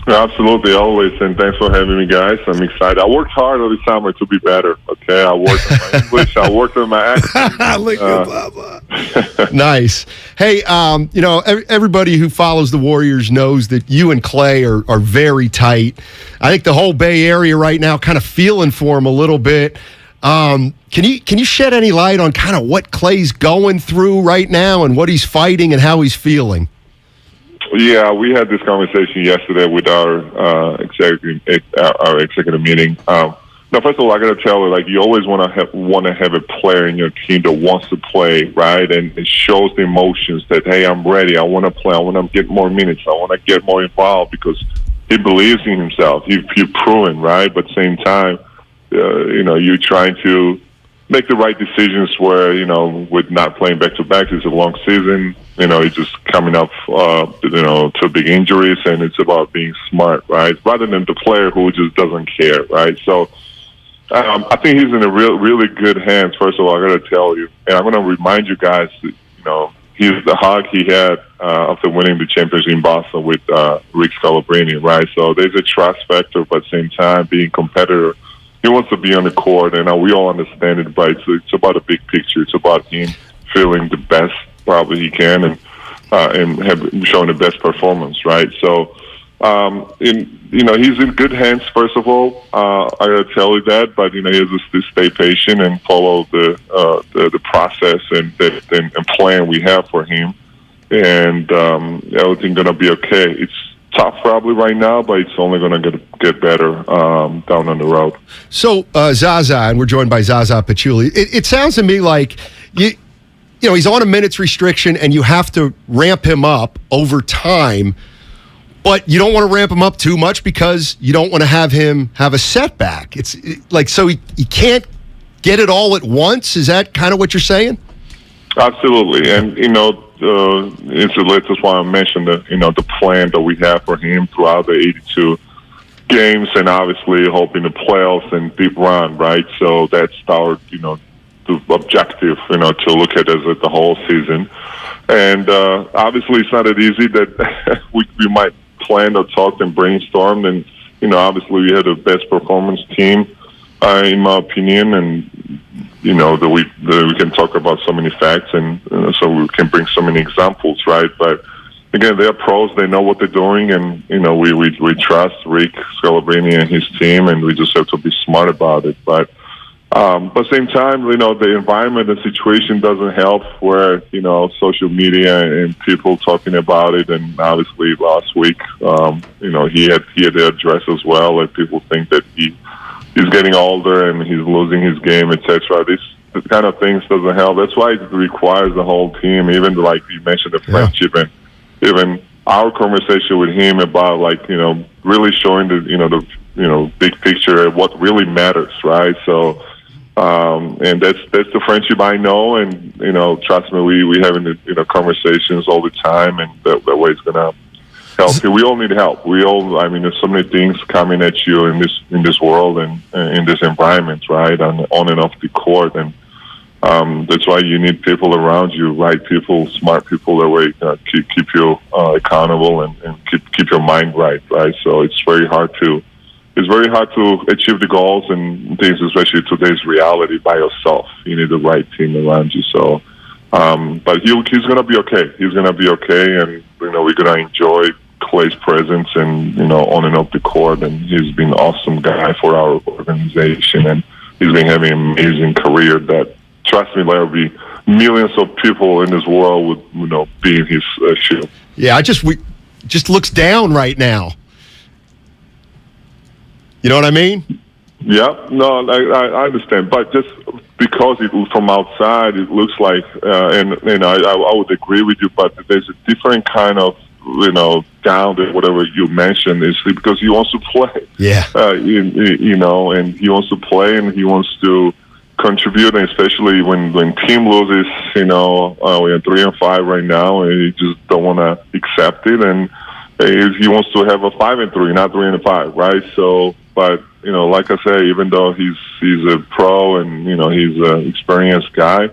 Absolutely, always, and thanks for having me, guys. I'm excited. I worked hard all this summer to be better, okay? I worked on my English, I worked on my accent. Nice. Hey, everybody who follows the Warriors knows that you and Clay are very tight. I think the whole Bay Area right now kind of feeling for him a little bit. Can you shed any light on kind of what Clay's going through right now and what he's fighting and how he's feeling? Yeah, we had this conversation yesterday with our executive meeting. Now, first of all, I got to tell you, like, you always want to have a player in your team that wants to play, right? And it shows the emotions that, hey, I'm ready. I want to play. I want to get more minutes. I want to get more involved because he believes in himself. You've proven, right? But at the same time, you're trying to make the right decisions where, with not playing back-to-back, it's a long season. It's just coming up, to big injuries, and it's about being smart, right? Rather than the player who just doesn't care, right? So I think he's in a really good hands, first of all, I got to tell you. And I'm going to remind you guys that, he's the hug he had after winning the championship in Boston with Recalibrating, right? So there's a trust factor, but at the same time, being competitor. He wants to be on the court, and we all understand it, but it's about a big picture. It's about him feeling the best probably he can and have shown the best performance, right? So, he's in good hands, first of all. I got to tell you that, but, he has to stay patient and follow the process and plan we have for him, and everything's going to be okay. It's tough probably right now, but it's only going to get better down on the road. So, Zaza, and we're joined by Zaza Pachulia. It sounds to me like he's on a minutes restriction, and you have to ramp him up over time, but you don't want to ramp him up too much because you don't want to have him have a setback. So he can't get it all at once? Is that kind of what you're saying? Absolutely. And, that's why I mentioned the plan that we have for him throughout the 82 games, and obviously hoping the playoffs and deep run, right? So that's our, the objective, to look at as the whole season. And obviously it's not as easy that we might plan or talk and brainstorm. And, obviously we had the best performance team, in my opinion, and, that we can talk about so many facts, and so we can bring so many examples, right? But again, they're pros. They know what they're doing, and we trust Rick Recalibrating and his team, and we just have to be smart about it. But at the same time, the environment and situation doesn't help. Where social media and people talking about it, and obviously last week, he had the address as well, and people think that he's getting older and he's losing his game, etc. This kind of things doesn't help. That's why it requires the whole team. Even like you mentioned, the friendship, and even our conversation with him about really showing the big picture of what really matters, right? So, and that's the friendship I know, and trust me, we having conversations all the time, and that way it's gonna help. We all need help. There's so many things coming at you in this world and in this environment, right? On and off the court, and that's why you need people around you, right people, smart people, that way keep you accountable and keep your mind right? So it's very hard to achieve the goals and things, especially today's reality, by yourself. You need the right team around you. So, but he's gonna be okay. He's gonna be okay, and we're gonna enjoy Clay's presence and on and off the court. And he's been an awesome guy for our organization, and he's been having an amazing career. That, trust me, there will be millions of people in this world would be in his shoe. Yeah, we just looks down right now. You know what I mean? Yeah, no, I understand, but just because from outside it looks like, and I would agree with you, but there's a different kind of down to whatever you mentioned, is because he wants to play. Yeah. And he wants to play, and he wants to contribute, and especially when team loses, we're 3-5 right now, and he just don't want to accept it, and he wants to have a 5-3, not 3-5, right? So, but like I say, even though he's a pro and he's an experienced guy,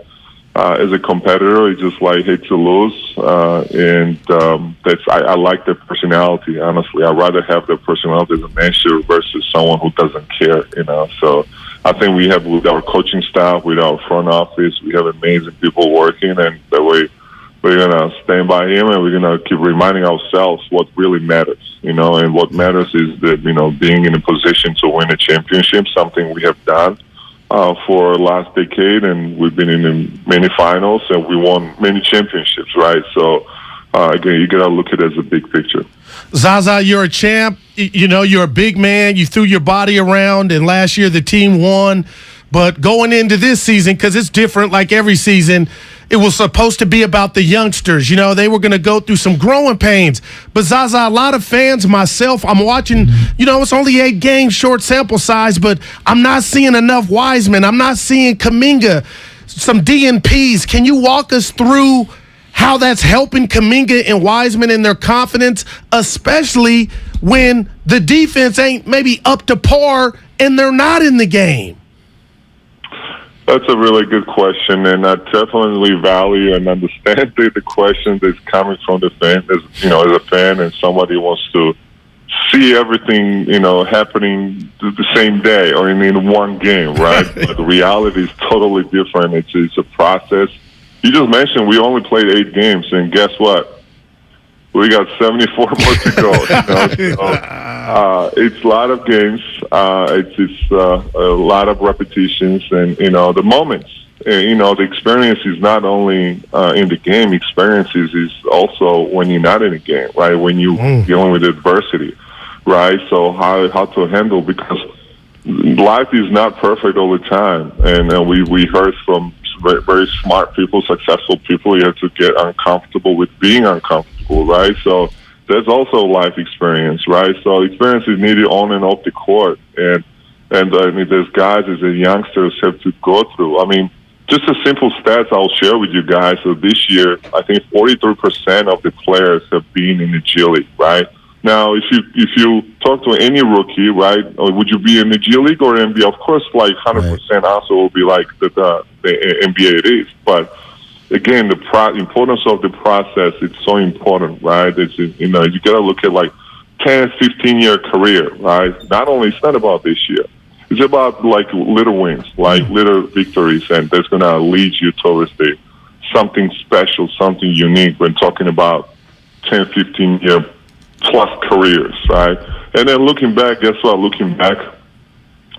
as a competitor, he just hate to lose, and I like the personality. Honestly, I'd rather have the personality as a manager versus someone who doesn't care. So I think we have, with our coaching staff, with our front office, we have amazing people working, and that way we're gonna stand by him, and we're gonna keep reminding ourselves what really matters. And what matters is that being in a position to win a championship, something we have done for last decade, and we've been in many finals, and we won many championships, right? So again, you gotta look at it as a big picture. Zaza, you're a champ. You're a big man. You threw your body around, and last year the team won. But going into this season, because it's different, like every season, it was supposed to be about the youngsters. They were going to go through some growing pains. But Zaza, a lot of fans, myself, I'm watching, it's only 8 games, short sample size, but I'm not seeing enough Wiseman. I'm not seeing Kuminga, some DNPs. Can you walk us through how that's helping Kuminga and Wiseman in their confidence, especially when the defense ain't maybe up to par and they're not in the game? That's a really good question, and I definitely value and understand the question that's coming from the fan. As a fan and somebody who wants to see everything, happening the same day or in one game, right? But the reality is totally different. It's a process. You just mentioned we only played 8 games, and guess what? We got 74 more to go. So, it's a lot of games. It's a lot of repetitions, and the moments. The experience is not only in the game. Experiences is also when you're not in the game, right? When you're dealing with adversity, right? So how to handle, because life is not perfect all the time, and we heard from very, very smart people, successful people. You have to get uncomfortable with being uncomfortable, right? So there's also life experience, right? So experience is needed on and off the court, and And I mean, there's guys as the youngsters have to go through. I mean, just a simple stats I'll share with you guys. So this year, I think 43% of the players have been in the G League, right? Now, if you talk to any rookie, right, or would you be in the G League or NBA? Of course, like 100% also will be like the NBA it is. But again, the importance of the process, it's so important, right? It's, you know, you got to look at like 10, 15-year career, right? It's not about this year. It's about like little wins, like little victories, and that's going to lead you towards something special, something unique when talking about 10, 15-year plus careers, right? And then looking back, guess what? Looking back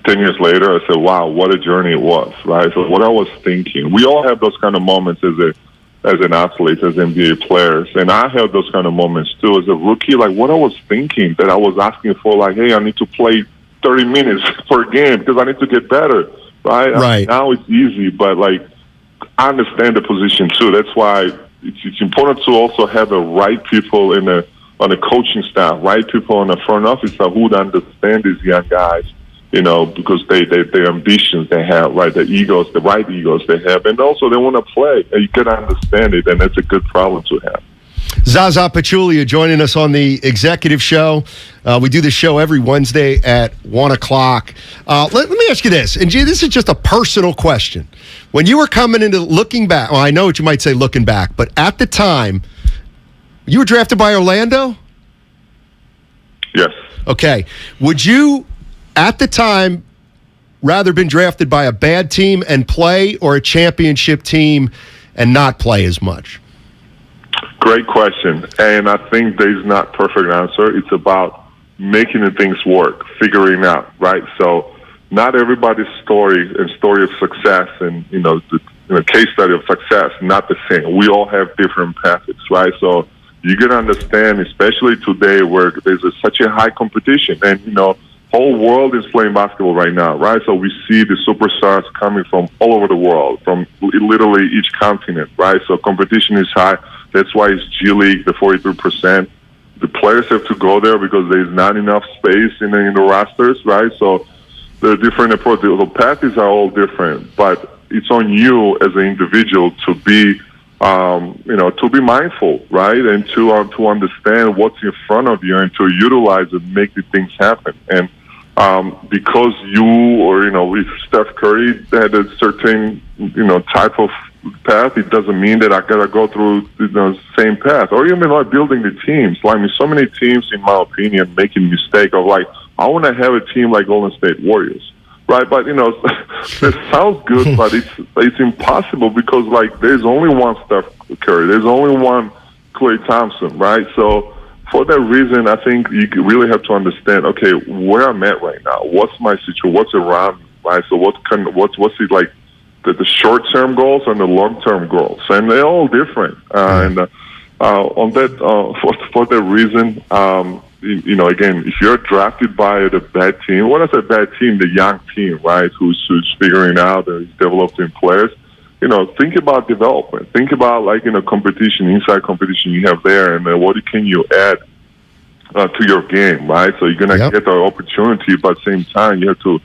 10 years later, I said, wow, what a journey it was, right? So what I was thinking, we all have those kind of moments as an athlete, as NBA players, and I had those kind of moments too as a rookie, like what I was thinking that I was asking for, like, hey, I need to play 30 minutes per game because I need to get better, right? Right. Now it's easy, but like I understand the position too. That's why it's important to also have the right people on the coaching staff, right people on the front office who would understand these young guys, you know, because their ambitions they have, right, the right egos they have, and also they want to play. And you got to understand it, and that's a good problem to have. Zaza Pachulia joining us on the Executive Show. We do this show every Wednesday at 1 o'clock. Let me ask you this, and G, this is just a personal question. When you were coming into looking back, well, I know what you might say looking back, but at the time, you were drafted by Orlando? Yes. Okay. Would you, at the time, rather been drafted by a bad team and play, or a championship team and not play as much? Great question. And I think there's not perfect answer. It's about making the things work, figuring out, right? So not everybody's story of success and, you know, the case study of success, not the same. We all have different paths, right? So you can understand, especially today where there's such a high competition, and, you know, whole world is playing basketball right now, right? So we see the superstars coming from all over the world, from literally each continent, right? So competition is high. That's why it's G League, the 43%. The players have to go there because there's not enough space in the rosters, right? So the different approach, the paths are all different, but it's on you as an individual to be, to be mindful, right? And to understand what's in front of you and to utilize and make the things happen. And because if Steph Curry had a certain, type of path, it doesn't mean that I gotta go through the same path. Or even like building the teams. Like, so many teams, in my opinion, making mistake of like, I want to have a team like Golden State Warriors, right? But it sounds good, but it's impossible because like there's only one Steph Curry, there's only one Klay Thompson, right? So for that reason, I think you really have to understand, okay, where I'm at right now, what's my situation, what's around me, right? So what's it like? The short-term goals and the long-term goals, and they're all different. On that, for that reason, again, if you're drafted by the bad team, when I say bad team, the young team, right, who's figuring out and developing players, think about development. Think about competition, inside competition you have there, and what can you add to your game, right? So you're gonna get the opportunity, but at the same time you have to.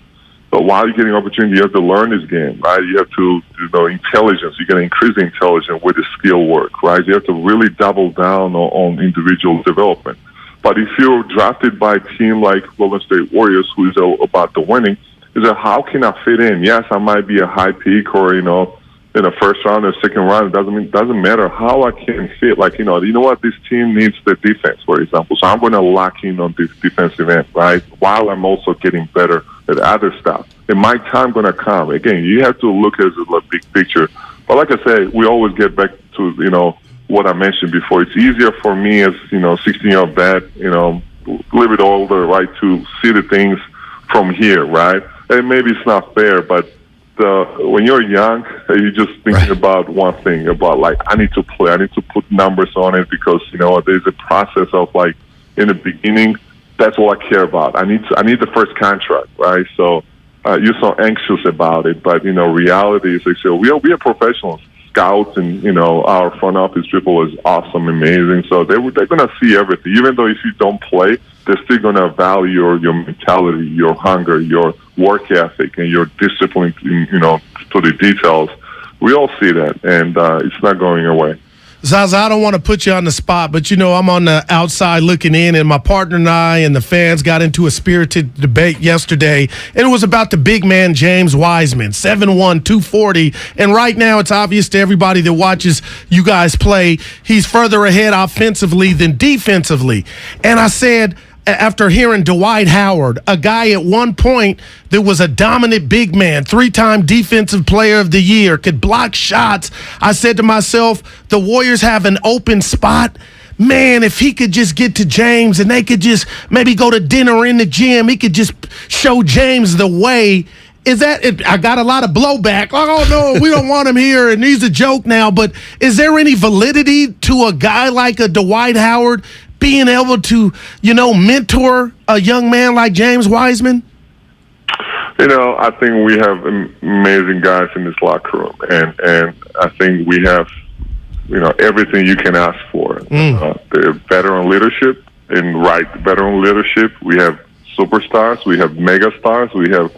But while you're getting opportunity, you have to learn this game, right? You have to, intelligence. You're going to increase the intelligence with the skill work, right? You have to really double down on individual development. But if you're drafted by a team like Golden State Warriors, who is about the winning, is how can I fit in? Yes, I might be a high peak or, in a first round or second round. It doesn't matter how I can fit. Like, you know what? This team needs the defense, for example. So I'm going to lock in on this defensive end, right? While I'm also getting better at other stuff. And my time going to come. Again, you have to look at the big picture. But like I said, we always get back to, what I mentioned before. It's easier for me as, 16-year-old vet, a little bit older, right, to see the things from here, right? And maybe it's not fair, but when you're young, you're just thinking about one thing, about like, I need to play, I need to put numbers on it because, there's a process of like, in the beginning, that's all I care about. I need the first contract, right? So you're so anxious about it, but reality is like, so we are professionals, scouts, and our front office people is awesome, amazing. So they're gonna see everything, even though if you don't play, they're still going to value your mentality, your hunger, your work ethic, and your discipline, to the details. We all see that, and it's not going away. Zaza, I don't want to put you on the spot, but I'm on the outside looking in, and my partner and I and the fans got into a spirited debate yesterday, and it was about the big man James Wiseman, 7'1", 240, and right now it's obvious to everybody that watches you guys play, he's further ahead offensively than defensively. And I said, after hearing Dwight Howard, a guy at one point that was a dominant big man, 3-time defensive player of the year, could block shots, I said to myself, the Warriors have an open spot. Man, if he could just get to James and they could just maybe go to dinner in the gym, he could just show James the way. Is that it? I got a lot of blowback. Oh, no, we don't want him here, and he's a joke now. But is there any validity to a guy like a Dwight Howard being able to, mentor a young man like James Wiseman? I think we have amazing guys in this locker room, and I think we have, everything you can ask for. The veteran leadership, veteran leadership. We have superstars, we have mega stars, we have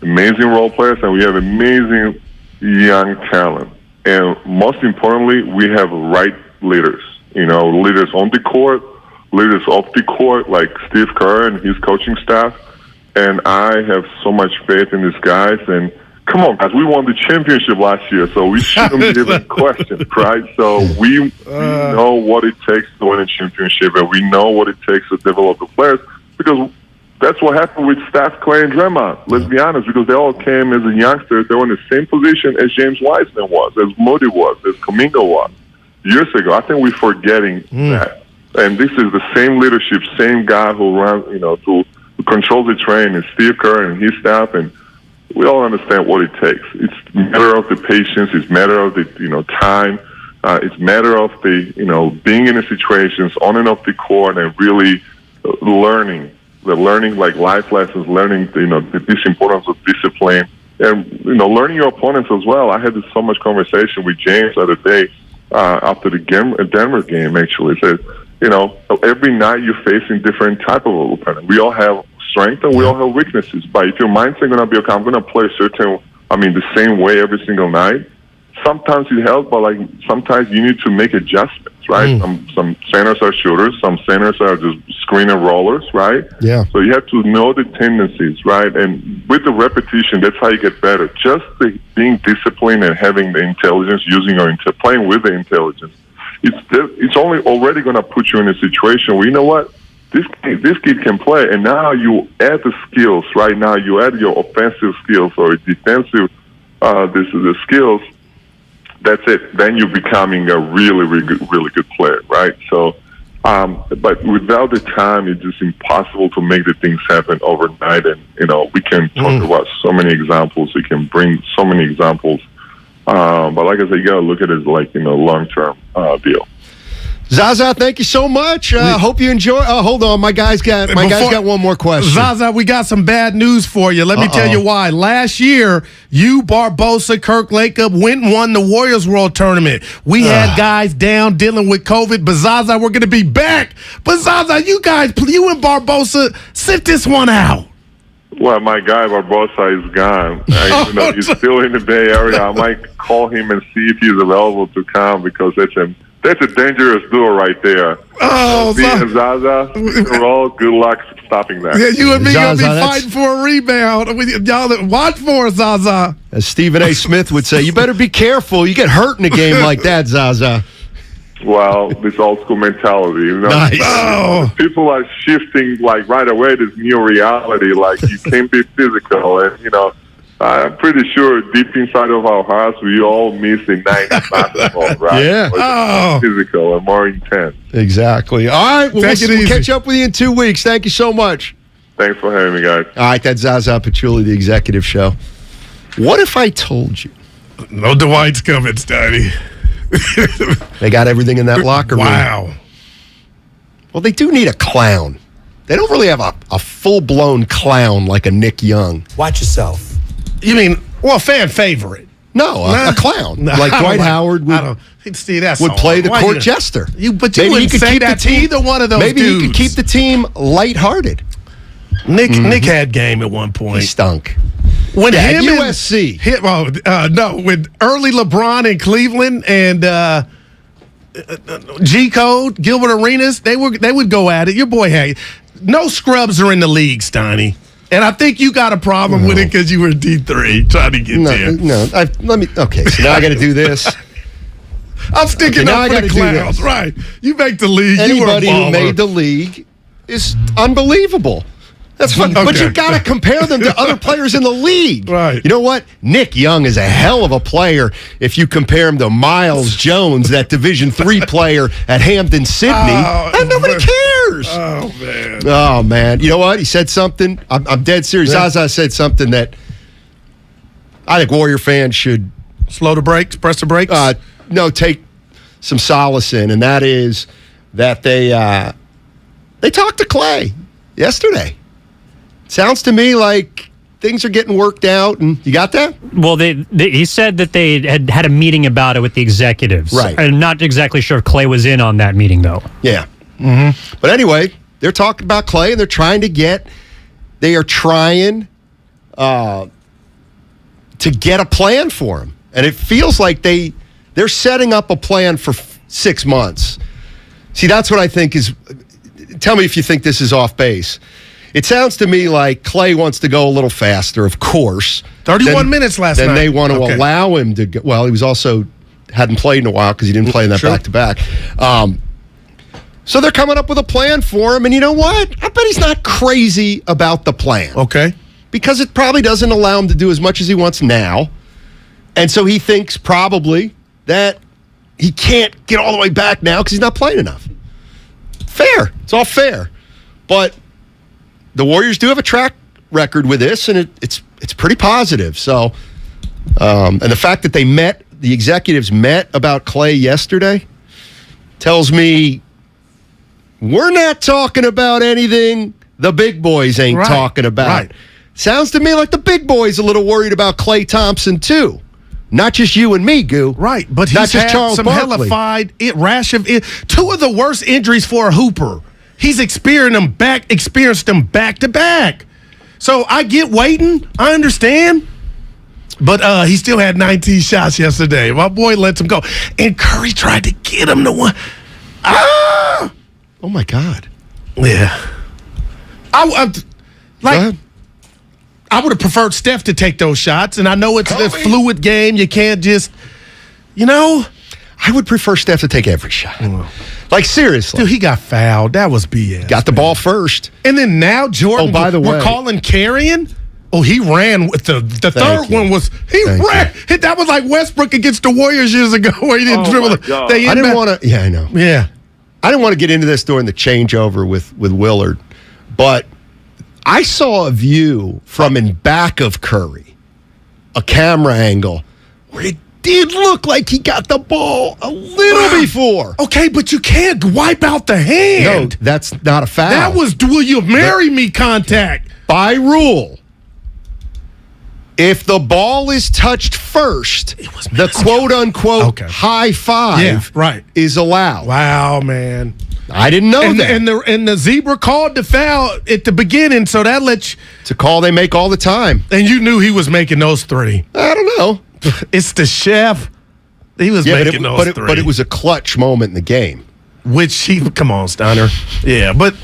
amazing role players, and we have amazing young talent. And most importantly, we have right leaders. Leaders on the court, leaders off the court, like Steve Kerr and his coaching staff. And I have so much faith in these guys. And come on, guys, we won the championship last year, so we shouldn't be even questioned, right? So we know what it takes to win a championship, and we know what it takes to develop the players, because that's what happened with Steph, Clay, and Draymond. Let's be honest, because they all came as a youngsters. They were in the same position as James Wiseman was, as Moody was, as Kuminga was years ago. I think we're forgetting that. And this is the same leadership, same guy who runs, who controls the train, and Steve Kerr and his staff, and we all understand what it takes. It's a matter of the patience. It's a matter of the, time. It's a matter of the, being in the situations on and off the court and really learning like life lessons, learning, this importance of discipline, and, learning your opponents as well. I had so much conversation with James the other day after the Denver game, actually. Said, every night you're facing different type of opponent. We all have strength and we all have weaknesses. But if your mindset going to be, okay, I'm going to play the same way every single night, sometimes it helps, but sometimes you need to make adjustments, right? Some centers are shooters, some centers are just screen and rollers, right? Yeah. So you have to know the tendencies, right? And with the repetition, that's how you get better. Just being disciplined and having the intelligence, playing with the intelligence, it's only already going to put you in a situation where, you know what, this kid can play, and now you add the skills, right? Now you add your offensive skills or defensive the skills. That's it. Then you're becoming a really, really good player, right? So, but without the time, it's just impossible to make the things happen overnight. And we can talk about so many examples. We can bring so many examples. But like I said, you got to look at it as long-term deal. Zaza, thank you so much. Hope you enjoy. Hold on, my guy's got one more question. Zaza, we got some bad news for you. Let me tell you why. Last year, you, Barbosa, Kirk Lacob went and won the Warriors World Tournament. We had guys down dealing with COVID, but Zaza, we're going to be back. But Zaza, you and Barbosa, sit this one out. Well, my guy Barbosa is gone. Even though he's still in the Bay Area, I might call him and see if he's available to come, because that's a dangerous duo right there. Oh, Zaza, good luck stopping that. Yeah, you and me going to be fighting for a rebound. Y'all watch for us, Zaza. As Stephen A. Smith would say, you better be careful. You get hurt in a game like that, Zaza. Well, this old school mentality. Nice. People are shifting right away this new reality. You can't be physical, and I'm pretty sure deep inside of our hearts, we all miss the 90s basketball, right? Yeah. Physical and more intense. Exactly. All right. Well, we'll catch up with you in 2 weeks. Thank you so much. Thanks for having me, guys. All right. That's Zaza Pachulia, the executive show. What if I told you? No Dwight's coming, Steiny. They got everything in that locker room. Wow. Well, they do need a clown. They don't really have a full-blown clown like a Nick Young. Watch yourself. You mean, fan favorite? No, a clown. Like Dwight Howard would play the court jester. But you wouldn't say that to either one of those maybe dudes. he could keep the team lighthearted. Nick had game at one point. He stunk. When yeah, him USC. When early LeBron in Cleveland and G-Code, Gilbert Arenas, they would go at it. Your boy had no scrubs are in the league, Steiny. And I think you got a problem with it because you were D3 trying to get there. Okay, so now I got to do this. I'm sticking up for the clowns. Right. You make the league. Anybody who made the league is unbelievable. That's fun. Okay. But you got to compare them to other players in the league. Right. You know what? Nick Young is a hell of a player if you compare him to Miles Jones, that Division III player at Hampden Sydney. And nobody cares. Oh, man. Oh, man. You know what? He said something. I'm dead serious. Yeah. Zaza said something that I think Warrior fans should... Slow the brakes, press the brakes? No, take some solace in, and that is that they talked to Clay yesterday. Sounds to me like things are getting worked out, and you got that? Well, he said that they had a meeting about it with the executives. Right. I'm not exactly sure if Clay was in on that meeting, though. Yeah. Mm-hmm. But anyway, they're talking about Clay, and they're trying to get a plan for him. And it feels like they're setting up a plan for 6 months. See, that's what I think is... Tell me if you think this is off base. It sounds to me like Clay wants to go a little faster, of course. 31 minutes last night. Then they want to allow him to go. Well, he was also hadn't played in a while because he didn't play in that back-to-back. So they're coming up with a plan for him. And you know what? I bet he's not crazy about the plan. Okay. Because it probably doesn't allow him to do as much as he wants now. And so he thinks probably that he can't get all the way back now because he's not playing enough. Fair. It's all fair. But the Warriors do have a track record with this, and it's pretty positive. So, and the fact that the executives met about Clay yesterday tells me we're not talking about anything the big boys ain't talking about. Right. Sounds to me like the big boys a little worried about Klay Thompson, too. Not just you and me, Goo. Right, but he's not just had Charles some Barkley. rash of two of the worst injuries for a hooper. He's experienced them back to back. So I get waiting. I understand. But he still had 19 shots yesterday. My boy lets him go. And Curry tried to get him to one. Oh, my God. Yeah. I would have preferred Steph to take those shots, and I know it's a fluid game. You can't just, I would prefer Steph to take every shot. Like, seriously. Dude, he got fouled. That was BS. Got the ball first. And then now Jordan, by the way, we're calling carrying. Oh, he ran with the third one was, he ran. That was like Westbrook against the Warriors years ago where he didn't dribble. I didn't want to, yeah, I know. Yeah. I didn't want to get into this during the changeover with Willard, but I saw a view from in back of Curry, a camera angle, where it did look like he got the ball a little before. Okay, but you can't wipe out the hand. No, that's not a foul. That was will you marry me contact. By rule, if the ball is touched first, the quote-unquote high five is allowed. Wow, man. I didn't know that. And the zebra called the foul at the beginning, so that lets you... It's a call they make all the time. And you knew he was making those three. I don't know. It's the chef. He was making those three. But it was a clutch moment in the game. Come on, Steiner. Yeah, but...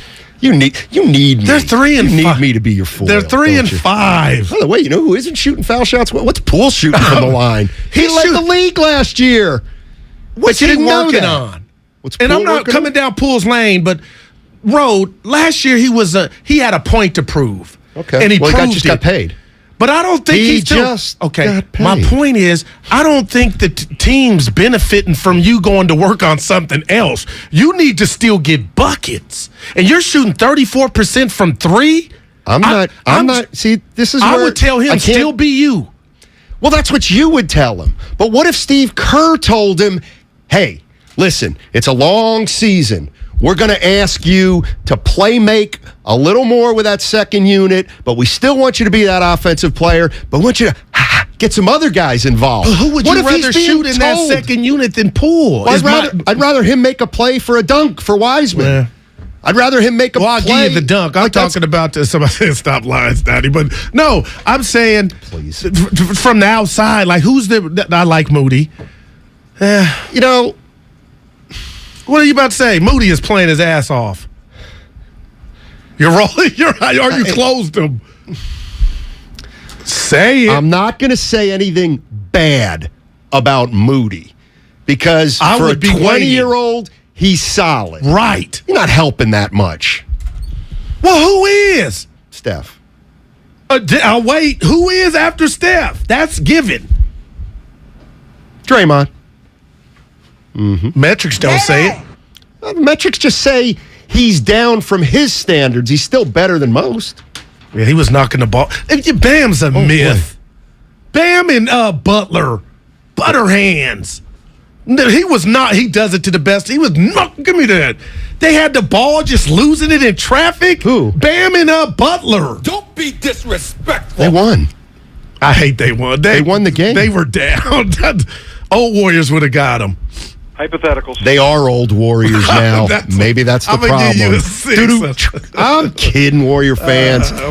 You need me. They're 3 and 5. You need me to be your foil. They're 3 and 5. By the way, you know who isn't shooting foul shots? What's Poole shooting from the line? He led the league last year. What's he working on? And I'm not coming down Poole's lane, but Road, last year he had a point to prove. Okay. And he just got paid. But I don't think he just got paid. My point is, I don't think the team's benefiting from you going to work on something else. You need to still get buckets. And you're shooting 34% from 3. I'm not. See, this is where I would tell him still be you. Well, that's what you would tell him. But what if Steve Kerr told him, hey, listen, it's a long season. We're going to ask you to make a little more with that second unit, but we still want you to be that offensive player, but we want you to Get some other guys involved. Who would What you if he's rather being shoot in that told? second unit than Poole? Well, I'd rather him make a play for a dunk for Wiseman. Yeah. I'd rather him make a I'll play. give you the dunk. I'm talking about this. Somebody said stop lying, Daddy. But no, I'm saying from the outside, like who's the? I like Moody. You know, what are you about to say? Moody is playing his ass off. You're rolling. Are you closed him? Say it. I'm not going to say anything bad about Moody because I for a would be 20-year-old, he's solid. Right. You're not helping that much. Well, who is? Steph. I'll wait. Who is after Steph? That's given. Draymond. Mm-hmm. Metrics don't say it. Metrics just say he's down from his standards. He's still better than most. Yeah, he was knocking the ball. Bam's a myth. Boy. Bam and Butler, butter hands. He was not. He does it to the best. He was not. Give me that. They had the ball, just losing it in traffic. Who? Bam and Butler. Don't be disrespectful. They won. I hate they won. They won the game. They were down. Old Warriors would have got them. Hypotheticals. They are old Warriors now. Maybe that's the I'm gonna give you a problem. 6. I'm kidding, Warrior fans. I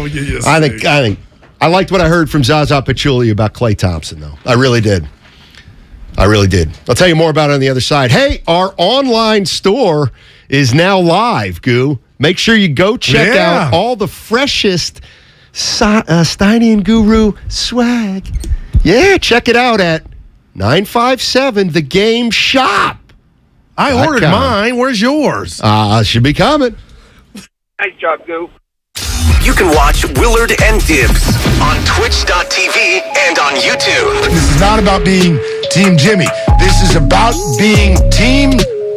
liked what I heard from Zaza Pachulia about Klay Thompson, though. I really did. I'll tell you more about it on the other side. Hey, our online store is now live, Goo. Make sure you go check out all the freshest Steiny Guru swag. Yeah, check it out at 957 The Game Shop. I ordered mine. Where's yours? Should be coming. Nice job, Goo. You can watch Willard and Dibs on Twitch.tv and on YouTube. This is not about being Team Jimmy. This is about being team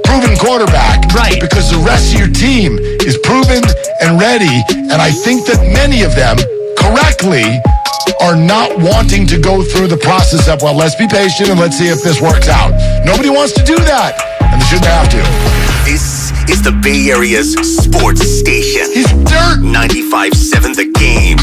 proven quarterback. Right. Because the rest of your team is proven and ready. And I think that many of them, correctly, are not wanting to go through the process of, well, let's be patient and let's see if this works out. Nobody wants to do that, and they shouldn't have to. This is the Bay Area's sports station. He's dirt. 95.7 The Game.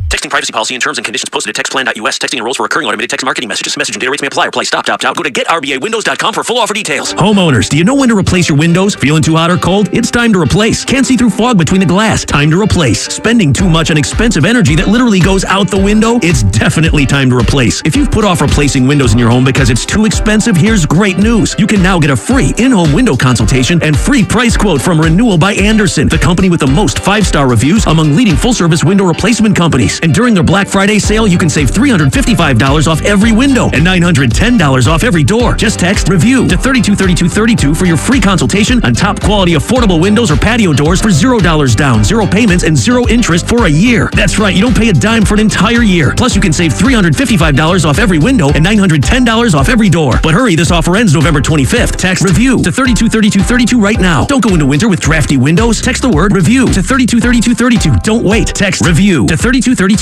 Texting privacy policy and terms and conditions posted at textplan.us. Texting enrolls for recurring automated text marketing messages. Message and data rates may apply. Reply stop, opt out. Go to getrbaWindows.com for full offer details. Homeowners, do you know when to replace your windows? Feeling too hot or cold? It's time to replace. Can't see through fog between the glass? Time to replace. Spending too much on expensive energy that literally goes out the window? It's definitely time to replace. If you've put off replacing windows in your home because it's too expensive, here's great news. You can now get a free in-home window consultation and free price quote from Renewal by Andersen, the company with the most 5-star reviews among leading full-service window replacement companies. And during their Black Friday sale, you can save $355 off every window and $910 off every door. Just text REVIEW to 323232 for your free consultation on top quality affordable windows or patio doors for $0 down, 0 payments, and 0 interest for a year. That's right, you don't pay a dime for an entire year. Plus, you can save $355 off every window and $910 off every door. But hurry, this offer ends November 25th. Text REVIEW to 323232 right now. Don't go into winter with drafty windows. Text the word REVIEW to 323232. Don't wait. Text REVIEW to 323232.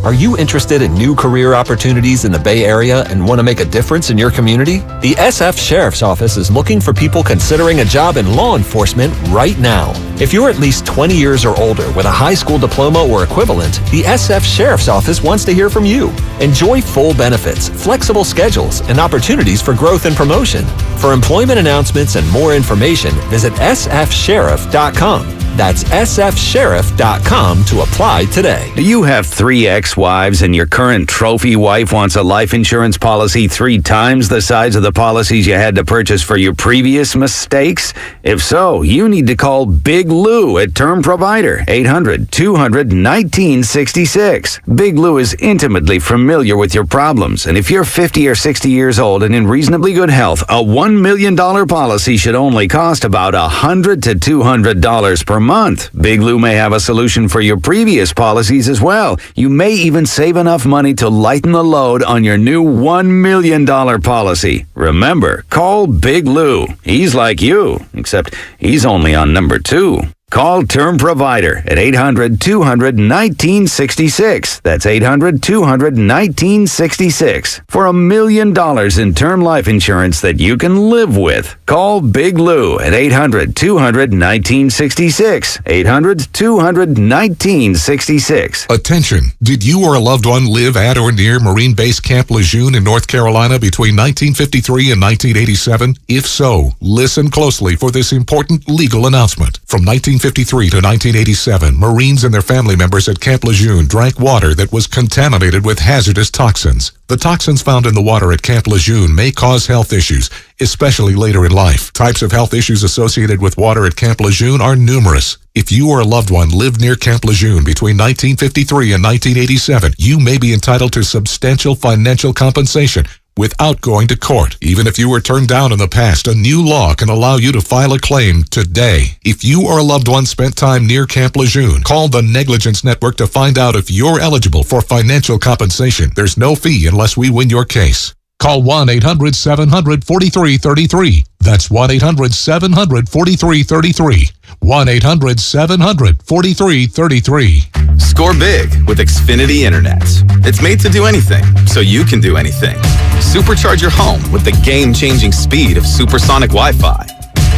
Are you interested in new career opportunities in the Bay Area and want to make a difference in your community? The SF Sheriff's Office is looking for people considering a job in law enforcement right now. If you're at least 20 years or older with a high school diploma or equivalent, the SF Sheriff's Office wants to hear from you. Enjoy full benefits, flexible schedules, and opportunities for growth and promotion. For employment announcements and more information, visit sfsheriff.com. That's sfsheriff.com to apply today. Do you have 3 ex-wives and your current trophy wife wants a life insurance policy 3 times the size of the policies you had to purchase for your previous mistakes? If so, you need to call Big Lou at Term Provider, 800-200-1966. Big Lou is intimately familiar with your problems, and if you're 50 or 60 years old and in reasonably good health, a $1 million policy should only cost about $100 to $200 per month. Big Lou may have a solution for your previous policies as well. You may even save enough money to lighten the load on your new $1 million policy. Remember, call Big Lou. He's like you, except he's only on number 2. Call Term Provider at 800-200-1966. That's 800-200-1966 for $1 million in term life insurance that you can live with. Call Big Lou at 800-200-1966. 800-200-1966. Attention! Did you or a loved one live at or near Marine Base Camp Lejeune in North Carolina between 1953 and 1987? If so, listen closely for this important legal announcement. From 1953 to 1987, Marines and their family members at Camp Lejeune drank water that was contaminated with hazardous toxins. The toxins found in the water at Camp Lejeune may cause health issues, especially later in life. Types of health issues associated with water at Camp Lejeune are numerous. If you or a loved one lived near Camp Lejeune between 1953 and 1987, you may be entitled to substantial financial compensation without going to court. Even if you were turned down in the past, a new law can allow you to file a claim today. If you or a loved one spent time near Camp Lejeune, call the Negligence Network to find out if you're eligible for financial compensation. There's no fee unless we win your case. Call 1-800-700-4333. That's 1-800-700-4333. 1-800-700-4333. Score big with Xfinity Internet. It's made to do anything, so you can do anything. Supercharge your home with the game-changing speed of supersonic Wi-Fi.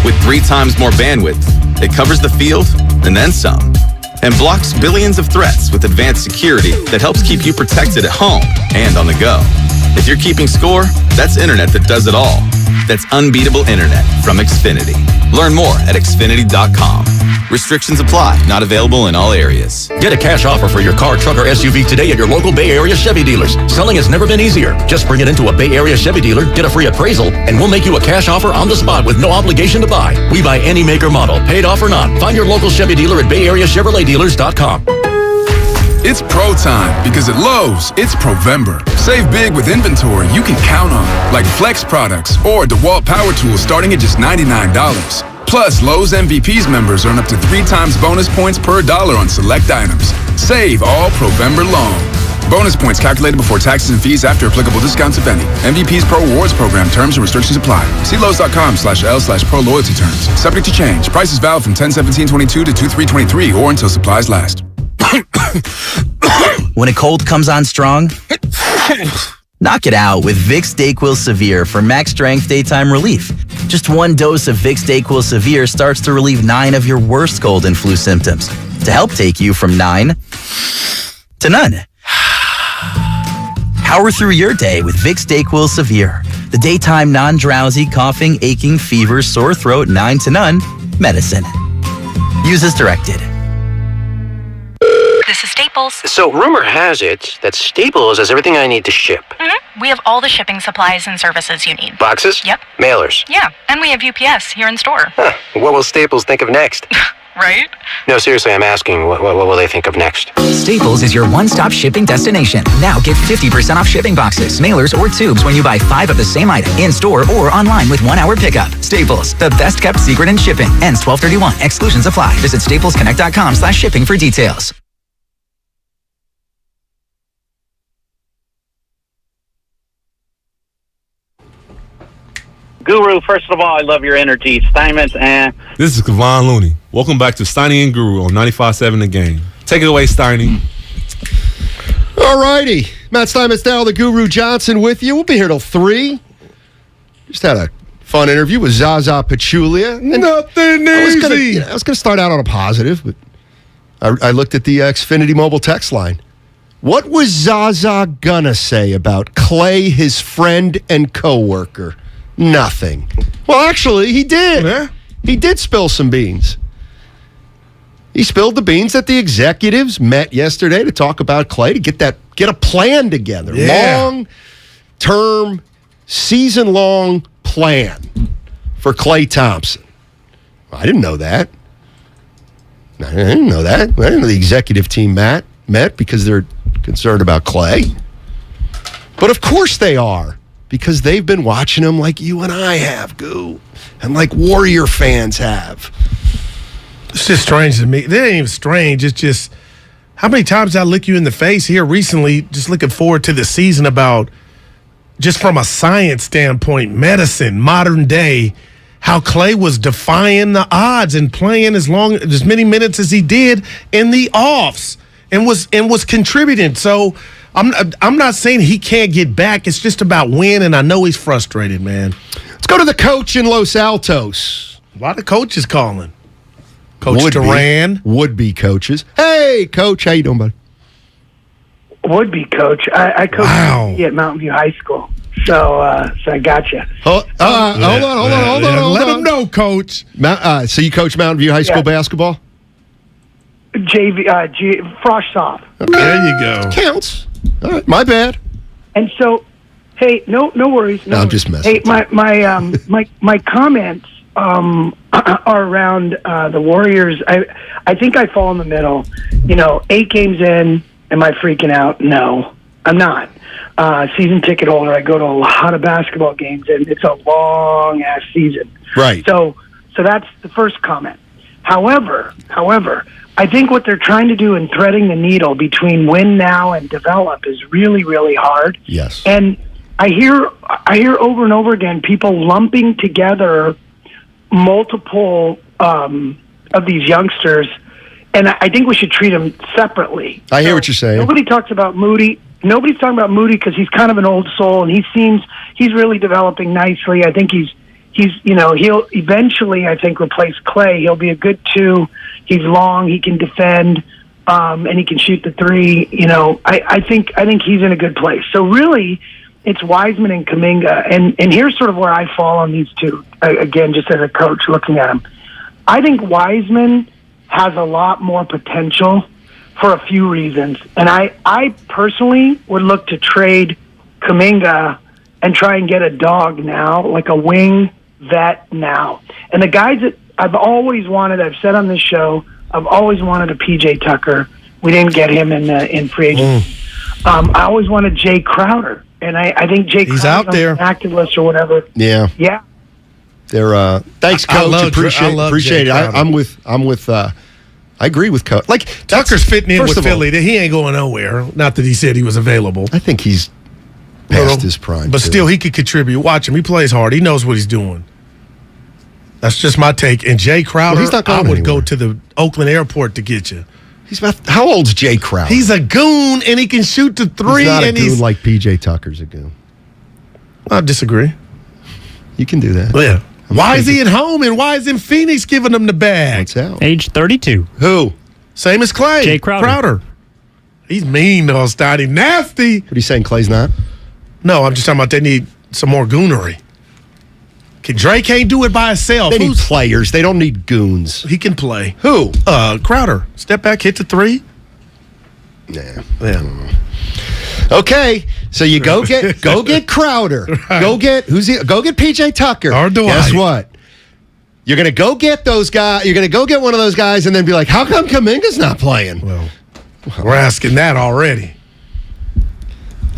With 3 times more bandwidth, it covers the field and then some. And blocks billions of threats with advanced security that helps keep you protected at home and on the go. If you're keeping score, that's internet that does it all. That's unbeatable internet from Xfinity. Learn more at Xfinity.com. Restrictions apply. Not available in all areas. Get a cash offer for your car, truck, or SUV today at your local Bay Area Chevy dealers. Selling has never been easier. Just bring it into a Bay Area Chevy dealer, get a free appraisal, and we'll make you a cash offer on the spot with no obligation to buy. We buy any make or model, paid off or not. Find your local Chevy dealer at BayAreaChevroletDealers.com. It's pro time because at Lowe's, it's Provember. Save big with inventory you can count on, like Flex products or DeWalt power tools starting at just $99. Plus, Lowe's MVPs members earn up to 3 times bonus points per dollar on select items. Save all Provember long. Bonus points calculated before taxes and fees after applicable discounts, if any. MVPs Pro Rewards Program terms and restrictions apply. See Lowe's.com/L/Pro Loyalty terms. Subject to change. Prices valid from 10/17/22 to 2/3/23 or until supplies last. When a cold comes on strong, knock it out with Vicks DayQuil Severe for max strength daytime relief. Just 1 dose of Vicks DayQuil Severe starts to relieve 9 of your worst cold and flu symptoms to help take you from 9 to none. Power through your day with Vicks DayQuil Severe, the daytime non-drowsy, coughing, aching, fever, sore throat, 9 to none medicine. Use as directed. This is Staples. So rumor has it that Staples has everything I need to ship. Mm-hmm. We have all the shipping supplies and services you need. Boxes? Yep. Mailers? Yeah, and we have UPS here in store. Huh. What will Staples think of next? Right? No, seriously, I'm asking, what will they think of next? Staples is your one-stop shipping destination. Now get 50% off shipping boxes, mailers, or tubes when you buy 5 of the same item in-store or online with 1-hour pickup. Staples, the best-kept secret in shipping. Ends 12/31. Exclusions apply. Visit staplesconnect.com/shipping for details. Guru, first of all, I love your energy. Steinmetz and... This is Kevon Looney. Welcome back to Steiny and Guru on 95.7 The Game. Take it away, Steiny. All righty. Matt Steinmetz, Darryl the Guru Johnson with you. We'll be here till 3. Just had a fun interview with Zaza Pachulia. Nothing easy. I was going to start out on a positive, but I looked at the Xfinity mobile text line. What was Zaza gonna say about Clay, his friend and coworker? Nothing. Well, actually, he did. Yeah. He did spill some beans. He spilled the beans that the executives met yesterday to talk about Clay, to get a plan together. Yeah. Long-term, season-long plan for Klay Thompson. I didn't know that. I didn't know that. I didn't know the executive team met because they're concerned about Clay. But of course they are, because they've been watching him like you and I have, Goo, and like Warrior fans have. It's just strange to me. That ain't even strange. It's just how many times I lick you in the face here recently, just looking forward to the season about, just from a science standpoint, medicine, modern day, how Clay was defying the odds and playing as many minutes as he did in the offs and was contributing. So I'm not saying he can't get back. It's just about when, and I know he's frustrated, man. Let's go to the coach in Los Altos. A lot of coaches calling. Coach Duran. Would-be coaches. Hey, Coach, how you doing, buddy? Would-be coach. I coached at Mountain View High School. So I got you. Hold on. Let him know, Coach. So you coach Mountain View High School basketball? JV, Frosh Soft. Okay. There you go. Counts. All right, my bad. And so, hey, no worries. No, I'm just messing. Hey, my comments are around the Warriors. I think I fall in the middle. 8 games in, am I freaking out? No, I'm not. Season ticket holder. I go to a lot of basketball games, and it's a long ass season. Right. So that's the first comment. However, I think what they're trying to do in threading the needle between win now and develop is really, really hard. Yes. And I hear over and over again people lumping together multiple of these youngsters, and I think we should treat them separately. I hear what you're saying. Nobody talks about Moody. Nobody's talking about Moody because he's kind of an old soul, and he's really developing nicely. I think he'll eventually, I think, replace Clay. He'll be a good 2. He's long. He can defend, and he can shoot the 3. I think he's in a good place. So really, it's Wiseman and Kuminga, and here's sort of where I fall on these two. Again, just as a coach looking at them, I think Wiseman has a lot more potential for a few reasons, and I personally would look to trade Kuminga and try and get a dog now, like a wing vet now. And the guys that I've always wanted, I've said on this show, I've always wanted a PJ Tucker. We didn't get him in free agency. I always wanted Jay Crowder, and I think Jay Crowder's out there, on the active list or whatever. Yeah. They're thanks, Coach. Appreciate it. I'm with. I agree with Coach. Like Tucker's fitting in with Philly. He ain't going nowhere. Not that he said he was available. I think he's past his prime, but still, he could contribute. Watch him. He plays hard. He knows what he's doing. That's just my take. And Jay Crowder, he's not going I would anywhere. go to the Oakland airport to get you. How old's Jay Crowder? He's a goon, and he can shoot the 3. He's not and a goon like PJ Tucker's a goon. I disagree. You can do that. Yeah. Why is he at home, and why isn't Phoenix giving him the bag? What's out? Age 32. Who? Same as Clay. Jay Crowder. He's mean, though, Steiny. Nasty. What are you saying, Clay's not? No, I'm just talking about they need some more goonery. Dre can't do it by himself. They need players. They don't need goons. He can play. Who? Crowder. Step back, hit the 3. Yeah. Okay, so you go get Crowder. Right. Go get PJ Tucker. Or Dwight. Guess what? You're gonna go get those guys. You're gonna go get one of those guys, and then be like, "How come Kuminga's not playing?" Well, we're asking that already.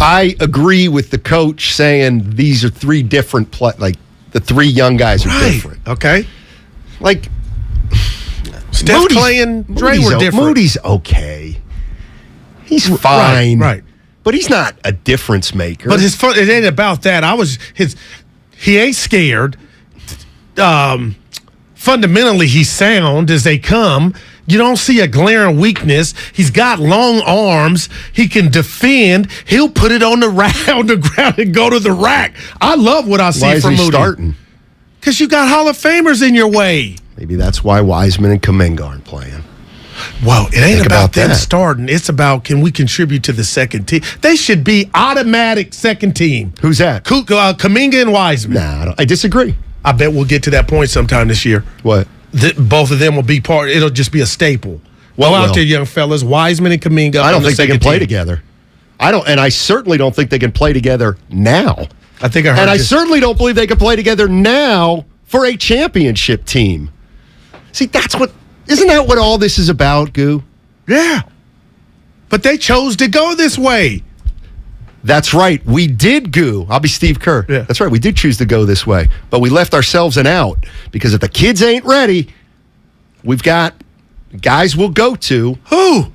I agree with the coach saying these are 3 different like the 3 young guys are different. Okay, like Steph, Clay, and Dre were different. Moody's okay. He's fine, right? But he's not a difference maker. But it ain't about that. He ain't scared. Fundamentally, he's sound as they come. You don't see a glaring weakness. He's got long arms. He can defend. He'll put it on the ground and go to the rack. I love what I see from Moody. Why is he starting? Because you got Hall of Famers in your way. Maybe that's why Wiseman and Kuminga aren't playing. Well, it ain't about them starting. It's about, can we contribute to the second team? They should be automatic second team. Who's that? Kuminga and Wiseman. Nah, I disagree. I bet we'll get to that point sometime this year. What? Both of them will be part. It'll just be a staple. Well, out there, young fellas. Wiseman and Kuminga. I don't think they can play together. I certainly don't think they can play together now. I think I heard. And I certainly don't believe they can play together now for a championship team. See, isn't that what all this is about, Goo? Yeah. But they chose to go this way. That's right. We did, Goo. I'll be Steve Kerr. Yeah. That's right. We did choose to go this way. But we left ourselves an out. Because if the kids ain't ready, we've got guys we'll go to. Who?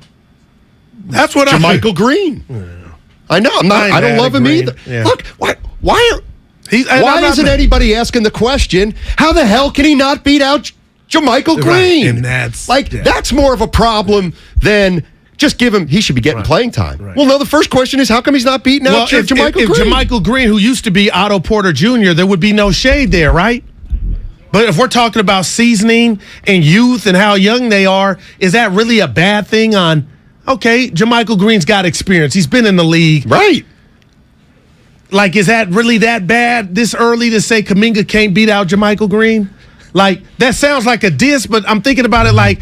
That's what Michael Green. Yeah. I know. I don't love him either. Yeah. Look, why are Why isn't anybody asking the question, how the hell can he not beat out JaMychal Green? And that's that's more of a problem than just give him, he should be getting playing time. Well, no, the first question is, how come he's not beating out JaMychal Green? If JaMychal Green, who used to be Otto Porter Jr., there would be no shade there, right? But if we're talking about seasoning and youth and how young they are, is that really a bad thing okay, JaMychal Green's got experience. He's been in the league. Right. Like, is that really that bad this early to say Kuminga can't beat out JaMychal Green? Like, that sounds like a diss, but I'm thinking about it like,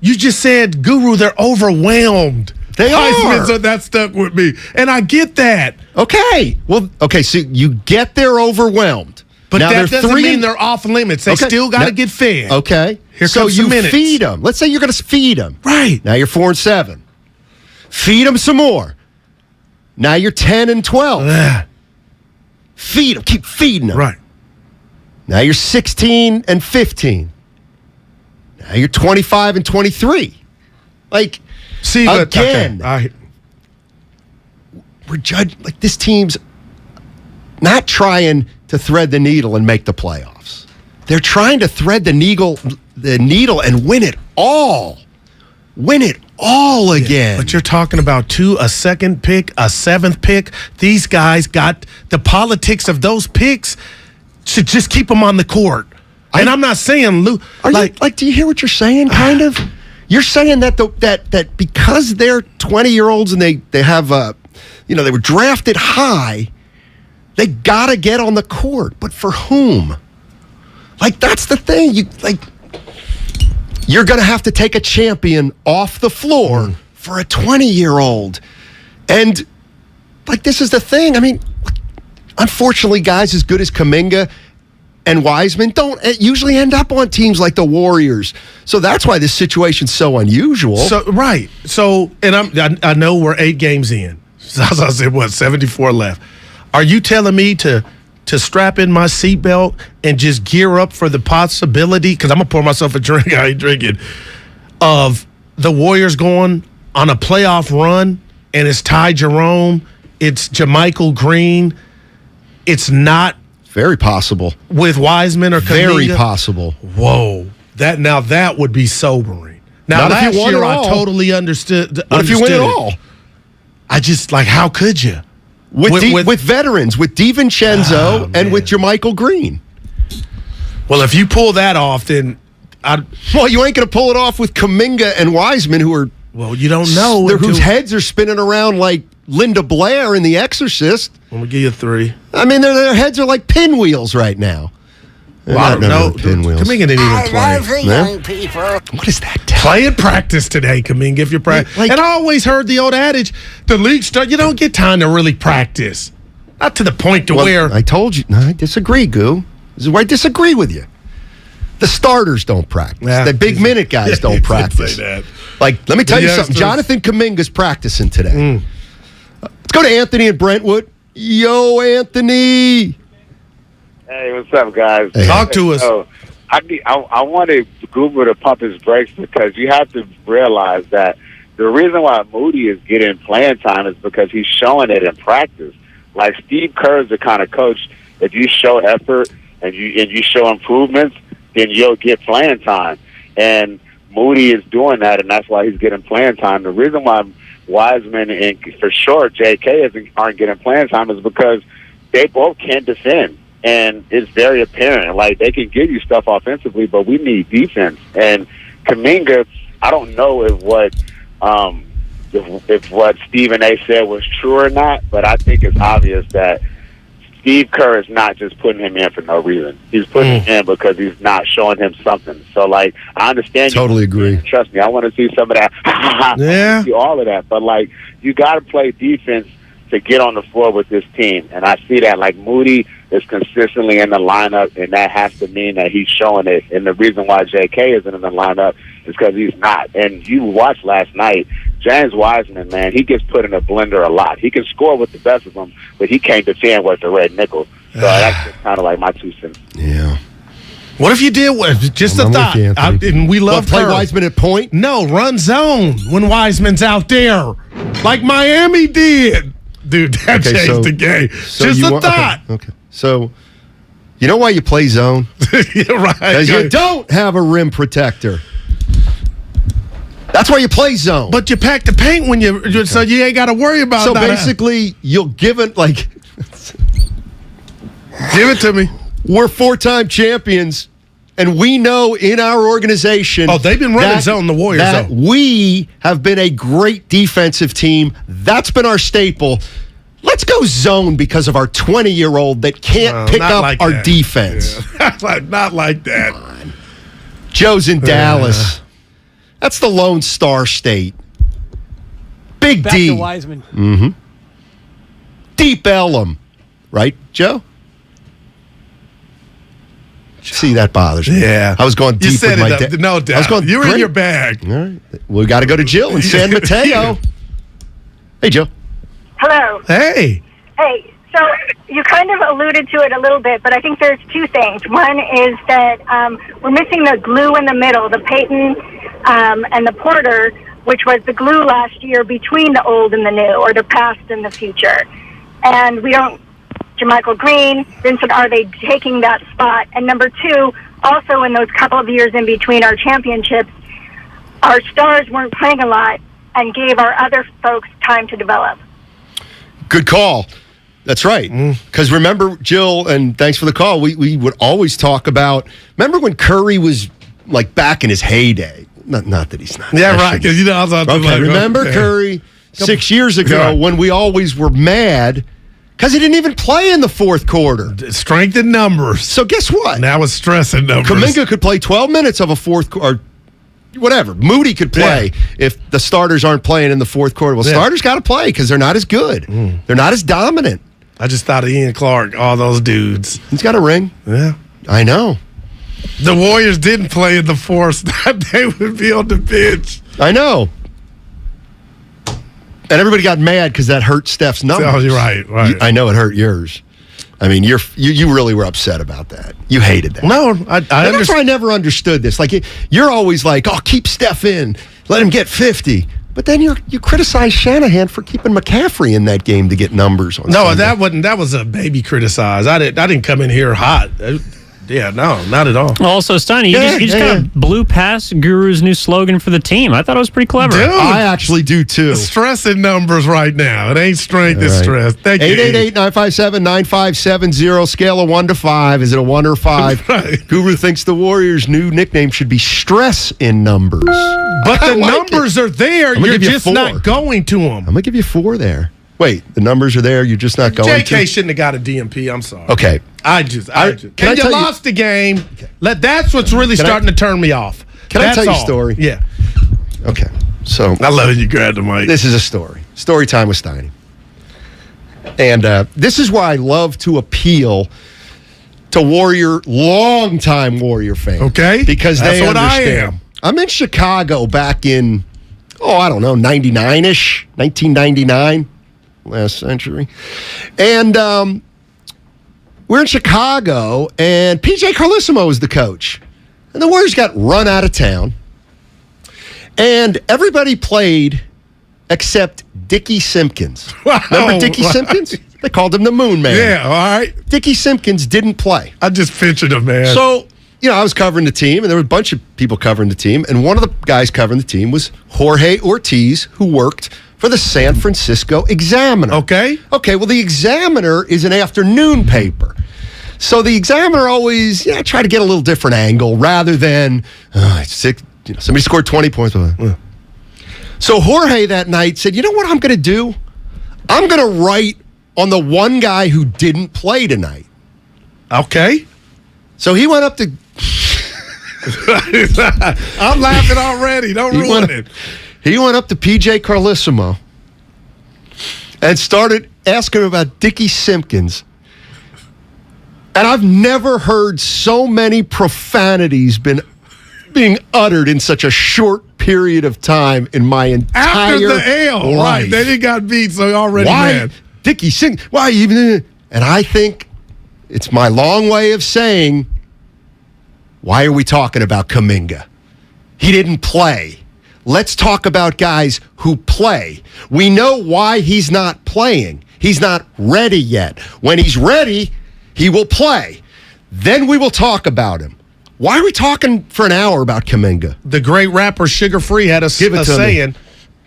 you just said, Guru, they're overwhelmed. They are. So that stuck with me. And I get that. Okay. Well, so you get they're overwhelmed. But now that doesn't mean they're off limits. They still got to get fed. Okay. Here comes some minutes. Feed them. Let's say you're going to feed them. Right. Now you're 4-7. Feed them some more. Now you're 10-12. Feed them. Keep feeding them. Right. Now you're 16-15. Now you're 25-23. Like, see, again, we're judging, like, this team's not trying to thread the needle and make the playoffs. They're trying to thread the needle and win it all. Win it all again. But you're talking about a second pick, a 7th pick. These guys got the politics of those picks should just keep them on the court. And I'm not saying, do you hear what you're saying? Kind of. You're saying that that because they're 20-year-olds and they have they were drafted high, they gotta get on the court. But for whom? Like, that's the thing. You're gonna have to take a champion off the floor for a 20-year-old, and this is the thing. I mean, unfortunately, guys as good as Kuminga and Wiseman don't usually end up on teams like the Warriors. So that's why this situation's so unusual. And I know we're 8 games in. Zaza said, 74 left. Are you telling me to strap in my seatbelt and just gear up for the possibility, because I'm going to pour myself a drink, I ain't drinking, of the Warriors going on a playoff run, and it's Ty Jerome, it's JaMychal Green, it's not very possible with Wiseman or Kuminga. Very possible. Whoa, that would be sobering. Now, last year I totally understood. What if you win it all? I just how could you? With veterans, with DiVincenzo and with JaMychal Green. Well, if you pull that off, then you ain't going to pull it off with Kuminga and Wiseman, who are you don't know whose heads are spinning around like Linda Blair in The Exorcist. I'm gonna give you 3. I mean, their heads are like pinwheels right now. Well, I don't know. Pinwheels. Kuminga didn't even play. I love the young people. What is that? Play and practice today, Kuminga, if you're practicing. And I always heard the old adage, the league you don't get time to really practice. Not to the point to where... I told you. No, I disagree, Goo. This is where I disagree with you. The starters don't practice. The big minute guys don't practice. Say that. Let me tell you something. Jonathan Kuminga's practicing today. Let's go to Anthony in Brentwood. Yo, Anthony. Hey, what's up, guys? Hey. Talk to us. I wanted Goober to pump his brakes, because you have to realize that the reason why Moody is getting playing time is because he's showing it in practice. Like, Steve Kerr is the kind of coach, if you show effort and you show improvements, then you'll get playing time. And Moody is doing that, and that's why he's getting playing time. The reason why Wiseman and, for sure, J.K. aren't getting playing time is because they both can't defend. And it's very apparent. Like, they can give you stuff offensively, but we need defense. And Kuminga, I don't know if what Stephen A. said was true or not, but I think it's obvious that Steve Kerr is not just putting him in for no reason. He's putting him in because he's not showing him something. So, I understand. Totally agree. Trust me, I want to see some of that. Yeah. See all of that. But, you got to play defense to get on the floor with this team. And I see that. Moody is consistently in the lineup, and that has to mean that he's showing it. And the reason why J.K. isn't in the lineup is because he's not. And you watched last night, James Wiseman, man, he gets put in a blender a lot. He can score with the best of them, but he can't defend with the red nickel. So that's just kind of my 2 cents. Yeah. What if you did just a thought? And we love play Wiseman at point? No, run zone when Wiseman's out there, like Miami did. Dude, that changed the game. Just a thought. Okay. So You know why you play zone? You're right. Because you don't have a rim protector. That's why you play zone. But you pack the paint when so you ain't got to worry about So that. basically, you'll give it like... Give it to me. We're 4-time champions, and we know in our organization... Oh, they've been running zone, the Warriors, that though. we have been a great defensive team. That's been our staple. Let's go zone because of our 20-year-old that can't pick up like our that. defense. Yeah. Not like that. Joe's in Dallas. That's the Lone Star State. Big Back D. to Wiseman. Mm-hmm. Deep Ellum. Right, Joe? See, that bothers me. Yeah. I was going deep You said with my it, no doubt. I was going you were in great. your bag. All right. We got to go to Jill in San Mateo. Hey, Jill. Hello. Hey. Hey, so you kind of alluded to it a little bit, but I think there's two things. One is that we're missing the glue in the middle, the Peyton and the Porter, which was the glue last year between the old and the new, or the past and the future. And we don't, Jermichael Green, Vincent, are they taking that spot? And number two, also in those couple of years in between our championships, our stars weren't playing a lot and gave our other folks time to develop. Good call. That's right. Because remember, Jill, and thanks for the call, we would always talk about, remember when Curry was like back in his heyday? Not that he's not. Yeah, right. Because I was remember Curry 6 years ago when we always were mad because he didn't even play in the fourth quarter. Strength in numbers. So guess what? Now it's stress in numbers. Kuminga could play 12 minutes of a fourth quarter. Whatever. Moody could play if the starters aren't playing in the fourth quarter. Well, starters got to play because they're not as good. They're not as dominant. I just thought of Ian Clark, all those dudes. He's got a ring. Yeah. I know. The Warriors didn't play in the fourth. They would be on the bench. I know. And everybody got mad because that hurt Steph's numbers. Oh, you're right. I know it hurt yours. I mean, you really were upset about that. You hated that. No, That's why I never understood this. Like, you're always like, oh, keep Steph in. Let him get 50. But then you criticize Shanahan for keeping McCaffrey in that game to get numbers on Sunday. That was a baby criticize. I didn't come in here hot. Yeah, no, not at all. Also, Steiny, you just kind of blew past Guru's new slogan for the team. I thought it was pretty clever. Dude, I actually do too. Stress in numbers right now. It ain't strength, it's stress. Thank you. 888-957-9570, scale of 1 to 5. Is it a 1 or 5? Right. Guru thinks the Warriors' new nickname should be stress in numbers. But the numbers are there. You're just not going to them. I'm going to give you 4 there. Wait, the numbers are there. You're just not going to? JK shouldn't have got a DMP. I'm sorry. Okay. I just. Can I And you tell lost the game. That's what's really starting to turn me off. Can I tell you a story? Yeah. Okay. So I love it. You grabbed the mic. This is a story. Story time with Steiny. And this is why I love to appeal to longtime Warrior fans. Okay. Because That's they what understand. I am. I'm in Chicago back in, 99-ish, 1999, last century. And we're in Chicago, and P.J. Carlesimo is the coach. And the Warriors got run out of town. And everybody played except Dickie Simpkins. Wow. Remember Dickie Simpkins? They called him the Moon Man. Yeah, all right. Dickie Simpkins didn't play. I just pictured him, man. So, I was covering the team, and there were a bunch of people covering the team, and one of the guys covering the team was Jorge Ortiz, who worked for the San Francisco Examiner. Okay. Okay, well, the Examiner is an afternoon paper. So the Examiner always try to get a little different angle rather than somebody scored 20 points. So Jorge that night said, you know what I'm going to do? I'm going to write on the one guy who didn't play tonight. Okay. So he went up to... I'm laughing already. Don't ruin it. He went up to P.J. Carlesimo and started asking him about Dickie Simpkins. And I've never heard so many profanities being uttered in such a short period of time in my entire After the ale, life. right. Then he got beat, so he already Why, mad. Dickie Simpkins, why even... And I think it's my long way of saying, why are we talking about Kuminga? He didn't play. Let's talk about guys who play. We know why he's not playing. He's not ready yet. When he's ready, he will play. Then we will talk about him. Why are we talking for an hour about Kuminga? The great rapper Sugar Free had a saying,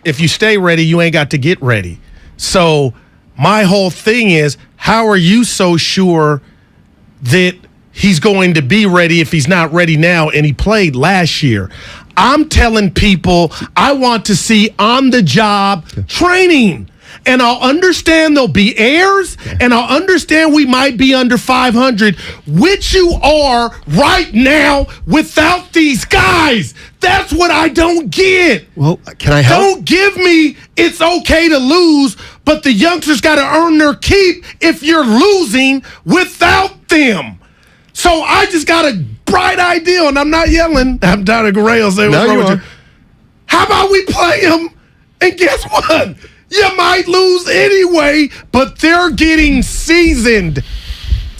if you stay ready, you ain't got to get ready. So my whole thing is, how are you so sure that he's going to be ready if he's not ready now and he played last year? I'm telling people I want to see on-the-job training. And I'll understand there'll be errors, and I'll understand we might be under 500, which you are right now without these guys. That's what I don't get. Well, can I help? Don't give me it's okay to lose, but the youngsters got to earn their keep if you're losing without them. So I just got a bright idea, and I'm not yelling. I'm down at rails. How about we play them, and guess what? You might lose anyway, but they're getting seasoned.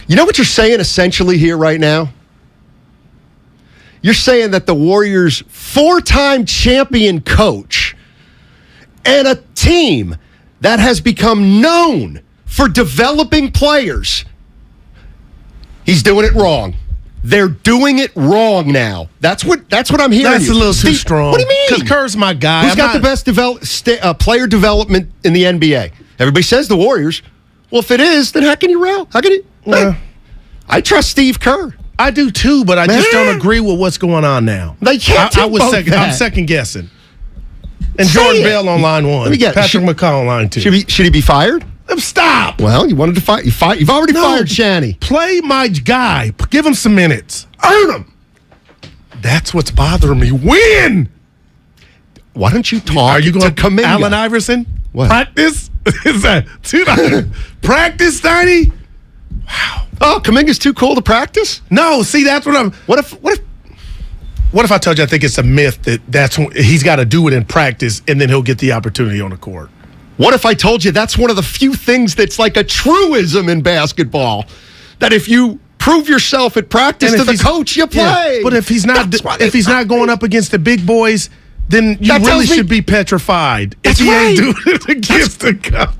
You know what you're saying essentially here right now? You're saying that the Warriors' 4-time champion coach and a team that has become known for developing players, he's doing it wrong. They're doing it wrong now. That's what I'm hearing. That's a little too strong. What do you mean? Because Kerr's my guy. Who's got the best player development in the NBA? Everybody says the Warriors. Well, if it is, then how can you rail? How can you? I trust Steve Kerr. I do too, but I just don't agree with what's going on now. They can't. I'm second guessing. And Jordan Bell on line one. Patrick McCaw on line two. Should he be fired? Stop. Well, you wanted to fire. You've already fired Shani. Play my guy. Give him some minutes. Earn him. That's what's bothering me. Win. Why don't you talk? Are you going to Kuminga? Allen Iverson? What? Practice? Is that practice, Steiny? Wow. Oh, Kuminga's too cool to practice? No. See, that's what I'm. What if I told you I think it's a myth that's he's got to do it in practice and then he'll get the opportunity on the court? What if I told you that's one of the few things that's like a truism in basketball? That if you prove yourself at practice to the coach, you play. Yeah, but if he's not going up against the big boys, then you really should be petrified. If he ain't doing it against the guy.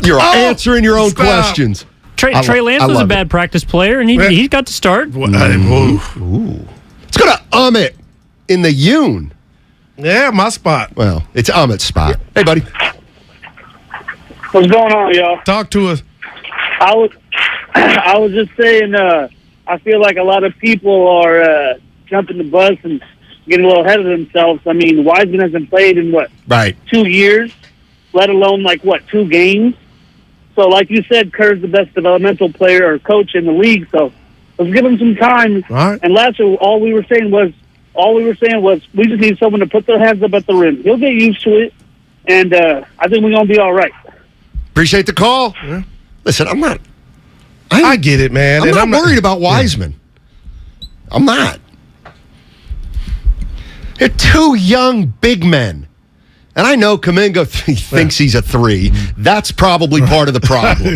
You're answering your own questions. Trey Lance was a bad practice player, and he got to start. Let's go to Amit in the Yoon. Yeah, my spot. Well, it's Amit's spot. Hey, buddy. What's going on, y'all? Talk to us. I was just saying, I feel like a lot of people are jumping the bus and getting a little ahead of themselves. I mean, Wiseman hasn't played in, 2 years, let alone, 2 games. So, like you said, Kerr's the best developmental player or coach in the league, so let's give him some time. All right. And last year, all we were saying was we just need someone to put their hands up at the rim. He'll get used to it, and I think we're going to be all right. Appreciate the call. Yeah. Listen, I get it, man. I'm not worried about Wiseman. Yeah. I'm not. They're 2 young big men. And I know Kuminga thinks he's a 3. That's probably part of the problem.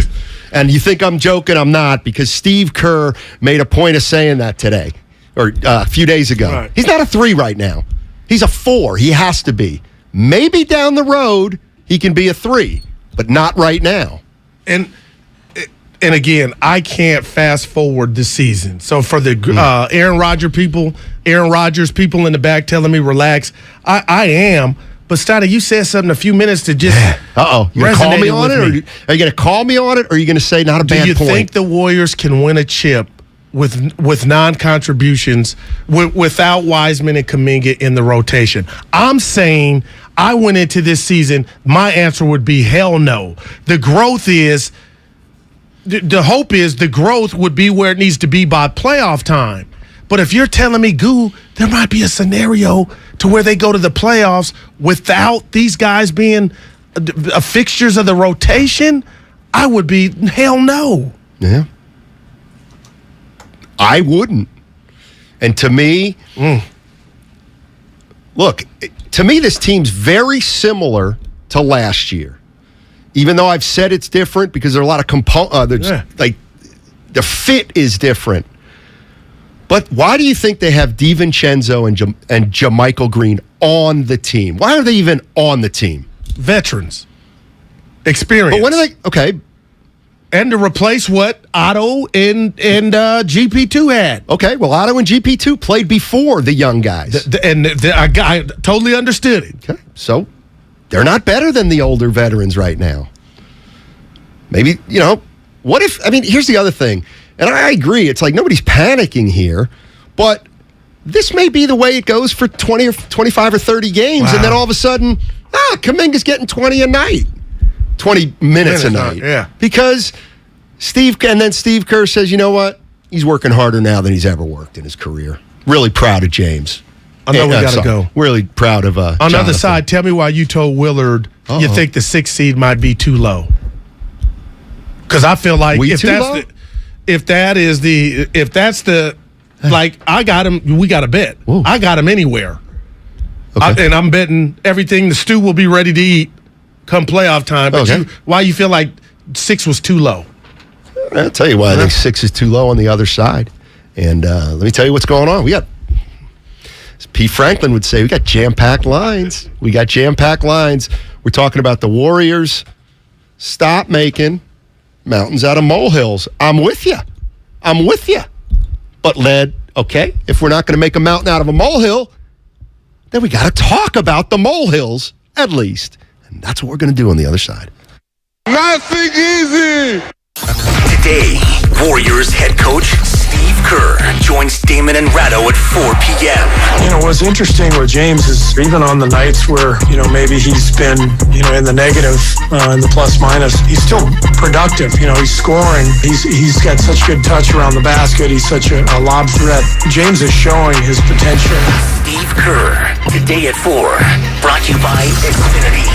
And you think I'm joking? I'm not, because Steve Kerr made a point of saying that today, or a few days ago. Right. He's not a 3 right now. He's a 4. He has to be. Maybe down the road he can be a 3. But not right now. And again, I can't fast forward the season. So for the Aaron Rodgers people in the back telling me relax, I am. But Steiny, you said something a few minutes to just you gonna call me on it, or are you going to call me on it, or are you going to say not a bad point? Do you think the Warriors can win a chip with non-contributions without Wiseman and Kuminga in the rotation? I'm saying I went into this season, my answer would be hell no. The growth is, the hope is the growth would be where it needs to be by playoff time. But if you're telling me, Goo, there might be a scenario to where they go to the playoffs without these guys being fixtures of the rotation, I would be hell no. Yeah. I wouldn't. And to me, look, to me, this team's very similar to last year. Even though I've said it's different because there are a lot of components, the fit is different. But why do you think they have DiVincenzo and JaMychal Green on the team? Why are they even on the team? Veterans. Experience. But when are they? Okay. And to replace what Otto and GP2 had. Okay, well, Otto and GP2 played before the young guys. I totally understood it. Okay, so they're not better than the older veterans right now. Maybe, what if, here's the other thing, and I agree, it's like nobody's panicking here, but this may be the way it goes for 20 or 25 or 30 games, and then all of a sudden, Kuminga's getting 20 a night. 20 minutes a night. Yeah. Because Steve Kerr says, you know what? He's working harder now than he's ever worked in his career. Really proud of James. I know we got to go. Really proud of On the other side, tell me why you told Willard you think the 6th seed might be too low. Because I feel like if that's the like I got him, we got a bet. Whoa. I got him anywhere. Okay. And I'm betting everything the stew will be ready to eat come playoff time. But why you feel like 6 was too low? I'll tell you why I think 6 is too low on the other side. And let me tell you what's going on. We got, as P. Franklin would say, we got jam-packed lines. We're talking about the Warriors. Stop making mountains out of molehills. I'm with you. But if we're not going to make a mountain out of a molehill, then we got to talk about the molehills at least. And that's what we're going to do on the other side. Nothing easy. Today, Warriors head coach Steve Kerr joins Damon and Ratto at 4 p.m. What's interesting with James is even on the nights where, maybe he's been, in the negative, in the plus minus, he's still productive. He's scoring. He's got such good touch around the basket. He's such a lob threat. James is showing his potential. Steve Kerr, today at 4. Brought to you by Xfinity.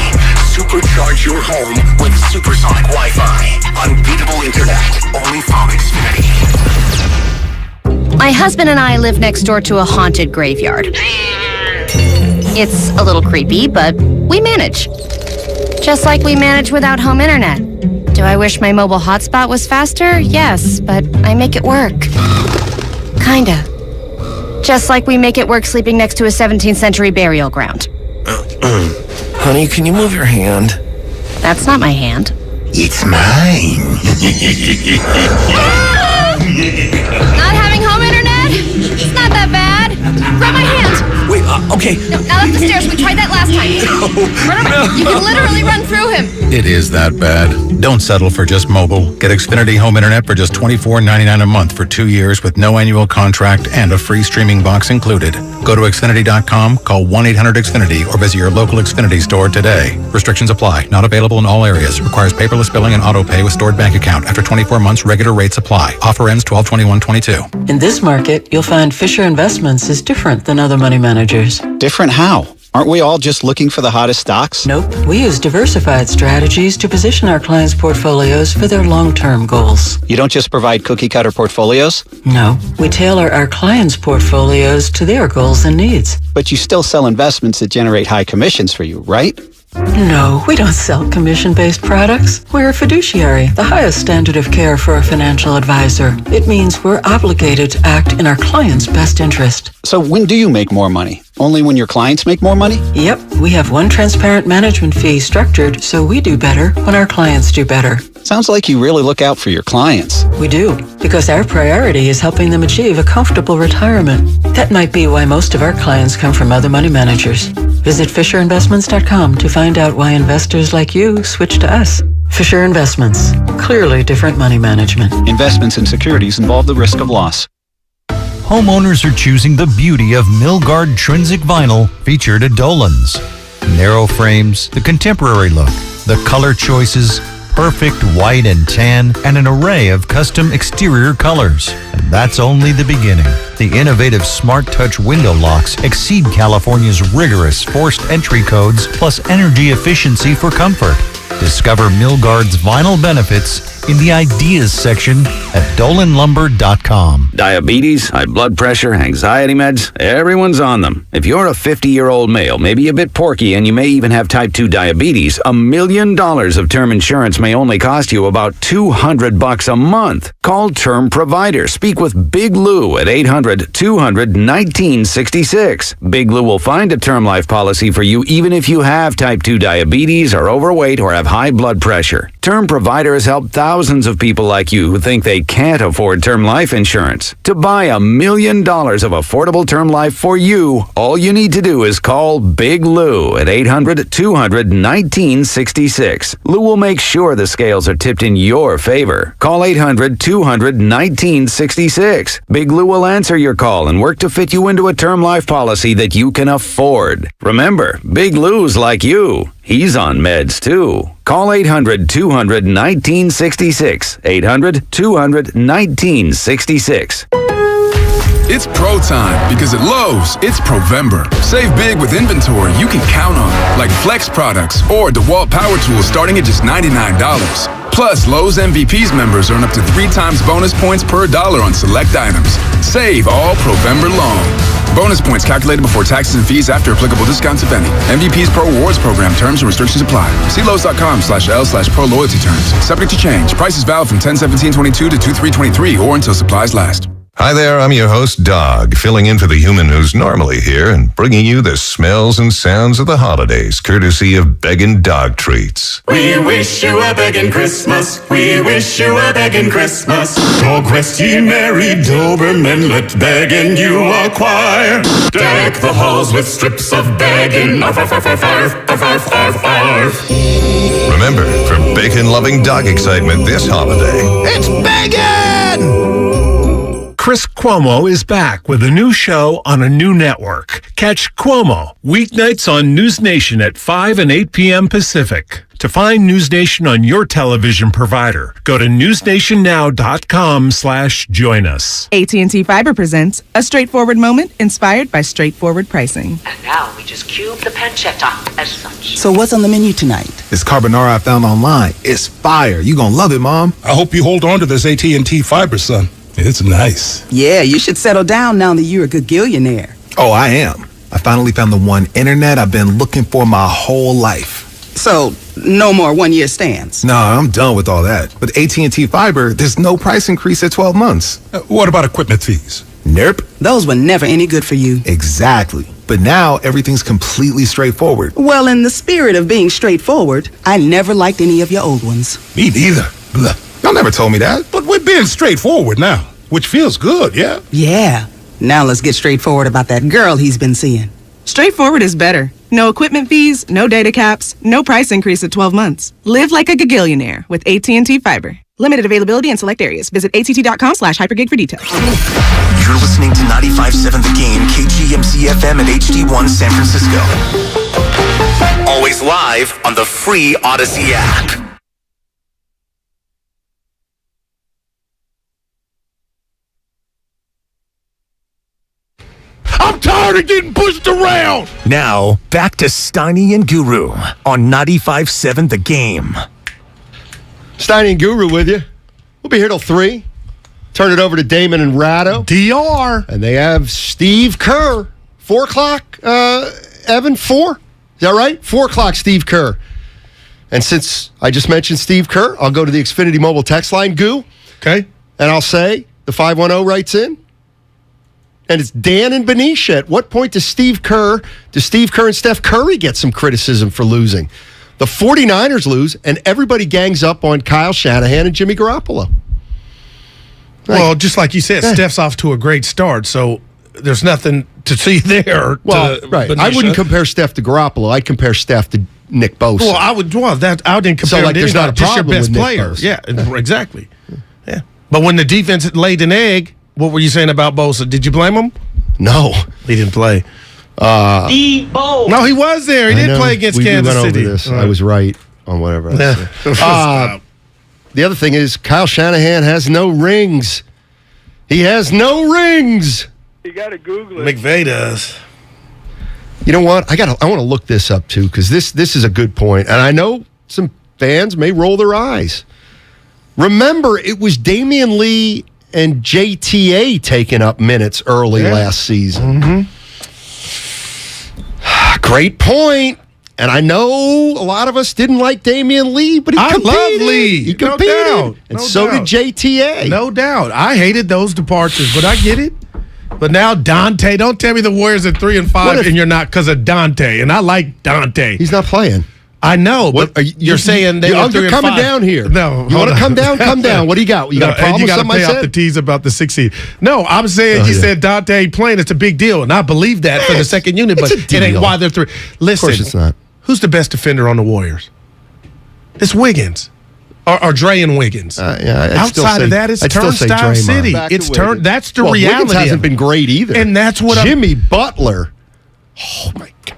Supercharge your home with supersonic Wi-Fi. Unbeatable internet, only from Xfinity. My husband and I live next door to a haunted graveyard. It's a little creepy, but we manage. Just like we manage without home internet. Do I wish my mobile hotspot was faster? Yes, but I make it work. Kinda. Just like we make it work sleeping next to a 17th century burial ground. Honey, can you move your hand? That's not my hand. It's mine. Not having home internet? It's not that bad. Grab my hand. Wait, okay. No, now up the stairs. We tried that last time. You can literally run through him. It is that bad. Don't settle for just mobile. Get Xfinity Home Internet for just $24.99 a month for 2 years with no annual contract and a free streaming box included. Go to Xfinity.com, call 1-800-XFINITY, or visit your local Xfinity store today. Restrictions apply. Not available in all areas. Requires paperless billing and auto pay with stored bank account. After 24 months, regular rates apply. Offer ends 12/21/22. In this market, you'll find Fisher Investments is different than other money managers. Different how? Aren't we all just looking for the hottest stocks? Nope. We use diversified strategies to position our clients' portfolios for their long-term goals. You don't just provide cookie-cutter portfolios? No. We tailor our clients' portfolios to their goals and needs. But you still sell investments that generate high commissions for you, right? No, we don't sell commission-based products. We're a fiduciary, the highest standard of care for a financial advisor. It means we're obligated to act in our client's best interest. So when do you make more money? Only when your clients make more money? Yep. We have one transparent management fee structured so we do better when our clients do better. Sounds like you really look out for your clients. We do, because our priority is helping them achieve a comfortable retirement. That might be why most of our clients come from other money managers. Visit FisherInvestments.com to find out why investors like you switch to us. Fisher Investments. Clearly different money management. Investments in securities involve the risk of loss. Homeowners are choosing the beauty of Milgard Trinsic Vinyl featured at Dolan's. Narrow frames, the contemporary look, the color choices, perfect white and tan, and an array of custom exterior colors. And that's only the beginning. The innovative Smart Touch window locks exceed California's rigorous forced entry codes, plus energy efficiency for comfort. Discover Milgard's vinyl benefits in the ideas section at dolanlumber.com. Diabetes, high blood pressure, anxiety meds, everyone's on them. If you're a 50-year-old male, maybe a bit porky, and you may even have type 2 diabetes, $1 million of term insurance may only cost you about $200 a month. Call Term Provider. Speak with Big Lou at 800-200-1966. Big Lou will find a term life policy for you even if you have type 2 diabetes, are overweight, or have high blood pressure. Term Provider has helped thousands of people like you who think they can't afford term life insurance. To buy $1 million of affordable term life for you, all you need to do is call Big Lou at 800-200-1966. Lou will make sure the scales are tipped in your favor. Call 800-200-1966. Big Lou will answer your call and work to fit you into a term life policy that you can afford. Remember, Big Lou's like you. He's on meds too. Call 800-200-1966. 800-200-1966. It's pro time because at Lowe's, it's Provember. Save big with inventory you can count on, like Flex products or DeWalt power tools starting at just $99. Plus, Lowe's MVPs members earn up to 3 times bonus points per dollar on select items. Save all Provember long. Bonus points calculated before taxes and fees after applicable discounts, if any. MVPs Pro Rewards Program terms and restrictions apply. See Lowe's.com/L/Pro Loyalty terms. Subject to change. Prices valid from 10/17/22 to 2/3/23 or until supplies last. Hi there, I'm your host, Dog, filling in for the human who's normally here and bringing you the smells and sounds of the holidays, courtesy of Beggin' Dog Treats. We wish you a begging Christmas. We wish you a begging Christmas. Dog rest ye merry Doberman, let begging you acquire. Deck the halls with strips of begging. Arf, arf, arf, arf, arf, arf, arf, arf, arf. Remember, for bacon-loving dog excitement this holiday, it's Beggin'! Chris Cuomo is back with a new show on a new network. Catch Cuomo weeknights on News Nation at 5 and 8 p.m. Pacific. To find News Nation on your television provider, go to newsnationnow.com/join us. AT&T Fiber presents a straightforward moment inspired by straightforward pricing. And now we just cube the pancetta as such. So what's on the menu tonight? This carbonara I found online. It's fire. You gonna love it, Mom. I hope you hold on to this AT&T Fiber, son. It's nice. Yeah, you should settle down now that you're a gagillionaire. Oh, I am. I finally found the one internet I've been looking for my whole life. So, no more one-year stands? No, I'm done with all that. With AT&T Fiber, there's no price increase at 12 months. What about equipment fees? Nope. Those were never any good for you. Exactly. But now, everything's completely straightforward. Well, in the spirit of being straightforward, I never liked any of your old ones. Me neither. Blah. Y'all never told me that. But we're being straightforward now, which feels good, yeah? Yeah. Now let's get straightforward about that girl he's been seeing. Straightforward is better. No equipment fees, no data caps, no price increase at 12 months. Live like a gagillionaire with AT&T Fiber. Limited availability in select areas. Visit att.com/hypergig for details. You're listening to 95.7 The Game, KGMC FM and HD1 San Francisco. Always live on the free Odyssey app. I'm tired of getting pushed around. Now, back to Steiny and Guru on 95.7 The Game. Steiny and Guru with you. We'll be here till 3. Turn it over to Damon and Ratto. DR. And they have Steve Kerr. 4 o'clock, Evan, 4? Is that right? 4 o'clock, Steve Kerr. And since I just mentioned Steve Kerr, I'll go to the Xfinity mobile text line, Goo. Okay. And I'll say, the 510 writes in. And it's Dan and Benicia. At what point does Steve Kerr and Steph Curry get some criticism for losing? The 49ers lose, and everybody gangs up on Kyle Shanahan and Jimmy Garoppolo. Well, just like you said, Steph's off to a great start, so there's nothing to see there. Well, right. Benicia. I wouldn't compare Steph to Garoppolo. I'd compare Steph to Nick Bosa. Well, I didn't compare him to there's not a just your problem best with Nick player. Bosa. Yeah, exactly. Yeah. But when the defense laid an egg, what were you saying about Bosa? Did you blame him? No. He didn't play. Debo. No, he was there. He did play against Kansas City. Over this. Right. I was right on whatever I said. The other thing is Kyle Shanahan has no rings. He has no rings. You got to Google it. McVay does. You know what? I want to look this up too because this is a good point, and I know some fans may roll their eyes. Remember, it was Damian Lee and JTA taking up minutes early last season. Mm-hmm. Great point. And I know a lot of us didn't like Damian Lee, but he competed. I love Lee. He competed. No doubt. And so did JTA. No doubt. I hated those departures, but I get it. But now Dante, don't tell me the Warriors are 3-5 and you're not because of Dante. And I like Dante. He's not playing. I know, What but you're saying they were 3 and 5. coming down here. No, you want to come down? Come down. What do you got? You got a problem you with gotta something pay I off said? the tease about the 6 seed. No, I'm saying you said Dante ain't playing. It's a big deal, and I believe that for the second unit, but it ain't why they're 3. Listen, Of course it's not. Who's the best defender on the Warriors? It's Wiggins. Or Dre and Wiggins. Outside of that, it's turnstile city. It's turn. That's the reality. Wiggins hasn't been great either, and that's what Jimmy Butler. Oh my God.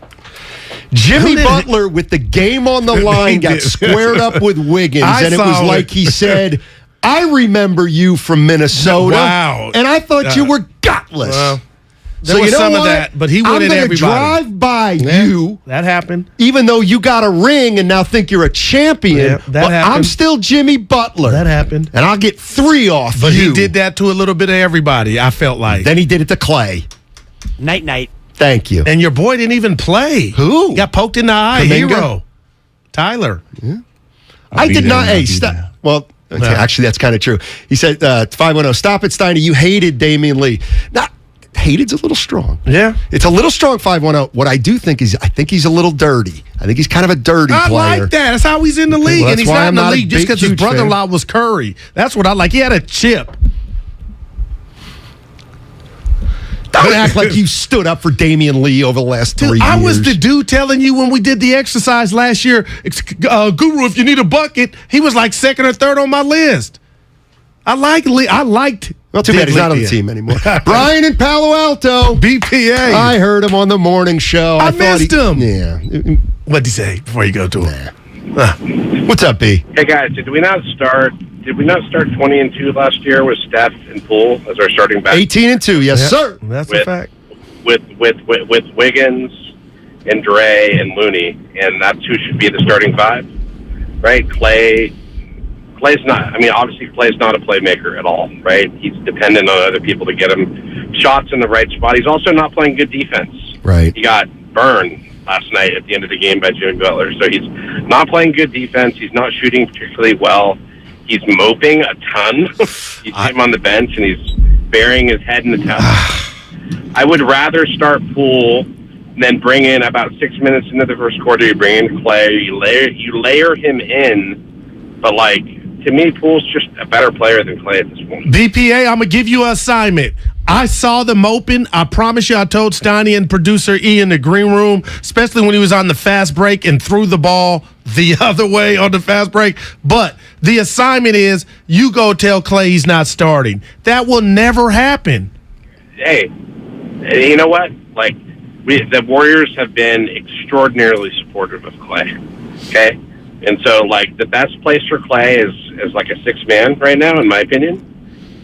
Jimmy Butler with the game on the line got squared up with Wiggins, and it was like he said, "I remember you from Minnesota." Wow. And I thought you were gutless. Well, so there was you know some what? of that, but he went in everybody. I'm going to drive by you. That happened. Even though you got a ring and now think you're a champion, that but happened. I'm still Jimmy Butler. That happened. And I'll get 3 off But you. he did that to a little bit of everybody, I felt like. Then he did it to Clay. Night. Thank you. And your boy didn't even play. Who? Got poked in the eye. Kuminga? Hero. Tyler. Yeah. I did not. Hey, stop. Well, actually, that's kind of true. He said, 510, stop it, Steiny. You hated Damian Lee. Not hated's a little strong. Yeah. It's a little strong, 510. What I do think is, I think he's a little dirty. I think he's kind of a dirty player. I like that. That's how he's in the league. Well, and he's that's why not in the I'm not league a just big, because his huge brother-in-law was Curry. That's what I like. He had a chip. Don't act like you stood up for Damian Lee over the last 3 years. I was the dude telling you when we did the exercise last year, Guru, if you need a bucket, he was like 2nd or 3rd on my list. I like Lee. I liked. Well, too bad he's not on the team anymore. Brian in Palo Alto. BPA. I heard him on the morning show. I missed him. Yeah. What'd he say before you go to him? What's up, B? Hey, guys, did we not start 20-2 last year with Steph and Poole as our starting back? 18-2, yes, sir. That's a fact. With Wiggins and Dre and Looney, and that's who should be the starting 5, right? Clay's not. I mean, obviously, Clay's not a playmaker at all, right? He's dependent on other people to get him shots in the right spot. He's also not playing good defense. Right. He got burned last night at the end of the game by Jimmy Butler, so he's not playing good defense. He's not shooting particularly well. He's moping a ton. You see him on the bench, and he's burying his head in the towel. I would rather start Poole than bring in about 6 minutes into the first quarter. You bring in Clay. You layer him in, but like to me, Poole's just a better player than Clay at this point. BPA, I'm gonna give you an assignment. I saw them open. I promise you, I told Steiny and producer E in the green room, especially when he was on the fast break and threw the ball the other way on the fast break. But the assignment is you go tell Clay he's not starting. That will never happen. Hey, you know what? Like, the Warriors have been extraordinarily supportive of Clay. Okay? And so, like, the best place for Clay is like a 6-man right now, in my opinion.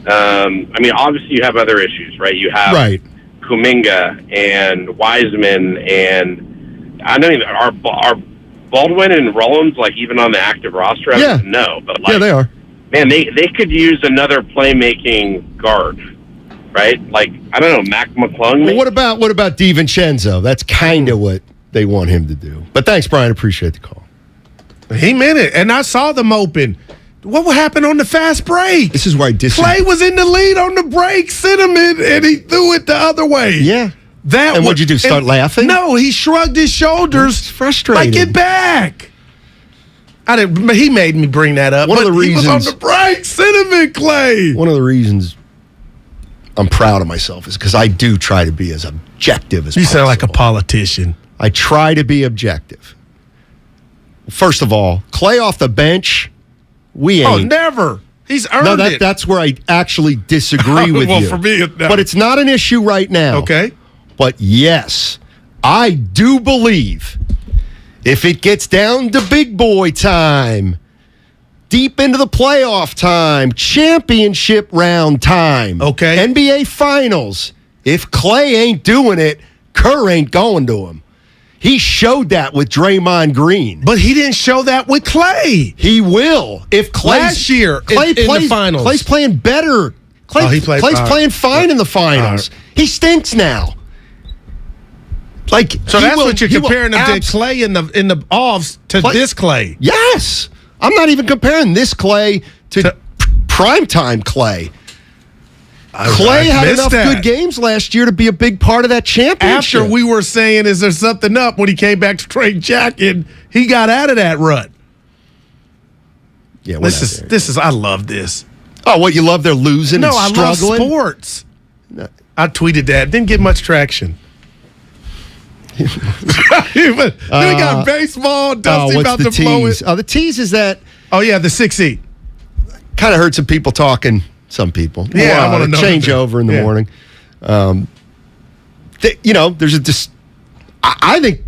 I mean, obviously you have other issues, right? You have Kuminga and Wiseman, and I don't even are Baldwin and Rollins like even on the active roster? I don't know, but like, they are. Man, they could use another playmaking guard, right? Like I don't know, Mac McClung. Well, what about DiVincenzo? That's kind of what they want him to do. But thanks, Brian. Appreciate the call. He meant it, and I saw them open. What would happen on the fast break? This is where I disagree. Clay was in the lead on the break, sentiment, and he threw it the other way. Yeah. And what'd you do, start laughing? No, he shrugged his shoulders. It's frustrating. Like, get back. He made me bring that up. One of the reasons, he was on the break, sentiment, Clay. One of the reasons I'm proud of myself is because I do try to be as objective as possible. You sound like a politician. I try to be objective. First of all, Clay off the bench, we ain't. Oh, never. He's earned it. That's where I actually disagree with you. For me, but it's not an issue right now. Okay. But yes, I do believe if it gets down to big boy time, deep into the playoff time, championship round time, NBA Finals, if Clay ain't doing it, Kerr ain't going to him. He showed that with Draymond Green. But he didn't show that with Clay. He will. If Clay last year Clay in the finals. Clay's playing better. Clay's playing fine in the finals. He stinks now. Like so that's what you're comparing him to Clay in the offs to this Clay. Yes. I'm not even comparing this Clay to primetime Clay. Clay had enough good games last year to be a big part of that championship. After we were saying, is there something up, when he came back to trade Jack, and he got out of that rut. Yeah, this is. I love this. Oh, what, you love their losing and struggling? I love sports. No. I tweeted that. Didn't get much traction. Then we got baseball. Dusty about to blow it. The tease is that. Oh, yeah, the 6-8. Kind of heard some people talking. Some people. Yeah, I want to know. Changeover in the morning. There's I think.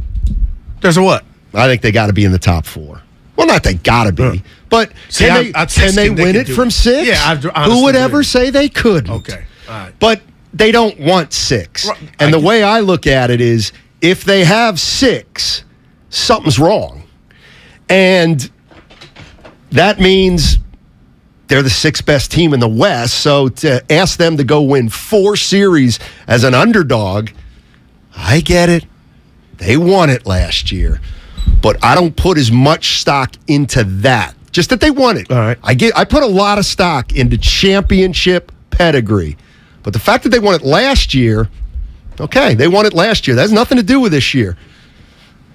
There's a what? I think they got to be in the top 4. Well, not they got to be, but can they win it from 6? Yeah, who would ever say they couldn't? Okay, all right. But they don't want 6. Right. And the way I look at it is, if they have 6, something's wrong. And that means they're the 6th best team in the West. So to ask them to go win 4 series as an underdog, I get it. They won it last year. But I don't put as much stock into that. Just that they won it. All right. I put a lot of stock into championship pedigree. But the fact that they won it last year, okay, they won it last year. That has nothing to do with this year.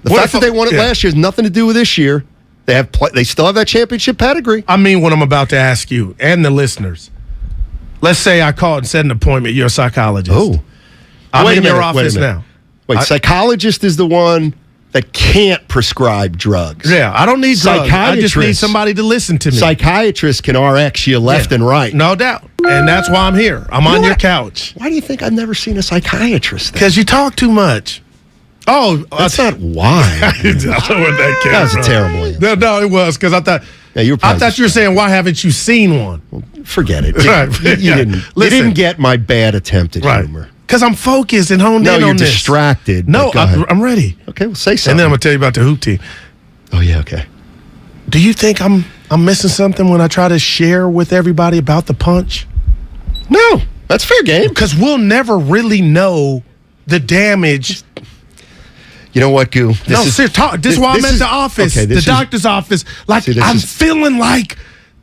The fact that they won it last year has nothing to do with this year. They still have that championship pedigree. I mean what I'm about to ask you and the listeners. Let's say I called and set an appointment. You're a psychologist. Oh. I'm in your office now. Wait, psychologist is the one that can't prescribe drugs. Yeah, I don't need drugs. I just need somebody to listen to me. Psychiatrists can RX you left and right. No doubt. And that's why I'm here. I'm on your couch. Why do you think I've never seen a psychiatrist? Because you talk too much. Oh, that's not why. I don't know where that came That was a terrible answer. No, it was, because I thought you were saying, why haven't you seen one? Well, forget it. You didn't get my bad attempt at humor. Because I'm focused and honed in on this. No, you're distracted. No, I'm ready. Okay, well, say something. And then I'm going to tell you about the hoop team. Oh, yeah, okay. Do you think I'm missing something when I try to share with everybody about the punch? No, that's fair game. Because we'll never really know the damage. You know what, Goo? This is why I'm at the office, the doctor's office. Like, I'm feeling like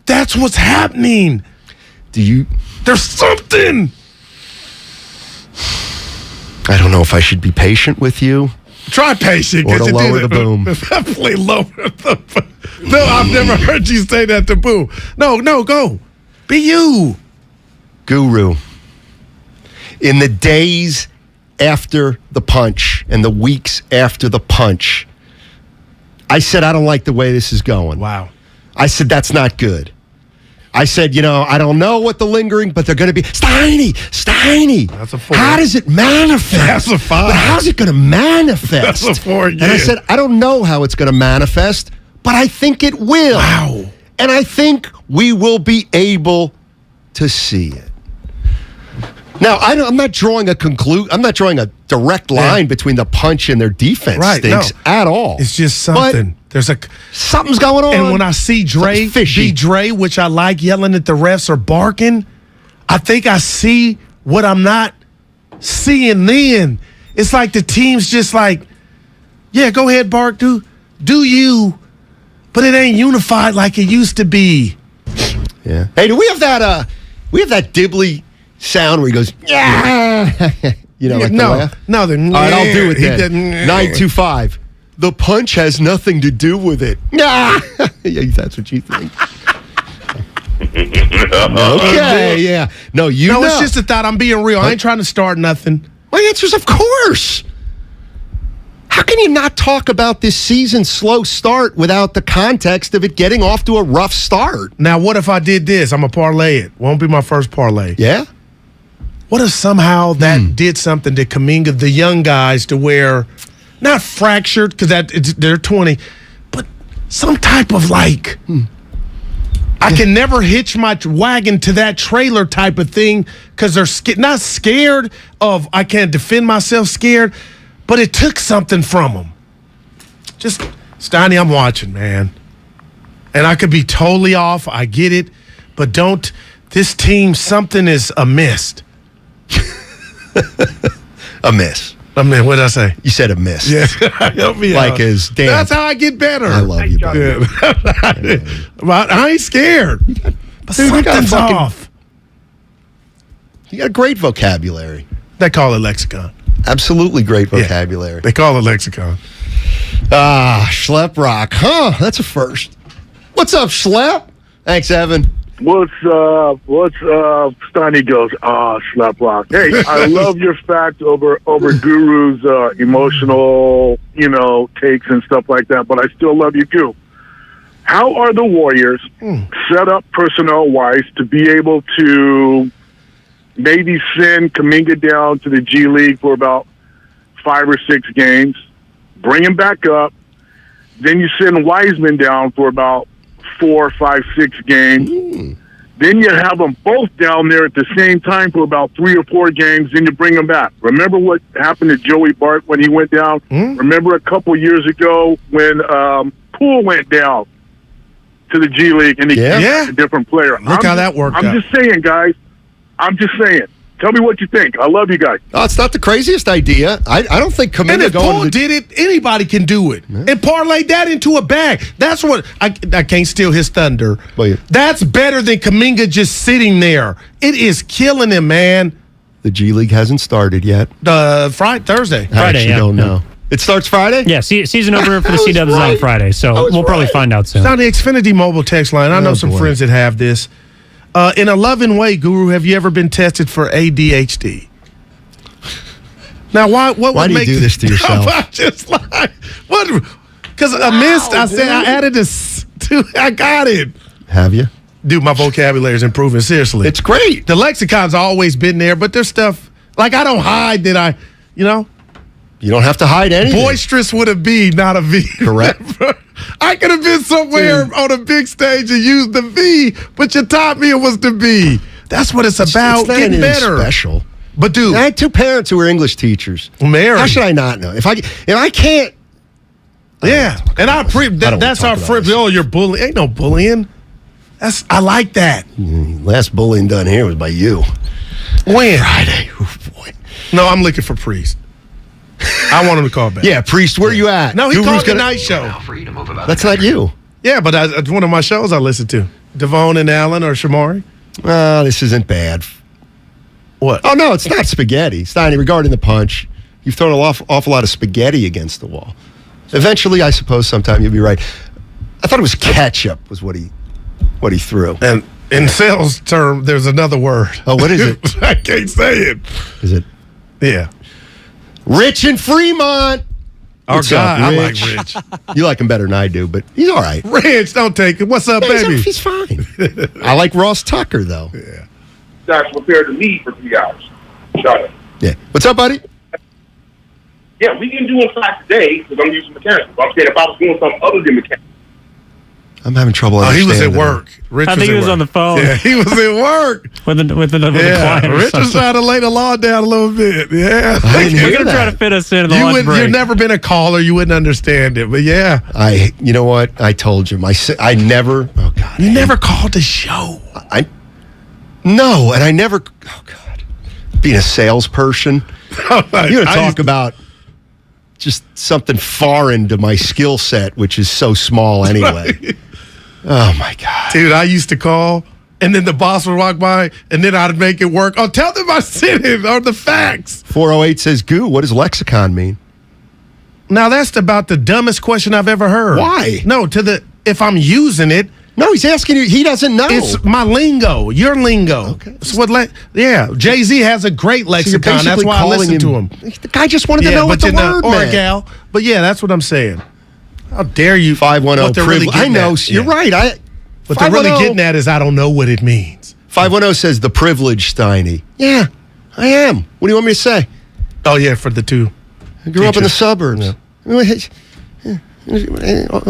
that's what's happening. There's something. I don't know if I should be patient with you. Try patient. Or to lower the boom. Definitely lower the boom. No, I've never heard you say that to boom. No, go. Be you. Guru. In the days after the punch and the weeks after the punch, I said, I don't like the way this is going. Wow. I said, that's not good. I said, I don't know what the lingering, but they're going to be. Steiny. That's a 4. How does it manifest? That's a 5. But how's it going to manifest? That's a 4 again. And I said, I don't know how it's going to manifest, but I think it will. Wow. And I think we will be able to see it. Now, I'm not drawing I'm not drawing a direct line between the punch and their defense stinks at all. It's just something. But something's going on. And when I see Dre, which I like, yelling at the refs or barking, I think I see what I'm not seeing then. It's like the team's just like, yeah, go ahead, bark, do you, but it ain't unified like it used to be. Yeah. Hey, do we have that Dibley sound where he goes, yeah? Like the laugh? No, all right, I'll do it then. 925. The punch has nothing to do with it. Yeah, that's what you think. Okay, yeah. No, it's just a thought. I'm being real. I ain't trying to start nothing. My answer is of course. How can you not talk about this season's slow start without the context of it getting off to a rough start? Now, what if I did this? I'm going to parlay it. Won't be my first parlay. Yeah? What if somehow that did something to Kuminga, the young guys, to where, not fractured, because they're 20, but some type of I can never hitch my wagon to that trailer type of thing because they're not scared of I can't defend myself scared, but it took something from them. Just, Steiny, I'm watching, man. And I could be totally off. I get it. But this team, something is amiss. Amiss. I mean, what did I say? You said amiss. Yeah. Help me out. Damn. That's how I get better. I love you, buddy. I ain't scared. But something's off. You got a great vocabulary. They call it lexicon. Absolutely great vocabulary. Yeah, they call it lexicon. Schlep Rock. Huh, that's a first. What's up, Schlep? Thanks, Evan. What's Steiny goes, Schlep Rock. Hey, I love your fact over Guru's emotional, takes and stuff like that, but I still love you, Guru. How are the Warriors set up personnel-wise to be able to maybe send Kuminga down to the G League for about 5 or 6 games, bring him back up, then you send Wiseman down for about 4, 5, 6 games. Then you have them both down there at the same time for about 3 or 4 games, then you bring them back. Remember what happened to Joey Bart when he went down? Remember a couple years ago when Poole went down to the G League and he came back a different player? Look how that worked out. I'm just saying, guys. I'm just saying. Tell me what you think. I love you guys. Oh, it's not the craziest idea. I don't think Kuminga and if Paul did it, anybody can do it. Yeah. And parlay that into a bag. That's what I can't steal his thunder. That's better than Kuminga just sitting there. It is killing him, man. The G League hasn't started yet. Thursday. I actually don't know. It starts Friday? Yeah, season opener for the C-Dubs is on Friday, so we'll probably find out soon. It's on the Xfinity mobile text line. I know some friends that have this. In a loving way, Guru, have you ever been tested for ADHD? Now, why do you do this to yourself? Because I missed. I said I added this. I got it. Have you? Dude, my vocabulary is improving. Seriously, it's great. The lexicon's always been there, but there's stuff like I don't hide that You don't have to hide anything. Boisterous with a B, not a V. Correct. I could have been somewhere on a big stage and used the V, but you taught me it was the B. That's what it's about. It's not getting anything better. Special. But dude, I had 2 parents who were English teachers. Mary. How should I not know? If I can't. Yeah, and that's our friend. Oh, you're bullying. Ain't no bullying. I like that. Last bullying done here was by you. When? Friday. Oh boy. No, I'm looking for Priest. I want him to call back. Yeah, Priest, where you at? No, he called the night show. That's not you. Yeah, but it's one of my shows I listen to. Devon and Allen or Shamari. This isn't bad. What? Oh, no, it's not spaghetti. Steiny, regarding the punch, you've thrown an awful lot of spaghetti against the wall. Eventually, I suppose sometime you'll be right. I thought it was ketchup was what he threw. And in sales term, there's another word. Oh, what is it? I can't say it. Is it? Yeah. Rich in Fremont. What's up, I like Rich. You like him better than I do, but he's all right. Rich, don't take it. What's up, baby? He's fine. I like Ross Tucker, though. Yeah. That's prepared to leave for 3 hours. Shut up. Yeah. What's up, buddy? Yeah, we can do in class today because I'm using mechanics. But I'm saying if I was doing something other than mechanics. I'm having trouble understanding. He was at work. Rich I think he was on the phone. Yeah, he was at work. with the client. Rich was trying to lay the law down a little bit. Yeah. We're going to try to fit us in the lunch break. You've never been a caller. You wouldn't understand it. But yeah. You know what? I told you. I never. Oh, God. You never called the show. No, and I never. Oh, God. Being a salesperson. You're going to talk about just something foreign to my skill set, which is so small anyway. Right. Oh, my God. Dude, I used to call, and then the boss would walk by, and then I'd make it work. Oh, tell them I sent it, or the facts. 408 says, Goo, what does lexicon mean? Now, that's about the dumbest question I've ever heard. Why? No, if I'm using it. No, he's asking you. He doesn't know. It's my lingo. Your lingo. Okay. It's Jay-Z has a great lexicon. So that's why I listen to him. The guy just wanted to know what the word meant. Or a gal. But yeah, that's what I'm saying. How dare you? 510 really I know. You're right. What they're really getting at is I don't know what it means. 510 says the privilege, Steiny. Yeah, I am. What do you want me to say? Oh, yeah, for the two. I grew up in the suburbs. Yeah.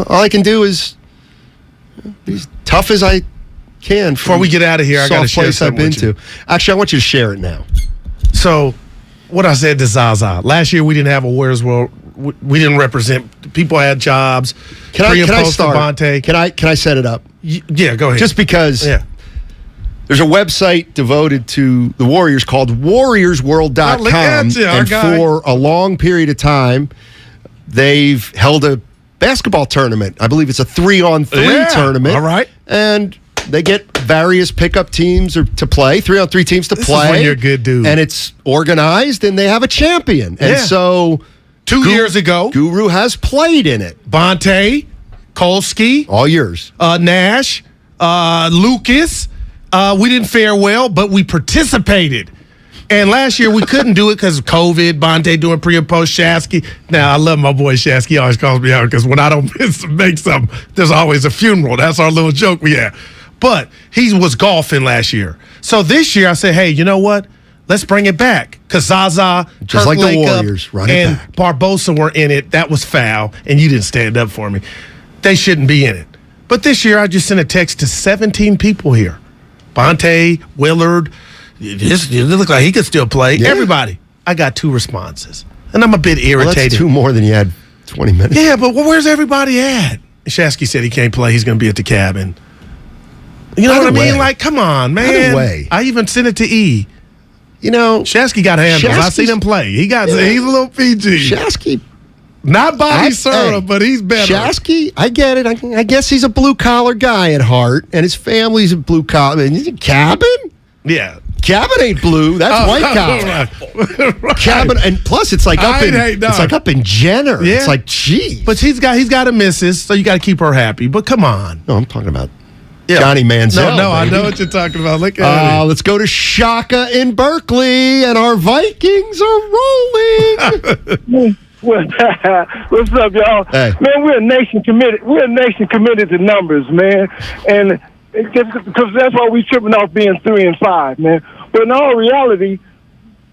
All I can do is be as tough as I can. Before we get out of here, I got to share something with you. Actually, I want you to share it now. So, what I said to Zaza. Last year, we didn't have a Warriors World. We didn't represent. People had jobs. Can I start? Can I set it up? Yeah, go ahead. Just because there's a website devoted to the Warriors called warriorsworld.com. And for a long period of time, they've held a basketball tournament. I believe it's a 3-on-3 tournament. All right. And they get various pickup teams to play, 3-on-3 teams to play. Is when you're a good dude. And it's organized, and they have a champion. And so 2 years ago, Guru has played in it. Bonte, Kolsky. All yours. Nash, Lucas. We didn't fare well, but we participated. And last year, we couldn't do it because of COVID. Bonte doing pre and post. Shasky. Now, I love my boy Shasky. He always calls me out because when I don't make something, there's always a funeral. That's our little joke we have. But he was golfing last year. So this year, I said, hey, you know what? Let's bring it back. Because Zaza, just like the Warriors, run it and back. Barbosa were in it. That was foul, and you didn't stand up for me. They shouldn't be in it. But this year, I just sent a text to 17 people here. Bonte, Willard. It looked like he could still play. Yeah. Everybody. I got 2 responses. And I'm a bit irritated. Well, that's 2 more than you had 20 minutes. Yeah, but where's everybody at? Shasky said he can't play. He's going to be at the cabin. You know what I mean? Like, come on, man. Way. I even sent it to E. You know, Shasky got handles. I seen him play. He's a little PG. Shasky. Not body syrup, but he's better. Shasky, I get it. I guess he's a blue-collar guy at heart, and his family's a blue-collar. And he's a cabin? Yeah. Cabin ain't blue. That's white collar. Right. Cabin, and plus it's like up in Jenner. Yeah. It's like, geez. But he's got a missus, so you got to keep her happy. But come on. No, I'm talking about Johnny Manziel. No, I know what you're talking about. Look at it. Let's go to Shaka in Berkeley, and our Vikings are rolling. What's up, y'all? Hey. Man, we're a nation committed. We're a nation committed to numbers, man, and. Because that's why we tripping off being 3 and 5, man. But in all reality,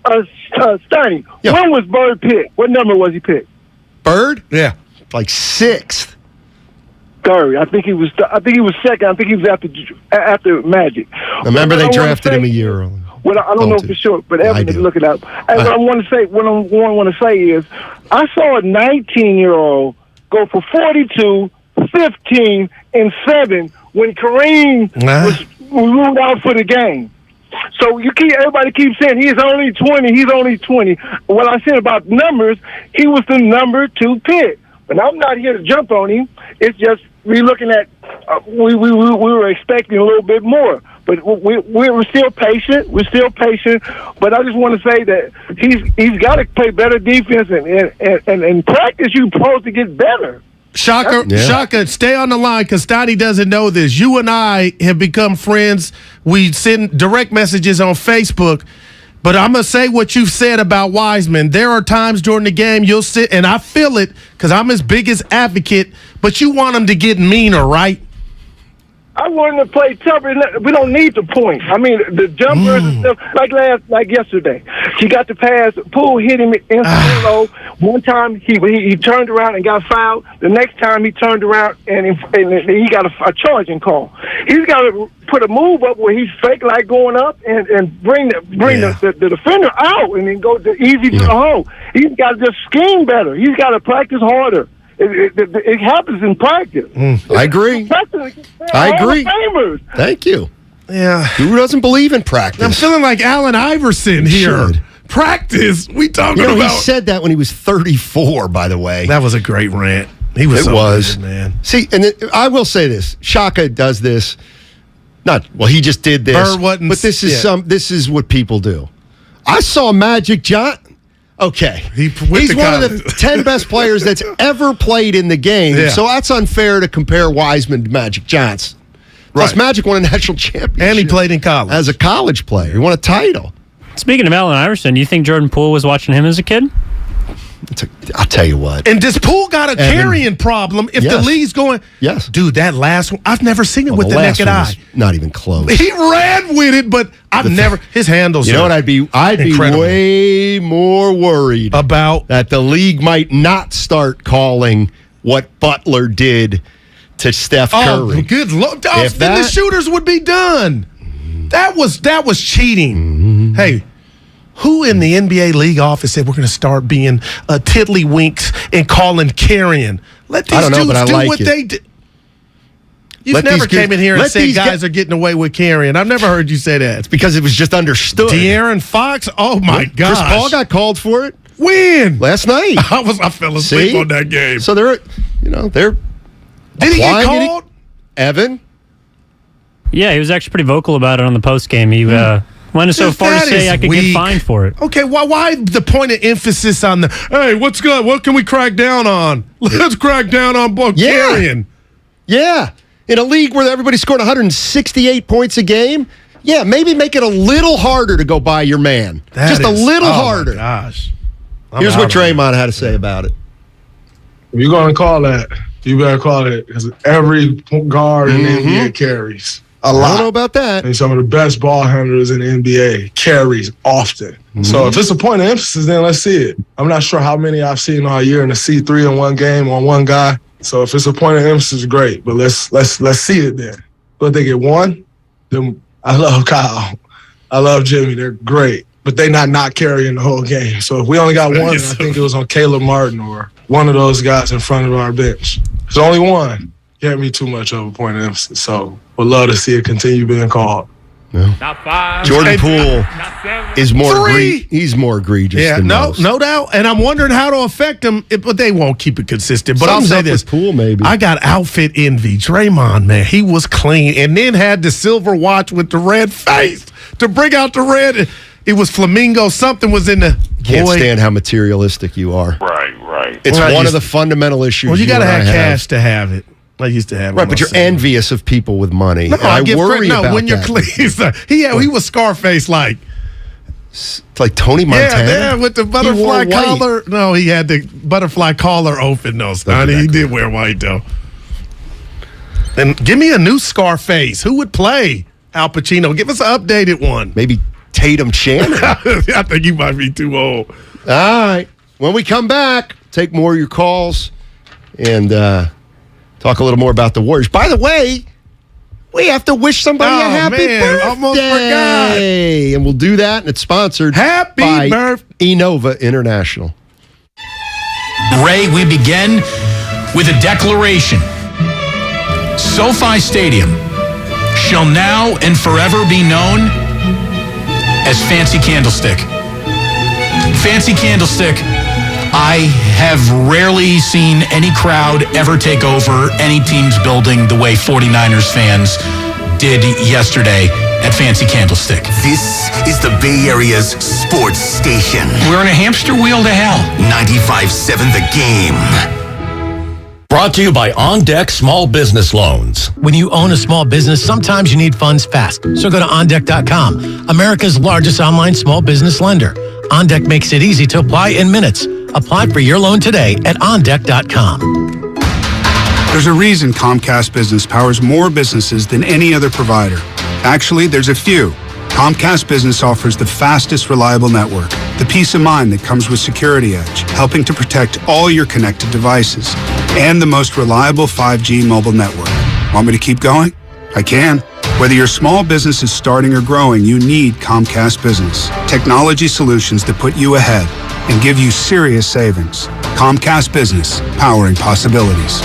Steiny, when was Bird picked? What number was he picked? Bird? Yeah, like 6th. 3rd. I think he was 2nd. I think he was after Magic. Remember, they drafted him a year early. Well, I don't know for sure, but Evan is looking up. And what I want to say is, I saw a 19-year-old go for 42, 15, and 7 when Kareem was ruled out for the game. So everybody keeps saying he's only 20. He's only 20. What I said about numbers, he was the number 2 pick. But I'm not here to jump on him. It's just we're looking at we were expecting a little bit more. But we're still patient. We're still patient. But I just want to say that he's got to play better defense and in practice you're supposed to get better. Shaka, stay on the line because Steiny doesn't know this. You and I have become friends. We send direct messages on Facebook. But I'm going to say what you've said about Wiseman. There are times during the game you'll sit, and I feel it because I'm his biggest advocate, but you want him to get meaner, right? I want him to play tougher. We don't need the points. I mean, the jumpers and stuff, like yesterday. He got the pass. Poole hit him inside low. One time he turned around and got fouled. The next time he turned around and he got a charging call. He's got to put a move up where he's fake like going up and bring the defender out and then go easy to the hole. He's got to just scheme better. He's got to practice harder. It happens in practice. I agree. I agree. Thank you. Yeah. Who doesn't believe in practice? I'm feeling like Allen Iverson here. Practice? We talking about? He said that when he was 34, by the way. That was a great rant. He was good, man. See, and I will say this. Shaka does this. He just did this. But this is this is what people do. I saw Magic Johnson. Okay. He's one of the 10 best players that's ever played in the game. Yeah. So that's unfair to compare Wiseman to Magic Johnson. Plus, Magic won a national championship. And he played in college. As a college player. He won a title. Speaking of Allen Iverson, do you think Jordan Poole was watching him as a kid? I'll tell you what. And does Poole got a carrying problem if the league's going? Yes. Dude, that last one, I've never seen it with the naked eye. Not even close. He ran with it, but I've never. His handles. You know what? I'd be way more worried about that the league might not start calling what Butler did to Steph Curry. Oh, good Lord! The shooters would be done. That was cheating. Hey. Who in the NBA league office said we're going to start being tiddlywinks and calling carrying? Let these dudes do what they do. You've never came in here and said guys are getting away with carrying. I've never heard you say that. It's because it was just understood. De'Aaron Fox? Oh, my gosh. Chris Paul got called for it. When? Last night. I fell asleep on that game. So they're Did he get called? Evan? Yeah, he was actually pretty vocal about it on the post game. He went so far to say I could get fined for it. Okay, why the point of emphasis on the, hey, what's good? What can we crack down on? Let's crack down on carrying. Yeah. In a league where everybody scored 168 points a game, yeah, maybe make it a little harder to go by your man. Just a little harder. Oh, my gosh. Here's what Draymond had to say about it. If you're going to call that, you better call it, because every guard in the NBA carries. A lot. I don't know about that. And some of the best ball handlers in the NBA carries often. So if it's a point of emphasis, then let's see it. I'm not sure how many I've seen all year in a C3 in one game on one guy. So if it's a point of emphasis, great. But let's see it then. But they get one, then I love Kyle. I love Jimmy. They're great. But they not carrying the whole game. So if we only got one, I think it was on Caleb Martin or one of those guys in front of our bench. There's only one. Can't be too much of a point of emphasis. So would love to see it continue being called. Yeah. Jordan Poole is more he's more egregious than most. No doubt. And I'm wondering how to affect him, but they won't keep it consistent. But I'll say this. Poole, maybe. I got outfit envy. Draymond, man, he was clean and then had the silver watch with the red face to bring out the red. It was flamingo. Something was in the. Can't stand how materialistic you are. Right. It's one of the fundamental issues. Well, you got to have cash to have it. I used to have it. Right, but you're envious of people with money. No, I worry about when you're that. clean. He was Scarface like. It's like Tony Montana. Yeah, with the butterfly collar. No, he had the butterfly collar open, though, Steiny. He did wear white, though. And give me a new Scarface. Who would play Al Pacino? Give us an updated one. Maybe Tatum Shannon. I think you might be too old. All right. When we come back, take more of your calls and talk a little more about the Warriors. By the way, we have to wish somebody a happy birthday. Almost forgot. And we'll do that, and it's sponsored by Enova International. Ray, we begin with a declaration. SoFi Stadium shall now and forever be known as Fancy Candlestick. Fancy Candlestick, I have rarely seen any crowd ever take over any team's building the way 49ers fans did yesterday at Fancy Candlestick. This is the Bay Area's sports station. We're in a hamster wheel to hell. 95.7 The Game. Brought to you by On Deck Small Business Loans. When you own a small business, sometimes you need funds fast. So go to OnDeck.com, America's largest online small business lender. OnDeck makes it easy to apply in minutes. Apply for your loan today at OnDeck.com. There's a reason Comcast Business powers more businesses than any other provider. Actually, there's a few. Comcast Business offers the fastest, reliable network, the peace of mind that comes with Security Edge, helping to protect all your connected devices, and the most reliable 5G mobile network. Want me to keep going? I can. Whether your small business is starting or growing, you need Comcast Business. Technology solutions that put you ahead and give you serious savings. Comcast Business, powering possibilities.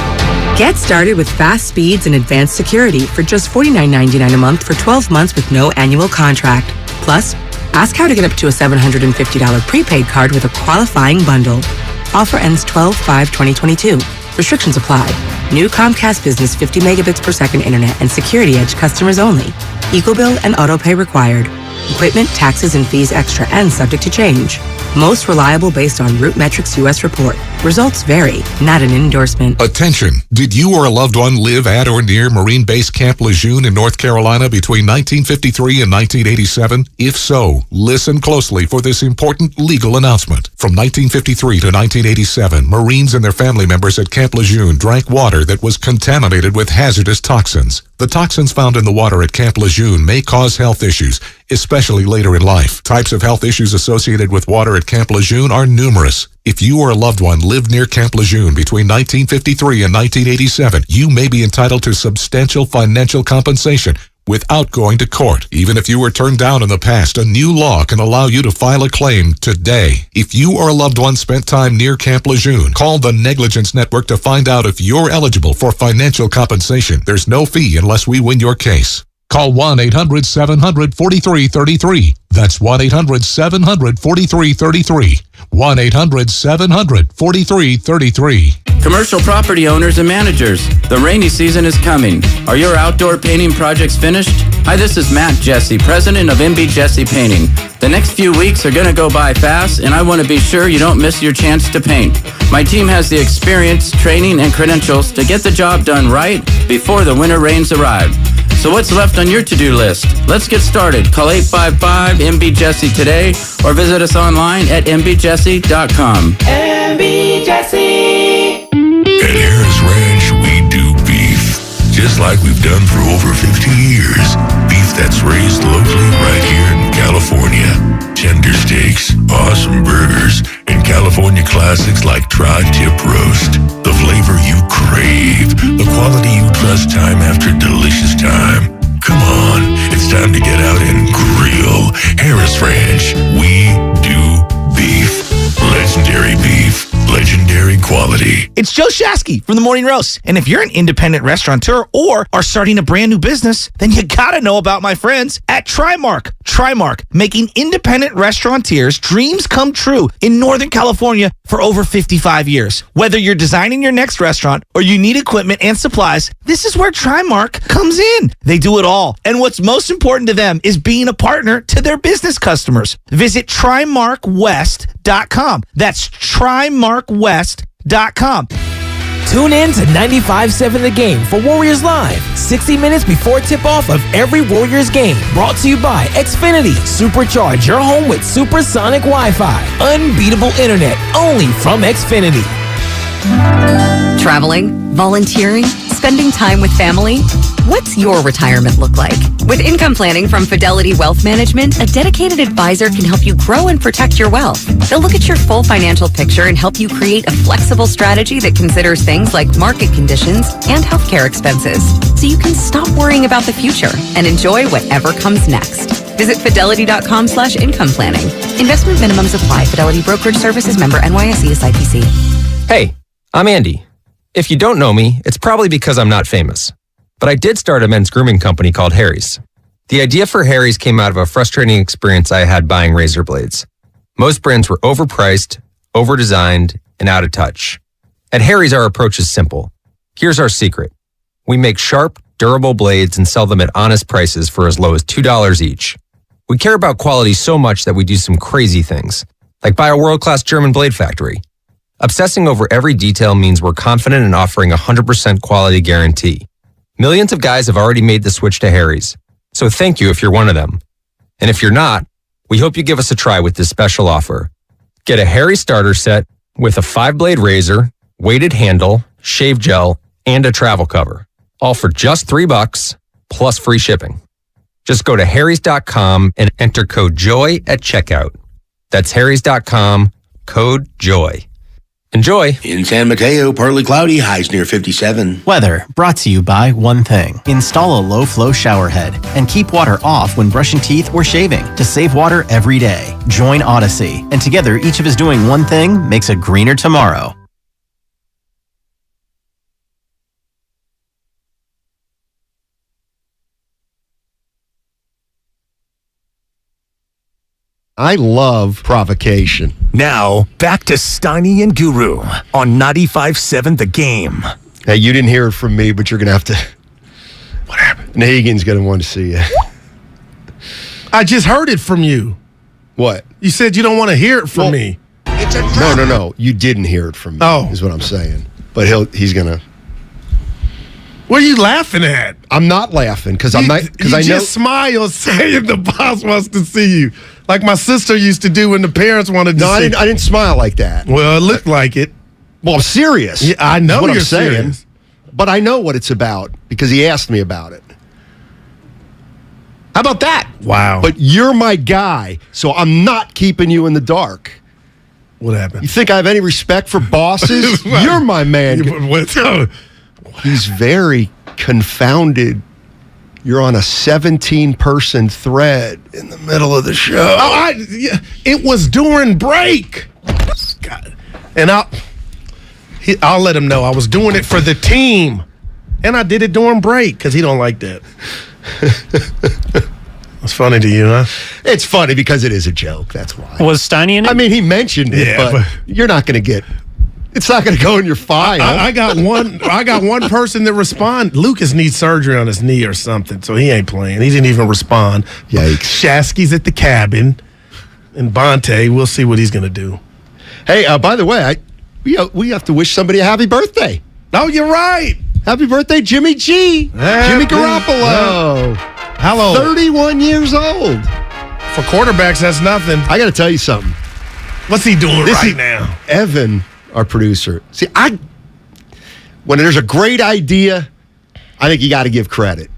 Get started with fast speeds and advanced security for just $49.99 a month for 12 months with no annual contract. Plus, ask how to get up to a $750 prepaid card with a qualifying bundle. Offer ends 12/5/2022. Restrictions apply. New Comcast Business 50 megabits per second internet and Security Edge customers only. EcoBill and autopay required. Equipment, taxes, and fees extra and subject to change. Most reliable based on RootMetrics US report. Results vary, not an endorsement. Attention! Did you or a loved one live at or near Marine Base Camp Lejeune in North Carolina between 1953 and 1987? If so, listen closely for this important legal announcement. From 1953 to 1987, Marines and their family members at Camp Lejeune drank water that was contaminated with hazardous toxins. The toxins found in the water at Camp Lejeune may cause health issues, especially later in life. Types of health issues associated with water at Camp Lejeune are numerous. If you or a loved one lived near Camp Lejeune between 1953 and 1987, you may be entitled to substantial financial compensation without going to court. Even if you were turned down in the past, a new law can allow you to file a claim today. If you or a loved one spent time near Camp Lejeune, call the Negligence Network to find out if you're eligible for financial compensation. There's no fee unless we win your case. Call 1-800-700-4333. That's 1-800-700-4333. 1-800-700-4333. Commercial property owners and managers, the rainy season is coming. Are your outdoor painting projects finished? Hi, this is Matt Jesse, president of MB Jesse Painting. The next few weeks are going to go by fast, and I want to be sure you don't miss your chance to paint. My team has the experience, training, and credentials to get the job done right before the winter rains arrive. So what's left on your to-do list? Let's get started. Call 855-MB-JESSE today or visit us online at mbjesse.com. MB Jesse. At Harris Ranch, we do beef, just like we've done for over 50 years. Beef that's raised locally right here in California. Tender steaks, awesome burgers, and California classics like tri-tip roast. The flavor you crave, the quality you trust time after delicious time. Come on, it's time to get out and grill. Harris Ranch, we do beef. Legendary beef. Legendary quality. It's Joe Shasky from The Morning Roast. And if you're an independent restaurateur or are starting a brand new business, then you gotta know about my friends at Trimark. Trimark, making independent restaurateurs' dreams come true in Northern California for over 55 years. Whether you're designing your next restaurant or you need equipment and supplies, this is where Trimark comes in. They do it all. And what's most important to them is being a partner to their business customers. Visit TrimarkWest.com. That's TrimarkWest.com. Tune in to 95.7 The Game for Warriors Live, 60 minutes before tip-off of every Warriors game. Brought to you by Xfinity. Supercharge your home with supersonic Wi-Fi. Unbeatable internet, only from Xfinity. Traveling, volunteering, spending time with family. What's your retirement look like? With income planning from Fidelity Wealth Management, a dedicated advisor can help you grow and protect your wealth. They'll look at your full financial picture and help you create a flexible strategy that considers things like market conditions and healthcare expenses, so you can stop worrying about the future and enjoy whatever comes next. Visit fidelity.com/income planning. Investment minimums apply. Fidelity Brokerage Services, member NYSE SIPC. Hey, I'm Andy. If you don't know me, it's probably because I'm not famous. But I did start a men's grooming company called Harry's. The idea for Harry's came out of a frustrating experience I had buying razor blades. Most brands were overpriced, overdesigned, and out of touch. At Harry's, our approach is simple. Here's our secret. We make sharp, durable blades and sell them at honest prices for as low as $2 each. We care about quality so much that we do some crazy things, like buy a world-class German blade factory. Obsessing over every detail means we're confident in offering a 100% quality guarantee. Millions of guys have already made the switch to Harry's, so thank you if you're one of them. And if you're not, we hope you give us a try with this special offer. Get a Harry starter set with a 5-blade razor, weighted handle, shave gel, and a travel cover, all for just $3 plus free shipping. Just go to harrys.com and enter code JOY at checkout. That's harrys.com, code JOY. Enjoy. In San Mateo, partly cloudy, highs near 57. Weather brought to you by One Thing. Install a low-flow shower head and keep water off when brushing teeth or shaving to save water every day. Join Odyssey, and together each of us doing one thing makes a greener tomorrow. I love provocation. Now, back to Steiny and Guru on 95.7 The Game. Hey, you didn't hear it from me, but you're going to have to... What happened? Nagan's going to want to see you. I just heard it from you. What? You said you don't want to hear it from me. It's a No. You didn't hear it from me, is what I'm saying. But he's going to... What are you laughing at? I'm not laughing because I'm not... You just smile saying the boss wants to see you. Like my sister used to do when the parents wanted to see. No, I didn't smile like that. Well, it looked like it. Well, I'm serious. Yeah, I know what you're I'm saying. Serious. But I know what it's about because he asked me about it. How about that? Wow. But you're my guy, so I'm not keeping you in the dark. What happened? You think I have any respect for bosses? You're my man. He's very confounded. You're on a 17-person thread in the middle of the show. It was during break. God. And I'll let him know I was doing it for the team. And I did it during break because he don't like that. It's funny to you, huh? It's funny because it is a joke. That's why. Was Steiny in it? I mean, he mentioned it, but you're not going to get It's not going to go in your file. I got one person that responded. Lucas needs surgery on his knee or something, so he ain't playing. He didn't even respond. Yikes. Shasky's at the cabin, and Bonte, we'll see what he's going to do. Hey, by the way, we have to wish somebody a happy birthday. Oh, you're right. Happy birthday, Jimmy G. Jimmy Garoppolo. Hello. 31 years old. For quarterbacks, that's nothing. I got to tell you something. What's he doing right now? Evan, our producer. See, when there's a great idea, I think you got to give credit.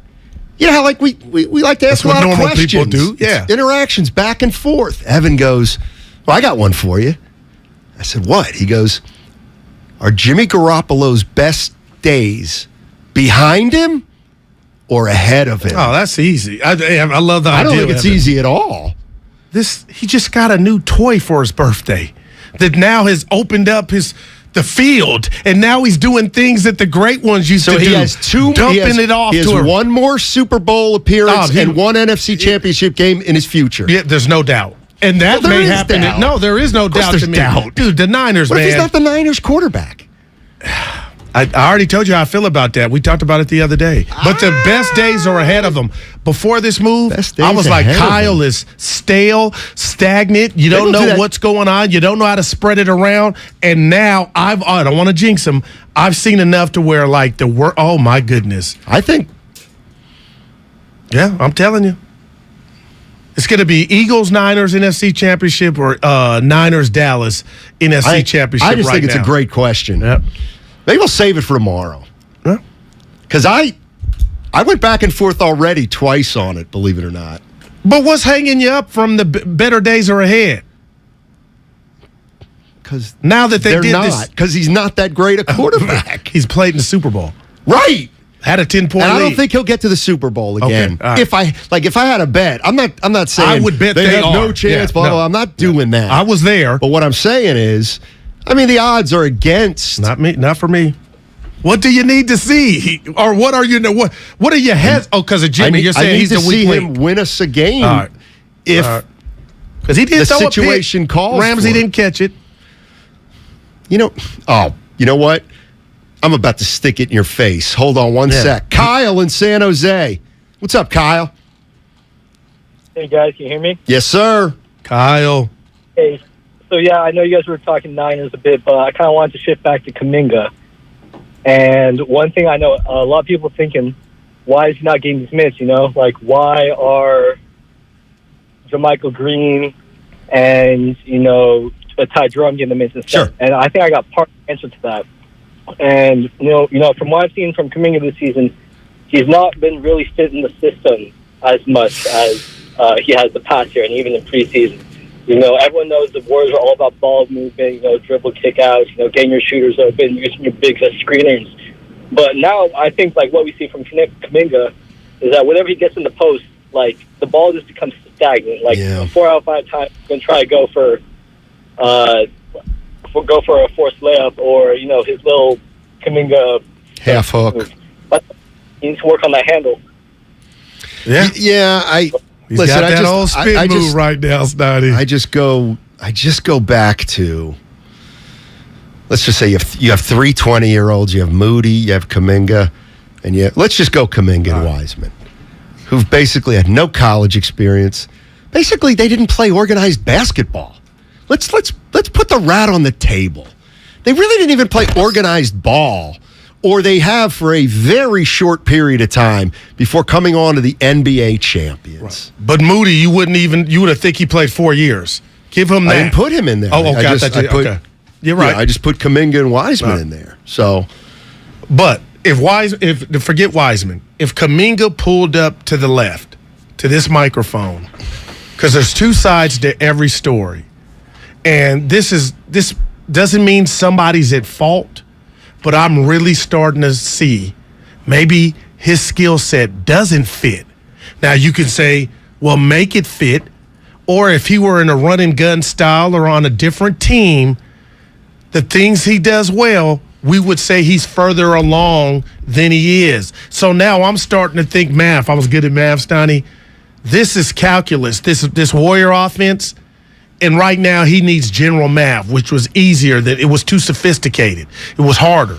You know how like we like to ask a lot of questions. People do. Yeah. It's interactions back and forth. Evan goes, well, I got one for you. I said, what? He goes, are Jimmy Garoppolo's best days behind him or ahead of him? Oh, that's easy. I love the idea. I don't think it's easy at all. He just got a new toy for his birthday that now has opened up the field, and now he's doing things that the great ones used to do. So he has He has one more Super Bowl appearance and one NFC Championship game in his future. Yeah, there's no doubt. And that may happen. No, there is no doubt to me. Dude, the Niners, what man. What if he's not the Niners quarterback? I already told you how I feel about that. We talked about it the other day. But the best days are ahead of them. Before this move, I was like, Kyle is stale, stagnant. You don't know what's going on. You don't know how to spread it around. And now I don't want to jinx him. I've seen enough to where like oh my goodness. I think. Yeah, I'm telling you. It's going to be Eagles-Niners NFC Championship or Niners-Dallas NFC Championship. I just think it's a great question. Yep. Maybe we'll save it for tomorrow. Because I went back and forth already twice on it, believe it or not. But what's hanging you up from the better days are ahead? Because now that they're not. Because he's not that great a quarterback. He's played in the Super Bowl. Right. Had a 10-point lead. And I don't think he'll get to the Super Bowl again. Okay, right. If I had a bet, I'm not saying I would bet they have are. no chance. I'm not doing that. I was there. But what I'm saying is, the odds are against. Not me. Not for me. What do you need to see, or what are you? What are your heads? Oh, because of Jimmy, you're saying he's the weak link. I need to see him win us a game. Right. Because he didn't the throw situation a pick. calls. Ramsey for didn't catch it. You know what? I'm about to stick it in your face. Hold on one sec. Kyle in San Jose. What's up, Kyle? Hey, guys. Can you hear me? Yes, sir. Kyle. Hey. So, I know you guys were talking Niners a bit, but I kind of wanted to shift back to Kuminga. And one thing I know, a lot of people thinking, why is he not getting these minutes, Like, why are Jermichael Green and, Ty Jerome getting the minutes instead? Sure. And I think I got part of the answer to that. And, from what I've seen from Kuminga this season, he's not been really fit in the system as much as he has the past year and even in preseason. Everyone knows the Warriors are all about ball movement, dribble kickouts, getting your shooters open, using your bigs as screeners. But now I think, like, what we see from Kuminga is that whenever he gets in the post, like, the ball just becomes stagnant. Like, 4 out of 5 times, he's going to try to go for a forced layup or, his little Kuminga half hook. But he needs to work on that handle. Yeah. Yeah, He's got that old spin move right now, Steiny. I just go back to, let's just say you have 3 20-year-olds. You have Moody, you have Kuminga, and let's just go Kuminga and Wiseman, who've basically had no college experience. Basically, they didn't play organized basketball. Let's put the rat on the table. They really didn't even play organized ball, or they have for a very short period of time before coming on to the NBA champions. Right. But Moody, you would have think he played 4 years. Give him that. I didn't put him in there. Oh, okay. Okay. You're right. I just put Kuminga and Wiseman in there. So, but forget Wiseman, if Kuminga pulled up to the left to this microphone, because there's 2 sides to every story, and this doesn't mean somebody's at fault. But I'm really starting to see maybe his skill set doesn't fit. Now, you can say, well, make it fit. Or if he were in a run and gun style or on a different team, the things he does well, we would say he's further along than he is. So now I'm starting to think math. I was good at math, Steiny. This is calculus. This Warrior offense And right now he needs general math, which was easier. That it was too sophisticated. It was harder.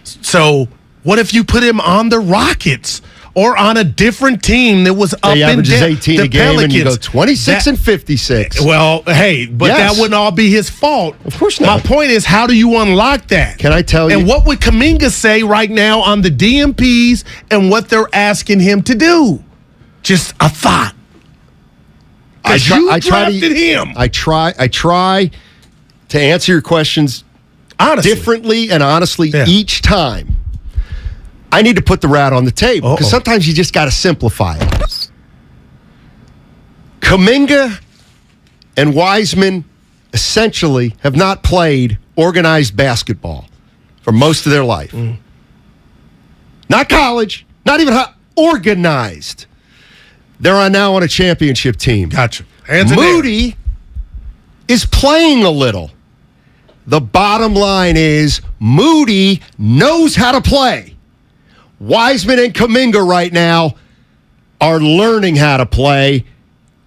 So what if you put him on the Rockets or on a different team that was up and down? He averages 18 a game Pelicans. And you go 26 and 56. Well, hey, but that wouldn't all be his fault. Of course not. My point is, how do you unlock that? Can I tell you? And what would Kuminga say right now on the DMPs and what they're asking him to do? Just a thought. I drafted him. I try to answer your questions differently and honestly each time. I need to put the rat on the table because sometimes you just got to simplify it. Kuminga and Wiseman essentially have not played organized basketball for most of their life. Not college, not even organized. They're now on a championship team. Gotcha. Moody is playing a little. The bottom line is Moody knows how to play. Wiseman and Kuminga right now are learning how to play,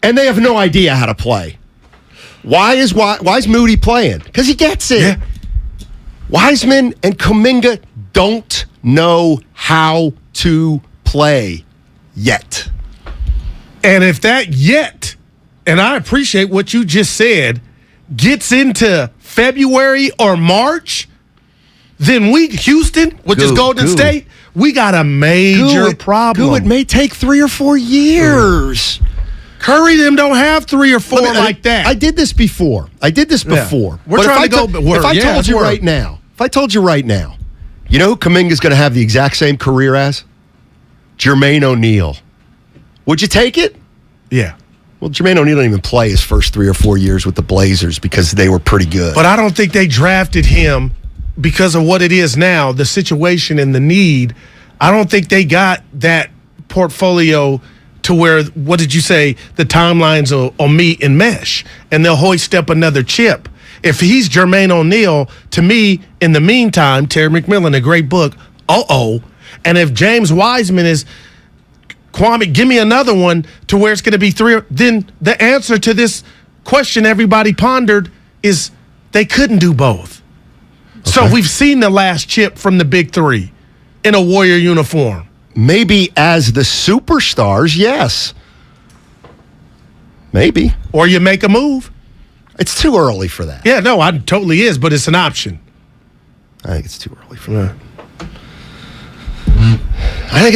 and they have no idea how to play. Why is Moody playing? Because he gets it. Yeah. Wiseman and Kuminga don't know how to play yet. And if that yet, and I appreciate what you just said, gets into February or March, then Houston, which is Golden State, we got a major problem. It may take 3 or 4 years. Curry them don't have 3 or 4 like that. I did this before. We're trying to go. If I told you right now, you know who Kuminga's going to have the exact same career as? Jermaine O'Neal. Would you take it? Yeah. Well, Jermaine O'Neal didn't even play his first 3 or 4 years with the Blazers because they were pretty good. But I don't think they drafted him because of what it is now, the situation and the need. I don't think they got that portfolio to where, what did you say, the timelines will meet and mesh, and they'll hoist up another chip. If he's Jermaine O'Neal, to me, in the meantime, Terry McMillan, a great book, and if James Wiseman is, Kwame, give me another one to where it's going to be 3, then the answer to this question everybody pondered is they couldn't do both. Okay. So we've seen the last chip from the big 3 in a Warrior uniform. Maybe as the superstars, yes. Maybe. Or you make a move. It's too early for that. Yeah, no, it totally is, but it's an option. I think it's too early for that. I think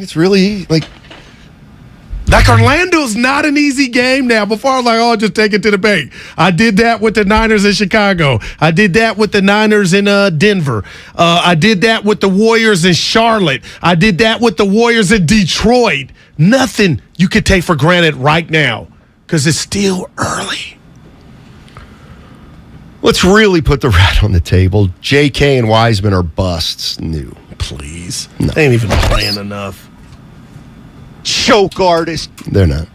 it's really like Orlando's not an easy game now. Before I was like, just take it to the bank. I did that with the Niners in Chicago. I did that with the Niners in Denver. I did that with the Warriors in Charlotte. I did that with the Warriors in Detroit. Nothing you could take for granted right now because it's still early. Let's really put the rat on the table. JK and Wiseman are busts. New. Please. No. They ain't even playing enough. Choke artist. They're not.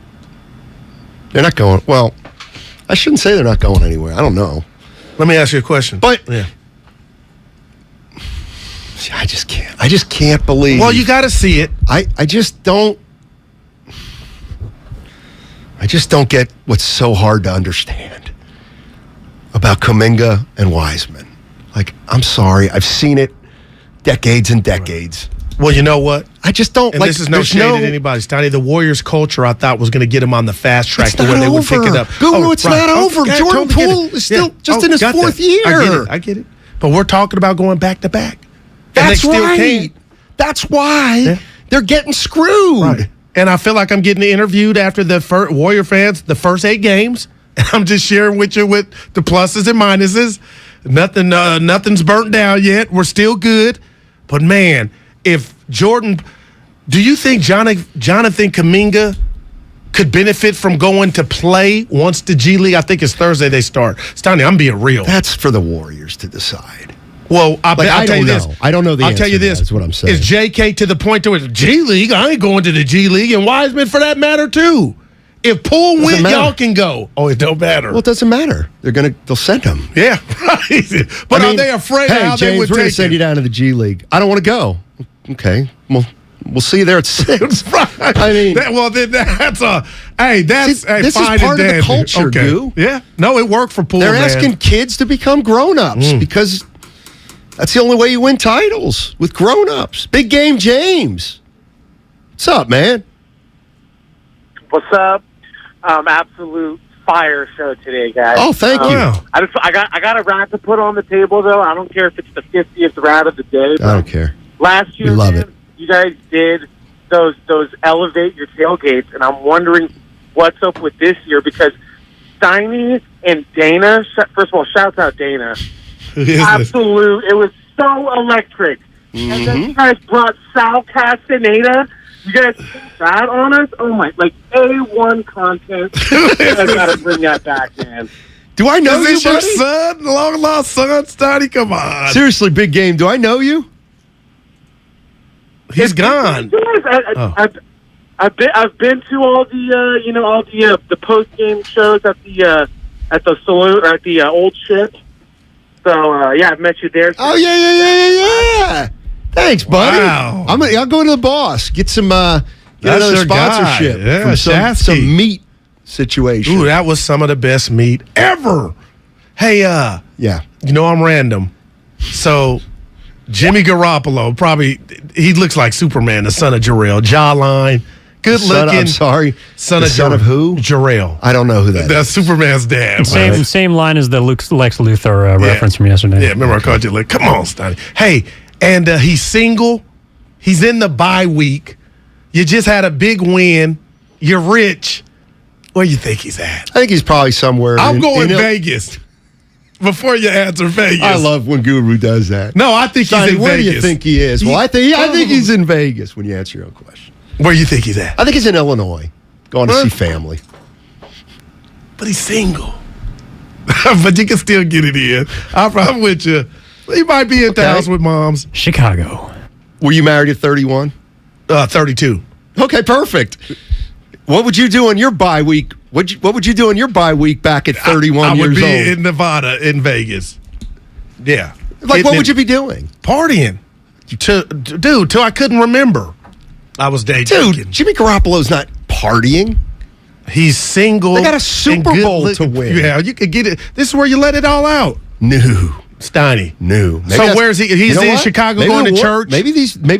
They're not going. Well, I shouldn't say they're not going anywhere. I don't know. Let me ask you a question. But I just can't believe. Well, you got to see it. I just don't get what's so hard to understand about Kuminga and Wiseman. Like, I'm sorry. I've seen it decades and decades. Well, you know what? I just don't and like. This is no shade at anybody, Steiny. The Warriors culture, I thought, was going to get him on the fast track to where they would pick it up. Guru, it's not over. Jordan Poole is still just in his 4th year. I get it. But we're talking about going back to back. That's right. That's why they're getting screwed. Right. And I feel like I'm getting interviewed after the Warrior fans, the first 8 games. And I'm just sharing with you with the pluses and minuses. Nothing's burnt down yet. We're still good. But, man, if Jordan – do you think Jonathan Kuminga could benefit from going to play once the G League – I think it's Thursday they start. Steiny, I'm being real. That's for the Warriors to decide. Well, I'll tell you this. I don't know the answer. I'll tell you this. That's what I'm saying. Is JK to the point to where G League? I ain't going to the G League. And Wiseman for that matter, too. If Poole went, y'all can go. Oh, it don't matter. Well, it doesn't matter. They'll send him. Yeah, right. But are they afraid of how James, they would we're take going to send you down to the G League. I don't want to go. Okay. Well, We'll see you there at 6. Right. I mean, that's this fine is part and of the dandy. culture, Okay. Goo. Yeah. No, it worked for Poole. They're man. asking kids to become grown-ups because that's the only way you win titles, with grown-ups. Big Game James. What's up, man? What's up? Absolute fire show today, guys. Oh, thank you. I got a rat to put on the table, though. I don't care if it's the 50th rat of the day. I don't care. Last year, We love it. you guys did those elevate your tailgates, and I'm wondering what's up with this year because Steiny and Dana. First of all, shouts out Dana. Absolute. It was so electric. And then you guys brought Sal Castaneda. You guys put that on us? Oh my, like A1 content. I gotta bring that back, man. Do I know Is you, this your buddy? son? Long lost son, Steiny? Come on. Seriously, Big Game, do I know you? He's gone. I've been to all the the post game shows at the saloon or at the old ship. So I've met you there. Oh yeah. Thanks, buddy. Wow. I'll go to the boss. Get some That's another your guy. sponsorship Yeah, from Shasky. some meat situation. Ooh, that was some of the best meat ever. Hey, yeah. You know I'm random. So Jimmy Garoppolo, he looks like Superman, the son of Jarrell. Jawline, good looking. I'm sorry. Son The of son of who? Jarrell. I don't know who that is. That's Superman's dad. Same line as the Lex Luthor reference from yesterday. Yeah, remember I called you like, come on, Steiny. Hey, and he's single. He's in the bye week. You just had a big win. You're rich. Where you think he's at? I think he's probably somewhere. I'm going Vegas. Before you answer Vegas. I love when Guru does that. No, I think Steiny, he's in where Vegas. do you think he is? Well, I think he's in Vegas when you answer your own question. Where you think he's at? I think he's in Illinois, going to see family. But he's single. But you can still get it in. I'm with you. He might be at the house with moms. Chicago. Were you married at 31? 32. Okay, perfect. What would you do on your bye week? What would you do on your bye week back at 31 I years would be old? in Nevada, in Vegas. Yeah. Like, what would you be doing? Partying. Till I couldn't remember. I was day drinking. Jimmy Garoppolo's not partying. He's single. They got a Super Bowl to win. Yeah, you could get it. This is where you let it all out. No. Steiny. No. So where's he? He's in Chicago going to church? Maybe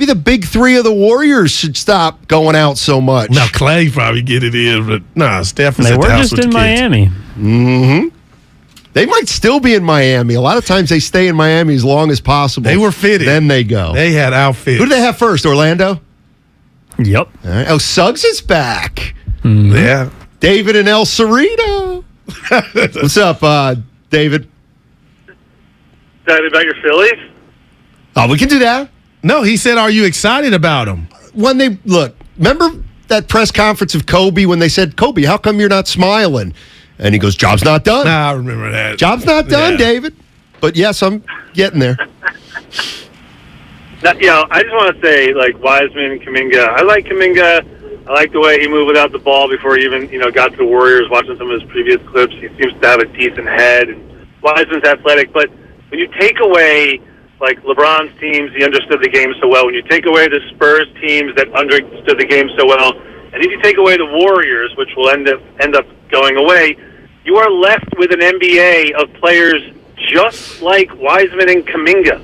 the big three of the Warriors should stop going out so much. Now, Clay probably get it in, but nah, Steph is They at were the house just with in the kids. Miami. Mm-hmm. They might still be in Miami. A lot of times they stay in Miami as long as possible. They were fitted. Then they go. They had outfits. Who do they have first? Orlando? Yep. All right. Oh, Suggs is back. Mm-hmm. Yeah. David and El Cerrito. What's up, David? Excited about your Phillies? Oh, we can do that. No, he said, are you excited about him? When they look, remember that press conference of Kobe when they said, Kobe, how come you're not smiling? And he goes, job's not done. Nah, I remember that. Job's not done, Yeah. David. But yes, I'm getting there. Now, I just want to say, like, Wiseman, Kuminga. I like Kuminga. I like the way he moved without the ball before he even, got to the Warriors. Watching some of his previous clips, he seems to have a decent head. And Wiseman's athletic, but when you take away, like, LeBron's teams, he understood the game so well. When you take away the Spurs teams that understood the game so well, and if you take away the Warriors, which will end up going away, you are left with an NBA of players just like Wiseman and Kuminga.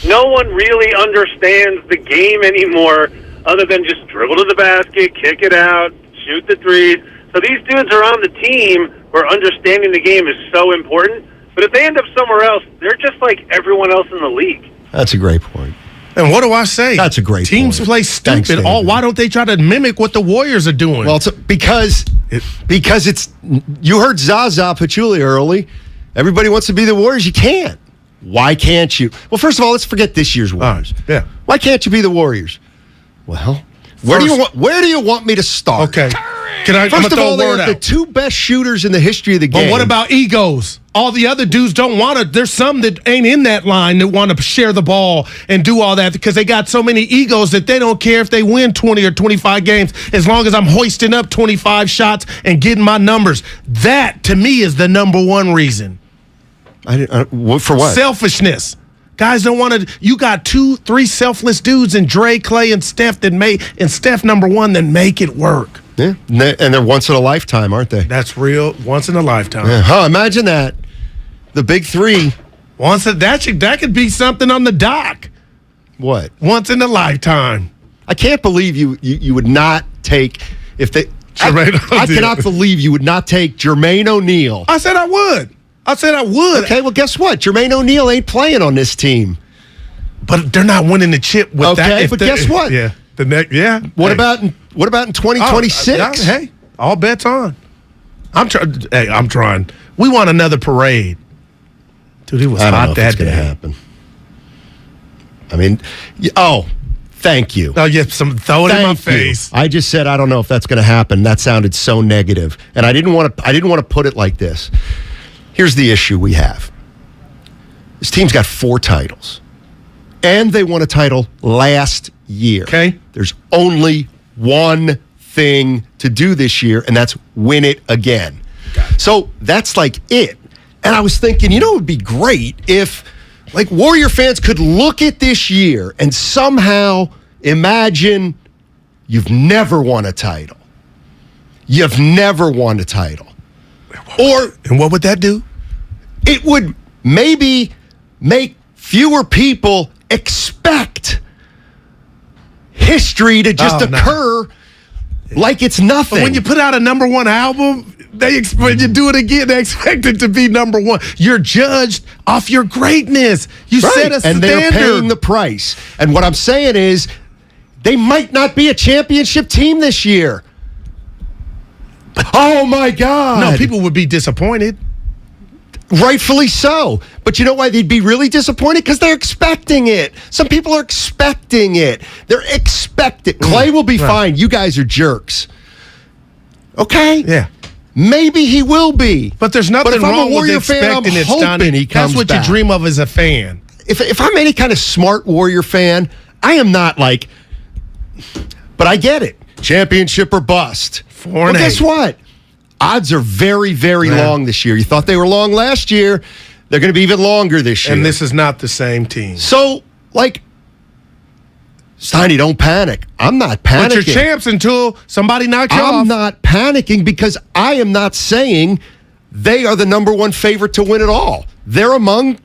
No one really understands the game anymore other than just dribble to the basket, kick it out, shoot the threes. So these dudes are on the team where understanding the game is so important. But if they end up somewhere else, they're just like everyone else in the league. That's a great point. And what do I say? That's a great Teams point. play stupid. Thanks, David. Why don't they try to mimic what the Warriors are doing? Well, it's because it's you heard Zaza Pachulia early. Everybody wants to be the Warriors. You can't. Why can't you? Well, first of all, let's forget this year's Warriors. Yeah. Why can't you be the Warriors? Well, where do you want me to start? Okay. First of all, they have the two best shooters in the history of the game. But what about egos? All the other dudes don't want to. There's some that ain't in that line that want to share the ball and do all that because they got so many egos that they don't care if they win 20 or 25 games as long as I'm hoisting up 25 shots and getting my numbers. That, to me, is the number one reason. For what? Selfishness. Guys don't want to. You got 2-3 selfless dudes in Dre, Clay, and Steph Steph number one that make it work. Yeah, and they're once in a lifetime, aren't they? That's real. Once in a lifetime. Yeah. Imagine that. The big three. That could be something on the dock. What? Once in a lifetime. I can't believe you would not take if they. I cannot believe you would not take Jermaine O'Neal. I said I would. Okay, well, guess what? Jermaine O'Neal ain't playing on this team. But they're not winning the chip with that. Okay, but guess what? Yeah. What about in 2026? Hey, all bets on. I'm trying. We want another parade. Dude, it was hot that day. Going to happen. I mean, thank you. Oh, yeah, throw it in my face. I just said I don't know if that's going to happen. That sounded so negative, and I didn't want to put it like this. Here's the issue we have. This team's got 4 titles, and they won a title last year. Okay. There's only one thing to do this year, and that's win it again. So that's like it. And I was thinking, it would be great if Warrior fans could look at this year and somehow imagine you've never won a title. You've never won a title. And what would that do? It would maybe make fewer people expect history to just occur like it's nothing. But when you put out a number one album, when you do it again, they expect it to be number one. You're judged off your greatness. You set a standard. And they're paying the price. And what I'm saying is, they might not be a championship team this year. Oh, my God. No, people would be disappointed. Rightfully so. But you know why they'd be really disappointed? Because they're expecting it. Some people are expecting it. They're expecting. Clay will be fine. You guys are jerks. Okay? Yeah. Maybe he will be. But there's nothing wrong with expecting it, Steiny. That's what you dream of as a fan. If I'm any kind of smart Warrior fan, I am not but I get it. Championship or bust. 4-8. Well, guess what? Odds are very, very long this year. You thought they were long last year. They're going to be even longer this year. And this is not the same team. So, Steiny, don't panic. I'm not panicking. But you're champs until somebody knocks you off. I'm not panicking because I am not saying they are the number one favorite to win it all. They're among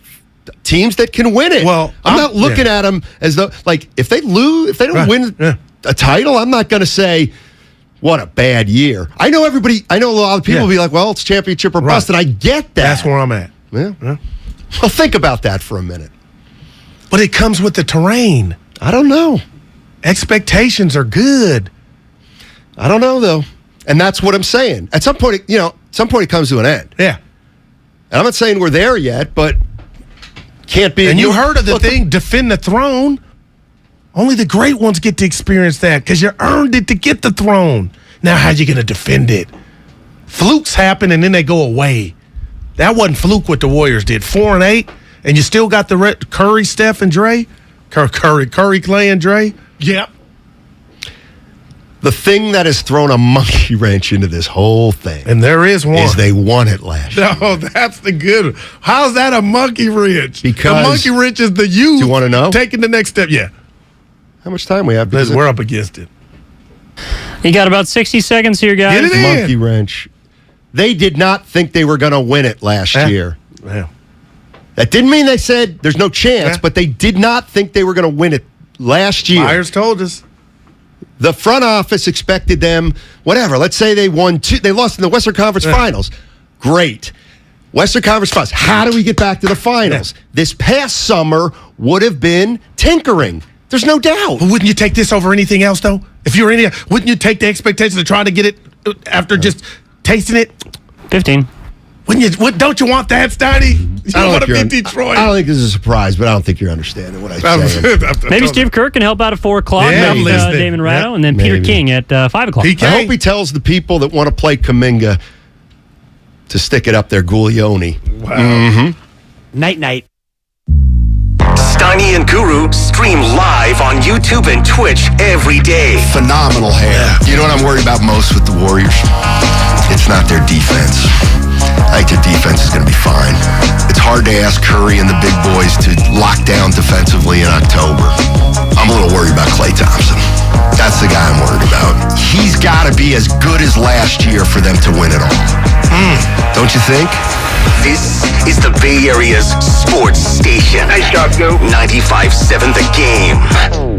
teams that can win it. Well, I'm not looking at them as though, if they lose, if they don't win a title, I'm not going to say, what a bad year. I know a lot of people will be like, well, it's championship or bust, and I get that. That's where I'm at. Yeah. Well, think about that for a minute. But it comes with the terrain. I don't know. Expectations are good. I don't know, though. And that's what I'm saying. At some point, it comes to an end. Yeah. And I'm not saying we're there yet, but can't be. And you heard of the thing, defend the throne. Only the great ones get to experience that because you earned it to get the throne. Now, how you going to defend it? Flukes happen, and then they go away. That wasn't fluke what the Warriors did. 4-8, and you still got the Curry, Steph, and Dre? Curry, Clay, and Dre? Yep. The thing that has thrown a monkey wrench into this whole thing, and there is one, is they won it last year. No, that's the good one. How's that a monkey wrench? Because the monkey wrench is the you. Do you want to know? Taking the next step, yeah. How much time we have? We're up against it. You got about 60 seconds here, guys. Get it in. Monkey wrench. They did not think they were going to win it last year. Yeah. That didn't mean they said there's no chance, but they did not think they were going to win it last year. Myers told us. The front office expected them, whatever. Let's say they won they lost in the Western Conference Finals. Great. Western Conference Finals. How do we get back to the finals? This past summer would have been tinkering. There's no doubt. But wouldn't you take this over anything else, though? If you were wouldn't you take the expectation of trying to get it after just tasting it? 15. Don't you want that, Steiny? You want to beat Detroit. I don't think this is a surprise, but I don't think you're understanding what I'm saying. Maybe Steve Kerr can help out at 4 o'clock with Damon Ratto, and then Peter King at 5 o'clock. I hope he tells the people that want to play Kuminga to stick it up their Guglioni. Wow. Mm-hmm. Night. Steiny and Guru stream live on YouTube and Twitch every day. Phenomenal hair. You know what I'm worried about most with the Warriors? It's not their defense. I think the defense is going to be fine. It's hard to ask Curry and the big boys to lock down defensively in October. I'm a little worried about Klay Thompson. That's the guy I'm worried about. He's got to be as good as last year for them to win it all. Don't you think? This is the Bay Area's sports station. Nice job, Goo. 95.7 The Game.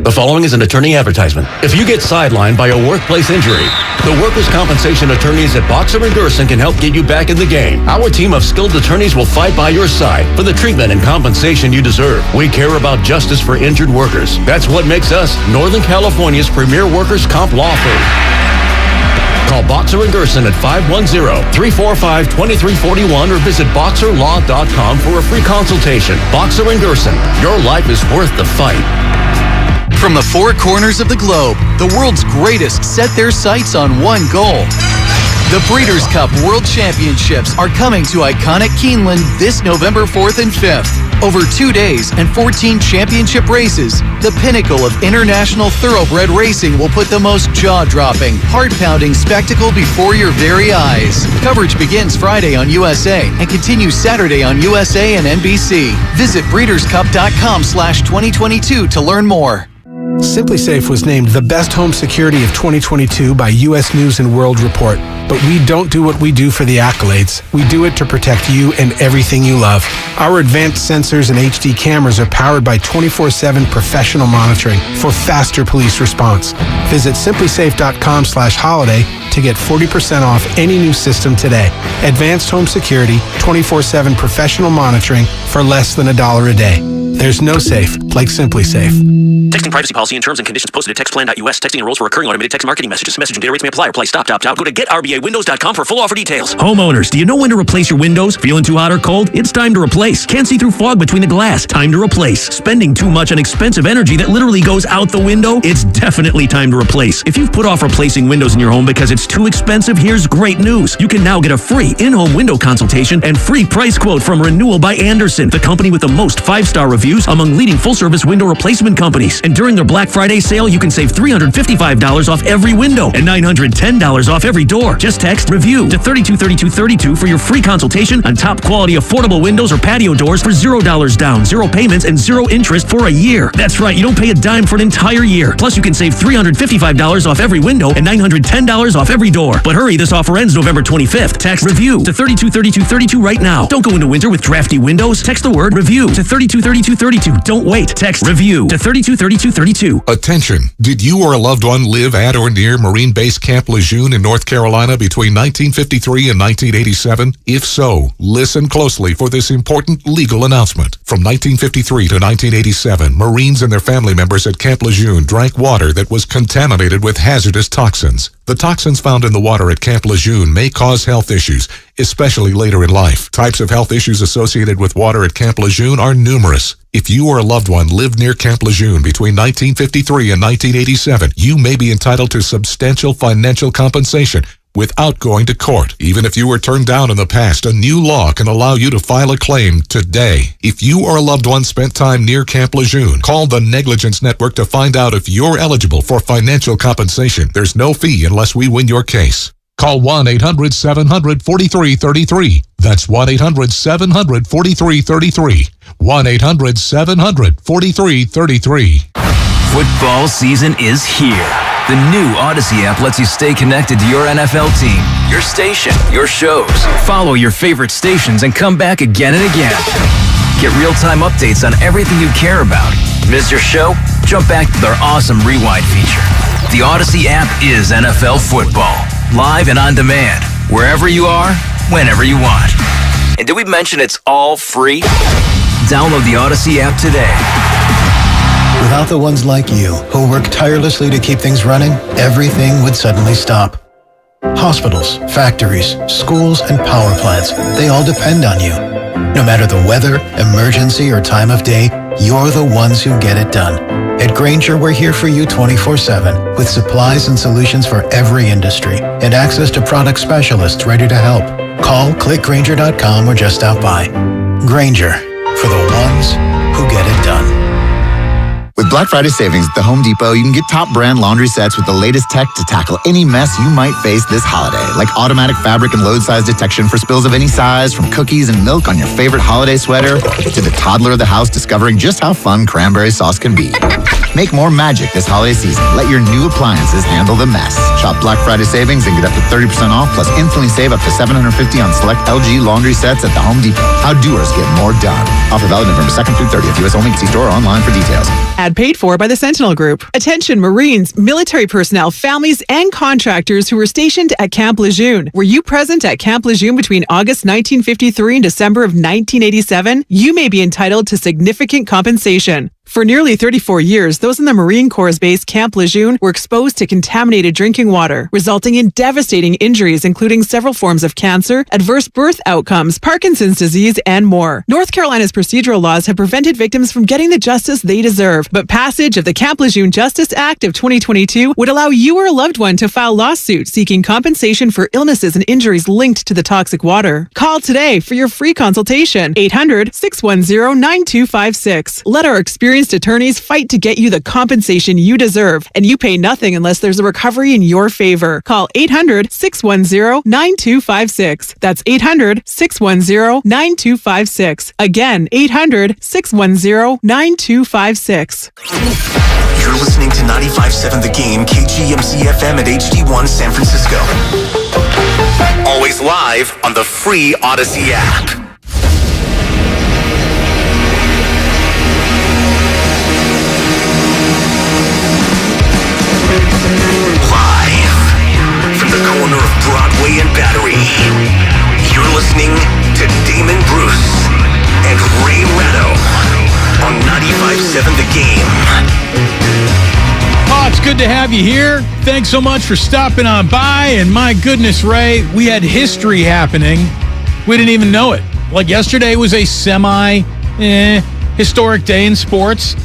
The following is an attorney advertisement. If you get sidelined by a workplace injury, the workers' compensation attorneys at Boxer & Gerson can help get you back in the game. Our team of skilled attorneys will fight by your side for the treatment and compensation you deserve. We care about justice for injured workers. That's what makes us Northern California's premier workers' comp law firm. Call Boxer & Gerson at 510-345-2341 or visit boxerlaw.com for a free consultation. Boxer & Gerson, your life is worth the fight. From the four corners of the globe, the world's greatest set their sights on one goal. The Breeders' Cup World Championships are coming to iconic Keeneland this November 4th and 5th. Over 2 days and 14 championship races, the pinnacle of international thoroughbred racing will put the most jaw-dropping, heart-pounding spectacle before your very eyes. Coverage begins Friday on USA and continues Saturday on USA and NBC. Visit breederscup.com/2022 to learn more. SimpliSafe was named the best home security of 2022 by U.S. News & World Report. But we don't do what we do for the accolades. We do it to protect you and everything you love. Our advanced sensors and HD cameras are powered by 24/7 professional monitoring for faster police response. Visit simplysafe.com/holiday to get 40% off any new system today. Advanced home security, 24/7 professional monitoring for less than $1 a day. There's no safe like SimpliSafe. Texting privacy policy and terms and conditions posted at textplan.us. Texting enrolls for recurring automated text marketing messages. Message and data rates may apply. Reply stop, opt out. Go to getrba.windows.com for full offer details. Homeowners, do you know when to replace your windows? Feeling too hot or cold? It's time to replace. Can't see through fog between the glass? Time to replace. Spending too much on expensive energy that literally goes out the window? It's definitely time to replace. If you've put off replacing windows in your home because it's too expensive, here's great news. You can now get a free in-home window consultation and free price quote from Renewal by Andersen, the company with the most 5-star reviews among leading full-service window replacement companies. And during their Black Friday sale, you can save $355 off every window and $910 off every door. Just text REVIEW to 323232 for your free consultation on top quality affordable windows or patio doors for $0 down, 0 payments, and 0 interest for a year. That's right, you don't pay a dime for an entire year. Plus, you can save $355 off every window and $910 off every door. But hurry, this offer ends November 25th. Text REVIEW to 323232 right now. Don't go into winter with drafty windows. Text the word REVIEW to 323232. Don't wait. Text REVIEW to 323232. Attention! Did you or a loved one live at or near Marine Base Camp Lejeune in North Carolina between 1953 and 1987? If so, listen closely for this important legal announcement. From 1953 to 1987, Marines and their family members at Camp Lejeune drank water that was contaminated with hazardous toxins. The toxins found in the water at Camp Lejeune may cause health issues, especially later in life. Types of health issues associated with water at Camp Lejeune are numerous. If you or a loved one lived near Camp Lejeune between 1953 and 1987, you may be entitled to substantial financial compensation without going to court. Even if you were turned down in the past, a new law can allow you to file a claim today. If you or a loved one spent time near Camp Lejeune, call the Negligence Network to find out if you're eligible for financial compensation. There's no fee unless we win your case. Call 1-800-700-4333. That's 1-800-700-4333. 1-800-700-4333. Football season is here. The new Odyssey app lets you stay connected to your NFL team, your station, your shows. Follow your favorite stations and come back again and again. Get real-time updates on everything you care about. Miss your show? Jump back to their awesome rewind feature. The Odyssey app is NFL football. Live and on demand. Wherever you are, whenever you want. And did we mention it's all free? Download the Odyssey app today. Without the ones like you, who work tirelessly to keep things running, everything would suddenly stop. Hospitals, factories, schools, and power plants, they all depend on you. No matter the weather, emergency, or time of day, you're the ones who get it done. At Grainger, we're here for you 24/7, with supplies and solutions for every industry, and access to product specialists ready to help. Call, click Grainger.com, or just stop by. Grainger, for the ones who get it done. With With Black Friday savings at the Home Depot, you can get top brand laundry sets with the latest tech to tackle any mess you might face this holiday, like automatic fabric and load size detection for spills of any size, from cookies and milk on your favorite holiday sweater to the toddler of the house discovering just how fun cranberry sauce can be. Make more magic this holiday season. Let your new appliances handle the mess. Shop Black Friday savings and get up to 30% off, plus instantly save up to $750 on select LG laundry sets at the Home Depot. How doers get more done. Offer valid November 2nd through 30th. U.S. only. See store or online for details. Ad paid for by the Sentinel Group. Attention Marines, military personnel, families, and contractors who were stationed at Camp Lejeune. Were you present at Camp Lejeune between August 1953 and December of 1987? You may be entitled to significant compensation. For nearly 34 years, those in the Marine Corps' base Camp Lejeune were exposed to contaminated drinking water, resulting in devastating injuries, including several forms of cancer, adverse birth outcomes, Parkinson's disease, and more. North Carolina's procedural laws have prevented victims from getting the justice they deserve, but passage of the Camp Lejeune Justice Act of 2022 would allow you or a loved one to file lawsuits seeking compensation for illnesses and injuries linked to the toxic water. Call today for your free consultation. 800-610-9256. Let our experienced attorneys fight to get you the compensation you deserve, and you pay nothing unless there's a recovery in your favor. Call 800-610-9256. That's 800-610-9256. Again, 800-610-9256. You're listening to 95.7 The Game, KGMC FM at HD1 San Francisco. Always live on the free Odyssey app. Live from the corner of Broadway and Battery, you're listening to Damon Bruce and Ray Ratto on 95.7 The Game. Oh, it's good to have you here. Thanks so much for stopping on by. And my goodness, Ray, we had history happening. We didn't even know it. Like yesterday was a historic day in sports.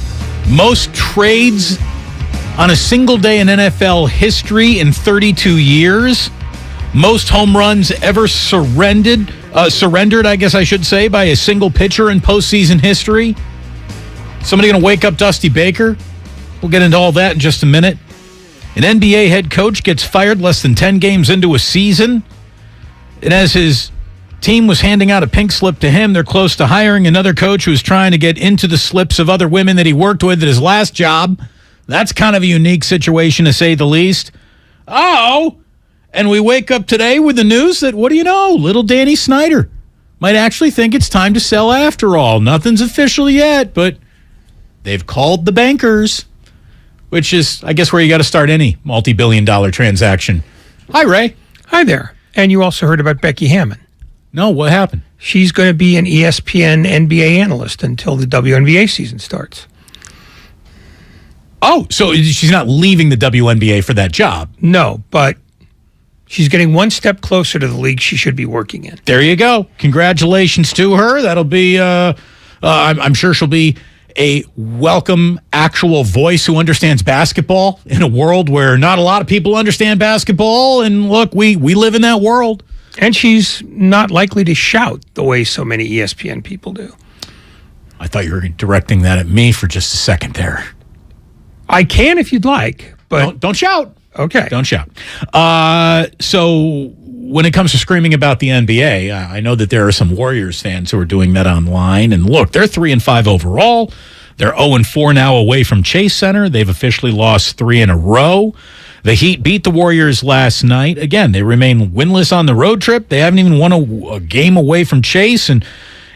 Most trades on a single day in NFL history in 32 years. Most home runs ever surrendered, I guess I should say, by a single pitcher in postseason history. Somebody going to wake up Dusty Baker? We'll get into all that in just a minute. An NBA head coach gets fired less than 10 games into a season. And as his team was handing out a pink slip to him, they're close to hiring another coach who's trying to get into the slips of other women that he worked with at his last job. That's kind of a unique situation, to say the least. Oh, and we wake up today with the news that, what do you know, little Danny Snyder might actually think it's time to sell after all. Nothing's official yet, but they've called the bankers, which is, I guess, where you got to start any multi-billion-dollar transaction. Hi, Ray. Hi there. And you also heard about Becky Hammon. No, what happened? She's going to be an ESPN NBA analyst until the WNBA season starts. Oh, so she's not leaving the WNBA for that job? No, but she's getting one step closer to the league she should be working in. There you go. Congratulations to her. That'll be, I'm sure she'll be a welcome actual voice who understands basketball in a world where not a lot of people understand basketball. And look, we live in that world. And she's not likely to shout the way so many ESPN people do. I thought you were directing that at me for just a second there. I can if you'd like, but don't shout. Okay. Don't shout. So when it comes to screaming about the NBA, I know that there are some Warriors fans who are doing that online. And look, they're 3-5 overall. They're 0-4 now away from Chase Center. They've officially lost 3 in a row. The Heat beat the Warriors last night. Again, they remain winless on the road trip. They haven't even won a game away from Chase. And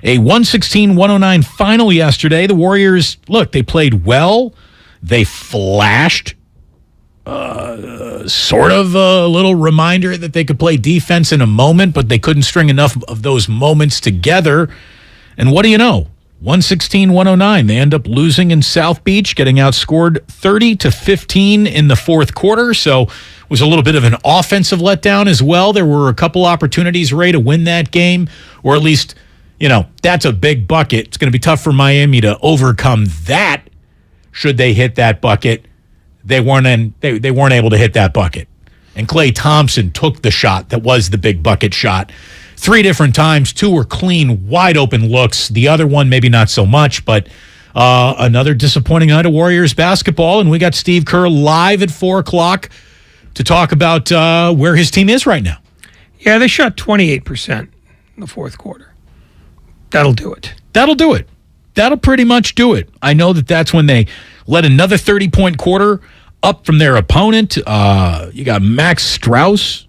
a 116-109 final yesterday. The Warriors, look, they played well. They flashed sort of a little reminder that they could play defense in a moment, but they couldn't string enough of those moments together. And what do you know? 116-109. They end up losing in South Beach, getting outscored 30-15 in the fourth quarter. So it was a little bit of an offensive letdown as well. There were a couple opportunities, Ray, to win that game, or at least, that's a big bucket. It's going to be tough for Miami to overcome that. Should they hit that bucket, they weren't able to hit that bucket. And Klay Thompson took the shot that was the big bucket shot 3 different times. 2 were clean, wide open looks. The other one, maybe not so much, but Another disappointing night of Warriors basketball, and we got Steve Kerr live at 4 o'clock to talk about where his team is right now. Yeah, they shot 28% in the fourth quarter. That'll do it. That'll do it. That'll pretty much do it. I know that's when they led another 30-point quarter up from their opponent. You got Max Struss,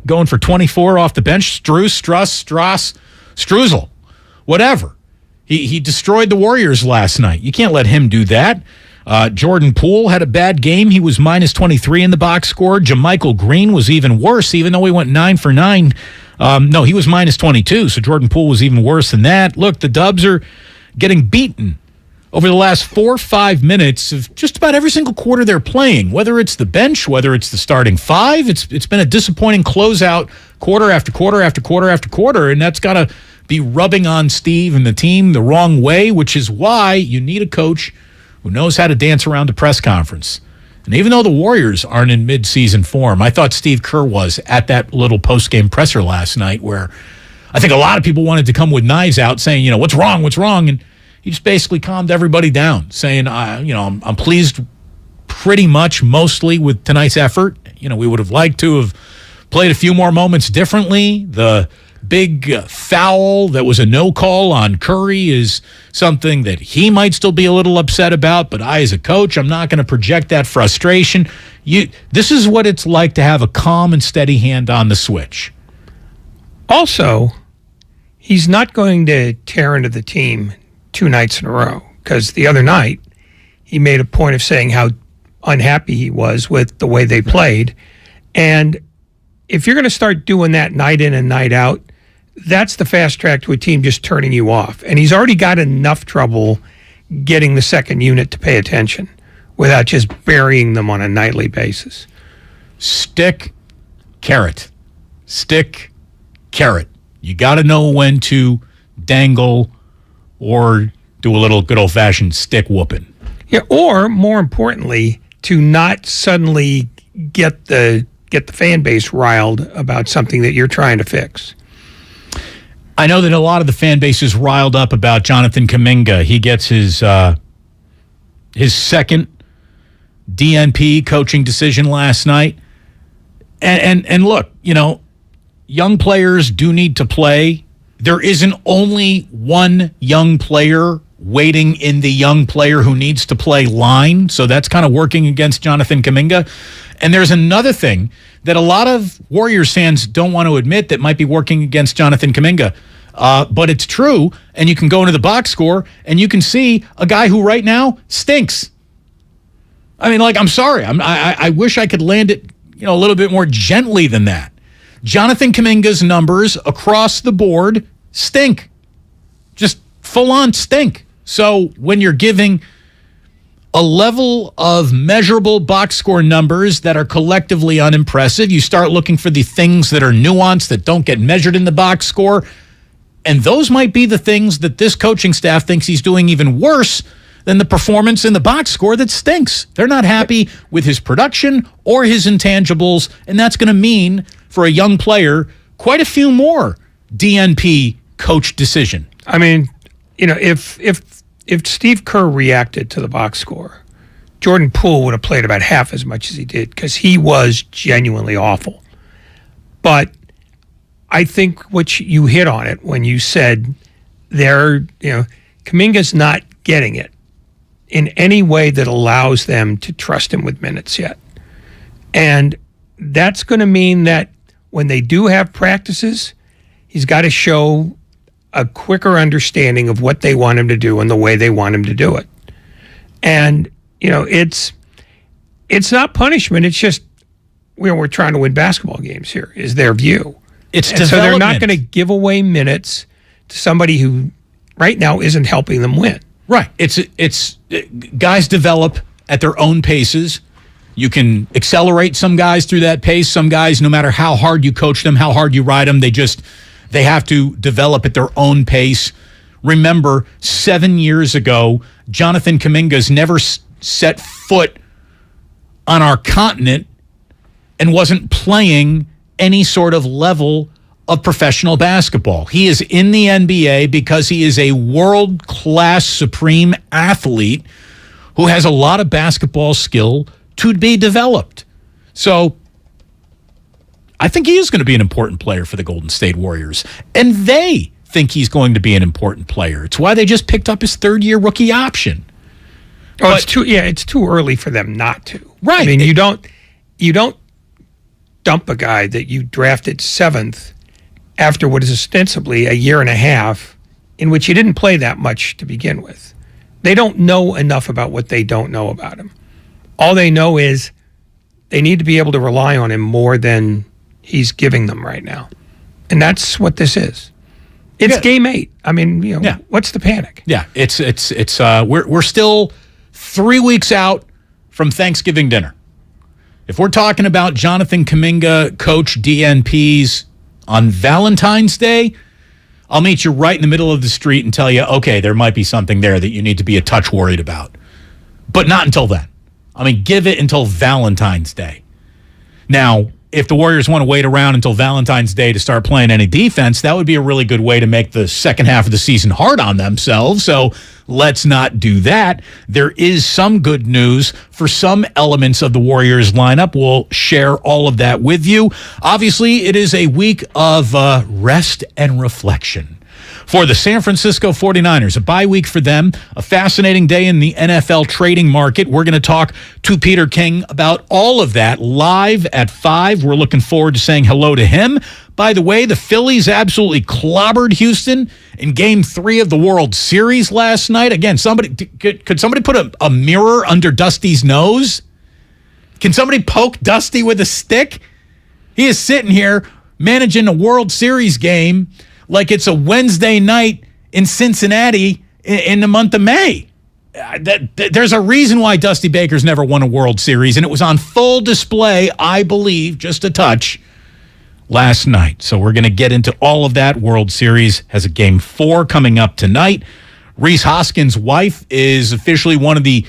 going for 24 off the bench. Struzel, whatever. He destroyed the Warriors last night. You can't let him do that. Jordan Poole had a bad game. He was minus 23 in the box score. JaMychal Green was even worse, even though he went 9 for 9. No, he was minus 22, so Jordan Poole was even worse than that. Look, the Dubs are getting beaten over the last 4 or 5 minutes of just about every single quarter they're playing, whether it's the bench, whether it's the starting five. It's been a disappointing closeout quarter after quarter after quarter after quarter, and that's got to be rubbing on Steve and the team the wrong way, which is why you need a coach who knows how to dance around a press conference. And even though the Warriors aren't in mid-season form, I thought Steve Kerr was at that little post-game presser last night where I think a lot of people wanted to come with knives out saying, what's wrong? And he just basically calmed everybody down, saying, I'm pleased pretty much mostly with tonight's effort. We would have liked to have played a few more moments differently. The big foul that was a no call on Curry is something that he might still be a little upset about, but I, as a coach, I'm not going to project that frustration. This is what it's like to have a calm and steady hand on the switch. Also, he's not going to tear into the team 2 nights in a row, because the other night he made a point of saying how unhappy he was with the way they played. And if you're going to start doing that night in and night out, that's the fast track to a team just turning you off. And he's already got enough trouble getting the second unit to pay attention without just burying them on a nightly basis. Stick, carrot. Stick, carrot. You got to know when to dangle or do a little good old-fashioned stick whooping. Yeah, or more importantly, to not suddenly get the fan base riled about something that you're trying to fix. I know that a lot of the fan base is riled up about Jonathan Kuminga. He gets his second DNP coaching decision last night. And look, young players do need to play. There isn't only one young player waiting in the young player who needs to play line. So that's kind of working against Jonathan Kuminga. And there's another thing that a lot of Warriors fans don't want to admit that might be working against Jonathan Kuminga. But it's true, and you can go into the box score, and you can see a guy who right now stinks. I mean, I'm sorry. I wish I could land it a little bit more gently than that. Jonathan Kuminga's numbers across the board stink. Just full-on stink. So when you're giving a level of measurable box score numbers that are collectively unimpressive, you start looking for the things that are nuanced that don't get measured in the box score. And those might be the things that this coaching staff thinks he's doing even worse than the performance in the box score that stinks. They're not happy with his production or his intangibles, and that's going to mean, for a young player, quite a few more DNP coach decision. I mean, if Steve Kerr reacted to the box score, Jordan Poole would have played about half as much as he did, because he was genuinely awful. But I think what you hit on it when you said Kuminga's not getting it in any way that allows them to trust him with minutes yet. And that's going to mean that when they do have practices, he's got to show a quicker understanding of what they want him to do and the way they want him to do it. And, it's not punishment. It's just, we're trying to win basketball games here, is their view. It's and so they're not going to give away minutes to somebody who right now isn't helping them win. Right. It's guys develop at their own paces. You can accelerate some guys through that pace. Some guys, no matter how hard you coach them, how hard you ride them, they have to develop at their own pace. Remember, 7 years ago, Jonathan Kuminga's never set foot on our continent and wasn't playing any sort of level of professional basketball. He is in the NBA because he is a world-class supreme athlete who has a lot of basketball skill to be developed. So I think he is going to be an important player for the Golden State Warriors. And they think he's going to be an important player. It's why they just picked up his third-year rookie option. Oh, it's too early for them not to. Right. I mean, you don't dump a guy that you drafted 7th after what is ostensibly a year and a half in which you didn't play that much to begin with. They don't know enough about what they don't know about him. All they know is they need to be able to rely on him more than he's giving them right now. And that's what this is. It's game 8. I mean, what's the panic? Yeah, it's we're still 3 weeks out from Thanksgiving dinner. If we're talking about Jonathan Kuminga, coach DNPs on Valentine's Day, I'll meet you right in the middle of the street and tell you, okay, there might be something there that you need to be a touch worried about. But not until then. I mean, give it until Valentine's Day. Now, if the Warriors want to wait around until Valentine's Day to start playing any defense, that would be a really good way to make the second half of the season hard on themselves. So let's not do that. There is some good news for some elements of the Warriors lineup. We'll share all of that with you. Obviously, it is a week of rest and reflection for the San Francisco 49ers, a bye week for them, a fascinating day in the NFL trading market. We're going to talk to Peter King about all of that live at 5. We're looking forward to saying hello to him. By the way, the Phillies absolutely clobbered Houston in Game 3 of the World Series last night. Again, could somebody put a mirror under Dusty's nose? Can somebody poke Dusty with a stick? He is sitting here managing a World Series game like it's a Wednesday night in Cincinnati in the month of May. There's a reason why Dusty Baker's never won a World Series, and it was on full display, I believe, just a touch, last night. So we're going to get into all of that. World Series has a Game 4 coming up tonight. Reese Hoskins' wife is officially one of the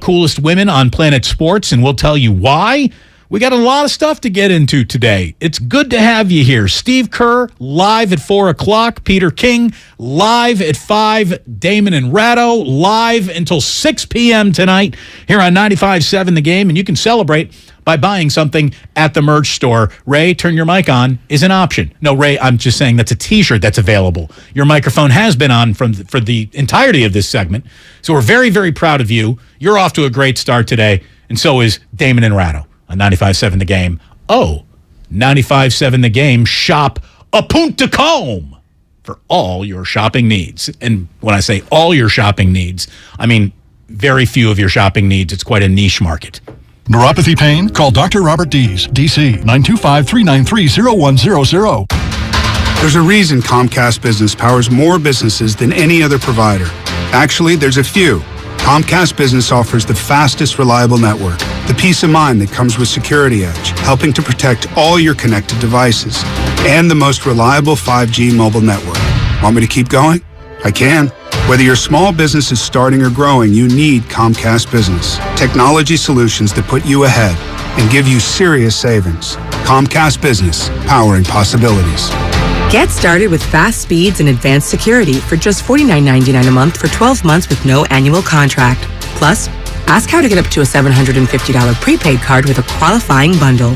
coolest women on Planet Sports, and we'll tell you why. We got a lot of stuff to get into today. It's good to have you here. Steve Kerr, live at 4 o'clock. Peter King, live at 5. Damon and Ratto, live until 6 p.m. tonight here on 95.7 The Game. And you can celebrate by buying something at the merch store. Ray, turn your mic on is an option. No, Ray, I'm just saying that's a T-shirt that's available. Your microphone has been on for the entirety of this segment. So we're very, very proud of you. You're off to a great start today, and so is Damon and Ratto. On 95.7 The Game. 95.7 The Game. Shop a Punta Comb for all your shopping needs. And when I say all your shopping needs, I mean very few of your shopping needs. It's quite a niche market. Neuropathy pain? Call Dr. Robert Dees, DC, 925-393-0100. There's a reason Comcast Business powers more businesses than any other provider. Actually, there's a few. Comcast Business offers the fastest, reliable network, the peace of mind that comes with Security Edge, helping to protect all your connected devices, and the most reliable 5G mobile network. Want me to keep going? I can. Whether your small business is starting or growing, you need Comcast Business. Technology solutions that put you ahead and give you serious savings. Comcast Business, powering possibilities. Get started with fast speeds and advanced security for just $49.99 a month for 12 months with no annual contract. Plus, ask how to get up to a $750 prepaid card with a qualifying bundle.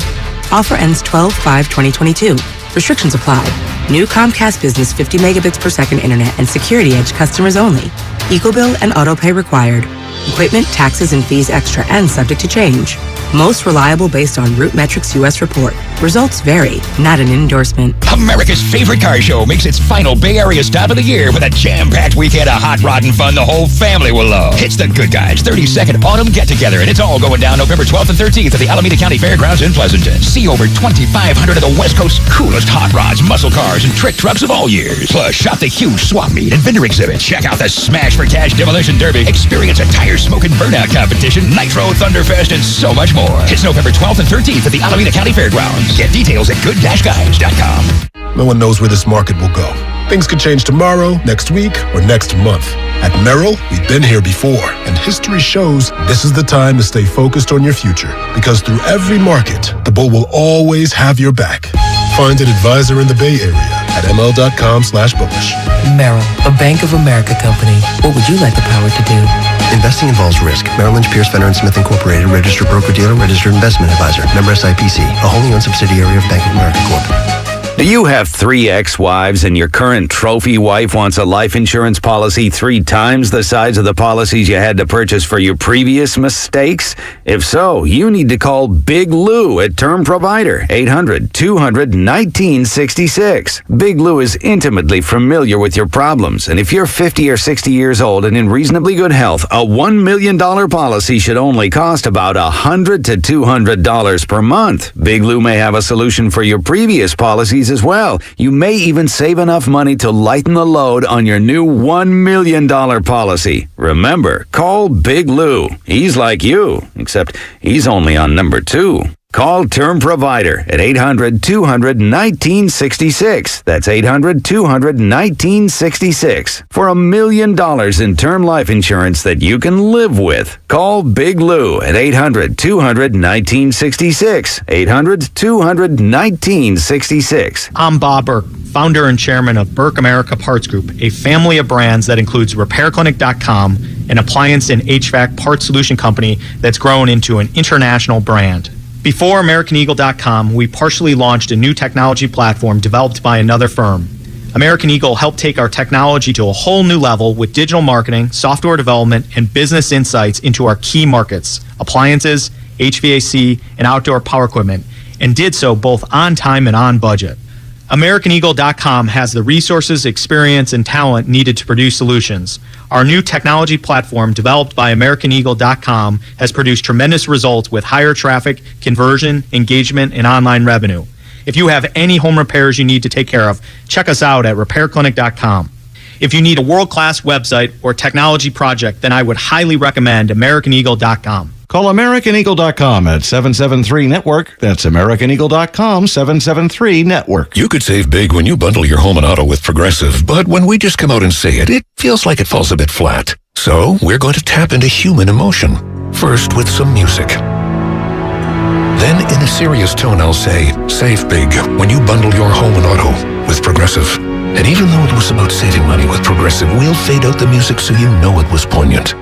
Offer ends 12/5/2022. Restrictions apply. New Comcast Business 50 megabits per second internet and Security Edge customers only. EcoBill and AutoPay required. Equipment, taxes, and fees extra and subject to change. Most reliable based on RootMetrics US report. Results vary, not an endorsement. America's favorite car show makes its final Bay Area stop of the year with a jam-packed weekend of hot rod and fun the whole family will love. It's the Good Guys 32nd Autumn Get-Together, and it's all going down November 12th and 13th at the Alameda County Fairgrounds in Pleasanton. See over 2,500 of the West Coast's coolest hot rods, muscle cars, and trick trucks of all years. Plus, shop the huge swap meet and vendor exhibit. Check out the Smash for Cash Demolition Derby. Experience a tire smoke and burnout competition, Nitro Thunderfest, and so much more. It's November 12th and 13th at the Alameda County Fairgrounds. Get details at good-guides.com. No one knows where this market will go. Things could change tomorrow, next week, or next month. At Merrill, we've been here before, and history shows this is the time to stay focused on your future. Because through every market, the bull will always have your back. Find an advisor in the Bay Area at ml.com/bullish. Merrill, a Bank of America company. What would you like the power to do? Investing involves risk. Merrill Lynch, Pierce, Fenner & Smith Incorporated, registered broker-dealer, registered investment advisor. Member SIPC, a wholly owned subsidiary of Bank of America Corp. Do you have 3 ex-wives and your current trophy wife wants a life insurance policy 3 times the size of the policies you had to purchase for your previous mistakes? If so, you need to call Big Lou at Term Provider, 800-200-1966. Big Lou is intimately familiar with your problems, and if you're 50 or 60 years old and in reasonably good health, a $1 million policy should only cost about $100 to $200 per month. Big Lou may have a solution for your previous policies as well. You may even save enough money to lighten the load on your new $1 million policy. Remember, call Big Lou. He's like you, except he's only on number 2. Call Term Provider at 800-200-1966. That's 800-200-1966 for $1 million in term life insurance that you can live with. Call Big Lou at 800-200-1966. 800-200-1966. I'm Bob Burke, founder and chairman of Burke America Parts Group, a family of brands that includes RepairClinic.com, an appliance and HVAC parts solution company that's grown into an international brand. Before AmericanEagle.com, we partially launched a new technology platform developed by another firm. American Eagle helped take our technology to a whole new level with digital marketing, software development, and business insights into our key markets, appliances, HVAC, and outdoor power equipment, and did so both on time and on budget. AmericanEagle.com has the resources, experience, and talent needed to produce solutions. Our new technology platform, developed by AmericanEagle.com, has produced tremendous results with higher traffic, conversion, engagement, and online revenue. If you have any home repairs you need to take care of, check us out at RepairClinic.com. If you need a world-class website or technology project, then I would highly recommend AmericanEagle.com. Call AmericanEagle.com at 773-NETWORK. That's AmericanEagle.com, 773-NETWORK. You could save big when you bundle your home and auto with Progressive, but when we just come out and say it, it feels like it falls a bit flat. So we're going to tap into human emotion, first with some music. Then in a serious tone, I'll say, save big when you bundle your home and auto with Progressive. And even though it was about saving money with Progressive, we'll fade out the music so you know it was poignant.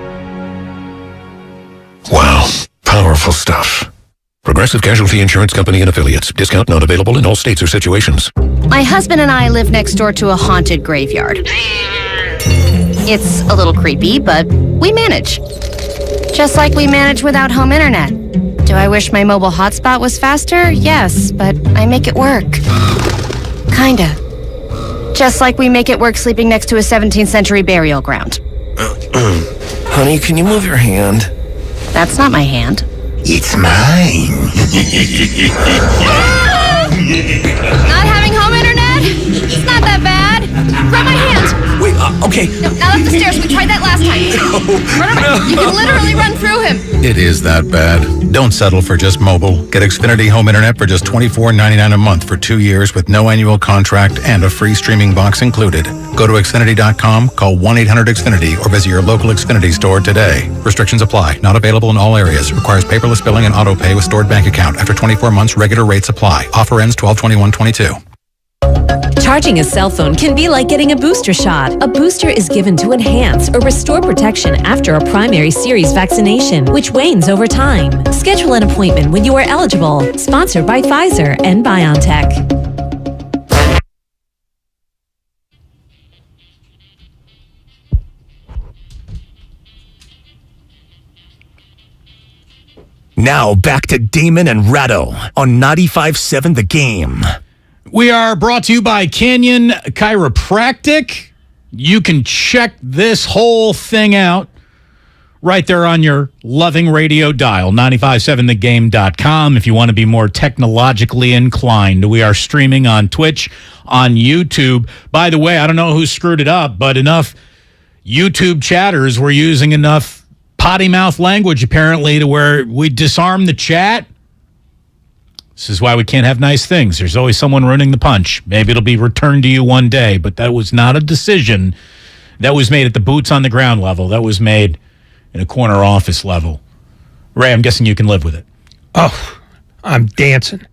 Wow, powerful stuff. Progressive Casualty Insurance Company and Affiliates. Discount not available in all states or situations. My husband and I live next door to a haunted graveyard. It's a little creepy, but we manage. Just like we manage without home internet. Do I wish my mobile hotspot was faster? Yes, but I make it work. Kinda. Just like we make it work sleeping next to a 17th century burial ground. Honey, can you move your hand? That's not my hand. It's mine. Not having home internet? It's not that bad. Grab my hand. Wait, okay. No, not up the stairs. We tried that last time. Run around. You can literally run through him. It is that bad. Don't settle for just mobile. Get Xfinity Home Internet for just $24.99 a month for 2 years with no annual contract and a free streaming box included. Go to Xfinity.com, call 1-800-XFINITY, or visit your local Xfinity store today. Restrictions apply. Not available in all areas. Requires paperless billing and auto pay with stored bank account. After 24 months, regular rates apply. Offer ends 12/21/22. Charging a cell phone can be like getting a booster shot. A booster is given to enhance or restore protection after a primary series vaccination, which wanes over time. Schedule an appointment when you are eligible. Sponsored by Pfizer and BioNTech. Now back to Damon and Ratto on 95.7 The Game. We are brought to you by Canyon Chiropractic. You can check this whole thing out right there on your loving radio dial, 957thegame.com, if you want to be more technologically inclined. We are streaming on Twitch, on YouTube. By the way, I don't know who screwed it up, but enough YouTube chatters were using enough potty mouth language, apparently, to where we disarm the chat. This is why we can't have nice things. There's always someone ruining the punch. Maybe it'll be returned to you one day, but that was not a decision that was made at the boots on the ground level. That was made in a corner office level. Ray, I'm guessing you can live with it. Oh, I'm dancing.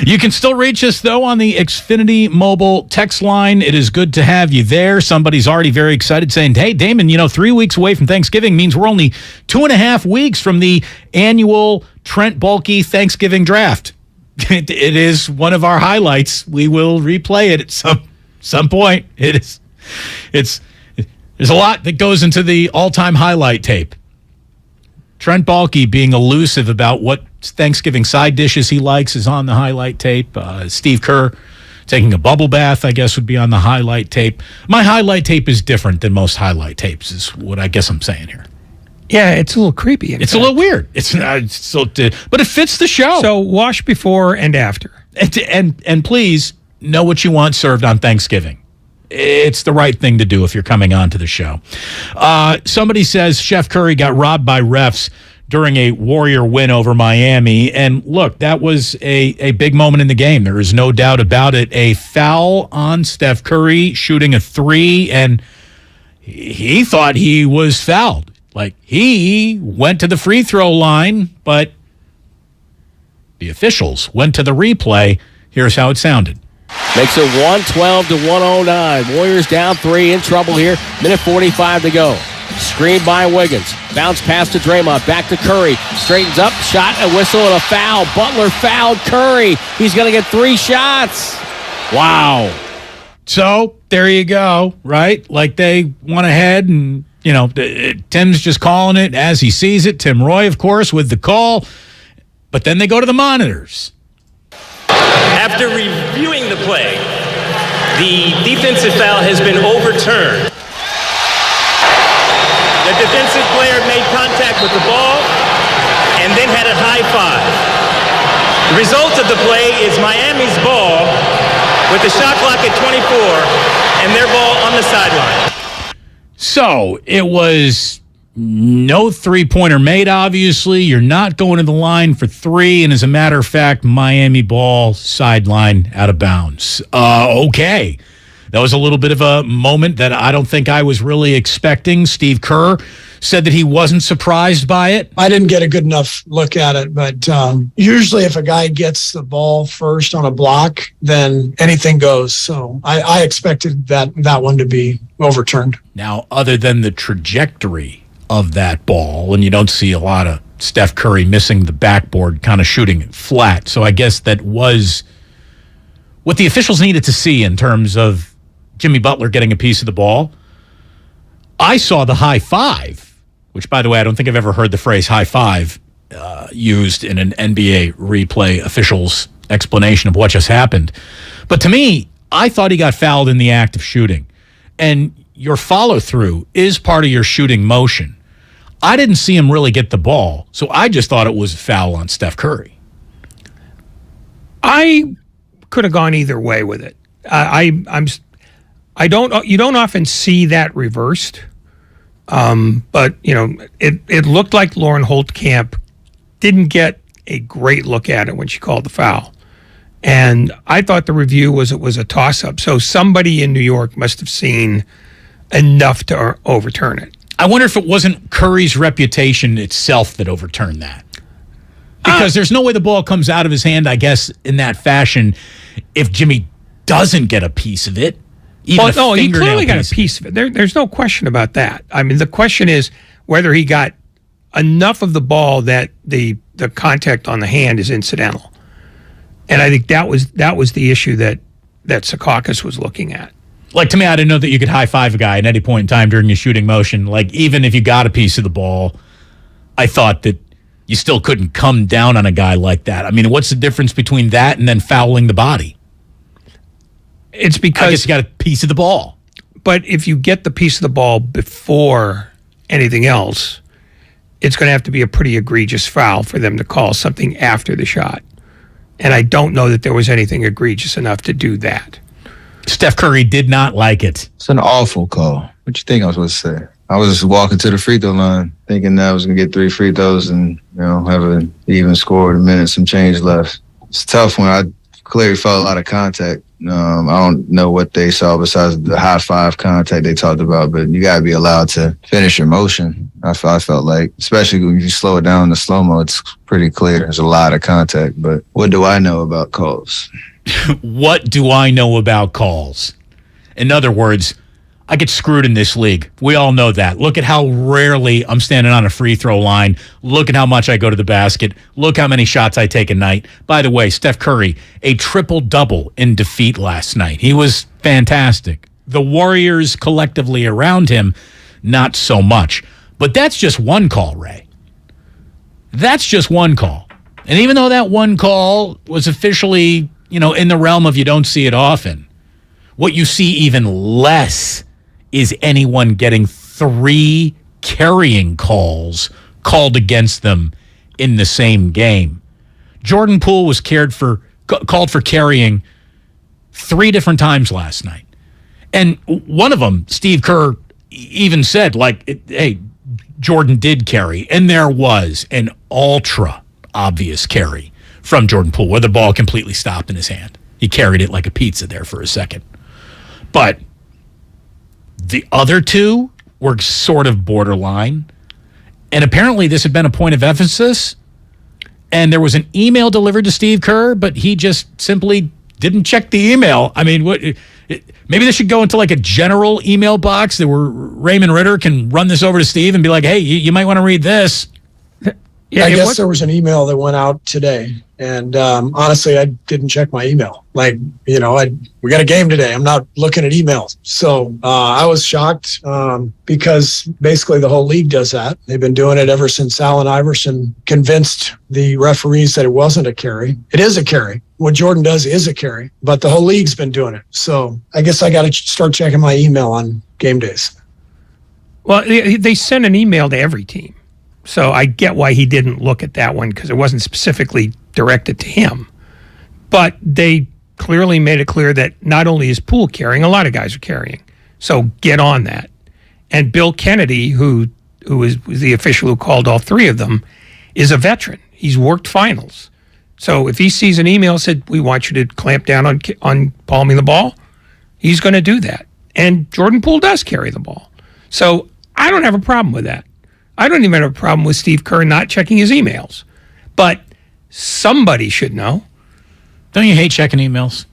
You can still reach us, though, on the Xfinity mobile text line. It is good to have you there. Somebody's already very excited saying, hey, Damon, 3 weeks away from Thanksgiving means we're only 2.5 weeks from the annual Trent Baalke Thanksgiving draft. It is one of our highlights. We will replay it at some point. There's a lot that goes into the all-time highlight tape. Trent Baalke being elusive about what Thanksgiving side dishes he likes is on the highlight tape. Steve Kerr taking a bubble bath, I guess, would be on the highlight tape. My highlight tape is different than most highlight tapes, is what I guess I'm saying here. Yeah, it's a little creepy. It's a little weird. It's not, but it fits the show. So wash before and after. And please know what you want served on Thanksgiving. It's the right thing to do if you're coming on to the show. Somebody says Chef Curry got robbed by refs during a Warrior win over Miami. And look, that was a big moment in the game. There is no doubt about it. A foul on Steph Curry shooting a three, and he thought he was fouled. Like, he went to the free throw line, but the officials went to the replay. Here's how it sounded. Makes it 112 to 109. Warriors down 3, in trouble here. Minute 45 to go. Screen by Wiggins. Bounce pass to Draymond. Back to Curry. Straightens up. Shot, a whistle, and a foul. Butler fouled Curry. He's going to get 3 shots. Wow. So, there you go, right? Like, they went ahead and, Tim's just calling it as he sees it. Tim Roy, of course, with the call. But then they go to the monitors. After reviewing the play, the defensive foul has been overturned. The defensive player made contact with the ball and then had a high five. The result of the play is Miami's ball with the shot clock at 24 and their ball on the sideline. So it was no three-pointer made, obviously. You're not going to the line for 3. And as a matter of fact, Miami ball sideline out of bounds. Okay. That was a little bit of a moment that I don't think I was really expecting. Steve Kerr said that he wasn't surprised by it. I didn't get a good enough look at it, but usually if a guy gets the ball first on a block, then anything goes. So I expected that one to be overturned. Now, other than the trajectory of that ball, and you don't see a lot of Steph Curry missing the backboard, kind of shooting it flat. So I guess that was what the officials needed to see in terms of Jimmy Butler getting a piece of the ball. I saw the high five, which, by the way, I don't think I've ever heard the phrase high five used in an NBA replay official's explanation of what just happened. But to me, I thought he got fouled in the act of shooting. And your follow-through is part of your shooting motion. I didn't see him really get the ball, so I just thought it was a foul on Steph Curry. I could have gone either way with it. You don't often see that reversed, but it looked like Lauren Holtkamp didn't get a great look at it when she called the foul, and I thought the review was it was a toss-up. So somebody in New York must have seen enough to overturn it. I wonder if it wasn't Curry's reputation itself that overturned that. Because there's no way the ball comes out of his hand, I guess, in that fashion if Jimmy doesn't get a piece of it. He clearly got a piece of it. There's no question about that. I mean, the question is whether he got enough of the ball that the contact on the hand is incidental. And I think that was the issue that Secaucus was looking at. Like, to me, I didn't know that you could high-five a guy at any point in time during your shooting motion. Like, even if you got a piece of the ball, I thought that you still couldn't come down on a guy like that. I mean, what's the difference between that and then fouling the body? It's because... I guess you got a piece of the ball. But if you get the piece of the ball before anything else, it's going to have to be a pretty egregious foul for them to call something after the shot. And I don't know that there was anything egregious enough to do that. Steph Curry did not like it. It's an awful call. What you think I was supposed to say? I was just walking to the free throw line thinking that I was going to get 3 free throws and have an even score with a minute, some change left. It's a tough one. I clearly felt a lot of contact. I don't know what they saw besides the high five contact they talked about, but you got to be allowed to finish your motion. I felt like, especially when you slow it down to slow-mo, it's pretty clear. There's a lot of contact, but what do I know about calls? What do I know about calls? In other words, I get screwed in this league. We all know that. Look at how rarely I'm standing on a free throw line. Look at how much I go to the basket. Look how many shots I take a night. By the way, Steph Curry, a triple-double in defeat last night. He was fantastic. The Warriors collectively around him, not so much. But that's just one call, Ray. That's just one call. And even though that one call was officially, in the realm of you don't see it often, what you see even less is anyone getting 3 carrying calls called against them in the same game. Jordan Poole was called for carrying 3 different times last night. And one of them, Steve Kerr even said, hey, Jordan did carry. And there was an ultra obvious carry from Jordan Poole where the ball completely stopped in his hand. He carried it like a pizza there for a second. But the other 2 were sort of borderline. And apparently this had been a point of emphasis. And there was an email delivered to Steve Kerr, but he just simply didn't check the email. I mean, maybe this should go into like a general email box that where Raymond Ritter can run this over to Steve and be like, hey, you might want to read this. Yeah, I guess there was an email that went out today. And honestly, I didn't check my email. We got a game today. I'm not looking at emails. So I was shocked because basically the whole league does that. They've been doing it ever since Allen Iverson convinced the referees that it wasn't a carry. It is a carry. What Jordan does is a carry, but the whole league's been doing it. So I guess I got to start checking my email on game days. Well, they send an email to every team. So I get why he didn't look at that one because it wasn't specifically directed to him. But they clearly made it clear that not only is Poole carrying, a lot of guys are carrying. So get on that. And Bill Kennedy, who was the official who called all 3 of them, is a veteran. He's worked finals. So if he sees an email that said, we want you to clamp down on palming the ball, he's going to do that. And Jordan Poole does carry the ball. So I don't have a problem with that. I don't even have a problem with Steve Kerr not checking his emails. But somebody should know. Don't you hate checking emails?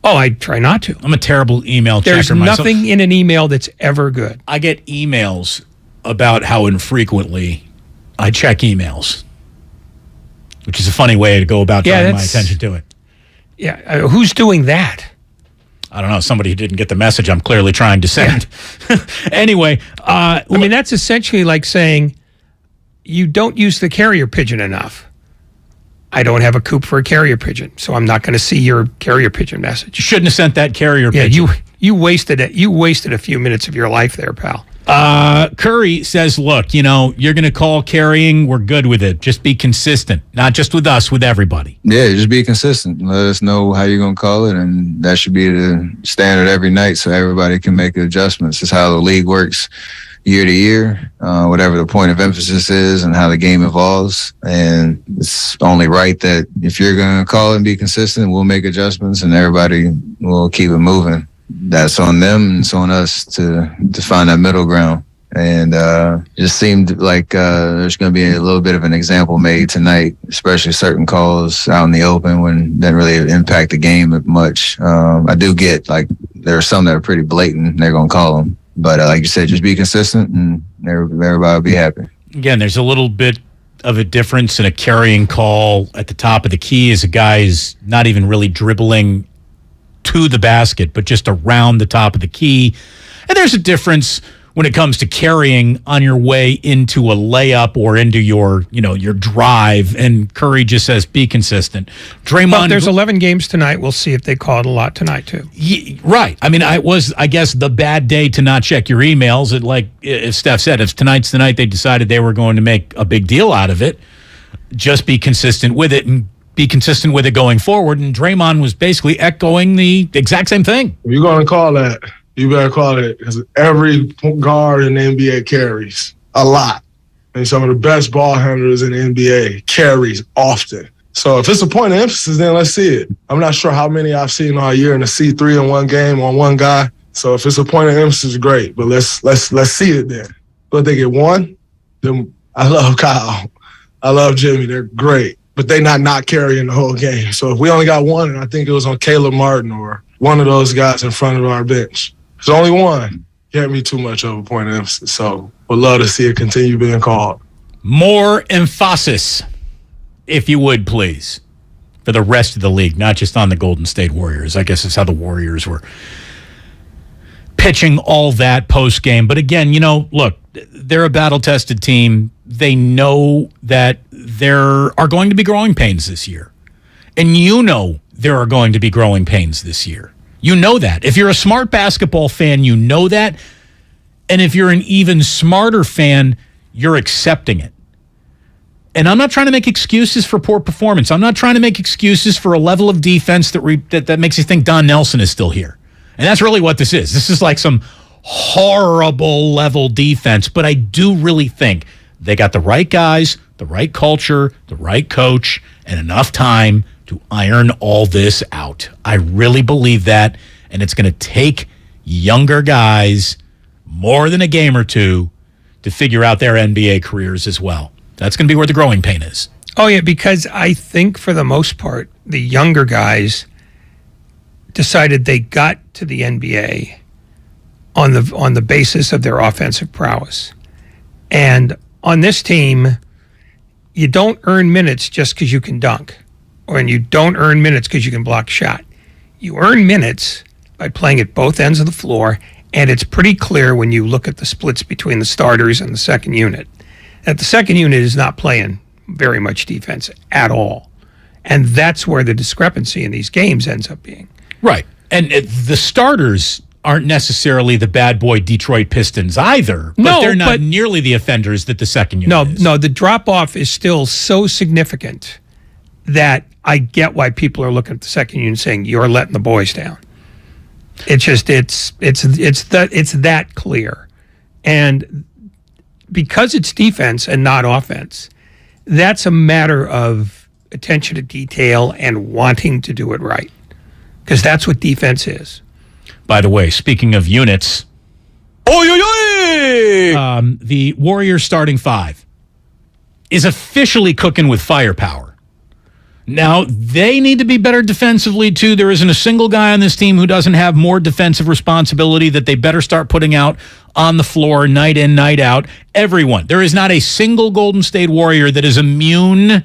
Oh, I try not to. I'm a terrible email checker myself. There's nothing in an email that's ever good. I get emails about how infrequently I check emails, which is a funny way to go about drawing my attention to it. Yeah, who's doing that? I don't know. Somebody who didn't get the message I'm clearly trying to send. Yeah. Anyway. I mean, that's essentially like saying you don't use the carrier pigeon enough. I don't have a coop for a carrier pigeon, so I'm not going to see your carrier pigeon message. You shouldn't have sent that carrier pigeon. Yeah, you wasted it. You wasted a few minutes of your life there, pal. Curry says, look, you're going to call carrying. We're good with it. Just be consistent. Not just with us, with everybody. Yeah, just be consistent. Let us know how you're going to call it, and that should be the standard every night so everybody can make adjustments. It's how the league works year to year, whatever the point of emphasis is and how the game evolves. And it's only right that if you're going to call it and be consistent, we'll make adjustments and everybody will keep it moving. That's on them and it's on us to find that middle ground. And it just seemed like there's going to be a little bit of an example made tonight, especially certain calls out in the open when that really impact the game much. I do get there are some that are pretty blatant and they're going to call them. But like you said, just be consistent and everybody will be happy. Again, there's a little bit of a difference in a carrying call at the top of the key as a guy is not even really dribbling to the basket, but just around the top of the key. And there's a difference when it comes to carrying on your way into a layup or into your drive. And Curry just says, be consistent. Draymond. Well, there's 11 games tonight. We'll see if they call it a lot tonight, too. Right. I mean, I guess, the bad day to not check your emails. If Steph said, if tonight's the night they decided they were going to make a big deal out of it, just be consistent with it and be consistent with it going forward. And Draymond was basically echoing the exact same thing. If you're going to call that, you better call it, because every guard in the NBA carries a lot. And some of the best ball handlers in the NBA carries often. So if it's a point of emphasis, then let's see it. I'm not sure how many I've seen all year in a C3 in one game on one guy. So if it's a point of emphasis, great. But let's see it then. But if they get one, then I love Kyle. I love Jimmy. They're great. But they not carrying the whole game. So if we only got one, and I think it was on Caleb Martin or one of those guys in front of our bench. There's only one. Can't be too much of a point of emphasis. So would love to see it continue being called. More emphasis, if you would, please, for the rest of the league, not just on the Golden State Warriors. I guess it's how the Warriors were pitching all that post-game. But again, look, they're a battle-tested team. They know that there are going to be growing pains this year. And there are going to be growing pains this year. You know that. If you're a smart basketball fan, you know that. And if you're an even smarter fan, you're accepting it. And I'm not trying to make excuses for poor performance. I'm not trying to make excuses for a level of defense that makes you think Don Nelson is still here. And that's really what this is. This is like some horrible level defense. But I do really think they got the right guys, the right culture, the right coach, and enough time to iron all this out. I really believe that. And it's going to take younger guys more than a game or two to figure out their NBA careers as well. That's going to be where the growing pain is. Oh, yeah, because I think for the most part, the younger guys decided they got to the NBA on the basis of their offensive prowess. And on this team, you don't earn minutes just because you can dunk, and you don't earn minutes because you can block a shot. You earn minutes by playing at both ends of the floor, and it's pretty clear when you look at the splits between the starters and the second unit that the second unit is not playing very much defense at all. And that's where the discrepancy in these games ends up being. Right. And the starters aren't necessarily the bad boy Detroit Pistons either, but they're not nearly the offenders that the second unit is. No, the drop-off is still so significant that I get why people are looking at the second unit saying, you're letting the boys down. It's just, it's that clear. And because it's defense and not offense, that's a matter of attention to detail and wanting to do it right. Because that's what defense is. By the way, speaking of units, the Warriors starting five is officially cooking with firepower. Now, they need to be better defensively, too. There isn't a single guy on this team who doesn't have more defensive responsibility that they better start putting out on the floor night in, night out. Everyone. There is not a single Golden State Warrior that is immune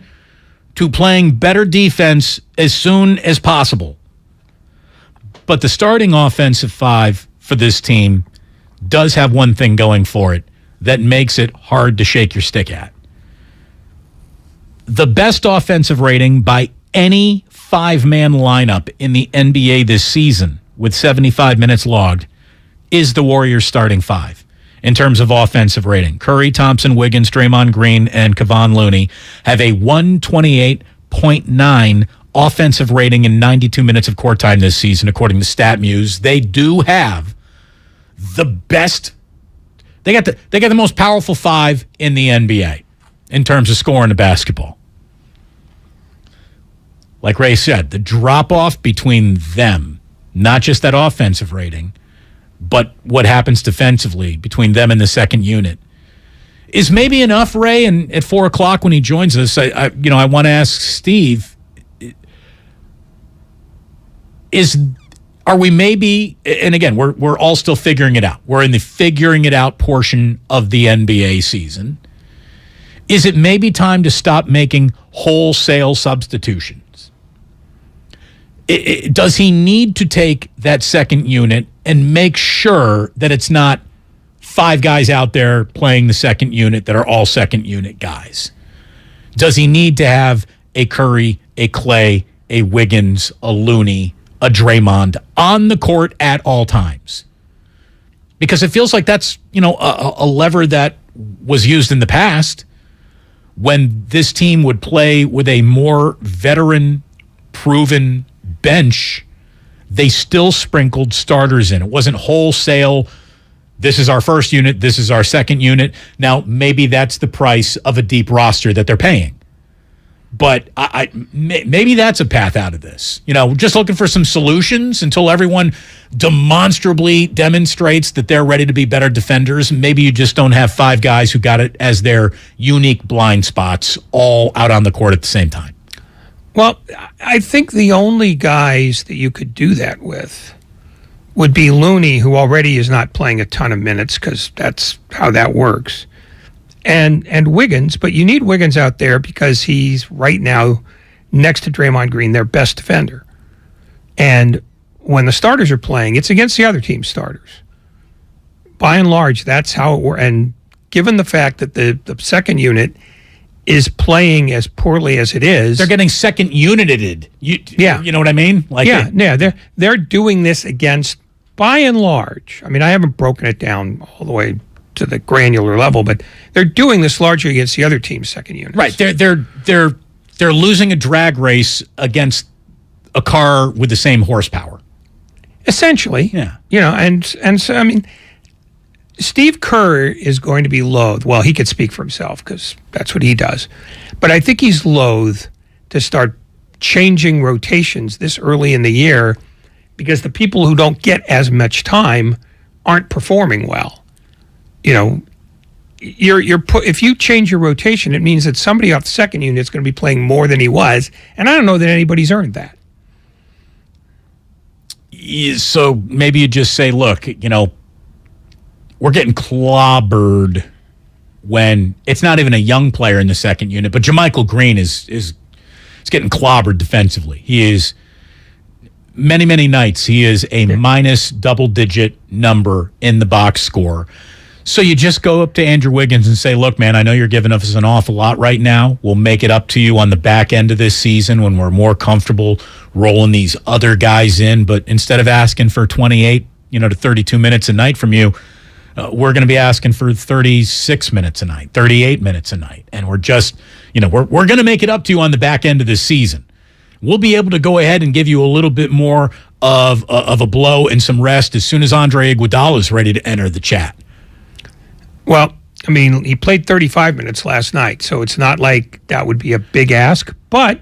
to playing better defense as soon as possible. But the starting offensive five for this team does have one thing going for it that makes it hard to shake your stick at. The best offensive rating by any five-man lineup in the NBA this season with 75 minutes logged is the Warriors starting five in terms of offensive rating. Curry, Thompson, Wiggins, Draymond Green, and Kevon Looney have a 128.9 offensive rating in 92 minutes of court time this season, according to StatMuse. They do have the best. They got the most powerful five in the NBA in terms of scoring the basketball. Like Ray said, the drop-off between them, not just that offensive rating, but what happens defensively between them and the second unit, is maybe enough, Ray. And at 4 o'clock when he joins us, I want to ask Steve, are we maybe, and again, we're all still figuring it out. We're in the figuring it out portion of the NBA season. Is it maybe time to stop making wholesale substitutions? Does he need to take that second unit and make sure that it's not five guys out there playing the second unit that are all second unit guys? Does he need to have a Curry, a Clay, a Wiggins, a Looney, a Draymond on the court at all times? Because it feels like that's, a lever that was used in the past when this team would play with a more veteran, proven bench. They still sprinkled starters in. It wasn't wholesale, this is our first unit, this is our second unit. Now, maybe that's the price of a deep roster that they're paying. But maybe that's a path out of this. Just looking for some solutions until everyone demonstrably demonstrates that they're ready to be better defenders. Maybe you just don't have 5 guys who got it as their unique blind spots all out on the court at the same time. Well, I think the only guys that you could do that with would be Looney, who already is not playing a ton of minutes because that's how that works. And Wiggins, but you need Wiggins out there because he's right now next to Draymond Green, their best defender. And when the starters are playing, it's against the other team's starters. By and large, that's how it works. And given the fact that the second unit is playing as poorly as it is, they're getting second united. You know what I mean? They're doing this against, by and large. I mean, I haven't broken it down all the way to the granular level, but they're doing this largely against the other team's second unit. Right. They're losing a drag race against a car with the same horsepower. Essentially. Yeah. And so, I mean, Steve Kerr is going to be loath. Well, he could speak for himself because that's what he does. But I think he's loath to start changing rotations this early in the year because the people who don't get as much time aren't performing well. If you change your rotation, it means that somebody off the second unit is going to be playing more than he was, and I don't know that anybody's earned that. So maybe you just say, look, we're getting clobbered when it's not even a young player in the second unit, but JaMychal Green is getting clobbered defensively. He is many, many nights. He is a minus double-digit number in the box score. So you just go up to Andrew Wiggins and say, look, man, I know you're giving us an awful lot right now. We'll make it up to you on the back end of this season when we're more comfortable rolling these other guys in. But instead of asking for 28, to 32 minutes a night from you, we're going to be asking for 36 minutes a night, 38 minutes a night. And we're just, we're going to make it up to you on the back end of this season. We'll be able to go ahead and give you a little bit more of a blow and some rest as soon as Andre Iguodala is ready to enter the chat. Well, I mean, he played 35 minutes last night, so it's not like that would be a big ask. But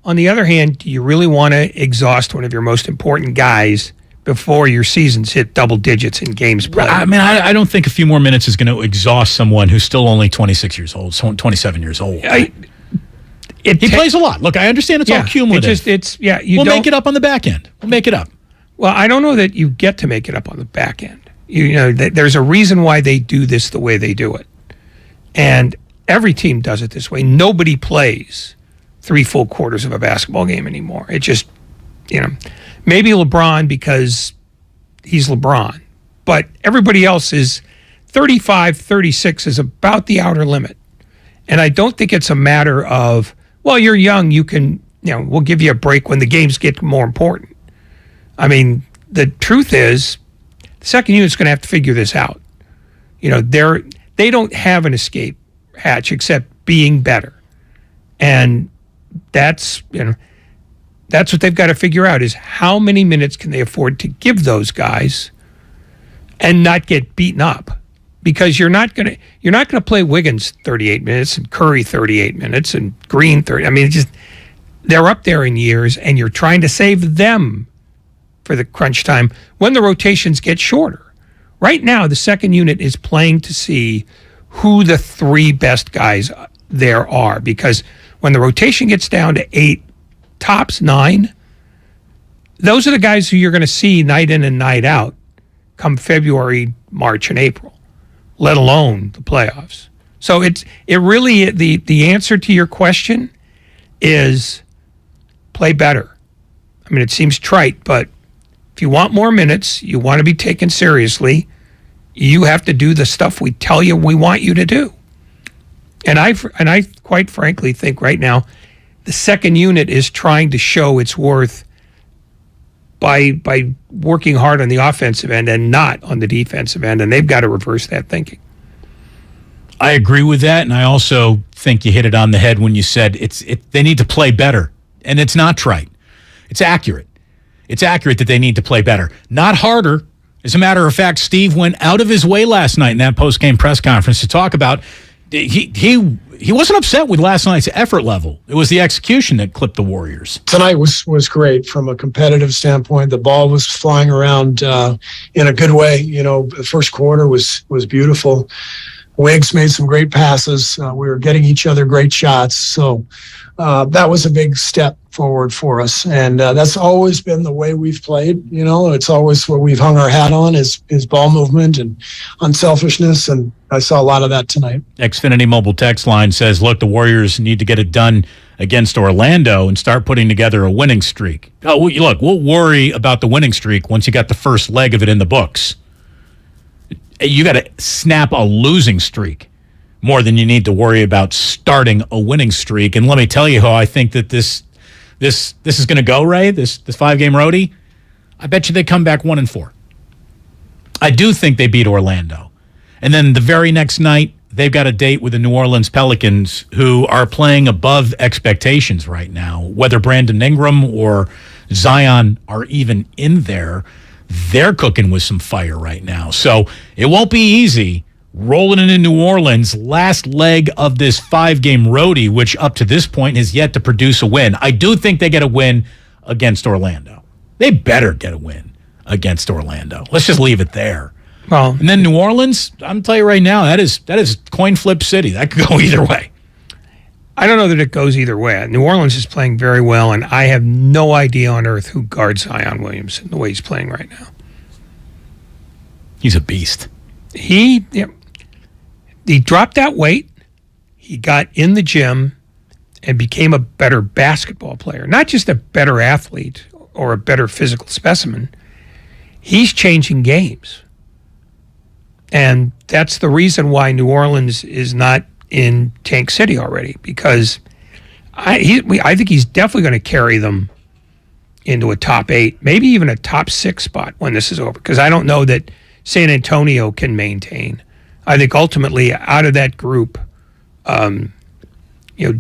on the other hand, do you really want to exhaust one of your most important guys before your seasons hit double digits in games played? I mean, I don't think a few more minutes is going to exhaust someone who's still only 26 years old, 27 years old. He plays a lot. Look, I understand it's all cumulative. We'll make it up on the back end. We'll make it up. Well, I don't know that you get to make it up on the back end. There's a reason why they do this the way they do it. And every team does it this way. Nobody plays 3 full quarters of a basketball game anymore. It just, maybe LeBron because he's LeBron. But everybody else is 35, 36 is about the outer limit. And I don't think it's a matter of, well, you're young, you can, we'll give you a break when the games get more important. I mean, the truth is, the second unit's going to have to figure this out. They don't have an escape hatch except being better. And that's what they've got to figure out is how many minutes can they afford to give those guys and not get beaten up. Because you're not going to play Wiggins 38 minutes and Curry 38 minutes and Green 30. I mean, they're up there in years and you're trying to save them for the crunch time when the rotations get shorter. Right now, the second unit is playing to see who the 3 best guys there are, because when the rotation gets down to 8, tops 9, those are the guys who you're going to see night in and night out come February, March, and April, let alone the playoffs. So it really, the answer to your question is play better. I mean, it seems trite, but if you want more minutes, you want to be taken seriously, you have to do the stuff we tell you we want you to do. And I quite frankly think right now the second unit is trying to show its worth by working hard on the offensive end and not on the defensive end, and they've got to reverse that thinking. I agree with that, and I also think you hit it on the head when you said they need to play better, and it's not trite. It's accurate. It's accurate that they need to play better, not harder. As a matter of fact, Steve went out of his way last night in that post-game press conference to talk about he wasn't upset with last night's effort level. It was the execution that clipped the Warriors. Tonight was great from a competitive standpoint. The ball was flying around in a good way. The first quarter was beautiful. Wiggs made some great passes. We were getting each other great shots. So that was a big step forward for us. And that's always been the way we've played. It's always what we've hung our hat on is ball movement and unselfishness. And I saw a lot of that tonight. Xfinity Mobile text line says, look, the Warriors need to get it done against Orlando and start putting together a winning streak. Oh, look, we'll worry about the winning streak once you got the first leg of it in the books. You got to snap a losing streak more than you need to worry about starting a winning streak. And let me tell you how I think that this is going to go, Ray, this 5-game roadie. I bet you they come back 1-4. I do think they beat Orlando. And then the very next night, they've got a date with the New Orleans Pelicans, who are playing above expectations right now. Whether Brandon Ingram or Zion are even in there, they're cooking with some fire right now. So it won't be easy rolling in New Orleans, last leg of this 5-game roadie, which up to this point has yet to produce a win. I do think they get a win against Orlando. They better get a win against Orlando. Let's just leave it there. Well, and then New Orleans, I'm telling you right now, that is coin flip city. That could go either way. I don't know that it goes either way. New Orleans is playing very well, and I have no idea on earth who guards Zion Williamson the way he's playing right now. He's a beast. He dropped that weight. He got in the gym and became a better basketball player, not just a better athlete or a better physical specimen. He's changing games. And that's the reason why New Orleans is not in Tank City already, because I think he's definitely going to carry them into a top 8, maybe even a top 6 spot when this is over, because I don't know that San Antonio can maintain. I think ultimately out of that group,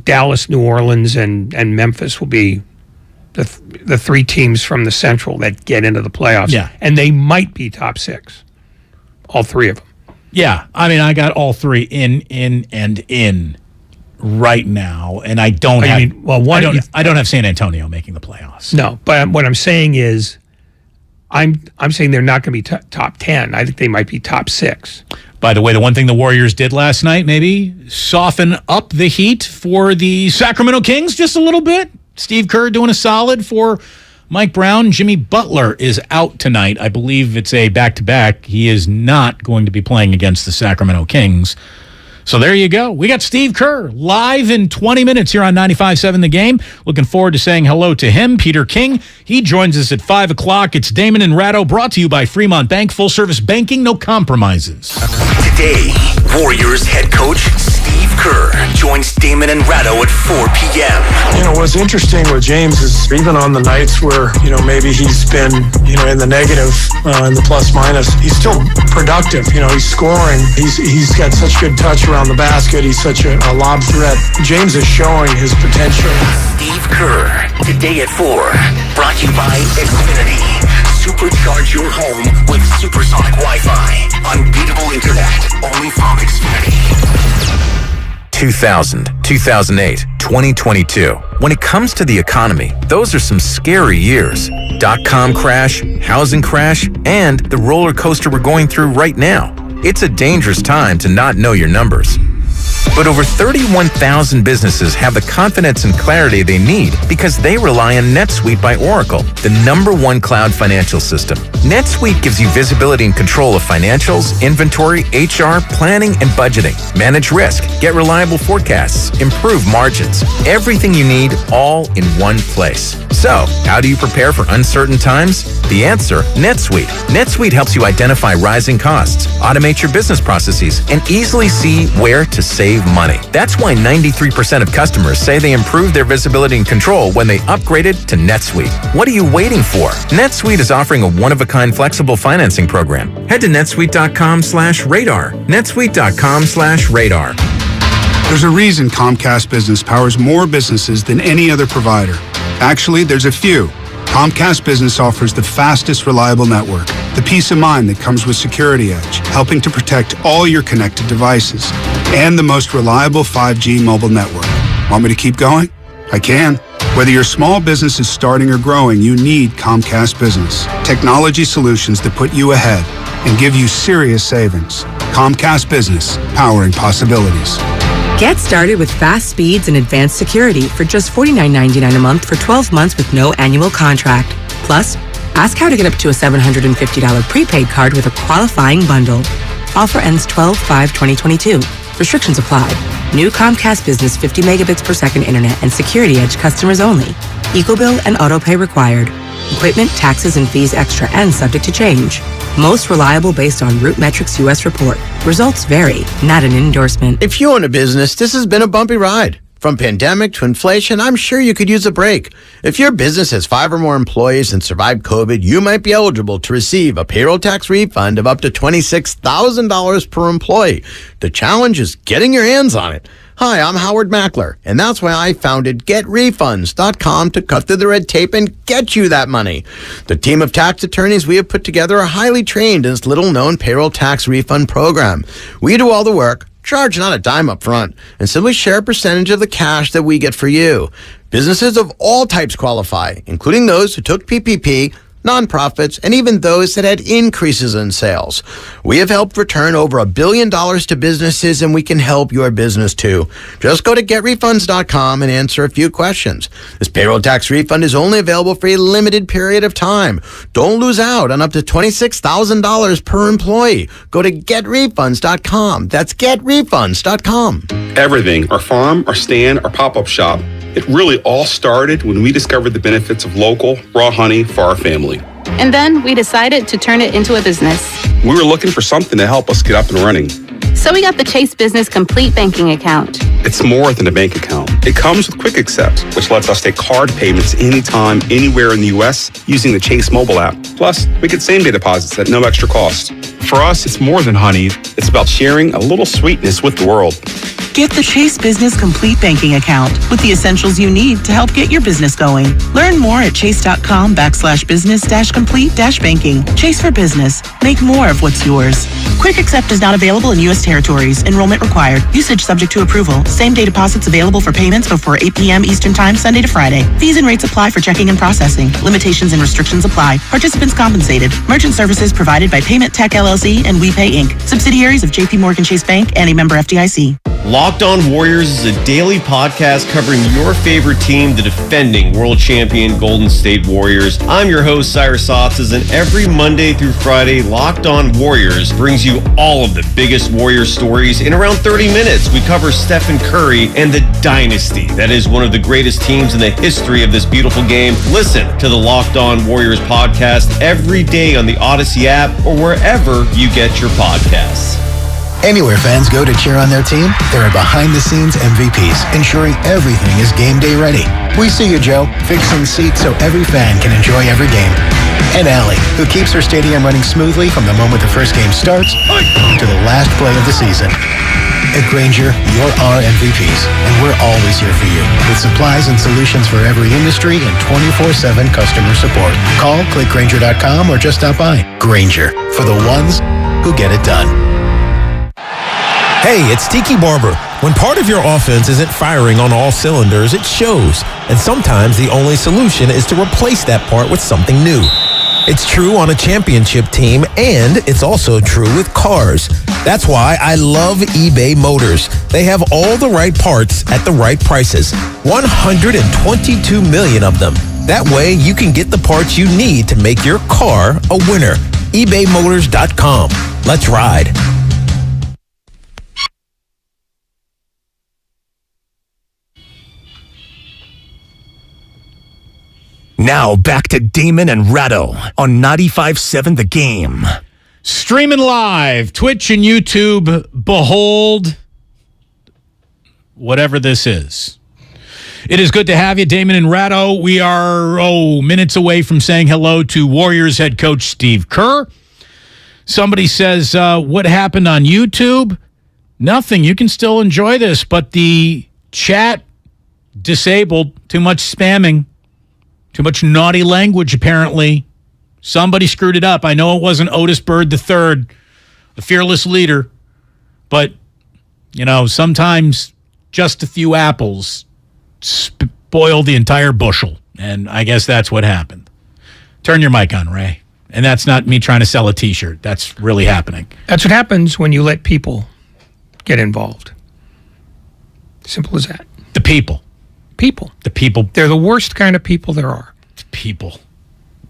Dallas, New Orleans, and Memphis will be the 3 teams from the Central that get into the playoffs. Yeah. And they might be top 6, all 3 of them. Yeah, I mean, I got all 3 in right now, and I don't have San Antonio making the playoffs. No, but what I'm saying is, I'm saying they're not going to be top 10. I think they might be top 6. By the way, the one thing the Warriors did last night, maybe soften up the heat for the Sacramento Kings just a little bit. Steve Kerr doing a solid for Mike Brown. Jimmy Butler is out tonight. I believe it's a back-to-back. He is not going to be playing against the Sacramento Kings. So there you go. We got Steve Kerr live in 20 minutes here on 95.7 The Game. Looking forward to saying hello to him. Peter King, he joins us at 5 o'clock. It's Damon and Ratto, brought to you by Fremont Bank. Full-service banking, no compromises. Today, Warriors head coach Steve Kerr joins Damon and Ratto at 4 p.m. What's interesting with James is even on the nights where, maybe he's been, in the negative, in the plus minus, he's still productive. He's scoring. He's got such good touch around the basket. He's such a lob threat. James is showing his potential. Steve Kerr, today at 4. Brought to you by Xfinity. Supercharge your home with supersonic Wi-Fi. Unbeatable internet, only from Xfinity. 2000, 2008, 2022. When it comes to the economy, those are some scary years. .com crash, housing crash, and the roller coaster we're going through right now. It's a dangerous time to not know your numbers. But over 31,000 businesses have the confidence and clarity they need because they rely on NetSuite by Oracle, the #1 cloud financial system. NetSuite gives you visibility and control of financials, inventory, HR, planning, and budgeting. Manage risk, get reliable forecasts, improve margins. Everything you need all in one place. So, how do you prepare for uncertain times? The answer, NetSuite. NetSuite helps you identify rising costs, automate your business processes, and easily see where to save money. That's why 93% of customers say they improved their visibility and control when they upgraded to NetSuite. What are you waiting for? NetSuite is offering a one-of-a-kind flexible financing program. Head to netsuite.com/radar. netsuite.com/radar. There's a reason Comcast Business powers more businesses than any other provider. Actually, there's a few. Comcast Business offers the fastest, reliable network, the peace of mind that comes with Security Edge, helping to protect all your connected devices, and the most reliable 5G mobile network. Want me to keep going? I can. Whether your small business is starting or growing, you need Comcast Business. Technology solutions that put you ahead and give you serious savings. Comcast Business, powering possibilities. Get started with fast speeds and advanced security for just $49.99 a month for 12 months with no annual contract. Plus, ask how to get up to a $750 prepaid card with a qualifying bundle. Offer ends 12/5/2022. Restrictions apply. New Comcast Business 50 megabits per second internet and Security Edge customers only. EcoBill and autopay required. Equipment, taxes, and fees extra and subject to change. Most reliable based on RootMetrics US report. Results vary, not an endorsement. If you own a business, this has been a bumpy ride. From pandemic to inflation, I'm sure you could use a break. If your business has 5 or more employees and survived COVID, you might be eligible to receive a payroll tax refund of up to $26,000 per employee. The challenge is getting your hands on it. Hi, I'm Howard Mackler, and that's why I founded GetRefunds.com to cut through the red tape and get you that money. The team of tax attorneys we have put together are highly trained in this little-known payroll tax refund program. We do all the work, charge not a dime up front, and simply share a percentage of the cash that we get for you. Businesses of all types qualify, including those who took PPP, nonprofits, and even those that had increases in sales. We have helped return over $1 billion to businesses, and we can help your business too. Just go to getrefunds.com and answer a few questions. This payroll tax refund is only available for a limited period of time. Don't lose out on up to $26,000 per employee. Go to getrefunds.com. That's getrefunds.com. Everything, our farm, our stand, our pop-up shop, it really all started when we discovered the benefits of local, raw honey for our family. And then we decided to turn it into a business. We were looking for something to help us get up and running. So we got the Chase Business Complete Banking Account. It's more than a bank account. It comes with Quick Accept, which lets us take card payments anytime, anywhere in the U.S. using the Chase mobile app. Plus, we get same-day deposits at no extra cost. For us, it's more than honey. It's about sharing a little sweetness with the world. Get the Chase Business Complete Banking Account with the essentials you need to help get your business going. Learn more at chase.com/business-complete-banking. Chase for business. Make more of what's yours. Quick Accept is not available in U.S. territories. Enrollment required. Usage subject to approval. Same-day deposits available for payments before 8 p.m. Eastern Time, Sunday to Friday. Fees and rates apply for checking and processing. Limitations and restrictions apply. Participants compensated. Merchant services provided by Payment Tech LLC and WePay Inc. Subsidiaries of J.P. Morgan Chase Bank and a member FDIC. Locked On Warriors is a daily podcast covering your favorite team, the defending world champion Golden State Warriors. I'm your host, Cyrus Softs, and every Monday through Friday, Locked On Warriors brings you all of the biggest Warriors stories in around 30 minutes. We cover Stephen Curry and the dynasty that is one of the greatest teams in the history of this beautiful game. Listen to the Locked On Warriors podcast every day on the Odyssey app or wherever you get your podcasts. Anywhere fans go to cheer on their team, there are behind-the-scenes MVPs, ensuring everything is game day ready. We see you, Joe, fixing seats so every fan can enjoy every game. And Allie, who keeps her stadium running smoothly from the moment the first game starts to the last play of the season. At Grainger, you're our MVPs, and we're always here for you, with supplies and solutions for every industry and 24/7 customer support. Call, click Grainger.com, or just stop by. Grainger, for the ones who get it done. Hey, it's Tiki Barber. When part of your offense isn't firing on all cylinders, it shows. And sometimes the only solution is to replace that part with something new. It's true on a championship team, and it's also true with cars. That's why I love eBay Motors. They have all the right parts at the right prices. 122 million of them. That way you can get the parts you need to make your car a winner. ebaymotors.com. Let's ride. Now back to Damon and Ratto on 95.7 The Game. Streaming live, Twitch and YouTube. Behold, whatever this is. It is good to have you, Damon and Ratto. We are, minutes away from saying hello to Warriors head coach Steve Kerr. Somebody says, what happened on YouTube? Nothing. You can still enjoy this, but the chat disabled. Too much spamming. Too much naughty language, apparently. Somebody screwed it up. I know it wasn't Otis Bird III, the fearless leader, but, sometimes just a few apples spoil the entire bushel, and I guess that's what happened. Turn your mic on, Ray. And that's not me trying to sell a T-shirt. That's really happening. That's what happens when you let people get involved. Simple as that. The people. People. The people. They're the worst kind of people there are. People.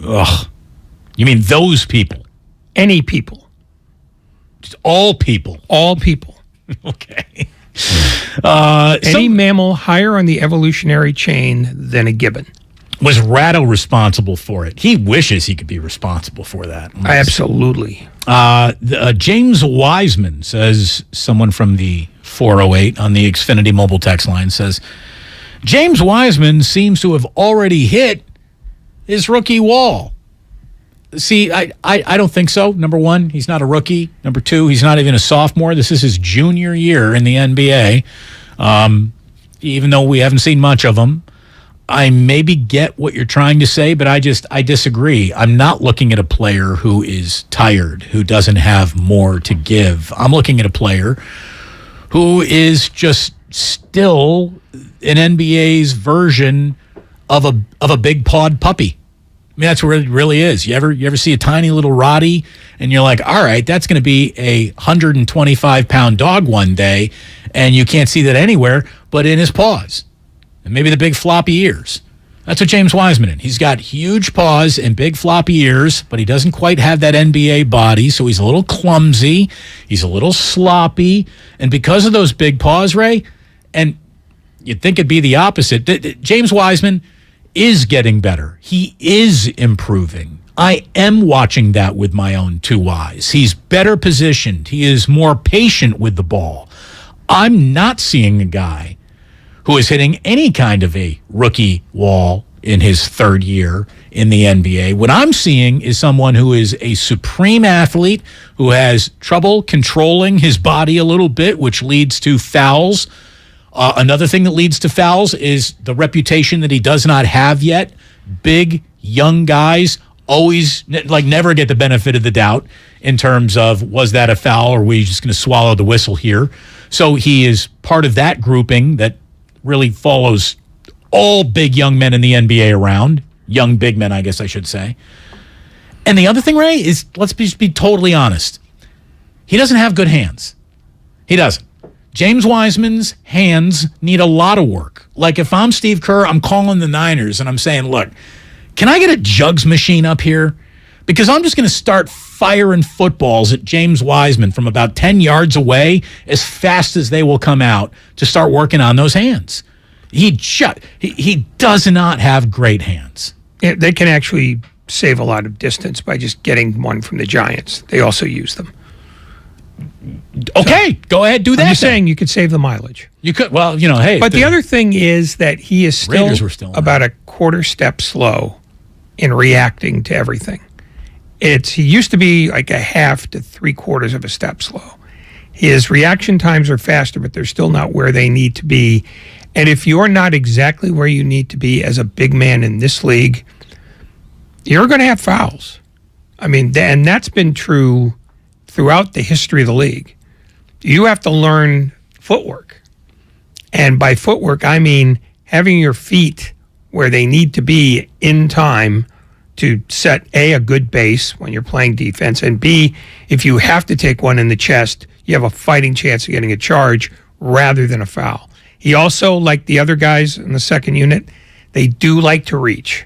Ugh. You mean those people? Any people. Just all people. All people. Okay. Any mammal higher on the evolutionary chain than a gibbon. Was Ratto responsible for it? He wishes he could be responsible for that. Absolutely. James Wiseman says, someone from the 408 on the Xfinity mobile text line says, James Wiseman seems to have already hit his rookie wall. See, I don't think so. Number one, he's not a rookie. Number two, he's not even a sophomore. This is his junior year in the NBA, even though we haven't seen much of him. I maybe get what you're trying to say, but I disagree. I'm not looking at a player who is tired, who doesn't have more to give. I'm looking at a player who is just still an NBA's version of a big pawed puppy. I mean, that's what it really is. You ever see a tiny little Roddy and you're like, all right, that's going to be a 125-pound dog one day, and you can't see that anywhere but in his paws. And maybe the big floppy ears. That's what James Wiseman is. He's got huge paws and big floppy ears, but he doesn't quite have that NBA body, so he's a little clumsy. He's a little sloppy. And because of those big paws, Ray, and you'd think it'd be the opposite, James Wiseman is getting better. He is improving. I am watching that with my own two eyes. He's better positioned. He is more patient with the ball. I'm not seeing a guy who is hitting any kind of a rookie wall in his third year in the NBA. What I'm seeing is someone who is a supreme athlete, who has trouble controlling his body a little bit, which leads to fouls. Another thing that leads to fouls is the reputation that he does not have yet. Big, young guys always, never get the benefit of the doubt in terms of, was that a foul, or are we just going to swallow the whistle here? So he is part of that grouping that really follows all big young men in the NBA around. Young big men, I guess I should say. And the other thing, Ray, is let's just be totally honest. He doesn't have good hands. He doesn't. James Wiseman's hands need a lot of work. Like if I'm Steve Kerr, I'm calling the Niners and I'm saying, look, can I get a jugs machine up here? Because I'm just going to start firing footballs at James Wiseman from about 10 yards away as fast as they will come out to start working on those hands. He does not have great hands. Yeah, they can actually save a lot of distance by just getting one from the Giants. They also use them. Okay, go ahead, do that. I'm just saying you could save the mileage. You could, well, hey. But the other thing is that he is Raiders were still about a quarter step slow in reacting to everything. He used to be like a half to 3/4 of a step slow. His reaction times are faster, but they're still not where they need to be. And if you're not exactly where you need to be as a big man in this league, you're going to have fouls. I mean, and that's been true throughout the history of the league. You have to learn footwork. And by footwork, I mean having your feet where they need to be in time to set a good base when you're playing defense, and B, if you have to take one in the chest, you have a fighting chance of getting a charge rather than a foul. He also, like the other guys in the second unit, they do like to reach.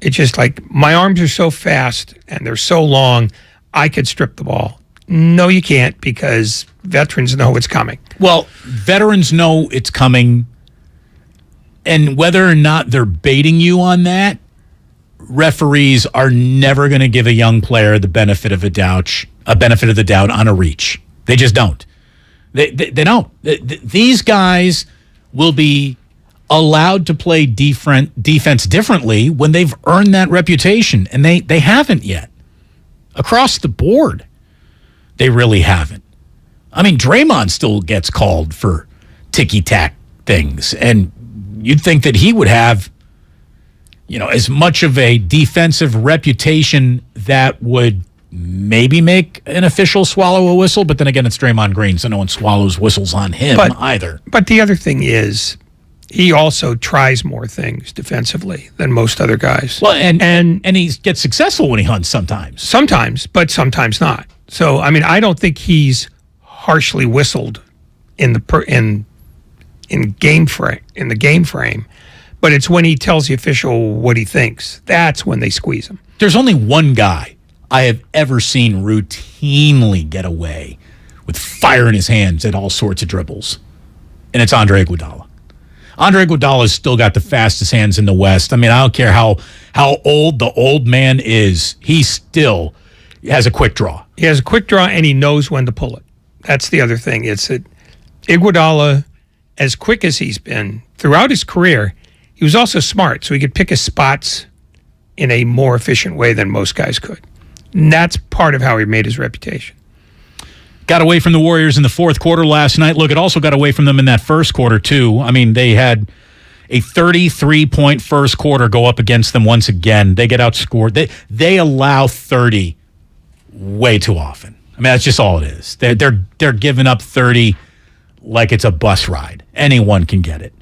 It's just like, my arms are so fast and they're so long, I could strip the ball. No, you can't, because veterans know it's coming. Well, veterans know it's coming, and whether or not they're baiting you on that, referees are never going to give a young player the benefit of the doubt on a reach. They just don't. They don't. These guys will be allowed to play defense differently when they've earned that reputation, and they haven't yet. Across the board, they really haven't. I mean, Draymond still gets called for ticky-tack things, and you'd think that he would have as much of a defensive reputation that would maybe make an official swallow a whistle, but then again, it's Draymond Green, so no one swallows whistles on him either. But the other thing is, he also tries more things defensively than most other guys. Well, and he gets successful when he hunts sometimes. Sometimes, but sometimes not. So, I mean, I don't think he's harshly whistled in the game frame, but it's when he tells the official what he thinks. That's when they squeeze him. There's only one guy I have ever seen routinely get away with fire in his hands at all sorts of dribbles, and it's Andre Iguodala. Andre Iguodala's still got the fastest hands in the West. I mean, I don't care how old the old man is, he still has a quick draw. He has a quick draw, and he knows when to pull it. That's the other thing. It's that Iguodala, as quick as he's been throughout his career, he was also smart, so he could pick his spots in a more efficient way than most guys could. And that's part of how he made his reputation. Got away from the Warriors in the fourth quarter last night. Look, it also got away from them in that first quarter, too. I mean, they had a 33-point first quarter go up against them once again. They get outscored. They allow 30 way too often. I mean, that's just all it is. They're giving up 30 like it's a bus ride. Anyone can get it.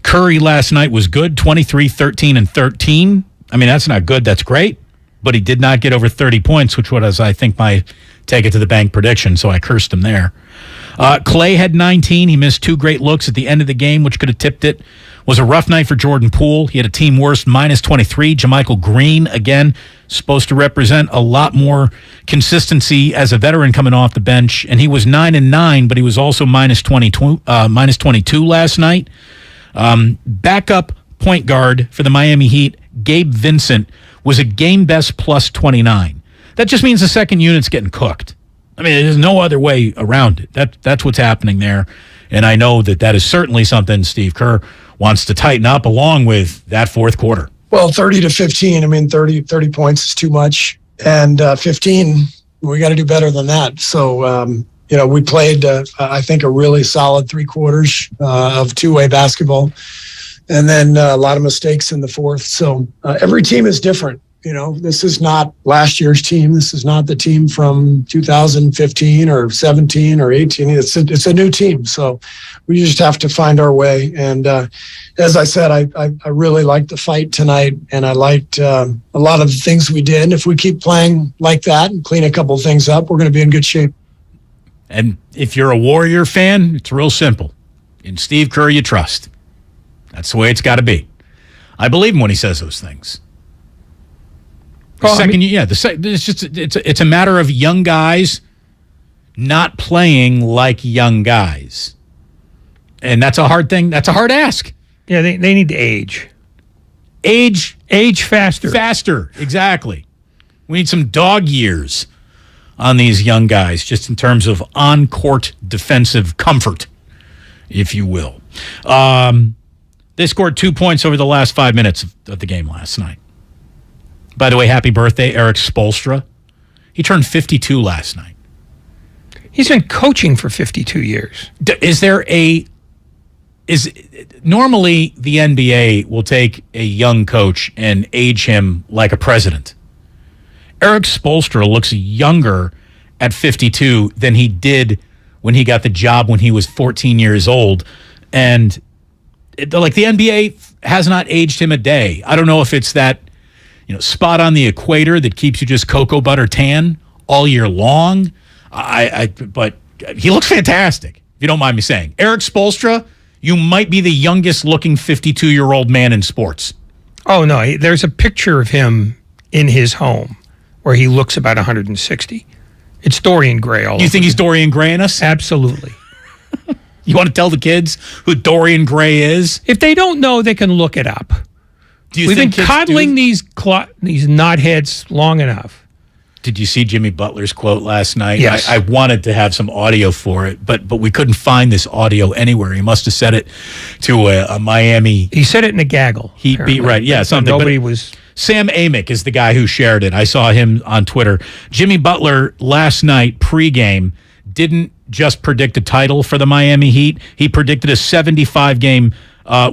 Curry last night was good, 23, 13, and 13. I mean, that's not good. That's great. But he did not get over 30 points, which was, I think, my take it to the bank prediction, so I cursed him there. Clay had 19. He missed 2 great looks at the end of the game, which could have tipped it. Was a rough night for Jordan Poole. He had a team worst, minus 23. JaMychal Green, again, supposed to represent a lot more consistency as a veteran coming off the bench, and he was 9-9, but he was also minus 22 last night. Backup point guard for the Miami Heat, Gabe Vincent, was a game best plus 29. That just means the second unit's getting cooked. I mean, there's no other way around it. That's what's happening there. And I know that is certainly something Steve Kerr wants to tighten up along with that fourth quarter. Well, 30 to 15, I mean, 30 points is too much. And 15, we got to do better than that. So, we played, I think, a really solid 3 quarters of two-way basketball. And then a lot of mistakes in the fourth. So every team is different. This is not last year's team. This is not the team from 2015 or 17 or 18. It's a new team. So we just have to find our way. And as I said, I really liked the fight tonight, and I liked a lot of the things we did. If we keep playing like that and clean a couple of things up, we're going to be in good shape. And if you're a Warrior fan, it's real simple. In Steve Kerr, you trust. That's the way it's got to be. I believe him when he says those things. It's a matter of young guys not playing like young guys, and that's a hard thing. That's a hard ask. Yeah, they need to age faster. Faster, exactly. We need some dog years on these young guys, just in terms of on-court defensive comfort, if you will. They scored 2 points over the last 5 minutes of the game last night. By the way, happy birthday, Eric Spoelstra. He turned 52 last night. He's been coaching for 52 years. Normally the NBA will take a young coach and age him like a president. Eric Spoelstra looks younger at 52 than he did when he got the job when he was 14 years old. And the NBA has not aged him a day. I don't know if it's that spot on the equator that keeps you just cocoa butter tan all year long. But he looks fantastic, if you don't mind me saying. Eric Spoelstra, you might be the youngest looking 52-year-old man in sports. Oh, no. There's a picture of him in his home where he looks about 160. It's Dorian Gray all over. You think he's Dorian Gray in us? Absolutely. You want to tell the kids who Dorian Gray is? If they don't know, they can look it up. We've been coddling these knotheads long enough. Did you see Jimmy Butler's quote last night? Yes. I wanted to have some audio for it, but we couldn't find this audio anywhere. He must have said it to a Miami. He said it in a gaggle. Right, yeah, something. Nobody was. Sam Amick is the guy who shared it. I saw him on Twitter. Jimmy Butler last night pregame didn't just predict a title for the Miami Heat. He predicted a 75-game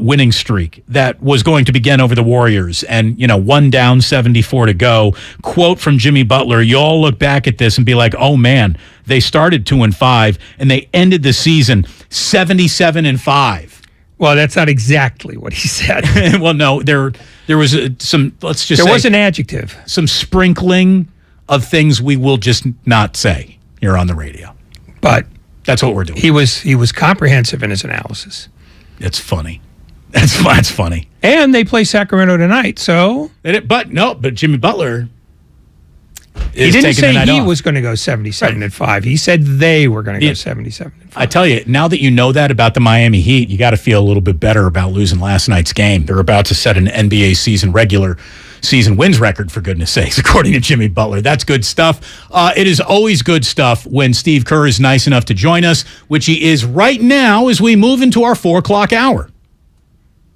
winning streak that was going to begin over the Warriors. And, 1 down, 74 to go. Quote from Jimmy Butler, you all look back at this and be like, oh, man, they started 2-5, and they ended the season 77-5. Well, that's not exactly what he said. Well, no, there was some, let's just say. There was an adjective. Some sprinkling of things we will just not say here on the radio. But that's what we're doing. He was comprehensive in his analysis. It's funny. That's funny. And they play Sacramento tonight, so. But Jimmy Butler He didn't say he was going to go 77-5. He said they were going to go 77-5. I tell you, now that you know that about the Miami Heat, you got to feel a little bit better about losing last night's game. They're about to set an NBA regular season wins record, for goodness sakes, according to Jimmy Butler. That's good stuff. It is always good stuff when Steve Kerr is nice enough to join us, which he is right now as we move into our 4 o'clock hour.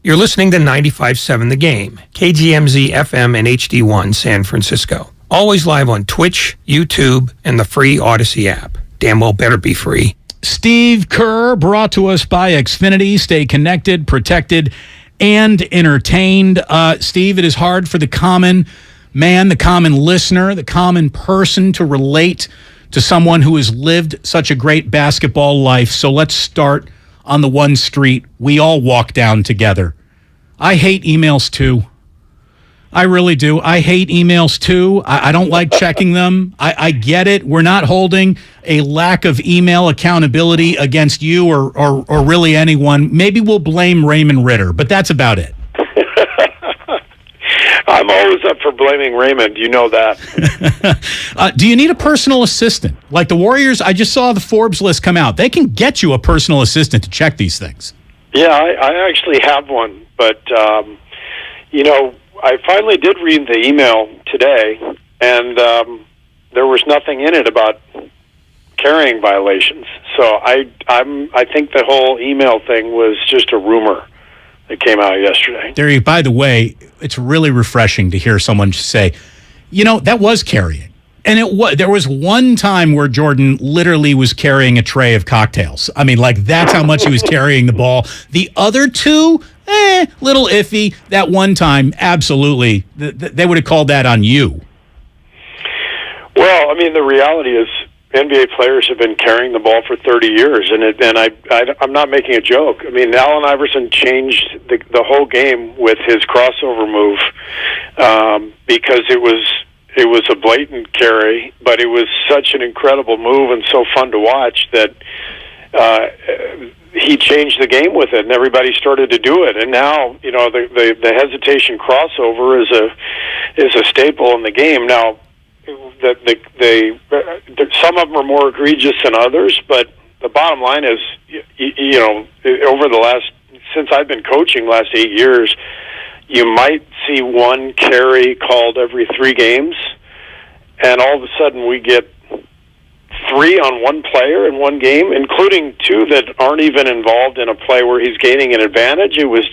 You're listening to 95.7 The Game, KGMZ FM and HD1 San Francisco. Always live on Twitch, YouTube, and the free Odyssey app. Damn well better be free. Steve Kerr, brought to us by Xfinity. Stay connected, protected, and entertained. Steve, it is hard for the common man, the common listener, the common person to relate to someone who has lived such a great basketball life. So let's start on the one street we all walk down together. I hate emails too. I really do. I hate emails too. I don't like checking them. I get it. We're not holding a lack of email accountability against you or really anyone. Maybe we'll blame Raymond Ritter, but that's about it. I'm always up for blaming Raymond. You know that. Do you need a personal assistant? Like the Warriors, I just saw the Forbes list come out. They can get you a personal assistant to check these things. Yeah, I actually have one, but, I finally did read the email today, and there was nothing in it about carrying violations. So I think the whole email thing was just a rumor that came out yesterday. By the way, it's really refreshing to hear someone just say, that was carrying. And there was one time where Jordan literally was carrying a tray of cocktails. I mean, that's how much he was carrying the ball. The other two, little iffy. That one time, absolutely, they would have called that on you. Well, I mean, the reality is NBA players have been carrying the ball for 30 years, and I'm not making a joke. I mean, Allen Iverson changed the whole game with his crossover move because it was a blatant carry, but it was such an incredible move and so fun to watch that he changed the game with it, and everybody started to do it. And now, the hesitation crossover is a staple in the game. Now, some of them are more egregious than others, but the bottom line is, since I've been coaching last 8 years, you might see one carry called every 3 games, and all of a sudden we get 3 on one player in one game, including 2 that aren't even involved in a play where he's gaining an advantage. It was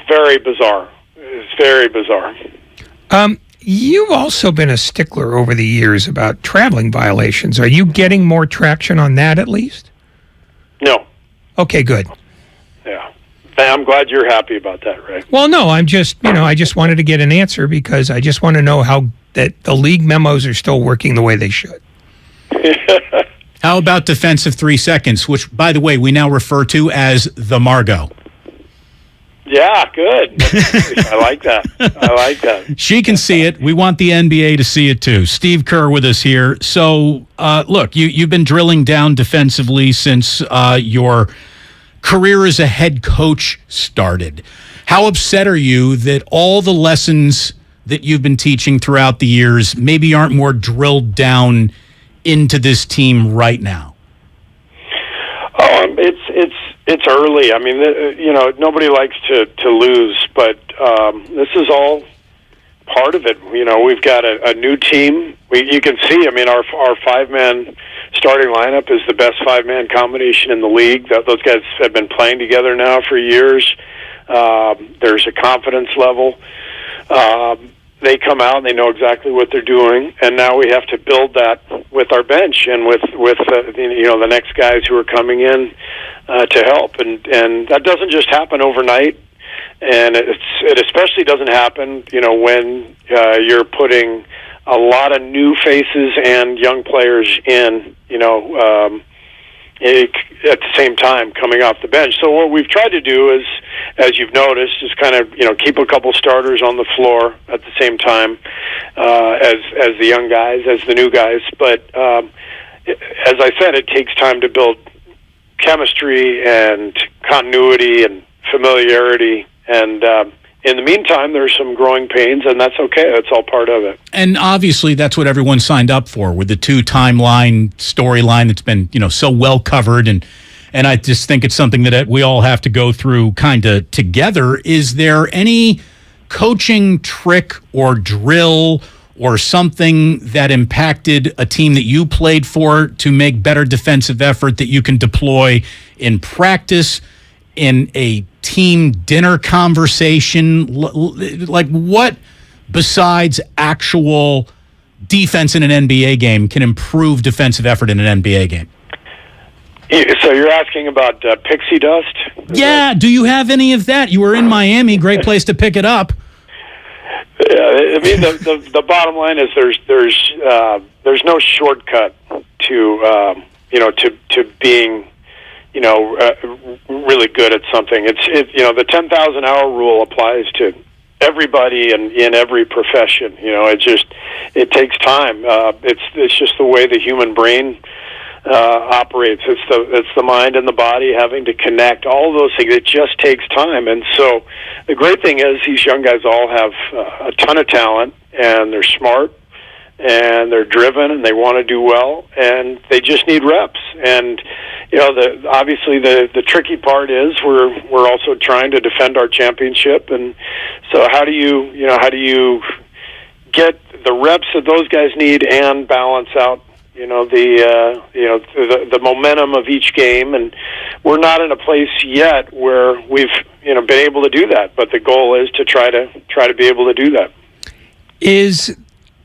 very bizarre. It was very bizarre. You've also been a stickler over the years about traveling violations. Are you getting more traction on that at least? No. Okay, good. Yeah. I'm glad you're happy about that, Ray. Well, no, I'm just, I just wanted to get an answer because I just want to know how that the league memos are still working the way they should. How about defensive 3 seconds, which, by the way, we now refer to as the Margot? Yeah, good. I like that. She can see it. We want the NBA to see it too. Steve Kerr with us here. So, look, you've been drilling down defensively since your career as a head coach started. How upset are you that all the lessons that you've been teaching throughout the years maybe aren't more drilled down into this team right now? Oh, it's early. I mean, nobody likes to lose, but this is all part of it. We've got a new team. You can see. I mean, our 5-man starting lineup is the best 5-man combination in the league. Those guys have been playing together now for years. There's a confidence level. they come out and they know exactly what they're doing, and now we have to build that with our bench and with the next guys who are coming in to help, and that doesn't just happen overnight, and it especially doesn't happen when you're putting a lot of new faces and young players in at the same time coming off the bench. So what we've tried to do is, as you've noticed, is kind of keep a couple starters on the floor at the same time as the young guys, as the new guys. But as I said, it takes time to build chemistry and continuity and familiarity, and in the meantime, there's some growing pains, and that's okay. That's all part of it. And obviously, that's what everyone signed up for, with the two-timeline storyline that's been, so well covered. And I just think it's something that we all have to go through kind of together. Is there any coaching trick or drill or something that impacted a team that you played for to make better defensive effort that you can deploy in practice, in a team dinner conversation? Like, what besides actual defense in an NBA game can improve defensive effort in an NBA game? So you're asking about pixie dust? Yeah, do you have any of that? You were in Miami, great place to pick it up. Yeah, I mean, the bottom line is there's no shortcut to being really good at something. The 10,000 hour rule applies to everybody and in every profession. It takes time. It's just the way the human brain operates. It's the mind and the body having to connect. All those things. It just takes time. And so the great thing is these young guys all have a ton of talent, and they're smart, and they're driven, and they want to do well, and they just need reps. And obviously the tricky part is we're also trying to defend our championship, and so how do you get the reps that those guys need and balance out the momentum of each game? And we're not in a place yet where we've been able to do that, but the goal is to try to be able to do that. Is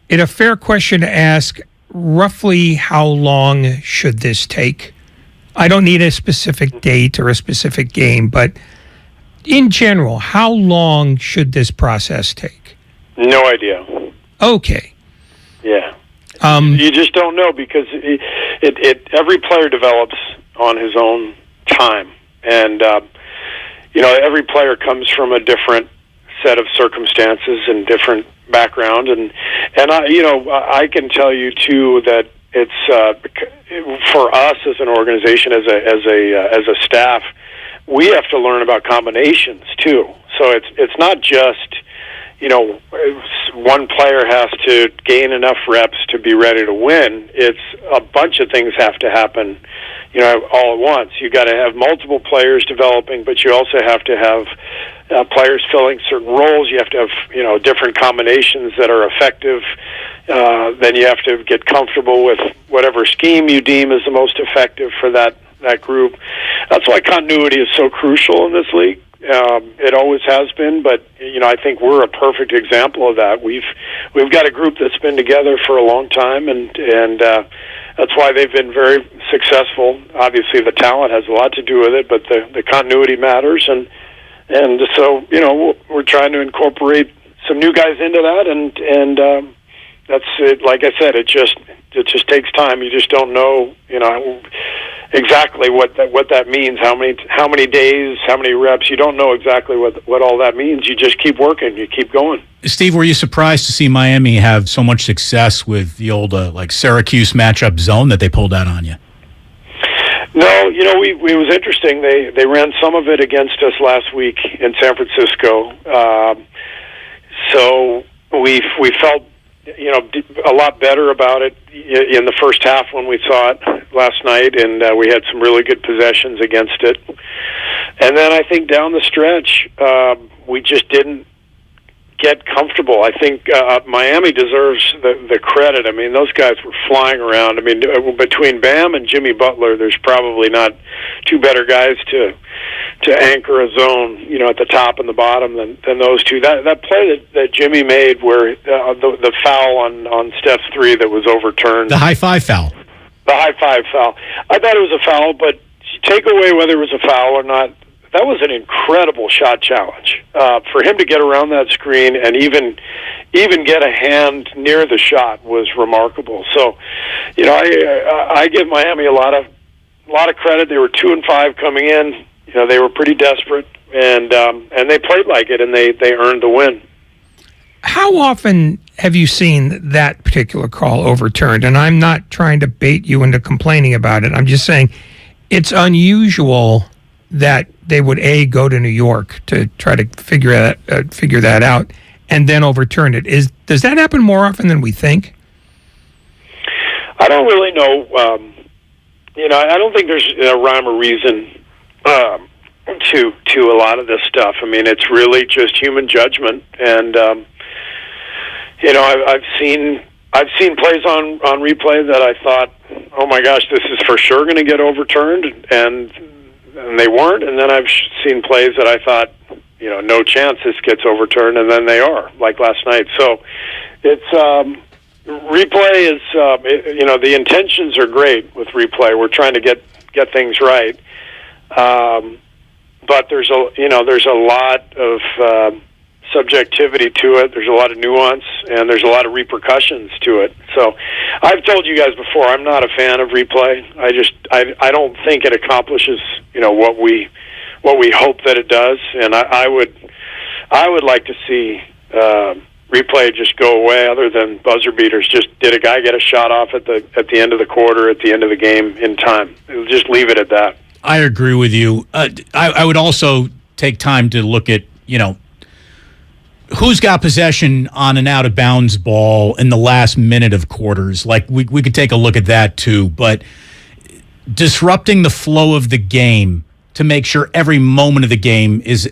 it a fair question to ask roughly how long should this take? I don't need a specific date or a specific game, but in general, how long should this process take? No idea. Okay. Yeah. You just don't know, because every player develops on his own time, and every player comes from a different set of circumstances and different background, and I can tell you too that it's for us as an organization, as a staff, we have to learn about combinations too. So it's not just one player has to gain enough reps to be ready to win. It's a bunch of things have to happen, all at once. You got to have multiple players developing, but you also have to have players filling certain roles. You have to have different combinations that are effective. Then you have to get comfortable with whatever scheme you deem is the most effective for that group. That's why continuity is so crucial in this league. It always has been, but I think we're a perfect example of that. We've got a group that's been together for a long time, and that's why they've been very successful. Obviously, the talent has a lot to do with it, but the continuity matters, and so we're trying to incorporate some new guys into that, and that's it. Like I said, it just takes time. You just don't know, exactly what that means. How many days, how many reps? You don't know exactly what all that means. You just keep working. You keep going. Steve, were you surprised to see Miami have so much success with the old Syracuse matchup zone that they pulled out on you? No, it was interesting. They ran some of it against us last week in San Francisco. So we felt a lot better about it in the first half when we saw it last night, and we had some really good possessions against it. And then I think down the stretch, we just didn't get comfortable. I think Miami deserves the credit. I mean, those guys were flying around. I mean, between Bam and Jimmy Butler, there's probably not two better guys to anchor a zone, at the top and the bottom than those two. That play that Jimmy made, where the foul on Steph's three that was overturned, the high five foul. The high five foul. I thought it was a foul, but take away whether it was a foul or not, that was an incredible shot challenge. For him to get around that screen and even get a hand near the shot was remarkable. So, I give Miami a lot of credit. They were 2-5 coming in. They were pretty desperate, and they played like it, and they earned the win. How often have you seen that particular call overturned? And I'm not trying to bait you into complaining about it. I'm just saying it's unusual that they would go to New York to try to figure that out and then overturn it. Does that happen more often than we think? I don't really know. I don't think there's a rhyme or reason to a lot of this stuff. I mean, it's really just human judgment, and I've seen plays on replay that I thought, oh my gosh, this is for sure going to get overturned, and they weren't. And then I've seen plays that I thought, no chance this gets overturned, and then they are, like last night. So it's replay is the intentions are great with replay. We're trying to get things right. But there's a lot of subjectivity to it. There's a lot of nuance, and there's a lot of repercussions to it. So I've told you guys before, I'm not a fan of replay. I don't think it accomplishes what we hope that it does, and I would like to see replay just go away, other than buzzer beaters. Just, did a guy get a shot off at the end of the quarter, at the end of the game in time? Just leave it at that. I agree with you. I would also take time to look at, who's got possession on an out-of-bounds ball in the last minute of quarters. Like, we could take a look at that too. But disrupting the flow of the game to make sure every moment of the game is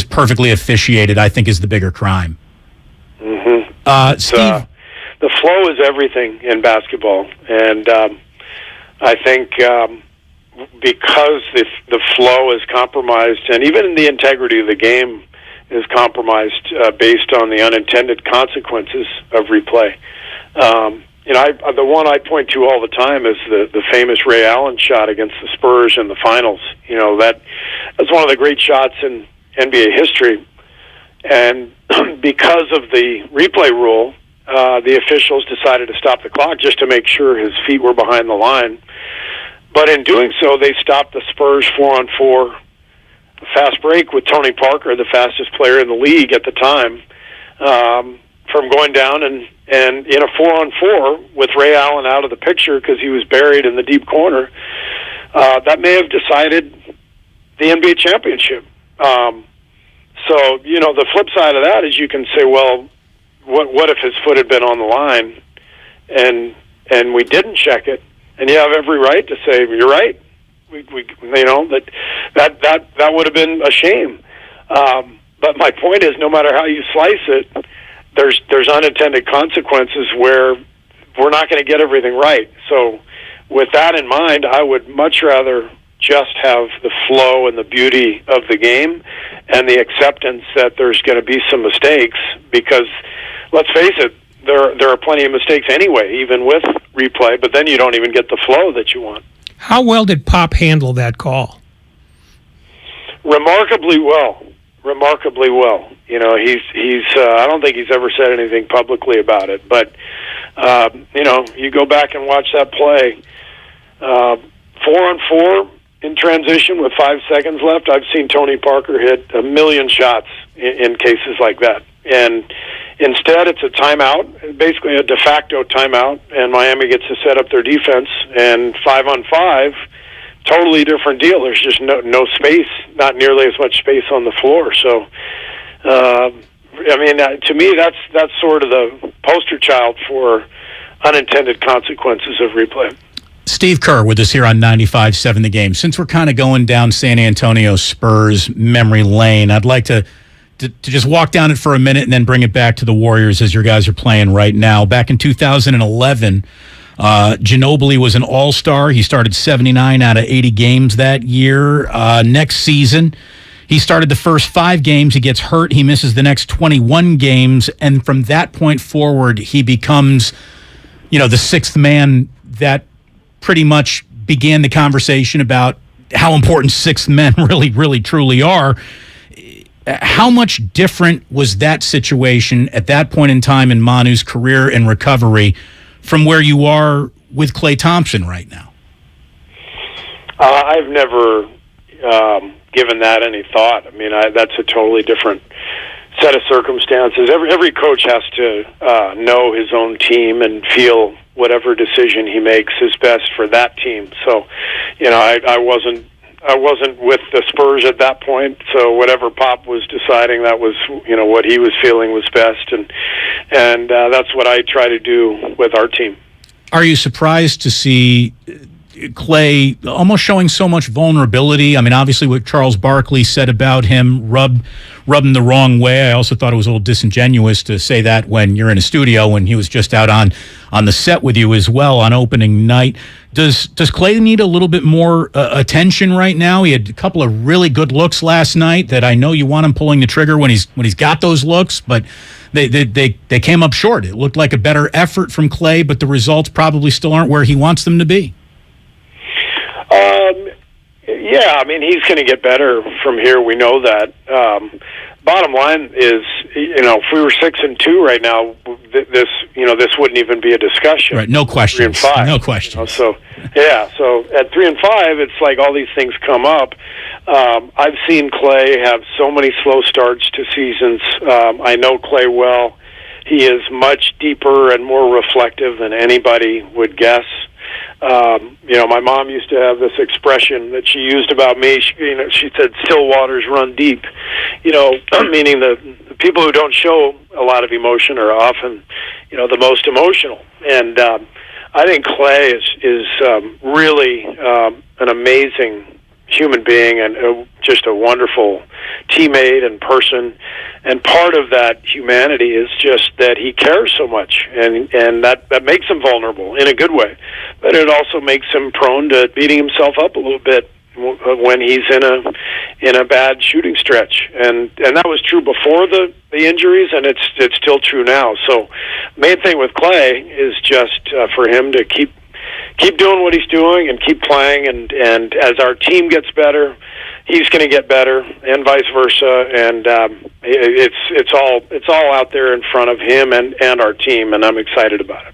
perfectly officiated, I think, is the bigger crime. Mm-hmm. Steve? The flow is everything in basketball. And I think... because the flow is compromised, and even the integrity of the game is compromised based on the unintended consequences of replay. The one I point to all the time is the famous Ray Allen shot against the Spurs in the finals. That's one of the great shots in NBA history. And because of the replay rule, the officials decided to stop the clock just to make sure his feet were behind the line. But in doing so, they stopped the Spurs 4-on-4 fast break with Tony Parker, the fastest player in the league at the time, from going down and in a 4-on-4 with Ray Allen out of the picture because he was buried in the deep corner. That may have decided the NBA championship. So, the flip side of that is you can say, well, what if his foot had been on the line and we didn't check it? And you have every right to say, you're right. That would have been a shame. But my point is, no matter how you slice it, there's unintended consequences where we're not going to get everything right. So with that in mind, I would much rather just have the flow and the beauty of the game and the acceptance that there's going to be some mistakes, because let's face it, there are plenty of mistakes anyway, even with replay, but then you don't even get the flow that you want. How well did Pop handle that call? Remarkably well. He's I don't think he's ever said anything publicly about it, but you go back and watch that play, 4-on-4 in transition with 5 seconds left. I've seen Tony Parker hit 1 million shots in cases like that, and instead it's a timeout, basically a de facto timeout, and Miami gets to set up their defense, and 5-on-5, totally different deal. There's just no space, not nearly as much space on the floor. So, to me, that's sort of the poster child for unintended consequences of replay. Steve Kerr with us here on 95.7 The Game. Since we're kind of going down San Antonio Spurs memory lane, I'd like to just walk down it for a minute and then bring it back to the Warriors as your guys are playing right now. Back in 2011, Ginobili was an all-star. He started 79 out of 80 games that year. Next season, he started the first 5 games. He gets hurt. He misses the next 21 games. And from that point forward, he becomes, the sixth man that pretty much began the conversation about how important sixth men really, really, truly are. How much different was that situation at that point in time in Manu's career and recovery from where you are with Klay Thompson right now? I've never given that any thought. I mean, that's a totally different set of circumstances. Every coach has to know his own team and feel whatever decision he makes is best for that team. So, I wasn't with the Spurs at that point, so whatever Pop was deciding, that was what he was feeling was best, and that's what I try to do with our team. Are you surprised to see Klay almost showing so much vulnerability? I mean, obviously what Charles Barkley said about him rubbed him the wrong way. I also thought it was a little disingenuous to say that when you're in a studio, when he was just out on the set with you as well on opening night. Does Klay need a little bit more attention right now? He had a couple of really good looks last night that I know you want him pulling the trigger when he's got those looks, but they came up short. It looked like a better effort from Klay, but the results probably still aren't where he wants them to be. Yeah, I mean, he's going to get better from here. We know that. Bottom line is, if we were 6-2 right now, this wouldn't even be a discussion. Right, no questions. 3-5. No questions. So at 3-5, it's like all these things come up. I've seen Klay have so many slow starts to seasons. I know Klay well. He is much deeper and more reflective than anybody would guess. My mom used to have this expression that she used about me. She said, "Still waters run deep." Meaning the people who don't show a lot of emotion are often, the most emotional. And I think Klay is really an amazing human being and just a wonderful teammate and person. And part of that humanity is just that he cares so much, and that makes him vulnerable in a good way. But it also makes him prone to beating himself up a little bit when he's in a bad shooting stretch. And that was true before the injuries, and it's still true now. So main thing with Klay is just for him to keep doing what he's doing and keep playing, and as our team gets better, he's going to get better, and vice versa. And it's all out there in front of him and our team, and I'm excited about it.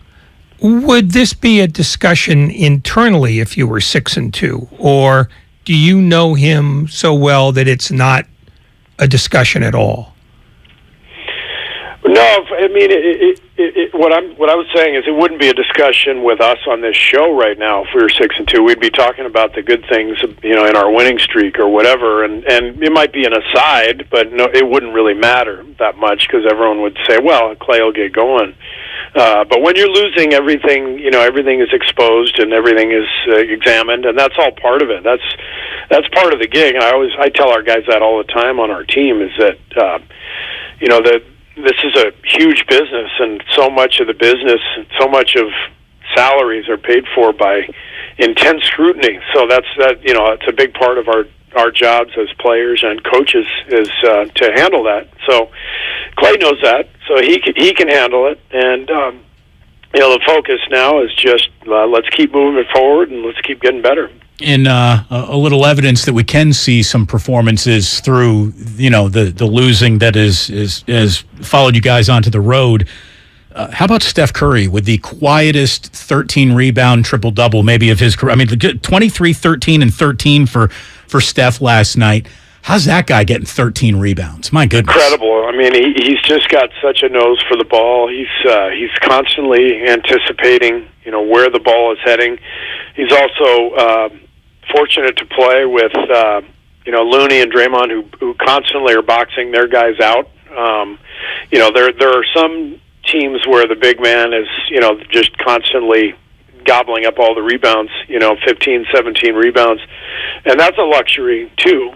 Would this be a discussion internally if you were 6-2, or do you know him so well that it's not a discussion at all? No, I mean, what I was saying is it wouldn't be a discussion with us on this show right now if we were 6-2. We'd be talking about the good things, in our winning streak or whatever, and it might be an aside, but no, it wouldn't really matter that much because everyone would say, well, Klay will get going. But when you're losing, everything is exposed and everything is examined, and that's all part of it. That's part of the gig. And I tell our guys that all the time on our team is that that this is a huge business, and so much of the business, so much of salaries are paid for by intense scrutiny. So it's a big part of our jobs as players and coaches is to handle that. So Klay knows that, so he can handle it, and the focus now is just let's keep moving forward and let's keep getting better. In a little evidence that we can see some performances through, the losing that is followed you guys onto the road. How about Steph Curry with the quietest 13-rebound triple-double maybe of his career? I mean, 23, 13, and 13 for Steph last night. How's that guy getting 13 rebounds? My goodness. Incredible. I mean, he's just got such a nose for the ball. He's constantly anticipating, where the ball is heading. He's also fortunate to play with, Looney and Draymond who constantly are boxing their guys out. There are some teams where the big man is, just constantly gobbling up all the rebounds, 15, 17 rebounds. And that's a luxury, too.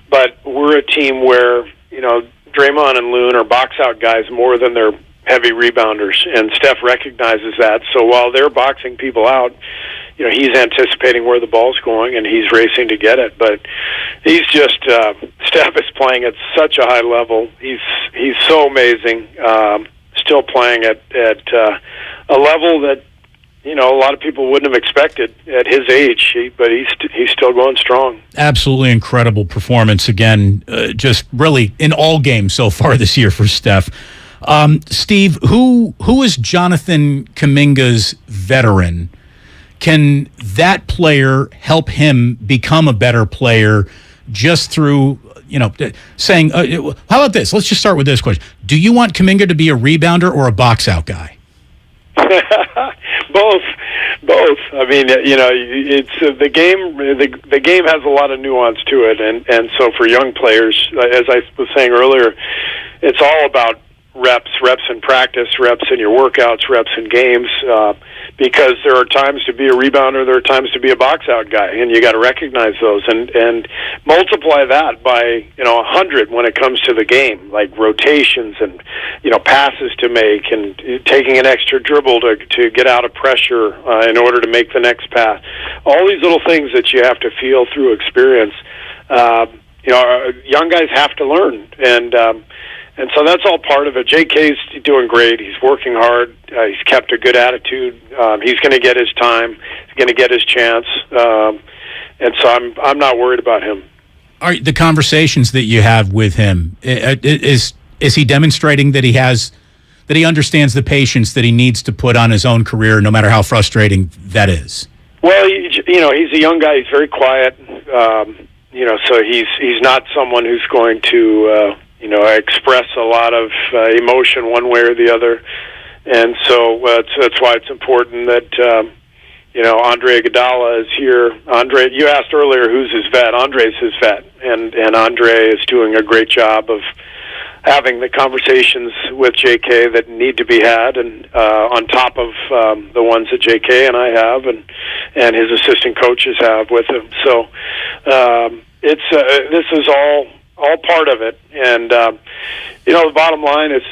But we're a team where, Draymond and Loon are box-out guys more than they're heavy rebounders, and Steph recognizes that. So while they're boxing people out, he's anticipating where the ball's going, and he's racing to get it. But he's just Steph is playing at such a high level. He's so amazing. Still playing at a level that a lot of people wouldn't have expected at his age. But he's still going strong. Absolutely incredible performance again. Just really in all games so far this year for Steph. Steve, who is Jonathan Kuminga's veteran? Can that player help him become a better player just through, saying, how about this? Let's just start with this question. Do you want Kuminga to be a rebounder or a box-out guy? Both. I mean, it's the game. The game has a lot of nuance to it, and so for young players, as I was saying earlier, it's all about reps in practice, reps in your workouts, reps in games, because there are times to be a rebounder, there are times to be a box-out guy, and you got to recognize those and multiply that by 100 when it comes to the game, like rotations and passes to make and taking an extra dribble to get out of pressure in order to make the next pass. All these little things that you have to feel through experience. Young guys have to learn, and so that's all part of it. JK's doing great. He's working hard. He's kept a good attitude. He's going to get his time. He's going to get his chance. And so I'm not worried about him. Are the conversations that you have with him, is he demonstrating that he understands the patience that he needs to put on his own career, no matter how frustrating that is? Well, he's a young guy. He's very quiet. So he's not someone who's going to express a lot of emotion one way or the other, and so that's why it's important that Andre Iguodala is here. Andre, you asked earlier who's his vet. Andre's his vet, and Andre is doing a great job of having the conversations with JK that need to be had, and on top of the ones that JK and I have, and his assistant coaches have with him. So this is all part of it, and the bottom line is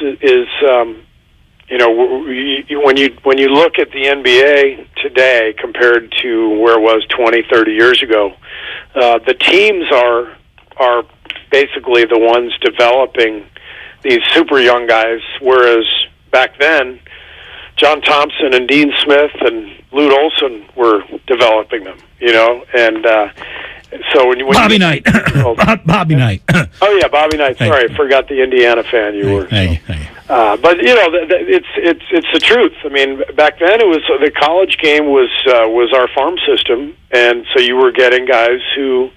when you look at the NBA today compared to where it was 20, 30 years ago, the teams are basically the ones developing these super young guys, whereas back then John Thompson and Dean Smith and Lute Olson were developing them, and so when Bobby Knight. Bobby Knight. Oh yeah, Bobby Knight. Sorry, I forgot the Indiana fan you were. But it's the truth. I mean, back then it was the college game was our farm system, and so you were getting guys who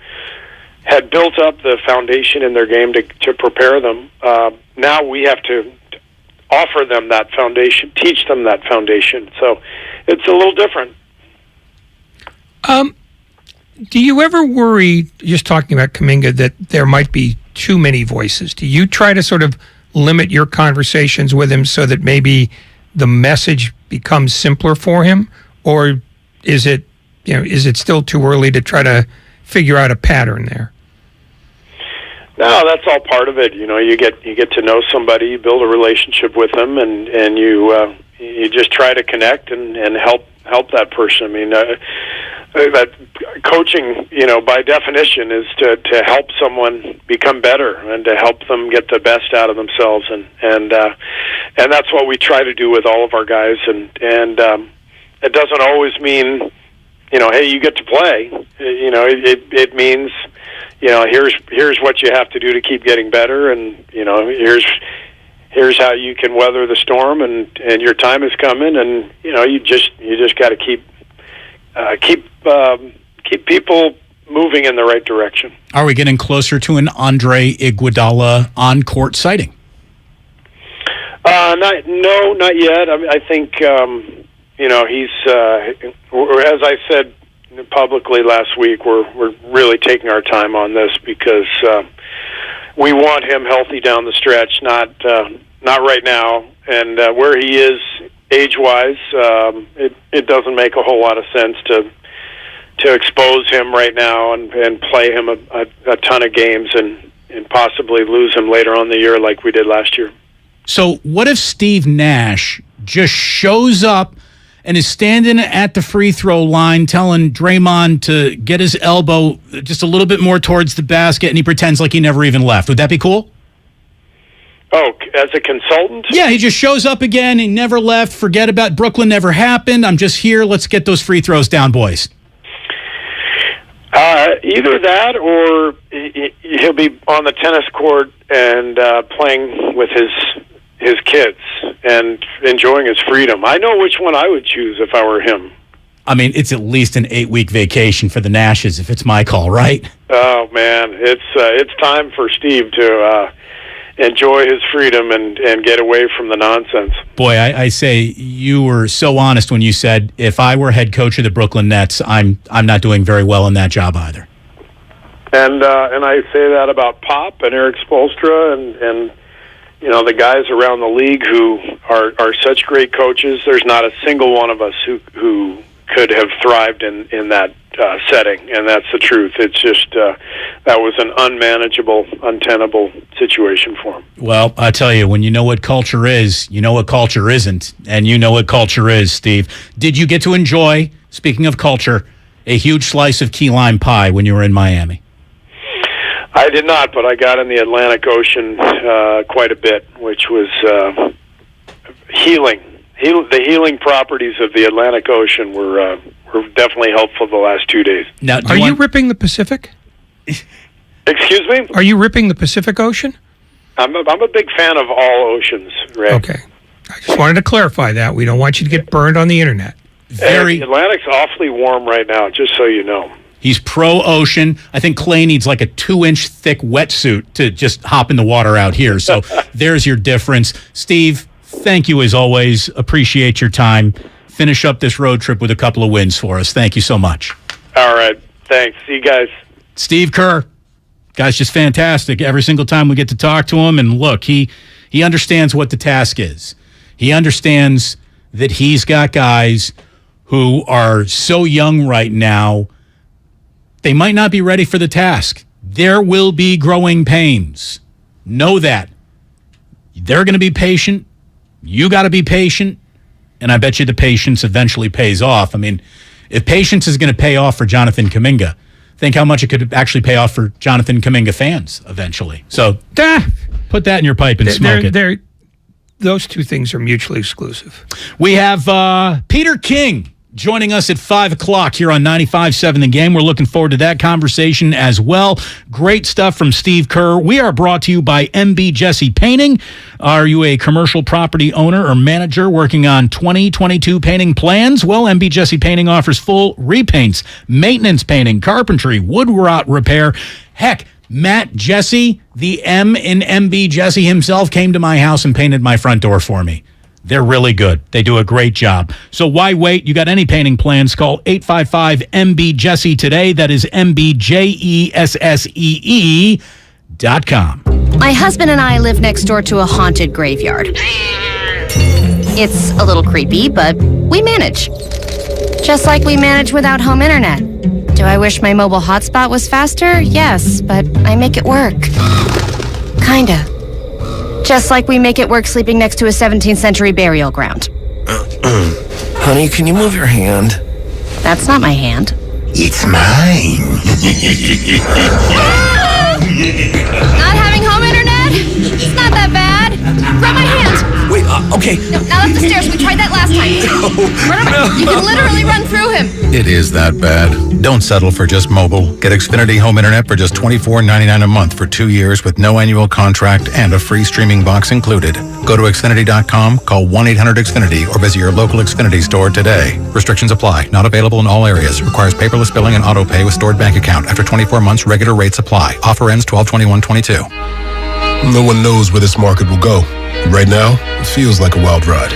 had built up the foundation in their game to prepare them. Now we have to offer them that foundation, teach them that foundation. So it's a little different. Do you ever worry, just talking about Kuminga, that there might be too many voices? Do you try to sort of limit your conversations with him so that maybe the message becomes simpler for him? Or is it still too early to try to figure out a pattern there? No, that's all part of it. You get to know somebody, you build a relationship with them, and you just try to connect and help that person. I mean, that coaching, by definition, is to help someone become better and to help them get the best out of themselves, and that's what we try to do with all of our guys. And it doesn't always mean, hey, you get to play. It means, here's what you have to do to keep getting better, and here's how you can weather the storm, and your time is coming, and you just got to keep people moving in the right direction. Are we getting closer to an Andre Iguodala on-court sighting? Not yet. I think he's as I said publicly last week, we're really taking our time on this because we want him healthy down the stretch, not right now. And where he is age-wise, it doesn't make a whole lot of sense to expose him right now and play him a ton of games and possibly lose him later on in the year like we did last year. So what if Steve Nash just shows up and is standing at the free throw line telling Draymond to get his elbow just a little bit more towards the basket, and he pretends like he never even left? Would that be cool? Oh, as a consultant? Yeah, he just shows up again. He never left. Forget about Brooklyn never happened. I'm just here. Let's get those free throws down, boys. Either that or he'll be on the tennis court and playing with his kids and enjoying his freedom. I know which one I would choose if I were him. I mean, it's at least an 8-week vacation for the Nashes if it's my call, right? Oh, man. It's time for Steve to enjoy his freedom and get away from the nonsense. Boy, I say you were so honest when you said, if I were head coach of the Brooklyn Nets, I'm not doing very well in that job either. And I say that about Pop and Eric Spoelstra and you know, the guys around the league who are such great coaches. There's not a single one of us who could have thrived in that setting, and that's the truth. It's just that was an unmanageable, untenable situation for him. Well, I tell you, when you know what culture is, you know what culture isn't, and you know what culture is, Steve. Did you get to enjoy, speaking of culture, a huge slice of key lime pie when you were in Miami? I did not, but I got in the Atlantic Ocean quite a bit, which was healing. The healing properties of the Atlantic Ocean were definitely helpful the last 2 days. Now, are you ripping the Pacific? Excuse me? Are you ripping the Pacific Ocean? I'm a big fan of all oceans, Ray. Okay. I just wanted to clarify that. We don't want you to get burned on the internet. The Atlantic's awfully warm right now, just so you know. He's pro-ocean. I think Clay needs like a 2-inch thick wetsuit to just hop in the water out here. So there's your difference. Steve, thank you as always. Appreciate your time. Finish up this road trip with a couple of wins for us. Thank you so much. All right. Thanks. See you guys. Steve Kerr. Guy's just fantastic. Every single time we get to talk to him, and look, he understands what the task is. He understands that he's got guys who are so young right now, they might not be ready for the task. There will be growing pains. Know that. They're going to be patient. You got to be patient. And I bet you the patience eventually pays off. I mean, if patience is going to pay off for Jonathan Kuminga, think how much it could actually pay off for Jonathan Kuminga fans eventually. So put that in your pipe and smoke it. Those two things are mutually exclusive. We have Peter King joining us at 5 o'clock here on 95.7 The Game. We're looking forward to that conversation as well. Great stuff from Steve Kerr. We are brought to you by MB Jesse Painting. Are you a commercial property owner or manager working on 2022 painting plans? Well, MB Jesse Painting offers full repaints, maintenance painting, carpentry, wood rot repair. Heck, Matt Jesse, the M in MB Jesse himself, came to my house and painted my front door for me. They're really good. They do a great job. So why wait? You got any painting plans? Call 855-MB-JESSE today. That is MBJESSEE.com. My husband and I live next door to a haunted graveyard. It's a little creepy, but we manage. Just like we manage without home internet. Do I wish my mobile hotspot was faster? Yes, but I make it work. Kinda. Just like we make it work sleeping next to a 17th century burial ground. Honey, can you move your hand? That's not my hand. It's mine. Not having home internet? It's not that bad. Grab my hand. Wait, okay. No, not up the stairs. We tried that last time. You can literally run through him. It is that bad. Don't settle for just mobile. Get Xfinity Home Internet for just $24.99 a month for 2 years with no annual contract and a free streaming box included. Go to Xfinity.com, call 1-800-XFINITY, or visit your local Xfinity store today. Restrictions apply. Not available in all areas. Requires paperless billing and auto pay with stored bank account. After 24 months, regular rates apply. Offer ends 12/21/22. No one knows where this market will go. Right now, it feels like a wild ride.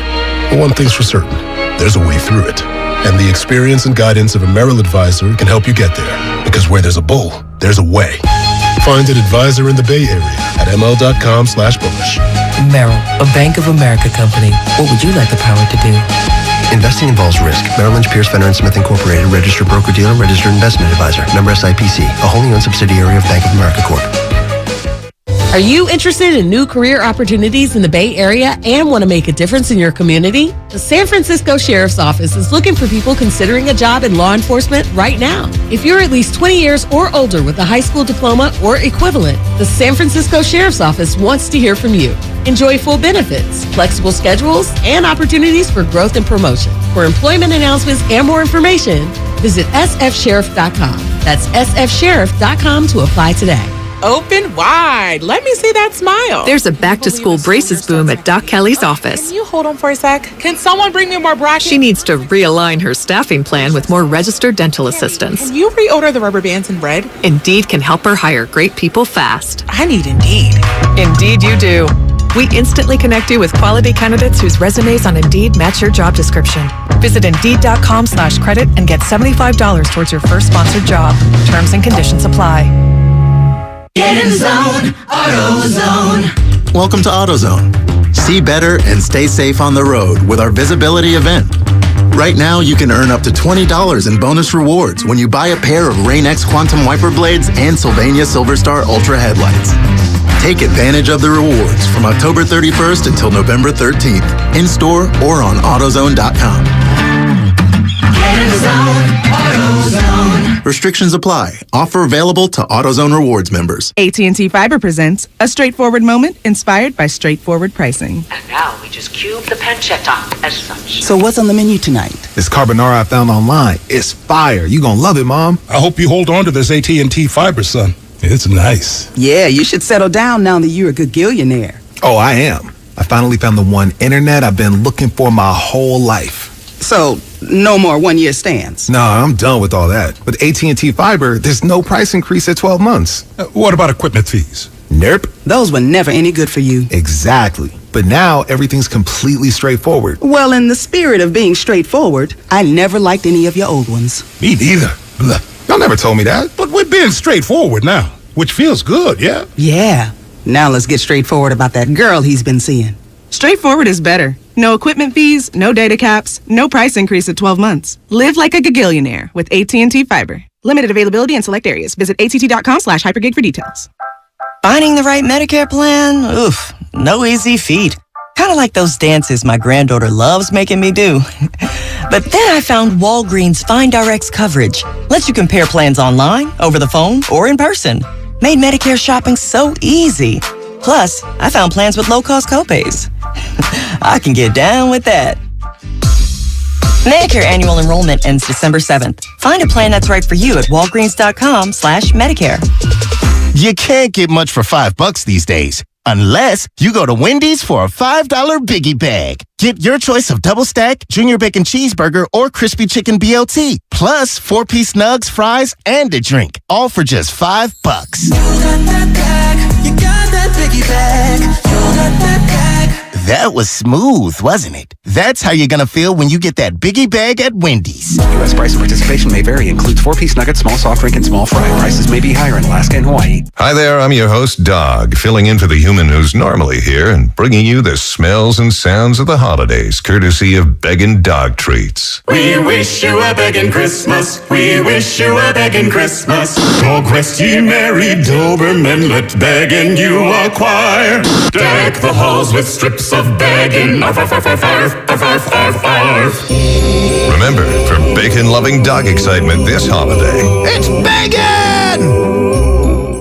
But one thing's for certain, there's a way through it. And the experience and guidance of a Merrill advisor can help you get there. Because where there's a bull, there's a way. Find an advisor in the Bay Area at ml.com/bullish. Merrill, a Bank of America company. What would you like the power to do? Investing involves risk. Merrill Lynch, Pierce, Fenner & Smith Incorporated, registered broker-dealer, registered investment advisor. Member SIPC, a wholly owned subsidiary of Bank of America Corp. Are you interested in new career opportunities in the Bay Area and want to make a difference in your community? The San Francisco Sheriff's Office is looking for people considering a job in law enforcement right now. If you're at least 20 years or older with a high school diploma or equivalent, the San Francisco Sheriff's Office wants to hear from you. Enjoy full benefits, flexible schedules, and opportunities for growth and promotion. For employment announcements and more information, visit sfsheriff.com. That's sfsheriff.com to apply today. Open wide. Let me see that smile. There's a back-to-school braces boom at Doc Kelly's office. Can you hold on for a sec? Can someone bring me more brackets? She needs to realign her staffing plan with more registered dental assistants. Can you reorder the rubber bands in red? Indeed can help her hire great people fast. I need Indeed. Indeed you do. We instantly connect you with quality candidates whose resumes on Indeed match your job description. Visit Indeed.com/credit and get $75 towards your first sponsored job. Terms and conditions apply. Get in the zone, AutoZone. Welcome to AutoZone. See better and stay safe on the road with our visibility event. Right now, you can earn up to $20 in bonus rewards when you buy a pair of Rain-X Quantum Wiper Blades and Sylvania Silver Star Ultra headlights. Take advantage of the rewards from October 31st until November 13th, in-store or on AutoZone.com. Get in the zone, AutoZone. Restrictions apply. Offer available to AutoZone Rewards members. AT&T Fiber presents a straightforward moment inspired by straightforward pricing. And now we just cube the pancetta as such. So what's on the menu tonight? This carbonara I found online. It's fire. You gonna love it, Mom. I hope you hold on to this AT&T Fiber, son. It's nice. Yeah, you should settle down now that you're a gagillionaire. Oh, I am. I finally found the one internet I've been looking for my whole life. So, no more one-year stands? No, I'm done with all that. With AT&T Fiber, there's no price increase at 12 months. What about equipment fees? Nope. Those were never any good for you. Exactly. But now, everything's completely straightforward. Well, in the spirit of being straightforward, I never liked any of your old ones. Me neither. Blah. Y'all never told me that. But we're being straightforward now, which feels good, yeah? Yeah. Now let's get straightforward about that girl he's been seeing. Straightforward is better. No equipment fees, no data caps, no price increase at 12 months. Live like a gagillionaire with AT&T Fiber. Limited availability in select areas. Visit att.com/hypergig for details. Finding the right Medicare plan? Oof, no easy feat. Kind of like those dances my granddaughter loves making me do. But then I found Walgreens FindRx coverage. Lets you compare plans online, over the phone, or in person. Made Medicare shopping so easy. Plus, I found plans with low-cost copays. I can get down with that. Medicare annual enrollment ends December 7th. Find a plan that's right for you at walgreens.com/Medicare. You can't get much for $5 these days. Unless you go to Wendy's for a $5 Biggie Bag. Get your choice of double stack, junior bacon cheeseburger, or crispy chicken BLT. Plus 4-piece nugs, fries, and a drink. All for just $5. You got that bag. You got that Biggie Bag. You got that bag. That was smooth, wasn't it? That's how you're gonna feel when you get that Biggie Bag at Wendy's. U.S. price and participation may vary. Includes 4-piece nuggets, small soft drink, and small fry. Prices may be higher in Alaska and Hawaii. Hi there, I'm your host, Dog, filling in for the human who's normally here and bringing you the smells and sounds of the holidays, courtesy of Beggin' Dog Treats. We wish you a begging Christmas. We wish you a begging Christmas. Dog rest ye merry Doberman, let begging you acquire. Deck the halls with strips of begging. Arf, arf, arf, arf, arf, arf, arf, arf, arf. Remember, for bacon-loving dog excitement this holiday, It's begging!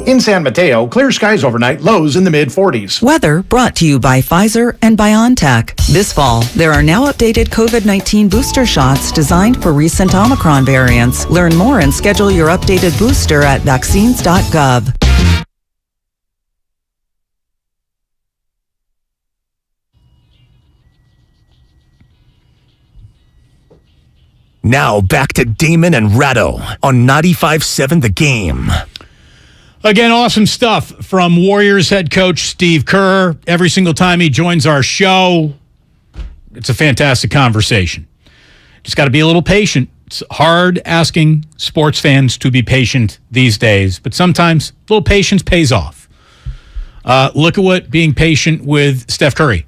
In San Mateo, clear skies overnight, lows in the mid-40s. Weather brought to you by Pfizer and BioNTech. This fall, there are now updated COVID-19 booster shots designed for recent Omicron variants. Learn more and schedule your updated booster at vaccines.gov. Now back to Damon and Ratto on 95.7 The Game. Again, awesome stuff from Warriors head coach Steve Kerr. Every single time he joins our show, it's a fantastic conversation. Just got to be a little patient. It's hard asking sports fans to be patient these days, but sometimes a little patience pays off. Look at what being patient with Steph Curry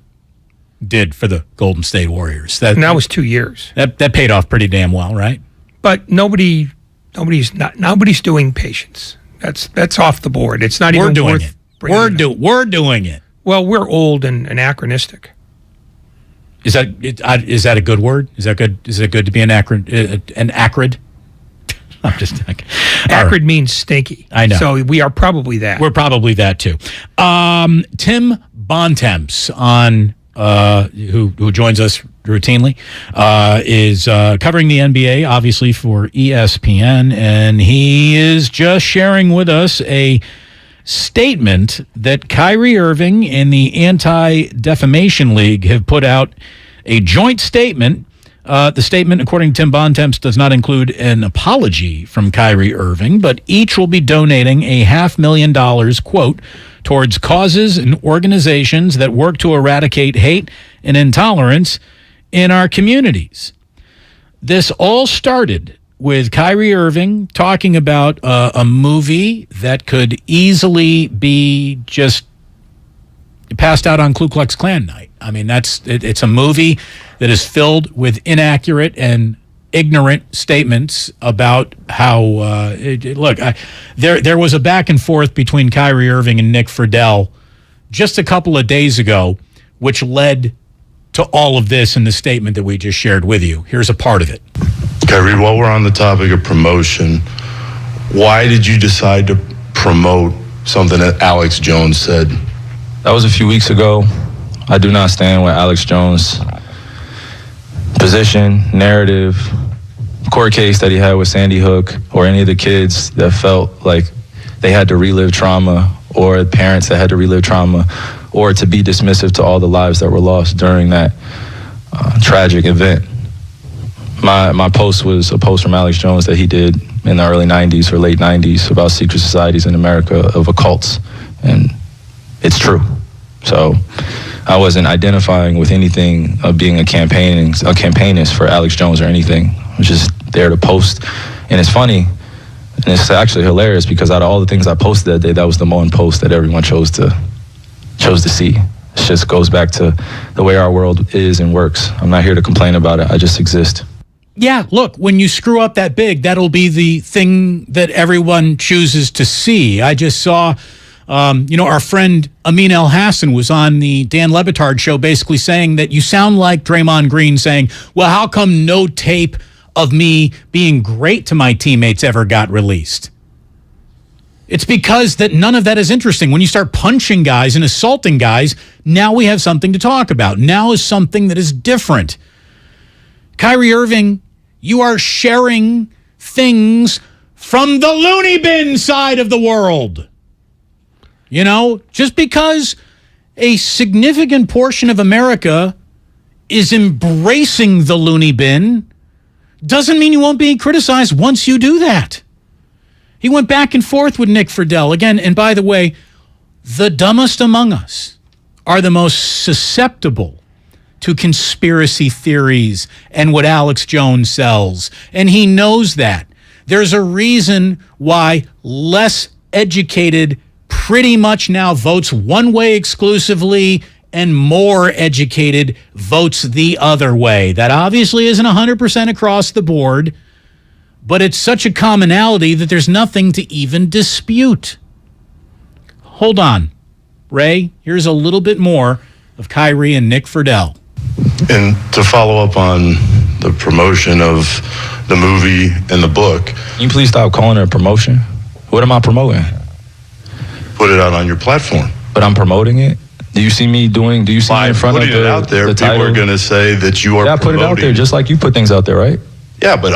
did for the Golden State Warriors. That was 2 years. That paid off pretty damn well, right? But nobody's doing patience. That's off the board. It's not We're even doing worth. it. bringing it up. We're doing it. Well, we're old and anachronistic. Is that a good word? Is that good? Is it good to be an acrid? I'm just like, acrid means stinky. I know. So we are probably that. We're probably that too. Tim Bontemps on who joins us routinely is covering the NBA, obviously for ESPN, and he is just sharing with us a statement that Kyrie Irving and the Anti-Defamation League have put out, a joint statement. The statement, according to Tim Bontemps, does not include an apology from Kyrie Irving, but each will be donating a $500,000, quote, towards causes and organizations that work to eradicate hate and intolerance in our communities. This all started with Kyrie Irving talking about a movie that could easily be just passed out on Ku Klux Klan night. I mean, it's a movie that is filled with inaccurate and ignorant statements about how there was a back and forth between Kyrie Irving and Nick Friedel just a couple of days ago, which led to all of this in the statement that we just shared with you. Here's a part of it. Kyrie, while we're on the topic of promotion, why did you decide to promote something that Alex Jones said? That was a few weeks ago. I do not stand with Alex Jones' position, narrative, court case that he had with Sandy Hook, or any of the kids that felt like they had to relive trauma, or parents that had to relive trauma, or to be dismissive to all the lives that were lost during that tragic event. My post was a post from Alex Jones that he did in the early 90s or late 90s about secret societies in America of occults, and it's true. So I wasn't identifying with anything of being a campaignist for Alex Jones or anything. I was just there to post. And it's funny, and it's actually hilarious, because out of all the things I posted that day, that was the one post that everyone chose to see. It just goes back to the way our world is and works. I'm not here to complain about it. I just exist. Yeah, look, when you screw up that big, that'll be the thing that everyone chooses to see. I just saw, our friend Amin El Hassan was on the Dan Le Batard show basically saying that you sound like Draymond Green saying, well, how come no tape of me being great to my teammates ever got released? It's because that none of that is interesting. When you start punching guys and assaulting guys, now we have something to talk about. Now is something that is different. Kyrie Irving, you are sharing things from the loony bin side of the world. You know, just because a significant portion of America is embracing the loony bin doesn't mean you won't be criticized once you do that. He went back and forth with Nick Friedel. Again, and by the way, the dumbest among us are the most susceptible to conspiracy theories and what Alex Jones sells. And he knows that. There's a reason why less educated pretty much now votes one way exclusively and more educated votes the other way. That obviously isn't 100% across the board, but it's such a commonality that there's nothing to even dispute. Hold on. Ray, here's a little bit more of Kyrie and Nick Friedel. And to follow up on the promotion of the movie and the book. Can you please stop calling it a promotion? What am I promoting? Put it out on your platform. But I'm promoting it? Do you see me in front of the putting it out there, people are going to say that you are promoting. Yeah, I put it out there just like you put things out there, right? Yeah, but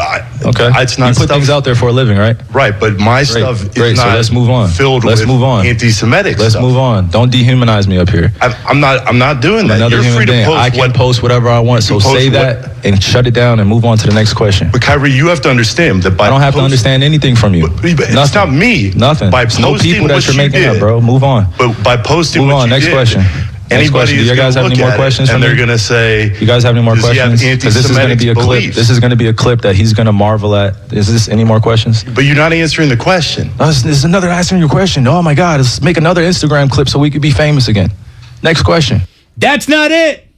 it's not. You put things out there for a living, right? Right, but my stuff is not. So let's move on. Filled let's with move on. Anti-Semitic Let's stuff. move on. Don't dehumanize me up here. I'm not doing that. Another You're human free to being. post I can post whatever I want. So say that and shut it down and move on to the next question. But Kyrie, you have to understand that by I don't have to understand anything from you. It's not me. Nothing. By It's no posting people that what you're you making did, up, bro. Move on. But by posting move what on. you Next did, question. Anybody Do you guys have any more questions for me? And they're going to say, you guys have any more does he have questions? Because this is going to be a clip. beliefs? This is going to be a clip that he's going to marvel at. Is this any more questions? But you're not answering the question. No, this is another answering your question. Oh my God, let's make another Instagram clip so we could be famous again. Next question. That's not it.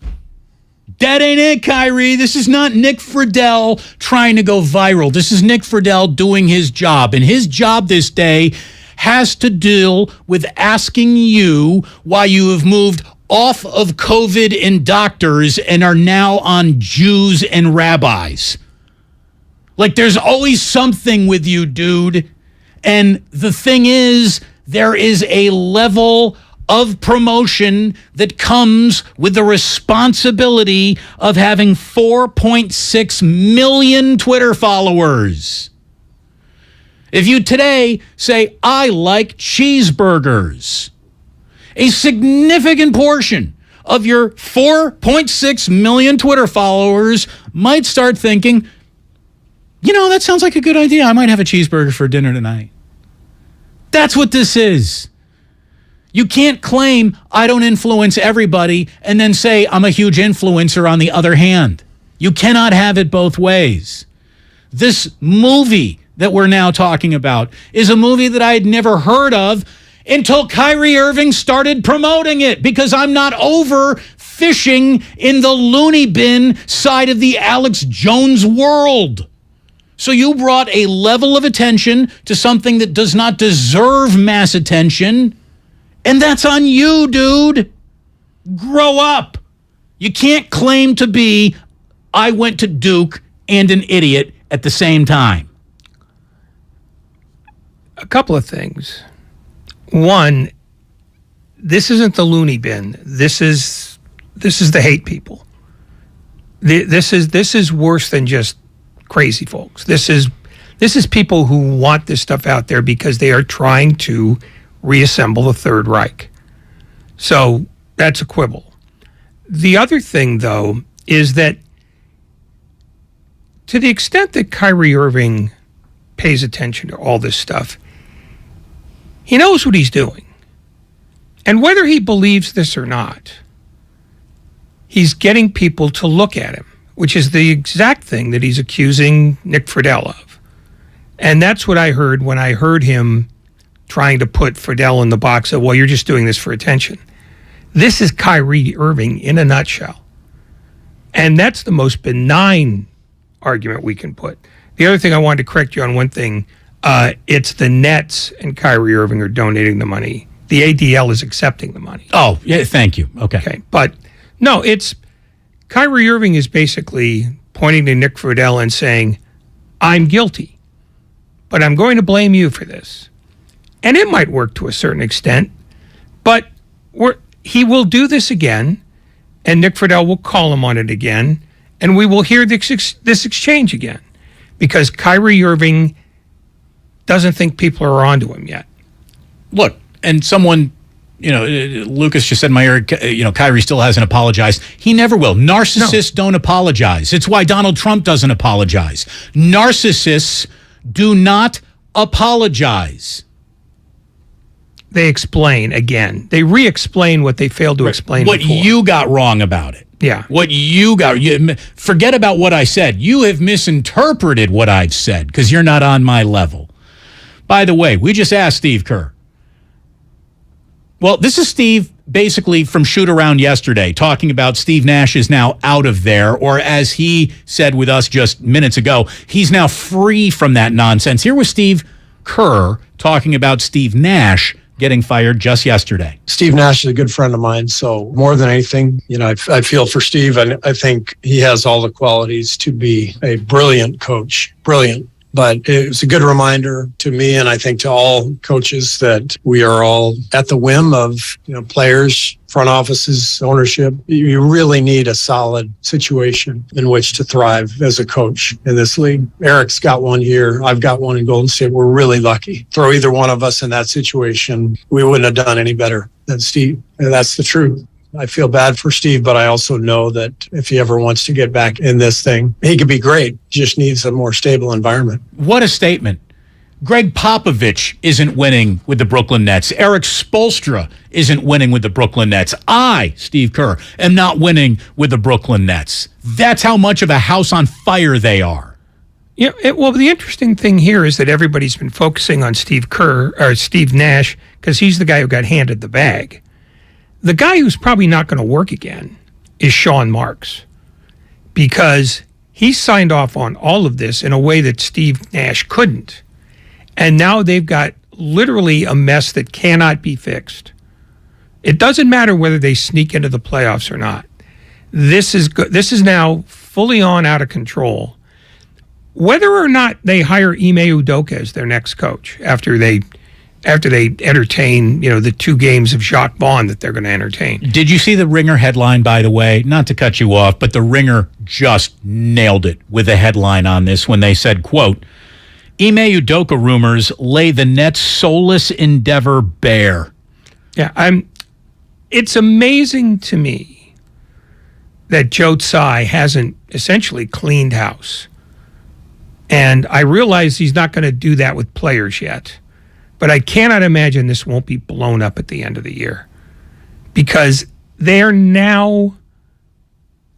That ain't it, Kyrie. This is not Nick Friedel trying to go viral. This is Nick Friedel doing his job. And his job this day has to deal with asking you why you have moved off of COVID and doctors and are now on Jews and rabbis. Like, there's always something with you, dude. And the thing is, there is a level of promotion that comes with the responsibility of having 4.6 million Twitter followers. If you today say, I like cheeseburgers, a significant portion of your 4.6 million Twitter followers might start thinking, that sounds like a good idea. I might have a cheeseburger for dinner tonight. That's what this is. You can't claim I don't influence everybody and then say I'm a huge influencer on the other hand. You cannot have it both ways. This movie that we're now talking about is a movie that I had never heard of until Kyrie Irving started promoting it, because I'm not over fishing in the loony bin side of the Alex Jones world. So you brought a level of attention to something that does not deserve mass attention. And that's on you, dude. Grow up. You can't claim to be, I went to Duke and an idiot at the same time. A couple of things. One, this isn't the loony bin. This is the hate people. This is worse than just crazy folks. This is people who want this stuff out there because they are trying to reassemble the Third Reich. So that's a quibble. The other thing, though, is that to the extent that Kyrie Irving pays attention to all this stuff, he knows what he's doing. And whether he believes this or not, he's getting people to look at him, which is the exact thing that he's accusing Nick Friedel of. And that's what I heard when I heard him trying to put Friedel in the box of, well, you're just doing this for attention. This is Kyrie Irving in a nutshell. And that's the most benign argument we can put. The other thing I wanted to correct you on one thing, it's the Nets and Kyrie Irving are donating the money. The ADL is accepting the money. Oh, yeah, thank you. Okay. But no, it's Kyrie Irving is basically pointing to Nick Friedel and saying, I'm guilty, but I'm going to blame you for this. And it might work to a certain extent, but he will do this again, and Nick Friedel will call him on it again, and we will hear this exchange again, because Kyrie Irving doesn't think people are onto him yet. Look, and someone, Lucas just said, Kyrie still hasn't apologized. He never will. Narcissists don't apologize. It's why Donald Trump doesn't apologize. Narcissists do not apologize. They explain again. They re-explain what they failed to explain what before. You got wrong about it. Yeah. What you got. Forget about what I said. You have misinterpreted what I've said because you're not on my level. By the way, we just asked Steve Kerr. Well, this is Steve basically from Shoot Around yesterday talking about Steve Nash is now out of there, or as he said with us just minutes ago, he's now free from that nonsense. Here was Steve Kerr talking about Steve Nash getting fired just yesterday. Steve Nash is a good friend of mine, so more than anything, I feel for Steve, and I think he has all the qualities to be a brilliant coach. Brilliant. But it was a good reminder to me, and I think to all coaches, that we are all at the whim of players, front offices, ownership. You really need a solid situation in which to thrive as a coach in this league. Eric's got one here. I've got one in Golden State. We're really lucky. Throw either one of us in that situation, we wouldn't have done any better than Steve. And that's the truth. I feel bad for Steve, but I also know that if he ever wants to get back in this thing, he could be great. Just needs a more stable environment. What a statement. Greg Popovich isn't winning with the Brooklyn Nets. Eric Spoelstra isn't winning with the Brooklyn Nets. I, Steve Kerr, am not winning with the Brooklyn Nets. That's how much of a house on fire they are. Well, the interesting thing here is that everybody's been focusing on Steve Nash because he's the guy who got handed the bag. The guy who's probably not going to work again is Sean Marks, because he signed off on all of this in a way that Steve Nash couldn't. And now they've got literally a mess that cannot be fixed. It doesn't matter whether they sneak into the playoffs or not. This is now fully on out of control. Whether or not they hire Ime Udoka as their next coach after they entertain, the 2 games of Jacques Vaughn that they're going to entertain. Did you see the Ringer headline, by the way? Not to cut you off, but the Ringer just nailed it with a headline on this when they said, quote, Ime Udoka rumors lay the Nets' soulless endeavor bare. Yeah, it's amazing to me that Joe Tsai hasn't essentially cleaned house. And I realize he's not going to do that with players yet. But I cannot imagine this won't be blown up at the end of the year. Because they're now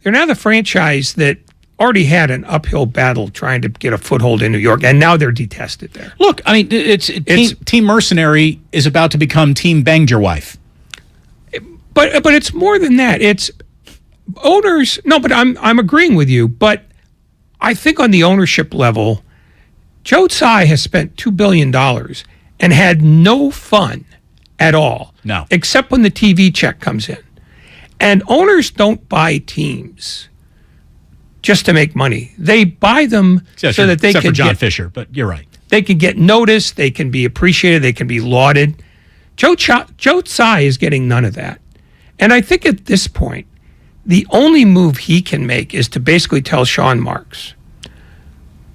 the franchise that already had an uphill battle trying to get a foothold in New York, and now they're detested there. Look, I mean, it's Team Mercenary is about to become Team Banged Your Wife. But it's more than that. It's owners. No, but I'm agreeing with you. But I think on the ownership level, Joe Tsai has spent $2 billion and had no fun at all. No. Except when the TV check comes in. And owners don't buy teams just to make money. They buy them so that they can can for John get Fisher, but you're right. They can get noticed, they can be appreciated, they can be lauded. Joe Tsai is getting none of that. And I think at this point, the only move he can make is to basically tell Sean Marks,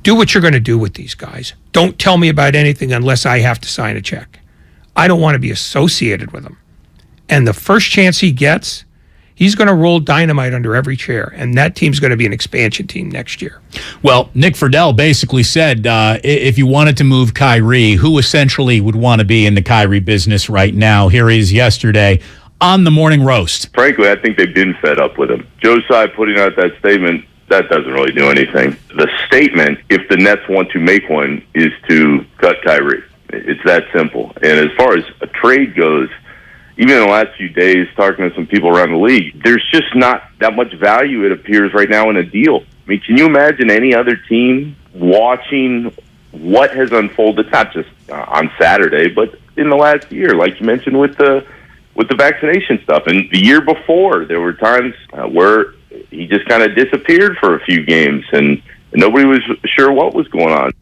do what you're going to do with these guys. Don't tell me about anything unless I have to sign a check. I don't want to be associated with them. And the first chance he gets, he's going to roll dynamite under every chair, and that team's going to be an expansion team next year. Well, Nick Friedel basically said if you wanted to move Kyrie, who essentially would want to be in the Kyrie business right now? Here he is yesterday on the Morning Roast. Frankly, I think they've been fed up with him. Joe Tsai putting out that statement, that doesn't really do anything. The statement, if the Nets want to make one, is to cut Kyrie. It's that simple. And as far as a trade goes, even in the last few days, talking to some people around the league, there's just not that much value, it appears, right now in a deal. I mean, can you imagine any other team watching what has unfolded, not just on Saturday, but in the last year, like you mentioned with the vaccination stuff? And the year before, there were times where he just kind of disappeared for a few games, and nobody was sure what was going on.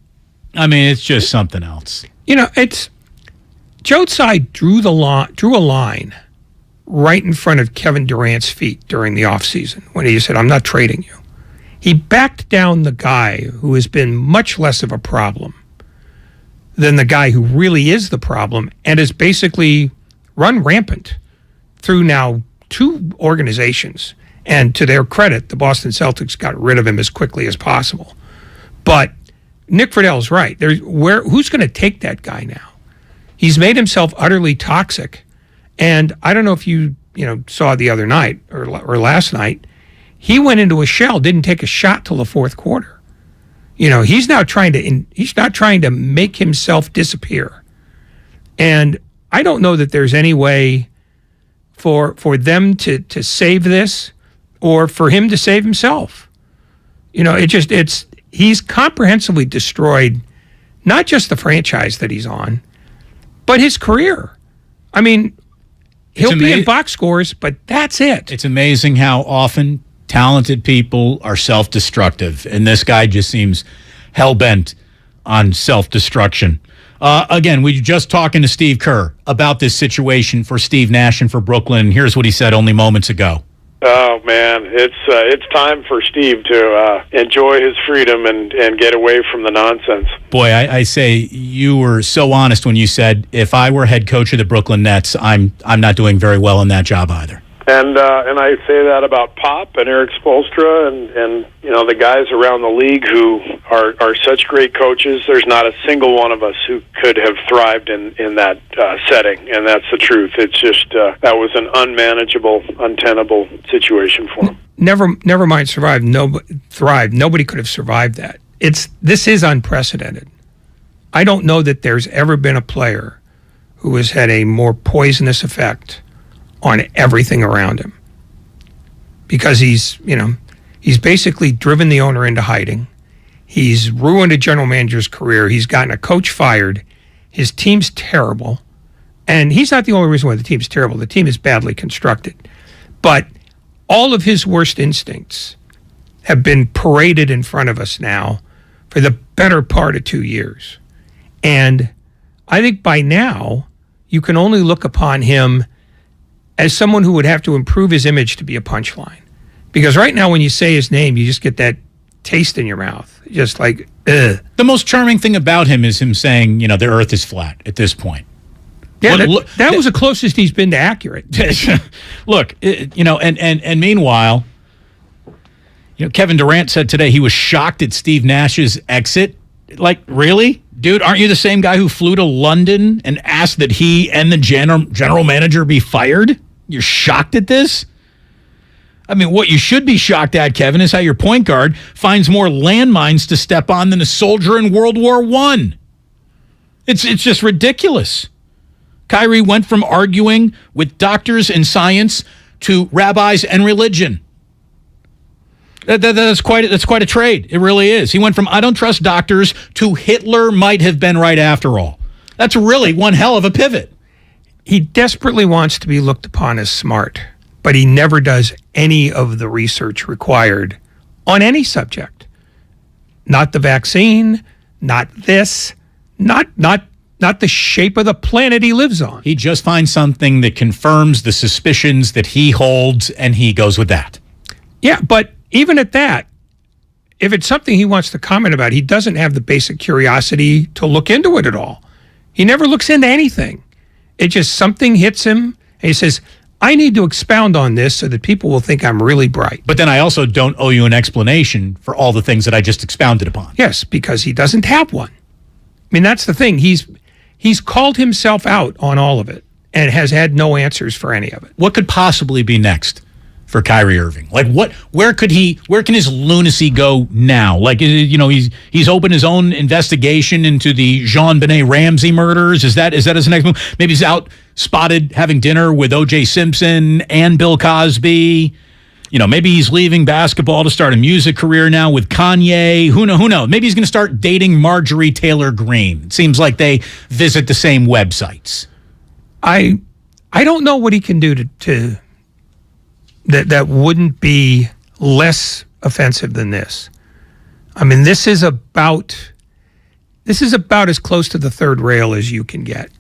I mean, it's just something else. It's Joe Tsai drew a line right in front of Kevin Durant's feet during the offseason when he said, I'm not trading you. He backed down the guy who has been much less of a problem than the guy who really is the problem and has basically run rampant through now 2 organizations. And to their credit, the Boston Celtics got rid of him as quickly as possible. But Nick Friedel's right. Who's going to take that guy now? He's made himself utterly toxic. And I don't know if you saw the other night or last night, he went into a shell, didn't take a shot till the fourth quarter. He's not trying to make himself disappear. And I don't know that there's any way for them to save this or for him to save himself. He's comprehensively destroyed not just the franchise that he's on, but his career. I mean, he'll be in box scores, but that's it. It's amazing how often talented people are self-destructive, and this guy just seems hell-bent on self-destruction. Again, we were just talking to Steve Kerr about this situation for Steve Nash and for Brooklyn. Here's what he said only moments ago. Oh, man, it's time for Steve to enjoy his freedom and get away from the nonsense. Boy, I say you were so honest when you said, if I were head coach of the Brooklyn Nets, I'm not doing very well in that job either. And I say that about Pop and Eric Spoelstra and the guys around the league who are such great coaches. There's not a single one of us who could have thrived in that setting, and that's the truth. It's just that was an unmanageable, untenable situation for him. Never mind survive. Thrive. Nobody could have survived that. This is unprecedented. I don't know that there's ever been a player who has had a more poisonous effect on everything around him, because he's basically driven the owner into hiding. He's ruined a general manager's career. He's gotten a coach fired, His team's terrible. And he's not the only reason why the team's terrible. The team is badly constructed. But all of his worst instincts have been paraded in front of us now for the better part of 2 years. And I think by now, you can only look upon him as someone who would have to improve his image to be a punchline. Because right now, when you say his name, you just get that taste in your mouth. Just like, ugh. The most charming thing about him is him saying, the earth is flat at this point. Yeah, that was the closest he's been to accurate. Look, and meanwhile, Kevin Durant said today he was shocked at Steve Nash's exit. Like, really? Dude, aren't you the same guy who flew to London and asked that he and the general manager be fired? You're shocked at this? I mean, what you should be shocked at, Kevin, is how your point guard finds more landmines to step on than a soldier in World War I. It's just ridiculous. Kyrie went from arguing with doctors and science to rabbis and religion. That's quite a trade. It really is. He went from I don't trust doctors to Hitler might have been right after all. That's really one hell of a pivot. He desperately wants to be looked upon as smart, but he never does any of the research required on any subject. Not the vaccine, not this, not the shape of the planet he lives on. He just finds something that confirms the suspicions that he holds, and he goes with that. Yeah, but even at that, if it's something he wants to comment about, he doesn't have the basic curiosity to look into it at all. He never looks into anything. It just something hits him, and he says, I need to expound on this so that people will think I'm really bright. But then I also don't owe you an explanation for all the things that I just expounded upon. Yes, because he doesn't have one. I mean, that's the thing. He's called himself out on all of it and has had no answers for any of it. What could possibly be next for Kyrie Irving? Like where can his lunacy go now? Like, he's opened his own investigation into the Jean-Benet Ramsey murders. Is that his next move? Maybe he's out spotted having dinner with O.J. Simpson and Bill Cosby. Maybe he's leaving basketball to start a music career now with Kanye. Who knows? Maybe he's going to start dating Marjorie Taylor Greene. It seems like they visit the same websites. I don't know what he can do to that wouldn't be less offensive than this. I mean, this is about as close to the third rail as you can get.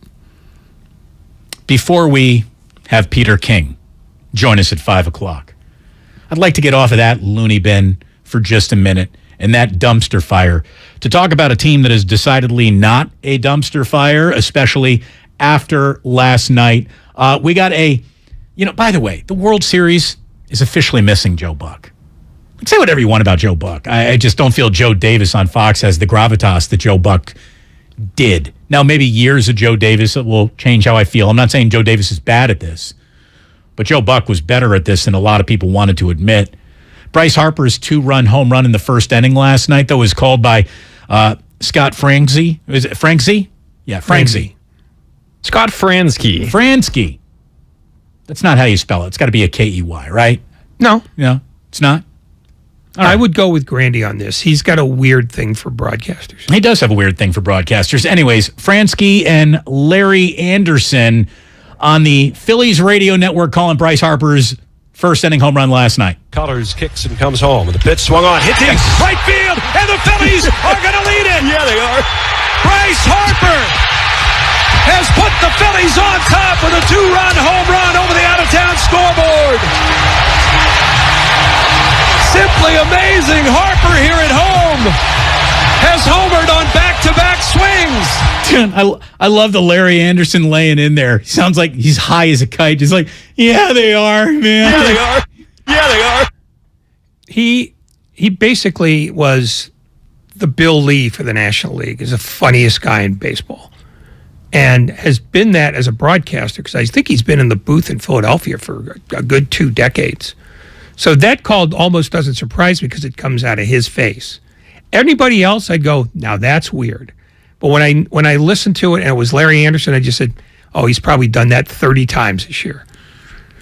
Before we have Peter King join us at 5 o'clock, I'd like to get off of that loony bin for just a minute and that dumpster fire to talk about a team that is decidedly not a dumpster fire, especially after last night. We got by the way, the World Series is officially missing Joe Buck. Say whatever you want about Joe Buck. I just don't feel Joe Davis on Fox has the gravitas that Joe Buck did. Now, maybe years of Joe Davis will change how I feel. I'm not saying Joe Davis is bad at this, but Joe Buck was better at this than a lot of people wanted to admit. Bryce Harper's 2-run home run in the first inning last night, though, was called by Scott Franzke. Is it Franzke? Yeah, Franzke. Scott Franzke. Franzke. That's not how you spell it. It's got to be a K-E-Y, right? No. No, it's not? Right. I would go with Grandy on this. He's got a weird thing for broadcasters. He does have a weird thing for broadcasters. Anyways, Franzke and Larry Anderson on the Phillies radio network calling Bryce Harper's first inning home run last night. Colors kicks and comes home. And the pitch swung on, hit deep, right field, and the Phillies are going to lead it. Yeah, they are. Bryce Harper has put the Phillies on top with a 2-run home run over the out-of-town scoreboard. Simply amazing. Harper here at home has homered on back-to-back swings. Dude, I love the Larry Anderson laying in there. He sounds like he's high as a kite. He's like, yeah, they are, man. Yeah, they are. Yeah, they are. He basically was the Bill Lee for the National League. He's the funniest guy in baseball. And has been that as a broadcaster, because I think he's been in the booth in Philadelphia for a good 2 decades. So that call almost doesn't surprise me because it comes out of his face. Anybody else, I'd go, now that's weird. But when I listened to it and it was Larry Anderson, I just said, oh, he's probably done that 30 times this year.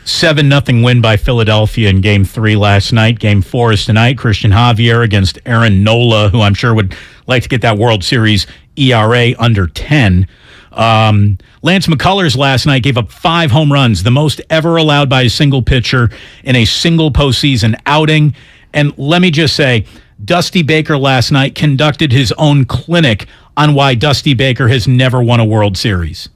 7-0 win by Philadelphia in Game 3 last night. Game 4 is tonight. Christian Javier against Aaron Nola, who I'm sure would like to get that World Series ERA under 10. Lance McCullers last night gave up 5 home runs, the most ever allowed by a single pitcher in a single postseason outing. And let me just say, Dusty Baker last night conducted his own clinic on why Dusty Baker has never won a World Series.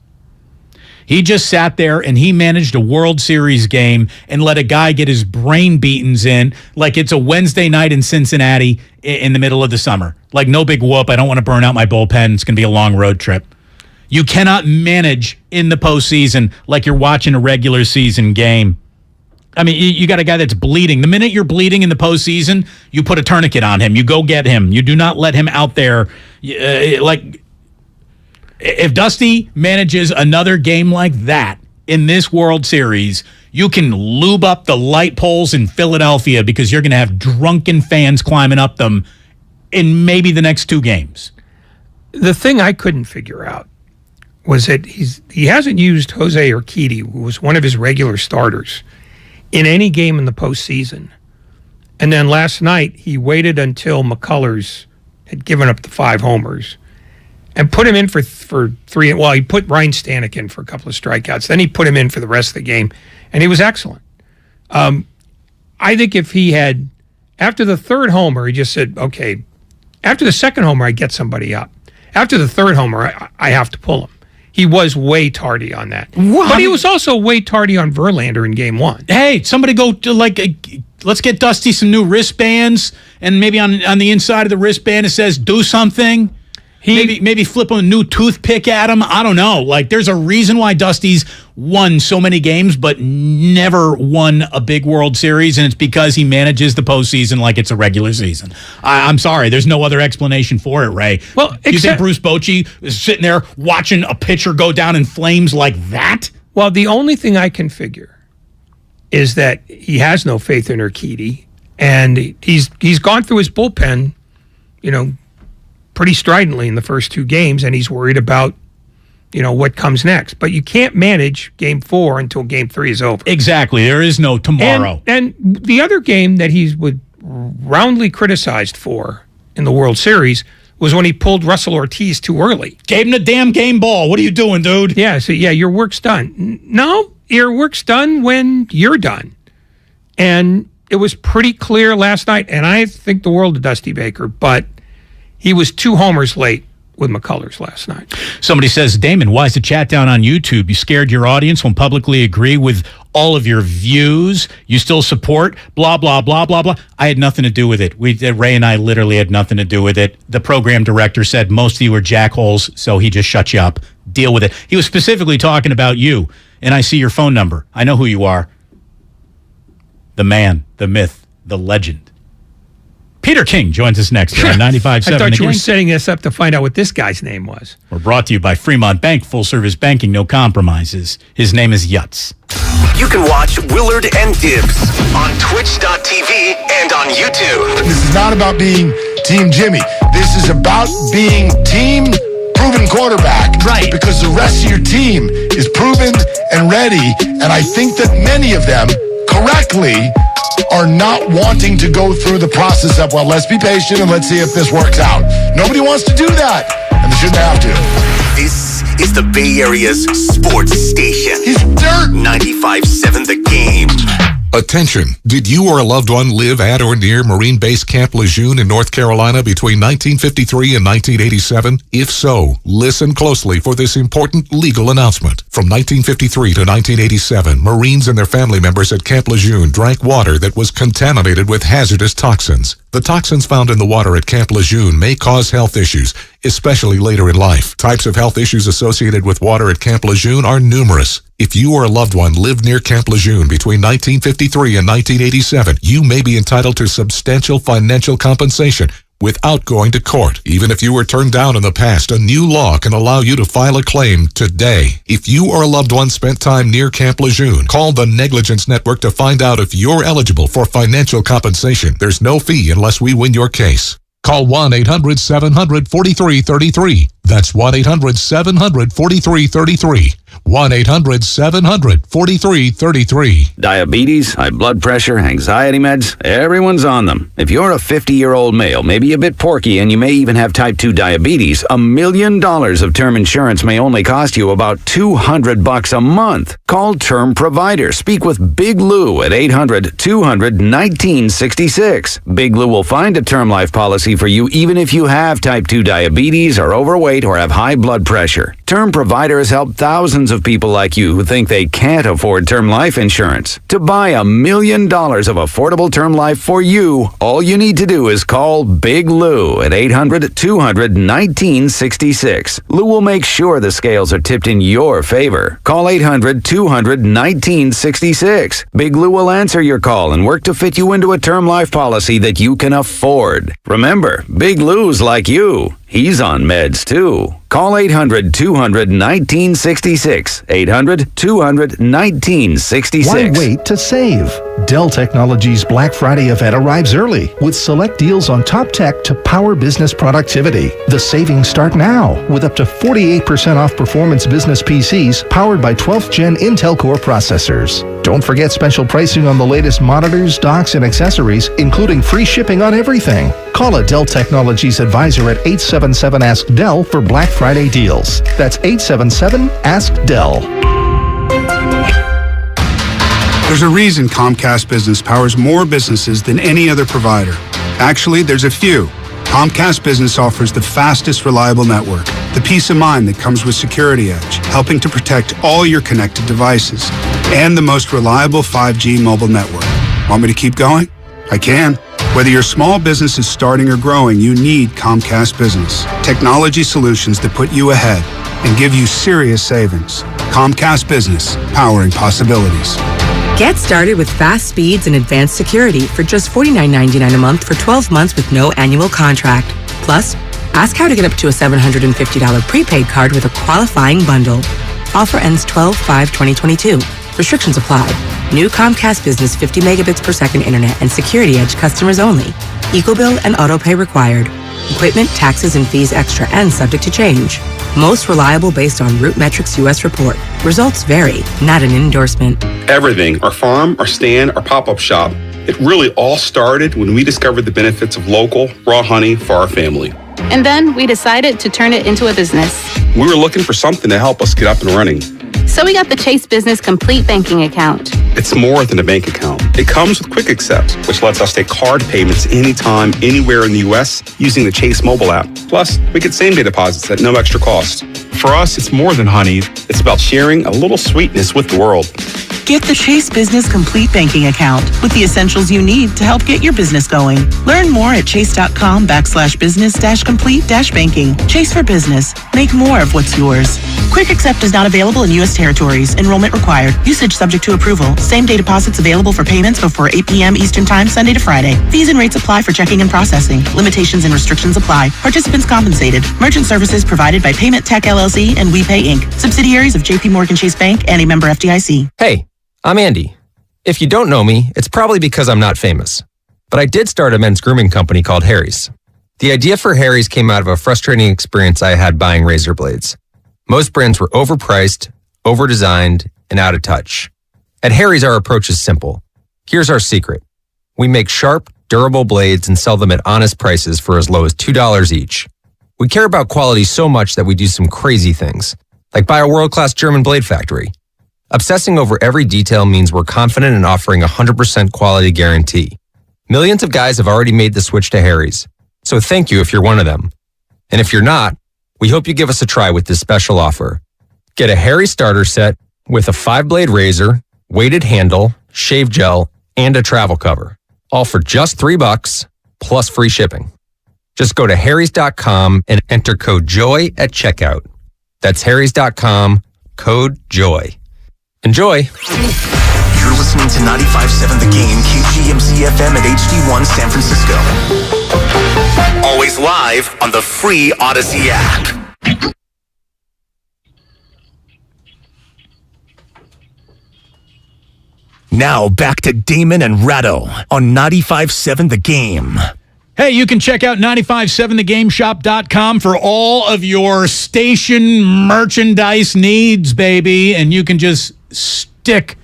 He just sat there and he managed a World Series game and let a guy get his brain beatings in like it's a Wednesday night in Cincinnati in the middle of the summer. Like, no big whoop. I don't want to burn out my bullpen. It's going to be a long road trip. You cannot manage in the postseason like you're watching a regular season game. I mean, you got a guy that's bleeding. The minute you're bleeding in the postseason, you put a tourniquet on him. You go get him. You do not let him out there like... If Dusty manages another game like that in this World Series, you can lube up the light poles in Philadelphia because you're going to have drunken fans climbing up them in maybe the next 2 games. The thing I couldn't figure out was that he hasn't used Jose Urquidy, who was one of his regular starters, in any game in the postseason. And then last night, he waited until McCullers had given up the 5 homers and put him in for 3. Well, he put Ryan Stanek in for a couple of strikeouts. Then he put him in for the rest of the game, and he was excellent. I think if he had, after the 3rd homer, he just said, okay, after the 2nd homer, I get somebody up. After the 3rd homer, I have to pull him. He was way tardy on that. What? But he was also way tardy on Verlander in game 1. Hey, somebody go to let's get Dusty some new wristbands, and maybe on the inside of the wristband it says do something. Maybe flip a new toothpick at him. I don't know. Like, there's a reason why Dusty's won so many games but never won a big World Series, and it's because he manages the postseason like it's a regular season. I'm sorry. There's no other explanation for it, Ray. Well, you think Bruce Bochy is sitting there watching a pitcher go down in flames like that? Well, the only thing I can figure is that he has no faith in Urquidy, and he's gone through his bullpen, pretty stridently in the first 2 games, and he's worried about, what comes next. But you can't manage game 4 until game 3 is over. Exactly. There is no tomorrow. And the other game that he's roundly criticized for in the World Series was when he pulled Russell Ortiz too early. Gave him the damn game ball. What are you doing, dude? Yeah, so your work's done. No, your work's done when you're done. And it was pretty clear last night, and I think the world of Dusty Baker, but he was 2 homers late with McCullers last night. Somebody says, Damon, why is the chat down on YouTube? You scared your audience, won't publicly agree with all of your views. You still support blah, blah, blah, blah, blah. I had nothing to do with it. Ray and I literally had nothing to do with it. The program director said most of you are jackholes, so he just shut you up. Deal with it. He was specifically talking about you, and I see your phone number. I know who you are. The man, the myth, the legend. Peter King joins us next on 95.7. I thought you were setting us up to find out what this guy's name was. We're brought to you by Fremont Bank, full-service banking, no compromises. His name is Yutz. You can watch Willard and Dibs on Twitch.tv and on YouTube. This is not about being Team Jimmy. This is about being Team Proven Quarterback. Right. Because the rest of your team is proven and ready, and I think that many of them, correctly, are not wanting to go through the process of, well, let's be patient and let's see if this works out. Nobody wants to do that, and they shouldn't have to. This is the Bay Area's sports station. He's dirt. 95.7 The Game. Attention! Did you or a loved one live at or near Marine Base Camp Lejeune in North Carolina between 1953 and 1987? If so, listen closely for this important legal announcement. From 1953 to 1987, Marines and their family members at Camp Lejeune drank water that was contaminated with hazardous toxins. The toxins found in the water at Camp Lejeune may cause health issues, especially later in life. Types of health issues associated with water at Camp Lejeune are numerous. If you or a loved one lived near Camp Lejeune between 1953 and 1987, you may be entitled to substantial financial compensation without going to court. Even if you were turned down in the past, a new law can allow you to file a claim today. If you or a loved one spent time near Camp Lejeune, call the Negligence Network to find out if you're eligible for financial compensation. There's no fee unless we win your case. Call 1-800-700-4333. That's 1-800-700-4333. 1-800-700-4333. Diabetes, high blood pressure, anxiety meds, everyone's on them. If you're a 50-year-old male, maybe a bit porky, and you may even have type 2 diabetes, $1 million of term insurance may only cost you about $200 a month. Call Term Provider. Speak with Big Lou at 800-200-1966. Big Lou will find a term life policy for you even if you have type 2 diabetes, are overweight, or have high blood pressure. Term Provider has helped thousands of people like you who think they can't afford term life insurance. To buy $1 million of affordable term life for you, all you need to do is call Big Lou at 800-200-1966. Lou will make sure the scales are tipped in your favor. Call 800-200-1966. Big Lou will answer your call and work to fit you into a term life policy that you can afford. Remember, Big Lou's like you. He's on meds too. Call 800-200-1966. 800-200-1966. Why wait to save? Dell Technologies Black Friday event arrives early with select deals on top tech to power business productivity. The savings start now with up to 48% off performance business PCs powered by 12th Gen Intel Core processors. Don't forget special pricing on the latest monitors, docks, and accessories, including free shipping on everything. Call a Dell Technologies advisor at 877-ASK-DELL for Black Friday deals. That's 877-ASK-DELL. There's a reason Comcast Business powers more businesses than any other provider. Actually, there's a few. Comcast Business offers the fastest, reliable network, the peace of mind that comes with Security Edge, helping to protect all your connected devices, and the most reliable 5G mobile network. Want me to keep going? I can. Whether your small business is starting or growing, you need Comcast Business. Technology solutions that put you ahead and give you serious savings. Comcast Business, powering possibilities. Get started with fast speeds and advanced security for just $49.99 a month for 12 months with no annual contract. Plus, ask how to get up to a $750 prepaid card with a qualifying bundle. Offer ends 12/5/2022. Restrictions apply. New Comcast Business 50 megabits per second internet and Security Edge customers only. EcoBill and autopay required. Equipment, taxes, and fees extra and subject to change. Most reliable based on RootMetrics US report. Results vary, not an endorsement. Everything, our farm, our stand, our pop-up shop, it really all started when we discovered the benefits of local, raw honey for our family. And then we decided to turn it into a business. We were looking for something to help us get up and running. So we got the Chase Business Complete Banking Account. It's more than a bank account. It comes with Quick Accept, which lets us take card payments anytime, anywhere in the U.S. using the Chase mobile app. Plus, we get same-day deposits at no extra cost. For us, it's more than honey. It's about sharing a little sweetness with the world. Get the Chase Business Complete Banking Account with the essentials you need to help get your business going. Learn more at chase.com/business-complete-banking. Chase for business. Make more of what's yours. Quick Accept is not available in U.S. territories. Enrollment required. Usage subject to approval. Same-day deposits available for payments before 8 p.m. Eastern Time, Sunday to Friday. Fees and rates apply for checking and processing. Limitations and restrictions apply. Participants compensated. Merchant services provided by Payment Tech LLC and WePay Inc. Subsidiaries of J.P. Morgan Chase Bank and a member FDIC. Hey, I'm Andy. If you don't know me, it's probably because I'm not famous. But I did start a men's grooming company called Harry's. The idea for Harry's came out of a frustrating experience I had buying razor blades. Most brands were overpriced, overdesigned, and out of touch. At Harry's, our approach is simple. Here's our secret. We make sharp, durable blades and sell them at honest prices for as low as $2 each. We care about quality so much that we do some crazy things, like buy a world-class German blade factory. Obsessing over every detail means we're confident in offering a 100% quality guarantee. Millions of guys have already made the switch to Harry's, so thank you if you're one of them. And if you're not, we hope you give us a try with this special offer. Get a Harry starter set with a 5-blade razor, weighted handle, shave gel, and a travel cover. All for just $3 plus free shipping. Just go to harrys.com and enter code JOY at checkout. That's harrys.com, code JOY. Enjoy. You're listening to 95.7 The Game, KGMZ FM at HD1 San Francisco. Always live on the free Odyssey app. Now back to Damon and Ratto on 95.7 The Game. Hey, you can check out 957thegameshop.com for all of your station merchandise needs, baby. And you can just stick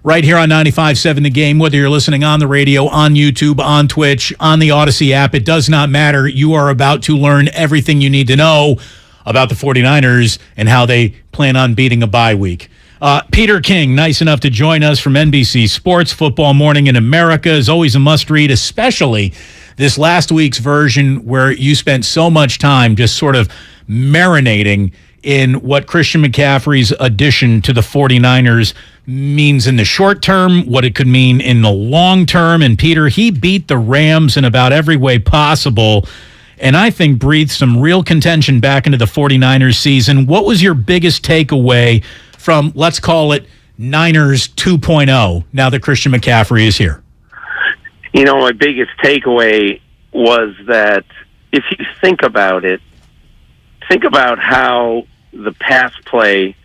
right here on 95.7 The Game, whether you're listening on the radio, on YouTube, on Twitch, on the Odyssey app. It does not matter. You are about to learn everything you need to know about the 49ers and how they plan on beating a bye week. Peter King, nice enough to join us from NBC Sports. Football Morning in America is always a must-read, especially this last week's version where you spent so much time just sort of marinating in what Christian McCaffrey's addition to the 49ers means in the short term, what it could mean in the long term. And Peter, he beat the Rams in about every way possible, and I think breathed some real contention back into the 49ers season. What was your biggest takeaway from, let's call it, Niners 2.0, now that Christian McCaffrey is here? You know, my biggest takeaway was that if you think about it, think about how the pass play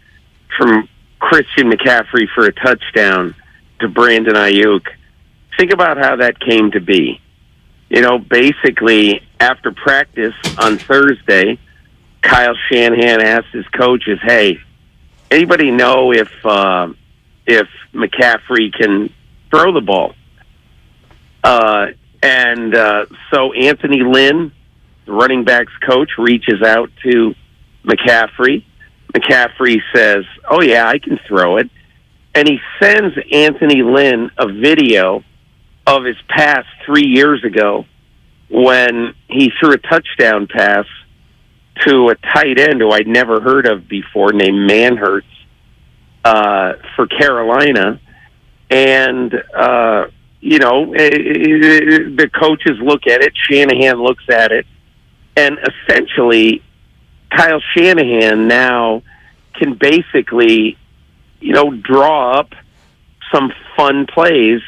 from Christian McCaffrey for a touchdown to Brandon Ayuk, think about how that came to be. You know, basically, after practice on Thursday, Kyle Shanahan asked his coaches, hey, anybody know if McCaffrey can throw the ball? So Anthony Lynn, the running backs coach, reaches out to McCaffrey. McCaffrey says, oh, yeah, I can throw it. And he sends Anthony Lynn a video of his pass 3 years ago when he threw a touchdown pass to a tight end who I'd never heard of before named Manhurts for Carolina. And, the coaches look at it, Shanahan looks at it, and essentially Kyle Shanahan now can basically, draw up some fun plays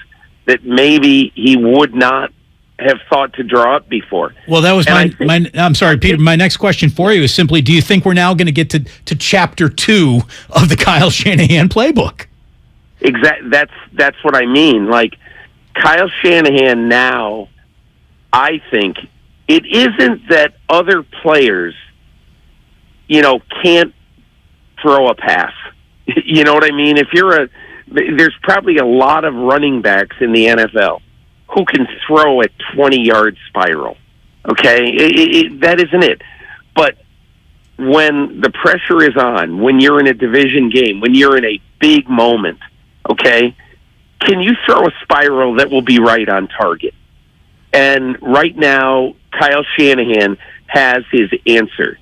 that maybe he would not have thought to draw up before. Well, that was I'm sorry, Peter. My next question for you is simply, do you think we're now going to get to chapter 2 of the Kyle Shanahan playbook? That's what I mean. Like, Kyle Shanahan now, I think, it isn't that other players, can't throw a pass. You know what I mean? There's probably a lot of running backs in the NFL who can throw a 20-yard spiral. Okay? That isn't it. But when the pressure is on, when you're in a division game, when you're in a big moment, okay, can you throw a spiral that will be right on target? And right now, Kyle Shanahan has his answer.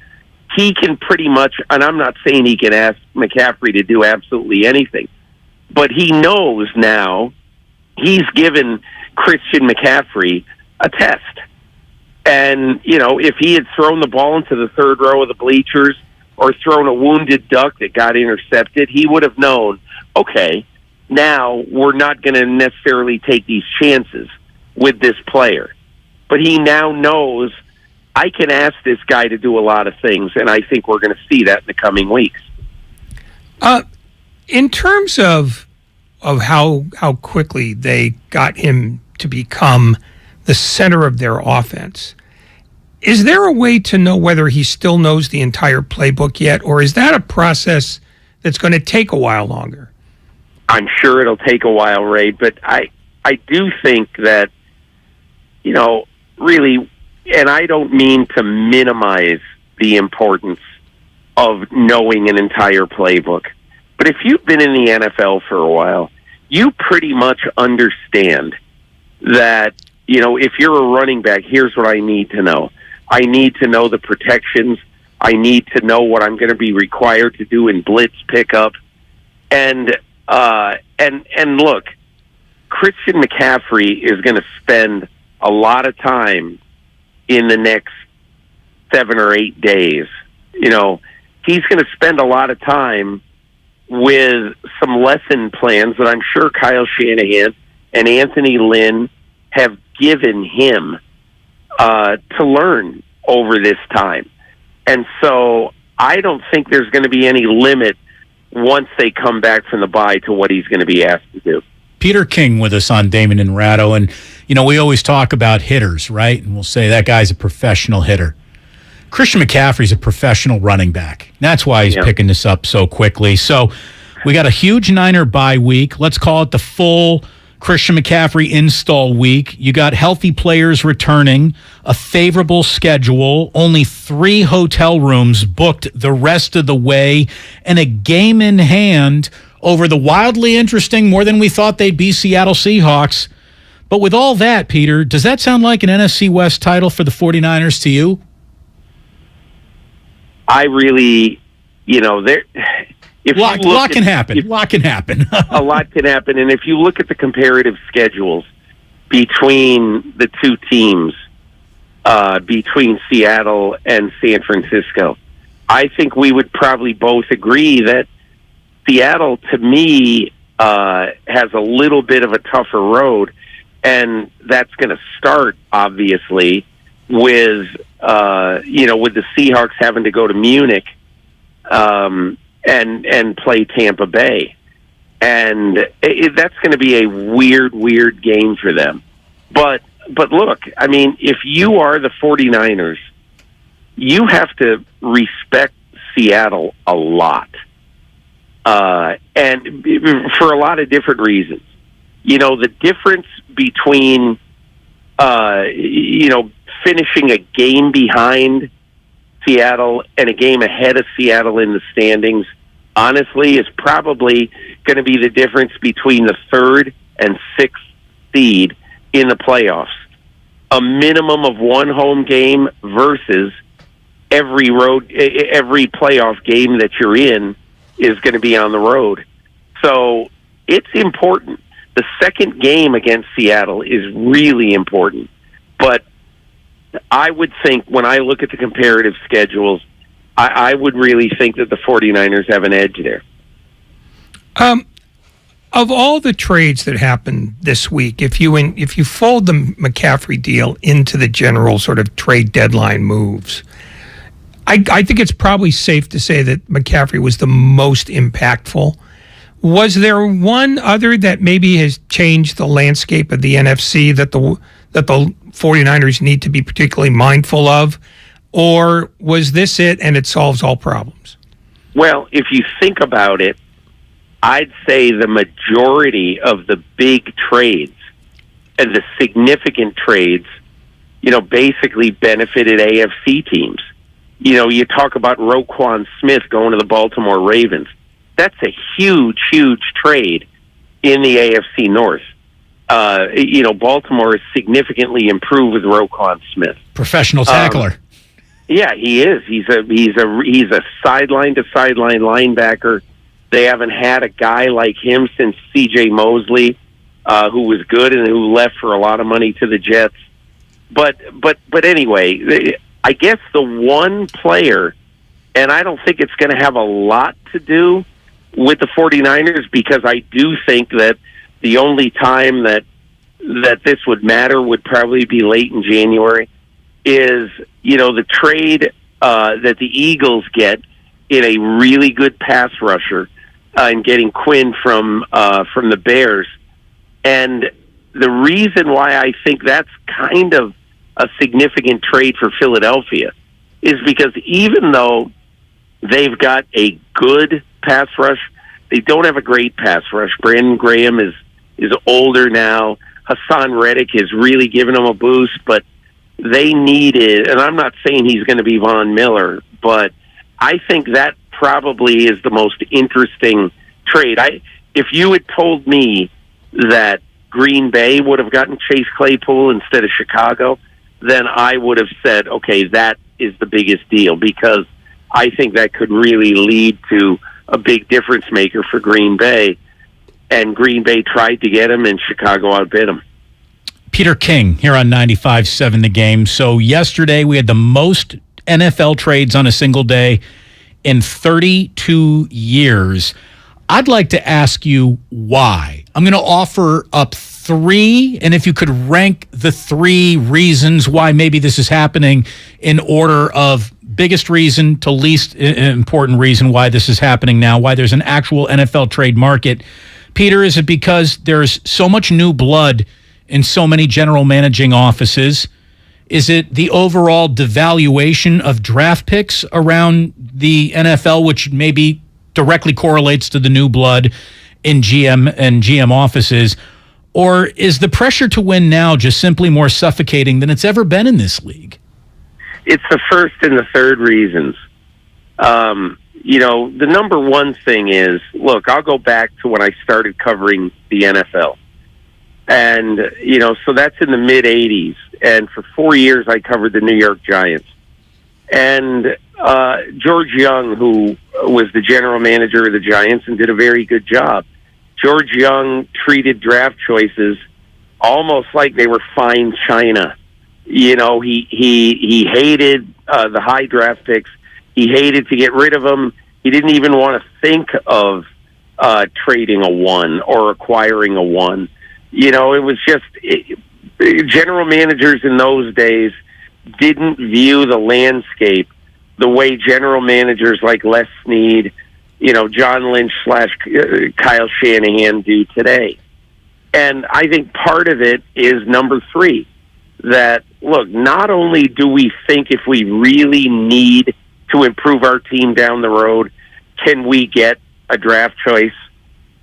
He can pretty much, and I'm not saying he can ask McCaffrey to do absolutely anything, but he knows now he's given Christian McCaffrey a test. And, if he had thrown the ball into the third row of the bleachers or thrown a wounded duck that got intercepted, he would have known, okay, now we're not going to necessarily take these chances with this player. But he now knows I can ask this guy to do a lot of things, and I think we're going to see that in the coming weeks. In terms of how quickly they got him to become the center of their offense, is there a way to know whether he still knows the entire playbook yet, or is that a process that's going to take a while longer? I'm sure it'll take a while, Ray, but I do think that, really, and I don't mean to minimize the importance of knowing an entire playbook, but if you've been in the NFL for a while, you pretty much understand that, if you're a running back, here's what I need to know. I need to know the protections. I need to know what I'm going to be required to do in blitz pickup. And look, Christian McCaffrey is going to spend a lot of time in the next 7 or 8 days. He's going to spend a lot of time with some lesson plans that I'm sure Kyle Shanahan and Anthony Lynn have given him to learn over this time. And so I don't think there's going to be any limit once they come back from the bye to what he's going to be asked to do. Peter King with us on Damon and Ratto. And, we always talk about hitters, right? And we'll say that guy's a professional hitter. Christian McCaffrey's a professional running back. That's why he's picking this up so quickly. So we got a huge Niner bye week. Let's call it the full Christian McCaffrey install week. You got healthy players returning, a favorable schedule, only 3 hotel rooms booked the rest of the way, and a game in hand over the wildly interesting, more than we thought they'd be, Seattle Seahawks. But with all that, Peter, does that sound like an NFC West title for the 49ers to you? I really, there. If a lot can happen. A lot can happen. A lot can happen. And if you look at the comparative schedules between the two teams, between Seattle and San Francisco, I think we would probably both agree that Seattle, to me, has a little bit of a tougher road. And that's going to start, obviously, with the Seahawks having to go to Munich and play Tampa Bay. And that's going to be a weird game for them. But look, I mean, if you are the 49ers, you have to respect Seattle a lot. And for a lot of different reasons. The difference between, finishing a game behind Seattle and a game ahead of Seattle in the standings, honestly, is probably going to be the difference between the 3rd and 6th seed in the playoffs. A minimum of 1 home game versus every playoff game that you're in is going to be on the road. So it's important. The second game against Seattle is really important. But I would think, when I look at the comparative schedules, I would really think that the 49ers have an edge there. Of all the trades that happened this week, if you fold the McCaffrey deal into the general sort of trade deadline moves, I think it's probably safe to say that McCaffrey was the most impactful. Was there one other that maybe has changed the landscape of the NFC that the 49ers need to be particularly mindful of? Or was this it and it solves all problems? Well, if you think about it, I'd say the majority of the big trades and the significant trades, basically benefited AFC teams. You talk about Roquan Smith going to the Baltimore Ravens. That's a huge trade in the AFC North. Baltimore is significantly improved with Roquan Smith. Professional tackler. Yeah, he is. He's a sideline to sideline linebacker. They haven't had a guy like him since C.J. Mosley, who was good and who left for a lot of money to the Jets. But anyway, I guess the one player, and I don't think it's going to have a lot to do with the 49ers, because I do think that the only time that this would matter would probably be late in January, is, the trade that the Eagles get in a really good pass rusher and getting Quinn from the Bears. And the reason why I think that's kind of a significant trade for Philadelphia is because even though they've got a good pass rush, they don't have a great pass rush. Brandon Graham is older now. Hassan Reddick is really giving them a boost, but they needed, and I'm not saying he's going to be Von Miller, but I think that probably is the most interesting trade. If you had told me that Green Bay would have gotten Chase Claypool instead of Chicago, then I would have said, okay, that is the biggest deal, because I think that could really lead to a big difference maker for Green Bay. And Green Bay tried to get him, and Chicago outbid him. Peter King here on 95.7 The Game. So yesterday we had the most NFL trades on a single day in 32 years. I'd like to ask you why. I'm going to offer up 3, and if you could rank the 3 reasons why maybe this is happening in order of biggest reason to least important reason why this is happening now, why there's an actual NFL trade market. Peter, is it because there's so much new blood in so many general managing offices? Is it the overall devaluation of draft picks around the NFL, which maybe directly correlates to the new blood in GM and GM offices? Or is the pressure to win now just simply more suffocating than it's ever been in this league? It's the first and the third reasons. The number one thing is, look, I'll go back to when I started covering the NFL. And, so that's in the mid-'80s. And for 4 years, I covered the New York Giants. And George Young, who was the general manager of the Giants and did a very good job, George Young treated draft choices almost like they were fine china. He hated the high draft picks. He hated to get rid of them. He didn't even want to think of trading a one or acquiring a one. It was just general managers in those days didn't view the landscape the way general managers like Les Snead, John Lynch / Kyle Shanahan do today. And I think part of it is number three, that, look, not only do we think if we really need to improve our team down the road, can we get a draft choice?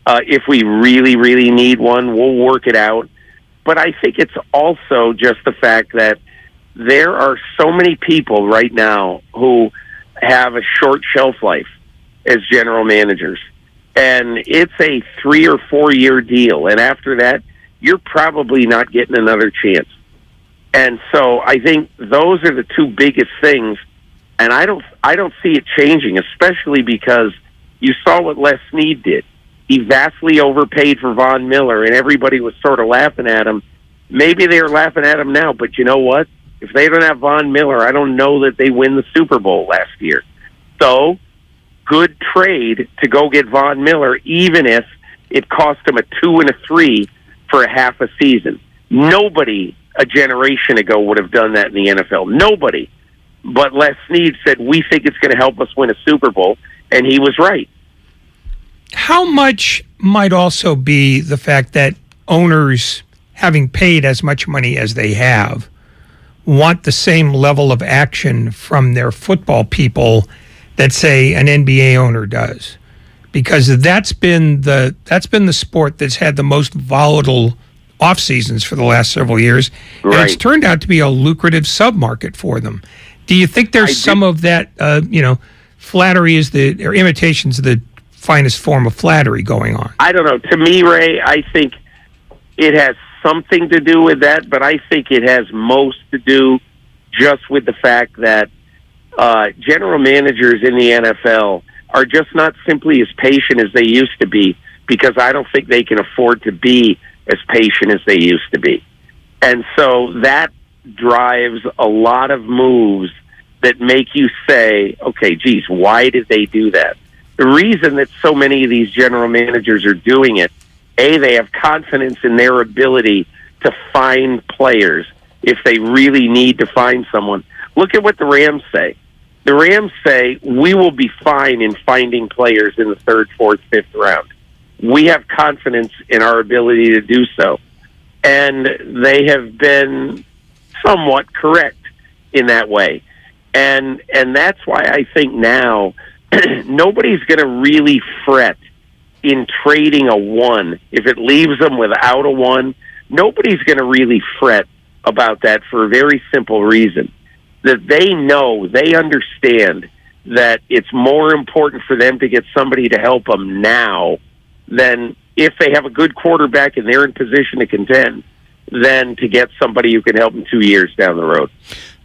If we really, really need one, we'll work it out. But I think it's also just the fact that there are so many people right now who have a short shelf life as general managers. And it's a 3 or 4 year deal. And after that, you're probably not getting another chance. And so I think those are the two biggest things. And I don't see it changing, especially because you saw what Les Snead did. He vastly overpaid for Von Miller, and everybody was sort of laughing at him. Maybe they're laughing at him now, but you know what? If they don't have Von Miller, I don't know that they win the Super Bowl last year. So, good trade to go get Von Miller, even if it cost him a 2 and a 3 for a half a season. Nobody a generation ago would have done that in the NFL. Nobody. But Les Snead said, we think it's going to help us win a Super Bowl, and he was right. How much might also be the fact that owners, having paid as much money as they have, want the same level of action from their football people that, say, an NBA owner does? Because that's been the sport that's had the most volatile off seasons for the last several years. Right. And it's turned out to be a lucrative submarket for them. Do you think there's some of that, flattery or imitation's the finest form of flattery going on? I don't know. To me, Ray, I think it has something to do with that, but I think it has most to do just with the fact that general managers in the NFL are just not simply as patient as they used to be, because I don't think they can afford to be as patient as they used to be. And so that drives a lot of moves that make you say, okay, geez, why did they do that? The reason that so many of these general managers are doing it, A, they have confidence in their ability to find players if they really need to find someone. Look at what the Rams say. The Rams say, we will be fine in finding players in the 3rd, 4th, 5th round. We have confidence in our ability to do so. And they have been somewhat correct in that way. And that's why I think now nobody's going to really fret in trading a one. If it leaves them without a one, nobody's going to really fret about that for a very simple reason. That they understand that it's more important for them to get somebody to help them now than if they have a good quarterback and they're in position to contend, than to get somebody who can help them 2 years down the road.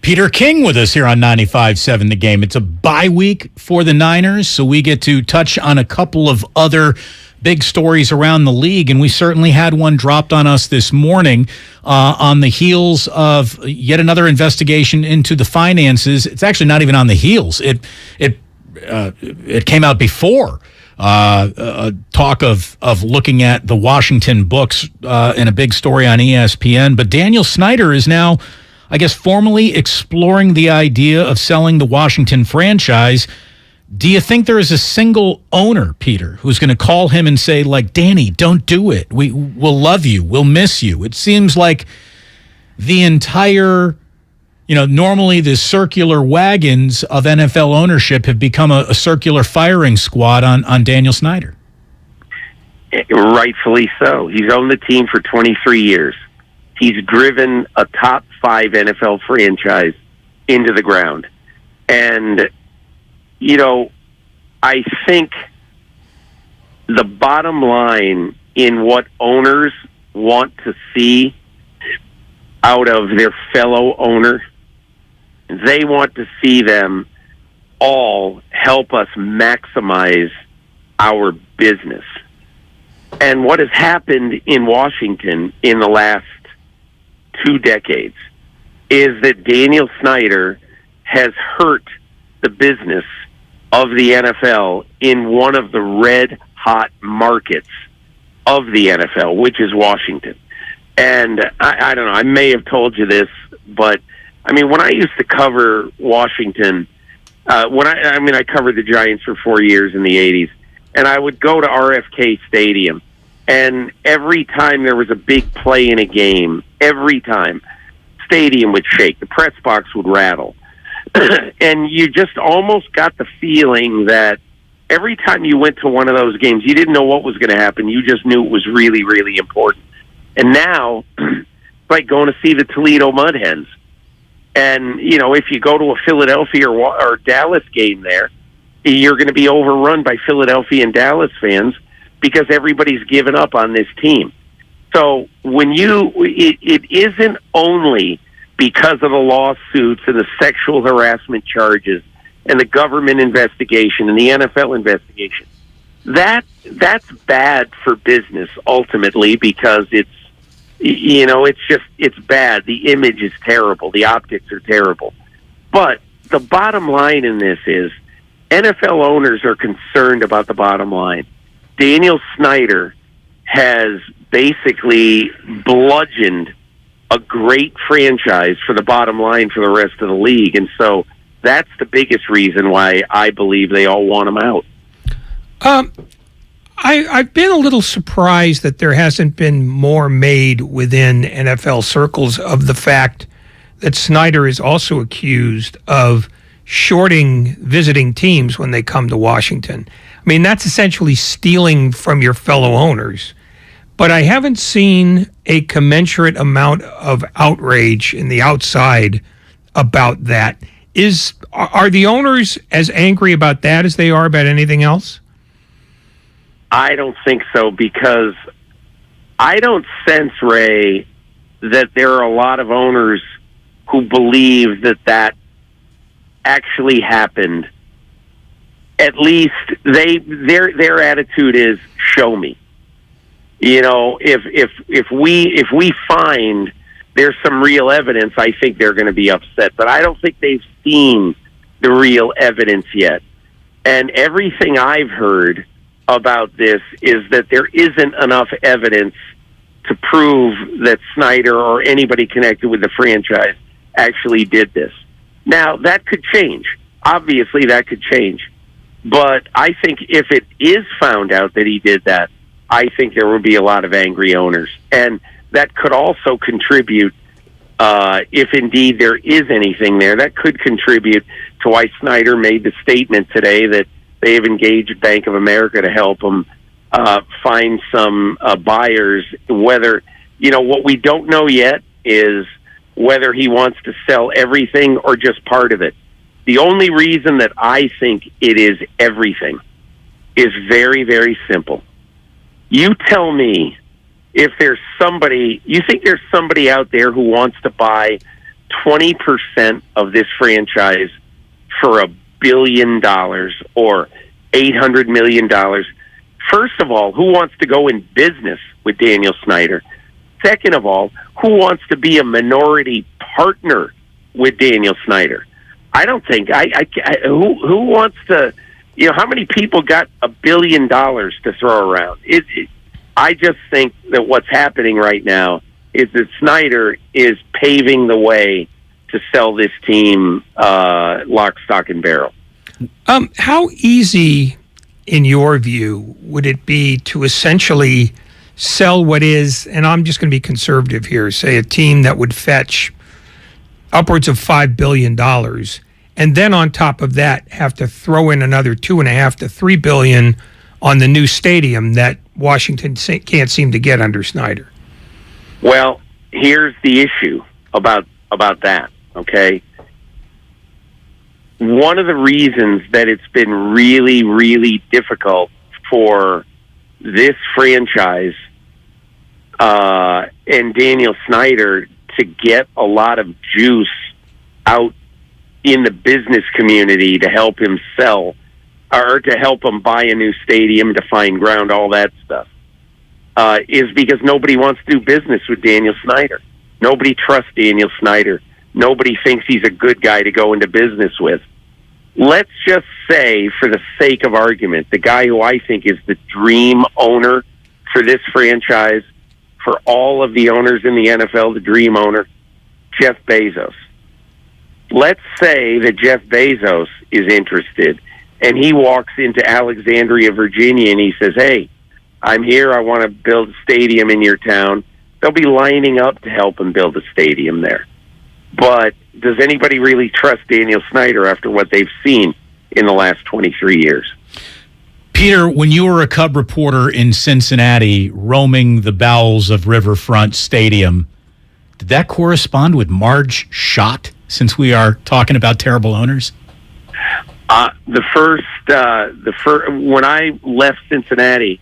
Peter King with us here on 95.7 The Game. It's a bye week for the Niners, so we get to touch on a couple of other big stories around the league, and we certainly had one dropped on us this morning on the heels of yet another investigation into the finances. It's actually not even on the heels. It came out before talk of looking at the Washington books in a big story on ESPN. But Daniel Snyder is now, I guess, formally exploring the idea of selling the Washington franchise Do you think there is a single owner, Peter, who's going to call him and say, like, Danny, don't do it. We'll love you. We'll miss you. It seems like the entire, normally the circular wagons of NFL ownership have become a circular firing squad on Daniel Snyder. Rightfully so. He's owned the team for 23 years. He's driven a top 5 NFL franchise into the ground. And, I think the bottom line in what owners want to see out of their fellow owner, they want to see them all help us maximize our business. And what has happened in Washington in the last 2 decades is that Daniel Snyder has hurt the business of the NFL in one of the red-hot markets of the NFL, which is Washington. And I don't know, I may have told you this, but, when I used to cover Washington, I covered the Giants for 4 years in the 80s, and I would go to RFK Stadium, and every time there was a big play in a game, every time, stadium would shake, the press box would rattle. And you just almost got the feeling that every time you went to one of those games, you didn't know what was going to happen. You just knew it was really, really important. And now, it's like going to see the Toledo Mud Hens. And, if you go to a Philadelphia or Dallas game there, you're going to be overrun by Philadelphia and Dallas fans because everybody's given up on this team. So when it isn't only because of the lawsuits and the sexual harassment charges and the government investigation and the NFL investigation. That's bad for business ultimately because it's bad. The image is terrible. The optics are terrible. But the bottom line in this is NFL owners are concerned about the bottom line. Daniel Snyder has basically bludgeoned a great franchise for the bottom line for the rest of the league. And so that's the biggest reason why I believe they all want him out. I've been a little surprised that there hasn't been more made within NFL circles of the fact that Snyder is also accused of shorting visiting teams when they come to Washington. That's essentially stealing from your fellow owners. But I haven't seen a commensurate amount of outrage in the outside about that. Are the owners as angry about that as they are about anything else? I don't think so, because I don't sense, Ray, that there are a lot of owners who believe that actually happened. At least their attitude is, show me. If we find there's some real evidence, I think they're going to be upset. But I don't think they've seen the real evidence yet. And everything I've heard about this is that there isn't enough evidence to prove that Snyder or anybody connected with the franchise actually did this. Now, that could change. Obviously, that could change. But I think if it is found out that he did that, I think there will be a lot of angry owners. And that could also contribute, if indeed there is anything there, that could contribute to why Snyder made the statement today that they have engaged Bank of America to help them find some buyers. Whether, what we don't know yet is whether he wants to sell everything or just part of it. The only reason that I think it is everything is very, very simple. You tell me if there's somebody, you think there's somebody out there who wants to buy 20% of this franchise for $1 billion or $800 million. First of all, who wants to go in business with Daniel Snyder? Second of all, who wants to be a minority partner with Daniel Snyder? I don't think who wants to, how many people got $1 billion to throw around? I just think that what's happening right now is that Snyder is paving the way to sell this team lock, stock, and barrel. How easy, in your view, would it be to essentially sell what is, and I'm just going to be conservative here, say a team that would fetch upwards of $5 billion, and then on top of that have to throw in another $2.5 to $3 billion on the new stadium that Washington can't seem to get under Snyder? Well, here's the issue about that, okay? One of the reasons that it's been really, really difficult for this franchise and Daniel Snyder to get a lot of juice out in the business community to help him sell or to help him buy a new stadium, to find ground, all that stuff, is because nobody wants to do business with Daniel Snyder. Nobody trusts Daniel Snyder. Nobody thinks he's a good guy to go into business with. Let's just say, for the sake of argument, the guy who I think is the dream owner for this franchise, for all of the owners in the NFL, the dream owner, Jeff Bezos. Let's say that Jeff Bezos is interested, and he walks into Alexandria, Virginia, and he says, hey, I'm here, I want to build a stadium in your town. They'll be lining up to help him build a stadium there. But does anybody really trust Daniel Snyder after what they've seen in the last 23 years? Peter, when you were a Cub reporter in Cincinnati, roaming the bowels of Riverfront Stadium, did that correspond with Marge Schott, since we are talking about terrible owners? The first when I left Cincinnati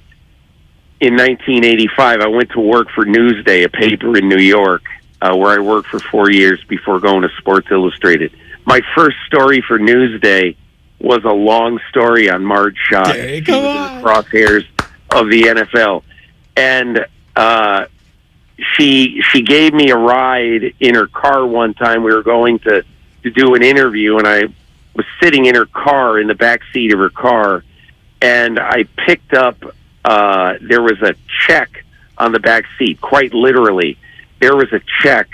in 1985, I went to work for Newsday, a paper in New York, where I worked for 4 years before going to Sports Illustrated. My first story for Newsday was a long story on Marge Schott. She was in the crosshairs of the NFL. And she gave me a ride in her car one time. We were going to do an interview, and I was sitting in her car, in the back seat of her car, and I picked up, there was a check on the back seat, quite literally. There was a check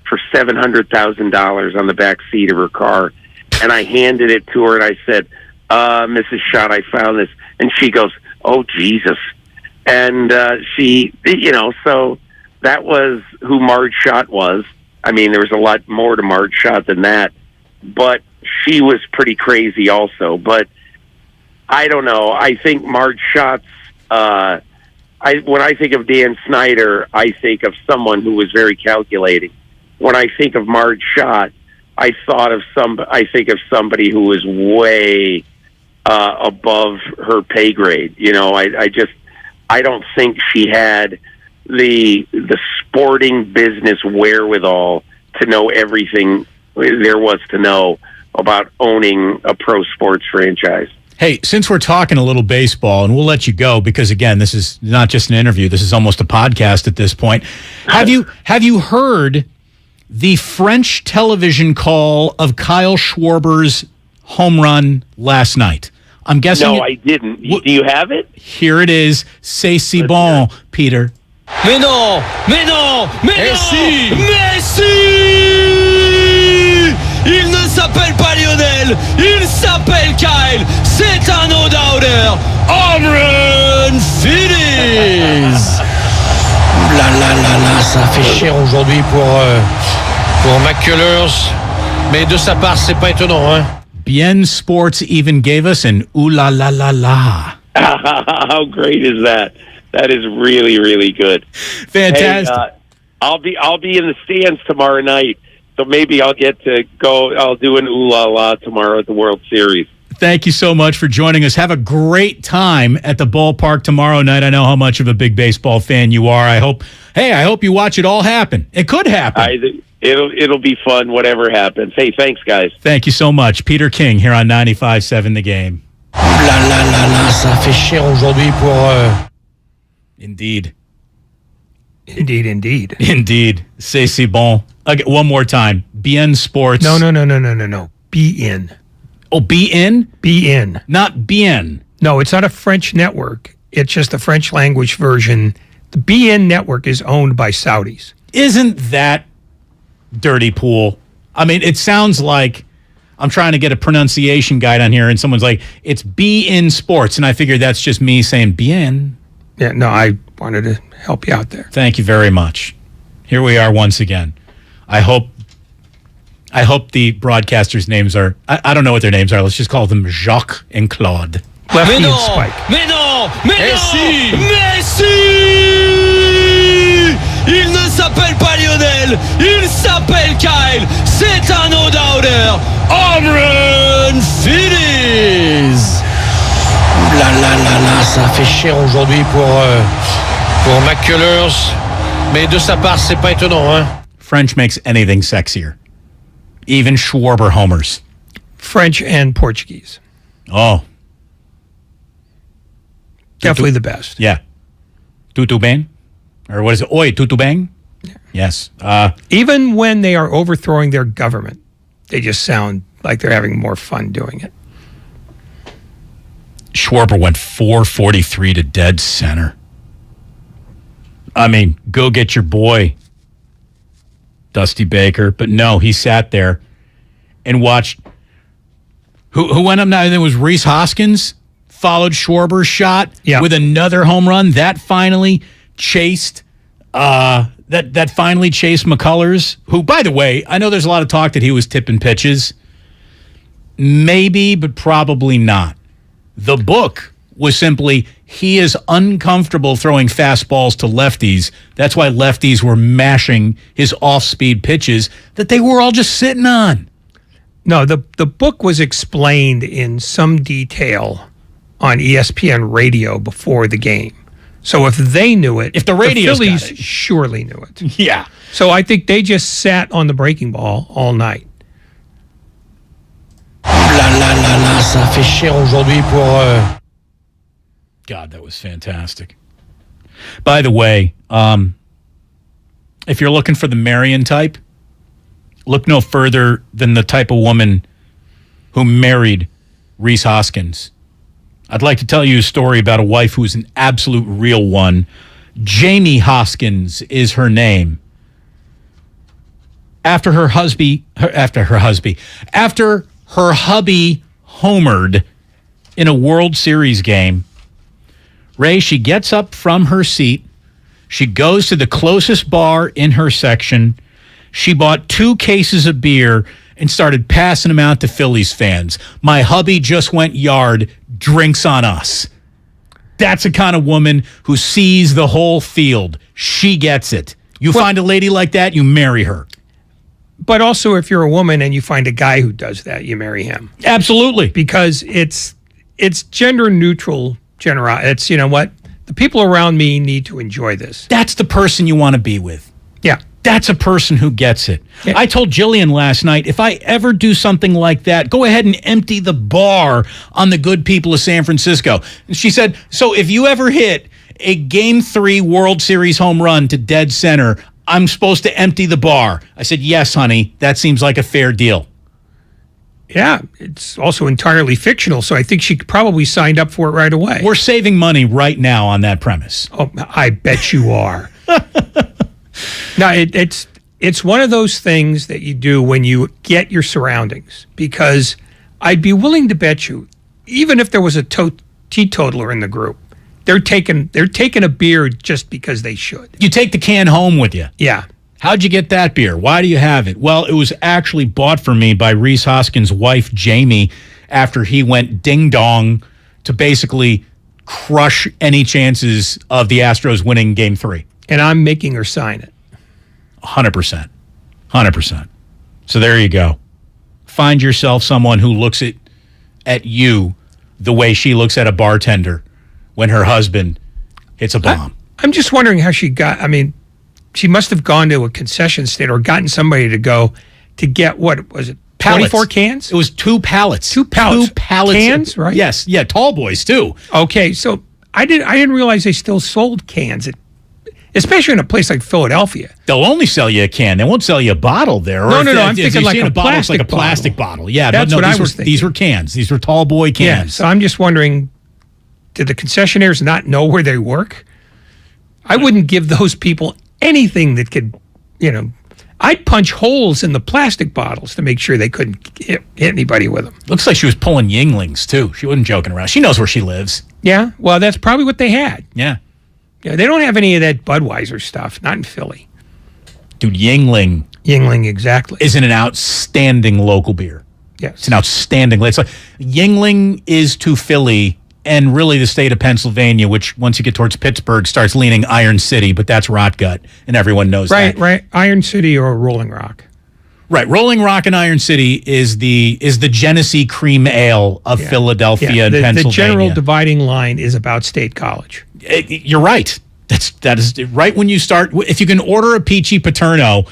for $700,000 on the back seat of her car, and I handed it to her, and I said, Mrs. Schott, I found this. And she goes, oh, Jesus. And she, so that was who Marge Schott was. I mean, there was a lot more to Marge Schott than that, but she was pretty crazy also. But I don't know. I think Marge Schott's, when I think of Dan Snyder, I think of someone who was very calculating. When I think of Marge Schott, I think of somebody who was way above her pay grade. I don't think she had the sporting business wherewithal to know everything there was to know about owning a pro sports franchise. Hey, since we're talking a little baseball, and we'll let you go because, again, this is not just an interview. This is almost a podcast at this point. Have you heard the French television call of Kyle Schwarber's home run last night? I'm guessing. No, I didn't. Do you have it? Here it is. C'est si bon, Peter. Mais non! Mais non! Mais non! Si! Mais si! Il ne s'appelle pas Lionel, il s'appelle Kyle. C'est un no-doubter. Home run Phillies! Là, là, là, là, ça fait cher aujourd'hui pour McCullers. Mais de sa part, c'est pas étonnant, hein? BN Sports even gave us an ooh la la la la. How great is that? That is really, really good. Fantastic. Hey, I'll be in the stands tomorrow night, so maybe I'll get to go. I'll do an ooh la la tomorrow at the World Series. Thank you so much for joining us. Have a great time at the ballpark tomorrow night. I know how much of a big baseball fan you are. I hope you watch it all happen. It could happen. It'll be fun, whatever happens. Hey, thanks, guys. Thank you so much. Peter King here on 95.7 The Game. Là, là, là, là, ça fait cher aujourd'hui pour... Indeed. Indeed. Indeed. C'est si bon. Okay, one more time. BN Sports. No. BN. Oh, BN? BN. Not BN. No, it's not a French network. It's just the French language version. The BN network is owned by Saudis. Isn't that dirty pool? I mean, it sounds like I'm trying to get a pronunciation guide on here, and someone's like, it's Be In Sports. And I figured that's just me saying bien. Yeah, no, I wanted to help you out there. Thank you very much. Here we are once again. I hope the broadcasters' names are, I don't know what their names are. Let's just call them Jacques and Claude. Lefty and Spike. Mais non! Mais non! Si. Mais si! Il ne s'appelle pas Lionel, il s'appelle Kyle. C'est un no-doubter. Home run Phillies! Là, ça fait cher aujourd'hui pour McCullers. Mais de sa part, c'est pas étonnant, hein? French makes anything sexier. Even Schwarber homers. French and Portuguese. Oh. Definitely the best. Yeah. Tutu bang? Or what is it? Oi, tutu bang? Yeah. Yes. Even when they are overthrowing their government, they just sound like they're having more fun doing it. Schwarber went 443 to dead center. I mean, go get your boy, Dusty Baker. But no, he sat there and watched. Who went up now? It was Rhys Hoskins. Followed Schwarber's shot with another home run. That finally chased that finally chased McCullers, who, by the way, I know there's a lot of talk that he was tipping pitches. Maybe, but probably not. The book was simply he is uncomfortable throwing fastballs to lefties. That's why lefties were mashing his off-speed pitches that they were all just sitting on. No, the book was explained in some detail on ESPN radio before the game. So if they knew it, if the Phillies surely knew it. Yeah. So I think they just sat on the breaking ball all night. Là, ça fait cher aujourd'hui pour... God, that was fantastic. By the way, if you're looking for the Marion type, look no further than the type of woman who married Rhys Hoskins. I'd like to tell you a story about a wife who is an absolute real one. Jamie Hoskins is her name. After her hubby homered in a World Series game, Ray, she gets up from her seat. She goes to the closest bar in her section. She bought 2 cases of beer and started passing them out to Phillies fans. My hubby just went yard, drinks on us. That's the kind of woman who sees the whole field. She gets it. You find a lady like that, you marry her. But also, if you're a woman and you find a guy who does that, you marry him. Absolutely. Because it's gender neutral. It's, you know what? The people around me need to enjoy this. That's the person you want to be with. Yeah. That's a person who gets it. Yeah. I told Jillian last night, if I ever do something like that, go ahead and empty the bar on the good people of San Francisco. And she said, so if you ever hit a Game 3 World Series home run to dead center, I'm supposed to empty the bar. I said, yes, honey, that seems like a fair deal. Yeah, it's also entirely fictional, so I think she probably signed up for it right away. We're saving money right now on that premise. Oh, I bet you are. No, it's one of those things that you do when you get your surroundings, because I'd be willing to bet you, even if there was a teetotaler in the group, they're taking a beer just because they should. You take the can home with you. Yeah. How'd you get that beer? Why do you have it? Well, it was actually bought for me by Rhys Hoskins' wife, Jamie, after he went ding-dong to basically crush any chances of the Astros winning Game 3. And I'm making her sign it. 100%. 100%. So there you go. Find yourself someone who looks at you the way she looks at a bartender when her husband hits a bomb. I'm just wondering how she got, she must have gone to a concession stand or gotten somebody to go to get, what was it, pallets. 24 cans? It was 2 pallets. 2 pallets. 2 pallets. Cans, right? Yes. Yeah, tall boys, too. Okay, so I didn't realize they still sold cans, especially in a place like Philadelphia. They'll only sell you a can. They won't sell you a bottle there. No, I'm thinking like a bottle, plastic like a plastic bottle. Yeah, that's what I was thinking. These were cans. These were tall boy cans. Yeah, so I'm just wondering, did the concessionaires not know where they work? I wouldn't give those people anything that could, I'd punch holes in the plastic bottles to make sure they couldn't hit anybody with them. Looks like she was pulling Yinglings, too. She wasn't joking around. She knows where she lives. Yeah, well, that's probably what they had. Yeah. Yeah, they don't have any of that Budweiser stuff, not in Philly. Dude, Yingling, exactly. Isn't an outstanding local beer. Yes. It's an outstanding. It's like Yingling is to Philly and really the state of Pennsylvania, which once you get towards Pittsburgh starts leaning Iron City, but that's rot gut, and everyone knows that. Right. Iron City or Rolling Rock. Right. Rolling Rock and Iron City is the Genesee Cream Ale of Philadelphia and Pennsylvania. The general dividing line is about State College. You're right. That is right when you start. If you can order a Peachy Paterno,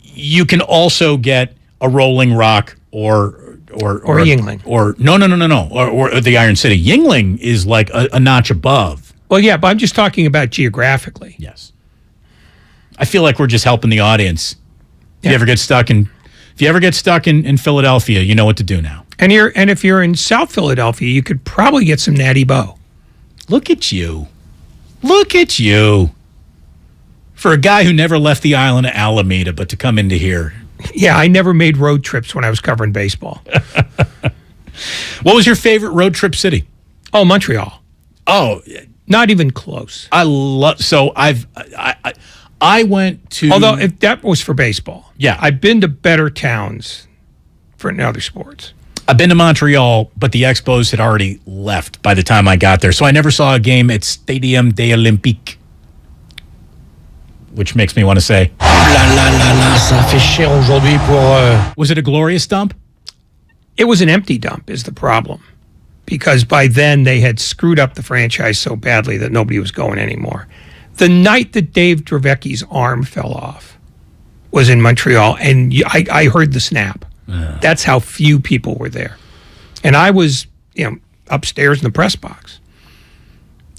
you can also get a Rolling Rock or Yingling. Or the Iron City. Yingling is like a notch above. Well, yeah, but I'm just talking about geographically. Yes. I feel like we're just helping the audience. If you ever get stuck in Philadelphia, you know what to do now. And if you're in South Philadelphia, you could probably get some Natty Boh. Look at you. For a guy who never left the island of Alameda, but to come into here. Yeah, I never made road trips when I was covering baseball. What was your favorite road trip city? Oh, Montreal. Oh, not even close. I went to... Although, if that was for baseball. Yeah. I've been to better towns for other sports. I've been to Montreal, but the Expos had already left by the time I got there. So I never saw a game at Stadium des Olympiques, which makes me want to say... ça fait chier aujourd'hui pour... Was it a glorious dump? It was an empty dump is the problem. Because by then they had screwed up the franchise so badly that nobody was going anymore. The night that Dave Draveki's arm fell off was in Montreal, and I heard the snap. That's how few people were there. And I was, upstairs in the press box.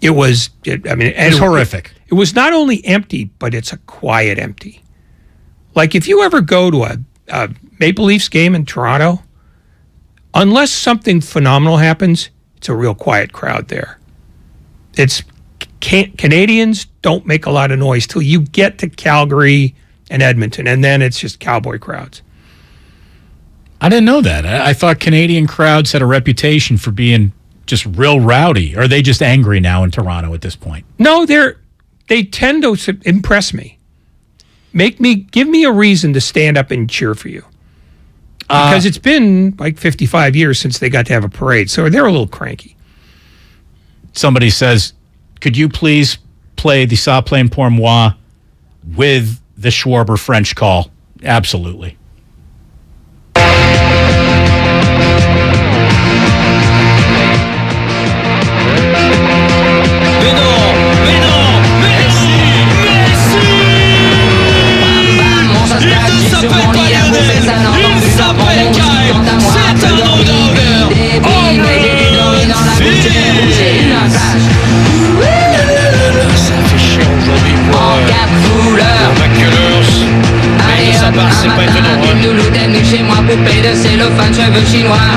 It was horrific. It was not only empty, but it's a quiet empty. Like if you ever go to a Maple Leafs game in Toronto, unless something phenomenal happens, it's a real quiet crowd there. Canadians don't make a lot of noise till you get to Calgary and Edmonton, and then it's just cowboy crowds. I didn't know that. I thought Canadian crowds had a reputation for being just real rowdy. Or are they just angry now in Toronto at this point? No, they tend to impress me. Give me a reason to stand up and cheer for you. Because it's been like 55 years since they got to have a parade, so they're a little cranky. Somebody says, could you please play the Ça Plaine pour moi with the Schwarber French call? Absolutely.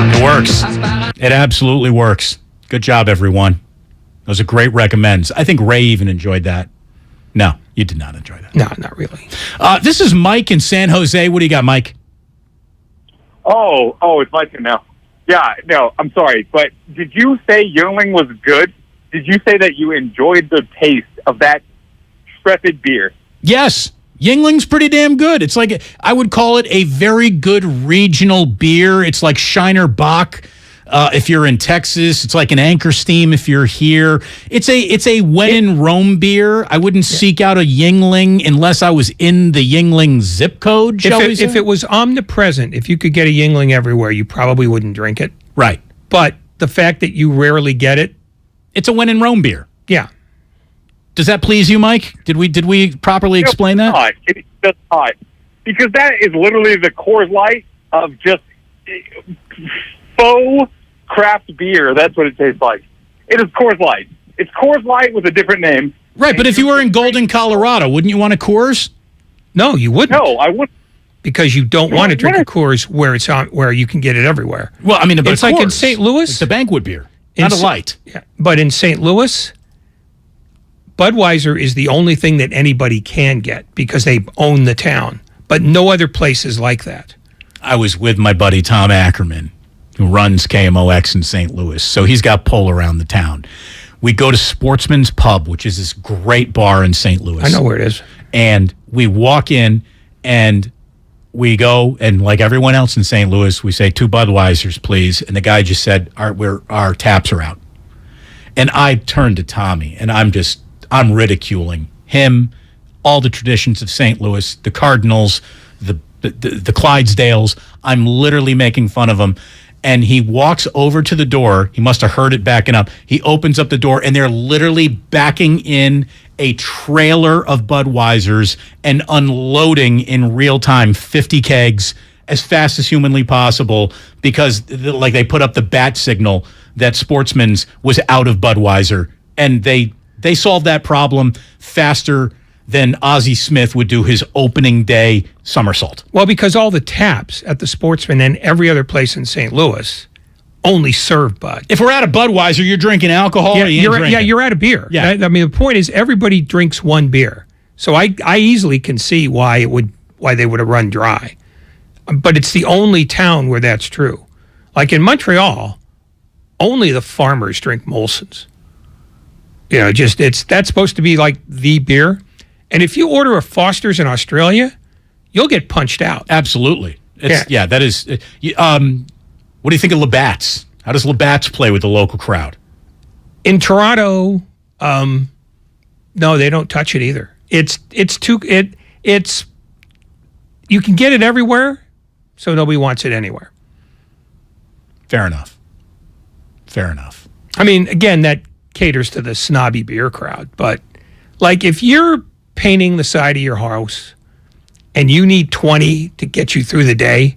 It works. It absolutely works. Good job, everyone. Those are great recommends. I think Ray even enjoyed that. No, you did not enjoy that. No, not really. This is Mike in San Jose. What do you got, Mike? Oh, it's Mike now. Yeah, no, I'm sorry, but did you say Yearling was good? Did you say that you enjoyed the taste of that Intrepid beer? Yes. Yingling's pretty damn good. It's like, I would call it a very good regional beer. It's like Shiner Bock if you're in Texas. It's like an Anchor Steam if you're here. It's a when in Rome beer. I wouldn't seek out a Yingling unless I was in the Yingling zip code, If it was omnipresent, if you could get a Yingling everywhere, you probably wouldn't drink it. Right. But the fact that you rarely get it. It's a when in Rome beer. Yeah. Does that please you, Mike? Did we properly explain that? It's just hot. Because that is literally the Coors Light of just faux craft beer. That's what it tastes like. It is Coors Light. It's Coors Light with a different name. Right, but if you were in Golden, Colorado, wouldn't you want a Coors? No, you wouldn't. No, I wouldn't. Because you don't want to drink a Coors where you can get it everywhere. Well, I mean, it's like in St. Louis. It's a banquet beer, not a light. Yeah, but in St. Louis, Budweiser is the only thing that anybody can get because they own the town. but no other place is like that. I was with my buddy Tom Ackerman, who runs KMOX in St. Louis. So he's got pull around the town. We go to Sportsman's Pub, which is this great bar in St. Louis. I know where it is. And we walk in and we go, and like everyone else in St. Louis, we say 2 Budweisers, please. And the guy just said, our taps are out. And I turned to Tommy, and I'm ridiculing him, all the traditions of St. Louis, the Cardinals, the Clydesdales. I'm literally making fun of him. And he walks over to the door. He must have heard it backing up. He opens up the door, and they're literally backing in a trailer of Budweisers and unloading in real time 50 kegs as fast as humanly possible because they put up the bat signal that Sportsman's was out of Budweiser. And they solved that problem faster than Ozzie Smith would do his opening day somersault. Well, because all the taps at the Sportsman and every other place in St. Louis only serve Bud. If we're out of Budweiser, you're drinking alcohol. You're out of beer. Yeah. I mean, the point is everybody drinks one beer. So I easily can see why they would have run dry. But it's the only town where that's true. Like in Montreal, only the farmers drink Molson's. That's supposed to be like the beer. And if you order a Foster's in Australia, you'll get punched out. Absolutely. That is. What do you think of Labatt's? How does Labatt's play with the local crowd? In Toronto, no, they don't touch it either. It's you can get it everywhere, so nobody wants it anywhere. Fair enough. I mean, again, that caters to the snobby beer crowd, but like if you're painting the side of your house and you need 20 to get you through the day,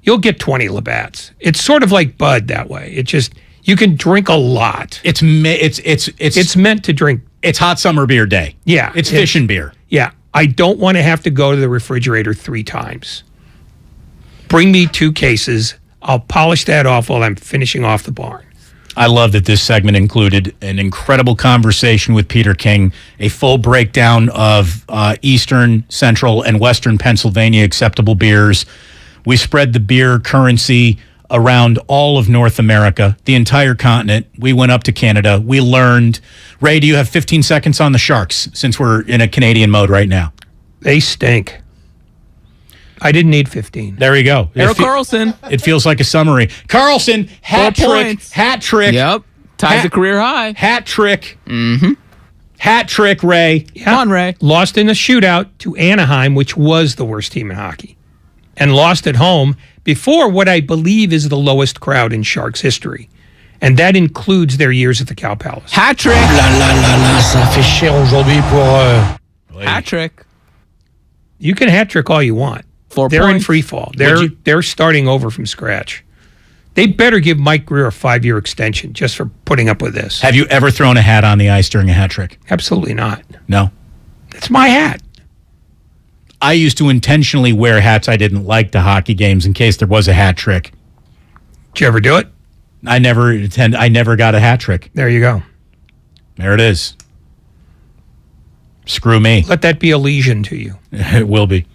you'll get 20 Labatt's. It's sort of like Bud that way. It just, you can drink a lot. It's meant to drink. It's hot summer beer day. Yeah. It's fishing beer. Yeah. I don't want to have to go to the refrigerator 3 times. Bring me 2 cases. I'll polish that off while I'm finishing off the barn. I love that this segment included an incredible conversation with Peter King, a full breakdown of Eastern, Central, and Western Pennsylvania acceptable beers. We spread the beer currency around all of North America, the entire continent. We went up to Canada. We learned. Ray, do you have 15 seconds on the Sharks since we're in a Canadian mode right now? They stink. I didn't need 15. There you go. Harold Carlson. It feels like a summary. Carlson, hat trick. Yep. Tied the career high. Hat trick. Mm-hmm. Hat trick, Ray. Yeah. Come on, Ray. Lost in a shootout to Anaheim, which was the worst team in hockey. And lost at home before what I believe is the lowest crowd in Sharks history. And that includes their years at the Cow Palace. Hat trick. Ça fait chier aujourd'hui pour... Hat trick. You can hat trick all you want. 4 They're points. in free fall. They're starting over from scratch. They better give Mike Greer a 5-year extension just for putting up with this. Have you ever thrown a hat on the ice during a hat trick? Absolutely not. No? It's my hat. I used to intentionally wear hats I didn't like to hockey games in case there was a hat trick. Did you ever do it? I never got a hat trick. There you go. There it is. Screw me. Let that be a lesion to you. It will be.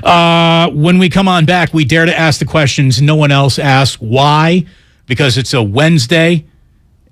When we come on back, we dare to ask the questions no one else asks. Why? Because it's a Wednesday,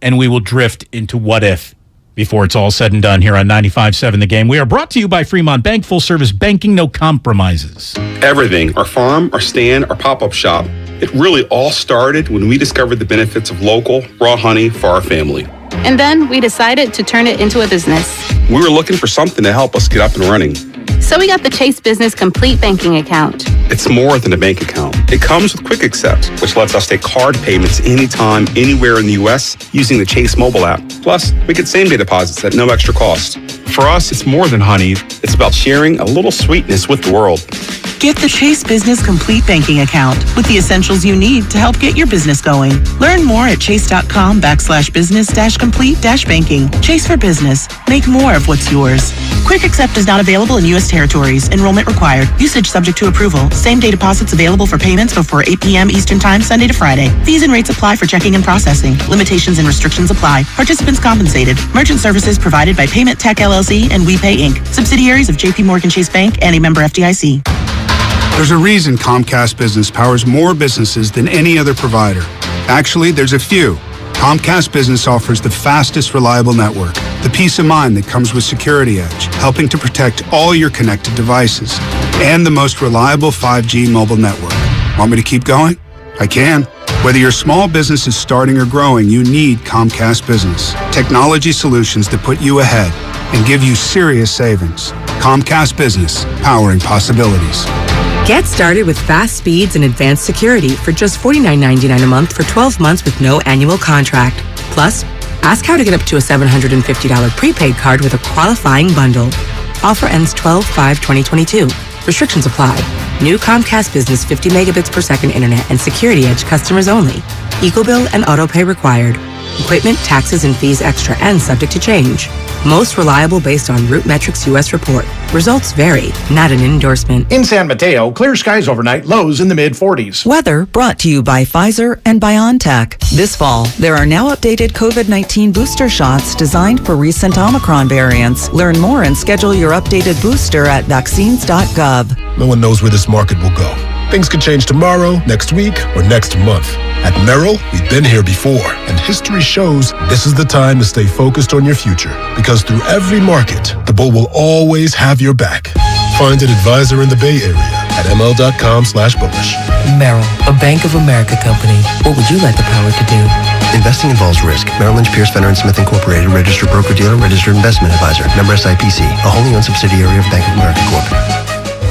and we will drift into what if before it's all said and done here on 95.7 The Game. We are brought to you by Fremont Bank, full service banking, no compromises. Everything, our farm, our stand, our pop-up shop, it really all started when we discovered the benefits of local, raw honey for our family. And then we decided to turn it into a business. We were looking for something to help us get up and running. So we got the Chase Business Complete Banking Account. It's more than a bank account. It comes with Quick Accept, which lets us take card payments anytime, anywhere in the U.S. using the Chase mobile app. Plus, we get same-day deposits at no extra cost. For us, it's more than honey. It's about sharing a little sweetness with the world. Get the Chase Business Complete Banking Account with the essentials you need to help get your business going. Learn more at chase.com/business-complete-banking. Chase for business. Make more of what's yours. Quick Accept is not available in U.S. territories. Enrollment required. Usage subject to approval. Same-day deposits available for payments before 8 p.m. Eastern Time, Sunday to Friday. Fees and rates apply for checking and processing. Limitations and restrictions apply. Participants compensated. Merchant services provided by Payment Tech LLC and WePay Inc. Subsidiaries of J.P. Morgan Chase Bank and a member FDIC. There's a reason Comcast Business powers more businesses than any other provider. Actually, there's a few. Comcast Business offers the fastest, reliable network, the peace of mind that comes with Security Edge, helping to protect all your connected devices, and the most reliable 5G mobile network. Want me to keep going? I can. Whether your small business is starting or growing, you need Comcast Business. Technology solutions that put you ahead and give you serious savings. Comcast Business, powering possibilities. Get started with fast speeds and advanced security for just $49.99 a month for 12 months with no annual contract. Plus, ask how to get up to a $750 prepaid card with a qualifying bundle. Offer ends 12/5/2022. Restrictions apply. New Comcast Business 50 megabits per second internet and Security Edge customers only. EcoBill and AutoPay required. Equipment, taxes, and fees extra and subject to change. Most reliable based on RootMetrics US report. Results vary, not an endorsement. In San Mateo, clear skies overnight, lows in the mid-40s. Weather brought to you by Pfizer and BioNTech. This fall, there are now updated COVID-19 booster shots designed for recent Omicron variants. Learn more and schedule your updated booster at vaccines.gov. No one knows where this market will go. Things could change tomorrow, next week, or next month. At Merrill, we've been here before, and history shows this is the time to stay focused on your future. Because through every market, the bull will always have your back. Find an advisor in the Bay Area at ml.com/bullish. Merrill, a Bank of America company. What would you like the power to do? Investing involves risk. Merrill Lynch, Pierce, Fenner & Smith Incorporated, registered broker-dealer, registered investment advisor. Member SIPC, a wholly owned subsidiary of Bank of America Corp.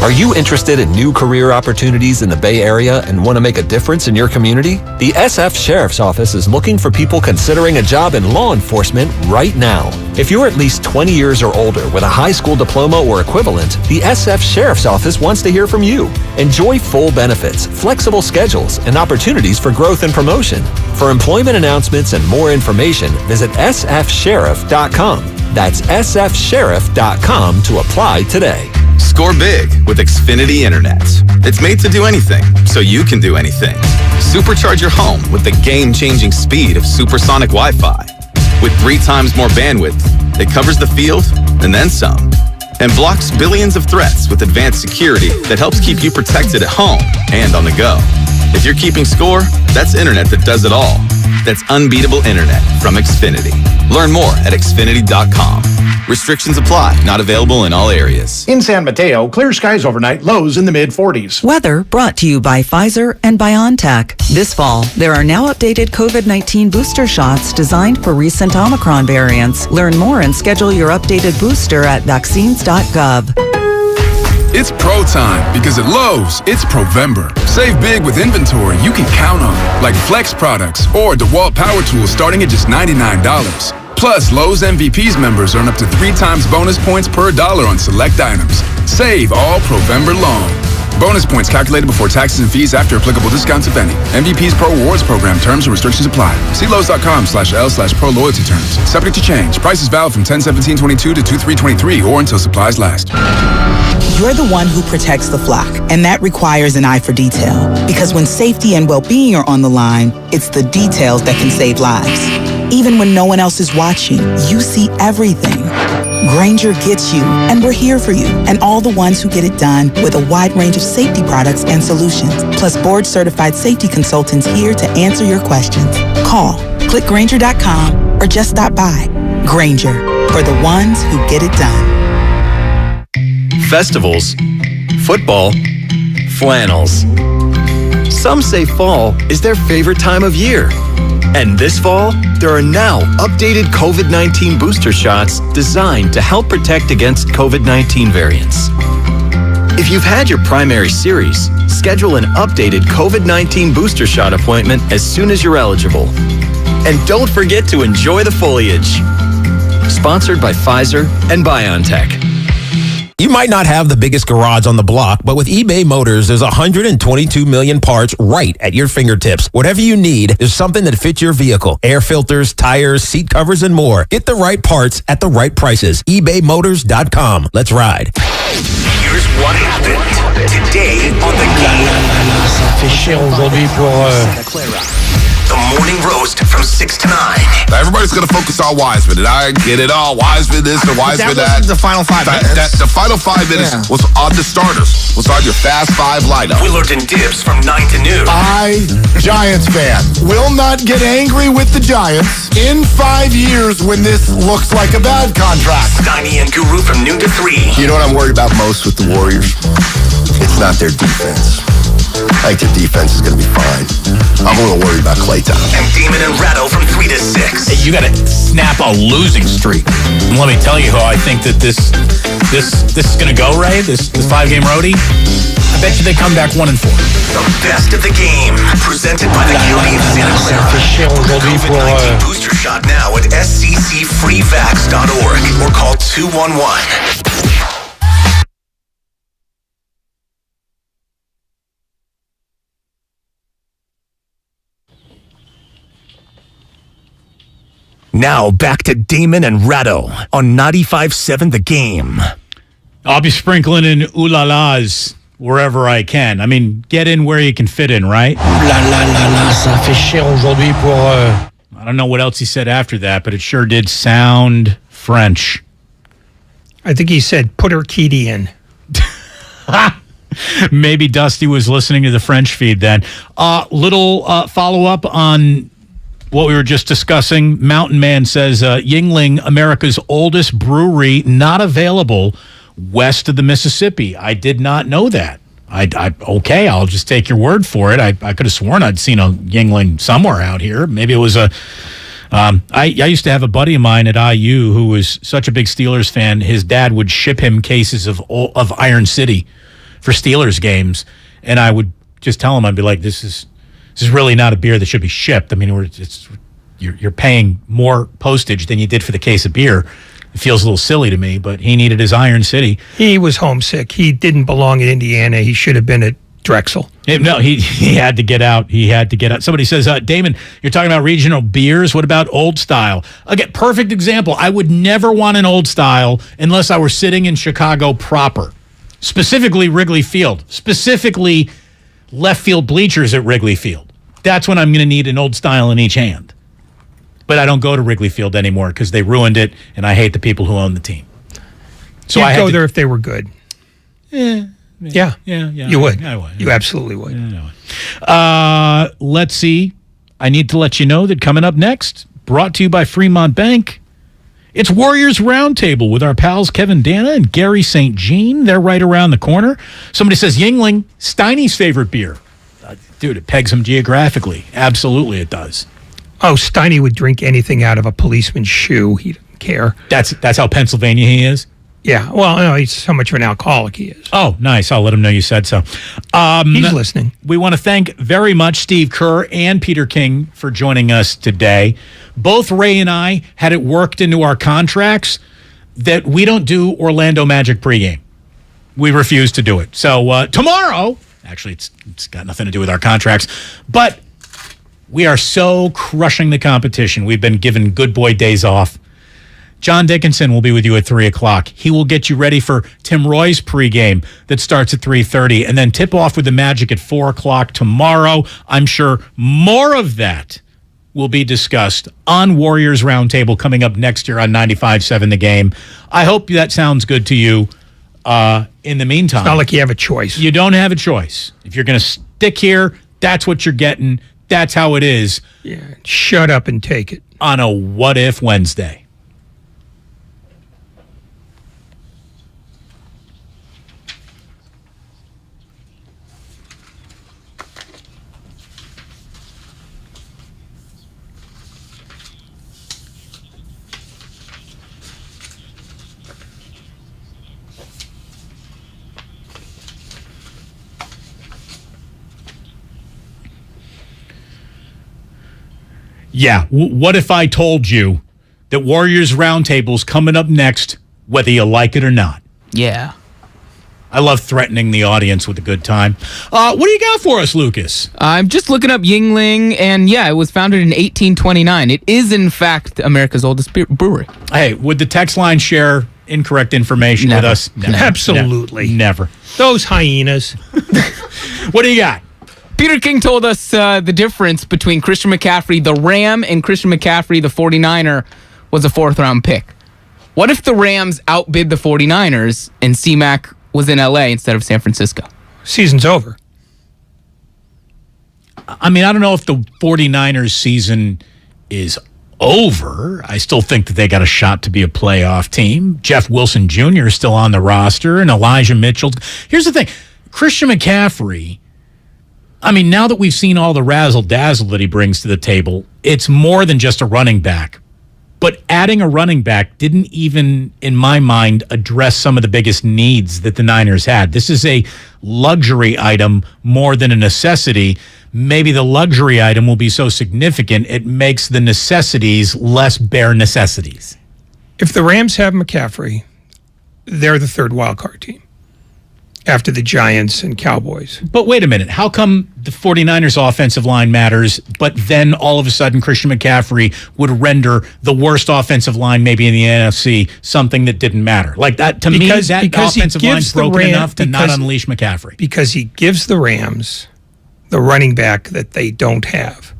Are you interested in new career opportunities in the Bay Area and want to make a difference in your community? The SF Sheriff's Office is looking for people considering a job in law enforcement right now. If you're at least 20 years or older with a high school diploma or equivalent, the SF Sheriff's Office wants to hear from you. Enjoy full benefits, flexible schedules, and opportunities for growth and promotion. For employment announcements and more information, visit sfsheriff.com. That's sfsheriff.com to apply today. Score big with Xfinity Internet. It's made to do anything, so you can do anything. Supercharge your home with the game-changing speed of supersonic Wi-Fi. With 3 times more bandwidth, it covers the field and then some. And blocks billions of threats with advanced security that helps keep you protected at home and on the go. If you're keeping score, that's internet that does it all. That's unbeatable internet from Xfinity. Learn more at Xfinity.com. Restrictions apply. Not available in all areas. In San Mateo, clear skies overnight, lows in the mid-40s. Weather brought to you by Pfizer and BioNTech. This fall, there are now updated COVID-19 booster shots designed for recent Omicron variants. Learn more and schedule your updated booster at vaccines.gov. It's pro time because at Lowe's, it's Provember. Save big with inventory you can count on, like Flex products or DeWalt power tools starting at just $99. Plus, Lowe's MVPs members earn up to 3 times bonus points per dollar on select items. Save all Provember long. Bonus points calculated before taxes and fees after applicable discounts, if any. MVP's Pro Rewards Program. Terms and restrictions apply. See Lowe's.com/L/Pro Loyalty Terms. Subject to change. Prices valid from 10/17/22 to 2/3/23 or until supplies last. You're the one who protects the flock, and that requires an eye for detail. Because when safety and well-being are on the line, it's the details that can save lives. Even when no one else is watching, you see everything. Grainger gets you, and we're here for you, and all the ones who get it done with a wide range of safety products and solutions, plus board-certified safety consultants here to answer your questions. Call, click Grainger.com, or just stop by. Grainger, for the ones who get it done. Festivals, football, flannels. Some say fall is their favorite time of year. And this fall, there are now updated COVID-19 booster shots designed to help protect against COVID-19 variants. If you've had your primary series, schedule an updated COVID-19 booster shot appointment as soon as you're eligible. And don't forget to enjoy the foliage. Sponsored by Pfizer and BioNTech. You might not have the biggest garage on the block, but with eBay Motors, there's 122 million parts right at your fingertips. Whatever you need, there's something that fits your vehicle. Air filters, tires, seat covers, and more. Get the right parts at the right prices. ebaymotors.com. Let's ride. Here's what happened today on the game. The morning roast from 6 to 9. Everybody's going to focus on Wiseman, and I get it all. Wiseman this, the Wiseman that. The final 5 minutes. The final 5 minutes was on the starters. We'll start your Fast Five lineup. Willard and Dibs from 9 to noon. I, Giants fan, will not get angry with the Giants in 5 years when this looks like a bad contract. Steiny and Guru from noon to 3. You know what I'm worried about most with the Warriors? It's not their defense. I think their defense is going to be fine. I'm a little worried about Klay Thompson. And Damon and Ratto from 3 to 6. Hey, you got to snap a losing streak. And let me tell you how I think that this is going to go, Ray. This 5-game roadie. I bet you they come back 1-4. The best of the game, presented by the County of Santa Clara. COVID-19 booster shot now at sccfreevax.org or call 211. Now back to Damon and Ratto on 95.7 The Game. I'll be sprinkling in ooh-la-las wherever I can. I mean, get in where you can fit in, right? I don't know what else he said after that, but it sure did sound French. I think he said, put her kitty in. Maybe Dusty was listening to the French feed then. Little follow-up on what we were just discussing. Mountain Man says, Yuengling, America's oldest brewery, not available west of the Mississippi. I did not know that. Okay, I'll just take your word for it. I could have sworn I'd seen a Yuengling somewhere out here. Maybe it was a... I used to have a buddy of mine at IU who was such a big Steelers fan. His dad would ship him cases of Iron City for Steelers games, and I would just tell him, I'd be like, this is really not a beer that should be shipped. I mean, you're paying more postage than you did for the case of beer. It feels a little silly to me, but he needed his Iron City. He was homesick. He didn't belong in Indiana. He should have been at Drexel. No, he had to get out. He had to get out. Somebody says, Damon, you're talking about regional beers. What about Old Style? Again, perfect example. I would never want an Old Style unless I were sitting in Chicago proper, specifically Wrigley Field, specifically left field bleachers at Wrigley Field. That's when I'm going to need an Old Style in each hand. But I don't go to Wrigley Field anymore because they ruined it, and I hate the people who own the team. So You'd go there if they were good. Yeah. You would. I would. You absolutely would. Let's see. I need to let you know that coming up next, brought to you by Fremont Bank, it's Warriors Roundtable with our pals Kevin Dana and Gary St. Jean. They're right around the corner. Somebody says, Yuengling, Steiny's favorite beer. Dude, it pegs him geographically. Absolutely it does. Oh, Steiny would drink anything out of a policeman's shoe. He didn't care. That's how Pennsylvania he is? Yeah. Well, no, he's how much of an alcoholic he is. Oh, nice. I'll let him know you said so. He's listening. We want to thank very much Steve Kerr and Peter King for joining us today. Both Ray and I had it worked into our contracts that we don't do Orlando Magic pregame. We refuse to do it. So tomorrow, actually, it's got nothing to do with our contracts, but we are so crushing the competition. We've been given good boy days off. John Dickinson will be with you at 3 o'clock. He will get you ready for Tim Roy's pregame that starts at 3:30, and then tip off with the Magic at 4 o'clock tomorrow. I'm sure more of that will be discussed on Warriors Roundtable coming up next year on 95.7 The Game. I hope that sounds good to you. In the meantime, it's not like you have a choice. You don't have a choice. If you're going to stick here, that's what you're getting. That's how it is. Yeah, shut up and take it. On a What If Wednesday. Yeah, what if I told you that Warriors Roundtable's coming up next, whether you like it or not? Yeah. I love threatening the audience with a good time. What do you got for us, Lucas? I'm just looking up Yuengling, and yeah, it was founded in 1829. It is, in fact, America's oldest brewery. Hey, would the text line share incorrect information with us? Never. Absolutely. Never. Those hyenas. What do you got? Peter King told us the difference between Christian McCaffrey, the Ram, and Christian McCaffrey, the 49er, was a 4th-round pick. What if the Rams outbid the 49ers and C-Mac was in LA instead of San Francisco. Season's over. I mean, I don't know if the 49ers season is over. I still think that they got a shot to be a playoff team. Jeff Wilson Jr. is still on the roster, and Elijah Mitchell. Here's the thing. Christian McCaffrey, I mean, now that we've seen all the razzle-dazzle that he brings to the table, it's more than just a running back. But adding a running back didn't even, in my mind, address some of the biggest needs that the Niners had. This is a luxury item more than a necessity. Maybe the luxury item will be so significant it makes the necessities less bare necessities. If the Rams have McCaffrey, they're the third wildcard team after the Giants and Cowboys. But wait a minute. How come the 49ers offensive line matters, but then all of a sudden Christian McCaffrey would render the worst offensive line maybe in the NFC something that didn't matter? Like that, to me, that offensive line's broken enough to not unleash McCaffrey. Because he gives the Rams the running back that they don't have.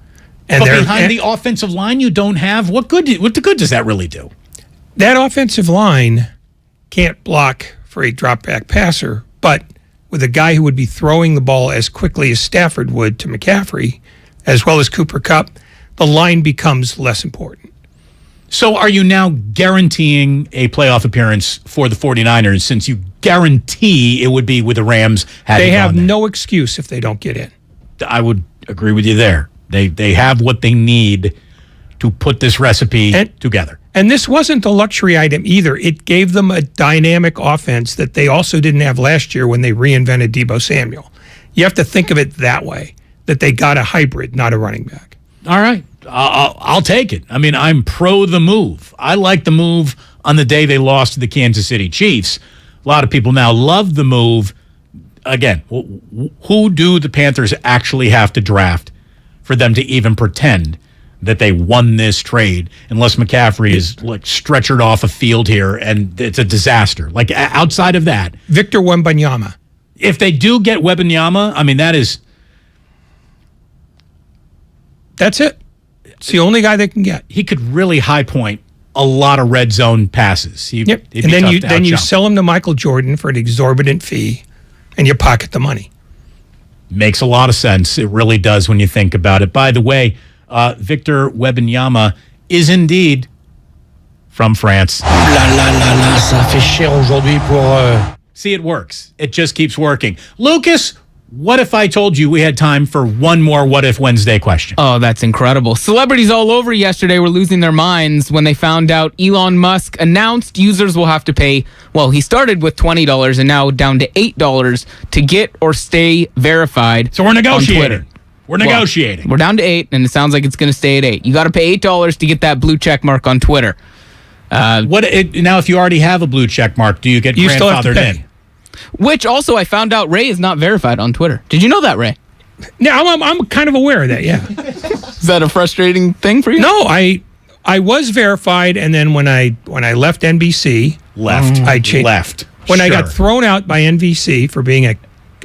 And but behind the offensive line you don't have, what good does that really do? That offensive line can't block for a drop-back passer, but with a guy who would be throwing the ball as quickly as Stafford would to McCaffrey, as well as Cooper Kupp, the line becomes less important. So are you now guaranteeing a playoff appearance for the 49ers since you guarantee it would be with the Rams? They have no excuse if they don't get in. I would agree with you there. They have what they need to put this recipe together. And this wasn't a luxury item either. It gave them a dynamic offense that they also didn't have last year when they reinvented Deebo Samuel. You have to think of it that way, that they got a hybrid, not a running back. All right. I'll take it. I mean, I'm pro the move. I like the move on the day they lost to the Kansas City Chiefs. A lot of people now love the move. Again, who do the Panthers actually have to draft for them to even pretend that they won this trade, unless McCaffrey is like stretchered off a field here and it's a disaster? Like outside of that, Victor Wembanyama. If they do get Wembanyama, I mean that's it. It's the only guy they can get. He could really high point a lot of red zone passes. Yep. And then you sell him to Michael Jordan for an exorbitant fee, and you pocket the money. Makes a lot of sense. It really does when you think about it. By the way, Victor Wembanyama is indeed from France. Ça fait cher aujourd'hui pour... See, it works. It just keeps working. Lucas, what if I told you we had time for one more What If Wednesday question? Oh, that's incredible. Celebrities all over yesterday were losing their minds when they found out Elon Musk announced users will have to pay, well, he started with $20 and now down to $8 to get or stay verified. So we're negotiating. On Twitter. We're negotiating. We're down to $8, and it sounds like it's going to stay at $8. You got to pay $8 to get that blue check mark on Twitter. Now, if you already have a blue check mark, do you get grandfathered in? Which also, I found out Ray is not verified on Twitter. Did you know that, Ray? Yeah, I'm kind of aware of that. Yeah. Is that a frustrating thing for you? No, I was verified, and then when I left NBC, I changed. When I got thrown out by NBC for being a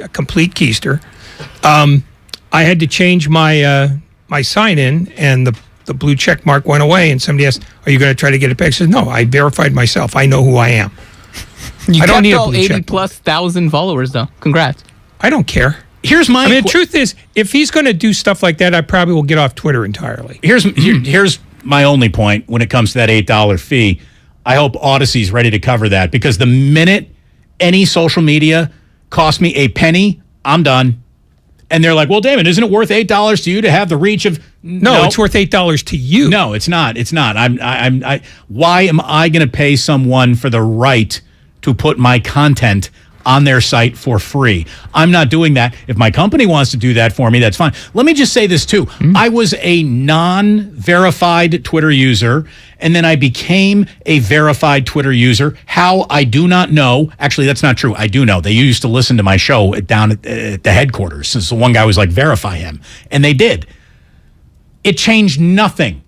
complete keister, I had to change my my sign in, and the blue check mark went away. And somebody asked, "Are you going to try to get it back?" I said, "No, I verified myself. I know who I am." I don't need all 80,000+ followers, though. Congrats. I don't care. Here's my. The truth is, if he's going to do stuff like that, I probably will get off Twitter entirely. Here's my only point when it comes to that $8 fee. I hope Odyssey's ready to cover that, because the minute any social media costs me a penny, I'm done. And they're like, "Well, Damon, isn't it worth $8 to you to have the reach of?" No, it's worth $8 to you. No, it's not. It's not. Why am I going to pay someone for the right to put my content on their site for free? I'm not doing that. If my company wants to do that for me, that's fine. Let me just say this too. I was a non-verified Twitter user, and then I became a verified Twitter user. How? I do not know. Actually, that's not true. I do know. They used to listen to my show down at the headquarters. So one guy was like, "Verify him." And they did. It changed nothing.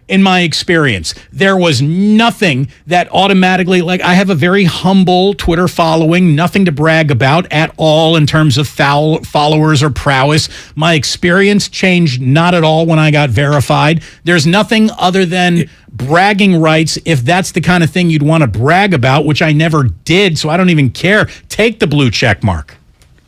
in my experience. There was nothing that automatically, like, I have a very humble Twitter following, nothing to brag about at all in terms of followers or prowess. My experience changed not at all when I got verified. There's nothing other than bragging rights, if that's the kind of thing you'd want to brag about, which I never did, so I don't even care. Take the blue check mark.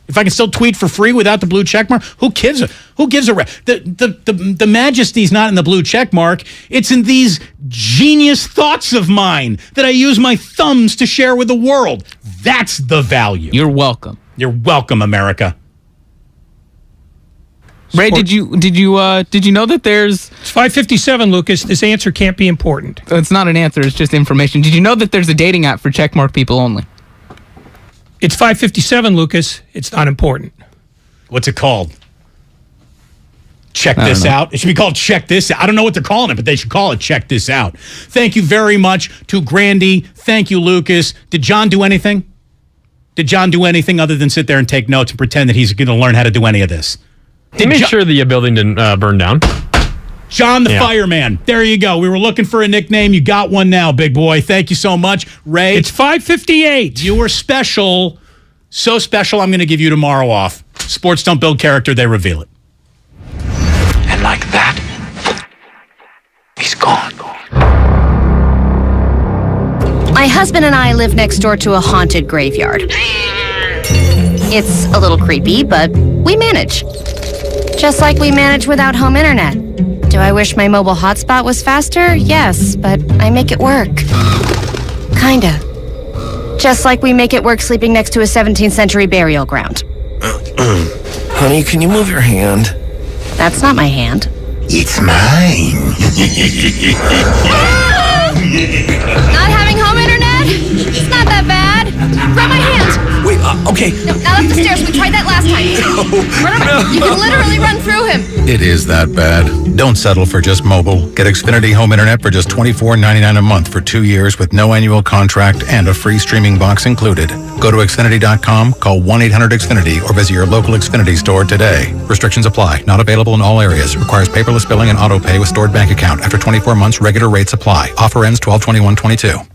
If I can still tweet for free without the blue check mark, who gives a the majesty's not in the blue check mark. It's in these genius thoughts of mine that I use my thumbs to share with the world. That's the value. You're welcome. You're welcome, America. Ray, did you know that there's... It's 5:57, Lucas. This answer can't be important. It's not an answer. It's just information. Did you know that there's a dating app for checkmark people only? It's 5:57, Lucas. It's not important. What's it called? Check this out. It should be called Check This Out. I don't know what they're calling it, but they should call it Check This Out. Thank you very much to Grandy. Thank you, Lucas. Did John do anything? Did John do anything other than sit there and take notes and pretend that he's going to learn how to do any of this? He made sure the building didn't burn down. John the Fireman. There you go. We were looking for a nickname. You got one now, big boy. Thank you so much. Ray. It's 5:58. You were special. So special, I'm going to give you tomorrow off. Sports don't build character, they reveal it. And like that, he's gone. My husband and I live next door to a haunted graveyard. It's a little creepy, but we manage. Just like we manage without home internet. Do I wish my mobile hotspot was faster? Yes, but I make it work. Kinda. Just like we make it work sleeping next to a 17th century burial ground. Honey, can you move your hand? That's not my hand. It's mine. Not having home internet? It's not that bad. Grab my hand. Wait, okay. No, not up the stairs. We tried that last time. You can literally run through him. It is that bad. Don't settle for just mobile. Get Xfinity Home Internet for just $24.99 a month for 2 years with no annual contract and a free streaming box included. Go to Xfinity.com, call 1-800-XFINITY, or visit your local Xfinity store today. Restrictions apply. Not available in all areas. Requires paperless billing and auto pay with stored bank account. After 24 months, regular rates apply. Offer ends 12/21/22.